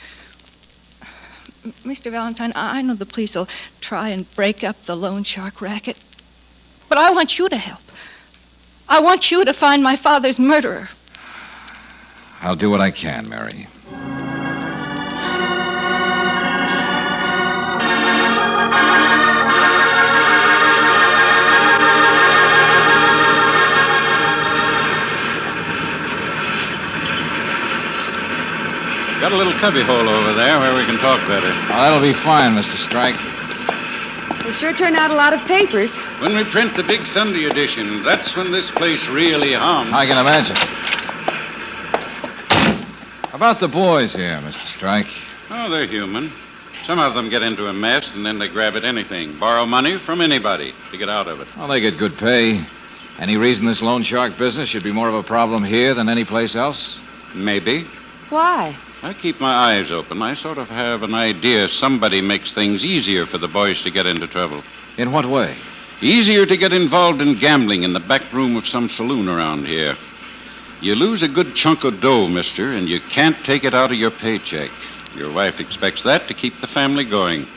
Mr. Valentine, I know the police will try and break up the loan shark racket. But I want you to help. I want you to find my father's murderer. I'll do what I can, Mary. Got a little cubbyhole over there where we can talk better. Oh, that'll be fine, Mr. Strike. They sure turn out a lot of papers. When we print the big Sunday edition, that's when this place really hums. I can imagine. About the boys here, Mr. Strike. Oh, they're human. Some of them get into a mess and then they grab at anything. Borrow money from anybody to get out of it. Well, they get good pay. Any reason this loan shark business should be more of a problem here than any place else? Maybe. Why? I keep my eyes open. I sort of have an idea somebody makes things easier for the boys to get into trouble. In what way? Easier to get involved in gambling in the back room of some saloon around here. You lose a good chunk of dough, mister, and you can't take it out of your paycheck. Your wife expects that to keep the family going.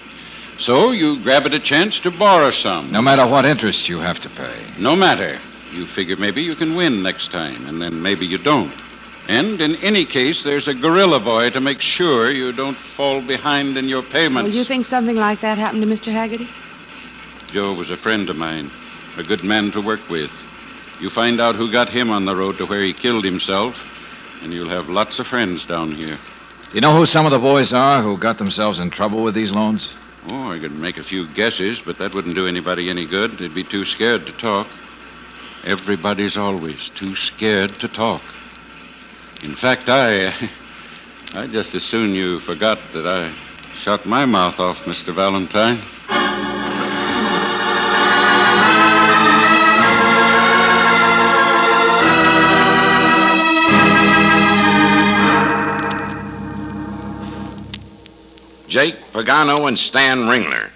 So you grab at a chance to borrow some. No matter what interest you have to pay. No matter. You figure maybe you can win next time, and then maybe you don't. And in any case, there's a gorilla boy to make sure you don't fall behind in your payments. Well, you think something like that happened to Mr. Haggerty? Joe was a friend of mine, a good man to work with. You find out who got him on the road to where he killed himself, and you'll have lots of friends down here. You know who some of the boys are who got themselves in trouble with these loans? Oh, I could make a few guesses, but that wouldn't do anybody any good. They'd be too scared to talk. Everybody's always too scared to talk. In fact, I just as soon you forgot that I shut my mouth off, Mr. Valentine. Jake Pagano and Stan Ringler.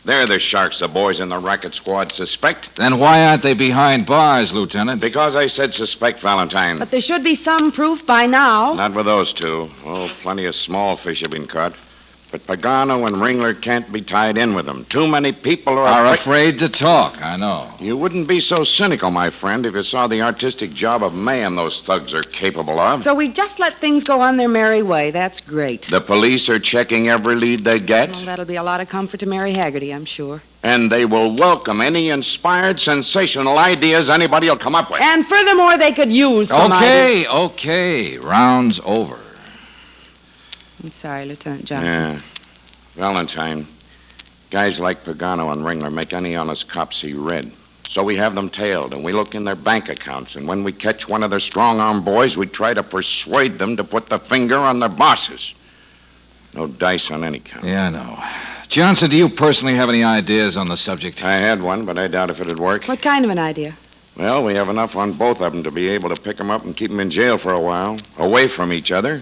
They're the sharks the boys in the racket squad suspect. Then why aren't they behind bars, Lieutenant? Because I said suspect, Valentine. But there should be some proof by now. Not with those two. Oh, plenty of small fish have been caught. But Pagano and Ringler can't be tied in with them. Too many people are afraid to talk, I know. You wouldn't be so cynical, my friend, if you saw the artistic job of mayhem those thugs are capable of. So we just let things go on their merry way. That's great. The police are checking every lead they get. Well, that'll be a lot of comfort to Mary Haggerty, I'm sure. And they will welcome any inspired, sensational ideas anybody will come up with. And furthermore, they could use some Okay. Round's over. I'm sorry, Lieutenant Johnson. Yeah. Valentine, guys like Pagano and Ringler make any honest cop see red. So we have them tailed, and we look in their bank accounts. And when we catch one of their strong-arm boys, we try to persuade them to put the finger on their bosses. No dice on any count. Yeah, I know. Johnson, do you personally have any ideas on the subject? I had one, but I doubt if it'd work. What kind of an idea? Well, we have enough on both of them to be able to pick them up and keep them in jail for a while, away from each other.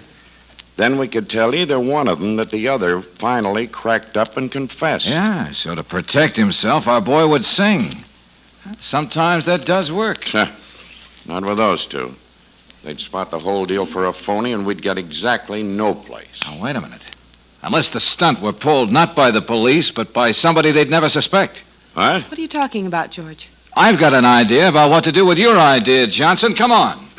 Then we could tell either one of them that the other finally cracked up and confessed. Yeah, so to protect himself, our boy would sing. Sometimes that does work. Not with those two. They'd spot the whole deal for a phony, and we'd get exactly no place. Now, wait a minute. Unless the stunt were pulled not by the police, but by somebody they'd never suspect. What? What are you talking about, George? I've got an idea about what to do with your idea, Johnson. Come on.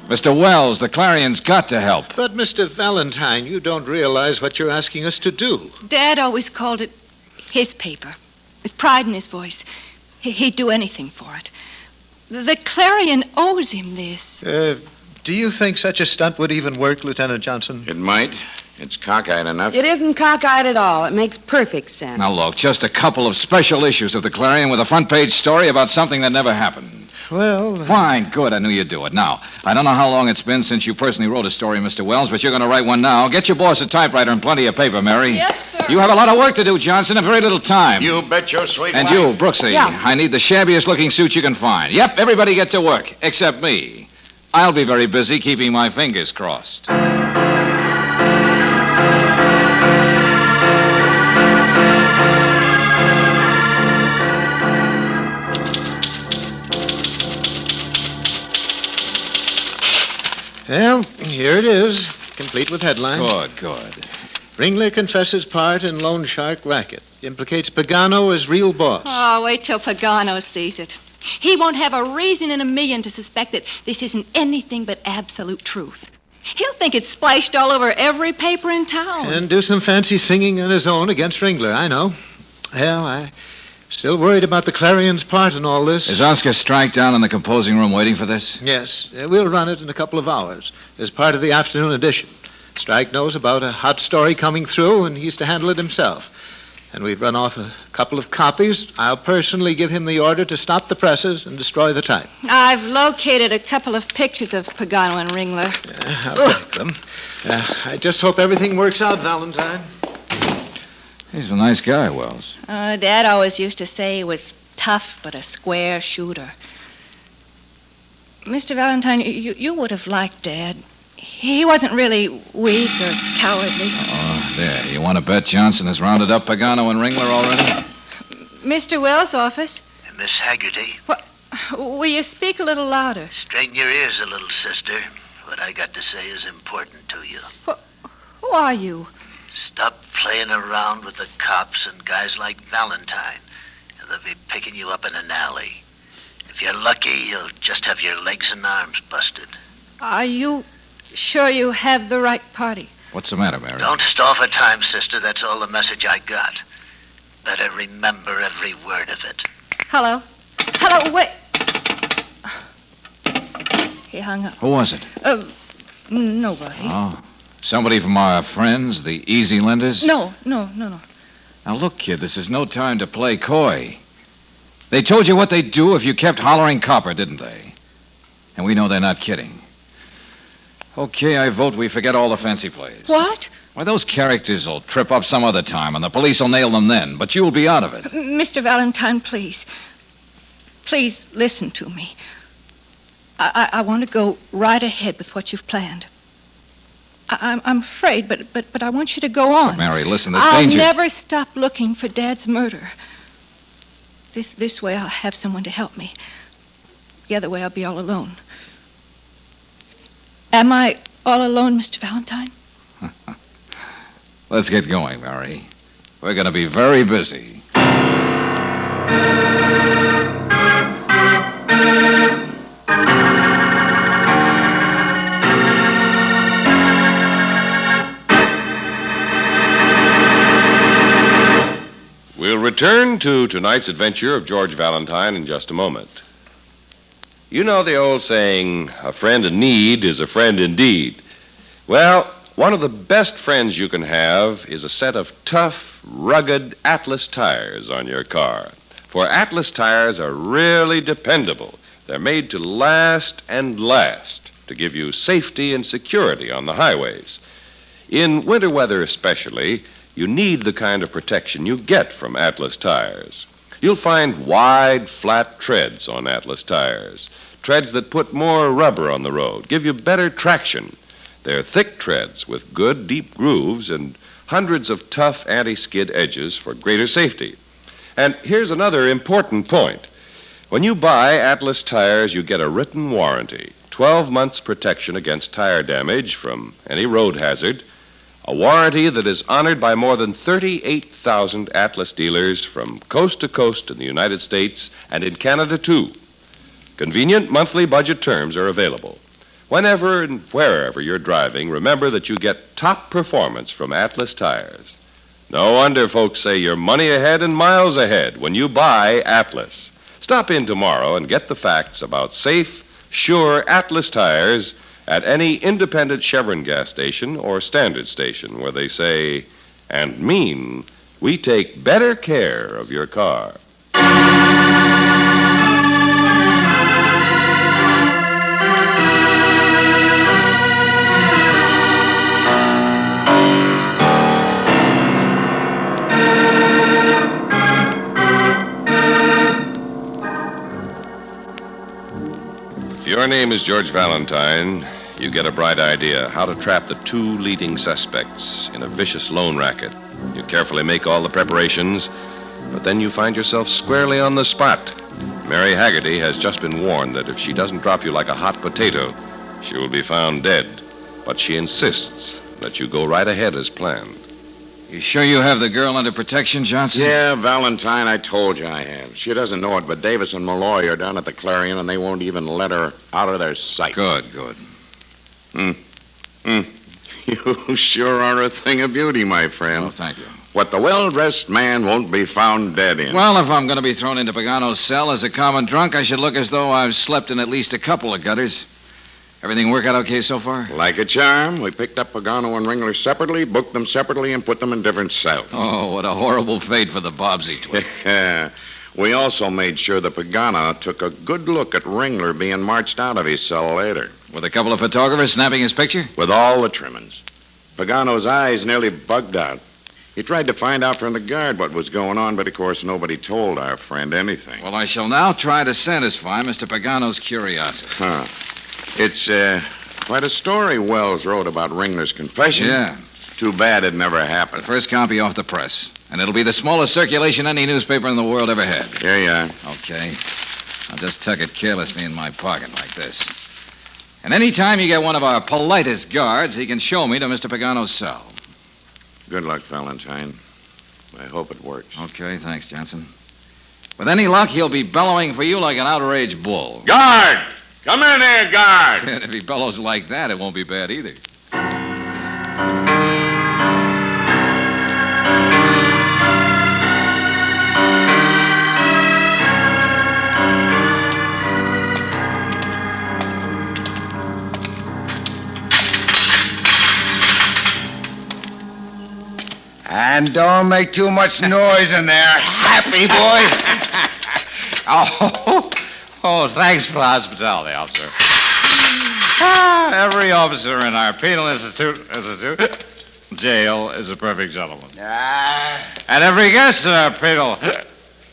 Mr. Wells, the Clarion's got to help. But, Mr. Valentine, you don't realize what you're asking us to do. Dad always called it his paper, with pride in his voice. He'd do anything for it. The Clarion owes him this. Do you think such a stunt would even work, Lieutenant Johnson? It might. It's cockeyed enough. It isn't cockeyed at all. It makes perfect sense. Now, look, just a couple of special issues of the Clarion with a front-page story about something that never happened. Well... Fine, good. I knew you'd do it. Now, I don't know how long it's been since you personally wrote a story, Mr. Wells, but you're going to write one now. Get your boss a typewriter and plenty of paper, Mary. Yes, sir. You have a lot of work to do, Johnson, and very little time. You bet your sweet And life. you, Brooksy. Yeah. I need the shabbiest-looking suit you can find. Yep, everybody get to work, except me. I'll be very busy keeping my fingers crossed. Well, here it is, complete with headline. Good. Ringler confesses part in loan shark racket. Implicates Pagano as real boss. Oh, wait till Pagano sees it. He won't have a reason in a million to suspect that this isn't anything but absolute truth. He'll think it's splashed all over every paper in town. And do some fancy singing on his own against Ringler, I know. Well, I'm still worried about the Clarion's part in all this. Is Oscar Strike down in the composing room waiting for this? Yes, we'll run it in a couple of hours as part of the afternoon edition. Strike knows about a hot story coming through, and he's to handle it himself. And we've run off a couple of copies. I'll personally give him the order to stop the presses and destroy the type. I've located a couple of pictures of Pagano and Ringler. I'll take them. I just hope everything works out, Valentine. He's a nice guy, Wells. Dad always used to say he was tough but a square shooter. Mr. Valentine, you would have liked Dad. He wasn't really weak or cowardly. Oh, there. You want to bet Johnson has rounded up Pagano and Ringler already? Mr. Wells' office. Miss Haggerty, Will you speak a little louder? straighten your ears a little, sister. What I got to say is important to you. Who are you? Stop playing around with the cops and guys like Valentine, and they'll be picking you up in an alley. If you're lucky, you'll just have your legs and arms busted. Are you sure you have the right party? What's the matter, Mary? Don't stall for time, sister. That's all the message I got. Better remember every word of it. Hello? Hello, wait. He hung up. Who was it? Nobody. Oh, somebody from our friends, the Easy Lenders? No. Now, look, kid, this is no time to play coy. They told you what they'd do if you kept hollering copper, didn't they? And we know they're not kidding. Okay, I vote we forget all the fancy plays. What? Why, those characters will trip up some other time, and the police will nail them then, but you'll be out of it. Mr. Valentine, please. Please listen to me. I want to go right ahead with what you've planned. I'm afraid, but I want you to go on. But Mary, listen, there's I'll danger. never stop looking for Dad's murder. This way I'll have someone to help me. The other way I'll be all alone. Am I all alone, Mr. Valentine? Let's get going, Mary. We're going to be very busy. We'll return to tonight's adventure of George Valentine in just a moment. You know the old saying, a friend in need is a friend indeed. Well, one of the best friends you can have is a set of tough, rugged Atlas tires on your car. For Atlas tires are really dependable. They're made to last and last. to give you safety and security on the highways. In winter weather especially, you need the kind of protection you get from Atlas tires. You'll find wide, flat treads on Atlas tires. Treads that put more rubber on the road, give you better traction. They're thick treads with good, deep grooves and hundreds of tough anti-skid edges for greater safety. And here's another important point. When you buy Atlas tires, you get a written warranty, 12 months protection against tire damage from any road hazard, a warranty that is honored by more than 38,000 Atlas dealers from coast to coast in the United States and in Canada, too. Convenient monthly budget terms are available. Whenever and wherever you're driving, remember that you get top performance from Atlas tires. No wonder folks say you're money ahead and miles ahead when you buy Atlas. Stop in tomorrow and get the facts about safe, sure Atlas tires at any independent Chevron gas station or standard station where they say and mean we take better care of your car. If your name is George Valentine, you get a bright idea how to trap the two leading suspects in a vicious loan racket. You carefully make all the preparations, but then you find yourself squarely on the spot. Mary Haggerty has just been warned that if she doesn't drop you like a hot potato, she will be found dead. But she insists that you go right ahead as planned. You sure you have the girl under protection, Johnson? Yeah, Valentine, I told you I have. She doesn't know it, but Davis and Malloy are down at the Clarion, and they won't even let her out of their sight. Good. You sure are a thing of beauty, my friend. Oh, thank you. What the well-dressed man won't be found dead in. Well, if I'm going to be thrown into Pagano's cell as a common drunk, I should look as though I've slept in at least a couple of gutters. Everything work out okay so far? Like a charm. We picked up Pagano and Ringler separately, booked them separately, and put them in different cells. Oh, what a horrible fate for the Bobbsey twins. We also made sure that Pagano took a good look at Ringler being marched out of his cell later. With a couple of photographers snapping his picture? With all the trimmings. Pagano's eyes nearly bugged out. He tried to find out from the guard what was going on, but of course nobody told our friend anything. Well, I shall now try to satisfy Mr. Pagano's curiosity. Huh. It's quite a story Wells wrote about Ringler's confession. Yeah. Too bad it never happened. The first copy off the press. And it'll be the smallest circulation any newspaper in the world ever had. Here you are. Okay. I'll just tuck it carelessly in my pocket like this. And any time you get one of our politest guards, he can show me to Mr. Pagano's cell. Good luck, Valentine. I hope it works. Okay, thanks, Johnson. With any luck, he'll be bellowing for you like an outraged bull. Guard! Come in here, guard! And if he bellows like that, it won't be bad either. And don't make too much noise in there. Happy, boy? Oh, thanks for the hospitality, officer. Every officer in our penal institute, jail is a perfect gentleman. And every guest in our penal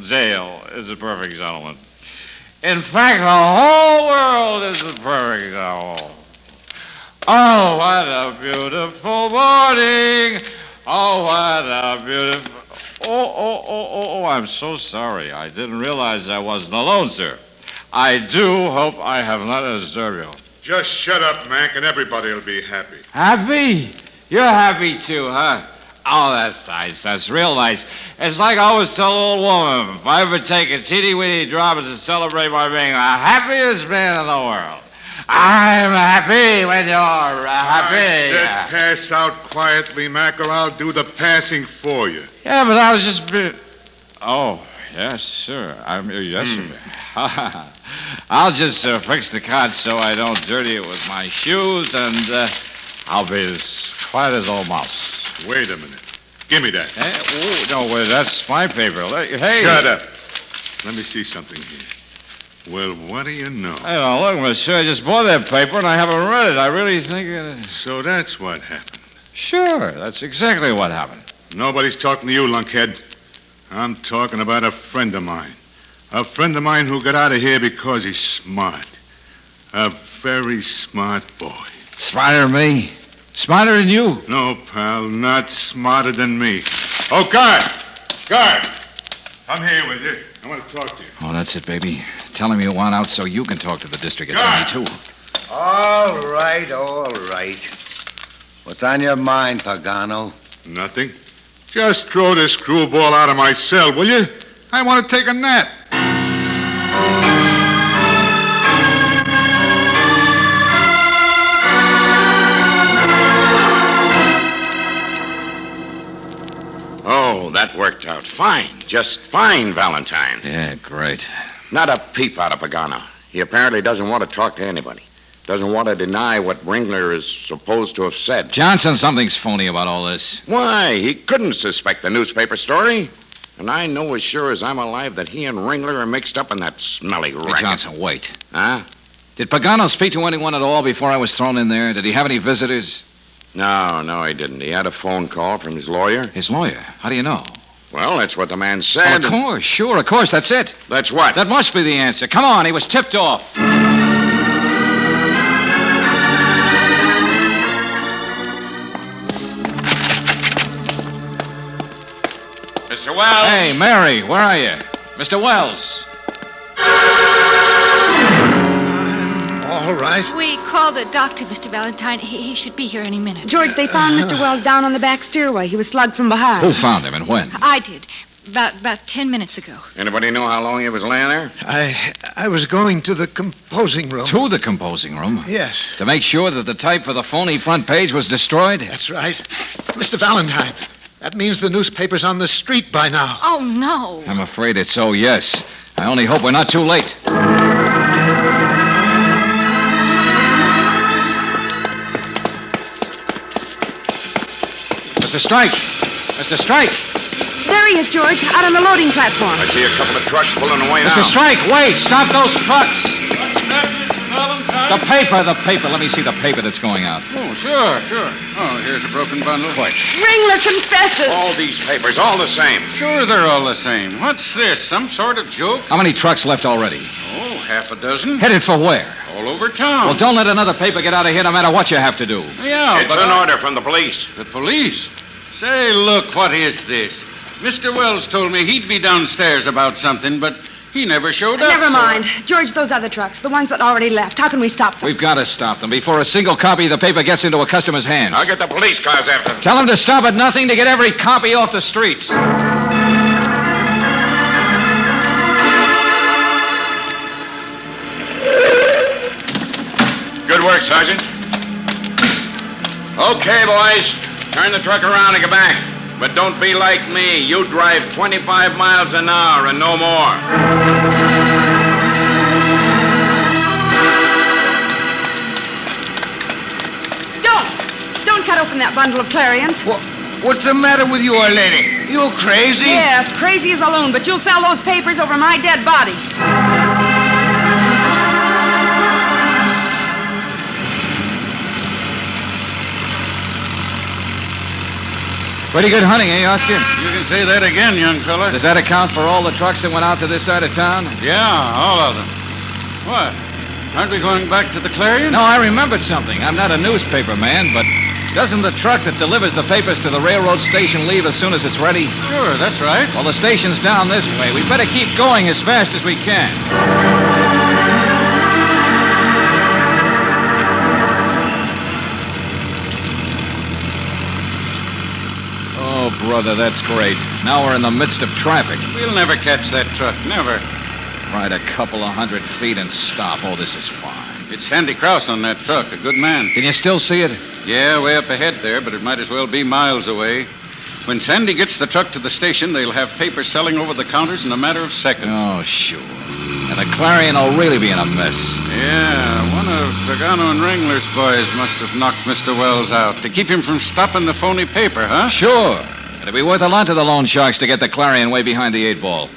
jail is a perfect gentleman. In fact, the whole world is a perfect gentleman. Oh, what a beautiful morning. Oh, what a beautiful... Oh, I'm so sorry. I didn't realize I wasn't alone, sir. I do hope I have not disturbed you. Just shut up, Mac, and everybody will be happy. Happy? You're happy, too, huh? Oh, that's nice. That's real nice. It's like I always tell an old woman, if I ever take a teeny-weeny drop, it's to celebrate my being the happiest man in the world. I'm happy when you're happy. I said pass out quietly, Mac, or I'll do the passing for you. Yeah, but I was just... Oh, yes, sir. Yes, sir. I'll just fix the cot so I don't dirty it with my shoes, and I'll be as quiet as old mouse. Wait a minute. Give me that. Hey, no, wait, that's my paper. Hey. Shut up. Let me see something here. Well, what do you know? Hey, now, look, monsieur, I just bought that paper and I haven't read it. I really think... So that's what happened. Sure, that's exactly what happened. Nobody's talking to you, lunkhead. I'm talking about a friend of mine. A friend of mine who got out of here because he's smart. A very smart boy. Smarter than me? Smarter than you? No, pal, not smarter than me. Oh, guard! Guard! I'm here with you. I want to talk to you. Oh, that's it, baby. Tell him you want out so you can talk to the district attorney, too. All right, all right. What's on your mind, Pagano? Nothing. Just throw this screwball out of my cell, will you? I want to take a nap. Oh, that worked out fine. Just fine, Valentine. Yeah, great. Not a peep out of Pagano. He apparently doesn't want to talk to anybody. Doesn't want to deny what Ringler is supposed to have said. Johnson, something's phony about all this. Why? He couldn't suspect the newspaper story. And I know as sure as I'm alive that he and Ringler are mixed up in that smelly racket. Hey, Johnson, wait. Huh? Did Pagano speak to anyone at all before I was thrown in there? Did he have any visitors? No, he didn't. He had a phone call from his lawyer. His lawyer? How do you know? Well, that's what the man said. Well, of course, sure, of course, that's it. That's what? That must be the answer. Come on, he was tipped off. Mr. Wells! Hey, Mary, where are you? Mr. Wells. All right. We called the doctor, Mr. Valentine. He should be here any minute. George, they found Mr. Wells down on the back stairway. He was slugged from behind. Who found him and when? I did. About 10 minutes ago. Anybody know how long he was laying there? I was going to the composing room. To the composing room? Yes. To make sure that the type for the phony front page was destroyed? That's right. Mr. Valentine, that means the newspaper's on the street by now. Oh, no. I'm afraid it's so, yes. I only hope we're not too late. Mr. Strike! Mr. Strike! There he is, George, out on the loading platform. I see a couple of trucks pulling away now. Mr. Strike, wait! Stop those trucks! What's that, Mr. Valentine? The paper. Let me see the paper that's going out. Oh, sure. Oh, here's a broken bundle. Quick. Ringler confesses. All these papers, all the same. Sure, they're all the same. What's this, some sort of joke? How many trucks left already? Oh, half a dozen. Headed for where? All over town. Well, don't let another paper get out of here no matter what you have to do. Yeah, It's but an order from the police. The police? Say, look, what is this? Mr. Wells told me he'd be downstairs about something, but he never showed up. Never mind. George, those other trucks, the ones that already left, how can we stop them? We've got to stop them before a single copy of the paper gets into a customer's hands. I'll get the police cars after them. Tell them to stop at nothing to get every copy off the streets. Good work, Sergeant. Okay, boys. Turn the truck around and get back. But don't be like me. You drive 25 miles an hour and no more. Don't cut open that bundle of clarions. What's the matter with you, old lady? You crazy? Yes, crazy as a loon, but you'll sell those papers over my dead body. Pretty good hunting, eh, Oscar? You can say that again, young fella. Does that account for all the trucks that went out to this side of town? Yeah, all of them. What? Aren't we going back to the Clarion? No, I remembered something. I'm not a newspaper man, but doesn't the truck that delivers the papers to the railroad station leave as soon as it's ready? Sure, that's right. Well, the station's down this way. We better keep going as fast as we can. Oh, brother, that's great. Now we're in the midst of traffic. We'll never catch that truck, never. Ride a couple of 100 feet and stop. Oh, this is fine. It's Sandy Krause on that truck, a good man. Can you still see it? Yeah, way up ahead there, but it might as well be miles away. When Sandy gets the truck to the station, they'll have papers selling over the counters in a matter of seconds. Oh, sure. And the Clarion will really be in a mess. Yeah, one of Pagano and Ringler's boys must have knocked Mr. Wells out to keep him from stopping the phony paper, huh? Sure. It'd be worth a lot to the loan sharks to get the Clarion way behind the 8-ball.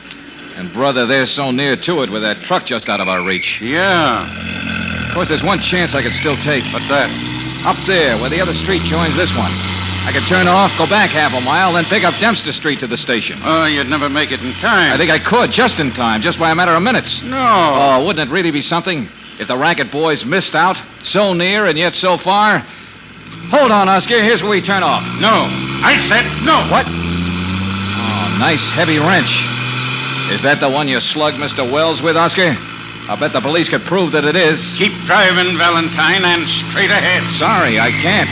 And, brother, they're so near to it with that truck just out of our reach. Yeah. Of course, there's one chance I could still take. What's that? Up there, where the other street joins this one. I could turn off, go back half a mile, then pick up Dempster Street to the station. Oh, you'd never make it in time. I think I could, just in time, just by a matter of minutes. No. Oh, wouldn't it really be something if the racket boys missed out, so near and yet so far? Hold on, Oscar. Here's where we turn off. No. I said no. What? Oh, nice heavy wrench. Is that the one you slugged Mr. Wells with, Oscar? I'll bet the police could prove that it is. Keep driving, Valentine, and straight ahead. Sorry, I can't.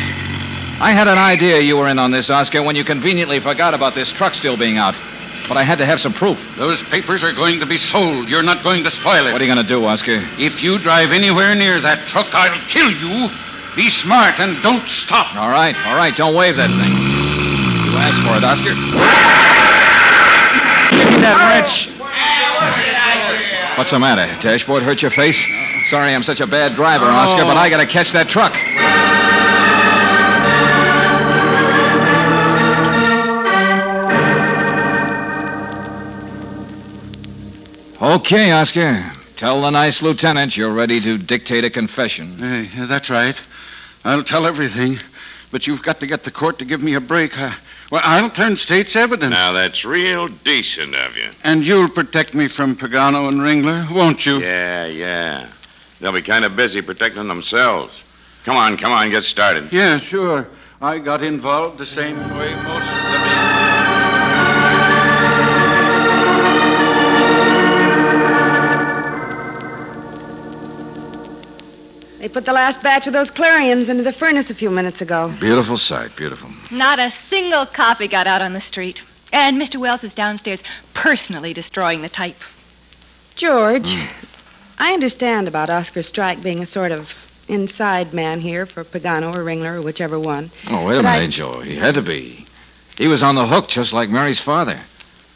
I had an idea you were in on this, Oscar, when you conveniently forgot about this truck still being out. But I had to have some proof. Those papers are going to be sold. You're not going to spoil it. What are you going to do, Oscar? If you drive anywhere near that truck, I'll kill you. Be smart and don't stop. All right. Don't wave that thing. You asked for it, Oscar. Give me that wrench. What's the matter? Dashboard hurt your face? Sorry, I'm such a bad driver, Oscar, but I got to catch that truck. Okay, Oscar. Tell the nice lieutenant you're ready to dictate a confession. Hey, that's right. I'll tell everything. But you've got to get the court to give me a break. I'll turn state's evidence. Now, that's real decent of you. And you'll protect me from Pagano and Ringler, won't you? Yeah. They'll be kind of busy protecting themselves. Come on, get started. Yeah, sure. I got involved the same way most of the men. They put the last batch of those Clarions into the furnace a few minutes ago. Beautiful sight, beautiful. Not a single copy got out on the street. And Mr. Wells is downstairs personally destroying the type. George, I understand about Oscar Strike being a sort of inside man here for Pagano or Ringler or whichever one. Oh, wait a minute, Joe. He had to be. He was on the hook just like Mary's father.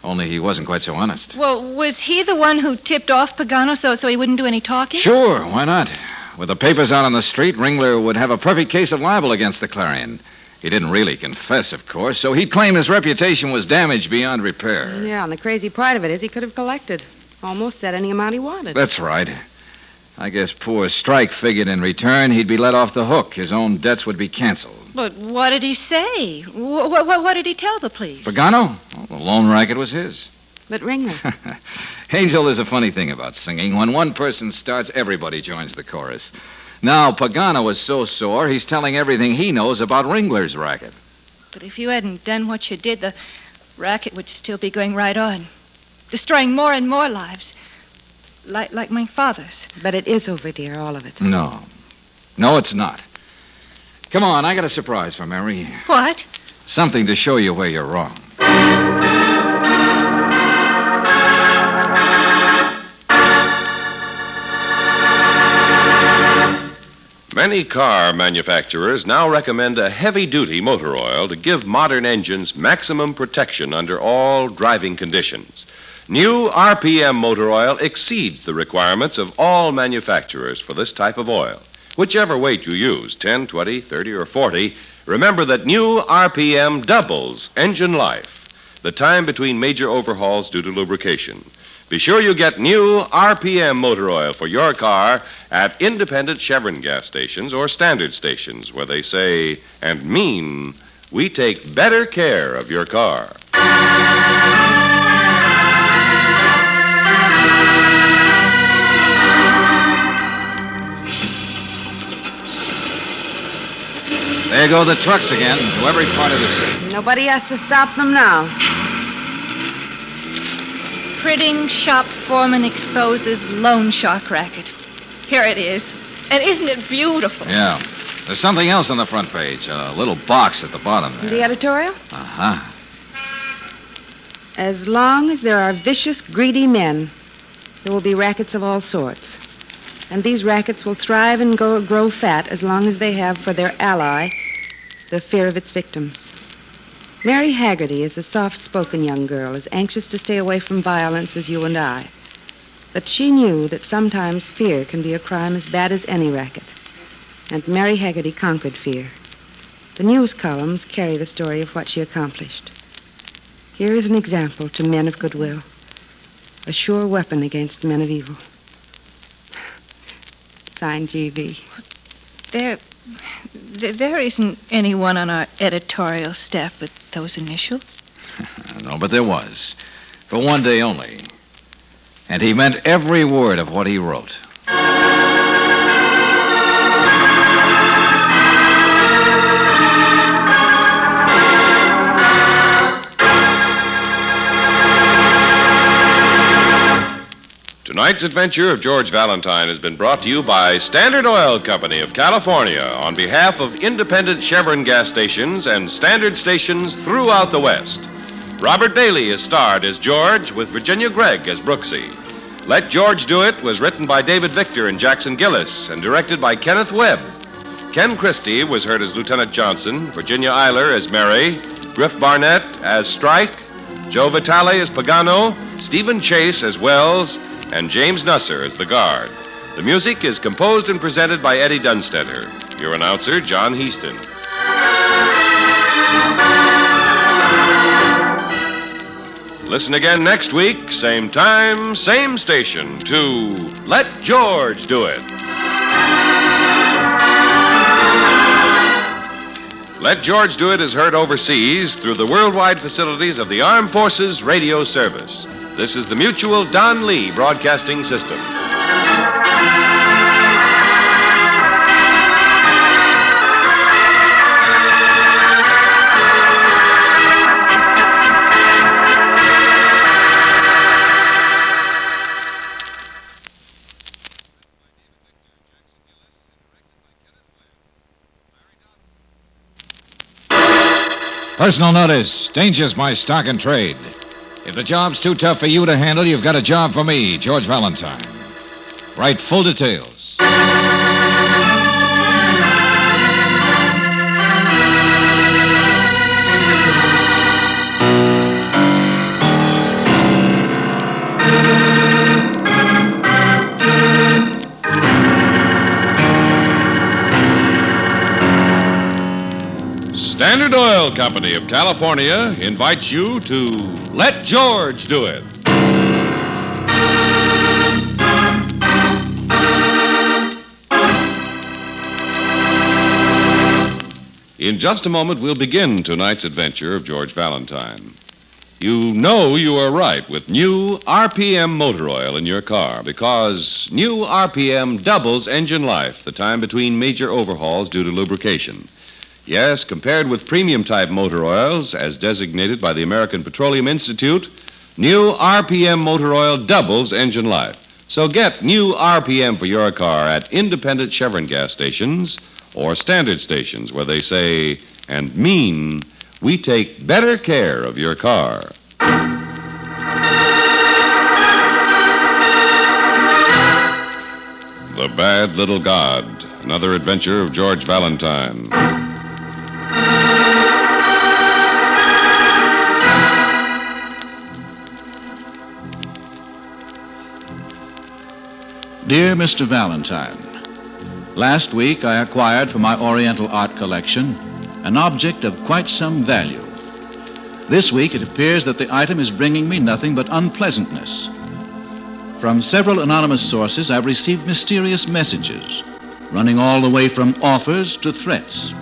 Only he wasn't quite so honest. Well, was he the one who tipped off Pagano so he wouldn't do any talking? Sure, why not? With the papers out on the street, Ringler would have a perfect case of libel against the Clarion. He didn't really confess, of course, so he'd claim his reputation was damaged beyond repair. Yeah, and the crazy part of it is he could have collected. Almost said any amount he wanted. That's right. I guess poor Strike figured in return he'd be let off the hook. His own debts would be canceled. But what did he say? What did he tell the police? Pagano? Well, the loan racket was his. But Ringler... Angel, there's a funny thing about singing. When one person starts, everybody joins the chorus. Now, Pagano was so sore, he's telling everything he knows about Ringler's racket. But if you hadn't done what you did, the racket would still be going right on, destroying more and more lives, like my father's. But it is over, dear, all of it. No, it's not. Come on, I got a surprise for Mary. What? Something to show you where you're wrong. Many car manufacturers now recommend a heavy-duty motor oil to give modern engines maximum protection under all driving conditions. New RPM motor oil exceeds the requirements of all manufacturers for this type of oil. Whichever weight you use, 10, 20, 30, or 40, remember that new RPM doubles engine life, the time between major overhauls due to lubrication. Be sure you get new RPM motor oil for your car at independent Chevron gas stations or standard stations where they say and mean, we take better care of your car. There go the trucks again, to every part of the city. Nobody has to stop them now. Printing shop foreman exposes loan shark racket. Here it is. And isn't it beautiful? Yeah. There's something else on the front page. A little box at the bottom there. The editorial? Uh-huh. As long as there are vicious, greedy men, there will be rackets of all sorts. And these rackets will thrive and grow fat as long as they have for their ally the fear of its victims. Mary Haggerty is a soft-spoken young girl, as anxious to stay away from violence as you and I. But she knew that sometimes fear can be a crime as bad as any racket. And Mary Haggerty conquered fear. The news columns carry the story of what she accomplished. Here is an example to men of goodwill. A sure weapon against men of evil. Signed, G.V. There isn't anyone on our editorial staff with those initials. No, but there was. For one day only. And he meant every word of what he wrote. Tonight's adventure of George Valentine has been brought to you by Standard Oil Company of California on behalf of independent Chevron gas stations and Standard stations throughout the West. Robert Daly is starred as George with Virginia Gregg as Brooksy. Let George Do It was written by David Victor and Jackson Gillis and directed by Kenneth Webb. Ken Christie was heard as Lieutenant Johnson, Virginia Eiler as Mary, Griff Barnett as Strike, Joe Vitale as Pagano, Stephen Chase as Wells, and James Nusser as the guard. The music is composed and presented by Eddie Dunstetter. Your announcer, John Heaston. Listen again next week, same time, same station, to Let George Do It. Let George Do It is heard overseas through the worldwide facilities of the Armed Forces Radio Service. This is the Mutual Don Lee Broadcasting System. Personal notice. Danger's my stock and trade. If the job's too tough for you to handle, you've got a job for me, George Valentine. Write full details. Standard Oil Company of California invites you to Let George Do It. In just a moment, we'll begin tonight's adventure of George Valentine. You know you are right with new RPM motor oil in your car because new RPM doubles engine life, the time between major overhauls due to lubrication. Yes, compared with premium-type motor oils, as designated by the American Petroleum Institute, new RPM motor oil doubles engine life. So get new RPM for your car at independent Chevron gas stations or Standard stations where they say and mean we take better care of your car. The Bad Little God, another adventure of George Valentine. Dear Mr. Valentine, last week I acquired from my Oriental art collection an object of quite some value. This week it appears that the item is bringing me nothing but unpleasantness. From several anonymous sources I've received mysterious messages, running all the way from offers to threats.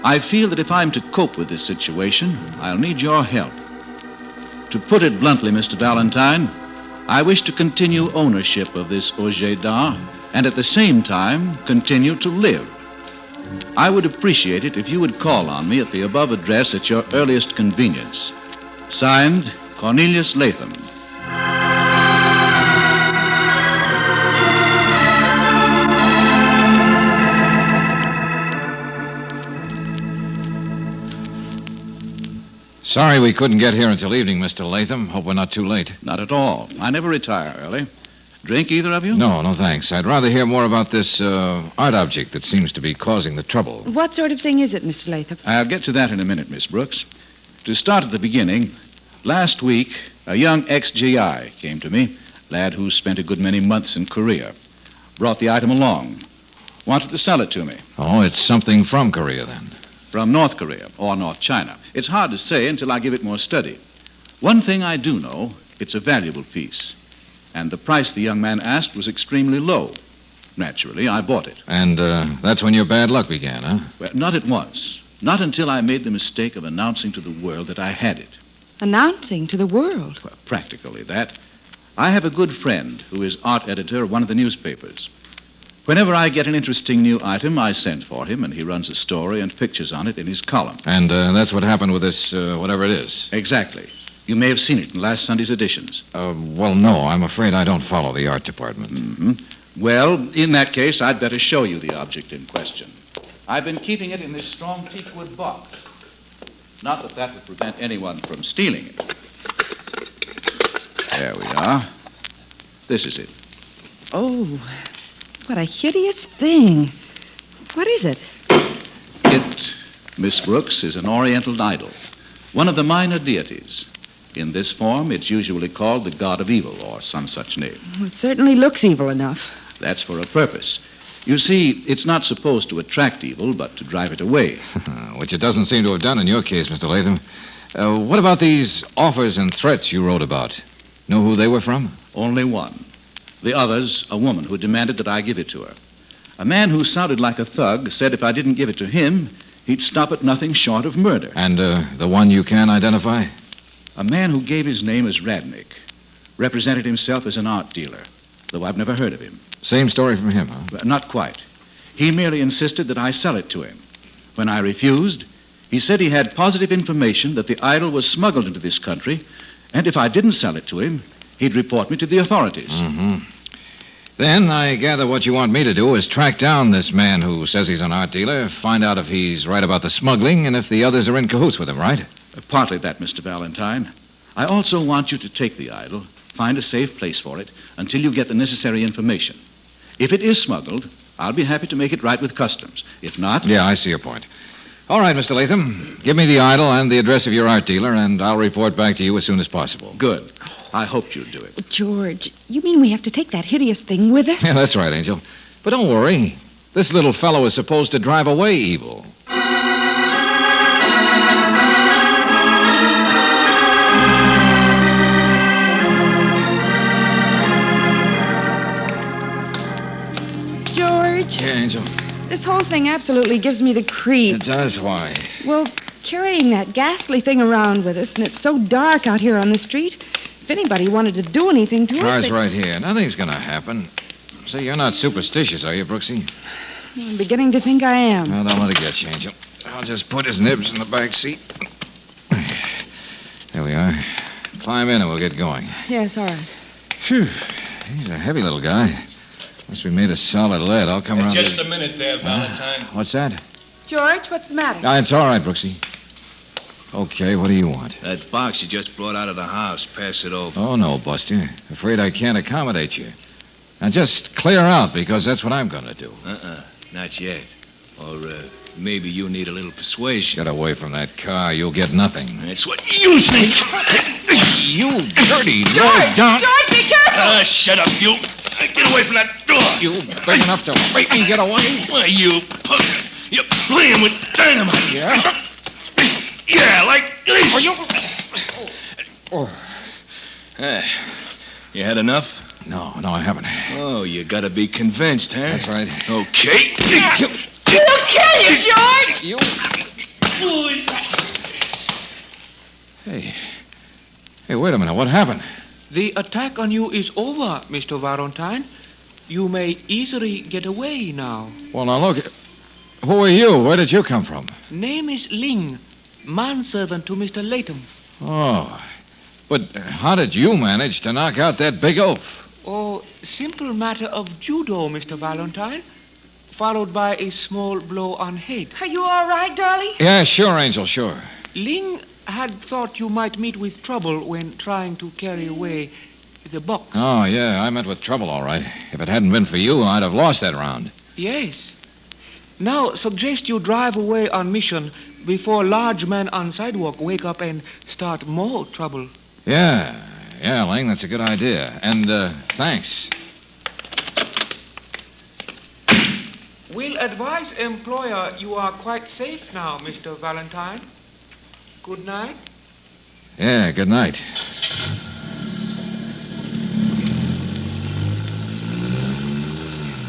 I feel that if I'm to cope with this situation, I'll need your help. To put it bluntly, Mr. Valentine, I wish to continue ownership of this objet d'art and at the same time continue to live. I would appreciate it if you would call on me at the above address at your earliest convenience. Signed, Cornelius Latham. Sorry we couldn't get here until evening, Mr. Latham. Hope we're not too late. Not at all. I never retire early. Drink, either of you? No, thanks. I'd rather hear more about this art object that seems to be causing the trouble. What sort of thing is it, Mr. Latham? I'll get to that in a minute, Miss Brooks. To start at the beginning, last week, a young ex-GI came to me, lad who spent a good many months in Korea. Brought the item along. Wanted to sell it to me. Oh, it's something from Korea, then. From North Korea or North China. It's hard to say until I give it more study. One thing I do know, It's a valuable piece. And the price the young man asked was extremely low. Naturally, I bought it. And that's when your bad luck began, huh? Well, not at once. Not until I made the mistake of announcing to the world that I had it. Announcing to the world? Well, practically that. I have a good friend who is art editor of one of the newspapers. Whenever I get an interesting new item, I send for him, and he runs a story and pictures on it in his column. And that's what happened with this, whatever it is. Exactly. You may have seen it in last Sunday's editions. Well, no, I'm afraid I don't follow the art department. Mm-hmm. Well, in that case, I'd better show you the object in question. I've been keeping it in this strong teakwood box. Not that that would prevent anyone from stealing it. There we are. This is it. Oh, what a hideous thing. What is it? It, Miss Brooks, is an Oriental idol, one of the minor deities. In this form, it's usually called the god of evil, or some such name. Well, it certainly looks evil enough. That's for a purpose. You see, it's not supposed to attract evil, but to drive it away. Which it doesn't seem to have done in your case, Mr. Latham. What about these offers and threats you wrote about? Know who they were from? Only one. The others, a woman who demanded that I give it to her. A man who sounded like a thug said if I didn't give it to him, he'd stop at nothing short of murder. And the one you can identify? A man who gave his name as Radnick. Represented himself as an art dealer, though I've never heard of him. Same story from him, huh? Well, not quite. He merely insisted that I sell it to him. When I refused, he said he had positive information that the idol was smuggled into this country, and if I didn't sell it to him, he'd report me to the authorities. Mm-hmm. Then I gather what you want me to do is track down this man who says he's an art dealer, find out if he's right about the smuggling, and if the others are in cahoots with him, right? Partly that, Mr. Valentine. I also want you to take the idol, find a safe place for it, until you get the necessary information. If it is smuggled, I'll be happy to make it right with customs. If not... Yeah, I see your point. All right, Mr. Latham. Give me the idol and the address of your art dealer, and I'll report back to you as soon as possible. Good. I hoped you'd do it. George, you mean we have to take that hideous thing with us? Yeah, that's right, Angel. But don't worry. This little fellow is supposed to drive away evil. George. Yeah, Angel. This whole thing absolutely gives me the creeps. It does? Why? Well, carrying that ghastly thing around with us, and it's so dark out here on the street. If anybody wanted to do anything to us... Car's right here. Nothing's going to happen. Say, you're not superstitious, are you, Brooksy? I'm beginning to think I am. Well, don't let it get you, Angel. I'll just put his nibs in the back seat. There we are. Climb in and we'll get going. Yes, all right. Phew. He's a heavy little guy. Must be made of solid lead. I'll come around... Just a minute there, Valentine. What's that? George, what's the matter? It's all right, Brooksy. Okay, what do you want? That box you just brought out of the house. Pass it over. Oh, no, Buster. Afraid I can't accommodate you. Now, just clear out, because that's what I'm going to do. Not yet. Or maybe you need a little persuasion. Get away from that car. You'll get nothing. That's what you think. You dirty George! George, be careful! Shut up, you. Get away from that door. You big enough to make me get away? Why, you punk. You're playing with dynamite. Yeah? Yeah, like this. You had enough? No, I haven't. Oh, you gotta be convinced, huh? That's right. Okay. We'll kill you, George! You... Hey, wait a minute. What happened? The attack on you is over, Mr. Valentine. You may easily get away now. Well, now look. Who are you? Where did you come from? Name is Ling, manservant to Mr. Latham. Oh, but how did you manage to knock out that big oaf? Oh, simple matter of judo, Mr. Valentine, followed by a small blow on head. Are you all right, darling? Yeah, sure, Angel, sure. Ling had thought you might meet with trouble when trying to carry away the box. Oh, yeah, I met with trouble, all right. If it hadn't been for you, I'd have lost that round. Yes. Now, suggest you drive away on mission before large men on sidewalk wake up and start more trouble. Yeah, Ling, that's a good idea. And, thanks. Will advise employer you are quite safe now, Mr. Valentine. Good night. Yeah, good night.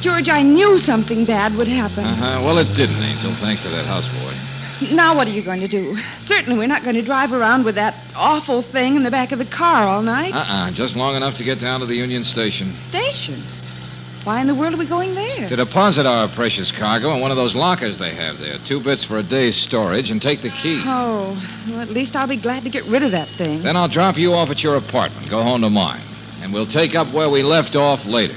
George, I knew something bad would happen. Well, it didn't, Angel, thanks to that houseboy. Now what are you going to do? Certainly we're not going to drive around with that awful thing in the back of the car all night. Just long enough to get down to the Union Station. Station? Why in the world are we going there? To deposit our precious cargo in one of those lockers they have there. 2 bits for a day's storage and take the key. Oh, well, at least I'll be glad to get rid of that thing. Then I'll drop you off at your apartment. Go home to mine. And we'll take up where we left off later.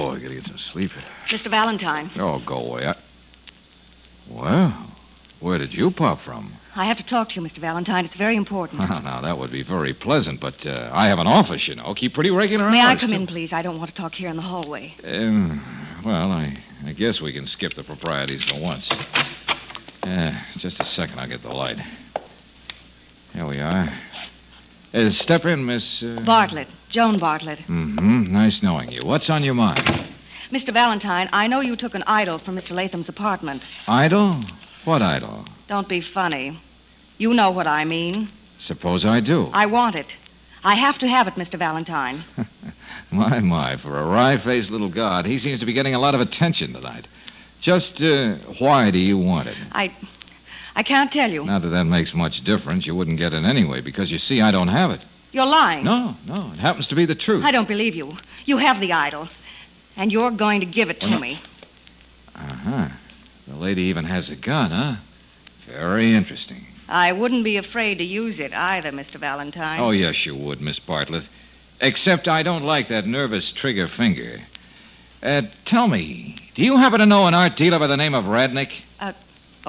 I gotta get some sleep. Mr. Valentine, Oh, go away. Well, where did you pop from? I have to talk to you, Mr. Valentine. It's very important. Now, that would be very pleasant, but I have an office, you know. Keep pretty regular May I hours, come too. in, please? I don't want to talk here in the hallway. Well, I guess we can skip the proprieties for once. Just a second, I'll get the light. Here we are. Step in, Miss... Bartlett. Joan Bartlett. Mm-hmm. Nice knowing you. What's on your mind? Mr. Valentine, I know you took an idol from Mr. Latham's apartment. Idol? What idol? Don't be funny. You know what I mean. Suppose I do. I want it. I have to have it, Mr. Valentine. My, for a wry-faced little god, he seems to be getting a lot of attention tonight. Just, why do you want it? I can't tell you. Not that that makes much difference. You wouldn't get it anyway, because you see, I don't have it. You're lying. No, it happens to be the truth. I don't believe you. You have the idol. And you're going to give it to me. The lady even has a gun, huh? Very interesting. I wouldn't be afraid to use it either, Mr. Valentine. Oh, yes, you would, Miss Bartlett. Except I don't like that nervous trigger finger. Tell me, do you happen to know an art dealer by the name of Radnick? A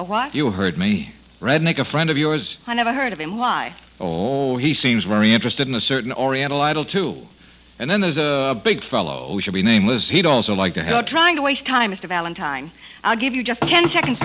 what? You heard me. Radnick, a friend of yours? I never heard of him. Why? Oh, he seems very interested in a certain Oriental idol, too. And then there's a big fellow who shall be nameless. He'd also like to have You're it. trying to waste time, Mr. Valentine. I'll give you just 10 seconds.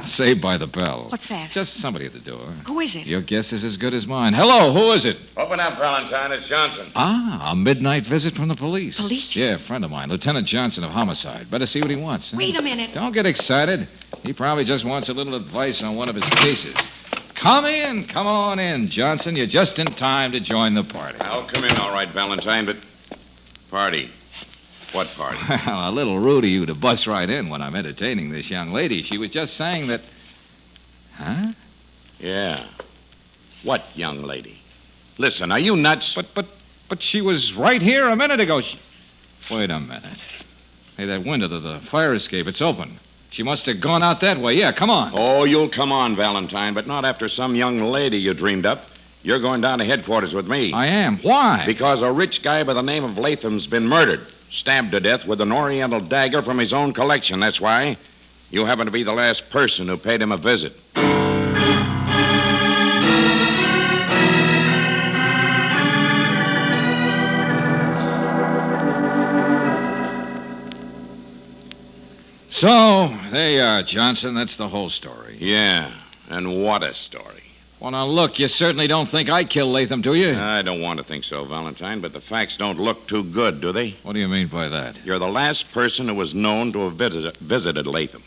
Saved by the bell. What's that? Just somebody at the door. Who is it? Your guess is as good as mine. Hello, who is it? Open up, Valentine. It's Johnson. A midnight visit from the police. Police? Yeah, a friend of mine, Lieutenant Johnson of Homicide. Better see what he wants. Huh? Wait a minute. Don't get excited. He probably just wants a little advice on one of his cases. Come on in, Johnson. You're just in time to join the party. I'll come in all right, Valentine, but... Party? What party? Well, a little rude of you to bust right in when I'm entertaining this young lady. She was just saying that... Huh? Yeah. What young lady? Listen, are you nuts? But she was right here a minute ago. Wait a minute. Hey, that window to the fire escape, it's open. She must have gone out that way. Yeah, come on. Oh, you'll come on, Valentine, but not after some young lady you dreamed up. You're going down to headquarters with me. I am. Why? Because a rich guy by the name of Latham's been murdered. Stabbed to death with an Oriental dagger from his own collection, that's why. You happen to be the last person who paid him a visit. So, there you are, Johnson. That's the whole story. Yeah, and what a story. Well, now, look, you certainly don't think I killed Latham, do you? I don't want to think so, Valentine, but the facts don't look too good, do they? What do you mean by that? You're the last person who was known to have visited Latham.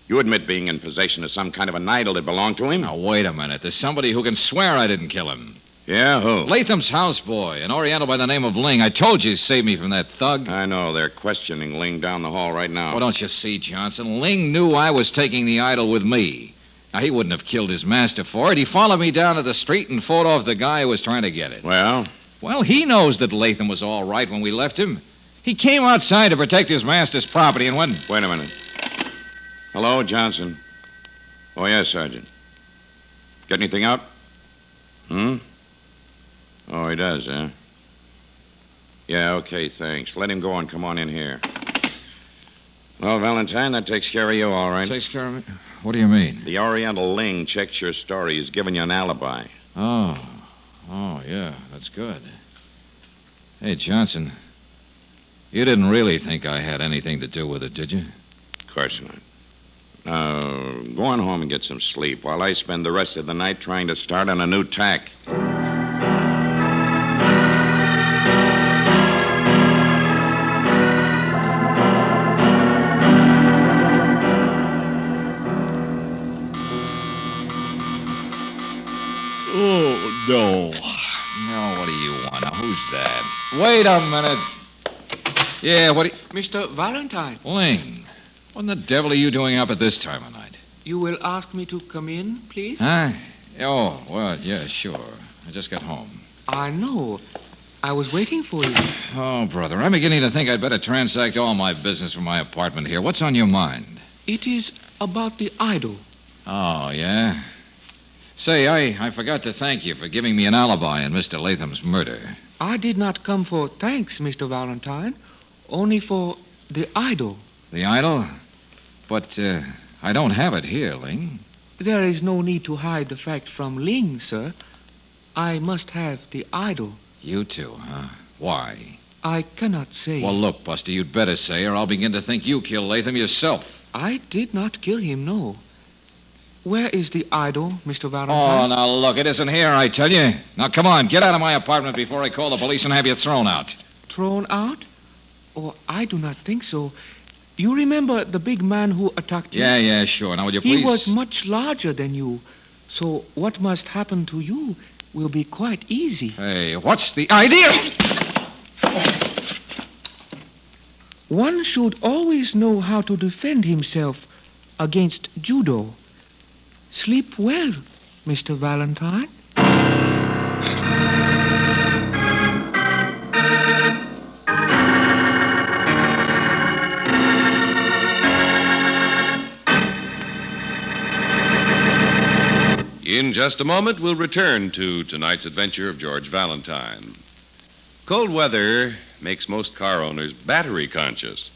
You admit being in possession of some kind of an idol that belonged to him? Now, wait a minute. There's somebody who can swear I didn't kill him. Yeah, who? Latham's houseboy, an Oriental by the name of Ling. I told you he saved me from that thug. I know. They're questioning Ling down the hall right now. Well, don't you see, Johnson? Ling knew I was taking the idol with me. Now, he wouldn't have killed his master for it. He followed me down to the street and fought off the guy who was trying to get it. Well? Well, he knows that Latham was all right when we left him. He came outside to protect his master's property and when... Wait a minute. Hello, Johnson. Oh, yes, Sergeant. Get anything out? Oh, he does, huh? Yeah, okay, thanks. Let him go and come on in here. Well, Valentine, that takes care of you, all right. Takes care of me? What do you mean? The Oriental Ling checks your story. He's given you an alibi. Oh, yeah, that's good. Hey, Johnson, you didn't really think I had anything to do with it, did you? Of course not. Now, go on home and get some sleep while I spend the rest of the night trying to start on a new tack. what do you want? Now, who's that? Wait a minute. Yeah, what do you... Mr. Valentine. Ling, what in the devil are you doing up at this time of night? You will ask me to come in, please? Huh? Oh, well, yeah, sure. I just got home. I know. I was waiting for you. Oh, brother, I'm beginning to think I'd better transact all my business from my apartment here. What's on your mind? It is about the idol. Oh, yeah? Say, I forgot to thank you for giving me an alibi in Mr. Latham's murder. I did not come for thanks, Mr. Valentine. Only for the idol. The idol? But, I don't have it here, Ling. There is no need to hide the fact from Ling, sir. I must have the idol. You too, huh? Why? I cannot say. Well, look, Buster, you'd better say, or I'll begin to think you killed Latham yourself. I did not kill him, no. Where is the idol, Mr. Oh, Valentine? now look, it isn't here, I tell you. Now, come on, get out of my apartment before I call the police and have you thrown out. Thrown out? Oh, I do not think so. You remember the big man who attacked you? Yeah, sure. Now, will you please... He was much larger than you. So what must happen to you will be quite easy. Hey, what's the idea? One should always know how to defend himself against judo. Sleep well, Mr. Valentine. In just a moment, we'll return to tonight's adventure of George Valentine. Cold weather makes most car owners battery conscious.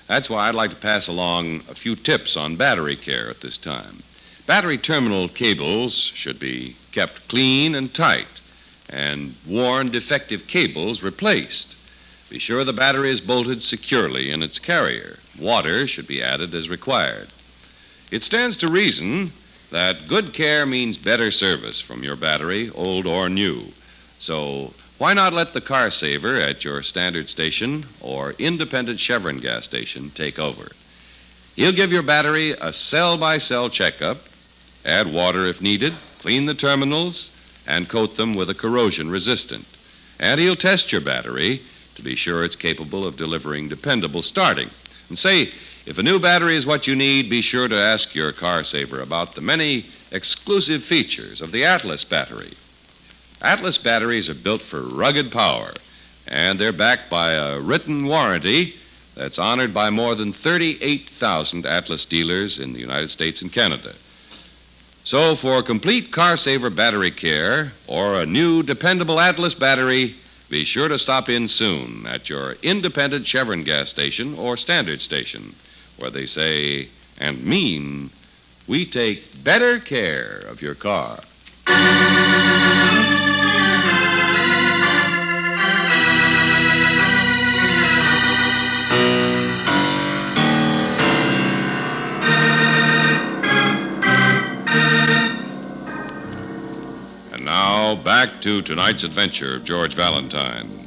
That's why I'd like to pass along a few tips on battery care at this time. Battery terminal cables should be kept clean and tight, and worn, defective cables replaced. Be sure the battery is bolted securely in its carrier. Water should be added as required. It stands to reason that good care means better service from your battery, old or new. So why not let the car saver at your standard station or independent Chevron gas station take over? He'll give your battery a cell-by-cell checkup, add water if needed, clean the terminals, and coat them with a corrosion resistant. And he'll test your battery to be sure it's capable of delivering dependable starting. And say, if a new battery is what you need, be sure to ask your car saver about the many exclusive features of the Atlas battery. Atlas batteries are built for rugged power, and they're backed by a written warranty that's honored by more than 38,000 Atlas dealers in the United States and Canada. So for complete car saver battery care or a new dependable Atlas battery, be sure to stop in soon at your independent Chevron gas station or standard station, where they say and mean, we take better care of your car. And now, back to tonight's adventure of George Valentine.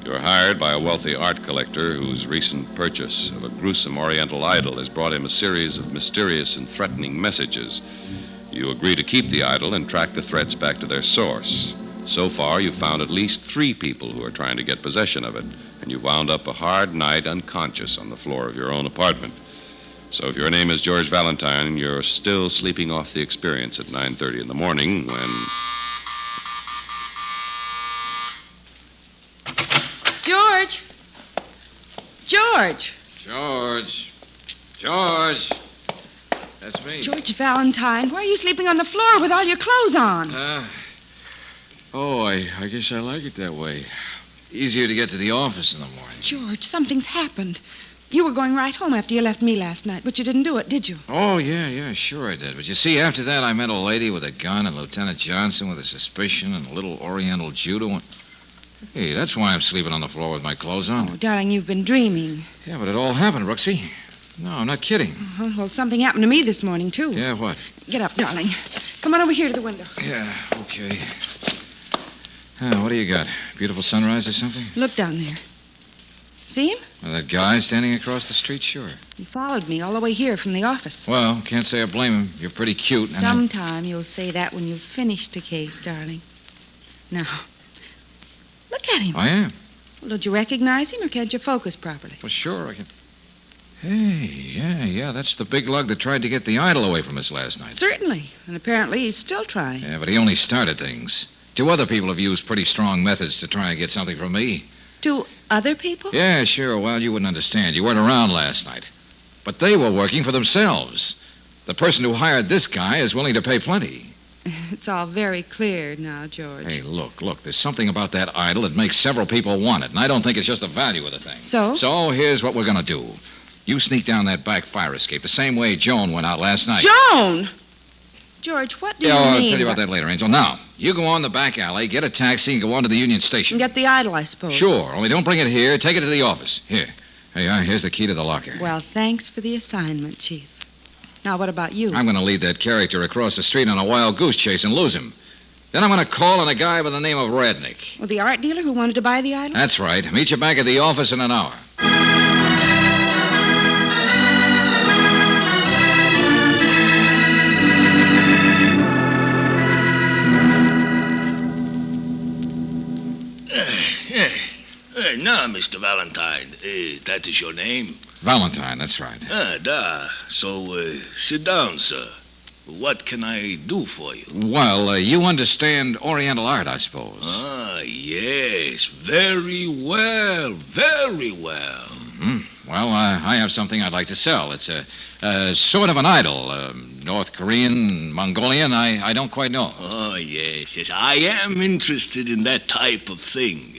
You're hired by a wealthy art collector whose recent purchase of a gruesome Oriental idol has brought him a series of mysterious and threatening messages. You agree to keep the idol and track the threats back to their source. So far, you've found at least 3 people who are trying to get possession of it, and you've wound up a hard night unconscious on the floor of your own apartment. So if your name is George Valentine, you're still sleeping off the experience at 9:30 in the morning when... George! George! George! That's me. George Valentine, why are you sleeping on the floor with all your clothes on? I guess I like it that way. Easier to get to the office in the morning. George, something's happened. You were going right home after you left me last night, but you didn't do it, did you? Oh, yeah, sure I did. But you see, after that, I met a lady with a gun and Lieutenant Johnson with a suspicion and a little Oriental judo. Hey, that's why I'm sleeping on the floor with my clothes on. Oh, darling, you've been dreaming. Yeah, but it all happened, Brooksy. No, I'm not kidding. Uh-huh. Well, something happened to me this morning, too. Yeah, what? Get up, darling. Come on over here to the window. Yeah, okay. What do you got? Beautiful sunrise or something? Look down there. See him? Well, that guy standing across the street, sure. He followed me all the way here from the office. Well, can't say I blame him. You're pretty cute. And Sometime you'll say that when you've finished the case, darling. Now, at him. I am. Well, did you recognize him, or can't you focus properly? Well, sure, I can. Hey, yeah, that's the big lug that tried to get the idol away from us last night. Certainly. And apparently he's still trying. Yeah, but he only started things. 2 other people have used pretty strong methods to try and get something from me. 2 other people? Yeah, sure. Well, you wouldn't understand. You weren't around last night. But they were working for themselves. The person who hired this guy is willing to pay plenty. It's all very clear now, George. Hey, look. There's something about that idol that makes several people want it, and I don't think it's just the value of the thing. So? So here's what we're going to do. You sneak down that back fire escape the same way Joan went out last night. Joan! George, what do you mean? I'll tell you about that later, Angel. Now, you go on the back alley, get a taxi, and go on to the Union Station. And get the idol, I suppose. Sure, only don't bring it here. Take it to the office. Here. Here's the key to the locker. Well, thanks for the assignment, Chief. Now, what about you? I'm going to lead that character across the street on a wild goose chase and lose him. Then I'm going to call on a guy by the name of Radnick. Well, the art dealer who wanted to buy the idol? That's right. Meet you back at the office in an hour. Now, Mr. Valentine, that is your name? Valentine, that's right. So, sit down, sir. What can I do for you? Well, you understand Oriental art, I suppose. Yes. Very well. Very well. Mm-hmm. Well, I have something I'd like to sell. It's a sort of an idol. North Korean, Mongolian, I don't quite know. Yes. I am interested in that type of thing.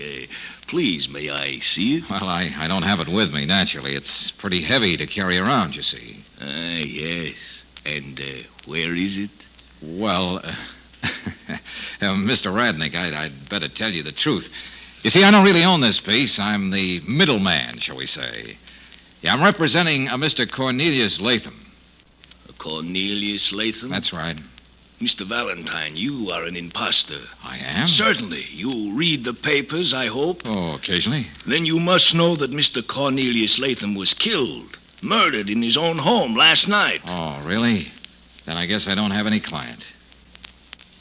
Please, may I see it? Well, I don't have it with me, naturally. It's pretty heavy to carry around, you see. Yes. And where is it? Well, Mr. Radnick, I'd better tell you the truth. You see, I don't really own this piece. I'm the middleman, shall we say. Yeah, I'm representing a Mr. Cornelius Latham. Cornelius Latham? That's right. Mr. Valentine, you are an imposter. I am? Certainly. You read the papers, I hope. Oh, occasionally. Then you must know that Mr. Cornelius Latham was killed, murdered in his own home last night. Oh, really? Then I guess I don't have any client.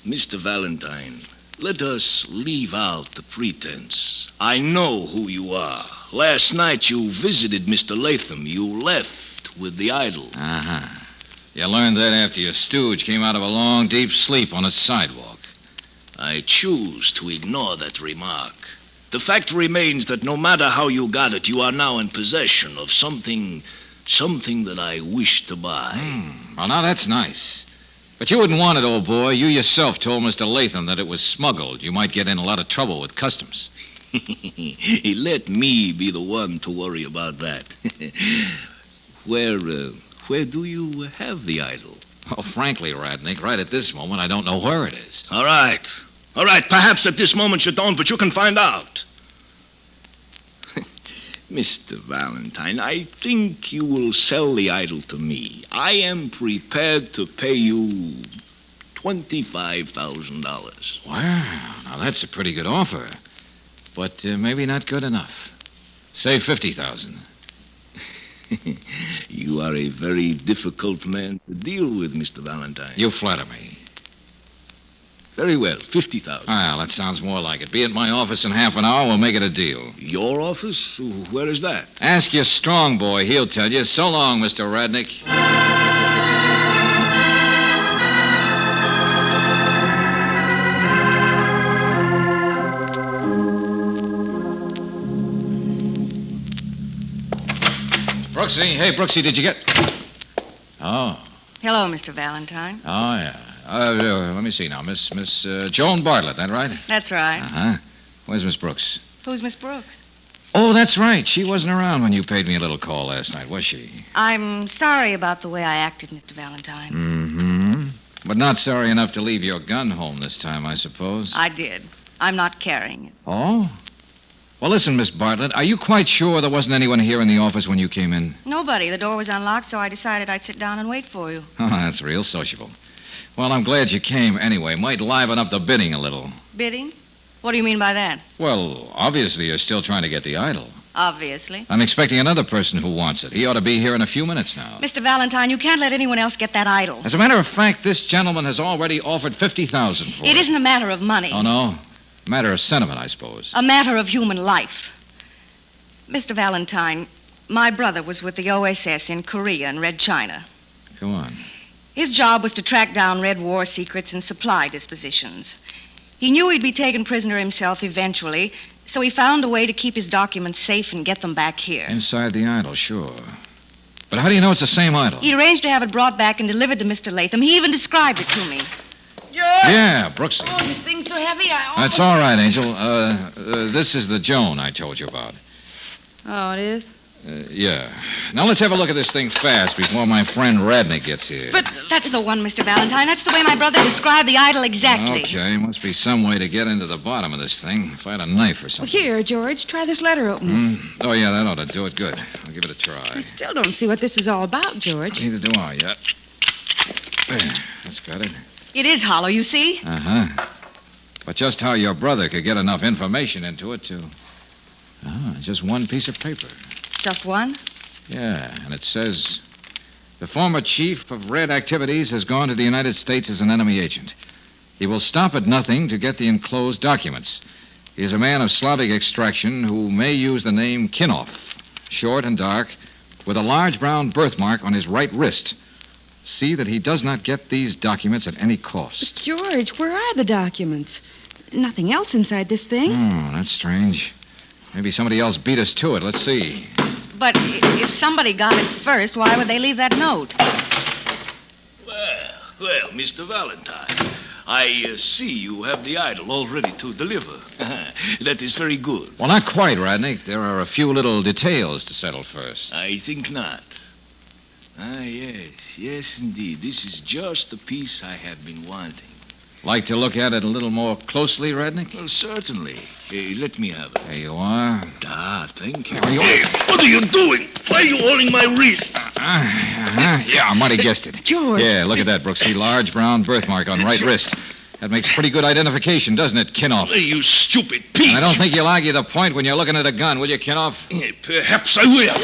Mr. Valentine, let us leave out the pretense. I know who you are. Last night you visited Mr. Latham. You left with the idol. Uh-huh. You learned that after your stooge came out of a long, deep sleep on a sidewalk. I choose to ignore that remark. The fact remains that no matter how you got it, you are now in possession of something that I wish to buy. Well, now that's nice. But you wouldn't want it, old boy. You yourself told Mr. Latham that it was smuggled. You might get in a lot of trouble with customs. Let me be the one to worry about that. Where do you have the idol? Oh, frankly, Radnick, right at this moment, I don't know where it is. All right. Perhaps at this moment you don't, but you can find out. Mr. Valentine, I think you will sell the idol to me. I am prepared to pay you $25,000. Wow, now that's a pretty good offer. But maybe not good enough. Say $50,000. You are a very difficult man to deal with, Mr. Valentine. You flatter me. Very well, $50,000. Well, that sounds more like it. Be at my office in half an hour, we'll make it a deal. Your office? Where is that? Ask your strong boy, he'll tell you. So long, Mr. Radnick. Brooksy. Hey, Brooksy, did you get... Oh. Hello, Mr. Valentine. Oh, yeah. Let me see now. Miss Joan Bartlett, that right? That's right. Uh-huh. Where's Miss Brooks? Who's Miss Brooks? Oh, that's right. She wasn't around when you paid me a little call last night, was she? I'm sorry about the way I acted, Mr. Valentine. Mm-hmm. But not sorry enough to leave your gun home this time, I suppose. I did. I'm not carrying it. Oh? Well, listen, Miss Bartlett, are you quite sure there wasn't anyone here in the office when you came in? Nobody. The door was unlocked, so I decided I'd sit down and wait for you. Oh, that's real sociable. Well, I'm glad you came anyway. Might liven up the bidding a little. Bidding? What do you mean by that? Well, obviously you're still trying to get the idol. Obviously. I'm expecting another person who wants it. He ought to be here in a few minutes now. Mr. Valentine, you can't let anyone else get that idol. As a matter of fact, this gentleman has already offered $50,000 for it. It isn't a matter of money. Oh, no? Matter of sentiment, I suppose. A matter of human life. Mr. Valentine, my brother was with the OSS in Korea and Red China. Go on. His job was to track down Red War secrets and supply dispositions. He knew he'd be taken prisoner himself eventually, so he found a way to keep his documents safe and get them back here. Inside the idol, sure. But how do you know it's the same idol? He arranged to have it brought back and delivered to Mr. Latham. He even described it to me. George! Yeah, Brooksy. Oh, this thing's so heavy, That's all right, Angel. This is the Joan I told you about. Oh, it is? Yeah. Now let's have a look at this thing fast before my friend Radney gets here. But that's the one, Mr. Valentine. That's the way my brother described the idol exactly. Okay, must be some way to get into the bottom of this thing. If I had a knife or something. Here, George, try this letter opener. Oh, yeah, that ought to do it. Good. I'll give it a try. I still don't see what this is all about, George. Neither do I yet. There, that's got it. It is hollow, you see? Uh-huh. But just how your brother could get enough information into it to... just one piece of paper. Just one? Yeah, and it says, the former chief of Red Activities has gone to the United States as an enemy agent. He will stop at nothing to get the enclosed documents. He is a man of Slavic extraction who may use the name Kinov, short and dark, with a large brown birthmark on his right wrist. See that he does not get these documents at any cost. But George, where are the documents? Nothing else inside this thing. Oh, that's strange. Maybe somebody else beat us to it. Let's see. But if somebody got it first, why would they leave that note? Well, Mr. Valentine, I see you have the idol all ready to deliver. That is very good. Well, not quite, Radnick. There are a few little details to settle first. I think not. Yes, indeed. This is just the piece I have been wanting. Like to look at it a little more closely, Radnick? Well, certainly. Let me have it. There you are. Thank you. Hey, what are you doing? Why are you holding my wrist? Yeah, I might have guessed it. George. Yeah, look at that, Brooksy. Large brown birthmark on right wrist. That makes pretty good identification, doesn't it, Kinov? You stupid peach. And I don't think you'll argue the point when you're looking at a gun, will you, Kinov? Perhaps I will.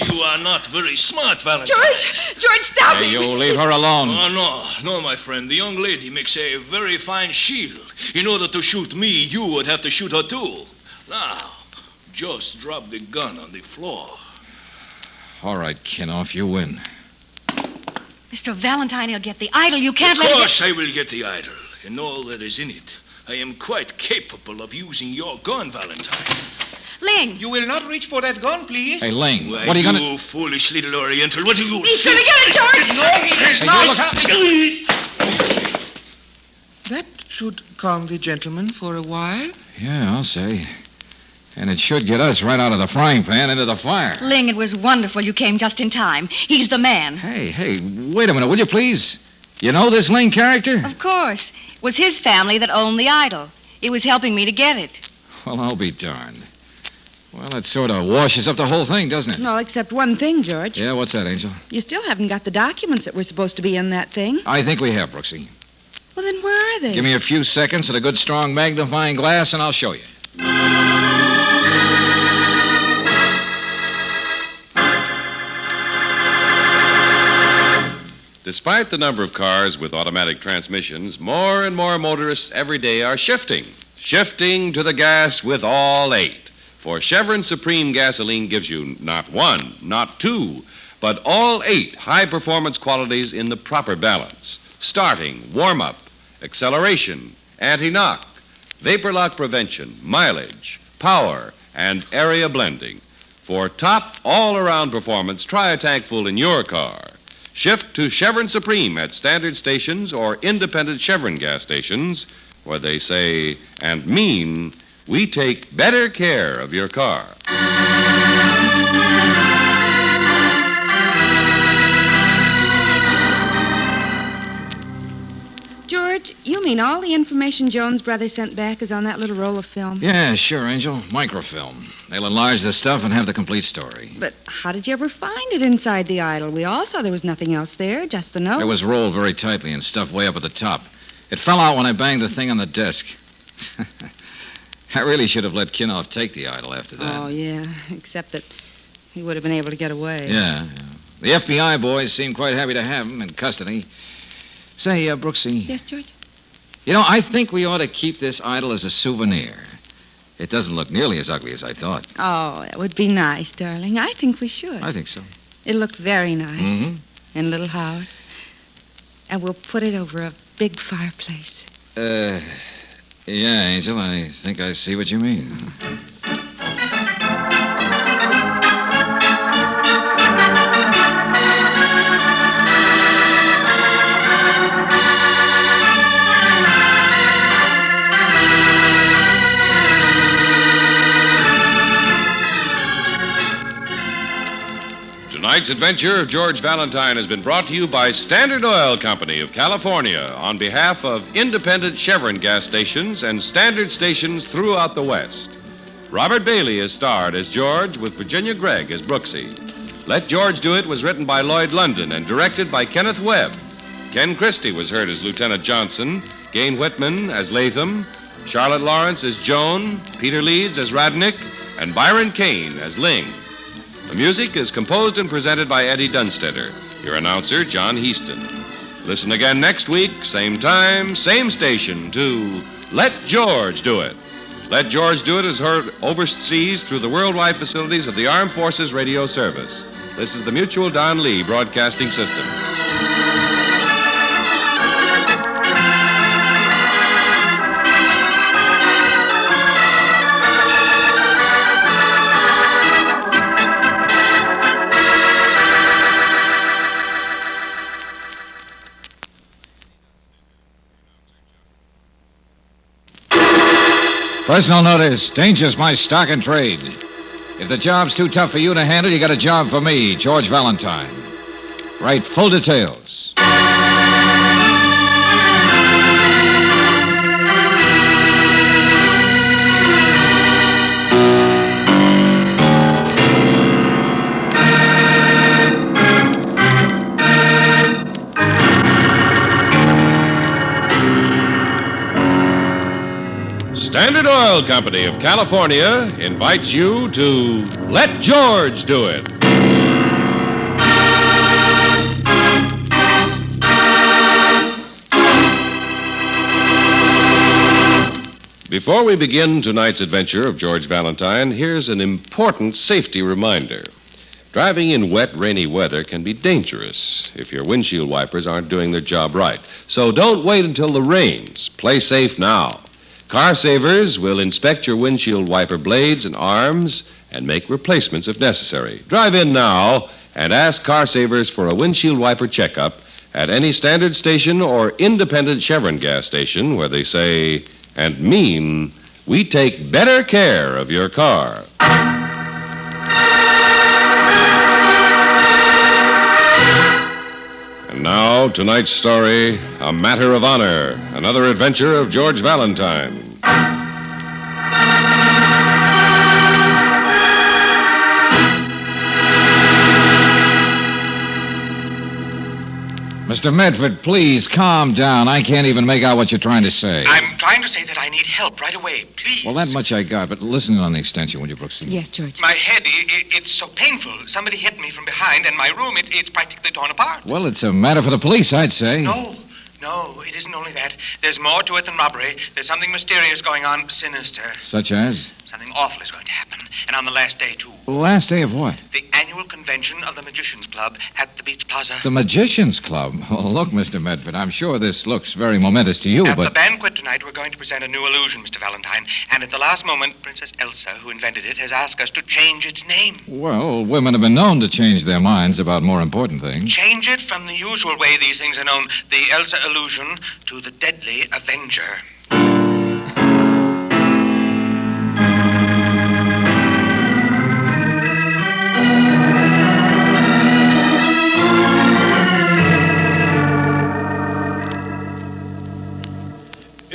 You are not very smart, Valentine. George, stop it! You leave her alone. Oh, no, my friend. The young lady makes a very fine shield. In order to shoot me, you would have to shoot her, too. Now, just drop the gun on the floor. All right, Kinov, you win. Mr. Valentine, he'll get the idol. You can't let Of him... course I will get the idol, and all that is in it. I am quite capable of using your gun, Valentine. Ling! You will not reach for that gun, please. Hey, Ling, Why, what are you gonna... You foolish little Oriental, what are you... He's gonna get it, George! No, he is Hey, not. That should calm the gentleman for a while. Yeah, I'll say. And it should get us right out of the frying pan into the fire. Ling, it was wonderful you came just in time. He's the man. Hey, wait a minute, will you please? You know this Ling character? Of course. It was his family that owned the idol. He was helping me to get it. Well, I'll be darned. Well, that sort of washes up the whole thing, doesn't it? No, except one thing, George. Yeah, what's that, Angel? You still haven't got the documents that were supposed to be in that thing. I think we have, Brooksy. Well, then where are they? Give me a few seconds and a good strong magnifying glass, and I'll show you. Despite the number of cars with automatic transmissions, more and more motorists every day are shifting to the gas with all 8. For Chevron Supreme gasoline gives you not 1, not 2, but all 8 high-performance qualities in the proper balance. Starting, warm-up, acceleration, anti-knock, vapor lock prevention, mileage, power, and area blending. For top all-around performance, try a tank full in your car. Shift to Chevron Supreme at standard stations or independent Chevron gas stations, where they say and mean, we take better care of your car. George, you mean all the information Jones' brother sent back is on that little roll of film? Yeah, sure, Angel. Microfilm. They'll enlarge the stuff and have the complete story. But how did you ever find it inside the idol? We all saw there was nothing else there, just the note. It was rolled very tightly and stuffed way up at the top. It fell out when I banged the thing on the desk. I really should have let Kinov take the idol after that. Oh, yeah, except that he would have been able to get away. Yeah. The FBI boys seemed quite happy to have him in custody. Say, Brooksy. Yes, George? You know, I think we ought to keep this idol as a souvenir. It doesn't look nearly as ugly as I thought. Oh, that would be nice, darling. I think we should. I think so. It looked very nice. Mm-hmm. In a little house. And we'll put it over a big fireplace. Yeah, Angel, I think I see what you mean. Tonight's adventure of George Valentine has been brought to you by Standard Oil Company of California on behalf of independent Chevron gas stations and Standard stations throughout the West. Robert Bailey is starred as George with Virginia Gregg as Brooksy. Let George Do It was written by Lloyd London and directed by Kenneth Webb. Ken Christie was heard as Lieutenant Johnson, Gain Whitman as Latham, Charlotte Lawrence as Joan, Peter Leeds as Radnick, and Byron Kane as Ling. The music is composed and presented by Eddie Dunstetter. Your announcer, John Heaston. Listen again next week, same time, same station, to Let George Do It. Let George Do It is heard overseas through the worldwide facilities of the Armed Forces Radio Service. This is the Mutual Don Lee Broadcasting System. Personal notice. Danger's my stock and trade. If the job's too tough for you to handle, you got a job for me, George Valentine. Write full details. Standard Oil Company of California invites you to Let George Do It. Before we begin tonight's adventure of George Valentine, here's an important safety reminder. Driving in wet, rainy weather can be dangerous if your windshield wipers aren't doing their job right. So don't wait until the rains. Play safe now. Car Savers will inspect your windshield wiper blades and arms and make replacements if necessary. Drive in now and ask Car Savers for a windshield wiper checkup at any Standard station or independent Chevron gas station where they say and mean, we take better care of your car. And now, tonight's story, A Matter of Honor, another adventure of George Valentine. Mr. Medford, please calm down. I can't even make out what you're trying to say. I'm trying to say that I need help right away, please. Well, that much I got, but listen on the extension, will you, Brooksy? Yes, George. My head, it's so painful. Somebody hit me from behind, and my room, it's practically torn apart. Well, it's a matter for the police, I'd say. No, it isn't only that. There's more to it than robbery. There's something mysterious going on, sinister. Such as? Something awful is going to happen, and on the last day, too. Last day of what? The annual convention of the Magicians Club at the Beach Plaza. The Magicians Club? Oh, look, Mr. Medford, I'm sure this looks very momentous to you, At but... the banquet tonight, we're going to present a new illusion, Mr. Valentine. And at the last moment, Princess Elsa, who invented it, has asked us to change its name. Well, women have been known to change their minds about more important things. Change it from the usual way these things are known, the Elsa illusion, to the Deadly Avenger.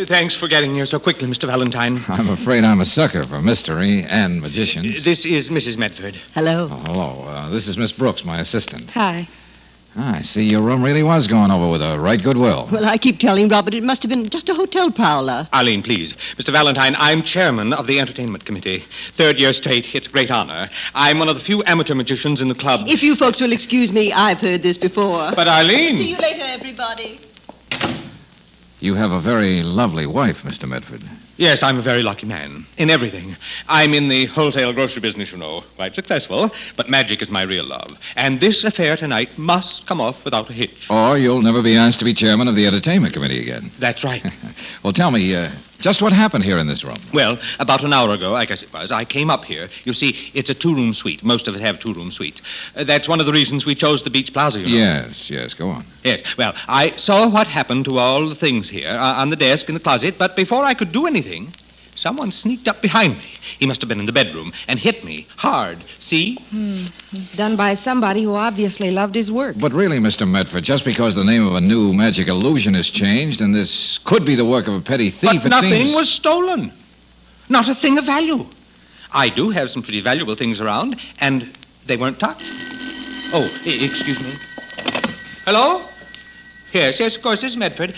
Thanks for getting here so quickly, Mr. Valentine. I'm afraid I'm a sucker for mystery and magicians. This is Mrs. Medford. Hello. Oh, hello. This is Miss Brooks, my assistant. Hi. I see your room really was going over with a right good will. Well, I keep telling Robert it must have been just a hotel prowler. Arlene, please. Mr. Valentine, I'm chairman of the entertainment committee. Third year straight, it's a great honor. I'm one of the few amateur magicians in the club. If you folks will excuse me, I've heard this before. But Arlene... See you later, everybody. You have a very lovely wife, Mr. Medford. Yes, I'm a very lucky man. In everything. I'm in the wholesale grocery business, you know. Quite successful. But magic is my real love. And this affair tonight must come off without a hitch. Or you'll never be asked to be chairman of the entertainment committee again. That's right. Well, tell me, just what happened here in this room? Well, about an hour ago, I guess it was, I came up here. You see, it's a two-room suite. Most of us have two-room suites. That's one of the reasons we chose the Beach Plaza, you know. Yes, go on. Yes, well, I saw what happened to all the things here on the desk in the closet, but before I could do anything, someone sneaked up behind me. He must have been in the bedroom and hit me hard. See? Done by somebody who obviously loved his work. But really, Mr. Medford, just because the name of a new magic illusion has changed and this could be the work of a petty thief, But nothing was stolen. Not a thing of value. I do have some pretty valuable things around, and they weren't touched. Oh, excuse me. Hello? Yes, of course, this is Medford.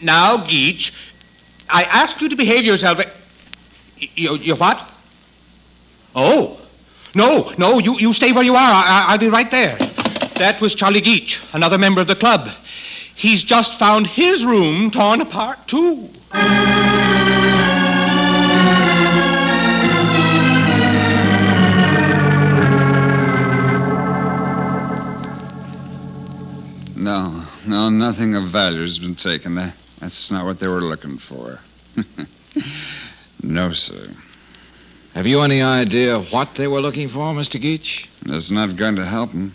Now, Geach, I ask you to behave yourself. You what? Oh. No, you stay where you are. I'll be right there. That was Charlie Geach, another member of the club. He's just found his room torn apart, too. No, nothing of value has been taken. That's not what they were looking for. No, sir. Have you any idea what they were looking for, Mr. Geach? That's not going to help them.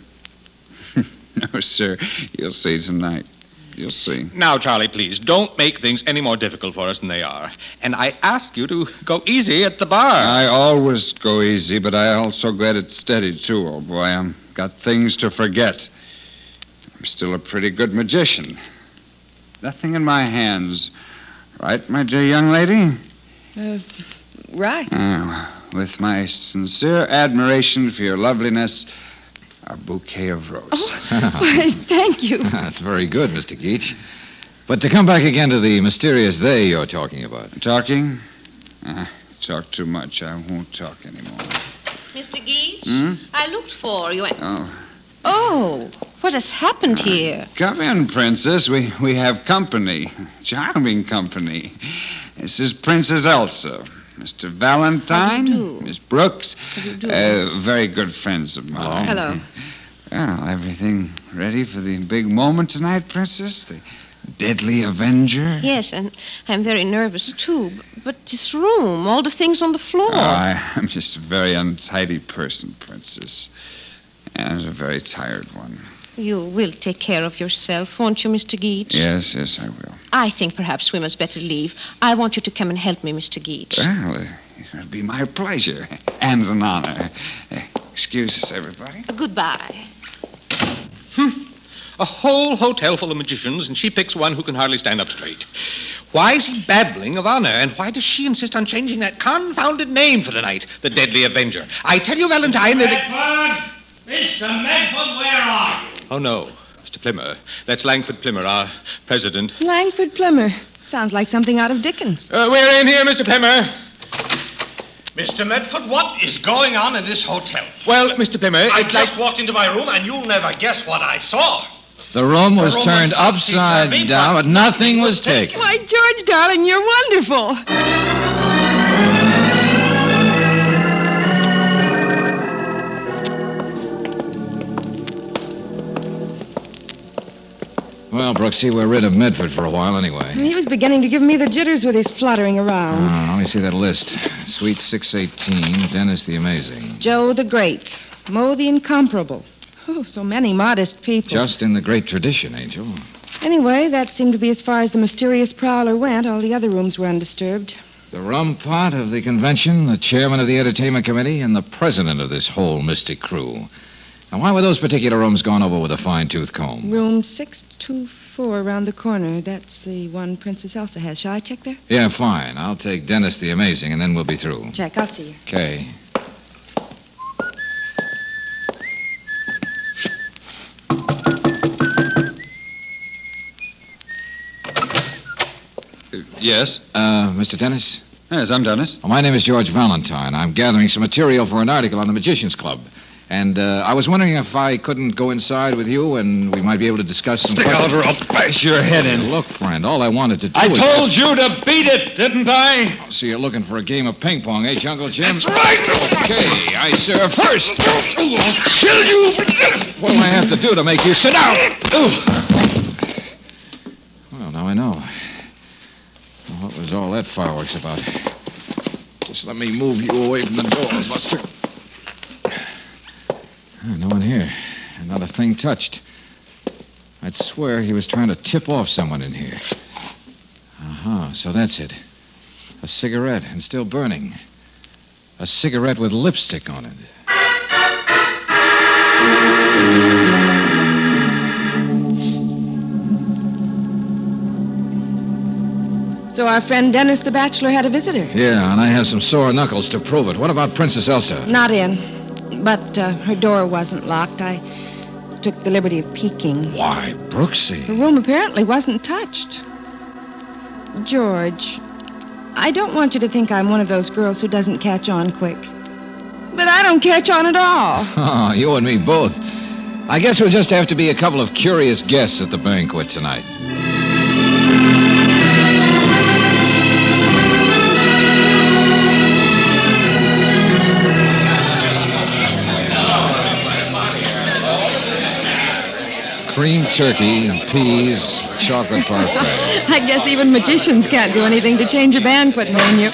No, sir. You'll see tonight. You'll see. Now, Charlie, please, don't make things any more difficult for us than they are. And I ask you to go easy at the bar. I always go easy, but I also get it steady, too, old boy. I've got things to forget. I'm still a pretty good magician. Nothing in my hands. Right, my dear young lady? Right. With my sincere admiration for your loveliness, a bouquet of roses. Why, thank you. That's very good, Mr. Geach. But to come back again to the mysterious they you're talking about. Talking? Talk too much. I won't talk anymore. Mr. Geach, I looked for you. Oh. Oh, what has happened here? Come in, Princess. We have company. Charming company. This is Princess Elsa. Mr. Valentine. How do you do? Miss Brooks. How do you do? Very good friends of mine. Hello. Well, everything ready for the big moment tonight, Princess? The deadly avenger? Yes, and I'm very nervous, too. But this room, all the things on the floor. Oh, I'm just a very untidy person, Princess. And a very tired one. You will take care of yourself, won't you, Mr. Geach? Yes, I will. I think perhaps we must better leave. I want you to come and help me, Mr. Geach. Well, it'll be my pleasure and an honor. Excuse us, everybody. Goodbye. A whole hotel full of magicians, and she picks one who can hardly stand up straight. Why is he babbling of honor, and why does she insist on changing that confounded name for the night, the Deadly Avenger? I tell you, Valentine, that... Mr. Medford, where are you? Oh, no. Mr. Plimmer. That's Langford Plimmer, our president. Langford Plimmer. Sounds like something out of Dickens. We're in here, Mr. Plimmer. Mr. Medford, what is going on in this hotel? Well, Mr. Plimmer, I just walked into my room, and you'll never guess what I saw. The room was turned upside down, but nothing was taken. Why, George, darling, you're wonderful. Well, Brooksy, we're rid of Medford for a while anyway. He was beginning to give me the jitters with his fluttering around. Let me see that list. Suite 618, Dennis the Amazing. Joe the Great. Mo the Incomparable. Oh, so many modest people. Just in the great tradition, Angel. Anyway, that seemed to be as far as the mysterious prowler went. All the other rooms were undisturbed. The rum pot of the convention, the chairman of the entertainment committee, and the president of this whole mystic crew. Now, why were those particular rooms gone over with a fine-tooth comb? Room 624 around the corner. That's the one Princess Elsa has. Shall I check there? Yeah, fine. I'll take Dennis the Amazing, and then we'll be through. Check. I'll see you. Okay. Yes? Mr. Dennis? Yes, I'm Dennis. Well, my name is George Valentine. I'm gathering some material for an article on the Magicians Club. And I was wondering if I couldn't go inside with you and we might be able to discuss some... Stick out or I'll bash your head in. Look, friend, all I wanted to do I was... told you to beat it, didn't I? So you're looking for a game of ping pong, eh, Jungle Jim? That's right. Okay, I serve first. I'll kill you. What do I have to do to make you sit down? Well, now I know. Well, what was all that fireworks about? Just let me move you away from the door, Buster. No one here. Not a thing touched. I'd swear he was trying to tip off someone in here. So that's it. A cigarette, and still burning. A cigarette with lipstick on it. So our friend Dennis the Bachelor had a visitor? Yeah, and I have some sore knuckles to prove it. What about Princess Elsa? Not in. But her door wasn't locked. I took the liberty of peeking. Why, Brooksy. The room apparently wasn't touched. George, I don't want you to think I'm one of those girls who doesn't catch on quick. But I don't catch on at all. Oh, you and me both. I guess we'll just have to be a couple of curious guests at the banquet tonight. Cream turkey and peas, chocolate parfait. I guess even magicians can't do anything to change a banquet menu.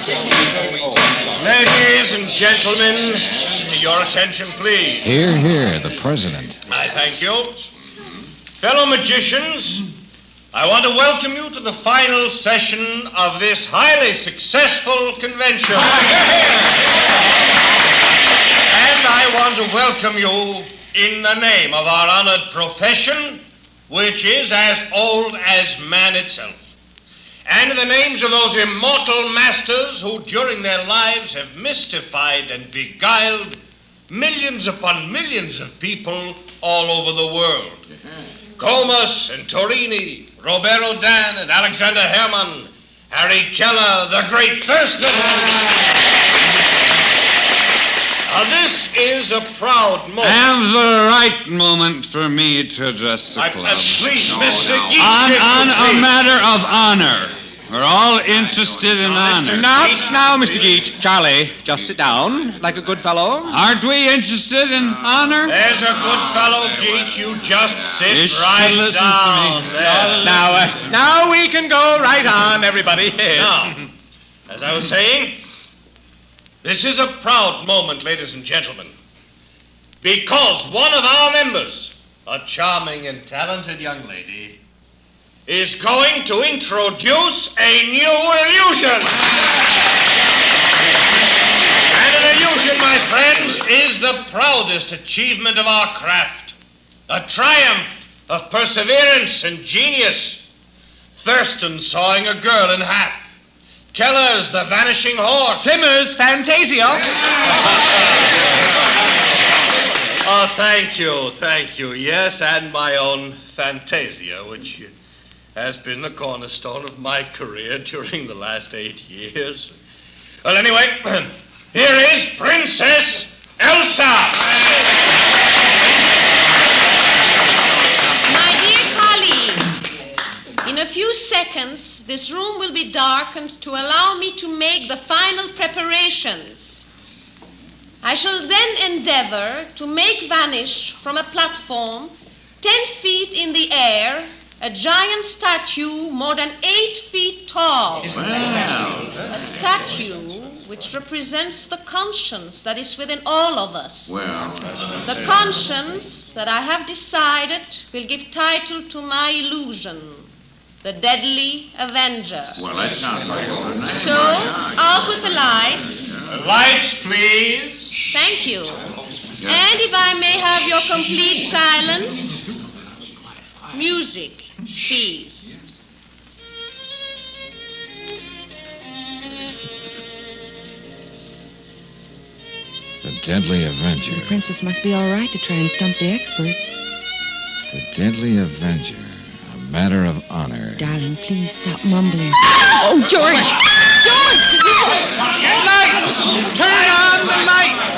Ladies and gentlemen, your attention, please. Here, the president. I thank you. Fellow magicians, I want to welcome you to the final session of this highly successful convention. And I want to welcome you in the name of our honored profession, which is as old as man itself. And in the names of those immortal masters who during their lives have mystified and beguiled millions upon millions of people all over the world. Comus and Torini, Robert Houdin and Alexander Herman, Harry Keller, the Great Thurston. This is a proud moment. And the right moment for me to address the club. Please, Mr. Geach. On a matter of honor. We're all interested in honor. Now, Mr. Geach. Charlie, just sit down, like a good fellow. Aren't we interested in honor? There's a good fellow, Geach. You just sit You right should listen to down me. there. Now we can go right on, everybody. Now, as I was saying, this is a proud moment, ladies and gentlemen, because one of our members, a charming and talented young lady, is going to introduce a new illusion. And an illusion, my friends, is the proudest achievement of our craft, a triumph of perseverance and genius. Thurston sawing a girl in half. Keller's The Vanishing Horse. Flimmer's Fantasia. Oh, thank you. Yes, and my own Fantasia, which has been the cornerstone of my career during the last 8 years. Well, anyway, here is Princess Elsa. My dear colleagues, in a few seconds, this room will be darkened to allow me to make the final preparations. I shall then endeavor to make vanish from a platform 10 feet in the air a giant statue more than 8 feet tall. Wow. A statue which represents the conscience that is within all of us. The conscience that I have decided will give title to my illusion, the Deadly Avenger. Well, that sounds like a good name. So, out with the lights. Lights, please. Thank you. And if I may have your complete silence. Music, please. The Deadly Avenger. The princess must be all right to try and stump the experts. The Deadly Avenger. A matter of honor. Darling, please stop mumbling. Oh, George! George! Lights! Turn on the lights!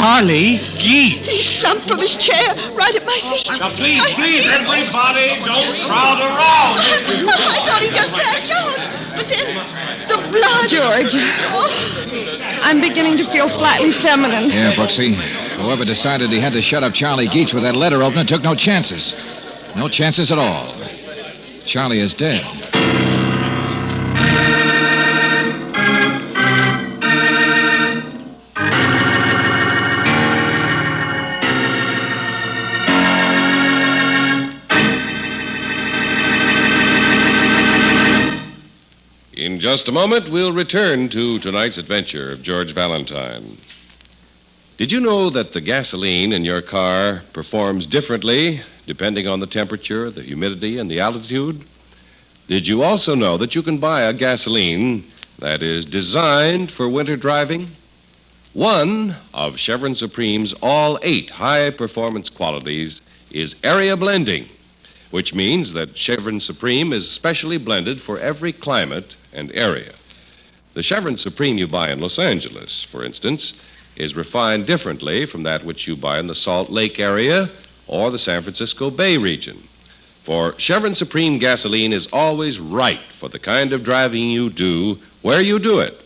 Charlie Geach. He slumped from his chair right at my feet. Now, please, everybody, don't crowd around. I thought he just passed out. But then, the blood. George. I'm beginning to feel slightly feminine. Yeah, Brooksy. Whoever decided he had to shut up Charlie Geach with that letter opener took no chances. No chances at all. Charlie is dead. In just a moment, we'll return to tonight's adventure of George Valentine. Did you know that the gasoline in your car performs differently depending on the temperature, the humidity, and the altitude? Did you also know that you can buy a gasoline that is designed for winter driving? One of Chevron Supreme's all 8 high-performance qualities is area blending, which means that Chevron Supreme is specially blended for every climate and area. The Chevron Supreme you buy in Los Angeles, for instance, is refined differently from that which you buy in the Salt Lake area or the San Francisco Bay region. For Chevron Supreme gasoline is always right for the kind of driving you do where you do it.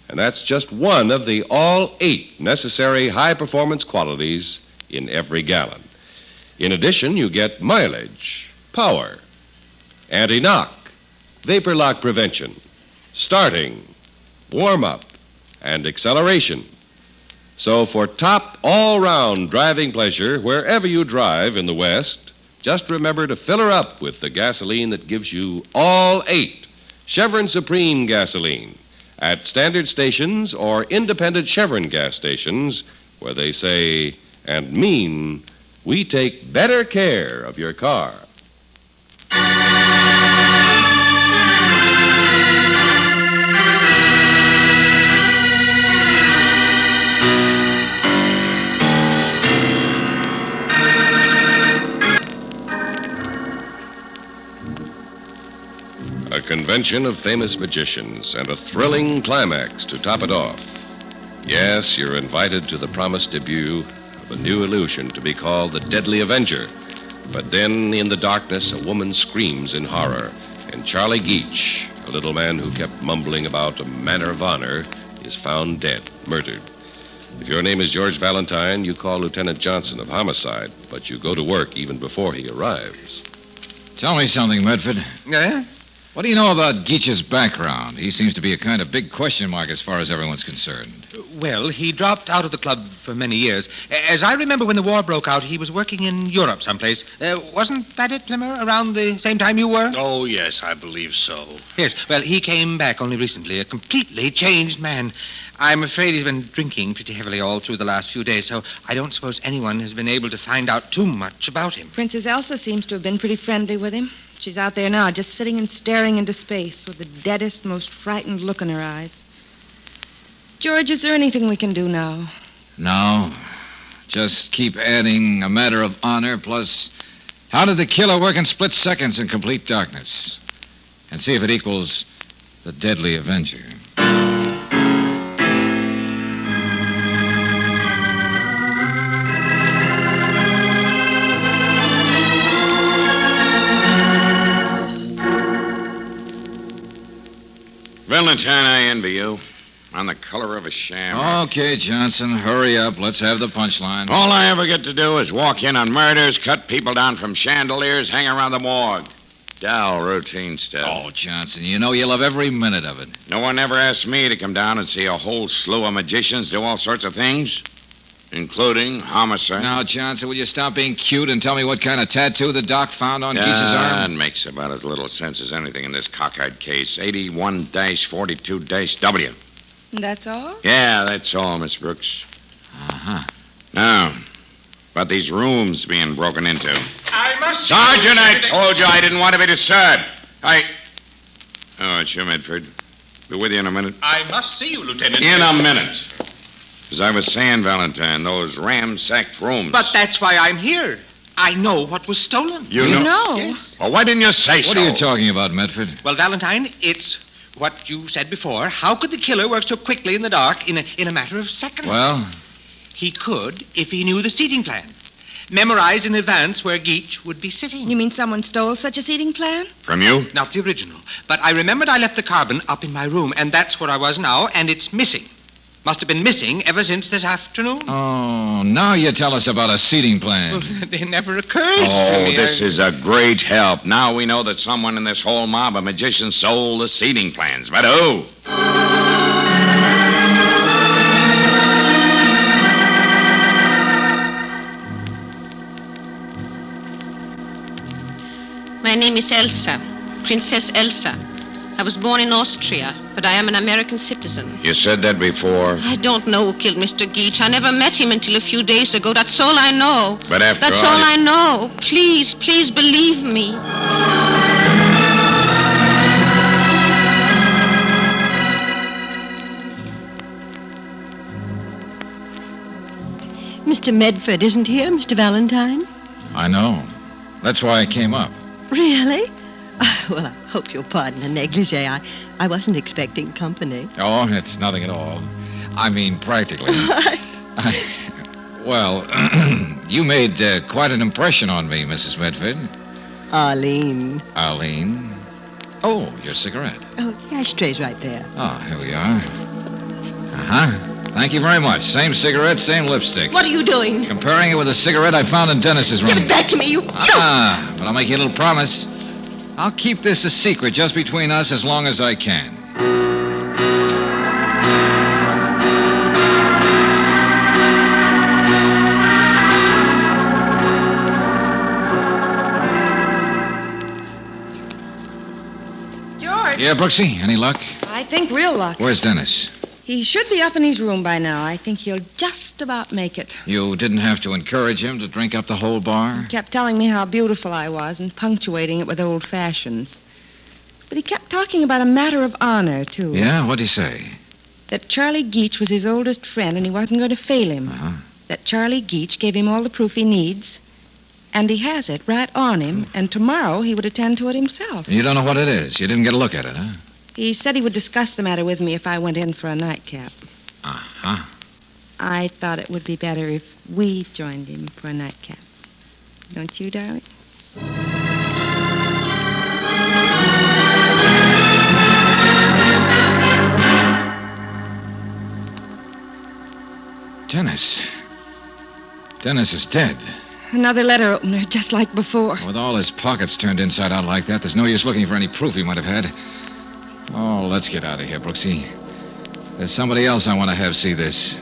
And that's just one of the all 8 necessary high-performance qualities in every gallon. In addition, you get mileage, power, anti-knock, vapor lock prevention, starting, warm-up, and acceleration. So for top all-round driving pleasure wherever you drive in the West, just remember to fill her up with the gasoline that gives you all 8 Chevron Supreme gasoline at standard stations or independent Chevron gas stations where they say and mean we take better care of your car. A convention of famous magicians and a thrilling climax to top it off. Yes, you're invited to the promised debut of a new illusion to be called the Deadly Avenger. But then, in the darkness, a woman screams in horror, and Charlie Geach, a little man who kept mumbling about a manner of honor, is found dead, murdered. If your name is George Valentine, you call Lieutenant Johnson of homicide, but you go to work even before he arrives. Tell me something, Medford. Yeah? What do you know about Geach's background? He seems to be a kind of big question mark as far as everyone's concerned. Well, he dropped out of the club for many years. As I remember, when the war broke out, he was working in Europe someplace. Wasn't that it, Plimmer, around the same time you were? Oh, yes, I believe so. Yes, well, he came back only recently, a completely changed man. I'm afraid he's been drinking pretty heavily all through the last few days, so I don't suppose anyone has been able to find out too much about him. Princess Elsa seems to have been pretty friendly with him. She's out there now, just sitting and staring into space with the deadest, most frightened look in her eyes. George, is there anything we can do now? No. Just keep adding a matter of honor plus how did the killer work in split seconds in complete darkness? And see if it equals the Deadly Avenger. Valentine, I envy you. On the color of a sham. Okay, Johnson, hurry up. Let's have the punchline. All I ever get to do is walk in on murders, cut people down from chandeliers, hang around the morgue. Dull, routine stuff. Oh, Johnson, you know you love every minute of it. No one ever asked me to come down and see a whole slew of magicians do all sorts of things, including homicide. Now, Johnson, will you stop being cute and tell me what kind of tattoo the doc found on Geach's arm? That makes about as little sense as anything in this cockeyed case. 81-42-W. That's all? Yeah, that's all, Miss Brooks. Uh-huh. Now, about these rooms being broken into. I must... Sergeant, I told you I didn't want to be disturbed. Oh, it's you, Medford. Be with you in a minute. I must see you, Lieutenant. In a minute. As I was saying, Valentine, those ramsacked rooms. But that's why I'm here. I know what was stolen. You know? Yes. Well, why didn't you say so? What are you talking about, Medford? Well, Valentine, it's what you said before. How could the killer work so quickly in the dark in a matter of seconds? Well, He could if he knew the seating plan. Memorized in advance where Geach would be sitting. You mean someone stole such a seating plan? From you? Not the original. But I remembered I left the carbon up in my room, and that's where I was now, and it's missing. Must have been missing ever since this afternoon. Oh, now you tell us about a seating plan. Well, they never occurred to Oh, me. this is a great help. Now we know that someone in this whole mob of magicians sold the seating plans. But who? My name is Elsa, Princess Elsa. I was born in Austria, but I am an American citizen. You said that before. I don't know who killed Mr. Geach. I never met him until a few days ago. That's all I know. But after That's all I know. Please, please believe me. Mr. Medford isn't here, Mr. Valentine? I know. That's why I came up. Really? Well, I hope you'll pardon the negligee. I wasn't expecting company. Oh, it's nothing at all. I mean, practically. Well, you made quite an impression on me, Mrs. Medford. Arlene. Arlene? Oh, your cigarette. Oh, the ashtray's right there. Oh, here we are. Uh-huh. Thank you very much. Same cigarette, same lipstick. What are you doing? Comparing it with a cigarette I found in Dennis's room. Give it back to me, you... But I'll make you a little promise. I'll keep this a secret just between us as long as I can. George. Yeah, Brooksy, any luck? I think real luck. Where's Dennis? He should be up in his room by now. I think he'll just about make it. You didn't have to encourage him to drink up the whole bar? He kept telling me how beautiful I was and punctuating it with old fashions. But he kept talking about a matter of honor, too. Yeah? What'd he say? That Charlie Geach was his oldest friend and he wasn't going to fail him. Uh-huh. That Charlie Geach gave him all the proof he needs. And he has it right on him, and tomorrow he would attend to it himself. You don't know what it is? You didn't get a look at it, huh? He said he would discuss the matter with me if I went in for a nightcap. Uh-huh. I thought it would be better if we joined him for a nightcap. Don't you, darling? Dennis. Dennis is dead. Another letter opener, just like before. With all his pockets turned inside out like that, there's no use looking for any proof he might have had. Oh, let's get out of here, Brooksy. There's somebody else I want to have see this.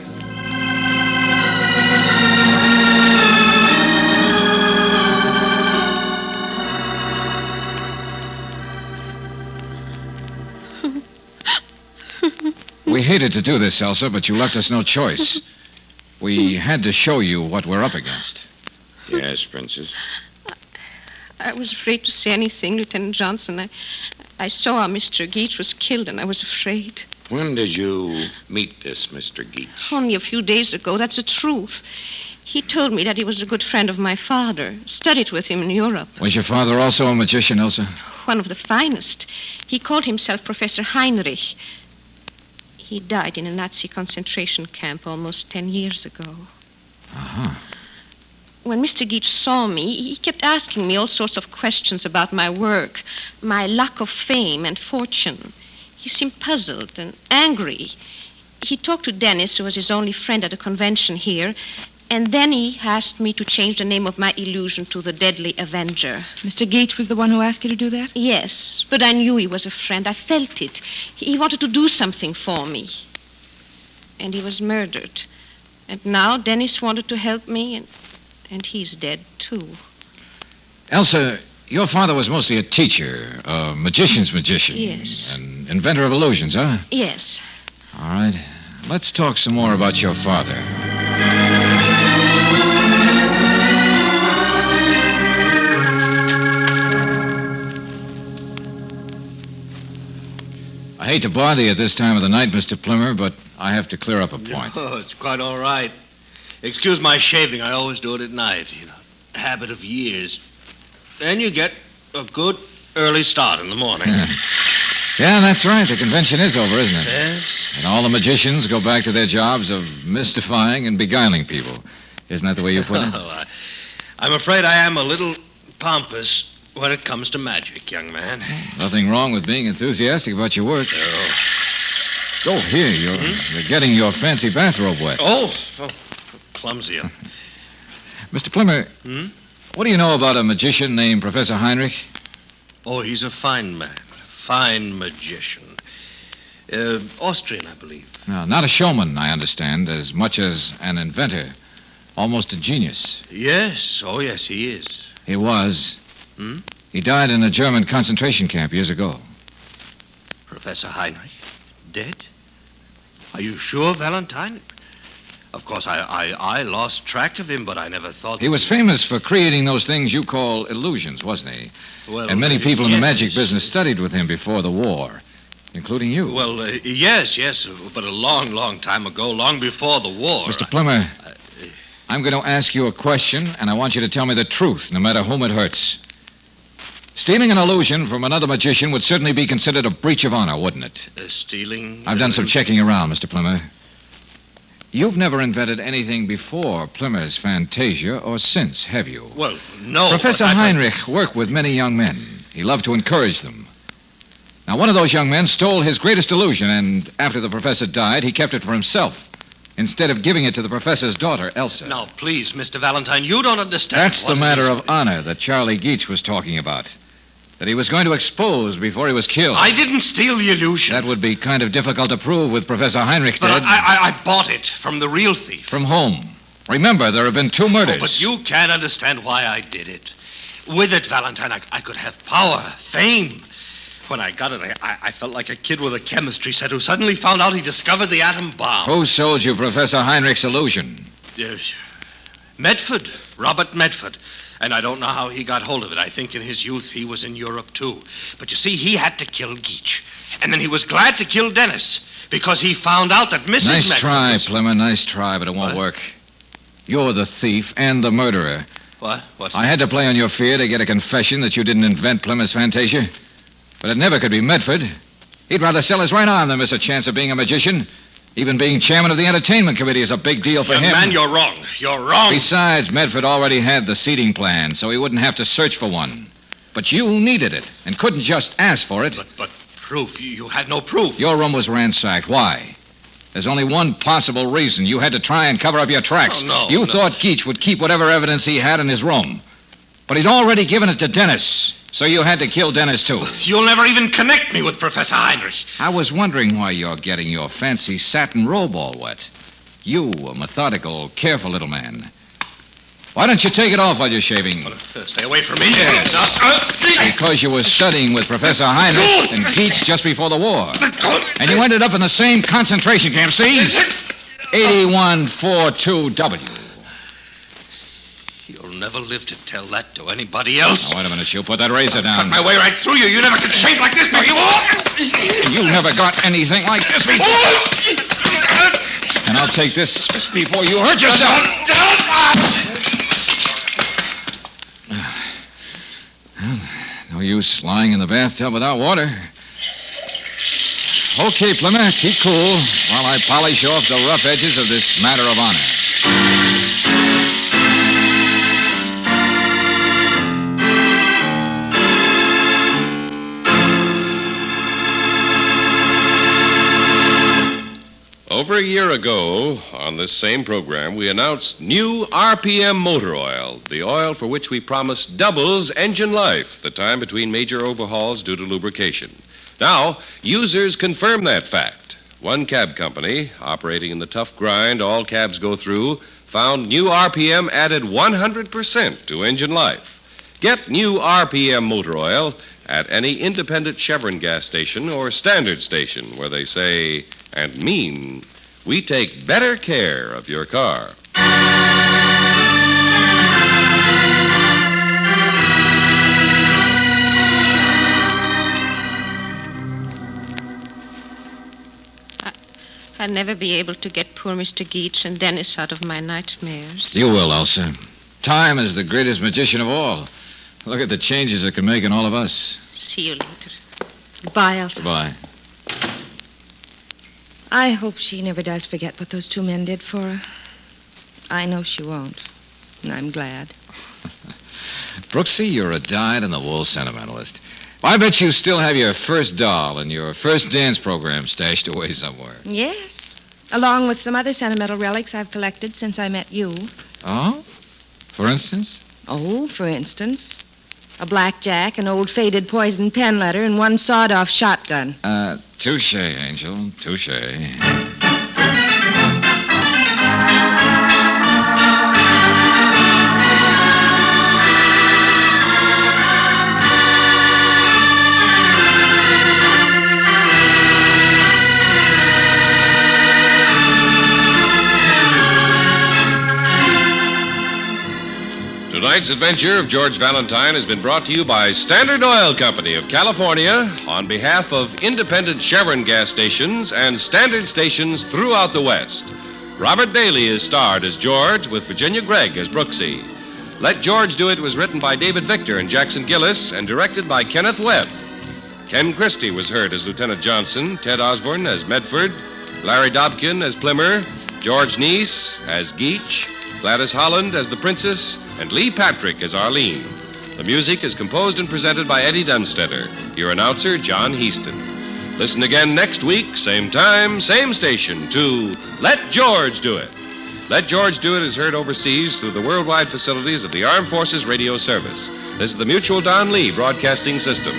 We hated to do this, Elsa, but you left us no choice. We had to show you what we're up against. Yes, Princess. I was afraid to say anything, Lieutenant Johnson. I saw how Mr. Geach was killed, and I was afraid. When did you meet this Mr. Geach? Only a few days ago. That's the truth. He told me that he was a good friend of my father. Studied with him in Europe. Was your father also a magician, Elsa? One of the finest. He called himself Professor Heinrich. He died in a Nazi concentration camp almost 10 years ago. Uh-huh. When Mr. Geach saw me, he kept asking me all sorts of questions about my work, my lack of fame and fortune. He seemed puzzled and angry. He talked to Dennis, who was his only friend at a convention here, and then he asked me to change the name of my illusion to the Deadly Avenger. Mr. Geach was the one who asked you to do that? Yes, but I knew he was a friend. I felt it. He wanted to do something for me. And he was murdered. And now Dennis wanted to help me, and he's dead, too. Elsa, your father was mostly a teacher, a magician's magician. Yes. An inventor of illusions, huh? Yes. All right. Let's talk some more about your father. I hate to bother you at this time of the night, Mr. Plimmer, but I have to clear up a point. Oh, it's quite all right. Excuse my shaving. I always do it at night. Habit of years. Then you get a good early start in the morning. Yeah, that's right. The convention is over, isn't it? Yes. And all the magicians go back to their jobs of mystifying and beguiling people. Isn't that the way you put it? Oh, I'm afraid I am a little pompous when it comes to magic, young man. Nothing wrong with being enthusiastic about your work. Oh. Oh, here, you're getting your fancy bathrobe wet. Oh, clumsy. Mr. Plimmer, what do you know about a magician named Professor Heinrich? Oh, he's a fine man. Fine magician. Austrian, I believe. No, not a showman, I understand, as much as an inventor. Almost a genius. Yes. Oh, yes, he is. He was. He died in a German concentration camp years ago. Professor Heinrich? Dead? Are you sure, Valentine? Of course, I lost track of him, but I never thought... He was famous for creating those things you call illusions, wasn't he? Well, and many people in the yes. magic business studied with him before the war, including you. Well, yes, but a long, long time ago, long before the war. Mr. Plimmer, I'm going to ask you a question, and I want you to tell me the truth, no matter whom it hurts. Stealing an illusion from another magician would certainly be considered a breach of honor, wouldn't it? Stealing? I've done some checking around, Mr. Plimmer. You've never invented anything before Plimmer's Fantasia or since, have you? Well, no. Professor Heinrich worked with many young men. He loved to encourage them. Now, one of those young men stole his greatest illusion, and after the professor died, he kept it for himself, instead of giving it to the professor's daughter, Elsa. Now, please, Mr. Valentine, you don't understand. That's the matter of honor that Charlie Geach was talking about. That he was going to expose before he was killed. I didn't steal the illusion. That would be kind of difficult to prove with Professor Heinrich dead. But I bought it from the real thief. From whom? Remember, there have been 2 murders. Oh, but you can't understand why I did it. With it, Valentine, I could have power, fame. When I got it, I felt like a kid with a chemistry set who suddenly found out he discovered the atom bomb. Who sold you Professor Heinrich's illusion? Yes. Medford, Robert Medford. And I don't know how he got hold of it. I think in his youth he was in Europe, too. But you see, he had to kill Geach. And then he was glad to kill Dennis, because he found out that Mrs. Nice Medford try, was... Plimmer, nice try, but it won't work. You're the thief and the murderer. What? What's I had to play on your fear to get a confession that you didn't invent Plimmer's Fantasia. But it never could be Medford. He'd rather sell his right arm than miss a chance of being a magician. Even being chairman of the entertainment committee is a big deal for him. Man, you're wrong. You're wrong. Besides, Medford already had the seating plan, so he wouldn't have to search for one. But you needed it and couldn't just ask for it. But proof? You had no proof. Your room was ransacked. Why? There's only one possible reason. You had to try and cover up your tracks. Oh, no. You thought Geach would keep whatever evidence he had in his room. But he'd already given it to Dennis, so you had to kill Dennis, too. You'll never even connect me with Professor Heinrich. I was wondering why you're getting your fancy satin robe all wet. You, a methodical, careful little man. Why don't you take it off while you're shaving? Stay away from me. Yes. Because you were studying with Professor Heinrich and Geach just before the war. And you ended up in the same concentration camp, see? 8142W. You'll never live to tell that to anybody else. Now, wait a minute. She'll put that razor down. Cut my way right through you. You never could shave like this before. You never got anything like this before. And I'll take this before you hurt yourself. No use lying in the bathtub without water. Okay, Plimmer, keep cool while I polish off the rough edges of this matter of honor. Over a year ago, on this same program, we announced new RPM motor oil, the oil for which we promised doubles engine life, the time between major overhauls due to lubrication. Now, users confirm that fact. One cab company, operating in the tough grind all cabs go through, found new RPM added 100% to engine life. Get new RPM motor oil at any independent Chevron gas station or standard station where they say and mean, we take better care of your car. I'll never be able to get poor Mr. Geach and Dennis out of my nightmares. You will, Elsa. Time is the greatest magician of all. Look at the changes it can make in all of us. See you later. Goodbye, Elsa. Goodbye. I hope she never does forget what those two men did for her. I know she won't, and I'm glad. Brooksy, you're a dyed-in-the-wool sentimentalist. I bet you still have your first doll and your first dance program stashed away somewhere. Yes, along with some other sentimental relics I've collected since I met you. Oh? For instance? Oh, for instance, a blackjack, an old faded poison pen letter, and one sawed-off shotgun. Touche, Angel, touche. Tonight's adventure of George Valentine has been brought to you by Standard Oil Company of California on behalf of independent Chevron gas stations and Standard stations throughout the West. Robert Daly is starred as George with Virginia Gregg as Brooksy. Let George Do It was written by David Victor and Jackson Gillis and directed by Kenneth Webb. Ken Christie was heard as Lieutenant Johnson, Ted Osborne as Medford, Larry Dobkin as Plimmer, George Neese as Geach, Gladys Holland as the Princess, and Lee Patrick as Arlene. The music is composed and presented by Eddie Dunstetter. Your announcer, John Heaston. Listen again next week, same time, same station, to Let George Do It. Let George Do It is heard overseas through the worldwide facilities of the Armed Forces Radio Service. This is the Mutual Don Lee Broadcasting System.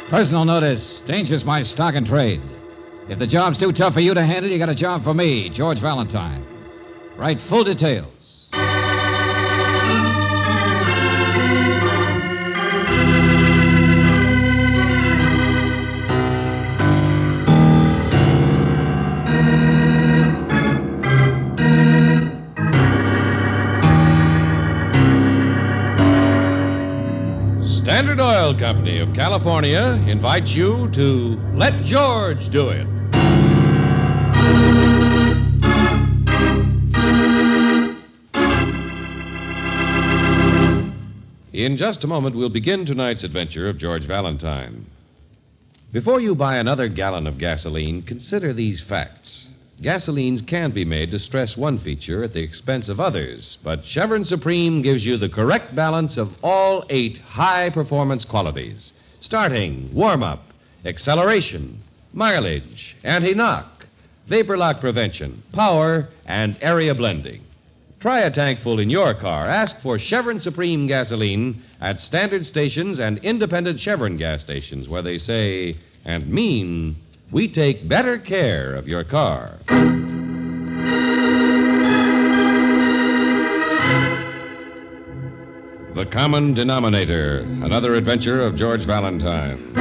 Personal notice. Danger's my stock and trade. If the job's too tough for you to handle, you got a job for me, George Valentine. Write full details. Standard Oil Company of California invites you to Let George Do It. In just a moment, we'll begin tonight's adventure of George Valentine. Before you buy another gallon of gasoline, consider these facts. Gasolines can be made to stress one feature at the expense of others, but Chevron Supreme gives you the correct balance of all 8 high-performance qualities, starting warm-up, acceleration, mileage, anti-knock, vapor lock prevention, power, and area blending. Try a tank full in your car. Ask for Chevron Supreme gasoline at standard stations and independent Chevron gas stations where they say and mean, we take better care of your car. The Common Denominator, another adventure of George Valentine.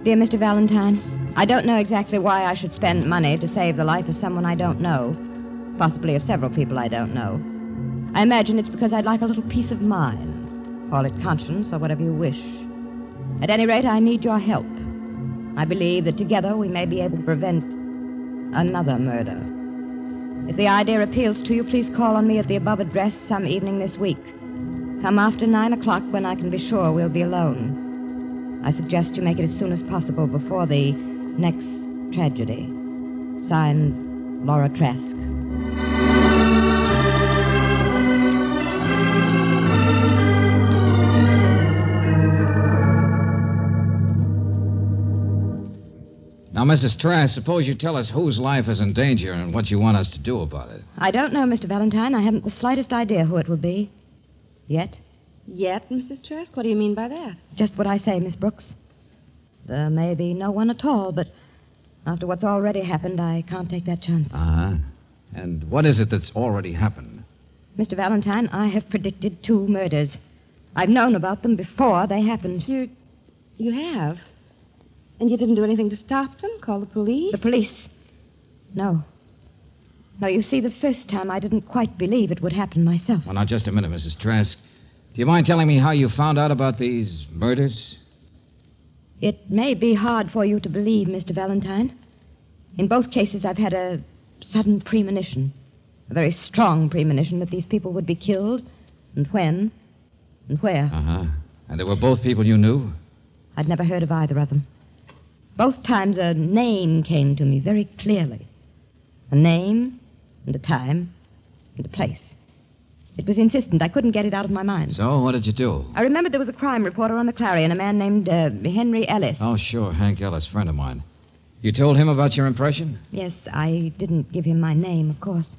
Dear Mr. Valentine, I don't know exactly why I should spend money to save the life of someone I don't know, possibly of several people I don't know. I imagine it's because I'd like a little peace of mind. Call it conscience or whatever you wish. At any rate, I need your help. I believe that together we may be able to prevent another murder. If the idea appeals to you, please call on me at the above address some evening this week. Come after 9 o'clock when I can be sure we'll be alone. I suggest you make it as soon as possible before the next tragedy. Signed, Laura Trask. Now, Mrs. Trask, suppose you tell us whose life is in danger and what you want us to do about it. I don't know, Mr. Valentine. I haven't the slightest idea who it will be. Yet. Yet, Mrs. Trask? What do you mean by that? Just what I say, Miss Brooks. There may be no one at all, but after what's already happened, I can't take that chance. Uh-huh. And what is it that's already happened? Mr. Valentine, I have predicted 2 murders. I've known about them before they happened. You have? And you didn't do anything to stop them? Call the police? The police? No. No, you see, the first time I didn't quite believe it would happen myself. Well, now, just a minute, Mrs. Trask. Do you mind telling me how you found out about these murders? It may be hard for you to believe, Mr. Valentine. In both cases, I've had a sudden premonition. A very strong premonition that these people would be killed. And when. And where. Uh-huh. And they were both people you knew? I'd never heard of either of them. Both times a name came to me very clearly. A name, and a time, and a place. It was insistent. I couldn't get it out of my mind. So, what did you do? I remembered there was a crime reporter on the Clarion, a man named Henry Ellis. Oh, sure, Hank Ellis, friend of mine. You told him about your impression? Yes, I didn't give him my name, of course.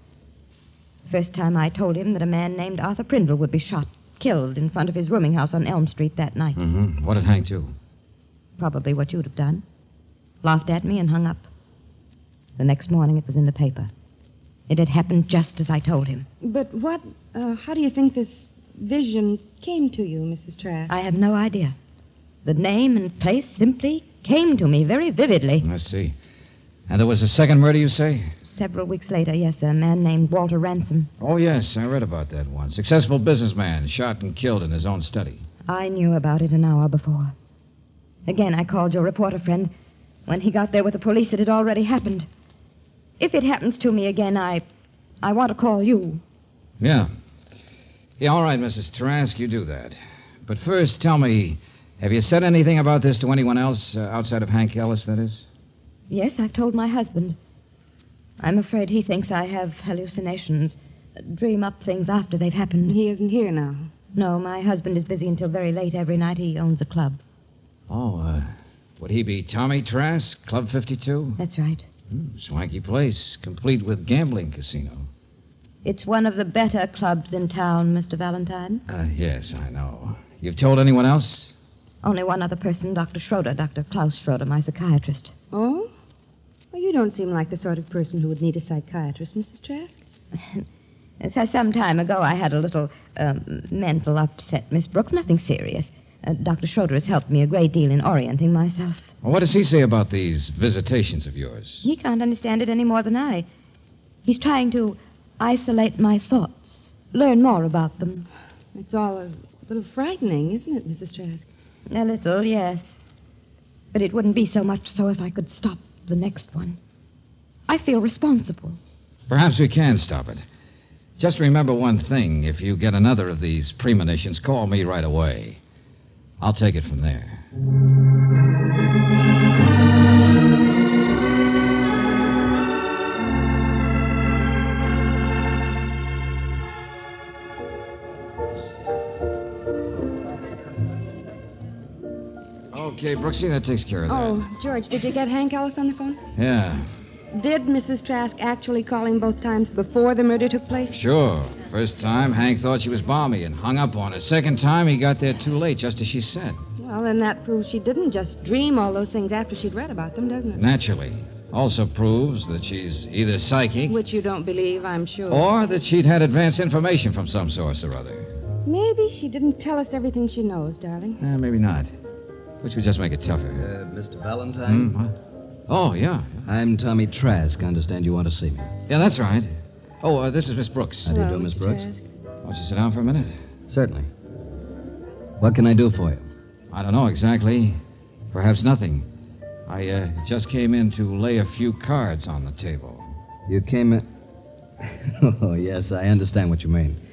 The first time I told him that a man named Arthur Prindle would be shot, killed in front of his rooming house on Elm Street that night. Mm-hmm. What did Hank do? Probably what you'd have done. Laughed at me and hung up. The next morning it was in the paper. It had happened just as I told him. But how do you think this vision came to you, Mrs. Trask? I have no idea. The name and place simply came to me very vividly. I see. And there was a second murder, you say? Several weeks later, yes, a man named Walter Ransom. Oh, yes, I read about that one. Successful businessman, shot and killed in his own study. I knew about it an hour before. Again, I called your reporter friend. When he got there with the police, it had already happened. If it happens to me again, I want to call you. Yeah. Yeah, all right, Mrs. Trask, you do that. But first, tell me, have you said anything about this to anyone else, outside of Hank Ellis, that is? Yes, I've told my husband. I'm afraid he thinks I have hallucinations, dream up things after they've happened. He isn't here now. No, my husband is busy until very late every night. He owns a club. Oh, would he be Tommy Trask, Club 52? That's right. Swanky place, complete with gambling casino. It's one of the better clubs in town, Mr. Valentine. Yes, I know. You've told anyone else? Only one other person, Dr. Schroeder, Dr. Klaus Schroeder, my psychiatrist. Oh? Well, you don't seem like the sort of person who would need a psychiatrist, Mrs. Trask. Some time ago, I had a little mental upset, Miss Brooks. Nothing serious. Dr. Schroeder has helped me a great deal in orienting myself. Well, what does he say about these visitations of yours? He can't understand it any more than I. He's trying to isolate my thoughts, learn more about them. It's all a little frightening, isn't it, Mrs. Trask? A little, yes. But it wouldn't be so much so if I could stop the next one. I feel responsible. Perhaps we can stop it. Just remember one thing. If you get another of these premonitions, call me right away. I'll take it from there. Okay, Brooksy, that takes care of that. Oh, George, did you get Hank Ellis on the phone? Yeah. Did Mrs. Trask actually call him both times before the murder took place? Sure. First time, Hank thought she was balmy and hung up on her. Second time, he got there too late, just as she said. Well, then that proves she didn't just dream all those things after she'd read about them, doesn't it? Naturally. Also proves that she's either psychic... Which you don't believe, I'm sure. Or that she'd had advance information from some source or other. Maybe she didn't tell us everything she knows, darling. Maybe not. Which would just make it tougher. Mr. Valentine? What? Oh, yeah. I'm Tommy Trask. I understand you want to see me. Yeah, that's right. Oh, this is Miss Brooks. How do you do, Miss Brooks? Won't you sit down for a minute? Certainly. What can I do for you? I don't know exactly. Perhaps nothing. I just came in to lay a few cards on the table. You came in... Oh, yes, I understand what you mean.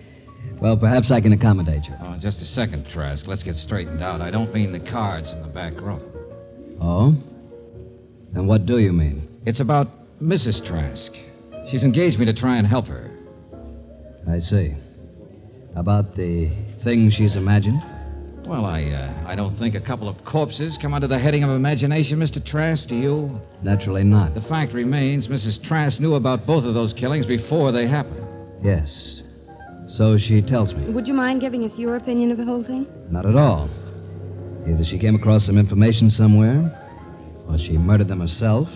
Well, perhaps I can accommodate you. Oh, just a second, Trask. Let's get straightened out. I don't mean the cards in the back row. Oh? Then what do you mean? It's about Mrs. Trask. She's engaged me to try and help her. I see. About the thing she's imagined? Well, I don't think a couple of corpses come under the heading of imagination, Mr. Trask, do you? Naturally not. The fact remains Mrs. Trask knew about both of those killings before they happened. Yes. So she tells me. Would you mind giving us your opinion of the whole thing? Not at all. Either she came across some information somewhere, or she murdered them herself,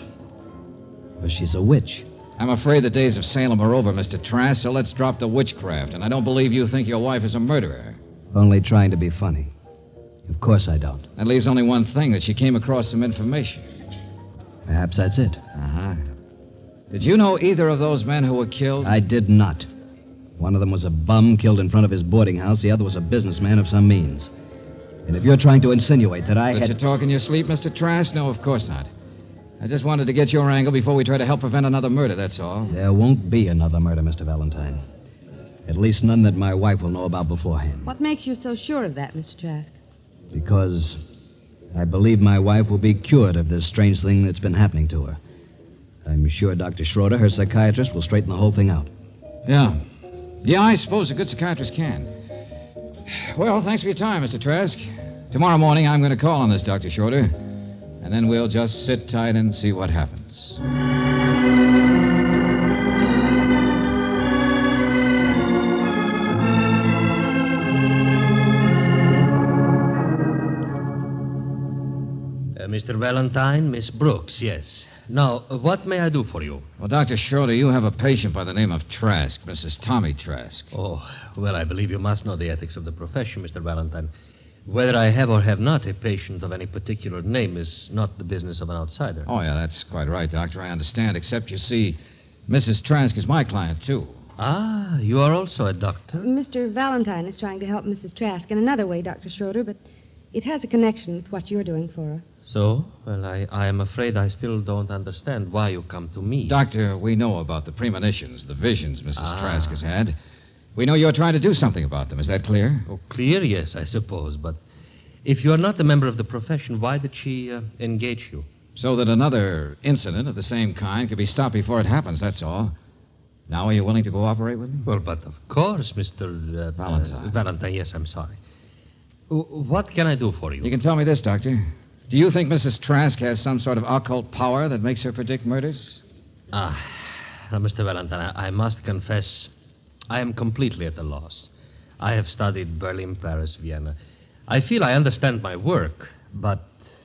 or she's a witch. I'm afraid the days of Salem are over, Mr. Trask, so let's drop the witchcraft. And I don't believe you think your wife is a murderer. Only trying to be funny. Of course I don't. That leaves only one thing, that she came across some information. Perhaps that's it. Uh-huh. Did you know either of those men who were killed? I did not. One of them was a bum killed in front of his boarding house. The other was a businessman of some means. And if you're trying to insinuate that I Did you talk in your sleep, Mr. Trask? No, of course not. I just wanted to get your angle before we try to help prevent another murder, that's all. There won't be another murder, Mr. Valentine. At least none that my wife will know about beforehand. What makes you so sure of that, Mr. Trask? Because I believe my wife will be cured of this strange thing that's been happening to her. I'm sure Dr. Schroeder, her psychiatrist, will straighten the whole thing out. Yeah. Yeah, I suppose a good psychiatrist can. Well, thanks for your time, Mr. Trask. Tomorrow morning, I'm going to call on this Dr. Schroeder, and then we'll just sit tight and see what happens. Mr. Valentine, Miss Brooks, yes. Now, what may I do for you? Well, Dr. Schroeder, you have a patient by the name of Trask, Mrs. Tommy Trask. Oh, well, I believe you must know the ethics of the profession, Mr. Valentine. Whether I have or have not a patient of any particular name is not the business of an outsider. Oh, yeah, that's quite right, Doctor. I understand, except, you see, Mrs. Trask is my client, too. Ah, you are also a doctor? Mr. Valentine is trying to help Mrs. Trask in another way, Dr. Schroeder, but it has a connection with what you're doing for her. So? Well, I am afraid I still don't understand why you come to me. Doctor, we know about the premonitions, the visions Mrs. Trask has had. We know you're trying to do something about them. Is that clear? Oh, clear, yes, I suppose. But if you are not a member of the profession, why did she engage you? So that another incident of the same kind could be stopped before it happens, that's all. Now, are you willing to cooperate with me? Well, but of course, Mr. Valentine. Valentine, yes, I'm sorry. What can I do for you? You can tell me this, Doctor. Do you think Mrs. Trask has some sort of occult power that makes her predict murders? Now, Mr. Valentine, I must confess, I am completely at a loss. I have studied Berlin, Paris, Vienna. I feel I understand my work, but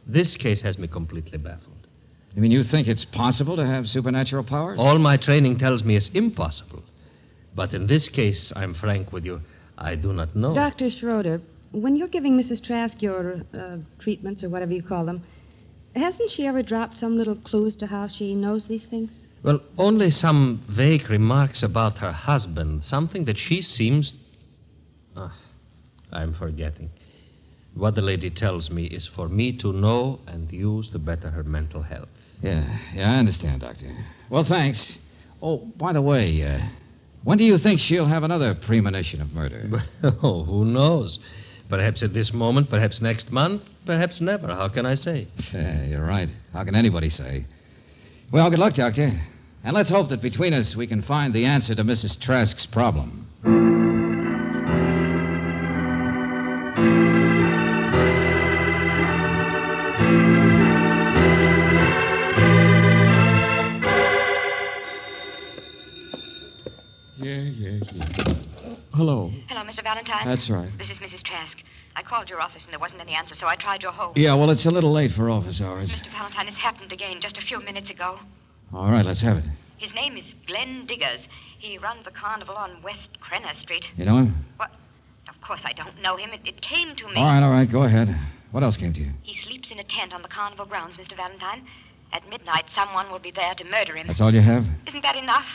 this case has me completely baffled. You mean you think it's possible to have supernatural powers? All my training tells me it's impossible. But in this case, I'm frank with you, I do not know. Dr. Schroeder, when you're giving Mrs. Trask your treatments or whatever you call them, hasn't she ever dropped some little clues to how she knows these things? Well, only some vague remarks about her husband, something that she seems... I'm forgetting. What the lady tells me is for me to know and use to better her mental health. Yeah, I understand, Doctor. Well, thanks. Oh, by the way, when do you think she'll have another premonition of murder? Oh, who knows? Perhaps at this moment, perhaps next month, perhaps never. How can I say? Yeah, you're right. How can anybody say? Well, good luck, Doctor. And let's hope that between us we can find the answer to Mrs. Trask's problem. Yeah. Hello. Hello, Mr. Valentine. That's right. This is Mrs. Trask. I called your office and there wasn't any answer, so I tried your home. Yeah, well, it's a little late for office hours. Mr. Valentine, it's happened again just a few minutes ago. All right, let's have it. His name is Glenn Diggers. He runs a carnival on West Krenner Street. You know him? What? Of course I don't know him. It came to me. All right, go ahead. What else came to you? He sleeps in a tent on the carnival grounds, Mr. Valentine. At midnight, someone will be there to murder him. That's all you have? Isn't that enough?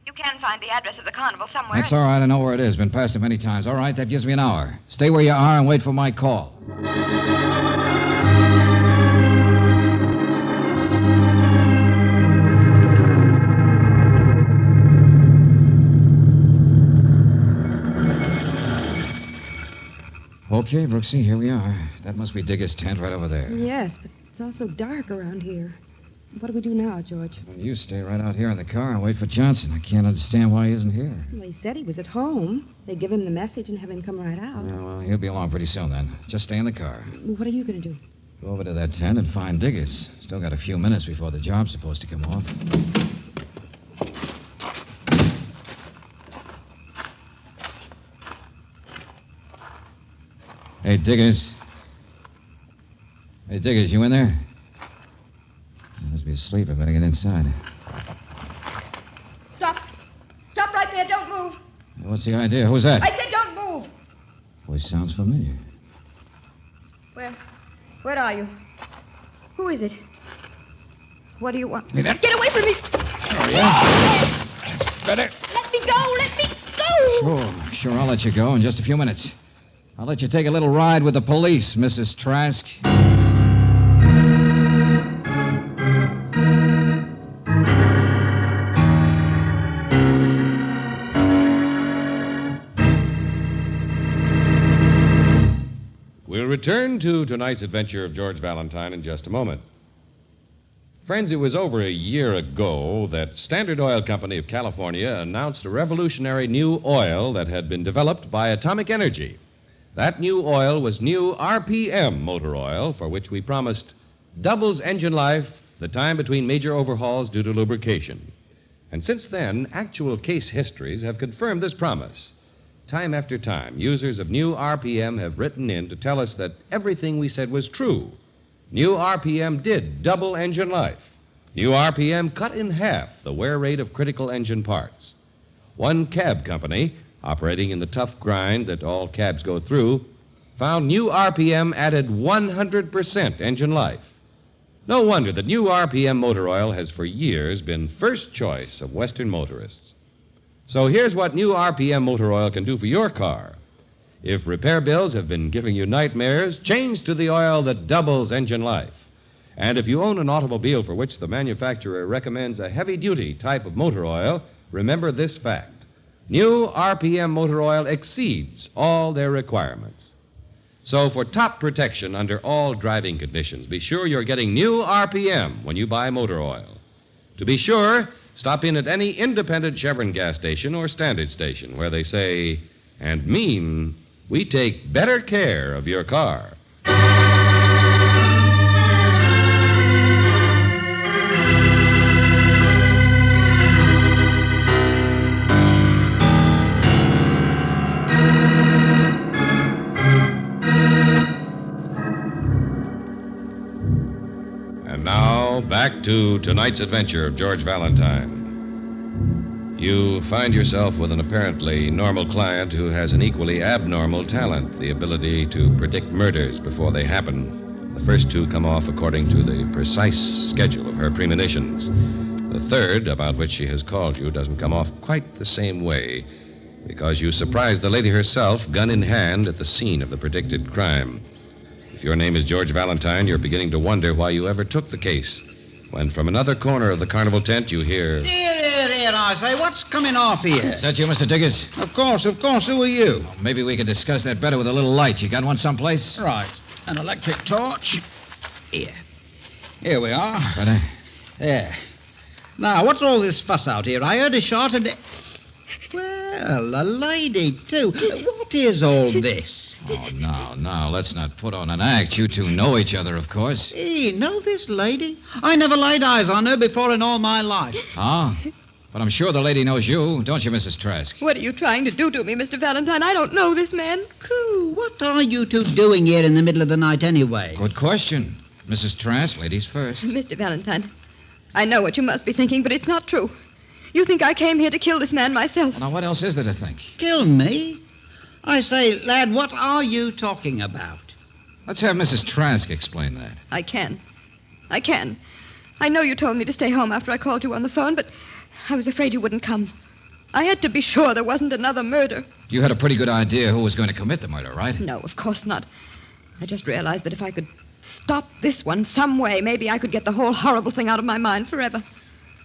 You can find the address of the carnival somewhere. That's all right. I know where it is. Been past it many times. All right, that gives me an hour. Stay where you are and wait for my call. Okay, Brooksy, here we are. That must be Digger's tent right over there. Yes, but it's also dark around here. What do we do now, George? Well, you stay right out here in the car and wait for Johnson. I can't understand why he isn't here. Well, he said he was at home. They give him the message and have him come right out. Yeah, well, he'll be along pretty soon then. Just stay in the car. What are you going to do? Go over to that tent and find Diggers. Still got a few minutes before the job's supposed to come off. Hey, Diggers. Hey, Diggers, you in there? He must be asleep. I better get inside. Stop. Stop right there. Don't move. What's the idea? Who's that? I said don't move. Voice sounds familiar. Where are you? Who is it? What do you want? Hey, that- Get away from me! Oh, yeah. That's better. Let me go! Let me go! Sure, I'll let you go in just a few minutes. I'll let you take a little ride with the police, Mrs. Trask. We'll return to tonight's adventure of George Valentine in just a moment. Friends, it was over a year ago that Standard Oil Company of California announced a revolutionary new oil that had been developed by Atomic Energy. That new oil was new RPM motor oil, for which we promised doubles engine life, the time between major overhauls due to lubrication. And since then, actual case histories have confirmed this promise. Time after time, users of new RPM have written in to tell us that everything we said was true. New RPM did double engine life. New RPM cut in half the wear rate of critical engine parts. One cab company, operating in the tough grind that all cabs go through, found new RPM added 100% engine life. No wonder that new RPM motor oil has for years been first choice of Western motorists. So here's what new RPM motor oil can do for your car. If repair bills have been giving you nightmares, change to the oil that doubles engine life. And if you own an automobile for which the manufacturer recommends a heavy-duty type of motor oil, remember this fact. New RPM motor oil exceeds all their requirements. So for top protection under all driving conditions, be sure you're getting new RPM when you buy motor oil. To be sure, stop in at any independent Chevron gas station or Standard station where they say and mean, we take better care of your car. And now, back to tonight's adventure of George Valentine. You find yourself with an apparently normal client who has an equally abnormal talent, the ability to predict murders before they happen. The first two come off according to the precise schedule of her premonitions. The third, about which she has called you, doesn't come off quite the same way, because you surprised the lady herself, gun in hand, at the scene of the predicted crime. If your name is George Valentine, you're beginning to wonder why you ever took the case, when from another corner of the carnival tent you hear... Here, I say, what's coming off here? Is that you, Mr. Diggers? Of course. Who are you? Well, maybe we could discuss that better with a little light. You got one someplace? Right. An electric torch. Here we are. Better? There. Now, what's all this fuss out here? I heard a shot and... Well, a lady, too. What is all this? Oh, now, let's not put on an act. You two know each other, of course. Hey, know this lady? I never laid eyes on her before in all my life. Huh? But I'm sure the lady knows you, don't you, Mrs. Trask? What are you trying to do to me, Mr. Valentine? I don't know this man. Coo, what are you two doing here in the middle of the night anyway? Good question. Mrs. Trask, ladies first. Mr. Valentine, I know what you must be thinking, but it's not true. You think I came here to kill this man myself. Well, now, what else is there to think? Kill me? I say, lad, what are you talking about? Let's have Mrs. Trask explain that. I can. I know you told me to stay home after I called you on the phone, but I was afraid you wouldn't come. I had to be sure there wasn't another murder. You had a pretty good idea who was going to commit the murder, right? No, of course not. I just realized that if I could stop this one some way, maybe I could get the whole horrible thing out of my mind forever.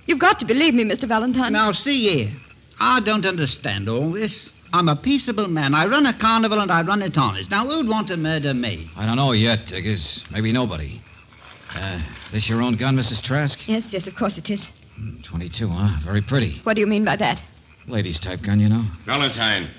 You've got to believe me, Mr. Valentine. Now, see here. I don't understand all this. I'm a peaceable man. I run a carnival and I run it honest. Now, who'd want to murder me? I don't know yet, Diggers. Maybe nobody. This your own gun, Mrs. Trask? Yes, of course it is. 22, huh? Very pretty. What do you mean by that? Ladies' type gun, you know. Valentine,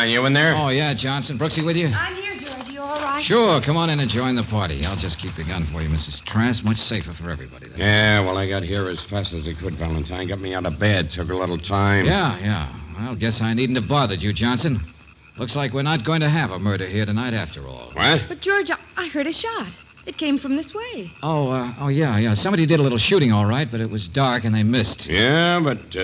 you in there? Oh, yeah, Johnson. Brooksy with you? I'm here, George. You all right? Sure. Come on in and join the party. I'll just keep the gun for you, Mrs. Trask. Much safer for everybody then. Yeah, well, I got here as fast as I could, Valentine. Got me out of bed. Took a little time. Yeah. Well, guess I needn't have bothered you, Johnson. Looks like we're not going to have a murder here tonight after all. What? But, George, I heard a shot. It came from this way. Oh, yeah. Somebody did a little shooting, all right, but it was dark and they missed. Yeah, but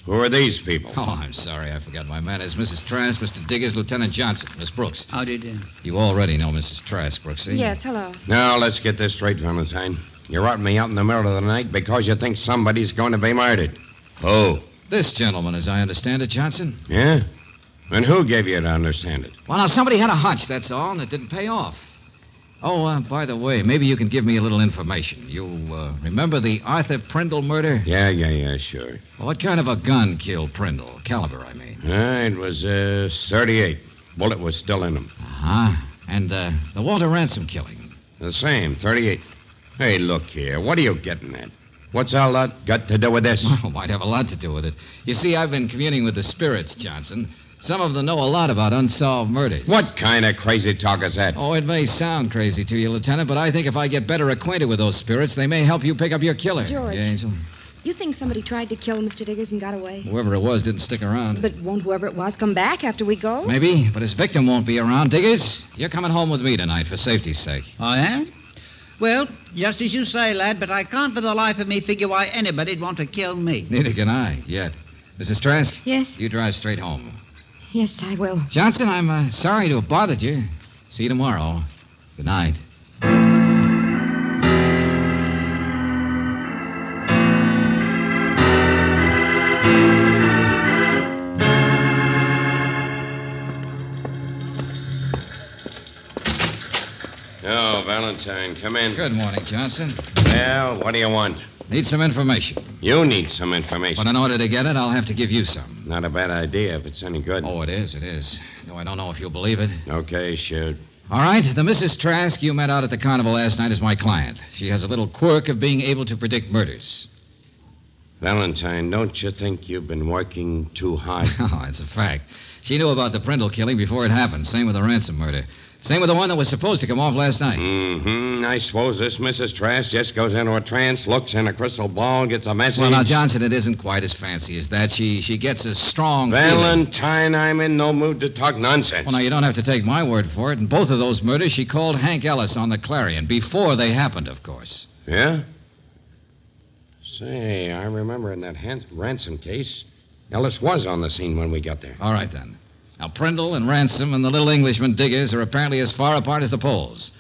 who are these people? Oh, I'm sorry. I forgot my manners. Mrs. Trask, Mr. Diggers, Lieutenant Johnson, Miss Brooks. How do you do? You already know Mrs. Trask, Brooksy. Yes, hello. Now, let's get this straight, Valentine. You're routing me out in the middle of the night because you think somebody's going to be murdered. Who? This gentleman, as I understand it, Johnson. Yeah? And who gave you to understand it? Well, now, somebody had a hunch, that's all, and it didn't pay off. Oh, by the way, maybe you can give me a little information. You remember the Arthur Prindle murder? Yeah, sure. What kind of a gun killed Prindle? Caliber, I mean. It was 38. Bullet was still in him. Uh-huh. And the Walter Ransom killing? The same, 38. Hey, look here. What are you getting at? What's all that got to do with this? Well, might have a lot to do with it. You see, I've been communing with the spirits, Johnson. Some of them know a lot about unsolved murders. What kind of crazy talk is that? Oh, it may sound crazy to you, Lieutenant, but I think if I get better acquainted with those spirits, they may help you pick up your killer. George. Yeah, Angel? You think somebody tried to kill Mr. Diggers and got away? Whoever it was didn't stick around. But won't whoever it was come back after we go? Maybe, but his victim won't be around. Diggers, you're coming home with me tonight for safety's sake. I am? Well, just as you say, lad, but I can't for the life of me figure why anybody'd want to kill me. Neither can I, yet. Mrs. Trask? Yes? You drive straight home. Yes, I will. Johnson, I'm sorry to have bothered you. See you tomorrow. Good night. Oh, Valentine, come in. Good morning, Johnson. Well, what do you want? Need some information. You need some information. But in order to get it, I'll have to give you some. Not a bad idea if it's any good. Oh, it is. Though I don't know if you'll believe it. Okay, shoot. All right, the Mrs. Trask you met out at the carnival last night is my client. She has a little quirk of being able to predict murders. Valentine, don't you think you've been working too hard? Oh, it's a fact. She knew about the Prindle killing before it happened. Same with the Ransom murder. Same with the one that was supposed to come off last night. Mm-hmm. I suppose this Mrs. Trask just goes into a trance, looks in a crystal ball, gets a message. Well, now, Johnson, it isn't quite as fancy as that. She gets a strong Valentine, feeling. I'm in no mood to talk nonsense. Well, now, you don't have to take my word for it. In both of those murders, she called Hank Ellis on the Clarion, before they happened, of course. Yeah? Say, I remember in that Ransom case, Ellis was on the scene when we got there. All right, then. Now, Prindle and Ransom and the little Englishman Diggers are apparently as far apart as the poles.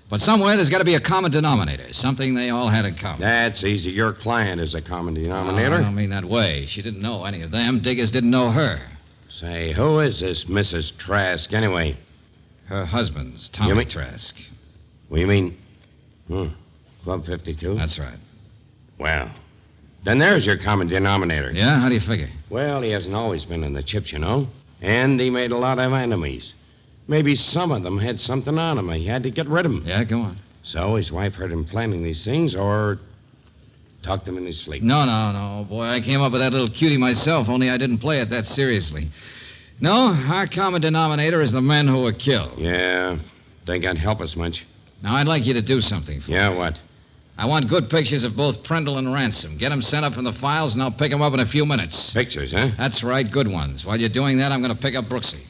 But somewhere there's got to be a common denominator, something they all had in common. That's easy. Your client is a common denominator. I don't mean that way. She didn't know any of them. Diggers didn't know her. Say, who is this Mrs. Trask, anyway? Her husband's Tommy Trask. What do you mean? Club 52? That's right. Well, then there's your common denominator. Yeah? How do you figure? Well, he hasn't always been in the chips, you know. And he made a lot of enemies. Maybe some of them had something on him. He had to get rid of them. Yeah, go on. So his wife heard him planning these things or talked him in his sleep. No. Boy, I came up with that little cutie myself, only I didn't play it that seriously. No, our common denominator is the men who were killed. Yeah, they can't help us much. Now, I'd like you to do something for me. Yeah, what? I want good pictures of both Prindle and Ransom. Get them sent up from the files, and I'll pick them up in a few minutes. Pictures, huh? That's right, good ones. While you're doing that, I'm going to pick up Brooksy.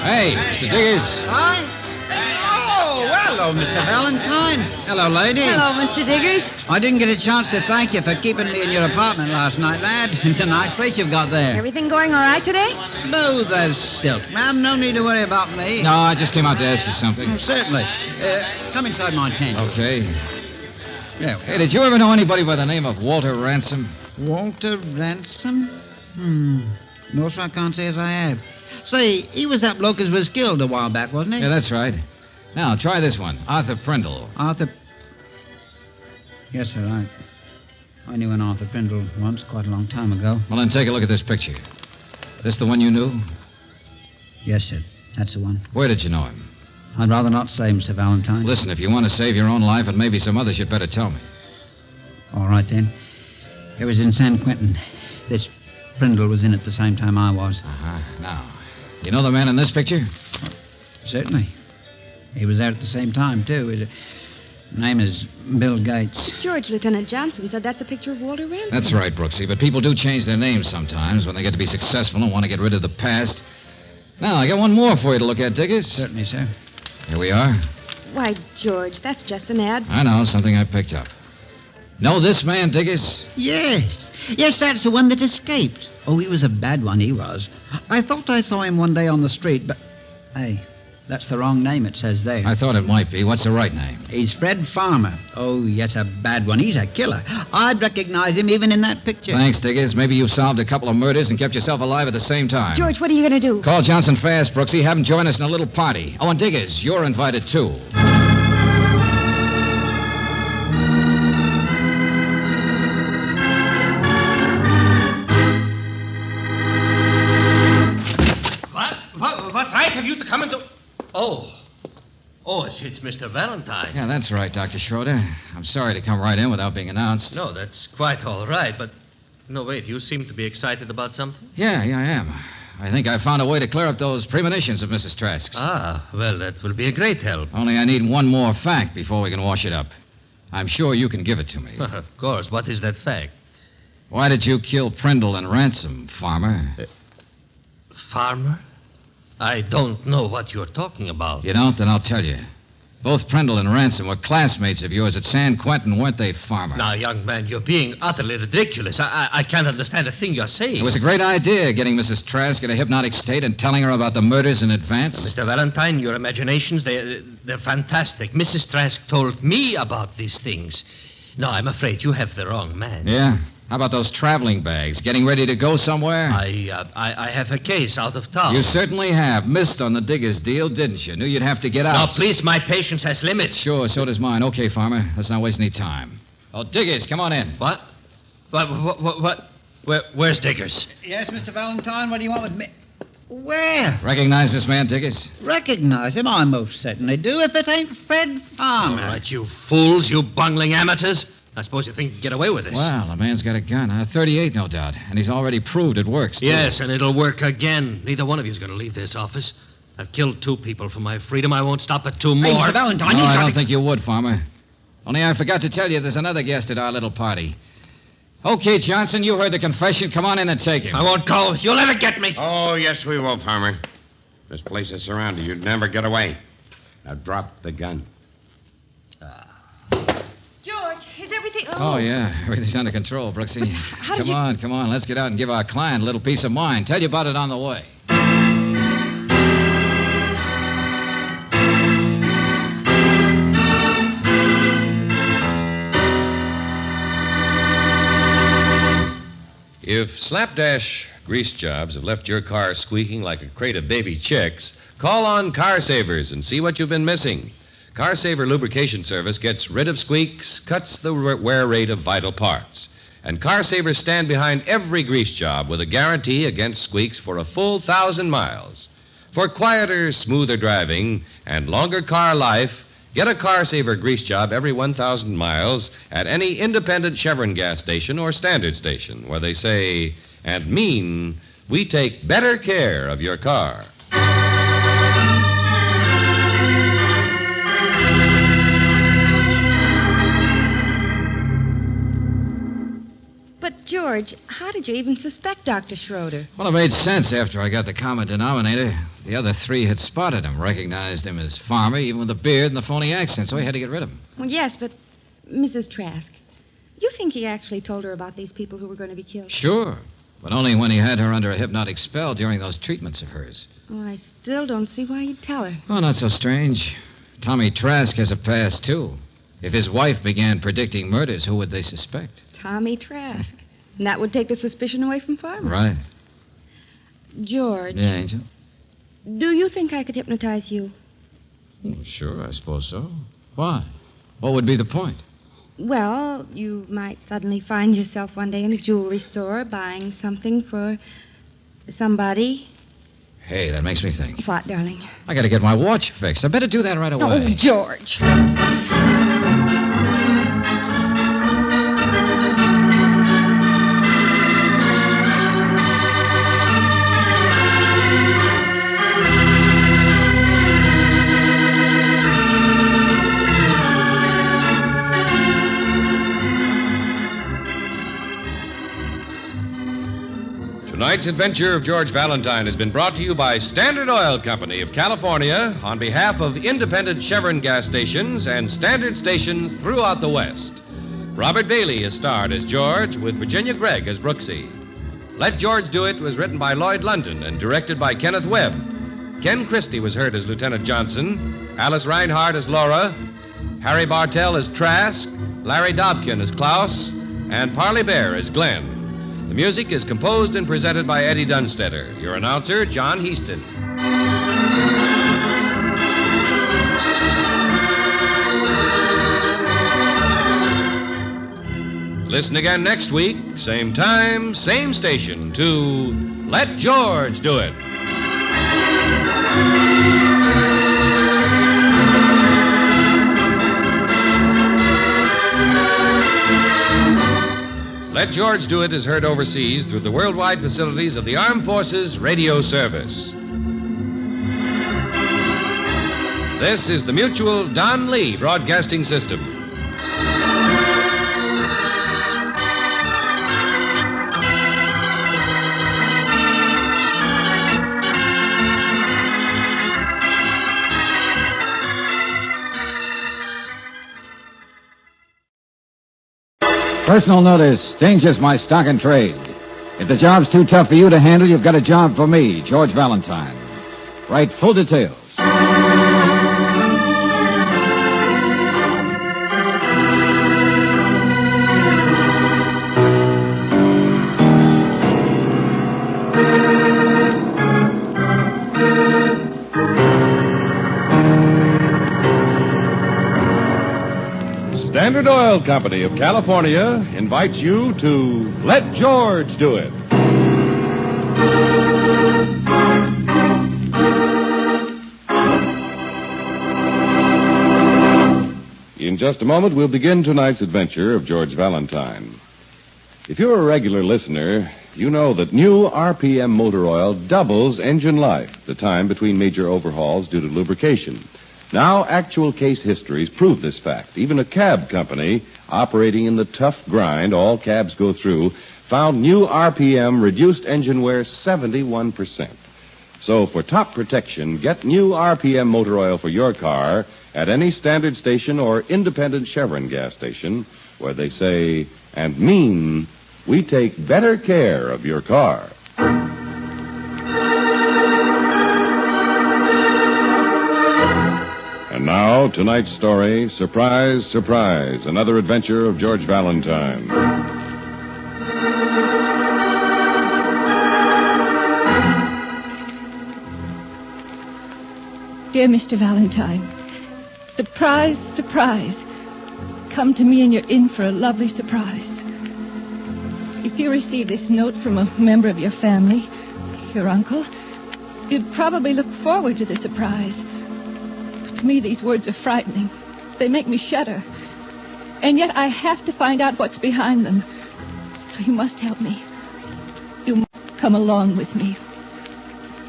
Hey, Mr. Diggers. Hi? Oh, hello, Mr. Valentine. Hello, lady. Hello, Mr. Diggers. I didn't get a chance to thank you for keeping me in your apartment last night, lad. It's a nice place you've got there. Everything going all right today? Smooth as silk. Ma'am, no need to worry about me. No, I just came out to ask you something. Oh, certainly. Come inside my tent. Okay. Yeah. Hey, did you ever know anybody by the name of Walter Ransom? Walter Ransom? No, sir, I can't say as I have. Say, he was that bloke as was killed a while back, wasn't he? Yeah, that's right. Now, try this one. Arthur Prindle. Arthur... Yes, sir, I knew an Arthur Prindle once, quite a long time ago. Well, then take a look at this picture. This the one you knew? Yes, sir. That's the one. Where did you know him? I'd rather not say, Mr. Valentine. Listen, if you want to save your own life and maybe some others, you'd better tell me. All right, then. It was in San Quentin. This Prindle was in at the same time I was. Now, you know the man in this picture? Certainly. He was there at the same time, too. His name is Bill Gates. George, Lieutenant Johnson said that's a picture of Walter Ransom. That's right, Brooksy, but people do change their names sometimes when they get to be successful and want to get rid of the past. Now, I got one more for you to look at, Diggers. Certainly, sir. Here we are. Why, George, that's just an ad. I know, something I picked up. Know this man, Diggers? Yes. Yes, that's the one that escaped. Oh, he was a bad one, he was. I thought I saw him one day on the street, but... Hey, that's the wrong name it says there. I thought it might be. What's the right name? He's Fred Farmer. Oh, yes, a bad one. He's a killer. I'd recognize him even in that picture. Thanks, Diggers. Maybe you've solved a couple of murders and kept yourself alive at the same time. George, what are you going to do? Call Johnson fast, Brooksy. Have him join us in a little party. Oh, and Diggers, you're invited, too. What right have you to come into... Oh, it's Mr. Valentine. Yeah, that's right, Dr. Schroeder. I'm sorry to come right in without being announced. No, that's quite all right, but... No, wait, you seem to be excited about something? Yeah, I am. I think I found a way to clear up those premonitions of Mrs. Trask's. Ah, well, that will be a great help. Only I need one more fact before we can wash it up. I'm sure you can give it to me. Of course. What is that fact? Why did you kill Prindle and Ransom, Farmer? Farmer? I don't know what you're talking about. You don't? Then I'll tell you. Both Prindle and Ransom were classmates of yours at San Quentin, weren't they, Farmer? Now, young man, you're being utterly ridiculous. I can't understand a thing you're saying. It was a great idea, getting Mrs. Trask in a hypnotic state and telling her about the murders in advance. Mr. Valentine, your imaginations, they're fantastic. Mrs. Trask told me about these things. No, I'm afraid you have the wrong man. Yeah? How about those traveling bags? Getting ready to go somewhere? I have a case out of town. You certainly have. Missed on the Diggers deal, didn't you? Knew you'd have to get out. Now, please, my patience has limits. Sure, so does mine. Okay, Farmer. Let's not waste any time. Oh, Diggers, come on in. What? Where's Diggers? Yes, Mr. Valentine, what do you want with me? Where? Recognize this man, Diggers? Recognize him? I most certainly do, if it ain't Fred Farmer. All right, you fools, you bungling amateurs. I suppose you think you can get away with this. Well, the man's got a gun. A .38, no doubt. And he's already proved it works, too. Yes, and it'll work again. Neither one of you is going to leave this office. I've killed 2 people for my freedom. I won't stop at 2 more. Hey, Mr. Valentine, I don't think you would, Farmer. Only I forgot to tell you there's another guest at our little party. Okay, Johnson, you heard the confession. Come on in and take him. I won't go. You'll never get me. Oh, yes, we will, Farmer. This place is surrounded. You'd never get away. Now drop the gun. George, is everything... Oh, yeah. Everything's under control, Brooksy. Come on. Let's get out and give our client a little peace of mind. Tell you about it on the way. If slapdash grease jobs have left your car squeaking like a crate of baby chicks, call on Car Savers and see what you've been missing. Car Saver Lubrication Service gets rid of squeaks, cuts the wear rate of vital parts. And Car Savers stand behind every grease job with a guarantee against squeaks for a full 1,000 miles. For quieter, smoother driving and longer car life, get a Car Saver grease job every 1,000 miles at any independent Chevron gas station or standard station where they say and mean, we take better care of your car. But, George, how did you even suspect Dr. Schroeder? Well, it made sense after I got the common denominator. The other 3 had spotted him, recognized him as Farmer, even with the beard and the phony accent, so he had to get rid of him. Well, yes, but Mrs. Trask, you think he actually told her about these people who were going to be killed? Sure, but only when he had her under a hypnotic spell during those treatments of hers. Well, I still don't see why he'd tell her. Well, not so strange. Tommy Trask has a past, too. If his wife began predicting murders, who would they suspect? Tommy Trask. And that would take the suspicion away from Farmer. Right. George. Yeah, Angel? Do you think I could hypnotize you? Well, sure, I suppose so. Why? What would be the point? Well, you might suddenly find yourself one day in a jewelry store buying something for somebody. Hey, that makes me think. What, darling? I gotta get my watch fixed. I better do that right away. Oh, George. Tonight's adventure of George Valentine has been brought to you by Standard Oil Company of California on behalf of independent Chevron gas stations and Standard stations throughout the West. Robert Bailey is starred as George, with Virginia Gregg as Brooksy. Let George Do It was written by Lloyd London and directed by Kenneth Webb. Ken Christie was heard as Lieutenant Johnson, Alice Reinhardt as Laura, Harry Bartell as Trask, Larry Dobkin as Klaus, and Parley Bear as Glenn. The music is composed and presented by Eddie Dunstetter. Your announcer, John Heaston. Listen again next week, same time, same station, to Let George Do It. Let George Do It is heard overseas through the worldwide facilities of the Armed Forces Radio Service. This is the Mutual Don Lee Broadcasting System. Personal notice, Danger's my stock and trade. If the job's too tough for you to handle, you've got a job for me, George Valentine. Write full details. Standard Oil Company of California invites you to Let George Do It. In just a moment, we'll begin tonight's adventure of George Valentine. If you're a regular listener, you know that new RPM motor oil doubles engine life, the time between major overhauls due to lubrication. Now, actual case histories prove this fact. Even a cab company operating in the tough grind all cabs go through found new RPM reduced engine wear 71%. So for top protection, get new RPM motor oil for your car at any Standard station or independent Chevron gas station where they say and mean we take better care of your car. And now, tonight's story, surprise, surprise, another adventure of George Valentine. Dear Mr. Valentine, surprise, surprise. Come to me and you're in for a lovely surprise. If you receive this note from a member of your family, your uncle, you'd probably look forward to the surprise. To me, these words are frightening. They make me shudder. And yet I have to find out what's behind them. So you must help me. You must come along with me.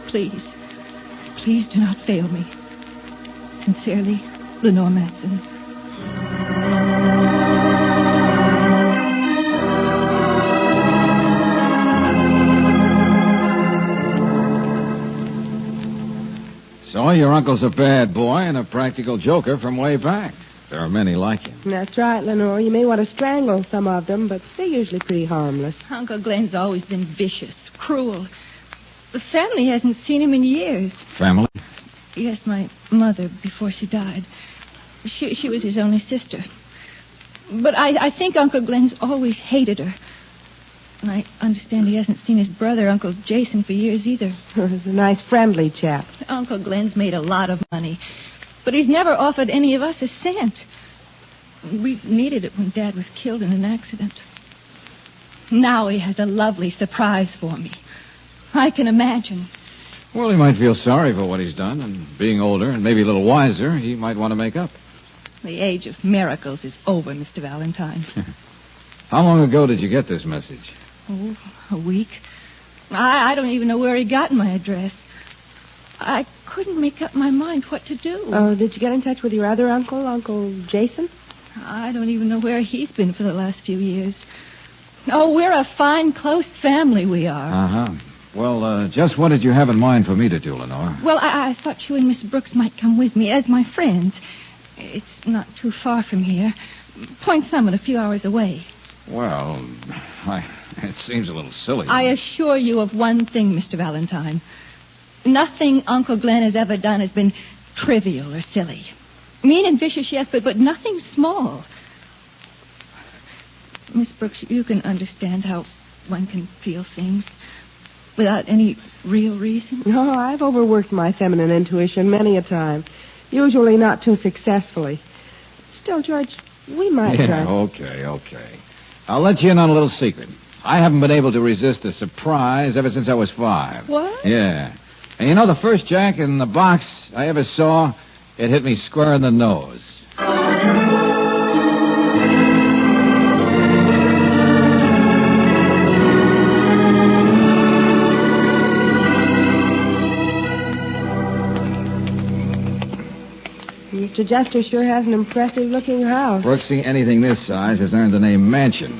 Please, please do not fail me. Sincerely, Lenore Matson. So your uncle's a bad boy and a practical joker from way back. There are many like him. That's right, Lenore. You may want to strangle some of them, but they're usually pretty harmless. Uncle Glenn's always been vicious, cruel. The family hasn't seen him in years. Family? Yes, my mother, before she died. She was his only sister. But I think Uncle Glenn's always hated her. And I understand he hasn't seen his brother, Uncle Jason, for years either. He's a nice, friendly chap. Uncle Glenn's made a lot of money. But he's never offered any of us a cent. We needed it when Dad was killed in an accident. Now he has a lovely surprise for me. I can imagine. Well, he might feel sorry for what he's done, and being older and maybe a little wiser, he might want to make up. The age of miracles is over, Mr. Valentine. How long ago did you get this message? Oh, a week. I don't even know where he got my address. I couldn't make up my mind what to do. Oh, did you get in touch with your other uncle, Uncle Jason? I don't even know where he's been for the last few years. Oh, we're a fine, close family, we are. Uh-huh. Well, just what did you have in mind for me to do, Lenore? Well, I thought you and Miss Brooks might come with me as my friends. It's not too far from here. Point Summit, a few hours away. Well, it seems a little silly. I assure you of one thing, Mr. Valentine. Nothing Uncle Glenn has ever done has been trivial or silly. Mean and vicious, yes, but nothing small. Miss Brooks, you can understand how one can feel things without any real reason. Oh, I've overworked my feminine intuition many a time. Usually not too successfully. Still, George, we might... Yeah, okay. I'll let you in on a little secret. I haven't been able to resist a surprise ever since I was 5. What? Yeah. And you know, the first jack in the box I ever saw, it hit me square in the nose. Mr. Jester sure has an impressive-looking house. Brooksy, anything this size has earned the name mansion.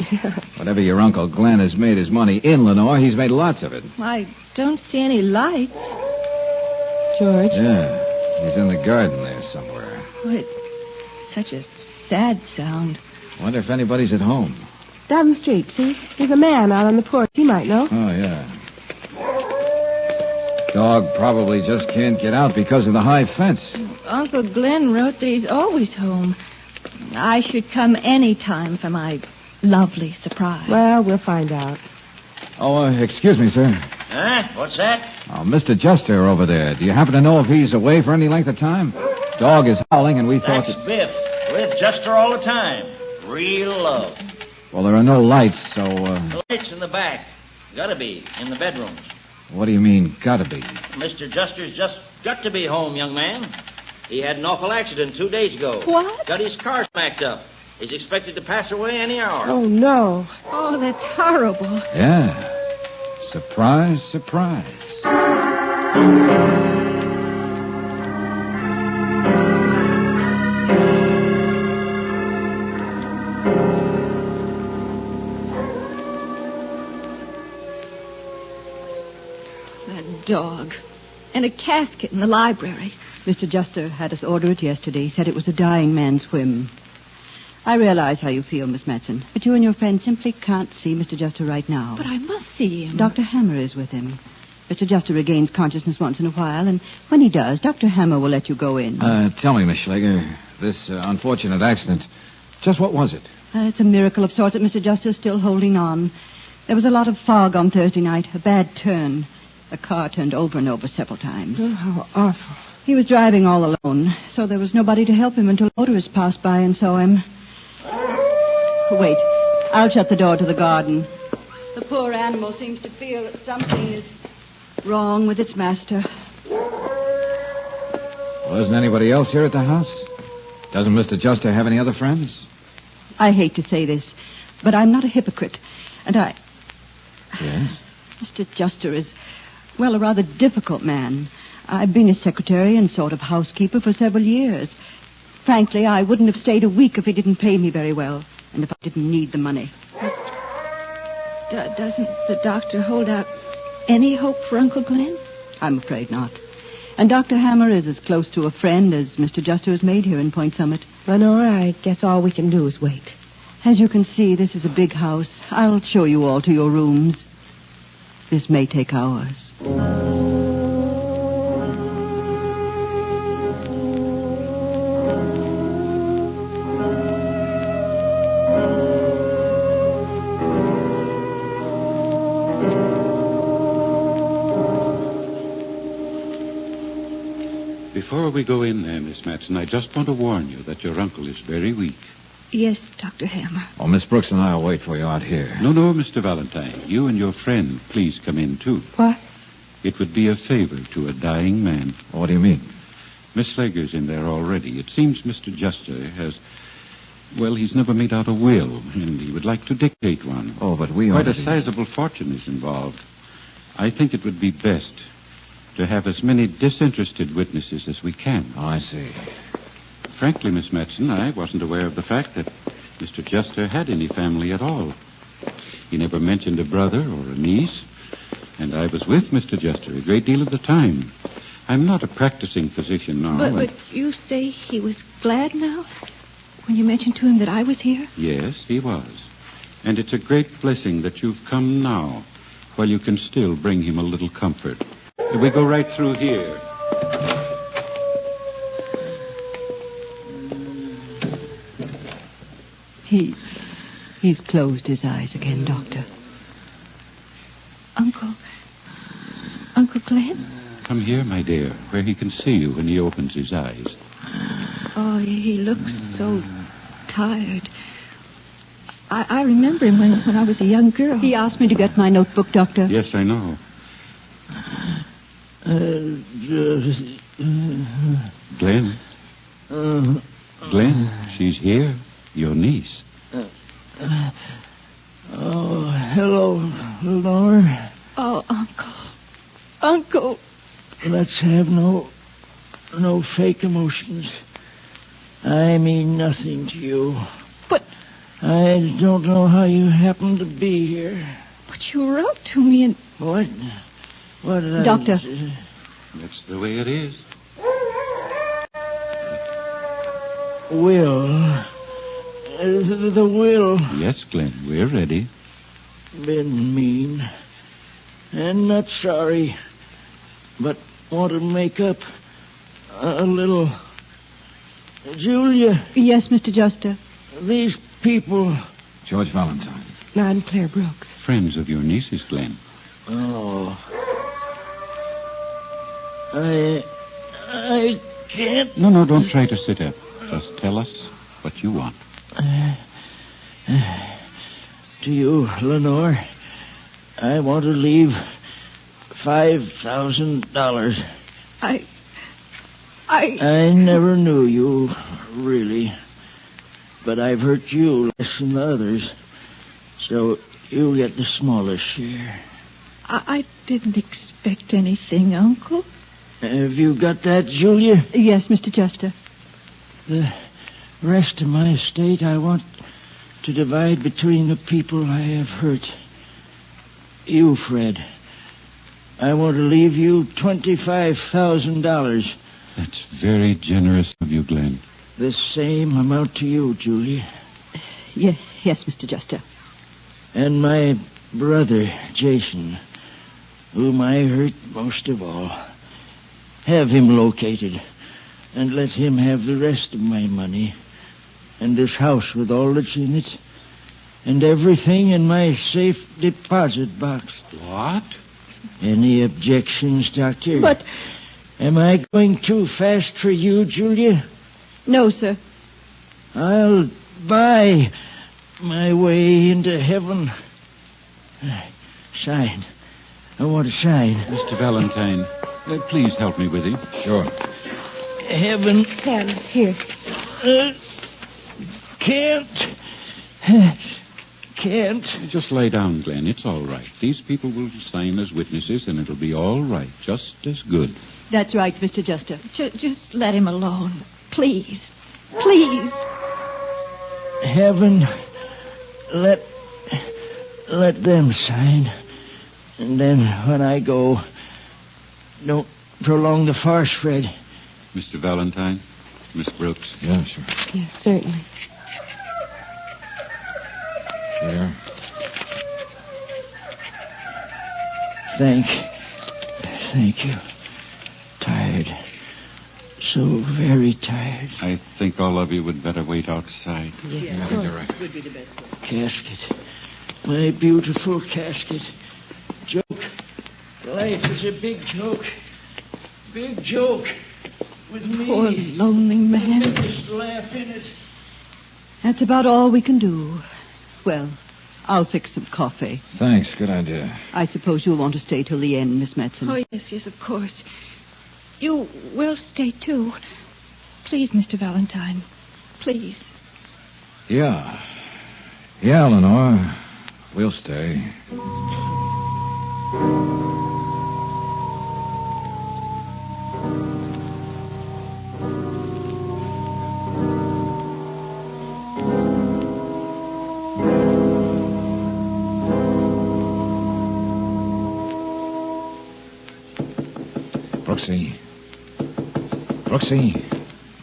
Whatever your Uncle Glenn has made his money in, Lenore, he's made lots of it. I don't see any lights. George? Yeah, he's in the garden there somewhere. Oh, it's such a sad sound. Wonder if anybody's at home. Down the street, see? There's a man out on the porch. He might know. Oh, yeah. Dog probably just can't get out because of the high fence. Uncle Glenn wrote that he's always home. I should come any time for my lovely surprise. Well, we'll find out. Oh, excuse me, sir. Huh? What's that? Oh, Mr. Jester over there. Do you happen to know if he's away for any length of time? Dog is howling, and we thought That's that... Biff. With Jester all the time. Real love. Well, there are no lights, so... The lights in the back. Gotta be. In the bedrooms. What do you mean, gotta be? Mr. Jester's just got to be home, young man. He had an awful accident 2 days ago. What? Got his car smacked up. He's expected to pass away any hour. Oh, no. Oh, that's horrible. Yeah. Surprise, surprise. That dog. And a casket in the library. Mr. Juster had us order it yesterday. He said it was a dying man's whim. I realize how you feel, Miss Madsen, but you and your friend simply can't see Mr. Juster right now. But I must see him. Dr. Hammer is with him. Mr. Juster regains consciousness once in a while, and when he does, Dr. Hammer will let you go in. Tell me, Miss Schlegel, this unfortunate accident, just what was it? It's a miracle of sorts that Mr. Juster's still holding on. There was a lot of fog on Thursday night, a bad turn. The car turned over and over several times. Oh, how awful. He was driving all alone, so there was nobody to help him until motorists passed by and saw him. Wait, I'll shut the door to the garden. The poor animal seems to feel that something is wrong with its master. Well, isn't anybody else here at the house? Doesn't Mr. Juster have any other friends? I hate to say this, but I'm not a hypocrite, and I... Yes? Mr. Juster is, well, a rather difficult man. I've been his secretary and sort of housekeeper for several years. Frankly, I wouldn't have stayed a week if he didn't pay me very well, and if I didn't need the money. Doesn't the doctor hold out any hope for Uncle Glenn? I'm afraid not. And Dr. Hammer is as close to a friend as Mr. Juster has made here in Point Summit. Lenore, I guess all we can do is wait. As you can see, this is a big house. I'll show you all to your rooms. This may take hours. Before we go in there, Miss Madsen, I just want to warn you that your uncle is very weak. Yes, Dr. Hammer. Oh, Miss Brooks and I will wait for you out here. No, Mr. Valentine. You and your friend, please come in, too. What? It would be a favor to a dying man. What do you mean? Miss Slager's in there already. It seems Mr. Juster has... Well, he's never made out a will, and he would like to dictate one. Oh, but we Quite already... a sizable fortune is involved. I think it would be best to have as many disinterested witnesses as we can. Oh, I see. Frankly, Miss Madsen, I wasn't aware of the fact that Mr. Juster had any family at all. He never mentioned a brother or a niece. And I was with Mr. Jester a great deal of the time. I'm not a practicing physician now. But you say he was glad now? When you mentioned to him that I was here? Yes, he was. And it's a great blessing that you've come now, while you can still bring him a little comfort. We go right through here. He's closed his eyes again, Doctor. Uncle Glenn? Come here, my dear, where he can see you when he opens his eyes. Oh, he looks so tired. I remember him when I was a young girl. He asked me to get my notebook, Doctor. Yes, I know. Glenn? Glenn, she's here. Your niece. Oh, hello, Lenore. Oh, Uncle. Let's have no fake emotions. I mean nothing to you. But I don't know how you happen to be here. But you wrote to me and... What? What did Doctor. That's the way it is. Will. The will. Yes, Glenn, we're ready. Been mean. And not sorry. But want to make up a little. Julia. Yes, Mr. Juster. These people. George Valentine. I'm Claire Brooks. Friends of your niece's, Glenn. Oh. I can't. No, don't try to sit up. Just tell us what you want. To you, Lenore, I want to leave $5,000. I never knew you, really. But I've hurt you less than the others. So you'll get the smallest share. I didn't expect anything, Uncle. Have you got that, Julia? Yes, Mr. Juster. The rest of my estate I want to divide between the people I have hurt. You, Fred. I want to leave you $25,000. That's very generous of you, Glenn. The same amount to you, Julie. Yes, Mr. Juster. And my brother, Jason, whom I hurt most of all. Have him located, and let him have the rest of my money, and this house with all that's in it, and everything in my safe deposit box. What? Any objections, Doctor? But... Am I going too fast for you, Julia? No, sir. I'll buy my way into heaven. Sign. I want to sign. Mr. Valentine, please help me with him. Sure. Heaven. Here. Can't. Just lay down, Glenn. It's all right. These people will sign as witnesses, and it'll be all right. Just as good. That's right, Mr. Juster. Just let him alone. Please. Please. Heaven, let them sign. And then when I go, don't prolong the farce, Fred. Mr. Valentine, Miss Brooks. Yeah, sure. Yes, certainly. There. Thank you. Tired. So very tired. I think all of you would better wait outside. Yes, I think you're right. Would be the best way. Casket. My beautiful casket. Joke. Life is a big joke. Big joke. With me. Poor lonely man. The biggest laugh in it. That's about all we can do. Well, I'll fix some coffee. Thanks. Good idea. I suppose you'll want to stay till the end, Miss Madsen. Oh, yes, of course. You will stay, too. Please, Mr. Valentine. Please. Yeah. Yeah, Lenore. We'll stay. Brooksy. Brooksy.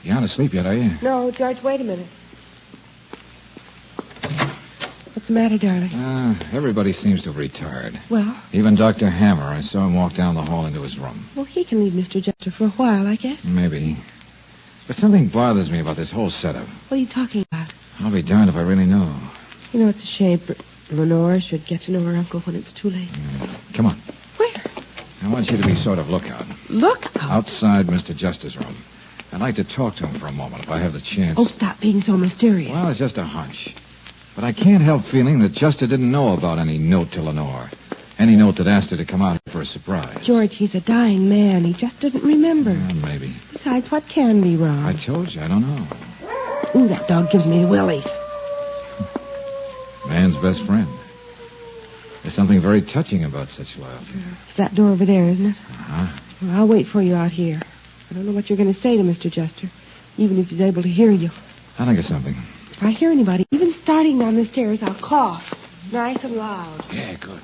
You aren't asleep yet, are you? No, George, wait a minute. What's the matter, darling? Everybody seems to have retired. Well? Even Dr. Hammer. I saw him walk down the hall into his room. Well, he can leave Mr. Jester for a while, I guess. Maybe. But something bothers me about this whole setup. What are you talking about? I'll be darned if I really know. You know, it's a shame. Lenore should get to know her uncle when it's too late. Come on. Where? I want you to be sort of lookout. Lookout? Outside Mr. Jester's room. I'd like to talk to him for a moment if I have the chance. Oh, stop being so mysterious. Well, it's just a hunch. But I can't help feeling that Jester didn't know about any note to Lenore. Any note that asked her to come out for a surprise. George, he's a dying man. He just didn't remember. Maybe. Besides, what can be wrong? I told you, I don't know. Ooh, that dog gives me the willies. Man's best friend. There's something very touching about such loyalty. It's that door over there, isn't it? Uh-huh. Well, I'll wait for you out here. I don't know what you're going to say to Mr. Jester, even if he's able to hear you. I'll think of something. If I hear anybody, even starting down the stairs, I'll cough. Nice and loud. Yeah, good.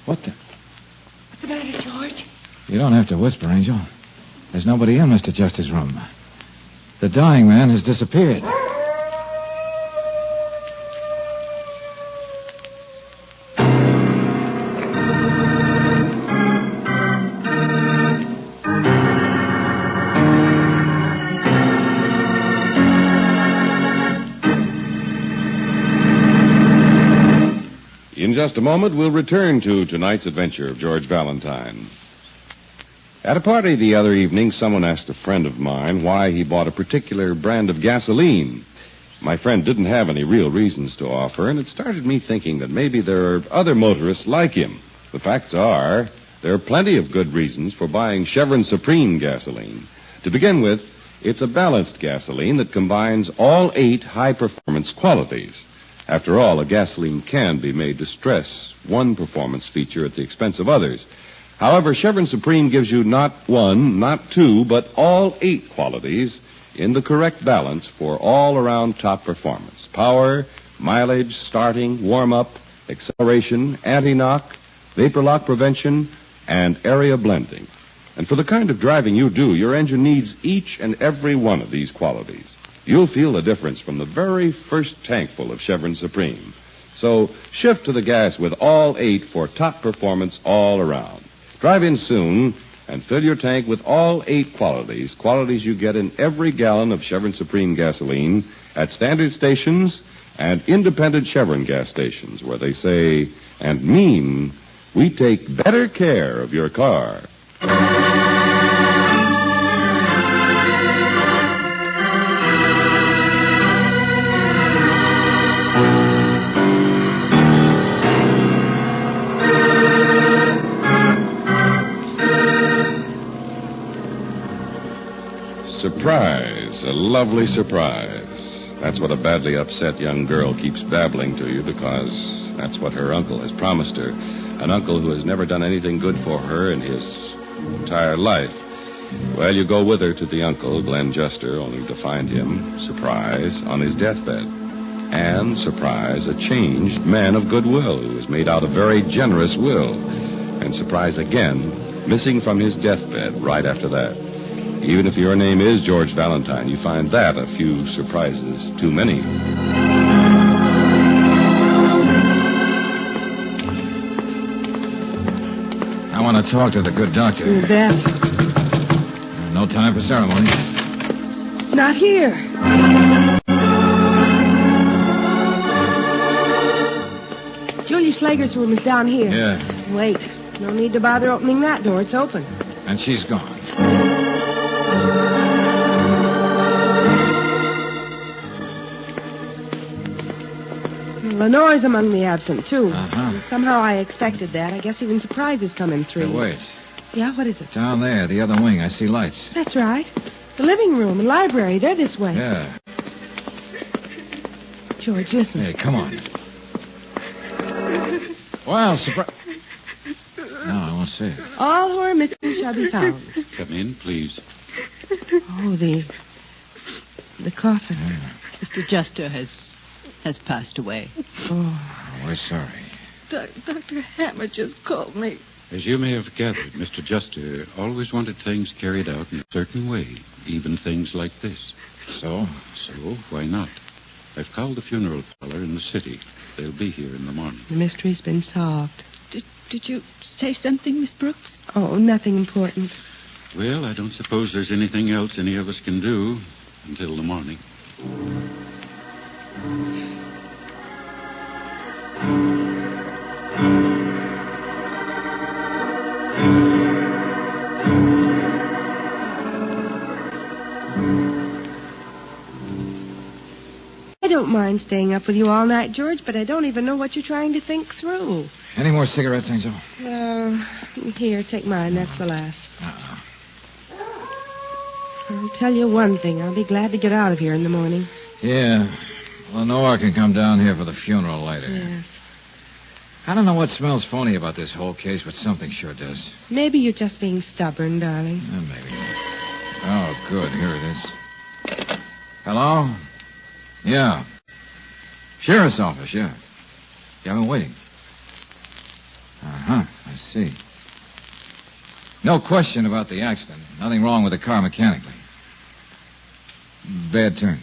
What the? What's the matter, George? You don't have to whisper, Angel. There's nobody in Mr. Jester's room. The dying man has disappeared. In just a moment, we'll return to tonight's adventure of George Valentine. At a party the other evening, someone asked a friend of mine why he bought a particular brand of gasoline. My friend didn't have any real reasons to offer, and it started me thinking that maybe there are other motorists like him. The facts are, there are plenty of good reasons for buying Chevron Supreme gasoline. To begin with, it's a balanced gasoline that combines all 8 high-performance qualities. After all, a gasoline can be made to stress one performance feature at the expense of others. However, Chevron Supreme gives you not 1, not 2, but all 8 qualities in the correct balance for all-around top performance. Power, mileage, starting, warm-up, acceleration, anti-knock, vapor lock prevention, and area blending. And for the kind of driving you do, your engine needs each and every one of these qualities. You'll feel the difference from the very first tankful of Chevron Supreme. So shift to the gas with all 8 for top performance all around. Drive in soon and fill your tank with all 8 qualities you get in every gallon of Chevron Supreme gasoline at standard stations and independent Chevron gas stations, where they say and mean, we take better care of your car. Surprise, a lovely surprise. That's what a badly upset young girl keeps babbling to you, because that's what her uncle has promised her. An uncle who has never done anything good for her in his entire life. Well, you go with her to the uncle, Glenn Jester, only to find him, surprise, on his deathbed. And, surprise, a changed man of goodwill who has made out a very generous will. And surprise again, missing from his deathbed right after that. Even if your name is George Valentine, you find that a few surprises too many. I want to talk to the good doctor. You bet. No time for ceremony. Not here. Julia Slager's room is down here. Yeah. Wait. No need to bother opening that door. It's open. And she's gone. Lenore's among the absent, too. Uh-huh. Somehow I expected that. I guess even surprises come in 3. Hey, wait. Yeah, what is it? Down there, the other wing, I see lights. That's right. The living room and library, they're this way. Yeah. George, listen. Hey, come on. Well, surprise. No, I won't say it. All who are missing shall be found. Come in, please. Oh, the coffin. Yeah. Mr. Jester has passed away. Oh, we're sorry. Dr. Hammer just called me. As you may have gathered, Mr. Juster always wanted things carried out in a certain way, even things like this. So? So, why not? I've called the funeral parlor in the city. They'll be here in the morning. The mystery's been solved. Did you say something, Miss Brooks? Oh, nothing important. Well, I don't suppose there's anything else any of us can do until the morning. I don't mind staying up with you all night, George, but I don't even know what you're trying to think through. Any more cigarettes, Angel? Here, take mine. That's the last. I'll tell you one thing. I'll be glad to get out of here in the morning. Yeah. Lenore can come down here for the funeral later. Yes. I don't know what smells phony about this whole case, but something sure does. Maybe you're just being stubborn, darling. Maybe. Oh, good. Here it is. Hello? Yeah. Sheriff's office, yeah. Yeah, I'm waiting. Uh-huh, I see. No question about the accident. Nothing wrong with the car mechanically. Bad turn.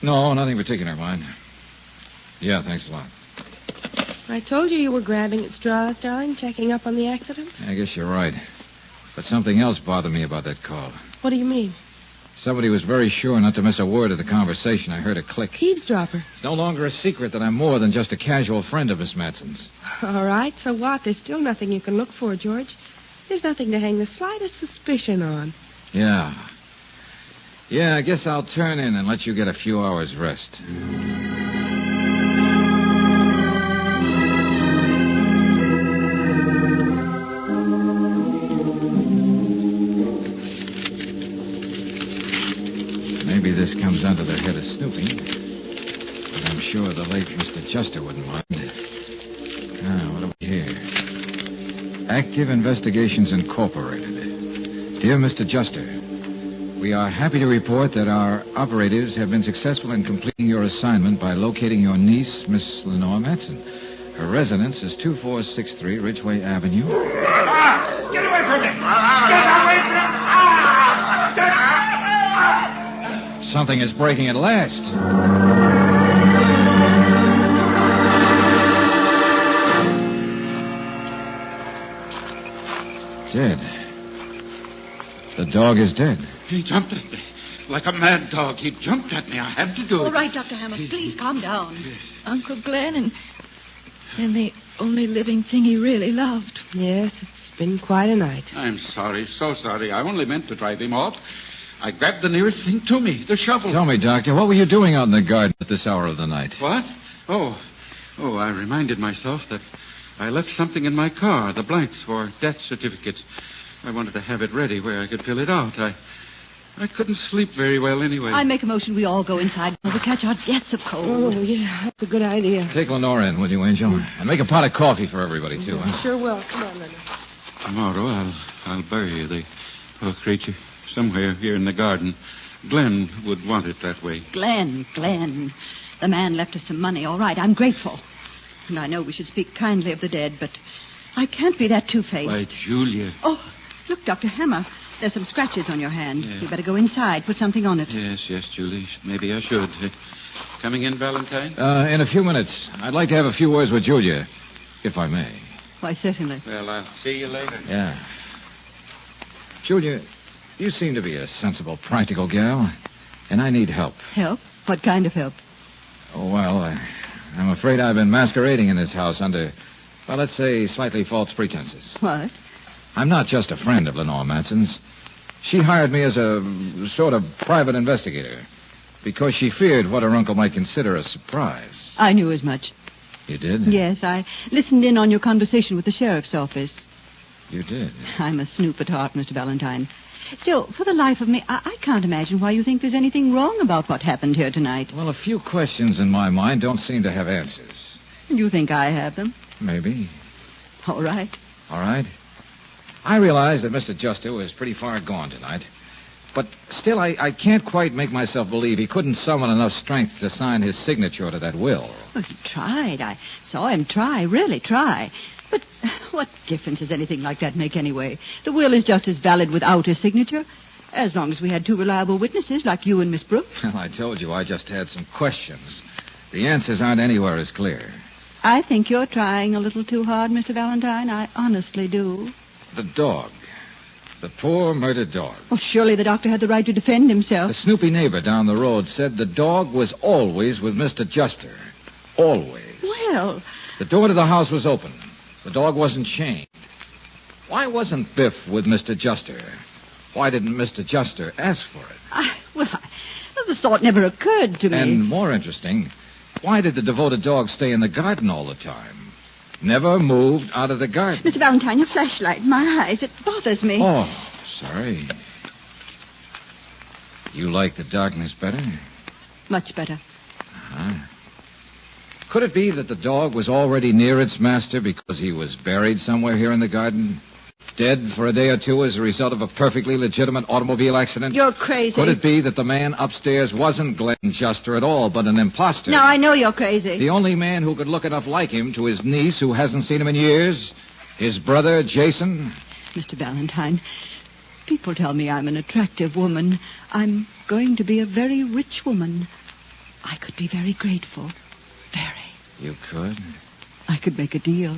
No, nothing particular, mind. Yeah, thanks a lot. I told you were grabbing at straws, darling, checking up on the accident. I guess you're right. But something else bothered me about that call. What do you mean? Somebody was very sure not to miss a word of the conversation. I heard a click. Eavesdropper. It's no longer a secret that I'm more than just a casual friend of Miss Matson's. All right, so what? There's still nothing you can look for, George. There's nothing to hang the slightest suspicion on. Yeah. Yeah, I guess I'll turn in and let you get a few hours' rest. Maybe this comes under the head of snooping. But I'm sure the late Mr. Juster wouldn't mind. What do we hear? Active Investigations Incorporated. Dear Mr. Juster, we are happy to report that our operatives have been successful in completing your assignment by locating your niece, Miss Lenore Matson. Her residence is 2463 Ridgeway Avenue. Get away from me! Get away from me! Something is breaking at last. Dead. The dog is dead. He jumped at me. Like a mad dog, he jumped at me. I had to do it. All right, Dr. Hammer, please calm down. Uncle Glenn and the only living thing he really loved. Yes, it's been quite a night. I'm sorry, so sorry. I only meant to drive him off. I grabbed the nearest thing to me, the shovel. Tell me, Doctor, what were you doing out in the garden at this hour of the night? What? Oh, I reminded myself that I left something in my car, the blanks for death certificates. I wanted to have it ready where I could fill it out. I couldn't sleep very well anyway. I make a motion we all go inside. We'll catch our deaths of cold. Oh, yeah, that's a good idea. Take Lenore in, will you, Angel? And make a pot of coffee for everybody, too. Huh? Sure will. Come on, Leonard. Tomorrow I'll bury the poor creature somewhere here in the garden. Glenn would want it that way. Glenn. The man left us some money, all right. I'm grateful. And I know we should speak kindly of the dead, but I can't be that two-faced. Why, Julia. Oh, look, Dr. Hammer. There's some scratches on your hand. Yeah. You better go inside. Put something on it. Yes, Julie. Maybe I should. Coming in, Valentine? In a few minutes. I'd like to have a few words with Julia, if I may. Why, certainly. Well, I'll see you later. Yeah. Julia, you seem to be a sensible, practical gal, and I need help. Help? What kind of help? Oh, well, I'm afraid I've been masquerading in this house under, well, let's say, slightly false pretenses. What? I'm not just a friend of Lenore Matson's. She hired me as a sort of private investigator because she feared what her uncle might consider a surprise. I knew as much. You did? Yes, I listened in on your conversation with the sheriff's office. You did? I'm a snoop at heart, Mr. Valentine. Still, for the life of me, I can't imagine why you think there's anything wrong about what happened here tonight. Well, a few questions in my mind don't seem to have answers. You think I have them? Maybe. All right. All right. I realize that Mr. Juster was pretty far gone tonight. But still, Still, I can't quite make myself believe he couldn't summon enough strength to sign his signature to that will. Well, he tried. I saw him try, really try. But what difference does anything like that make anyway? The will is just as valid without his signature, as long as we had 2 reliable witnesses like you and Miss Brooks. Well, I told you I just had some questions. The answers aren't anywhere as clear. I think you're trying a little too hard, Mr. Valentine. I honestly do. The dog. The poor murdered dog. Well, surely the doctor had the right to defend himself. The snoopy neighbor down the road said the dog was always with Mr. Juster. Always. Well... The door to the house was open. The dog wasn't chained. Why wasn't Biff with Mr. Juster? Why didn't Mr. Juster ask for it? The thought never occurred to me. And more interesting, why did the devoted dog stay in the garden all the time? Never moved out of the garden. Mr. Valentine, your flashlight, my eyes, it bothers me. Oh, sorry. You like the darkness better? Much better. Uh-huh. Could it be that the dog was already near its master because he was buried somewhere here in the garden? Dead for a day or 2 as a result of a perfectly legitimate automobile accident? You're crazy. Could it be that the man upstairs wasn't Glenn Juster at all, but an imposter? No, I know you're crazy. The only man who could look enough like him to his niece who hasn't seen him in years? His brother, Jason? Mr. Valentine, people tell me I'm an attractive woman. I'm going to be a very rich woman. I could be very grateful. Very. You could? I could make a deal.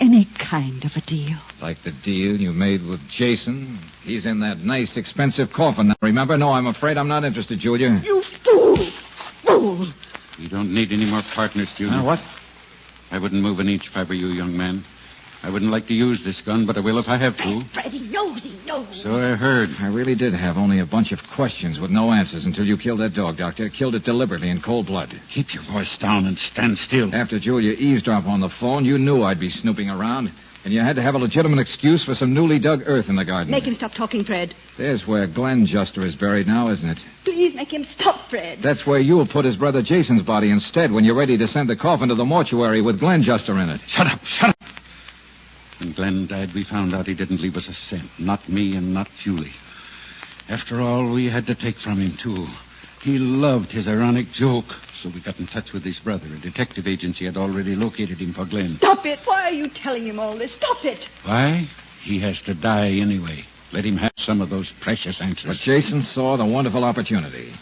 Any kind of a deal. Like the deal you made with Jason? He's in that nice, expensive coffin now, remember? No, I'm afraid I'm not interested, Julia. You fool! Fool! We don't need any more partners, Julia. What? I wouldn't move an inch if I were you, young man. I wouldn't like to use this gun, but I will if I have to. Fred, he knows. So I heard. I really did have only a bunch of questions with no answers until you killed that dog, Doctor. Killed it deliberately in cold blood. Keep your voice down and stand still. After Julia eavesdropped on the phone, you knew I'd be snooping around. And you had to have a legitimate excuse for some newly dug earth in the garden. Make him stop talking, Fred. There's where Glenn Juster is buried now, isn't it? Please make him stop, Fred. That's where you'll put his brother Jason's body instead when you're ready to send the coffin to the mortuary with Glenn Juster in it. Shut up. When Glenn died, we found out he didn't leave us a cent. Not me and not Julie. After all, we had to take from him, too. He loved his ironic joke, so we got in touch with his brother. A detective agency had already located him for Glenn. Stop it. Why are you telling him all this? Stop it. Why? He has to die anyway. Let him have some of those precious answers. But Jason saw the wonderful opportunity.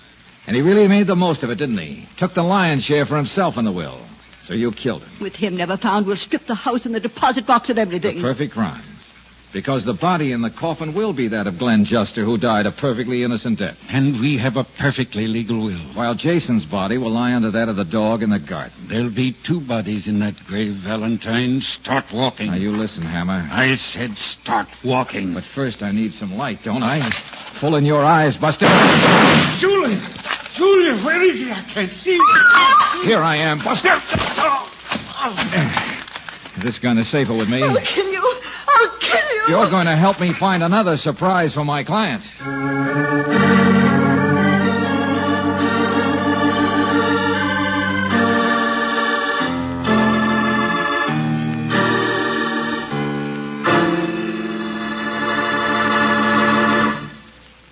And he really made the most of it, didn't he? Took the lion's share for himself in the will. So you killed him. With him never found, we'll strip the house and the deposit box and everything. The perfect crime. Because the body in the coffin will be that of Glenn Juster, who died a perfectly innocent death. And we have a perfectly legal will. While Jason's body will lie under that of the dog in the garden. There'll be 2 bodies in that grave, Valentine. Start walking. Now, you listen, Hammer. I said start walking. But first I need some light, don't I? Full in your eyes, Buster. Julie, where is he? I can't see. Here I am, Buster. This gun is safer with me. I'll kill you. You're going to help me find another surprise for my client.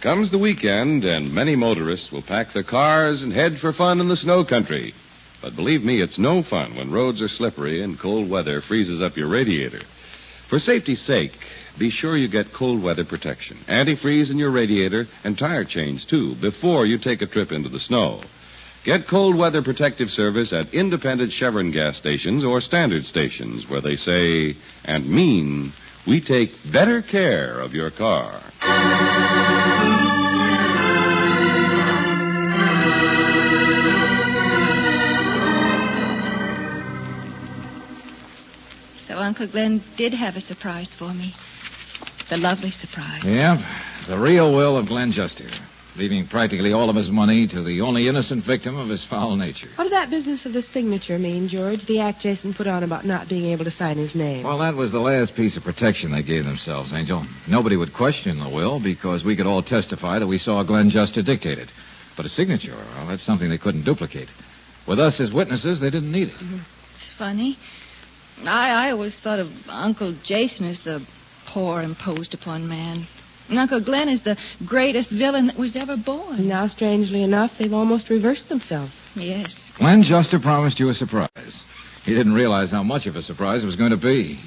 Comes the weekend, and many motorists will pack their cars and head for fun in the snow country. But believe me, it's no fun when roads are slippery and cold weather freezes up your radiator. For safety's sake, be sure you get cold weather protection, antifreeze in your radiator, and tire change, too, before you take a trip into the snow. Get cold weather protective service at independent Chevron gas stations or standard stations where they say and mean, we take better care of your car. So Uncle Glenn did have a surprise for me. The lovely surprise. Yeah, the real will of Glenn Juster, leaving practically all of his money to the only innocent victim of his foul nature. What did that business of the signature mean, George? The act Jason put on about not being able to sign his name. Well, that was the last piece of protection they gave themselves, Angel. Nobody would question the will because we could all testify that we saw Glenn Juster dictate it. But a signature, well, that's something they couldn't duplicate. With us as witnesses, they didn't need it. It's funny. I always thought of Uncle Jason as the poor, imposed-upon man. And Uncle Glenn is the greatest villain that was ever born. Now, strangely enough, they've almost reversed themselves. Yes. Glenn Juster promised you a surprise. He didn't realize how much of a surprise it was going to be.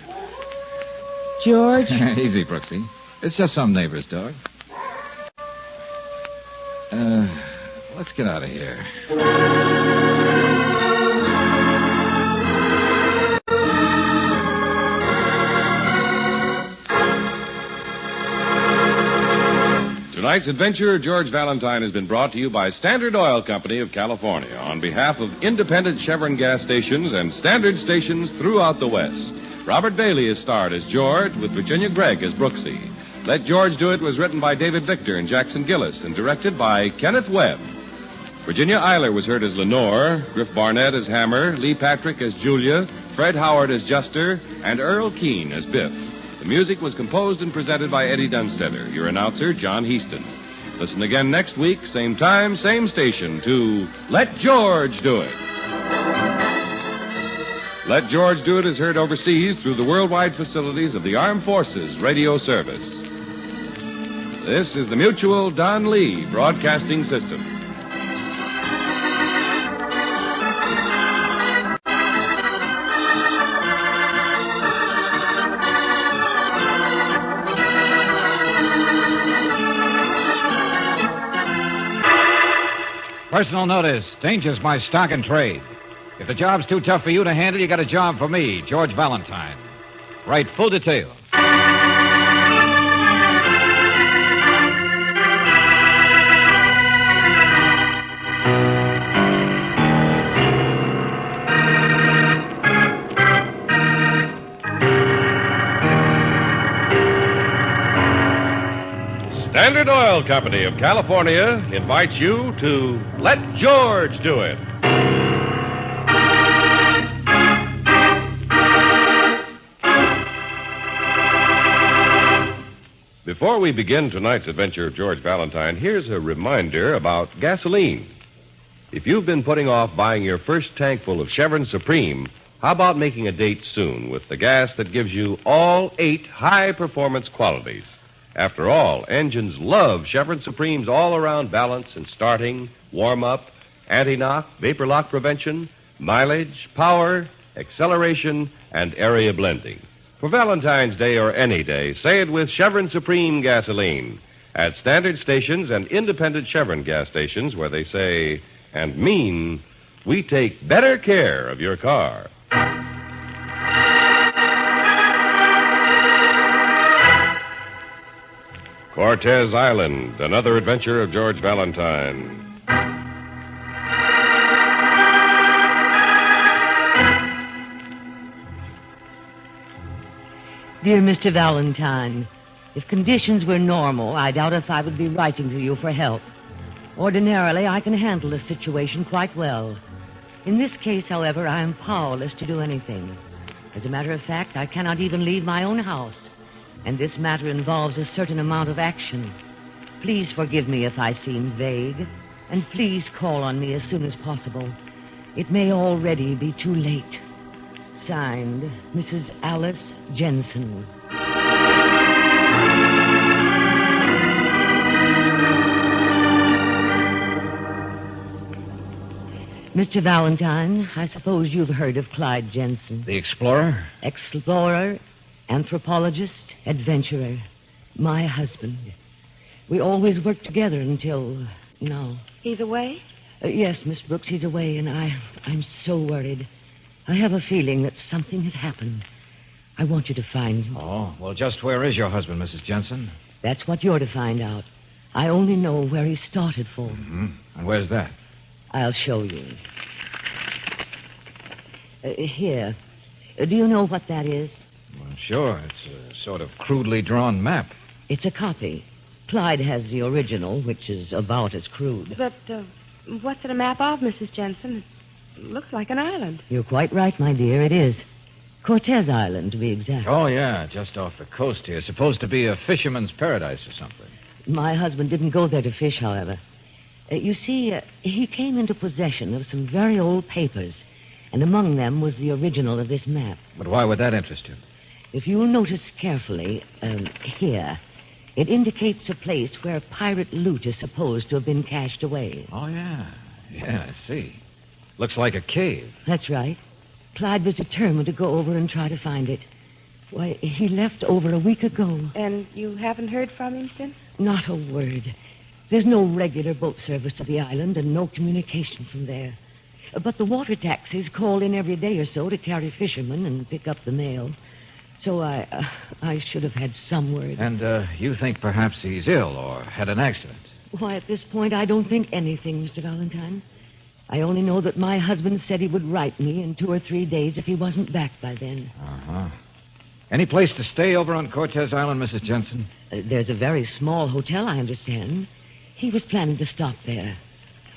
George? Easy, Brooksy. It's just some neighbor's dog. Let's get out of here. Tonight's adventure, George Valentine, has been brought to you by Standard Oil Company of California on behalf of independent Chevron gas stations and Standard stations throughout the West. Robert Bailey is starred as George, with Virginia Gregg as Brooksy. Let George Do It was written by David Victor and Jackson Gillis and directed by Kenneth Webb. Virginia Eiler was heard as Lenore, Griff Barnett as Hammer, Lee Patrick as Julia, Fred Howard as Juster, and Earl Keane as Biff. The music was composed and presented by Eddie Dunstetter, your announcer, John Heaston. Listen again next week, same time, same station, to Let George Do It. Let George Do It is heard overseas through the worldwide facilities of the Armed Forces Radio Service. This is the Mutual Don Lee Broadcasting System. Personal notice. Danger's my stock and trade. If the job's too tough for you to handle, you got a job for me, George Valentine. Write full details. Standard Oil Company of California invites you to Let George Do It. Before we begin tonight's adventure of George Valentine, here's a reminder about gasoline. If you've been putting off buying your first tank full of Chevron Supreme, how about making a date soon with the gas that gives you all 8 high-performance qualities? After all, engines love Chevron Supreme's all-around balance in starting, warm-up, anti-knock, vapor lock prevention, mileage, power, acceleration, and area blending. For Valentine's Day or any day, say it with Chevron Supreme gasoline at Standard stations and independent Chevron gas stations where they say and mean, we take better care of your car. Cortez Island, another adventure of George Valentine. Dear Mr. Valentine, if conditions were normal, I doubt if I would be writing to you for help. Ordinarily, I can handle the situation quite well. In this case, however, I am powerless to do anything. As a matter of fact, I cannot even leave my own house. And this matter involves a certain amount of action. Please forgive me if I seem vague, and please call on me as soon as possible. It may already be too late. Signed, Mrs. Alice Jensen. Mr. Valentine, I suppose you've heard of Clyde Jensen. The explorer? Explorer, anthropologist, adventurer. My husband. We always worked together until now. He's away? Yes, Miss Brooks, he's away, and I'm so worried. I have a feeling that something has happened. I want you to find him. Oh, well, just where is your husband, Mrs. Jensen? That's what you're to find out. I only know where he started for. Mm-hmm. And where's that? I'll show you. Here. Do you know what that is? Well, sure. It's a sort of crudely drawn map. It's a copy. Clyde has the original, which is about as crude. But what's it a map of, Mrs. Jensen? It looks like an island. You're quite right, my dear. It is. Cortez Island, to be exact. Oh, yeah, just off the coast here. Supposed to be a fisherman's paradise or something. My husband didn't go there to fish, however. You see, he came into possession of some very old papers, and among them was the original of this map. But why would that interest you? If you'll notice carefully, here, It indicates a place where pirate loot is supposed to have been cached away. Oh, yeah. Yeah, I see. Looks like a cave. That's right. Clyde was determined to go over and try to find it. Why, he left over a week ago. And you haven't heard from him since? Not a word. There's no regular boat service to the island and no communication from there. But the water taxis call in every day or so to carry fishermen and pick up the mail. So I should have had some word. And you think perhaps he's ill or had an accident? Why, at this point, I don't think anything, Mr. Valentine. I only know that my husband said he would write me in 2 or 3 days if he wasn't back by then. Uh-huh. Any place to stay over on Cortez Island, Mrs. Jensen? There's a very small hotel, I understand. He was planning to stop there.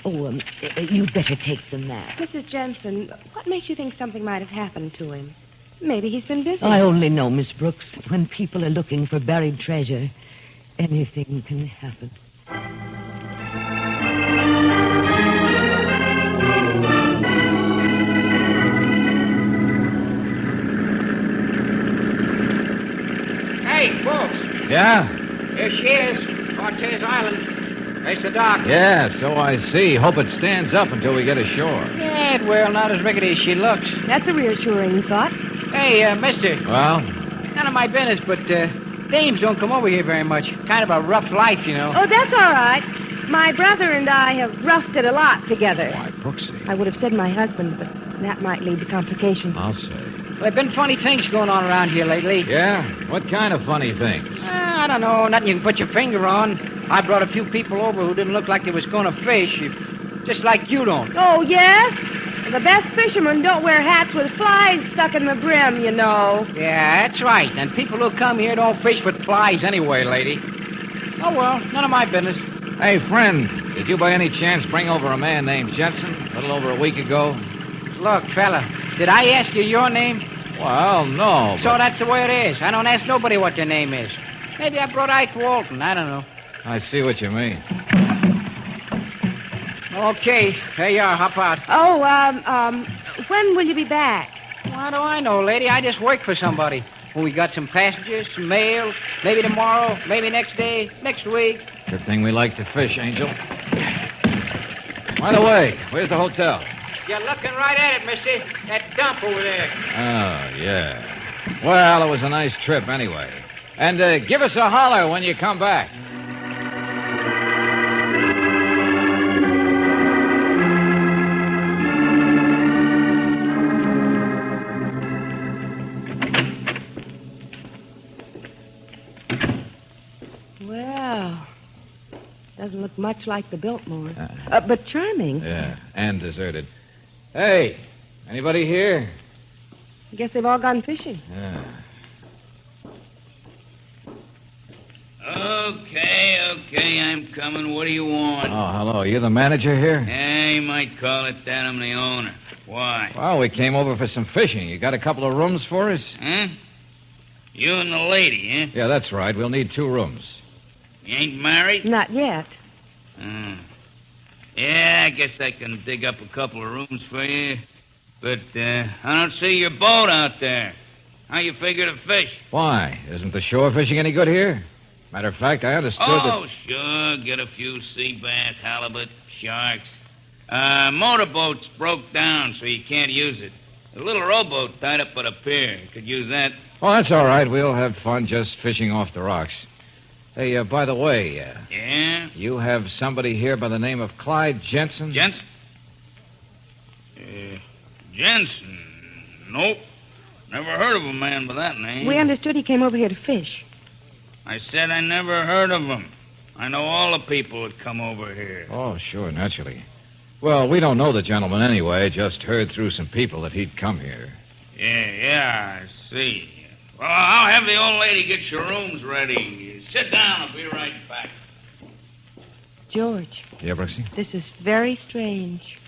Oh, you'd better take the map. Mrs. Jensen, what makes you think something might have happened to him? Maybe he's been busy. I only know, Miss Brooks, when people are looking for buried treasure, anything can happen. Hey, folks. Yeah? Here she is, Cortez Island. Face the dock. Yeah, so I see. Hope it stands up until we get ashore. Yeah, it will. Not as rickety as she looks. That's a reassuring thought. Hey, mister. Well? None of my business, but dames don't come over here very much. Kind of a rough life, you know. Oh, that's all right. My brother and I have roughed it a lot together. Why, Brooksy. I would have said my husband, but that might lead to complications. I'll say. Well, there have been funny things going on around here lately. Yeah? What kind of funny things? I don't know. Nothing you can put your finger on. I brought a few people over who didn't look like they was going to fish. Just like you don't. Oh, yes? The best fishermen don't wear hats with flies stuck in the brim, you know. Yeah, that's right. And people who come here don't fish with flies anyway, lady. Oh, well, none of my business. Hey, friend, did you by any chance bring over a man named Jensen a little over a week ago? Look, fella, did I ask you your name? Well, no. So that's the way it is. I don't ask nobody what their name is. Maybe I brought Ike Walton. I don't know. I see what you mean. Okay, there you are. Hop out. Oh, when will you be back? How do I know, lady? I just work for somebody. Well, we got some passengers, some mail, maybe tomorrow, maybe next day, next week. Good thing we like to fish, Angel. By the way, where's the hotel? You're looking right at it, mister. That dump over there. Oh, yeah. Well, it was a nice trip anyway. And give us a holler when you come back. Doesn't look much like the Biltmore. But charming. Yeah, and deserted. Hey, anybody here? I guess they've all gone fishing. Yeah. Okay, I'm coming. What do you want? Oh, hello. You the manager here? Yeah, you might call it that. I'm the owner. Why? Well, we came over for some fishing. You got a couple of rooms for us? Huh? You and the lady, eh? Yeah, that's right. We'll need 2 rooms. You ain't married? Not yet. Yeah, I guess I can dig up a couple of rooms for you. But I don't see your boat out there. How you figure to fish? Why? Isn't the shore fishing any good here? Matter of fact, I understood Oh, sure. Get a few sea bass, halibut, sharks. Motorboat's broke down, so you can't use it. A little rowboat tied up at a pier. Could use that. Oh, that's all right. We'll have fun just fishing off the rocks. Hey, by the way... Yeah? You have somebody here by the name of Clyde Jensen? Jensen? Jensen? Nope. Never heard of a man by that name. We understood he came over here to fish. I said I never heard of him. I know all the people that come over here. Oh, sure, naturally. Well, we don't know the gentleman anyway. Just heard through some people that he'd come here. Yeah, I see. Well, I'll have the old lady get your rooms ready. Sit down. I'll be right back. George. Yeah, Brooksy? This is very strange.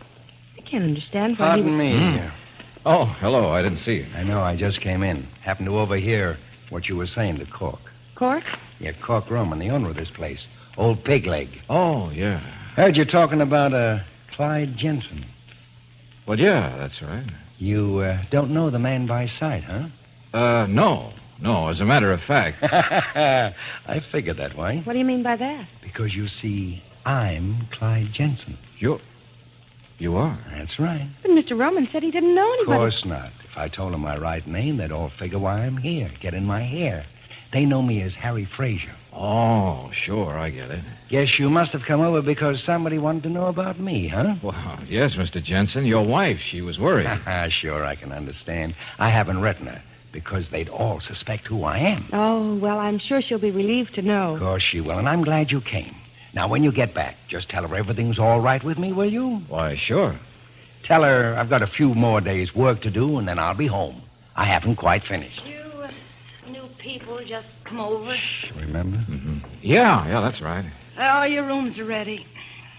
I can't understand why Pardon me. Oh, hello. I didn't see you. I know. I just came in. Happened to overhear what you were saying to Cork. Cork? Yeah, Cork Roman, the owner of this place. Old Pigleg. Oh, yeah. Heard you talking about Clyde Jensen. Well, yeah, that's right. You don't know the man by sight, huh? No. No, as a matter of fact. I figured that way. What do you mean by that? Because you see, I'm Clyde Jensen. You are? That's right. But Mr. Roman said he didn't know Of anybody. course not. If I told them my right name, they'd all figure why I'm here, get in my hair. They know me as Harry Fraser. Oh, sure, I get it. Guess you must have come over because somebody wanted to know about me, huh? Well, yes, Mr. Jensen. Your wife, she was worried. Sure, I can understand. I haven't written her because they'd all suspect who I am. Oh, well, I'm sure she'll be relieved to know. Of course she will, and I'm glad you came. Now, when you get back, just tell her everything's all right with me, will you? Why, sure. Tell her I've got a few more days' work to do, and then I'll be home. I haven't quite finished. You new people just come over. Remember? Mm-hmm. Yeah, that's right. Oh, your rooms are ready.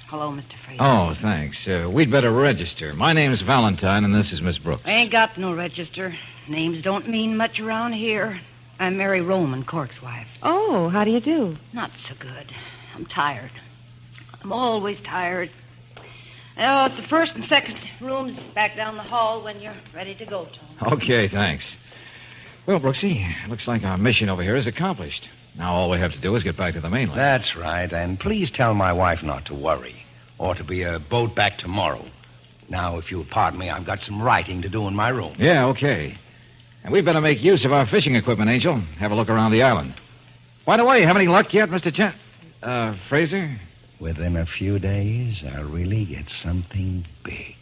Hello, Mr. Fraser. Oh, thanks. We'd better register. My name's Valentine, and this is Miss Brooks. I ain't got no register. Names don't mean much around here. I'm Mary Roman, Cork's wife. Oh, how do you do? Not so good. I'm tired. I'm always tired. Oh, it's the first and second rooms back down the hall when you're ready to go, Tom. Okay, thanks. Well, Brooksy, looks like our mission over here is accomplished. Now all we have to do is get back to the mainland. That's right, and please tell my wife not to worry. Ought to be a boat back tomorrow. Now, if you'll pardon me, I've got some writing to do in my room. Yeah, okay. And we'd better make use of our fishing equipment, Angel. Have a look around the island. By the way, have any luck yet, Mr. Fraser? Within a few days, I'll really get something big.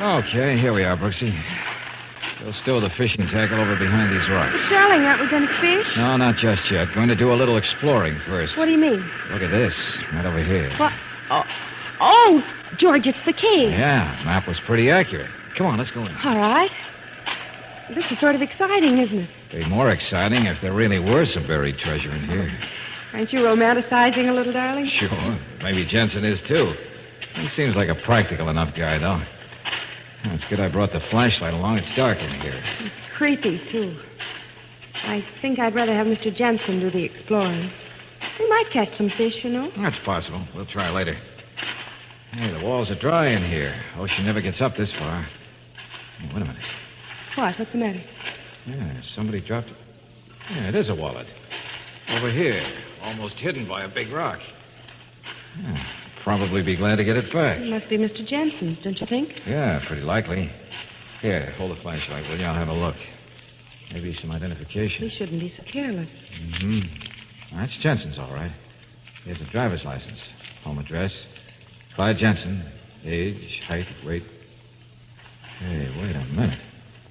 Okay, here we are, Brooksy. We'll stow the fishing tackle over behind these rocks. Darling, aren't we going to fish? No, not just yet. Going to do a little exploring first. What do you mean? Look at this, right over here. What? Oh, George, it's the key. Yeah, map was pretty accurate. Come on, let's go in. All right. This is sort of exciting, isn't it? It'd be more exciting if there really were some buried treasure in here. Aren't you romanticizing a little, darling? Sure. Maybe Jensen is, too. He seems like a practical enough guy, though. It's good I brought the flashlight along. It's dark in here. It's creepy, too. I think I'd rather have Mr. Jensen do the exploring. We might catch some fish, you know. That's possible. We'll try later. Hey, the walls are dry in here. Ocean never gets up this far. Hey, wait a minute. What? What's the matter? Yeah, somebody dropped it. Yeah, it is a wallet. Over here, almost hidden by a big rock. Yeah, probably be glad to get it back. It must be Mr. Jensen's, don't you think? Yeah, pretty likely. Here, hold the flashlight, will you? I'll have a look. Maybe some identification. He shouldn't be so careless. Mm-hmm. That's Jensen's, all right. Here's a driver's license. Home address. Clyde Jensen. Age, height, weight. Hey, wait a minute.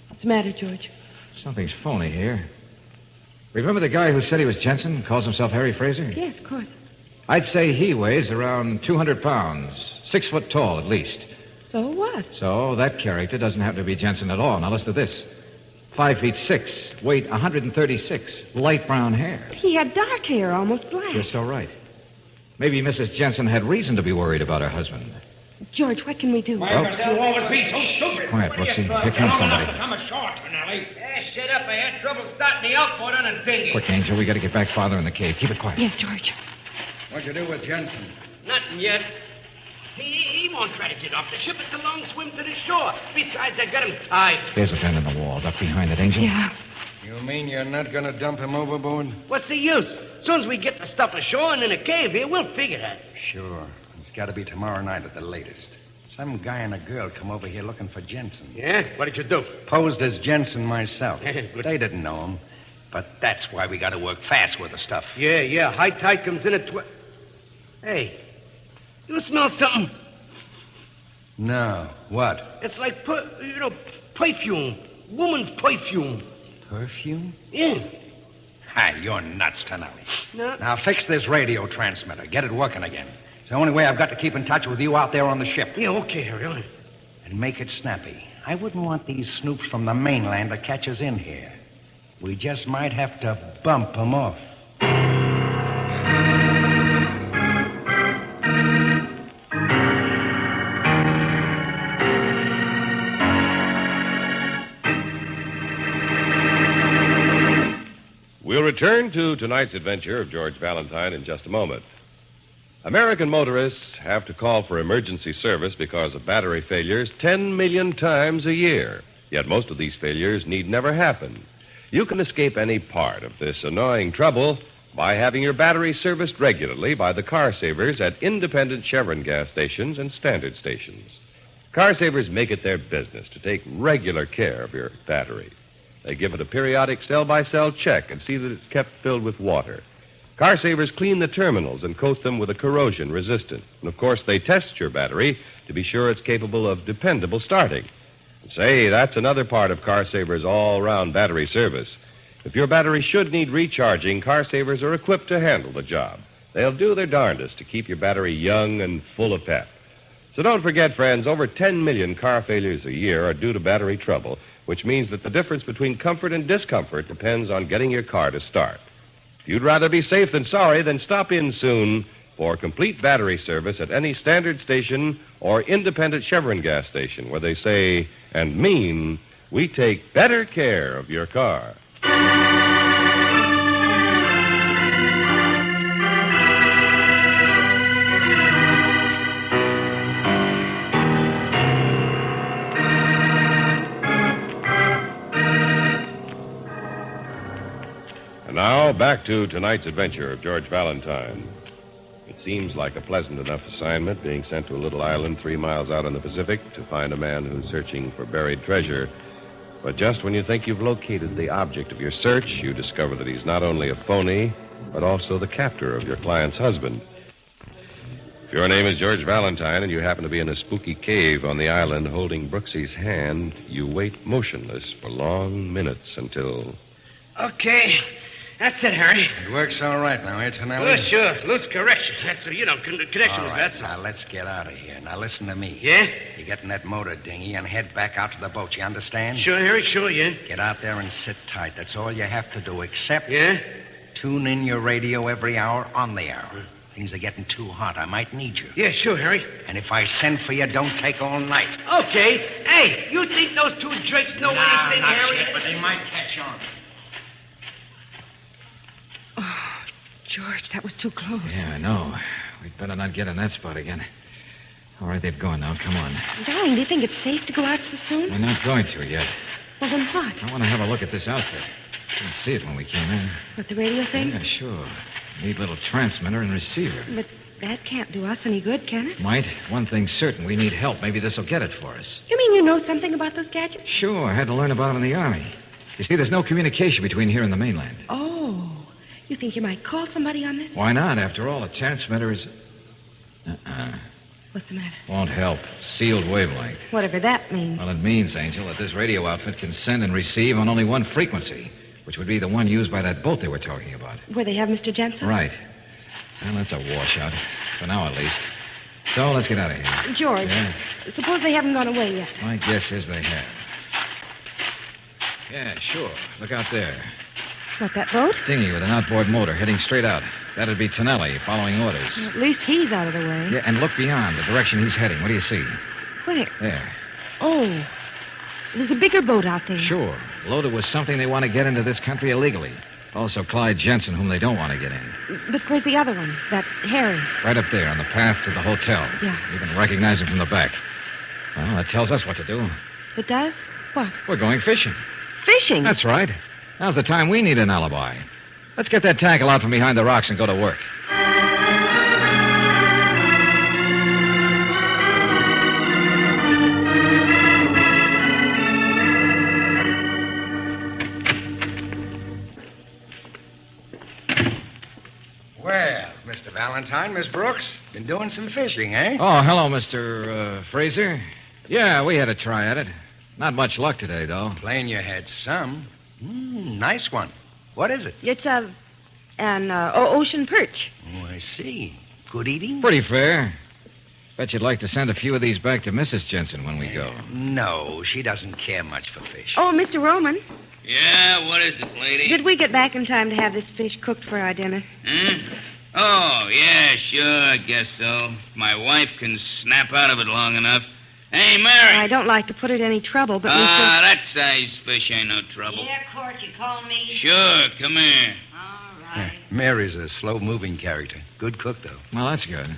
What's the matter, George? Something's phony here. Remember the guy who said he was Jensen, calls himself Harry Fraser? Yes, of course. I'd say he weighs around 200 pounds. 6 foot tall, at least. So what? So that character doesn't have to be Jensen at all. Now listen to this. 5'6", weight 136, light brown hair. He had dark hair, almost black. You're so right. Maybe Mrs. Jensen had reason to be worried about her husband. George, what can we do? Well, you always be so stupid. Quiet, Brooksy. Here comes somebody. Become a short, Finale. Shut up. I had trouble starting the outboard on a dinghy. Quick, Angel. We got to get back farther in the cave. Keep it quiet. Yes, George. What'd you do with Jensen? Nothing yet. He won't try to get off the ship. It's a long swim to the shore. Besides, I got him tied. There's a bend in the wall. Duck behind it, Angel. Yeah. You mean you're not going to dump him overboard? What's the use? As soon as we get the stuff ashore and in a cave here, we'll figure that. Sure. It's got to be tomorrow night at the latest. Some guy and a girl come over here looking for Jensen. Yeah? What did you do? Posed as Jensen myself. Good. They didn't know him. But that's why we got to work fast with the stuff. Yeah. High tide comes in at Hey, you smell something? No. What? It's like, perfume. Woman's perfume. Perfume? Yeah. Hi, you're nuts, Tenali. No. Now fix this radio transmitter. Get it working again. It's the only way I've got to keep in touch with you out there on the ship. Yeah, okay, Harry. And make it snappy. I wouldn't want these snoops from the mainland to catch us in here. We just might have to bump them off. return to tonight's adventure of George Valentine in just a moment. American motorists have to call for emergency service because of battery failures 10 million times a year. Yet most of these failures need never happen. You can escape any part of this annoying trouble by having your battery serviced regularly by the car savers at independent Chevron gas stations and standard stations. Car savers make it their business to take regular care of your battery. They give it a periodic cell-by-cell check and see that it's kept filled with water. Car savers clean the terminals and coat them with a corrosion resistant. And, of course, they test your battery to be sure it's capable of dependable starting. And say, that's another part of Car Savers' all-round battery service. If your battery should need recharging, Car Savers are equipped to handle the job. They'll do their darndest to keep your battery young and full of pep. So don't forget, friends, over 10 million car failures a year are due to battery trouble, which means that the difference between comfort and discomfort depends on getting your car to start. If you'd rather be safe than sorry, then stop in soon for complete battery service at any standard station or independent Chevron gas station where they say and mean, we take better care of your car. And now, back to tonight's adventure of George Valentine. It seems like a pleasant enough assignment, being sent to a little island 3 miles out in the Pacific to find a man who's searching for buried treasure. But just when you think you've located the object of your search, you discover that he's not only a phony, but also the captor of your client's husband. If your name is George Valentine and you happen to be in a spooky cave on the island holding Brooksy's hand, you wait motionless for long minutes until... Okay. That's it, Harry. It works all right now, eh, Tonelli? Oh, sure. Loose correction. That's, connection All was right, that's now let's get out of here. Now listen to me. Yeah? You get in that motor dinghy and head back out to the boat, you understand? Sure, Harry, sure, yeah. Get out there and sit tight. That's all you have to do, except... Yeah? Tune in your radio every hour on the hour. Things are getting too hot. I might need you. Yeah, sure, Harry. And if I send for you, don't take all night. Okay. Hey, you think those two drakes know anything, not Harry? yet, but they might catch on. Oh, George, that was too close. Yeah, I know. We'd better not get in that spot again. All right, they've gone now. Come on. Darling, do you think it's safe to go out so soon? We're not going to yet. Well, then what? I want to have a look at this outfit. Didn't see it when we came in. What, the radio thing? Yeah, sure. Neat little transmitter and receiver. But that can't do us any good, can it? Might. One thing's certain. We need help. Maybe this'll get it for us. You mean you know something about those gadgets? Sure. I had to learn about them in the Army. You see, there's no communication between here and the mainland. Oh. You think you might call somebody on this? Why not? After all, a transmitter is... What's the matter? Won't help. Sealed wavelength. Whatever that means. Well, it means, Angel, that this radio outfit can send and receive on only one frequency, which would be the one used by that boat they were talking about. Where they have Mr. Jensen? Right. Well, that's a washout. For now, at least. So, let's get out of here. George, Yeah? suppose they haven't gone away yet. My guess is they have. Yeah, sure. Look out there. What, that boat? Dinghy with an outboard motor heading straight out. That'd be Tonelli following orders. Well, at least he's out of the way. Yeah, and look beyond, the direction he's heading. What do you see? Where? There. Oh, there's a bigger boat out there. Sure. Loaded with something they want to get into this country illegally. Also Clyde Jensen, whom they don't want to get in. But where's the other one? That Harry. Right up there on the path to the hotel. Yeah. You can recognize him from the back. Well, that tells us what to do. It does? What? We're going fishing. Fishing? That's right. Now's the time we need an alibi. Let's get that tackle out from behind the rocks and go to work. Well, Mr. Valentine, Miss Brooks, been doing some fishing, eh? Oh, hello, Mr. Fraser. Yeah, we had a try at it. Not much luck today, though. Plain you had some. Nice one. What is it? It's an ocean perch. Oh, I see. Good eating? Pretty fair. Bet you'd like to send a few of these back to Mrs. Jensen when we go. No, she doesn't care much for fish. Oh, Mr. Roman, Yeah, what is it, lady? did we get back in time to have this fish cooked for our dinner? Oh, yeah, sure, I guess so. My wife can snap out of it long enough. Hey, Mary. I don't like to put it any trouble, but that size fish ain't no trouble. Yeah, Court, you call me? Sure, come here. All Mary's a slow-moving character. Good cook, though. Well, that's good.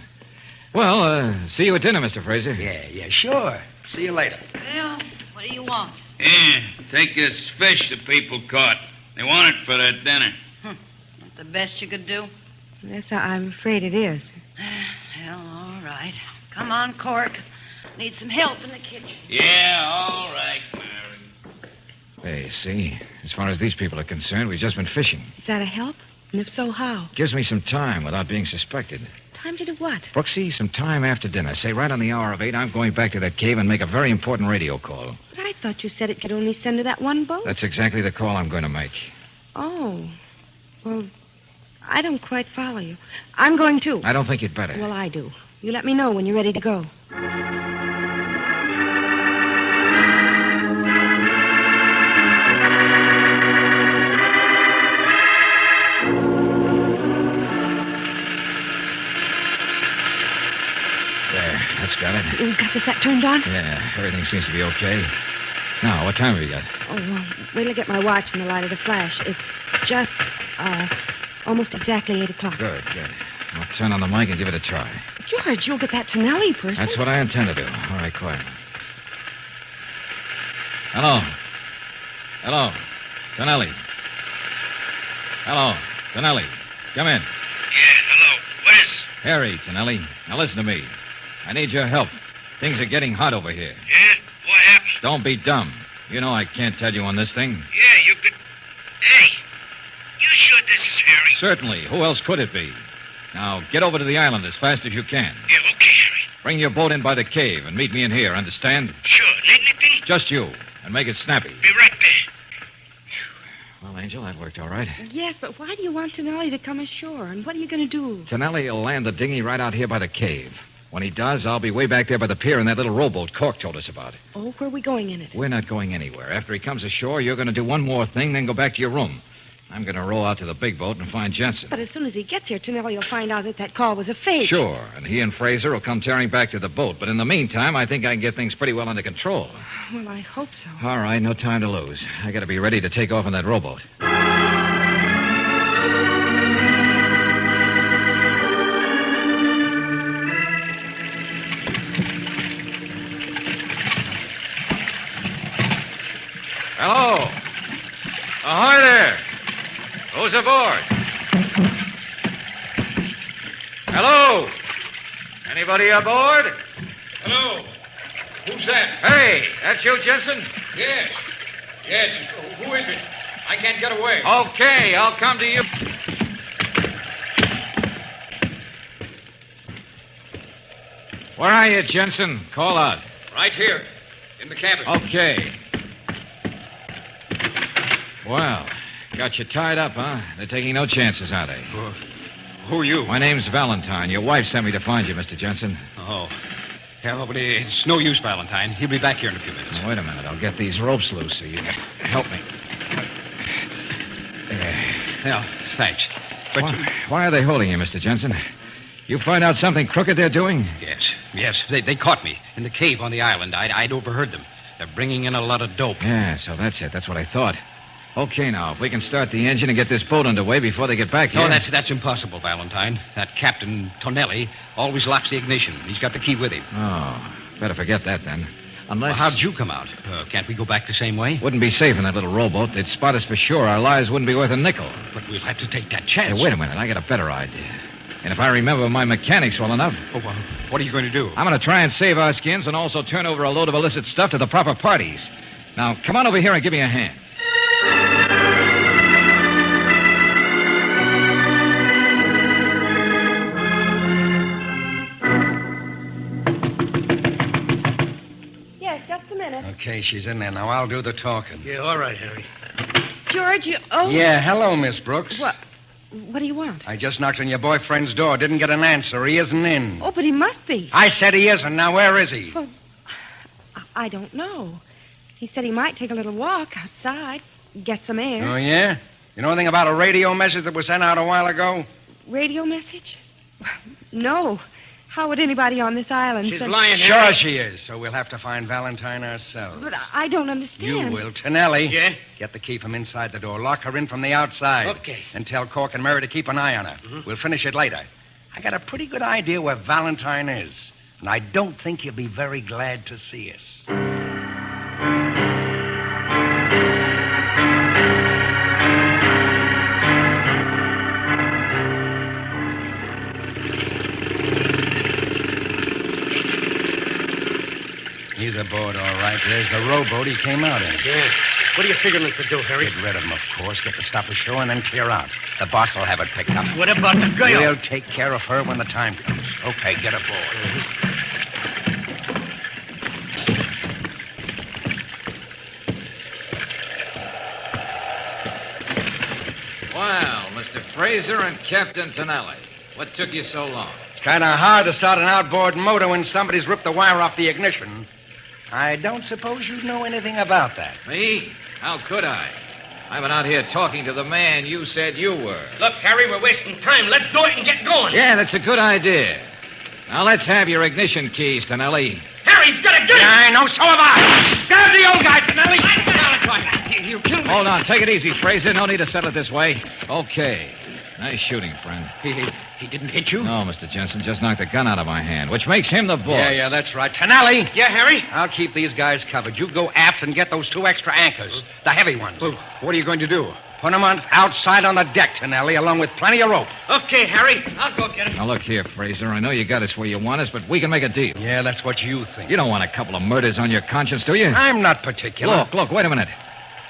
Well, see you at dinner, Mr. Fraser. Yeah, sure. See you later. Well, what do you want? Yeah, take this fish the people caught. They want it for their dinner. Not the best you could do? Yes, I'm afraid it is. Well, all right. Come on, Cork. Need some help in the kitchen. Yeah, all right, Mary. Hey, see, as far as these people are concerned, we've just been fishing. Is that a help? And if so, how? Gives me some time without being suspected. Time to do what? Brooksy, some time after dinner. Say, right on the hour of 8, I'm going back to that cave and make a very important radio call. But I thought you said it could only send to that one boat. That's exactly the call I'm going to make. Oh. Well, I don't quite follow you. I'm going too. I don't think you'd better. Well, I do. You let me know when you're ready to go. That's got it. You got the set turned on? Yeah, everything seems to be okay. Now, what time have we got? Oh, well, wait till I get my watch in the light of the flash. It's just, almost exactly 8 o'clock. Good. I'll turn on the mic and give it a try. George, you'll get that Tonelli person. That's what I intend to do. All right, quiet. Hello, Tonelli. Hello, Tonelli. Come in. Yeah, hello. What is... Harry, Tonelli. Now listen to me. I need your help. Things are getting hot over here. Yeah? What happened? Don't be dumb. You know I can't tell you on this thing. Yeah, you could... Hey, you sure this is Harry? Certainly. Who else could it be? Now, get over to the island as fast as you can. Yeah, okay, Harry. Bring your boat in by the cave and meet me in here, understand? Sure. Need anything? Just you. And make it snappy. Be right there. Well, Angel, that worked all right. Yes, but why do you want Tonelli to come ashore? And what are you going to do? Tonelli will land the dinghy right out here by the cave. When he does, I'll be way back there by the pier in that little rowboat Cork told us about. Oh, where are we going in it? We're not going anywhere. After he comes ashore, you're going to do one more thing, then go back to your room. I'm going to row out to the big boat and find Jensen. But as soon as he gets here, Tonelli will find out that call was a fake. Sure, and he and Fraser will come tearing back to the boat. But in the meantime, I think I can get things pretty well under control. Well, I hope so. All right, no time to lose. I got to be ready to take off in that rowboat. Hello. Ahoy there. Who's aboard? Hello. Anybody aboard? Hello. Who's that? Hey, that's you, Jensen? Yes. Who is it? I can't get away. Okay, I'll come to you. Where are you, Jensen? Call out. Right here. In the cabin. Okay. Well, got you tied up, huh? They're taking no chances, are they? Who are you? My name's Valentine. Your wife sent me to find you, Mr. Jensen. Oh. Yeah, but it's no use, Valentine. He'll be back here in a few minutes. Now, wait a minute. I'll get these ropes loose so you can help me. Yeah, thanks. But Why are they holding you, Mr. Jensen? You find out something crooked they're doing? Yes. They caught me in the cave on the island. I'd overheard them. They're bringing in a lot of dope. Yeah, so that's it. That's what I thought. Okay, now, if we can start the engine and get this boat underway before they get back here... No, that's impossible, Valentine. That Captain Tonelli always locks the ignition. He's got the key with him. Oh, better forget that, then. Unless... Well, how'd you come out? Can't we go back the same way? Wouldn't be safe in that little rowboat. They'd spot us for sure. Our lives wouldn't be worth a nickel. But we'll have to take that chance. Hey, wait a minute. I got a better idea. And if I remember my mechanics well enough... Oh, well, what are you going to do? I'm going to try and save our skins and also turn over a load of illicit stuff to the proper parties. Now, come on over here and give me a hand. Okay, she's in there. Now, I'll do the talking. Yeah, all right, Harry. George, you... Oh. Yeah, hello, Miss Brooks. What do you want? I just knocked on your boyfriend's door. Didn't get an answer. He isn't in. Oh, but he must be. I said he isn't. Now, where is he? Well, I don't know. He said he might take a little walk outside, get some air. Oh, yeah? You know anything about a radio message that was sent out a while ago? Radio message? No. How would anybody on this island... She's lying here. Sure she is, so we'll have to find Valentine ourselves. But I don't understand. You will. Tonelli. Yeah? Get the key from inside the door. Lock her in from the outside. Okay. And tell Cork and Mary to keep an eye on her. We'll finish it later. I got a pretty good idea where Valentine is. And I don't think he'll be very glad to see us. He's aboard, all right. There's the rowboat he came out in. Yeah. What are you figuring to do, Harry? Get rid of him, of course. Get the stuff ashore and then clear out. The boss will have it picked up. What about the girl? We'll take care of her when the time comes. Okay, get aboard. Well, Mr. Fraser and Captain Tonelli, what took you so long? It's kind of hard to start an outboard motor when somebody's ripped the wire off the ignition. I don't suppose you know anything about that. Me? How could I? I've been out here talking to the man you said you were. Look, Harry, we're wasting time. Let's do it and get going. Yeah, that's a good idea. Now, let's have your ignition keys, Tonelli. Harry's got a gun. Yeah, I know. So have I. Grab the old guy, Tonelli. You killed me. Hold on. Take it easy, Fraser. No need to settle it this way. Okay. Nice shooting, friend. He didn't hit you? No, Mr. Jensen. Just knocked the gun out of my hand, which makes him the boss. Yeah, that's right. Tonelli. Yeah, Harry? I'll keep these guys covered. You go aft and get those 2 extra anchors. The heavy ones. What are you going to do? Put them on outside on the deck, Tonelli, along with plenty of rope. Okay, Harry. I'll go get him. Now, look here, Fraser. I know you got us where you want us, but we can make a deal. Yeah, that's what you think. You don't want a couple of murders on your conscience, do you? I'm not particular. Look, wait a minute.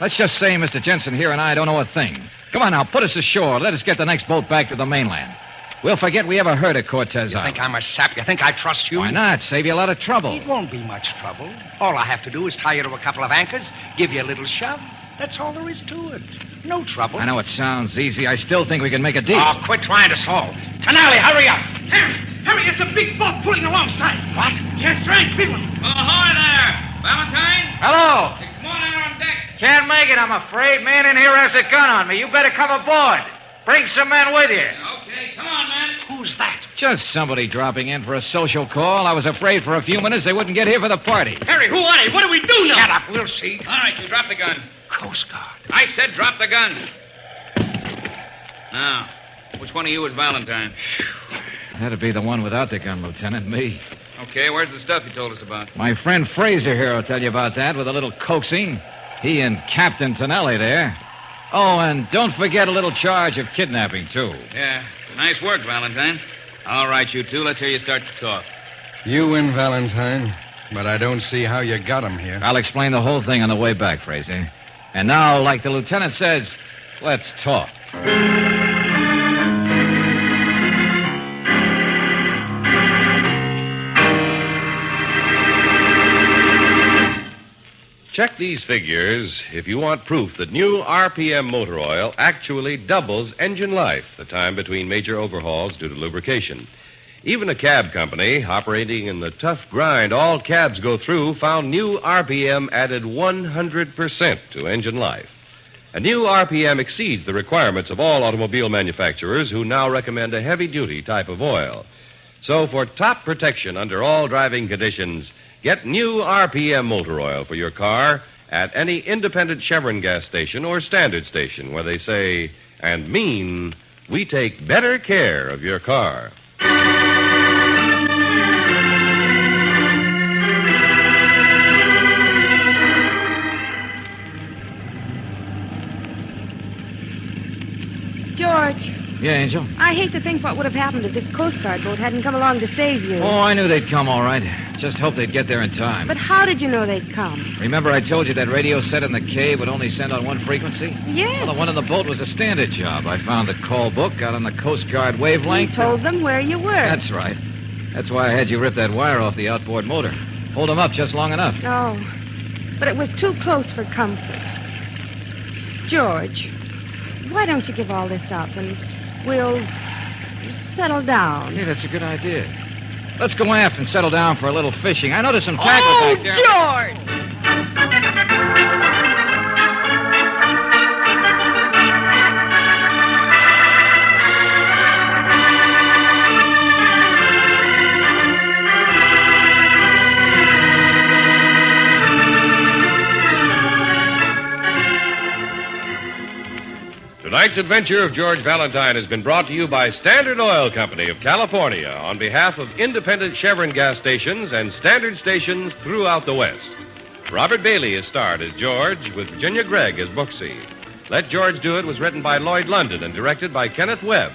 Let's just say Mr. Jensen here and I don't know a thing. Come on now, put us ashore. Let us get the next boat back to the mainland. We'll forget we ever heard of Cortez You Island. think I'm a sap? You think I trust you? Why not? Save you a lot of trouble. It won't be much trouble. All I have to do is tie you to a couple of anchors, give you a little shove. That's all there is to it. No trouble. I know it sounds easy. I still think we can make a deal. Oh, quit trying to solve. Tonelli, hurry up. Harry, it's a big boat pulling alongside. What? Yes, right, people. Ahoy there! Valentine? Hello. Come on out on deck. Can't make it, I'm afraid. Man in here has a gun on me. You better come aboard. Bring some men with you. Okay, come on, man. Who's that? Just somebody dropping in for a social call. I was afraid for a few minutes they wouldn't get here for the party. Harry, who are they? What do we do now? Shut up, we'll see. All right, you drop the gun. Coast Guard. I said drop the gun. Now, which one of you is Valentine? That'd be the one without the gun, Lieutenant. Me. Okay, where's the stuff you told us about? My friend Fraser here will tell you about that with a little coaxing. He and Captain Tonelli there. Oh, and don't forget a little charge of kidnapping, too. Yeah, nice work, Valentine. All right, you two, let's hear you start to talk. You win, Valentine, but I don't see how you got him here. I'll explain the whole thing on the way back, Fraser. And now, like the lieutenant says, let's talk. Check these figures if you want proof that new RPM motor oil actually doubles engine life, the time between major overhauls due to lubrication. Even a cab company operating in the tough grind all cabs go through found new RPM added 100% to engine life. A new RPM exceeds the requirements of all automobile manufacturers who now recommend a heavy-duty type of oil. So for top protection under all driving conditions, get new RPM motor oil for your car at any independent Chevron gas station or standard station where they say and mean, we take better care of your car. George, Yeah, Angel? I hate to think what would have happened if this Coast Guard boat hadn't come along to save you. Oh, I knew they'd come all right. Just hoped they'd get there in time. But how did you know they'd come? Remember I told you that radio set in the cave would only send on one frequency? Yes. Well, the one in the boat was a standard job. I found the call book out on the Coast Guard wavelength. You told them where you were. That's right. That's why I had you rip that wire off the outboard motor. Hold them up just long enough. No. But it was too close for comfort. George, why don't you give all this up and we'll settle down? Hey, that's a good idea. Let's go aft and settle down for a little fishing. I noticed some tackle back there. George! Tonight's adventure of George Valentine has been brought to you by Standard Oil Company of California on behalf of independent Chevron gas stations and standard stations throughout the West. Robert Bailey is starred as George, with Virginia Gregg as Booksy. Let George Do It was written by Lloyd London and directed by Kenneth Webb.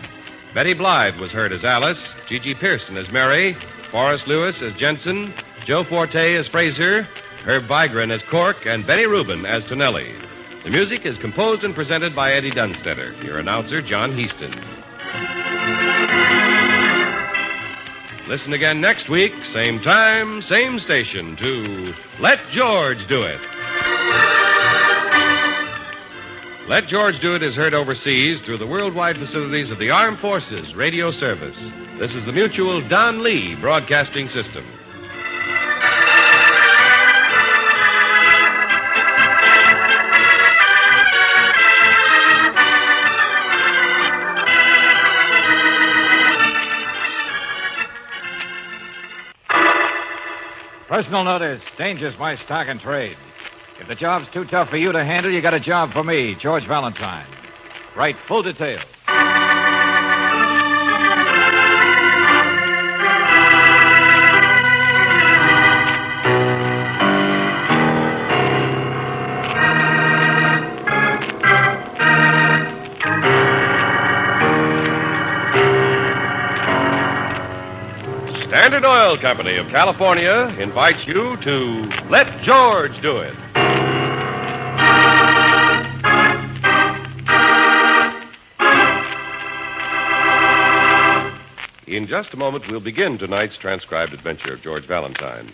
Betty Blythe was heard as Alice, Gigi Pearson as Mary, Forrest Lewis as Jensen, Joe Forte as Fraser, Herb Vigran as Cork, and Benny Rubin as Tonelli. The music is composed and presented by Eddie Dunstetter. Your announcer, John Heaston. Listen again next week, same time, same station, to Let George Do It. Let George Do It is heard overseas through the worldwide facilities of the Armed Forces Radio Service. This is the Mutual Don Lee Broadcasting System. Personal notice. Danger's my stock and trade. If the job's too tough for you to handle, you got a job for me, George Valentine. Write full details. Standard Oil Company of California invites you to Let George Do It. In just a moment, we'll begin tonight's transcribed adventure of George Valentine.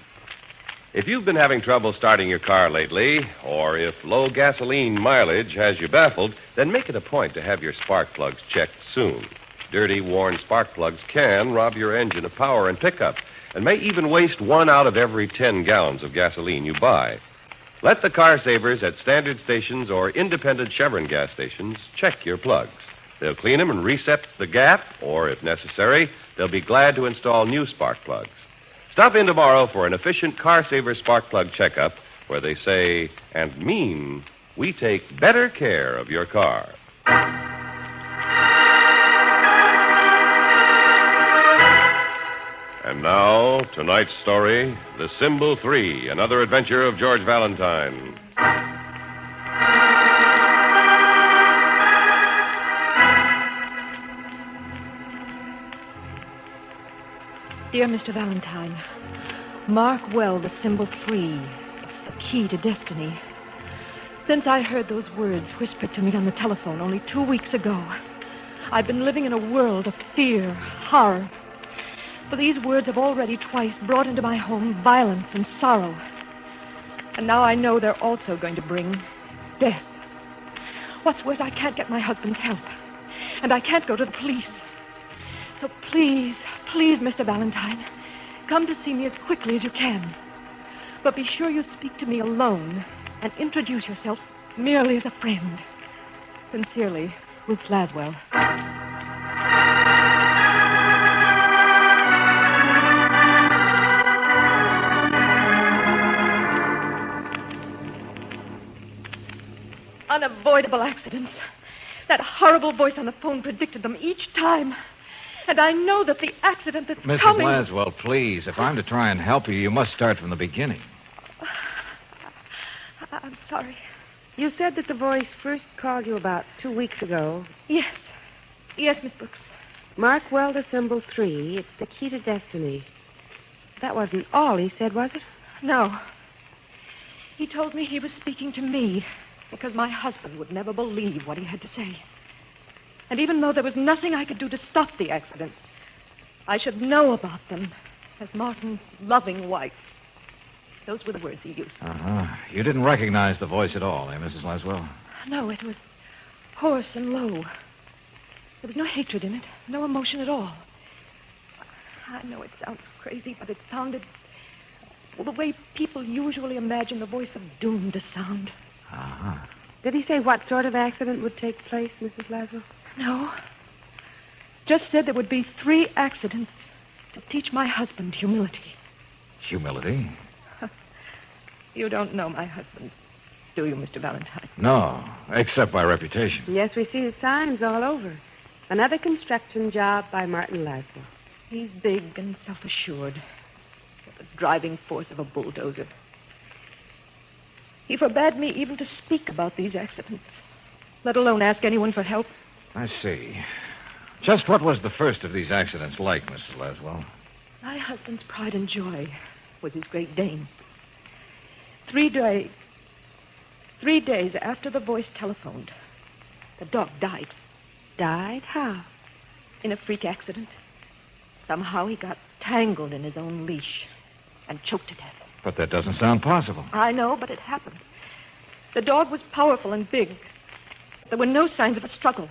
If you've been having trouble starting your car lately, or if low gasoline mileage has you baffled, then make it a point to have your spark plugs checked soon. Dirty, worn spark plugs can rob your engine of power and pickup, and may even waste 1 out of every 10 gallons of gasoline you buy. Let the car savers at standard stations or independent Chevron gas stations check your plugs. They'll clean them and reset the gap, or if necessary, they'll be glad to install new spark plugs. Stop in tomorrow for an efficient car saver spark plug checkup where they say and mean we take better care of your car. And now, tonight's story, The Symbol 3, another adventure of George Valentine. Dear Mr. Valentine, mark well the symbol 3. It's the key to destiny. Since I heard those words whispered to me on the telephone only 2 weeks ago, I've been living in a world of fear, horror. For these words have already twice brought into my home violence and sorrow. And now I know they're also going to bring death. What's worse, I can't get my husband's help. And I can't go to the police. So please, please, Mr. Valentine, come to see me as quickly as you can. But be sure you speak to me alone and introduce yourself merely as a friend. Sincerely, Ruth Laswell. Unavoidable accidents. That horrible voice on the phone predicted them each time. And I know that the accident that's Mrs. coming... Laswell, please, if I'm to try and help you, you must start from the beginning. I'm sorry. You said that the voice first called you about 2 weeks ago. Yes. Yes, Miss Brooks. Mark well the symbol 3. It's the key to destiny. That wasn't all he said, was it? No. He told me he was speaking to me because my husband would never believe what he had to say. And even though there was nothing I could do to stop the accidents, I should know about them as Martin's loving wife. Those were the words he used. Uh-huh. You didn't recognize the voice at all, eh, Mrs. Laswell? No, it was hoarse and low. There was no hatred in it, no emotion at all. I know it sounds crazy, but it sounded the way people usually imagine the voice of doom to sound. Uh-huh. Did he say what sort of accident would take place, Mrs. Laswell? No. Just said there would be 3 accidents to teach my husband humility. Humility? You don't know my husband. do you, Mr. Valentine? No, except by reputation. Yes, we see the signs all over. Another construction job by Martin Laswell. He's big and self-assured. The driving force of a bulldozer. He forbade me even to speak about these accidents, let alone ask anyone for help. I see. Just what was the first of these accidents like, Mrs. Laswell? My husband's pride and joy was his Great Dane. 3 days after the voice telephoned, the dog died. Died? How? In a freak accident. Somehow he got tangled in his own leash and choked to death. But that doesn't sound possible. I know, but it happened. The dog was powerful and big. There were no signs of a struggle.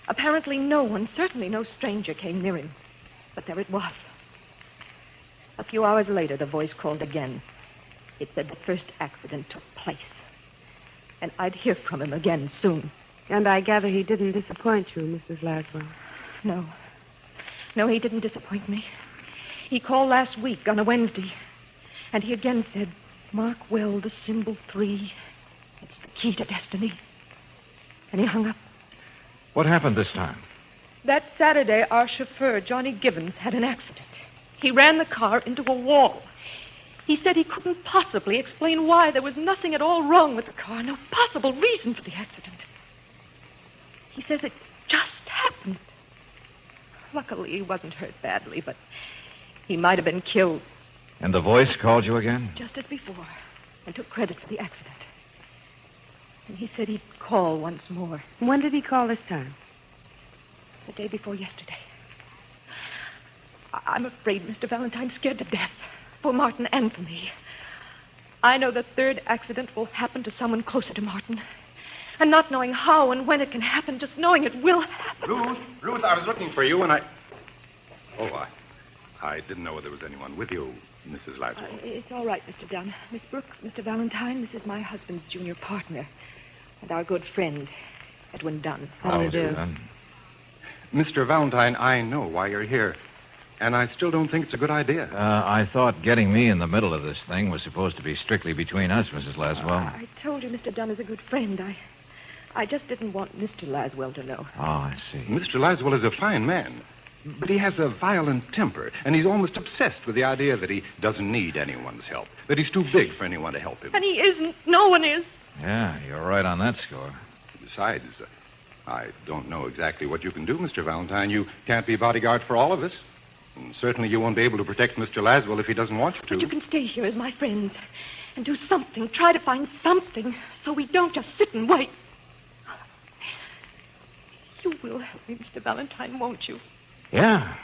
Apparently no one, certainly no stranger, came near him. But there it was. A few hours later, the voice called again. It said the first accident took place. And I'd hear from him again soon. And I gather he didn't disappoint you, Mrs. Laswell. No. No, he didn't disappoint me. He called last week on a Wednesday. And he again said, mark well the symbol 3. It's the key to destiny. And he hung up. What happened this time? That Saturday, our chauffeur, Johnny Gibbons, had an accident. He ran the car into a wall. He said he couldn't possibly explain why. There was nothing at all wrong with the car, no possible reason for the accident. He says it just happened. Luckily, he wasn't hurt badly, but he might have been killed. And the voice called you again? Just as before, and took credit for the accident. And he said he'd call once more. When did he call this time? The day before yesterday. I'm afraid Mr. Valentine's scared to death. For Martin and for me. I know the third accident will happen to someone closer to Martin. And not knowing how and when it can happen, just knowing it will happen. Ruth, I was looking for you and I... Oh, I didn't know there was anyone with you, Mrs. Laswell. It's all right, Mr. Dunn. Miss Brooks, Mr. Valentine, this is my husband's junior partner. And our good friend, Edwin Dunn. How do you do? Mr. Valentine, I know why you're here. And I still don't think it's a good idea. I thought getting me in the middle of this thing was supposed to be strictly between us, Mrs. Laswell. I told you Mr. Dunn is a good friend. I just didn't want Mr. Laswell to know. Oh, I see. Mr. Laswell is a fine man. But he has a violent temper, and he's almost obsessed with the idea that he doesn't need anyone's help, that he's too big for anyone to help him. And he isn't. No one is. Yeah, you're right on that score. Besides, I don't know exactly what you can do, Mr. Valentine. You can't be bodyguard for all of us. And certainly you won't be able to protect Mr. Laswell if he doesn't want you to. But you can stay here as my friends and do something. Try to find something so we don't just sit and wait. You will help me, Mr. Valentine, won't you? Yeah,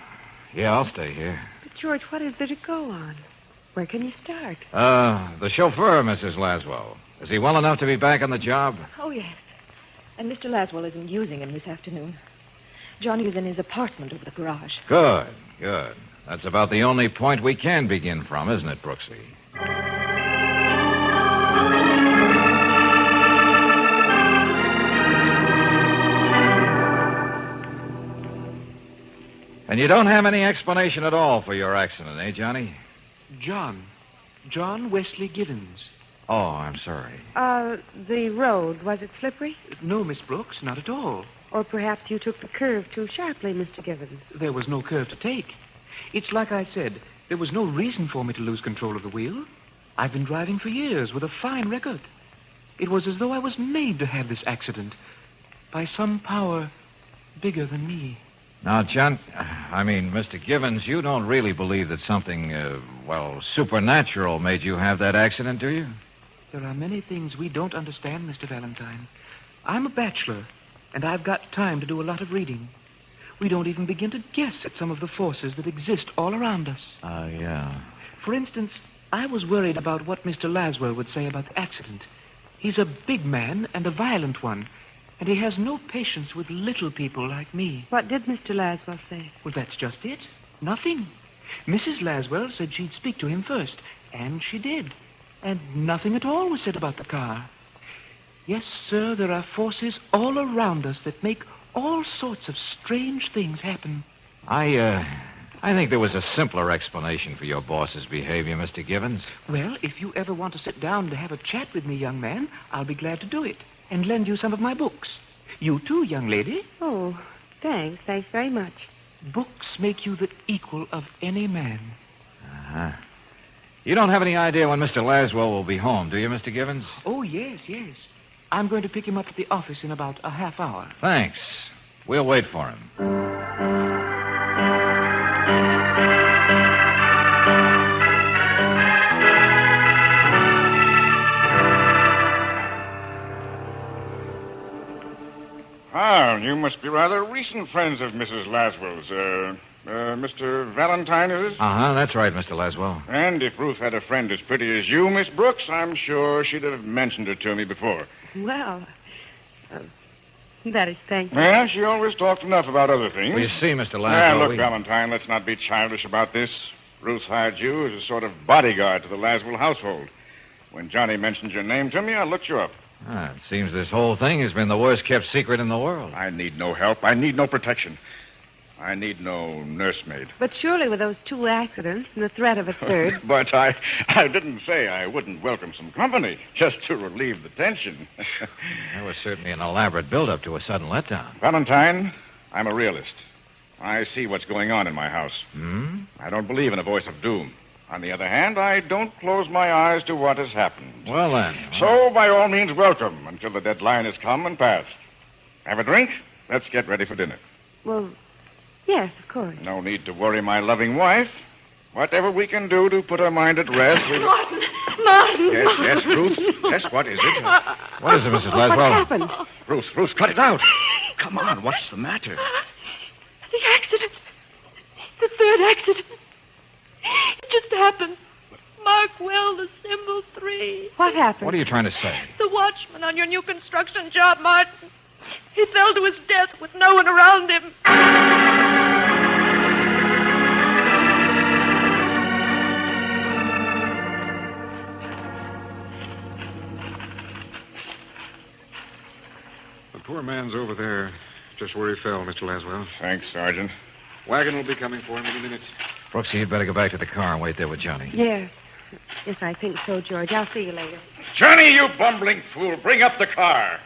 I'll stay here. But, George, what is there to go on? Where can you start? The chauffeur, Mrs. Laswell. Is he well enough to be back on the job? Oh, yes. And Mr. Laswell isn't using him this afternoon. Johnny is in his apartment over the garage. Good. That's about the only point we can begin from, isn't it, Brooksy? And you don't have any explanation at all for your accident, eh, Johnny? John Wesley Gibbons. Oh, I'm sorry. The road, was it slippery? No, Miss Brooks, not at all. Or perhaps you took the curve too sharply, Mr. Gibbons. There was no curve to take. It's like I said, there was no reason for me to lose control of the wheel. I've been driving for years with a fine record. It was as though I was made to have this accident by some power bigger than me. Now, Mr. Gibbons, you don't really believe that something, supernatural made you have that accident, do you? There are many things we don't understand, Mr. Valentine. I'm a bachelor, and I've got time to do a lot of reading. We don't even begin to guess at some of the forces that exist all around us. Yeah. For instance, I was worried about what Mr. Laswell would say about the accident. He's a big man and a violent one, and he has no patience with little people like me. What did Mr. Laswell say? Well, that's just it. Nothing. Mrs. Laswell said she'd speak to him first, and she did. And nothing at all was said about the car. Yes, sir, there are forces all around us that make all sorts of strange things happen. I I think there was a simpler explanation for your boss's behavior, Mr. Givens. Well, if you ever want to sit down to have a chat with me, young man, I'll be glad to do it and lend you some of my books. You too, young lady. Oh, thanks. Thanks very much. Books make you the equal of any man. Uh-huh. You don't have any idea when Mr. Laswell will be home, do you, Mr. Givens? Oh, yes. I'm going to pick him up at the office in about a half hour. Thanks. We'll wait for him. Ah, you must be rather recent friends of Mrs. Laswell's. Mr. Valentine, is it? Uh-huh, that's right, Mr. Laswell. And if Ruth had a friend as pretty as you, Miss Brooks, I'm sure she'd have mentioned it to me before. Well, that is thank you. Well, she always talked enough about other things. Well, you see, Mr. Laswell... Look, Valentine, let's not be childish about this. Ruth hired you as a sort of bodyguard to the Laswell household. When Johnny mentioned your name to me, I looked you up. It seems this whole thing has been the worst-kept secret in the world. I need no help. I need no protection. I need no nursemaid. But surely with those 2 accidents and the threat of a third... But I didn't say I wouldn't welcome some company, just to relieve the tension. That was certainly an elaborate build-up to a sudden letdown. Valentine, I'm a realist. I see what's going on in my house. Hmm? I don't believe in a voice of doom. On the other hand, I don't close my eyes to what has happened. Well, then. So, by all means, welcome until the deadline has come and passed. Have a drink? Let's get ready for dinner. Well, yes, of course. No need to worry my loving wife. Whatever we can do to put her mind at rest... Martin! Yes, Ruth. Yes, what is it? What is it, Mrs. Laswell? What happened? Ruth, cut it out. Come on, what's the matter? The accident. The third accident. It just happened. Mark well the symbol 3. What happened? What are you trying to say? The watchman on your new construction job, Martin. He fell to his death with no one around him. The poor man's over there, just where he fell, Mr. Laswell. Thanks, Sergeant. Wagon will be coming for him in a minute. Brooksy, you'd better go back to the car and wait there with Johnny. Yes. Yes, I think so, George. I'll see you later. Johnny, you bumbling fool. Bring up the car.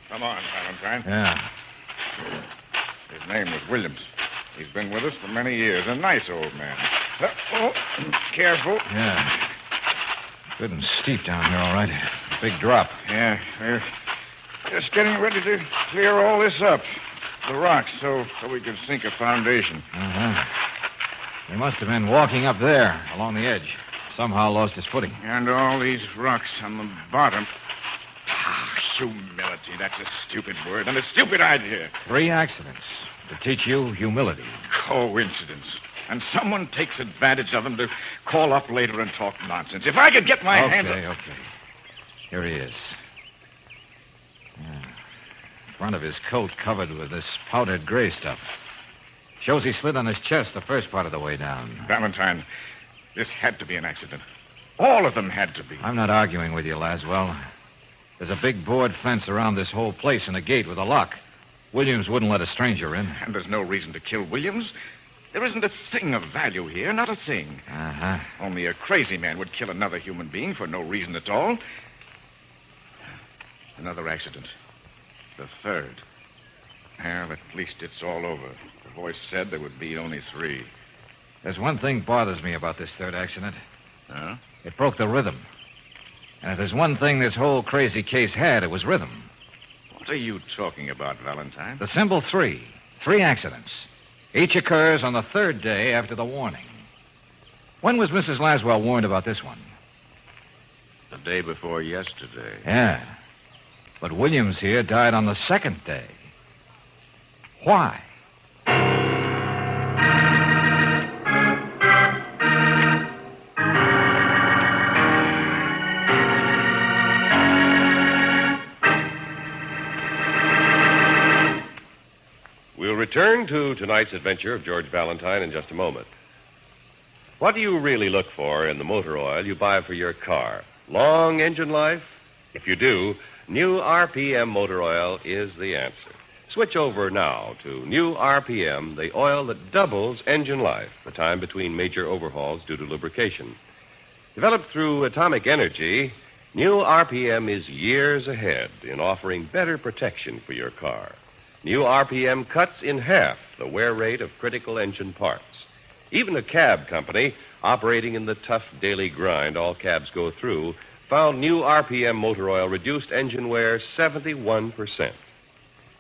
Come on, Valentine. Yeah. His name was Williams. He's been with us for many years. A nice old man. Careful. Yeah. Good and steep down here, all right. A big drop. Yeah, we're just getting ready to clear all this up. The rocks, so we can sink a foundation. Uh-huh. He must have been walking up there, along the edge. Somehow lost his footing. And all these rocks on the bottom. Humility, that's a stupid word and a stupid idea. 3 accidents to teach you humility. Coincidence. And someone takes advantage of them to call up later and talk nonsense. If I could get my hands... Okay. Here he is. Front of his coat covered with this powdered gray stuff. Shows he slid on his chest the first part of the way down. Valentine, this had to be an accident. All of them had to be. I'm not arguing with you, Laswell. There's a big board fence around this whole place and a gate with a lock. Williams wouldn't let a stranger in. And there's no reason to kill Williams. There isn't a thing of value here, not a thing. Uh-huh. Only a crazy man would kill another human being for no reason at all. Another accident. The third. Well, at least it's all over. The voice said there would be only 3. There's one thing bothers me about this third accident. Huh? It broke the rhythm. And if there's one thing this whole crazy case had, it was rhythm. What are you talking about, Valentine? The symbol 3. 3 accidents. Each occurs on the 3rd day after the warning. When was Mrs. Laswell warned about this one? The day before yesterday. Yeah. But Williams here died on the 2nd day. Why? We'll return to tonight's adventure of George Valentine in just a moment. What do you really look for in the motor oil you buy for your car? Long engine life? If you do, new RPM motor oil is the answer. Switch over now to New RPM, the oil that doubles engine life, the time between major overhauls due to lubrication. Developed through atomic energy, New RPM is years ahead in offering better protection for your car. New RPM cuts in half the wear rate of critical engine parts. Even a cab company operating in the tough daily grind all cabs go through found New RPM motor oil reduced engine wear 71%.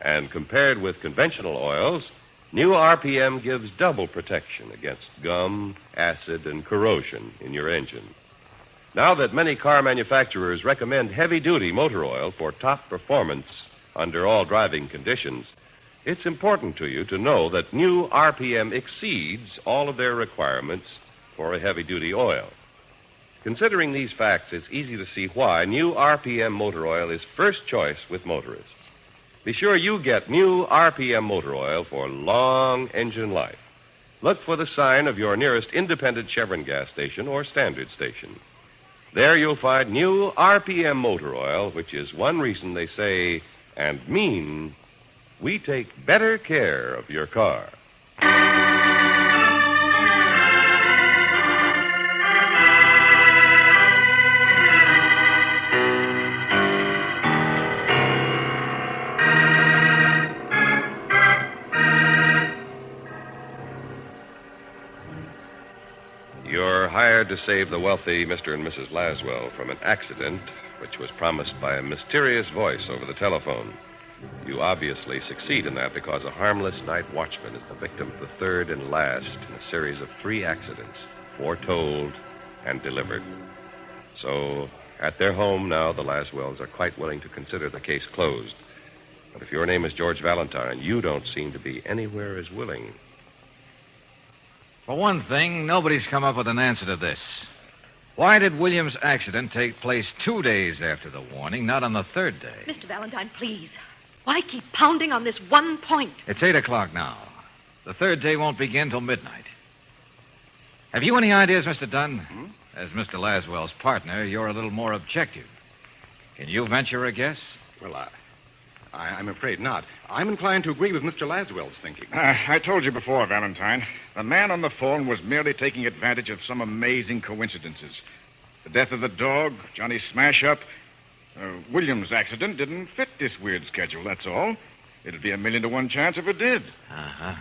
And compared with conventional oils, New RPM gives double protection against gum, acid, and corrosion in your engine. Now that many car manufacturers recommend heavy-duty motor oil for top performance under all driving conditions, it's important to you to know that New RPM exceeds all of their requirements for a heavy-duty oil. Considering these facts, it's easy to see why New RPM motor oil is first choice with motorists. Be sure you get New RPM motor oil for long engine life. Look for the sign of your nearest independent Chevron gas station or standard station. There you'll find New RPM motor oil, which is one reason they say and mean we take better care of your car. You're hired to save the wealthy Mr. and Mrs. Laswell from an accident which was promised by a mysterious voice over the telephone. You obviously succeed in that because a harmless night watchman is the victim of the third and last in a series of 3 accidents, foretold and delivered. So, at their home now, the Laswells are quite willing to consider the case closed. But if your name is George Valentine, you don't seem to be anywhere as willing. For one thing, nobody's come up with an answer to this. Why did William's accident take place 2 days after the warning, not on the 3rd day? Mr. Valentine, please. Why keep pounding on this one point? It's 8 o'clock now. The 3rd day won't begin till midnight. Have you any ideas, Mr. Dunn? As Mr. Laswell's partner, you're a little more objective. Can you venture a guess? Well, I'm afraid not. I'm inclined to agree with Mr. Laswell's thinking. I told you before, Valentine. The man on the phone was merely taking advantage of some amazing coincidences. The death of the dog, Johnny's smash-up, William's accident didn't fit this weird schedule, that's all. It'd be a 1,000,000 to 1 chance if it did. Uh-huh.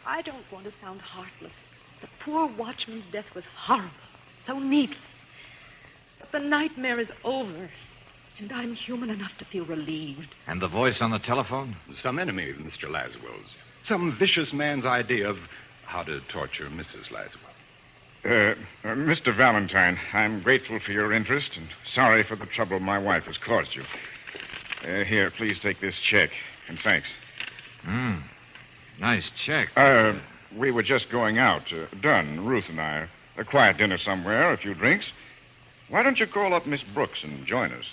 I don't want to sound heartless. The poor watchman's death was horrible, so needless. But the nightmare is over, and I'm human enough to feel relieved. And the voice on the telephone? Some enemy of Mr. Laswell's. Some vicious man's idea of how to torture Mrs. Laswell. Mr. Valentine, I'm grateful for your interest and sorry for the trouble my wife has caused you. Here, please take this check, and thanks. Nice check. We were just going out. Dunn, Ruth and I. A quiet dinner somewhere, a few drinks. Why don't you call up Miss Brooks and join us?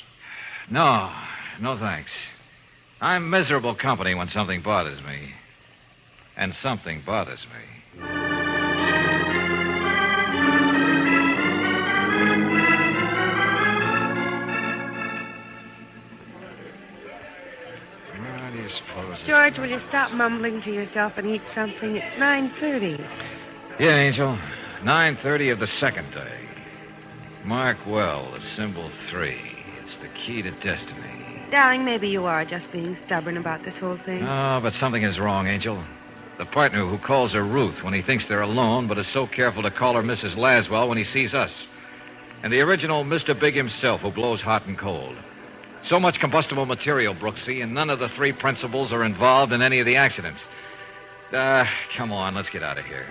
No thanks. I'm miserable company when something bothers me. And something bothers me. George, will you stop mumbling to yourself and eat something? It's 9:30. Yeah, Angel. 9:30 of the 2nd day. Mark well, the symbol 3. It's the key to destiny. Darling, maybe you are just being stubborn about this whole thing. Oh, but something is wrong, Angel. The partner who calls her Ruth when he thinks they're alone, but is so careful to call her Mrs. Laswell when he sees us. And the original Mr. Big himself who blows hot and cold. So much combustible material, Brooksy, and none of the 3 principals are involved in any of the accidents. Come on, let's get out of here.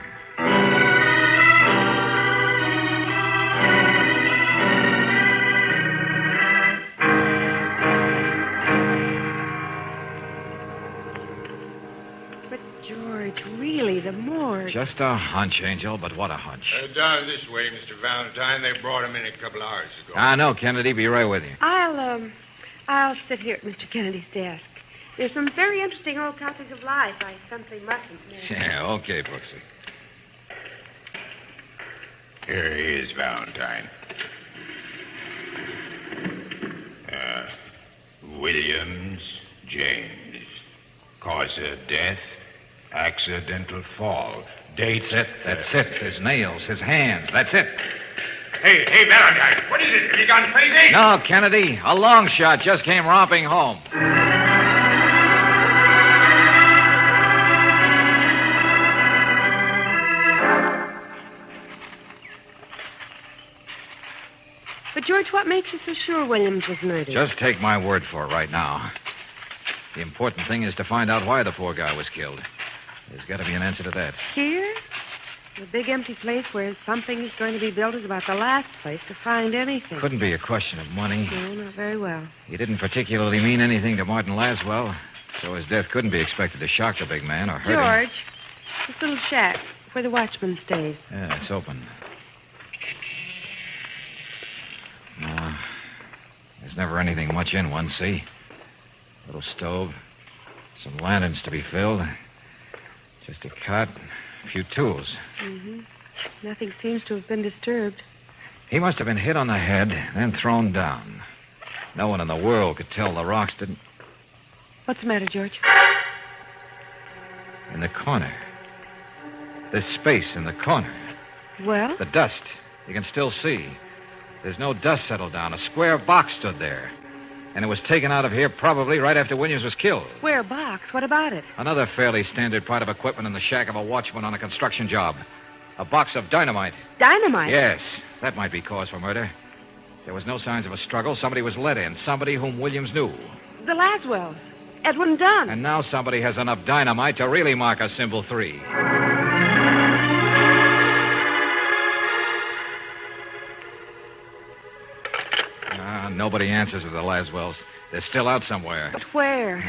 But, George, really, the morgue. Just a hunch, Angel, but what a hunch. Down this way, Mr. Valentine. They brought him in a couple hours ago. I know, Kennedy. Be right with you. I'll sit here at Mr. Kennedy's desk. There's some very interesting old copies of Life I simply mustn't miss. Yeah, okay, Brooksy. Here he is, Valentine. Williams, James. Cause of death, accidental fall. Dates. That's it. His nails, his hands. That's it. Hey, Valentine, what is it? Have you gone crazy? No, Kennedy. A long shot just came romping home. But, George, what makes you so sure Williams was murdered? Just take my word for it right now. The important thing is to find out why the poor guy was killed. There's got to be an answer to that. Here? The big empty place where something is going to be built is about the last place to find anything. Couldn't be a question of money. No, not very well. He didn't particularly mean anything to Martin Laswell, so his death couldn't be expected to shock the big man or hurt him. George, this little shack where the watchman stays. Yeah, it's open. No, there's never anything much in one, see? Little stove, some lanterns to be filled, just a cot, a few tools. Mm-hmm. Nothing seems to have been disturbed. He must have been hit on the head, then thrown down. No one in the world could tell the rocks didn't... What's the matter, George? In the corner. This space in the corner. Well? The dust. You can still see. There's no dust settled down. A square box stood there. And it was taken out of here probably right after Williams was killed. Square box? What about it? Another fairly standard part of equipment in the shack of a watchman on a construction job. A box of dynamite. Dynamite? Yes. That might be cause for murder. There was no signs of a struggle. Somebody was let in. Somebody whom Williams knew. The Laswells. Edwin Dunn. And now somebody has enough dynamite to really mark a simple 3. Nobody answers to the Laswells. They're still out somewhere. But where?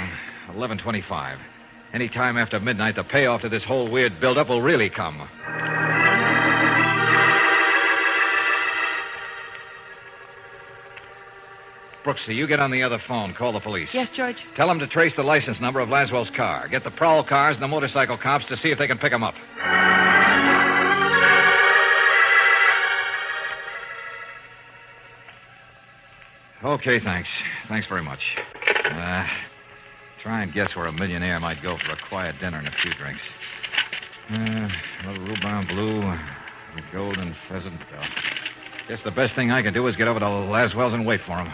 11:25. Any time after midnight, the payoff to this whole weird buildup will really come. Brooksy, you get on the other phone. Call the police. Yes, George. Tell them to trace the license number of Laswell's car. Get the prowl cars and the motorcycle cops to see if they can pick him up. Okay, thanks. Thanks very much. Try and guess where a millionaire might go for a quiet dinner and a few drinks. A little rhubarb blue, a golden pheasant. Guess the best thing I can do is get over to Laswell's and wait for him.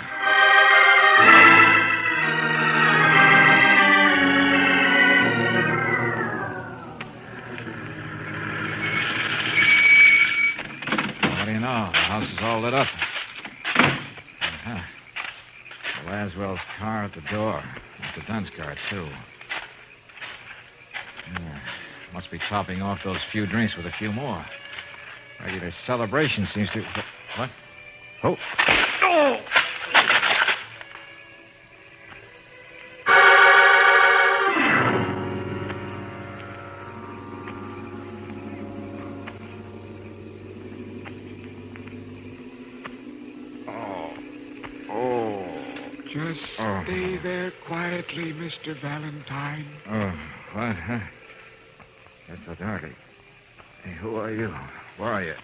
What do you know? The house is all lit up. Laswell's car at the door. Mr. Dunn's car, too. Must be topping off those few drinks with a few more. Regular celebration seems to... What? Oh. Oh! Just stay there quietly, Mr. Valentine. Oh, what? Huh? That's so dark. Hey, who are you? Where are you?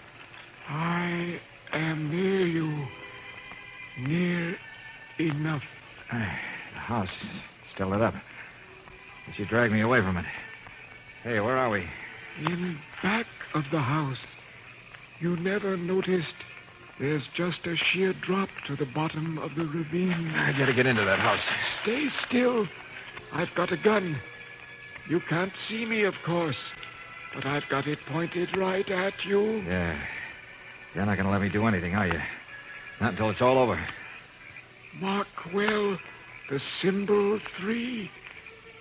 I am near you. Near enough. The house is still lit up. But you dragged me away from it. Hey, where are we? In back of the house. You never noticed there's just a sheer drop to the bottom of the ravine. I gotta get into that house. Stay still. I've got a gun. You can't see me, of course, but I've got it pointed right at you. Yeah. You're not gonna let me do anything, are you? Not until it's all over. Mark well the symbol 3.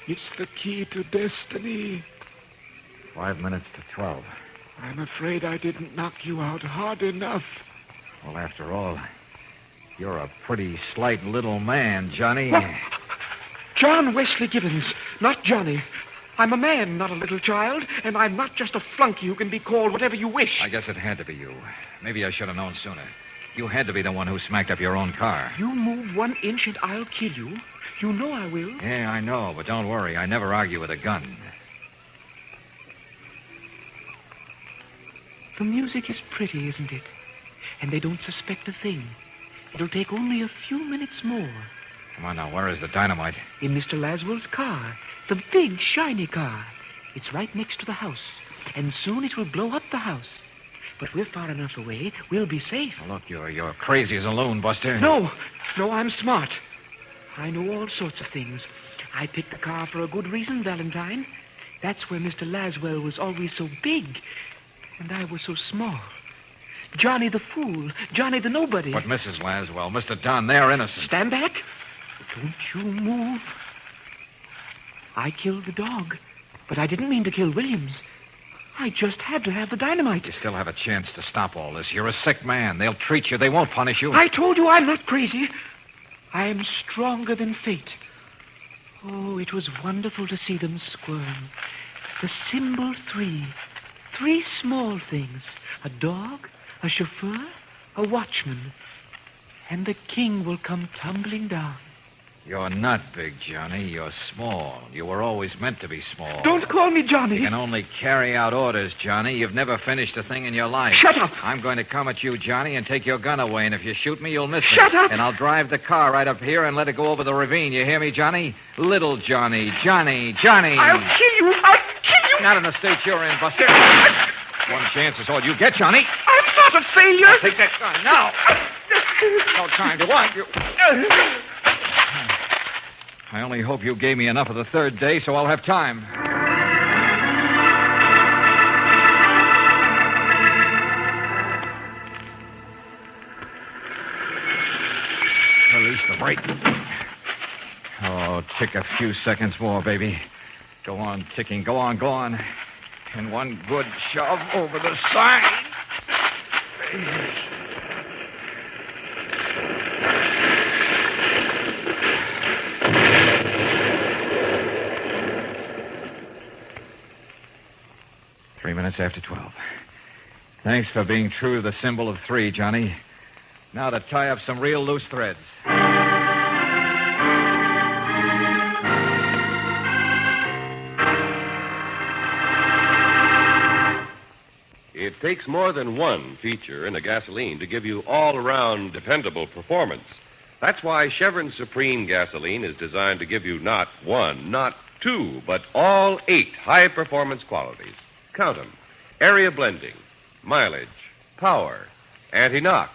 It's the key to destiny. 5 minutes to 12. I'm afraid I didn't knock you out hard enough. Well, after all, you're a pretty slight little man, Johnny. What? John Wesley Gibbons, not Johnny. I'm a man, not a little child, and I'm not just a flunky who can be called whatever you wish. I guess it had to be you. Maybe I should have known sooner. You had to be the one who smacked up your own car. You move 1 inch and I'll kill you. You know I will. Yeah, I know, but don't worry. I never argue with a gun. The music is pretty, isn't it? And they don't suspect a thing. It'll take only a few minutes more. Come on now, where is the dynamite? In Mr. Laswell's car. The big, shiny car. It's right next to the house. And soon it will blow up the house. But we're far enough away, we'll be safe. Now, look, you're crazy as a loon, Buster. No, I'm smart. I know all sorts of things. I picked the car for a good reason, Valentine. That's where Mr. Laswell was always so big, and I was so small. Johnny the fool, Johnny the nobody. But Mrs. Laswell, Mr. Dunn, they're innocent. Stand back. Don't you move. I killed the dog, but I didn't mean to kill Williams. I just had to have the dynamite. You still have a chance to stop all this. You're a sick man. They'll treat you. They won't punish you. I told you I'm not crazy. I am stronger than fate. Oh, it was wonderful to see them squirm. The symbol 3. 3 small things. A dog, a chauffeur, a watchman. And the king will come tumbling down. You're not big, Johnny. You're small. You were always meant to be small. Don't call me Johnny. You can only carry out orders, Johnny. You've never finished a thing in your life. Shut up. I'm going to come at you, Johnny, and take your gun away. And if you shoot me, you'll miss me. Shut up. And I'll drive the car right up here and let it go over the ravine. You hear me, Johnny? Little Johnny. Johnny. I'll kill you. Not in the state you're in, Buster. One chance is all you get, Johnny. I'm not a failure. I'll take that gun now. No time to want you. I only hope you gave me enough of the third day so I'll have time. Release the brake. Oh, tick a few seconds more, baby. Go on ticking. Go on. And one good shove over the side. 3 minutes after 12. Thanks for being true to the symbol of 3, Johnny. Now to tie up some real loose threads. It takes more than one feature in a gasoline to give you all-around dependable performance. That's why Chevron Supreme gasoline is designed to give you not 1, not 2, but all 8 high-performance qualities. Count them. Area blending, mileage, power, anti-knock,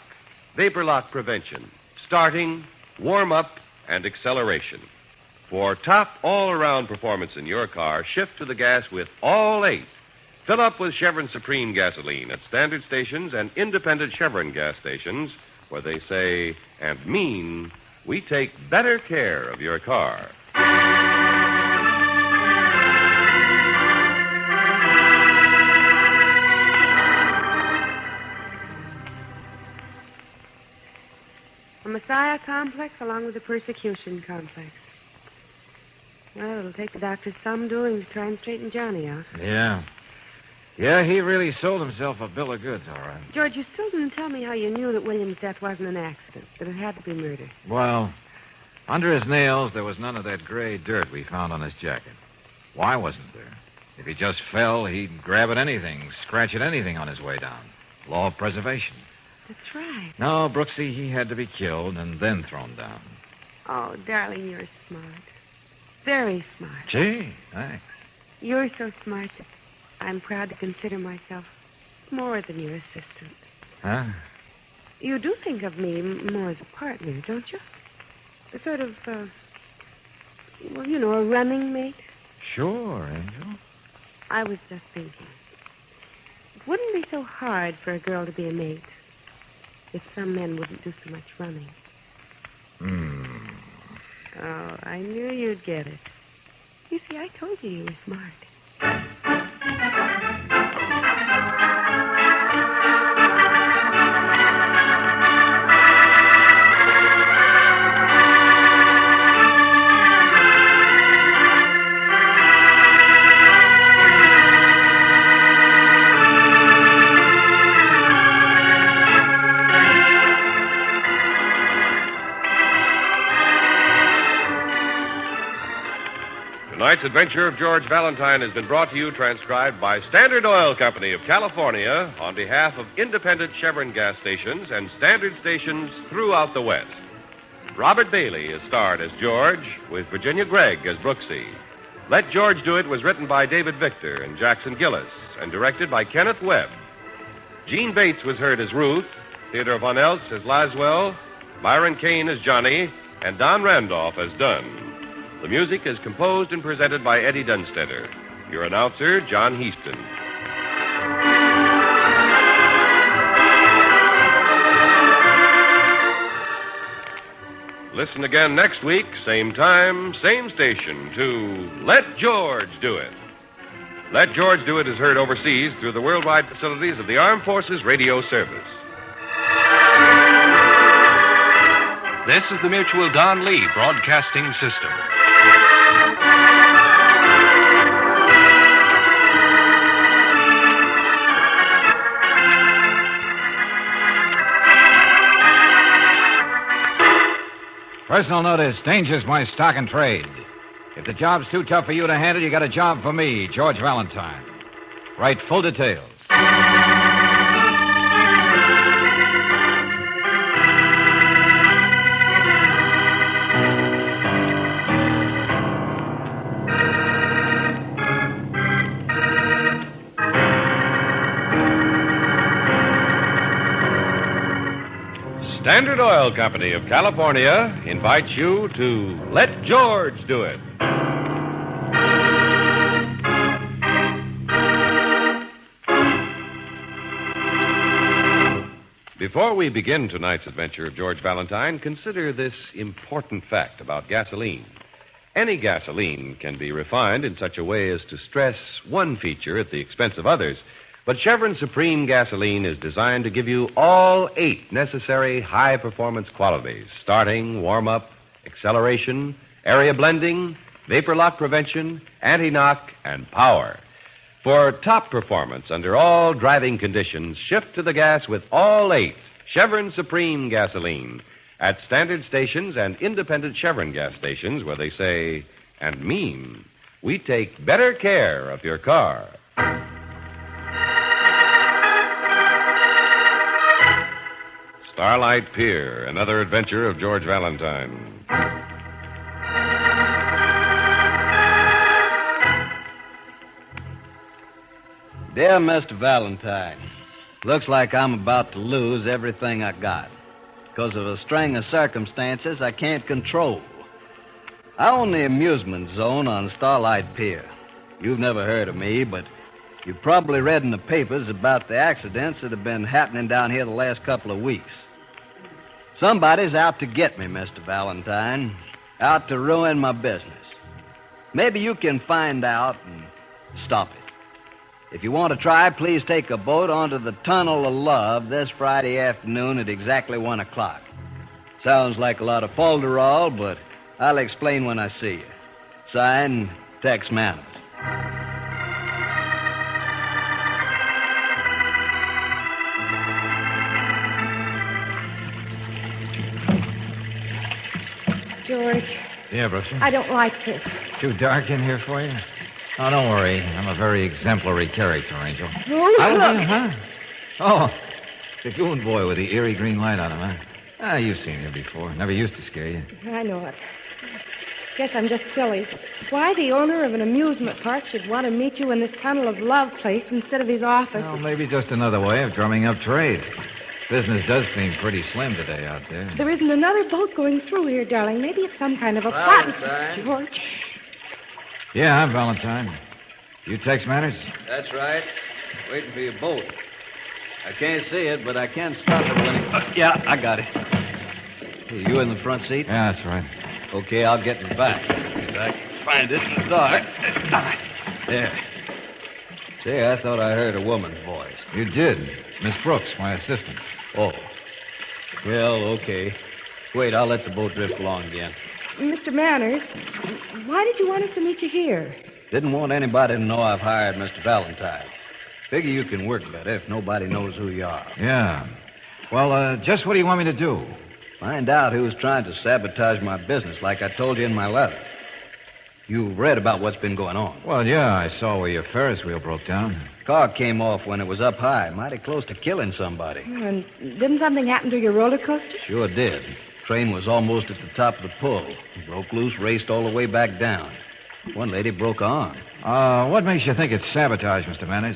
vapor lock prevention, starting, warm-up, and acceleration. For top all-around performance in your car, shift to the gas with all 8. Fill up with Chevron Supreme gasoline at standard stations and independent Chevron gas stations where they say and mean we take better care of your car. A Messiah complex along with the persecution complex. Well, it'll take the doctor some doing to try and straighten Johnny out. Yeah, he really sold himself a bill of goods, all right. George, you still didn't tell me how you knew that William's death wasn't an accident, that it had to be murder. Well, under his nails, there was none of that gray dirt we found on his jacket. Why wasn't there? If he just fell, he'd grab at anything, scratch at anything on his way down. Law of preservation. That's right. No, Brooksy, he had to be killed and then thrown down. Oh, darling, you're smart. Very smart. Gee, thanks. You're so smart that I'm proud to consider myself more than your assistant. Huh? You do think of me more as a partner, don't you? A sort of, well, you know, a running mate. Sure, Angel. I was just thinking. It wouldn't be so hard for a girl to be a mate if some men wouldn't do so much running. Oh, I knew you'd get it. You see, I told you were smart. Tonight's adventure of George Valentine has been brought to you, transcribed by Standard Oil Company of California on behalf of independent Chevron gas stations and standard stations throughout the West. Robert Bailey is starred as George, with Virginia Gregg as Brooksy. Let George Do It was written by David Victor and Jackson Gillis and directed by Kenneth Webb. Jean Bates was heard as Ruth, Theodore Von Eltz as Laswell, Myron Kane as Johnny, and Don Randolph as Dunn. The music is composed and presented by Eddie Dunstetter. Your announcer, John Heaston. Listen again next week, same time, same station, to Let George Do It. Let George Do It is heard overseas through the worldwide facilities of the Armed Forces Radio Service. This is the Mutual Don Lee Broadcasting System. Personal notice, danger's my stock and trade. If the job's too tough for you to handle, you got a job for me, George Valentine. Write full details. Standard Oil Company of California invites you to Let George Do It. Before we begin tonight's adventure of George Valentine, consider this important fact about gasoline. Any gasoline can be refined in such a way as to stress one feature at the expense of others. But Chevron Supreme gasoline is designed to give you all 8 necessary high-performance qualities, starting, warm-up, acceleration, area blending, vapor lock prevention, anti-knock, and power. For top performance under all driving conditions, shift to the gas with all 8 Chevron Supreme gasoline at standard stations and independent Chevron gas stations where they say and mean, we take better care of your car. Starlight Pier, another adventure of George Valentine. Dear Mr. Valentine, looks like I'm about to lose everything I got because of a string of circumstances I can't control. I own the amusement zone on Starlight Pier. You've never heard of me, but you've probably read in the papers about the accidents that have been happening down here the last couple of weeks. Somebody's out to get me, Mr. Valentine, out to ruin my business. Maybe you can find out and stop it. If you want to try, please take a boat onto the Tunnel of Love this Friday afternoon at exactly 1 o'clock. Sounds like a lot of folderol, but I'll explain when I see you. Signed, Tex Manners. George, Yeah, Brooksy? I don't like this. Too dark in here for you? Oh, don't worry. I'm a very exemplary character, Angel. Oh, I was look. in, huh? Oh, the goon boy with the eerie green light on him, huh? Ah, you've seen him before. Never used to scare you. I know it. Guess I'm just silly. Why the owner of an amusement park should want to meet you in this Tunnel of Love place instead of his office? Well, maybe just another way of drumming up trade. Business does seem pretty slim today out there. There isn't another boat going through here, darling. Maybe it's some kind of a plot. Valentine. George. Yeah, I'm Valentine. You Tex Manners? That's right. Waiting for your boat. I can't see it, but I can stop it when it... yeah, I got it. Hey, you in the front seat? Yeah, that's right. Okay, I'll get in the back. If I can find it in the dark. There. Say, I thought I heard a woman's voice. You did. Miss Brooks, my assistant. Oh. Well, okay. Wait, I'll let the boat drift along again. Mr. Manners, why did you want us to meet you here? Didn't want anybody to know I've hired Mr. Valentine. Figure you can work better if nobody knows who you are. Yeah. Well, just what do you want me to do? Find out who's trying to sabotage my business, like I told you in my letter. You read about what's been going on. Well, yeah, I saw where your Ferris wheel broke down. Car came off when it was up high, mighty close to killing somebody. And didn't something happen to your roller coaster? Sure did. train was almost at the top of the pull. Broke loose, raced all the way back down. One lady broke her arm. What makes you think it's sabotage, Mr. Manners?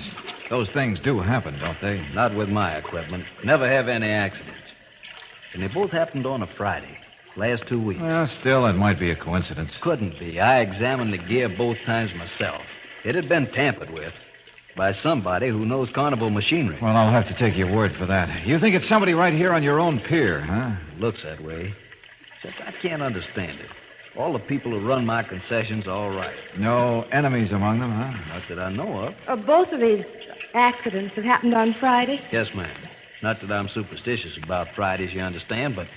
Those things do happen, don't they? Not with my equipment. Never have any accidents. And they both happened on a Friday. Last 2 weeks. Well, still, it might be a coincidence. Couldn't be. I examined the gear both times myself. It had been tampered with by somebody who knows carnival machinery. Well, I'll have to take your word for that. You think it's somebody right here on your own pier, huh? Looks that way. Except I can't understand it. All the people who run my concessions are all right. No enemies among them, huh? Not that I know of. Both of these accidents have happened on Friday? Yes, ma'am. Not that I'm superstitious about Fridays, you understand, but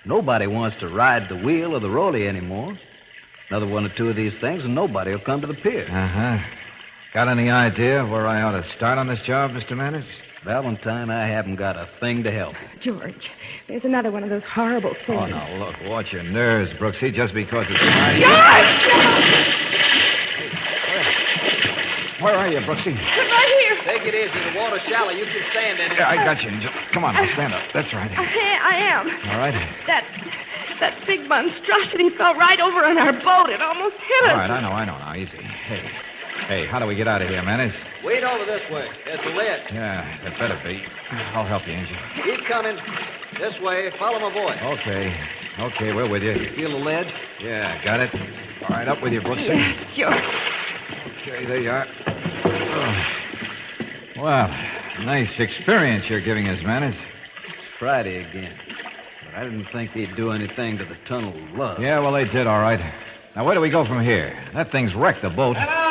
nobody wants to ride the wheel or the rolly anymore. Another one or two of these things, and nobody will come to the pier. Uh-huh. Got any idea where I ought to start on this job, Mr. Manners? Valentine, I haven't got a thing to help you. George, there's another one of those horrible things. Oh, now, look, watch your nerves, Brooksy, just because it's Friday. George! Where are you, Brooksy? Right here. Take it easy. The water's shallow. You can stand in it. Yeah, I got you, Angel. Come on, now, stand up. That's right. I am. All right. That big monstrosity fell right over on our boat. It almost hit us. All right, I know now. Easy. Hey, how do we get out of here, Manners? Wade over this way. There's the ledge. Yeah, it better be. I'll help you, Angel. Keep coming. This way. Follow my voice. Okay, we're with you. Feel the ledge? Yeah, got it. All right, up with you, Brooksy. Yeah, George. Okay, there you are. Oh. Well, nice experience you're giving us, Manners. Friday again. But I didn't think they'd do anything to the tunnel of love. Yeah, well, they did, all right. Now, where do we go from here? That thing's wrecked the boat. Hello!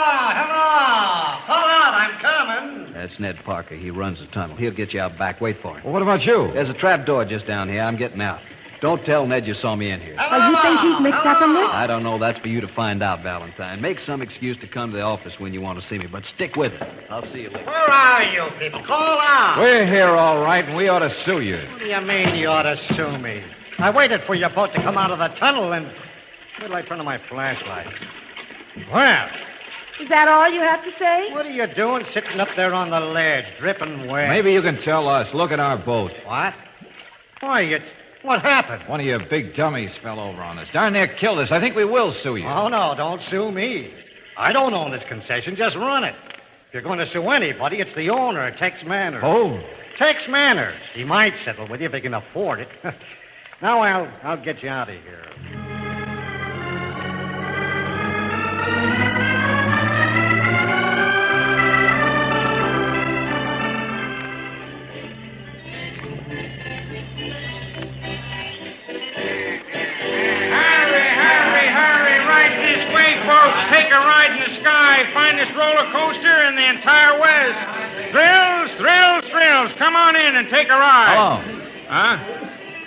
Hold on, I'm coming. That's Ned Parker. He runs the tunnel. He'll get you out back. Wait for him. Well, what about you? There's a trap door just down here. I'm getting out. Don't tell Ned you saw me in here. You think he's mixed up in this? I don't know. That's for you to find out, Valentine. Make some excuse to come to the office when you want to see me, but stick with it. I'll see you later. Where are you people? Call out. We're here, all right, and we ought to sue you. What do you mean you ought to sue me? I waited for your boat to come out of the tunnel and... Where did I turn on my flashlight? Well... Is that all you have to say? What are you doing sitting up there on the ledge, dripping wet? Maybe you can tell us. Look at our boat. What? Why, what happened? One of your big dummies fell over on us. Darn near killed us. I think we will sue you. Oh, no, don't sue me. I don't own this concession. Just run it. If you're going to sue anybody, it's the owner, Tex Manners. Oh? Tex Manners. He might settle with you if he can afford it. Now, I'll get you out of here. Take a ride in the sky, finest roller coaster in the entire West. Thrills. Come on in and take a ride. Hello. Huh?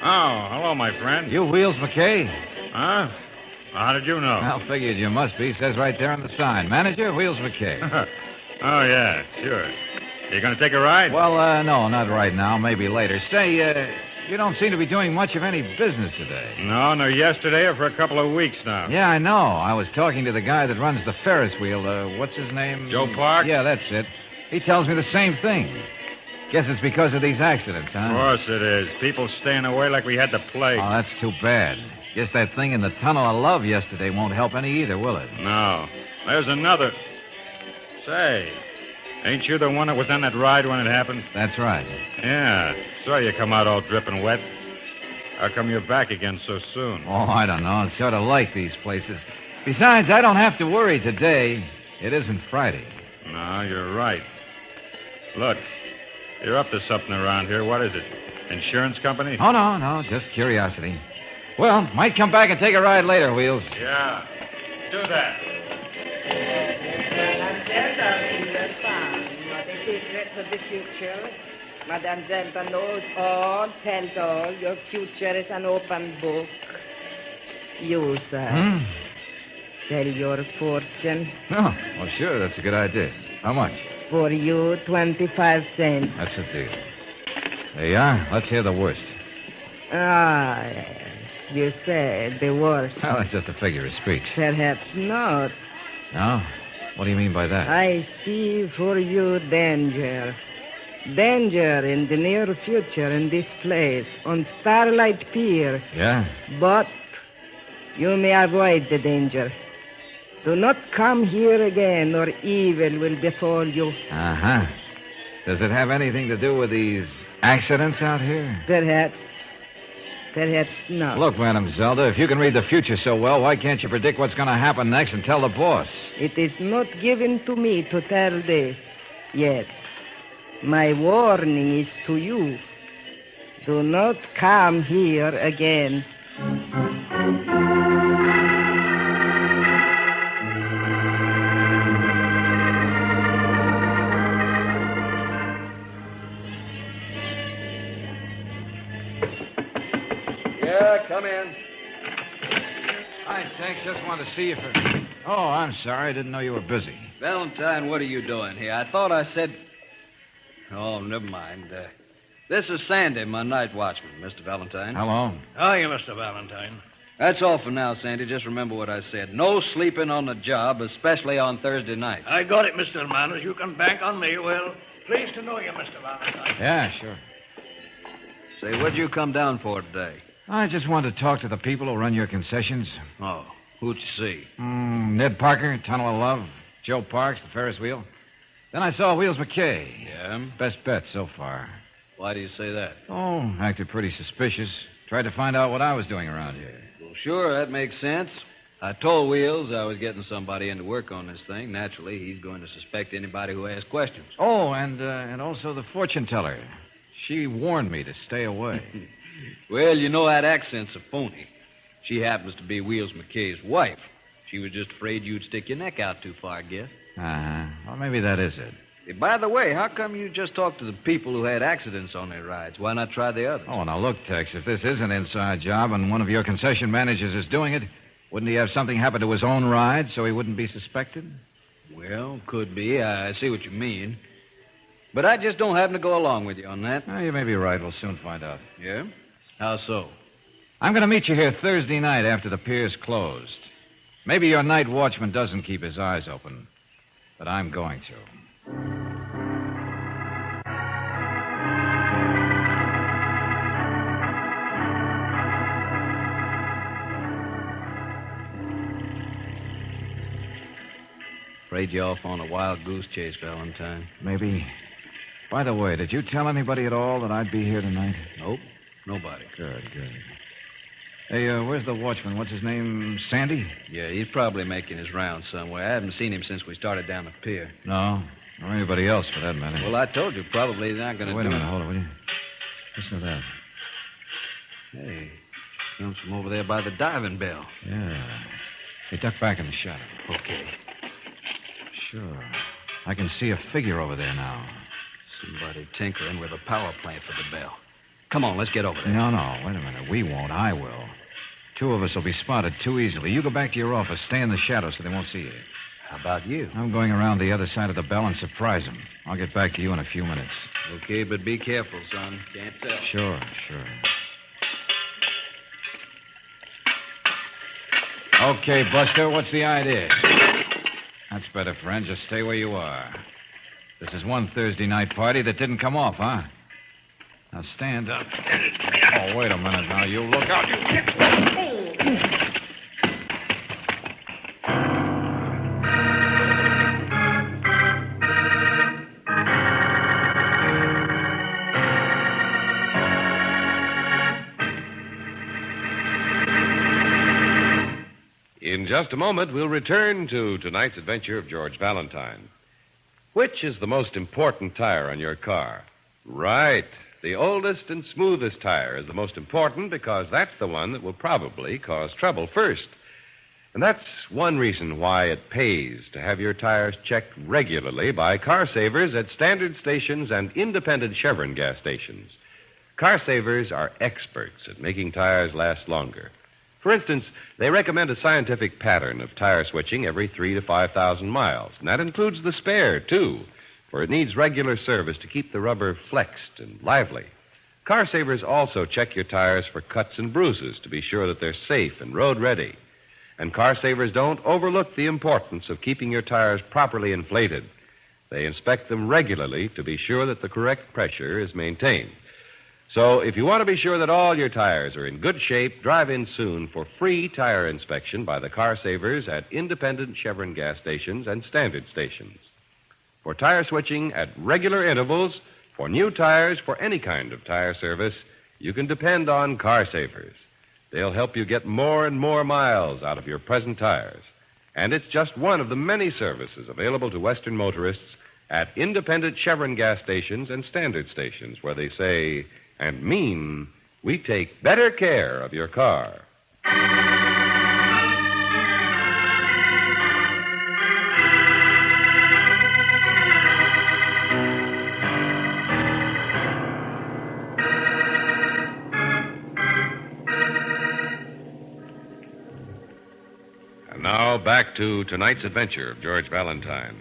Oh, hello, my friend. You Wheels McKay? Huh? How did you know? Well, figured you must be. Says right there on the sign. Manager, Wheels McKay. Oh, yeah, sure. You going to take a ride? Well, no, not right now. Maybe later. Say, you don't seem to be doing much of any business today. No, yesterday or for a couple of weeks now. Yeah, I know. I was talking to the guy that runs the Ferris wheel. What's his name? Joe Park? Yeah, that's it. He tells me the same thing. Guess it's because of these accidents, huh? Of course it is. People staying away like we had the plague. Oh, that's too bad. Guess that thing in the tunnel of love yesterday won't help any either, will it? No. There's another. Say, ain't you the one that was on that ride when it happened? That's right. Yeah. Saw you come out all dripping wet. How come you're back again so soon? Oh, I don't know. I sort of like these places. Besides, I don't have to worry today. It isn't Friday. No, you're right. Look, you're up to something around here. What is it? Insurance company? Oh, no. Just curiosity. Well, might come back and take a ride later, Wheels. Yeah. Do that. Secrets of the future. Madame Zelda knows all, tells all. Your future is an open book. You, sir. Tell your fortune. Oh, well, sure, that's a good idea. How much? For you, 25 cents. That's a deal. There you are. Let's hear the worst. Ah, yes. You said the worst. Well, that's just a figure of speech. Perhaps not. No? What do you mean by that? I see for you danger. danger in the near future in this place, on Starlight Pier. Yeah? But you may avoid the danger. Do not come here again, or evil will befall you. Uh-huh. Does it have anything to do with these accidents out here? Perhaps. Perhaps not. Look, Madam Zelda, if you can read the future so well, why can't you predict what's going to happen next and tell the boss? It is not given to me to tell this yet. My warning is to you. Do not come here again. Yeah, come in. Hi, thanks. Just wanted to see you for... Oh, I'm sorry. I didn't know you were busy. Valentine, what are you doing here? I thought I said... Oh, never mind. This is Sandy, my night watchman, Mr. Valentine. Hello. How are you, Mr. Valentine? That's all for now, Sandy. Just remember what I said. No sleeping on the job, especially on Thursday night. I got it, Mr. Manners. You can bank on me. Well, pleased to know you, Mr. Valentine. Yeah, sure. Say, what'd you come down for today? I just wanted to talk to the people who run your concessions. Oh, who'd you see? Ned Parker, Tunnel of Love, Joe Parks, the Ferris wheel. Then I saw Wheels McKay. Yeah? Best bet so far. Why do you say that? Oh, acted pretty suspicious. Tried to find out what I was doing around here. Well, sure, that makes sense. I told Wheels I was getting somebody in to work on this thing. Naturally, he's going to suspect anybody who asks questions. Oh, and also the fortune teller. She warned me to stay away. Well, you know that accent's a phony. She happens to be Wheels McKay's wife. She was just afraid you'd stick your neck out too far, I guess. Uh-huh. Well, maybe that is it. Hey, by the way, how come you just talked to the people who had accidents on their rides? Why not try the others? Oh, now look, Tex, if this is an inside job and one of your concession managers is doing it, wouldn't he have something happen to his own ride so he wouldn't be suspected? Well, could be. I see what you mean. But I just don't happen to go along with you on that. Oh, you may be right. We'll soon find out. Yeah? How so? I'm going to meet you here Thursday night after the pier's closed. Maybe your night watchman doesn't keep his eyes open, but I'm going to. Afraid you're off on a wild goose chase, Valentine. Maybe. By the way, did you tell anybody at all that I'd be here tonight? Nope. Nobody. Good. Hey, where's the watchman? What's his name? Sandy? Yeah, he's probably making his rounds somewhere. I haven't seen him since we started down the pier. No. Or anybody else, for that matter. Well, I told you, probably they're not going to Wait a minute. Hold it, will you? Listen to that. Hey, comes from over there by the diving bell. Yeah. Hey, duck back in the shadow. Okay. Sure. I can see a figure over there now. Somebody tinkering with a power plant for the bell. Come on, let's get over there. No, wait a minute. We won't. I will. Two of us will be spotted too easily. You go back to your office. Stay in the shadow so they won't see you. How about you? I'm going around the other side of the bell and surprise them. I'll get back to you in a few minutes. Okay, but be careful, son. Can't tell. Sure. Okay, Buster, what's the idea? That's better, friend. Just stay where you are. This is one Thursday night party that didn't come off, huh? Now stand up. Oh, wait a minute now. You look out. In just a moment, we'll return to tonight's adventure of George Valentine. Which is the most important tire on your car? Right. The oldest and smoothest tire is the most important because that's the one that will probably cause trouble first. And that's one reason why it pays to have your tires checked regularly by car savers at standard stations and independent Chevron gas stations. Car savers are experts at making tires last longer. For instance, they recommend a scientific pattern of tire switching every 3,000 to 5,000 miles. And that includes the spare, too, for it needs regular service to keep the rubber flexed and lively. Car savers also check your tires for cuts and bruises to be sure that they're safe and road-ready. And car savers don't overlook the importance of keeping your tires properly inflated. They inspect them regularly to be sure that the correct pressure is maintained. So if you want to be sure that all your tires are in good shape, drive in soon for free tire inspection by the car savers at independent Chevron gas stations and standard stations. For tire switching at regular intervals, for new tires, for any kind of tire service, you can depend on car savers. They'll help you get more and more miles out of your present tires. And it's just one of the many services available to Western motorists at independent Chevron gas stations and standard stations where they say and mean we take better care of your car. And now back to tonight's adventure of George Valentine.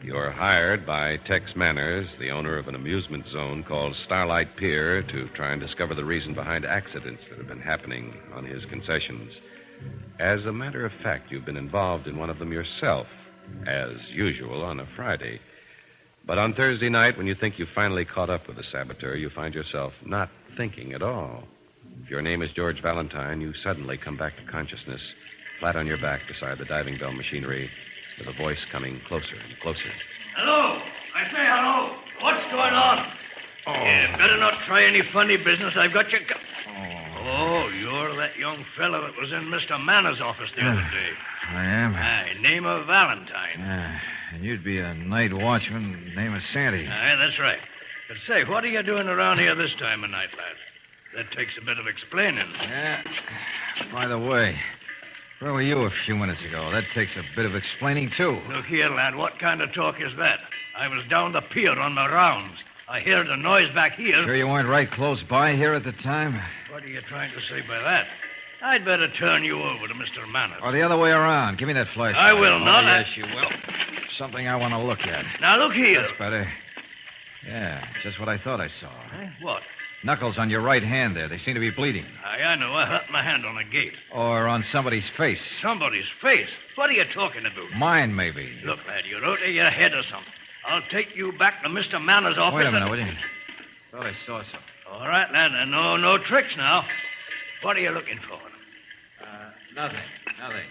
You're hired by Tex Manners, the owner of an amusement zone called Starlight Pier, to try and discover the reason behind accidents that have been happening on his concessions. As a matter of fact, you've been involved in one of them yourself, as usual on a Friday. But on Thursday night, when you think you've finally caught up with the saboteur, you find yourself not thinking at all. If your name is George Valentine, you suddenly come back to consciousness, flat on your back beside the diving bell machinery, with a voice coming closer and closer. Hello. I say hello. What's going on? Oh. You better not try any funny business. I've got you... Oh, you're that young fellow that was in Mr. Manners' office the other day. I am. Aye, name of Valentine. And you'd be a night watchman, name of Sandy. Aye, that's right. But say, what are you doing around here this time of night, lad? That takes a bit of explaining. Yeah. By the way, where were you a few minutes ago? That takes a bit of explaining, too. Look here, lad, what kind of talk is that? I was down the pier on the rounds. I heard a noise back here. Sure you weren't right close by here at the time? What are you trying to say by that? I'd better turn you over to Mr. Manners. Or the other way around. Give me that flashlight. I will not. Yes, you will. Something I want to look at. Now, look here. That's better. Yeah, just what I thought I saw. What? Knuckles on your right hand there. They seem to be bleeding. Aye, I know. I hurt my hand on a gate. Or on somebody's face. Somebody's face? What are you talking about? Mine, maybe. Look, lad, you're out of your head or something. I'll take you back to Mr. Manners' office. Wait a minute, will you? Thought I saw something. All right, lad. No tricks now. What are you looking for? Nothing. I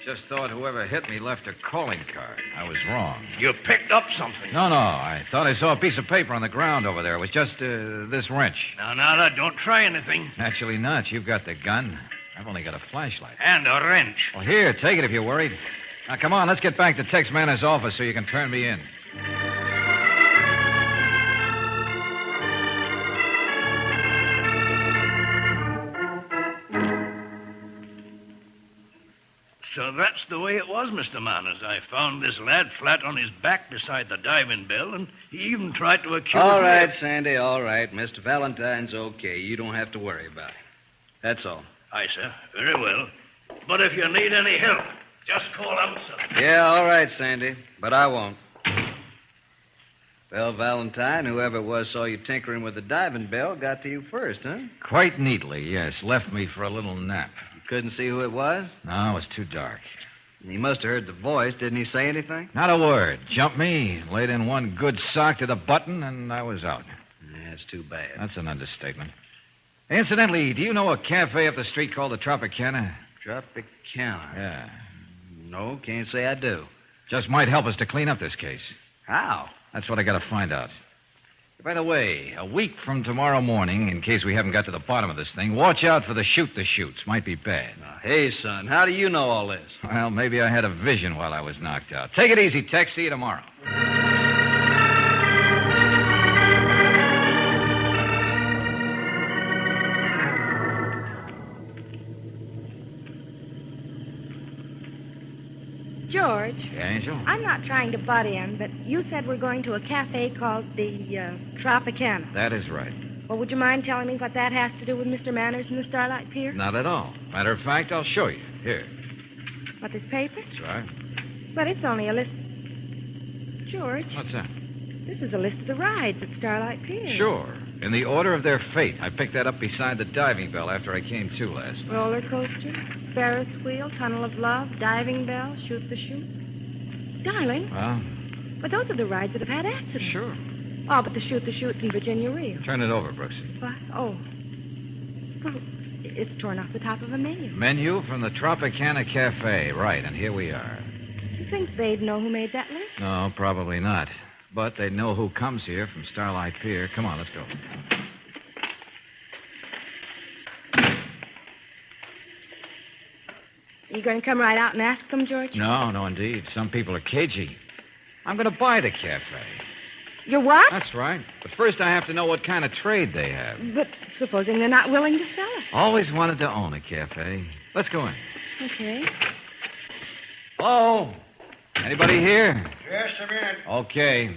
just thought whoever hit me left a calling card. I was wrong. You picked up something. No. I thought I saw a piece of paper on the ground over there. It was just this wrench. Now, lad, don't try anything. Actually not. You've got the gun. I've only got a flashlight. And a wrench. Well, here, take it if you're worried. Now, come on, let's get back to Tex Manners' office so you can turn me in. So that's the way it was, Mr. Manners. I found this lad flat on his back beside the diving bell, and he even tried to accuse me. All right, Sandy, all right. Mr. Valentine's okay. You don't have to worry about it. That's all. Aye, sir. Very well. But if you need any help, just call out, sir. Yeah, all right, Sandy. But I won't. Well, Valentine, whoever it was saw you tinkering with the diving bell got to you first, huh? Quite neatly, yes. Left me for a little nap. You couldn't see who it was? No, it was too dark. He must have heard the voice. Didn't he say anything? Not a word. Jumped me, laid in one good sock to the button, and I was out. Yeah, it's too bad. That's an understatement. Incidentally, do you know a cafe up the street called the Tropicana? Tropicana? Yeah. No, can't say I do. Just might help us to clean up this case. How? That's what I got to find out. By the way, a week from tomorrow morning, in case we haven't got to the bottom of this thing, watch out for the shoot-the-shoots. Might be bad. Now, hey, son, how do you know all this? Well, maybe I had a vision while I was knocked out. Take it easy, Tex. See you tomorrow. George. Yeah, Angel? I'm not trying to butt in, but you said we're going to a cafe called the Tropicana. That is right. Well, would you mind telling me what that has to do with Mr. Manners and the Starlight Pier? Not at all. Matter of fact, I'll show you. Here. What, this paper? That's right. But it's only a list. George. What's that? This is a list of the rides at Starlight Pier. Sure. In the order of their fate. I picked that up beside the diving bell after I came to last night. Roller coaster, Ferris wheel, tunnel of love, diving bell, shoot the chute. Darling. Well? But those are the rides that have had accidents. Sure. Oh, but the shoots in Virginia Reel. Turn it over, Brooksy. What? Oh. Well, it's torn off the top of a menu. Menu from the Tropicana Cafe. Right, and here we are. You think they'd know who made that list? No, probably not. But they'd know who comes here from Starlight Pier. Come on, let's go. You going to come right out and ask them, George? No, indeed. Some people are cagey. I'm going to buy the cafe. You what? That's right. But first I have to know what kind of trade they have. But supposing they're not willing to sell it. Always wanted to own a cafe. Let's go in. Okay. Hello? Anybody here? Yes, I'm in. Okay.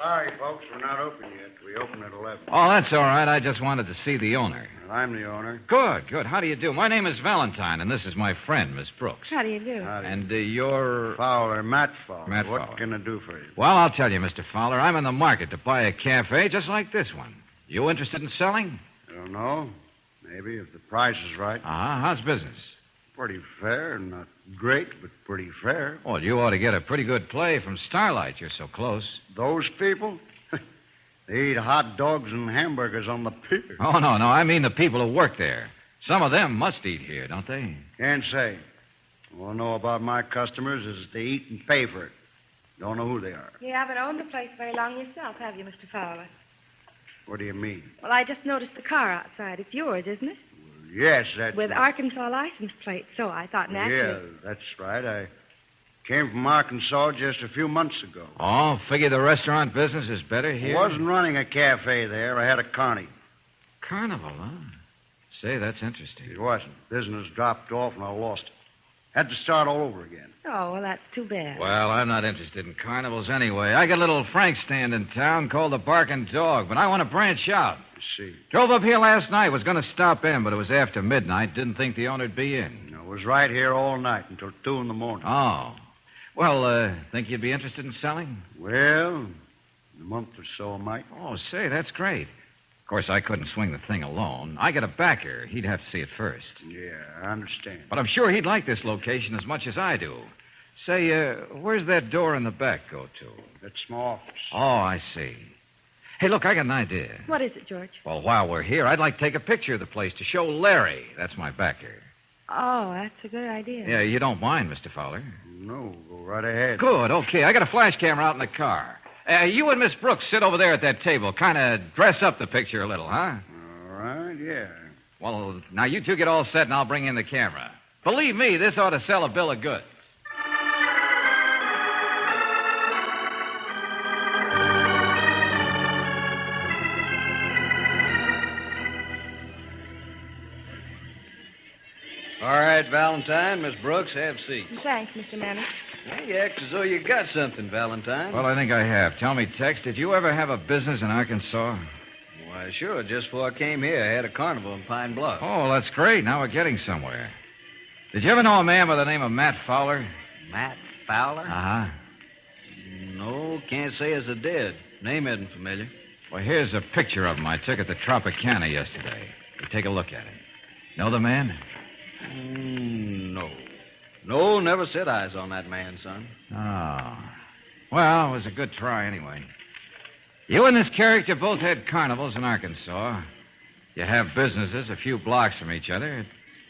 Sorry, folks, we're not open yet. We open at 11. Oh, that's all right. I just wanted to see the owner. Well, I'm the owner. Good. How do you do? My name is Valentine, and this is my friend, Miss Brooks. How do you do? And you're... Fowler, Matt Fowler. Matt What Fowler. can I do for you? Well, I'll tell you, Mr. Fowler, I'm in the market to buy a cafe just like this one. You interested in selling? I don't know. Maybe if the price is right. How's business? Pretty fair. Not great, but pretty fair. Well, you ought to get a pretty good play from Starlight. You're so close. Those people? They eat hot dogs and hamburgers on the pier. Oh, no. I mean the people who work there. Some of them must eat here, don't they? Can't say. All I know about my customers is they eat and pay for it. Don't know who they are. You haven't owned the place very long yourself, have you, Mr. Fowler? What do you mean? Well, I just noticed the car outside. It's yours, isn't it? Yes, that's With right. Arkansas license plate, so I thought naturally... Yeah, that's right. I came from Arkansas just a few months ago. Oh, figure the restaurant business is better here? I wasn't running a cafe there. I had a carny. Carnival, huh? Say, that's interesting. It wasn't. Business dropped off and I lost it. Had to start all over again. Oh, well, that's too bad. Well, I'm not interested in carnivals anyway. I got a little Frank stand in town called the Barking Dog, but I want to branch out. I see. Drove up here last night. Was going to stop in, but it was after midnight. Didn't think the owner'd be in. I was right here all night until 2 in the morning. Oh. Well, think you'd be interested in selling? Well, in a month or so, I might. Oh, say, that's great. Of course, I couldn't swing the thing alone. I got a backer. He'd have to see it first. Yeah, I understand. But I'm sure he'd like this location as much as I do. Say, where's that door in the back go to? That's my office. Oh, I see. Hey, look, I got an idea. What is it, George? Well, while we're here, I'd like to take a picture of the place to show Larry. That's my backer. Oh, that's a good idea. Yeah, you don't mind, Mr. Fowler? No, go right ahead. Good, okay. I got a flash camera out in the car. You and Miss Brooks sit over there at that table. Kind of dress up the picture a little, huh? All right, yeah. Well, now you two get all set, and I'll bring in the camera. Believe me, this ought to sell a bill of goods. All right, Valentine, Miss Brooks, have seats. Thanks, Mr. Manners. Well, you act as though you got something, Valentine. Well, I think I have. Tell me, Tex, did you ever have a business in Arkansas? Why, sure. Just before I came here, I had a carnival in Pine Bluff. Oh, that's great. Now we're getting somewhere. Did you ever know a man by the name of Matt Fowler? Matt Fowler? Uh-huh. No, can't say as I did. Name isn't familiar. Well, here's a picture of him I took at the Tropicana yesterday. You take a look at it. Know the man? No. No, never set eyes on that man, son. Oh. Well, it was a good try anyway. You and this character both had carnivals in Arkansas. You have businesses a few blocks from each other.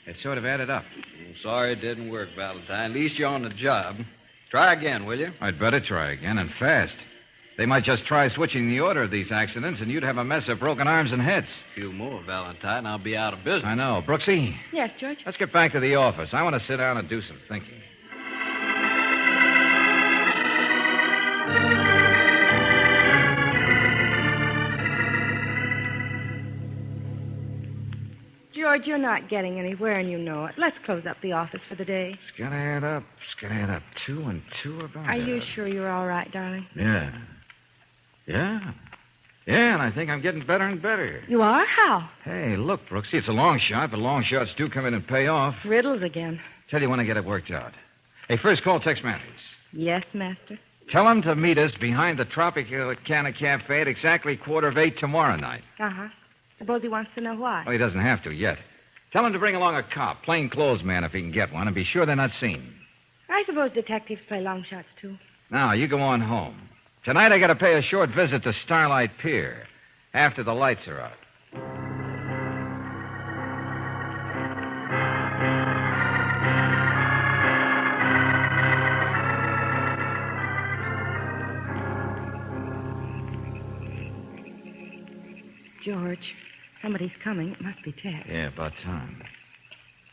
It sort of added up. I'm sorry it didn't work, Valentine. At least you're on the job. Try again, will you? I'd better try again, and fast. They might just try switching the order of these accidents, and you'd have a mess of broken arms and heads. A few more, Valentine. I'll be out of business. I know. Brooksy, Yes, George? let's get back to the office. I want to sit down and do some thinking. George, you're not getting anywhere, and you know it. Let's close up the office for the day. It's gonna add up. 2 and 2 about. Are you sure you're all right, darling? Yeah. Yeah, and I think I'm getting better and better. You are? How? Hey, look, Brooksy, it's a long shot, but long shots do come in and pay off. Riddles again. Tell you when I get it worked out. Hey, first call Tex Matthews. Yes, master. Tell him to meet us behind the Tropicana Cafe at exactly 7:45 tomorrow night. Uh-huh. Suppose he wants to know why. Well, he doesn't have to yet. Tell him to bring along a cop, plainclothes man if he can get one, and be sure they're not seen. I suppose detectives play long shots, too. Now, you go on home. Tonight I got to pay a short visit to Starlight Pier after the lights are out. George, somebody's coming. It must be Ted. Yeah, about time.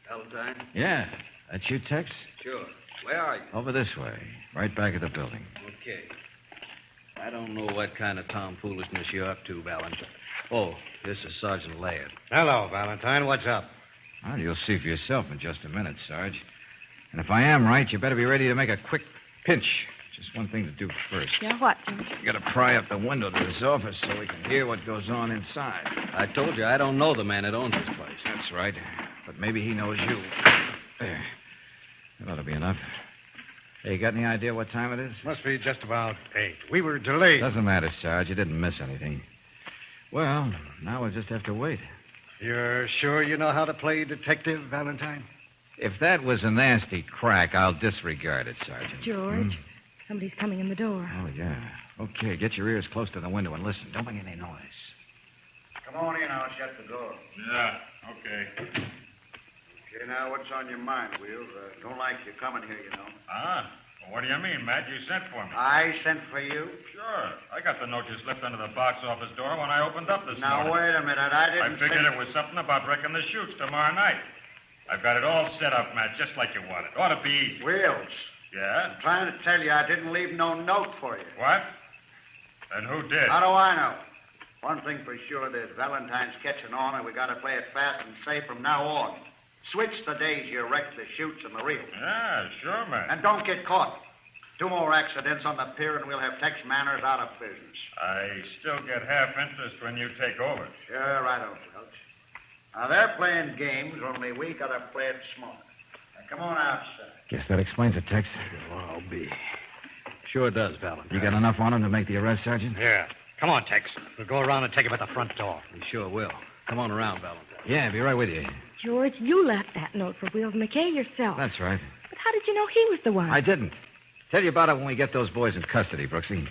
Valentine? Yeah, that's you, Tex? Sure. Where are you? Over this way, right back of the building. Okay. I don't know what kind of tomfoolishness you're up to, Valentine. Oh, this is Sergeant Laird. Hello, Valentine. What's up? Well, you'll see for yourself in just a minute, Sarge. And if I am right, you better be ready to make a quick pinch. Just one thing to do first. Yeah, what, Jimmy? You gotta pry up the window to this office so we can hear what goes on inside. I told you I don't know the man that owns this place. That's right. But maybe he knows you. There. That ought to be enough. Hey, you got any idea what time it is? Must be just about 8. We were delayed. Doesn't matter, Sarge. You didn't miss anything. Well, now we'll just have to wait. You're sure you know how to play detective, Valentine? If that was a nasty crack, I'll disregard it, Sergeant. George, somebody's coming in the door. Oh, yeah. Okay, get your ears close to the window and listen. Don't make any noise. Come on in. I'll shut the door. Yeah, okay. Okay, now, what's on your mind, Wheels? Don't like you coming here, you know. Ah? Well, what do you mean, Matt? You sent for me. I sent for you? Sure. I got the note you slipped under the box office door when I opened up this Now, morning. wait a minute. I didn't I figured it was something about wrecking the chutes tomorrow night. I've got it all set up, Matt, just like you wanted. Ought to be easy. Wheels. Yeah? I'm trying to tell you I didn't leave no note for you. What? And who did? How do I know? One thing for sure, there's Valentine's catching on, and we got to play it fast and safe from now on. Switch the days you wreck the chutes and the reels. Yeah, sure, man. And don't get caught. 2 more accidents on the pier, and we'll have Tex Manners out of business. I still get half interest when you take over. Sure, right on, Welch. Now, they're playing games, only we got to play it smart. Now, come on outside. Guess that explains it, Tex. Well, I'll be. Sure does, Valentine. You got enough on him to make the arrest, Sergeant? Yeah. Come on, Tex. We'll go around and take him at the front door. We sure will. Come on around, Valentine. Yeah, be right with you. George, you left that note for Wheels McKay yourself. That's right. But how did you know he was the one? I didn't. Tell you about it when we get those boys in custody, Brooksy.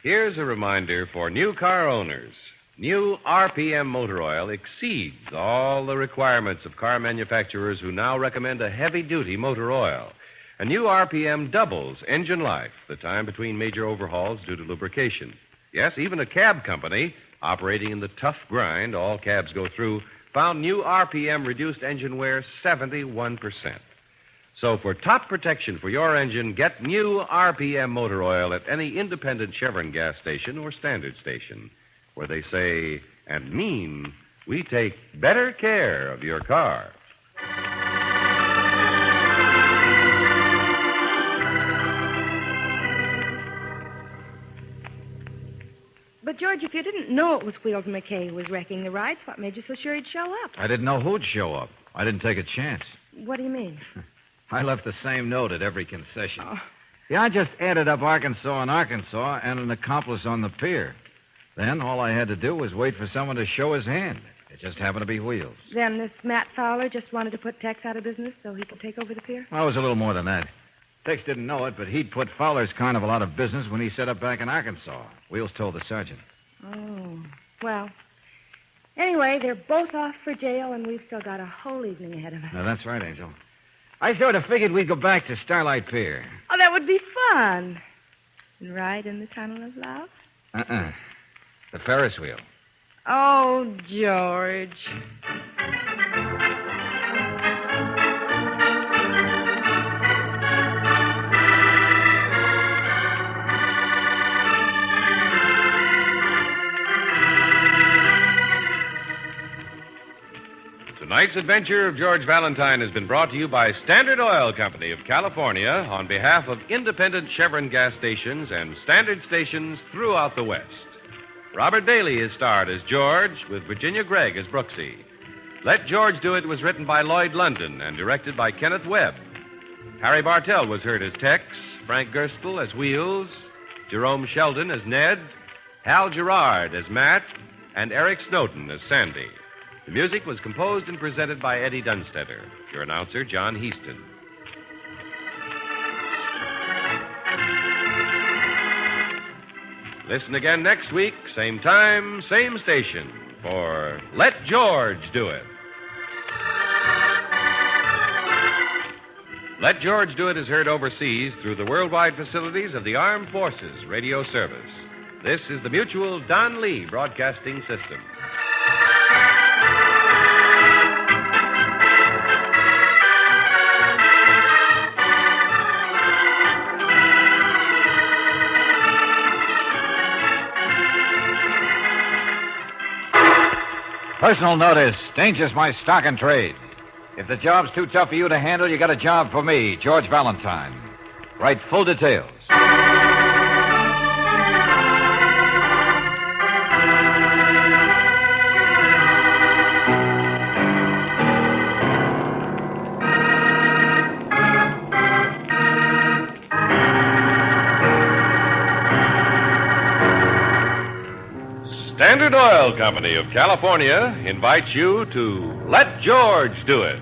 Here's a reminder for new car owners. New RPM motor oil exceeds all the requirements of car manufacturers who now recommend a heavy-duty motor oil. A new RPM doubles engine life, the time between major overhauls due to lubrication. Yes, even a cab company operating in the tough grind all cabs go through found new RPM reduced engine wear 71%. So for top protection for your engine, get new RPM motor oil at any independent Chevron gas station or standard station, where they say and mean we take better care of your car. But, George, if you didn't know it was Wheels McKay who was wrecking the rides, what made you so sure he'd show up? I didn't know who'd show up. I didn't take a chance. What do you mean? I left the same note at every concession. Oh. Yeah, I just added up Arkansas and Arkansas and an accomplice on the pier. Then all I had to do was wait for someone to show his hand. It just happened to be Wheels. Then this Matt Fowler just wanted to put Tex out of business so he could take over the pier? Well, it was a little more than that. Tex didn't know it, but he'd put Fowler's carnival out of business when he set up back in Arkansas. Wheels told the sergeant. Oh, well. Anyway, they're both off for jail, and we've still got a whole evening ahead of us. No, that's right, Angel. I sort of figured we'd go back to Starlight Pier. Oh, that would be fun. And ride in the tunnel of love? The Ferris wheel. Oh, George. Tonight's adventure of George Valentine has been brought to you by Standard Oil Company of California on behalf of independent Chevron gas stations and standard stations throughout the West. Robert Bailey is starred as George, with Virginia Gregg as Brooksy. Let George Do It was written by Lloyd London and directed by Kenneth Webb. Harry Bartell was heard as Tex, Frank Gerstle as Wheels, Jerome Sheldon as Ned, Hal Gerard as Matt, and Eric Snowden as Sandy. The music was composed and presented by Eddie Dunstetter. Your announcer, John Heaston. Listen again next week, same time, same station, for Let George Do It. Let George Do It is heard overseas through the worldwide facilities of the Armed Forces Radio Service. This is the Mutual Don Lee Broadcasting System. Personal notice. Danger's my stock and trade. If the job's too tough for you to handle, you got a job for me, George Valentine. Write full details. Standard Oil Company of California invites you to Let George Do It.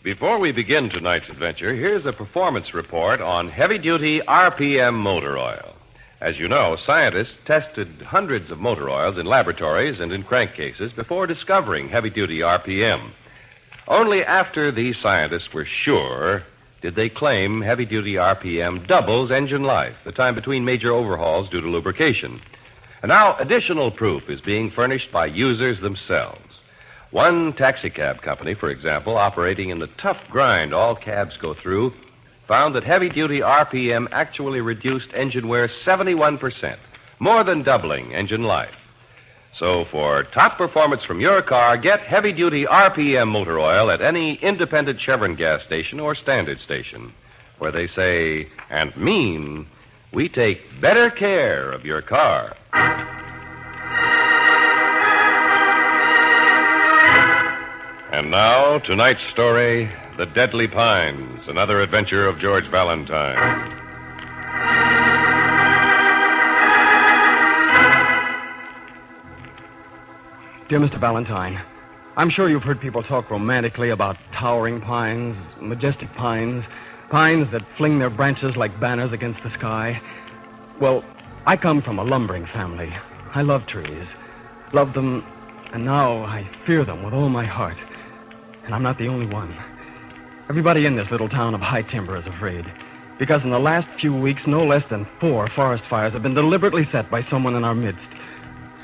Before we begin tonight's adventure, here's a performance report on heavy-duty RPM motor oil. As you know, scientists tested hundreds of motor oils in laboratories and in crankcases before discovering heavy-duty RPM. Only after these scientists were sure did they claim heavy-duty RPM doubles engine life, the time between major overhauls due to lubrication. And now additional proof is being furnished by users themselves. One taxicab company, for example, operating in the tough grind all cabs go through, found that heavy-duty RPM actually reduced engine wear 71%, more than doubling engine life. So for top performance from your car, get heavy-duty RPM motor oil at any independent Chevron gas station or standard station, where they say and mean, we take better care of your car. And now, tonight's story, The Deadly Pines, another adventure of George Valentine. Dear Mr. Valentine, I'm sure you've heard people talk romantically about towering pines, majestic pines, pines that fling their branches like banners against the sky. Well, I come from a lumbering family. I love trees, love them, and now I fear them with all my heart. And I'm not the only one. Everybody in this little town of High Timber is afraid, because in the last few weeks, no less than 4 forest fires have been deliberately set by someone in our midst.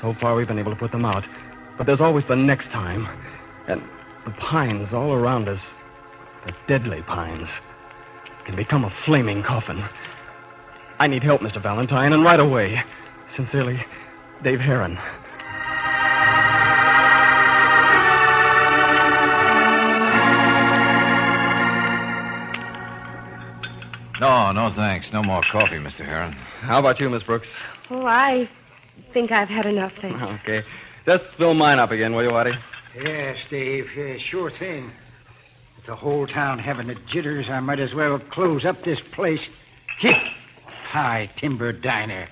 So far, we've been able to put them out. But there's always the next time. And the pines all around us, the deadly pines, can become a flaming coffin. I need help, Mr. Valentine, and right away. Sincerely, Dave Heron. No, thanks. No more coffee, Mr. Heron. How about you, Miss Brooks? Oh, I think I've had enough, thanks. Okay. Just fill mine up again, will you, Waddy? Yes, Dave. Sure thing. With the whole town having the jitters, I might as well close up this place. High Timber Diner.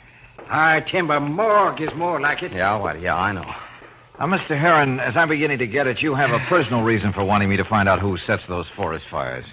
High Timber Morgue is more like it. Yeah, Waddy, yeah, I know. Now, Mr. Heron, as I'm beginning to get it, you have a personal reason for wanting me to find out who sets those forest fires.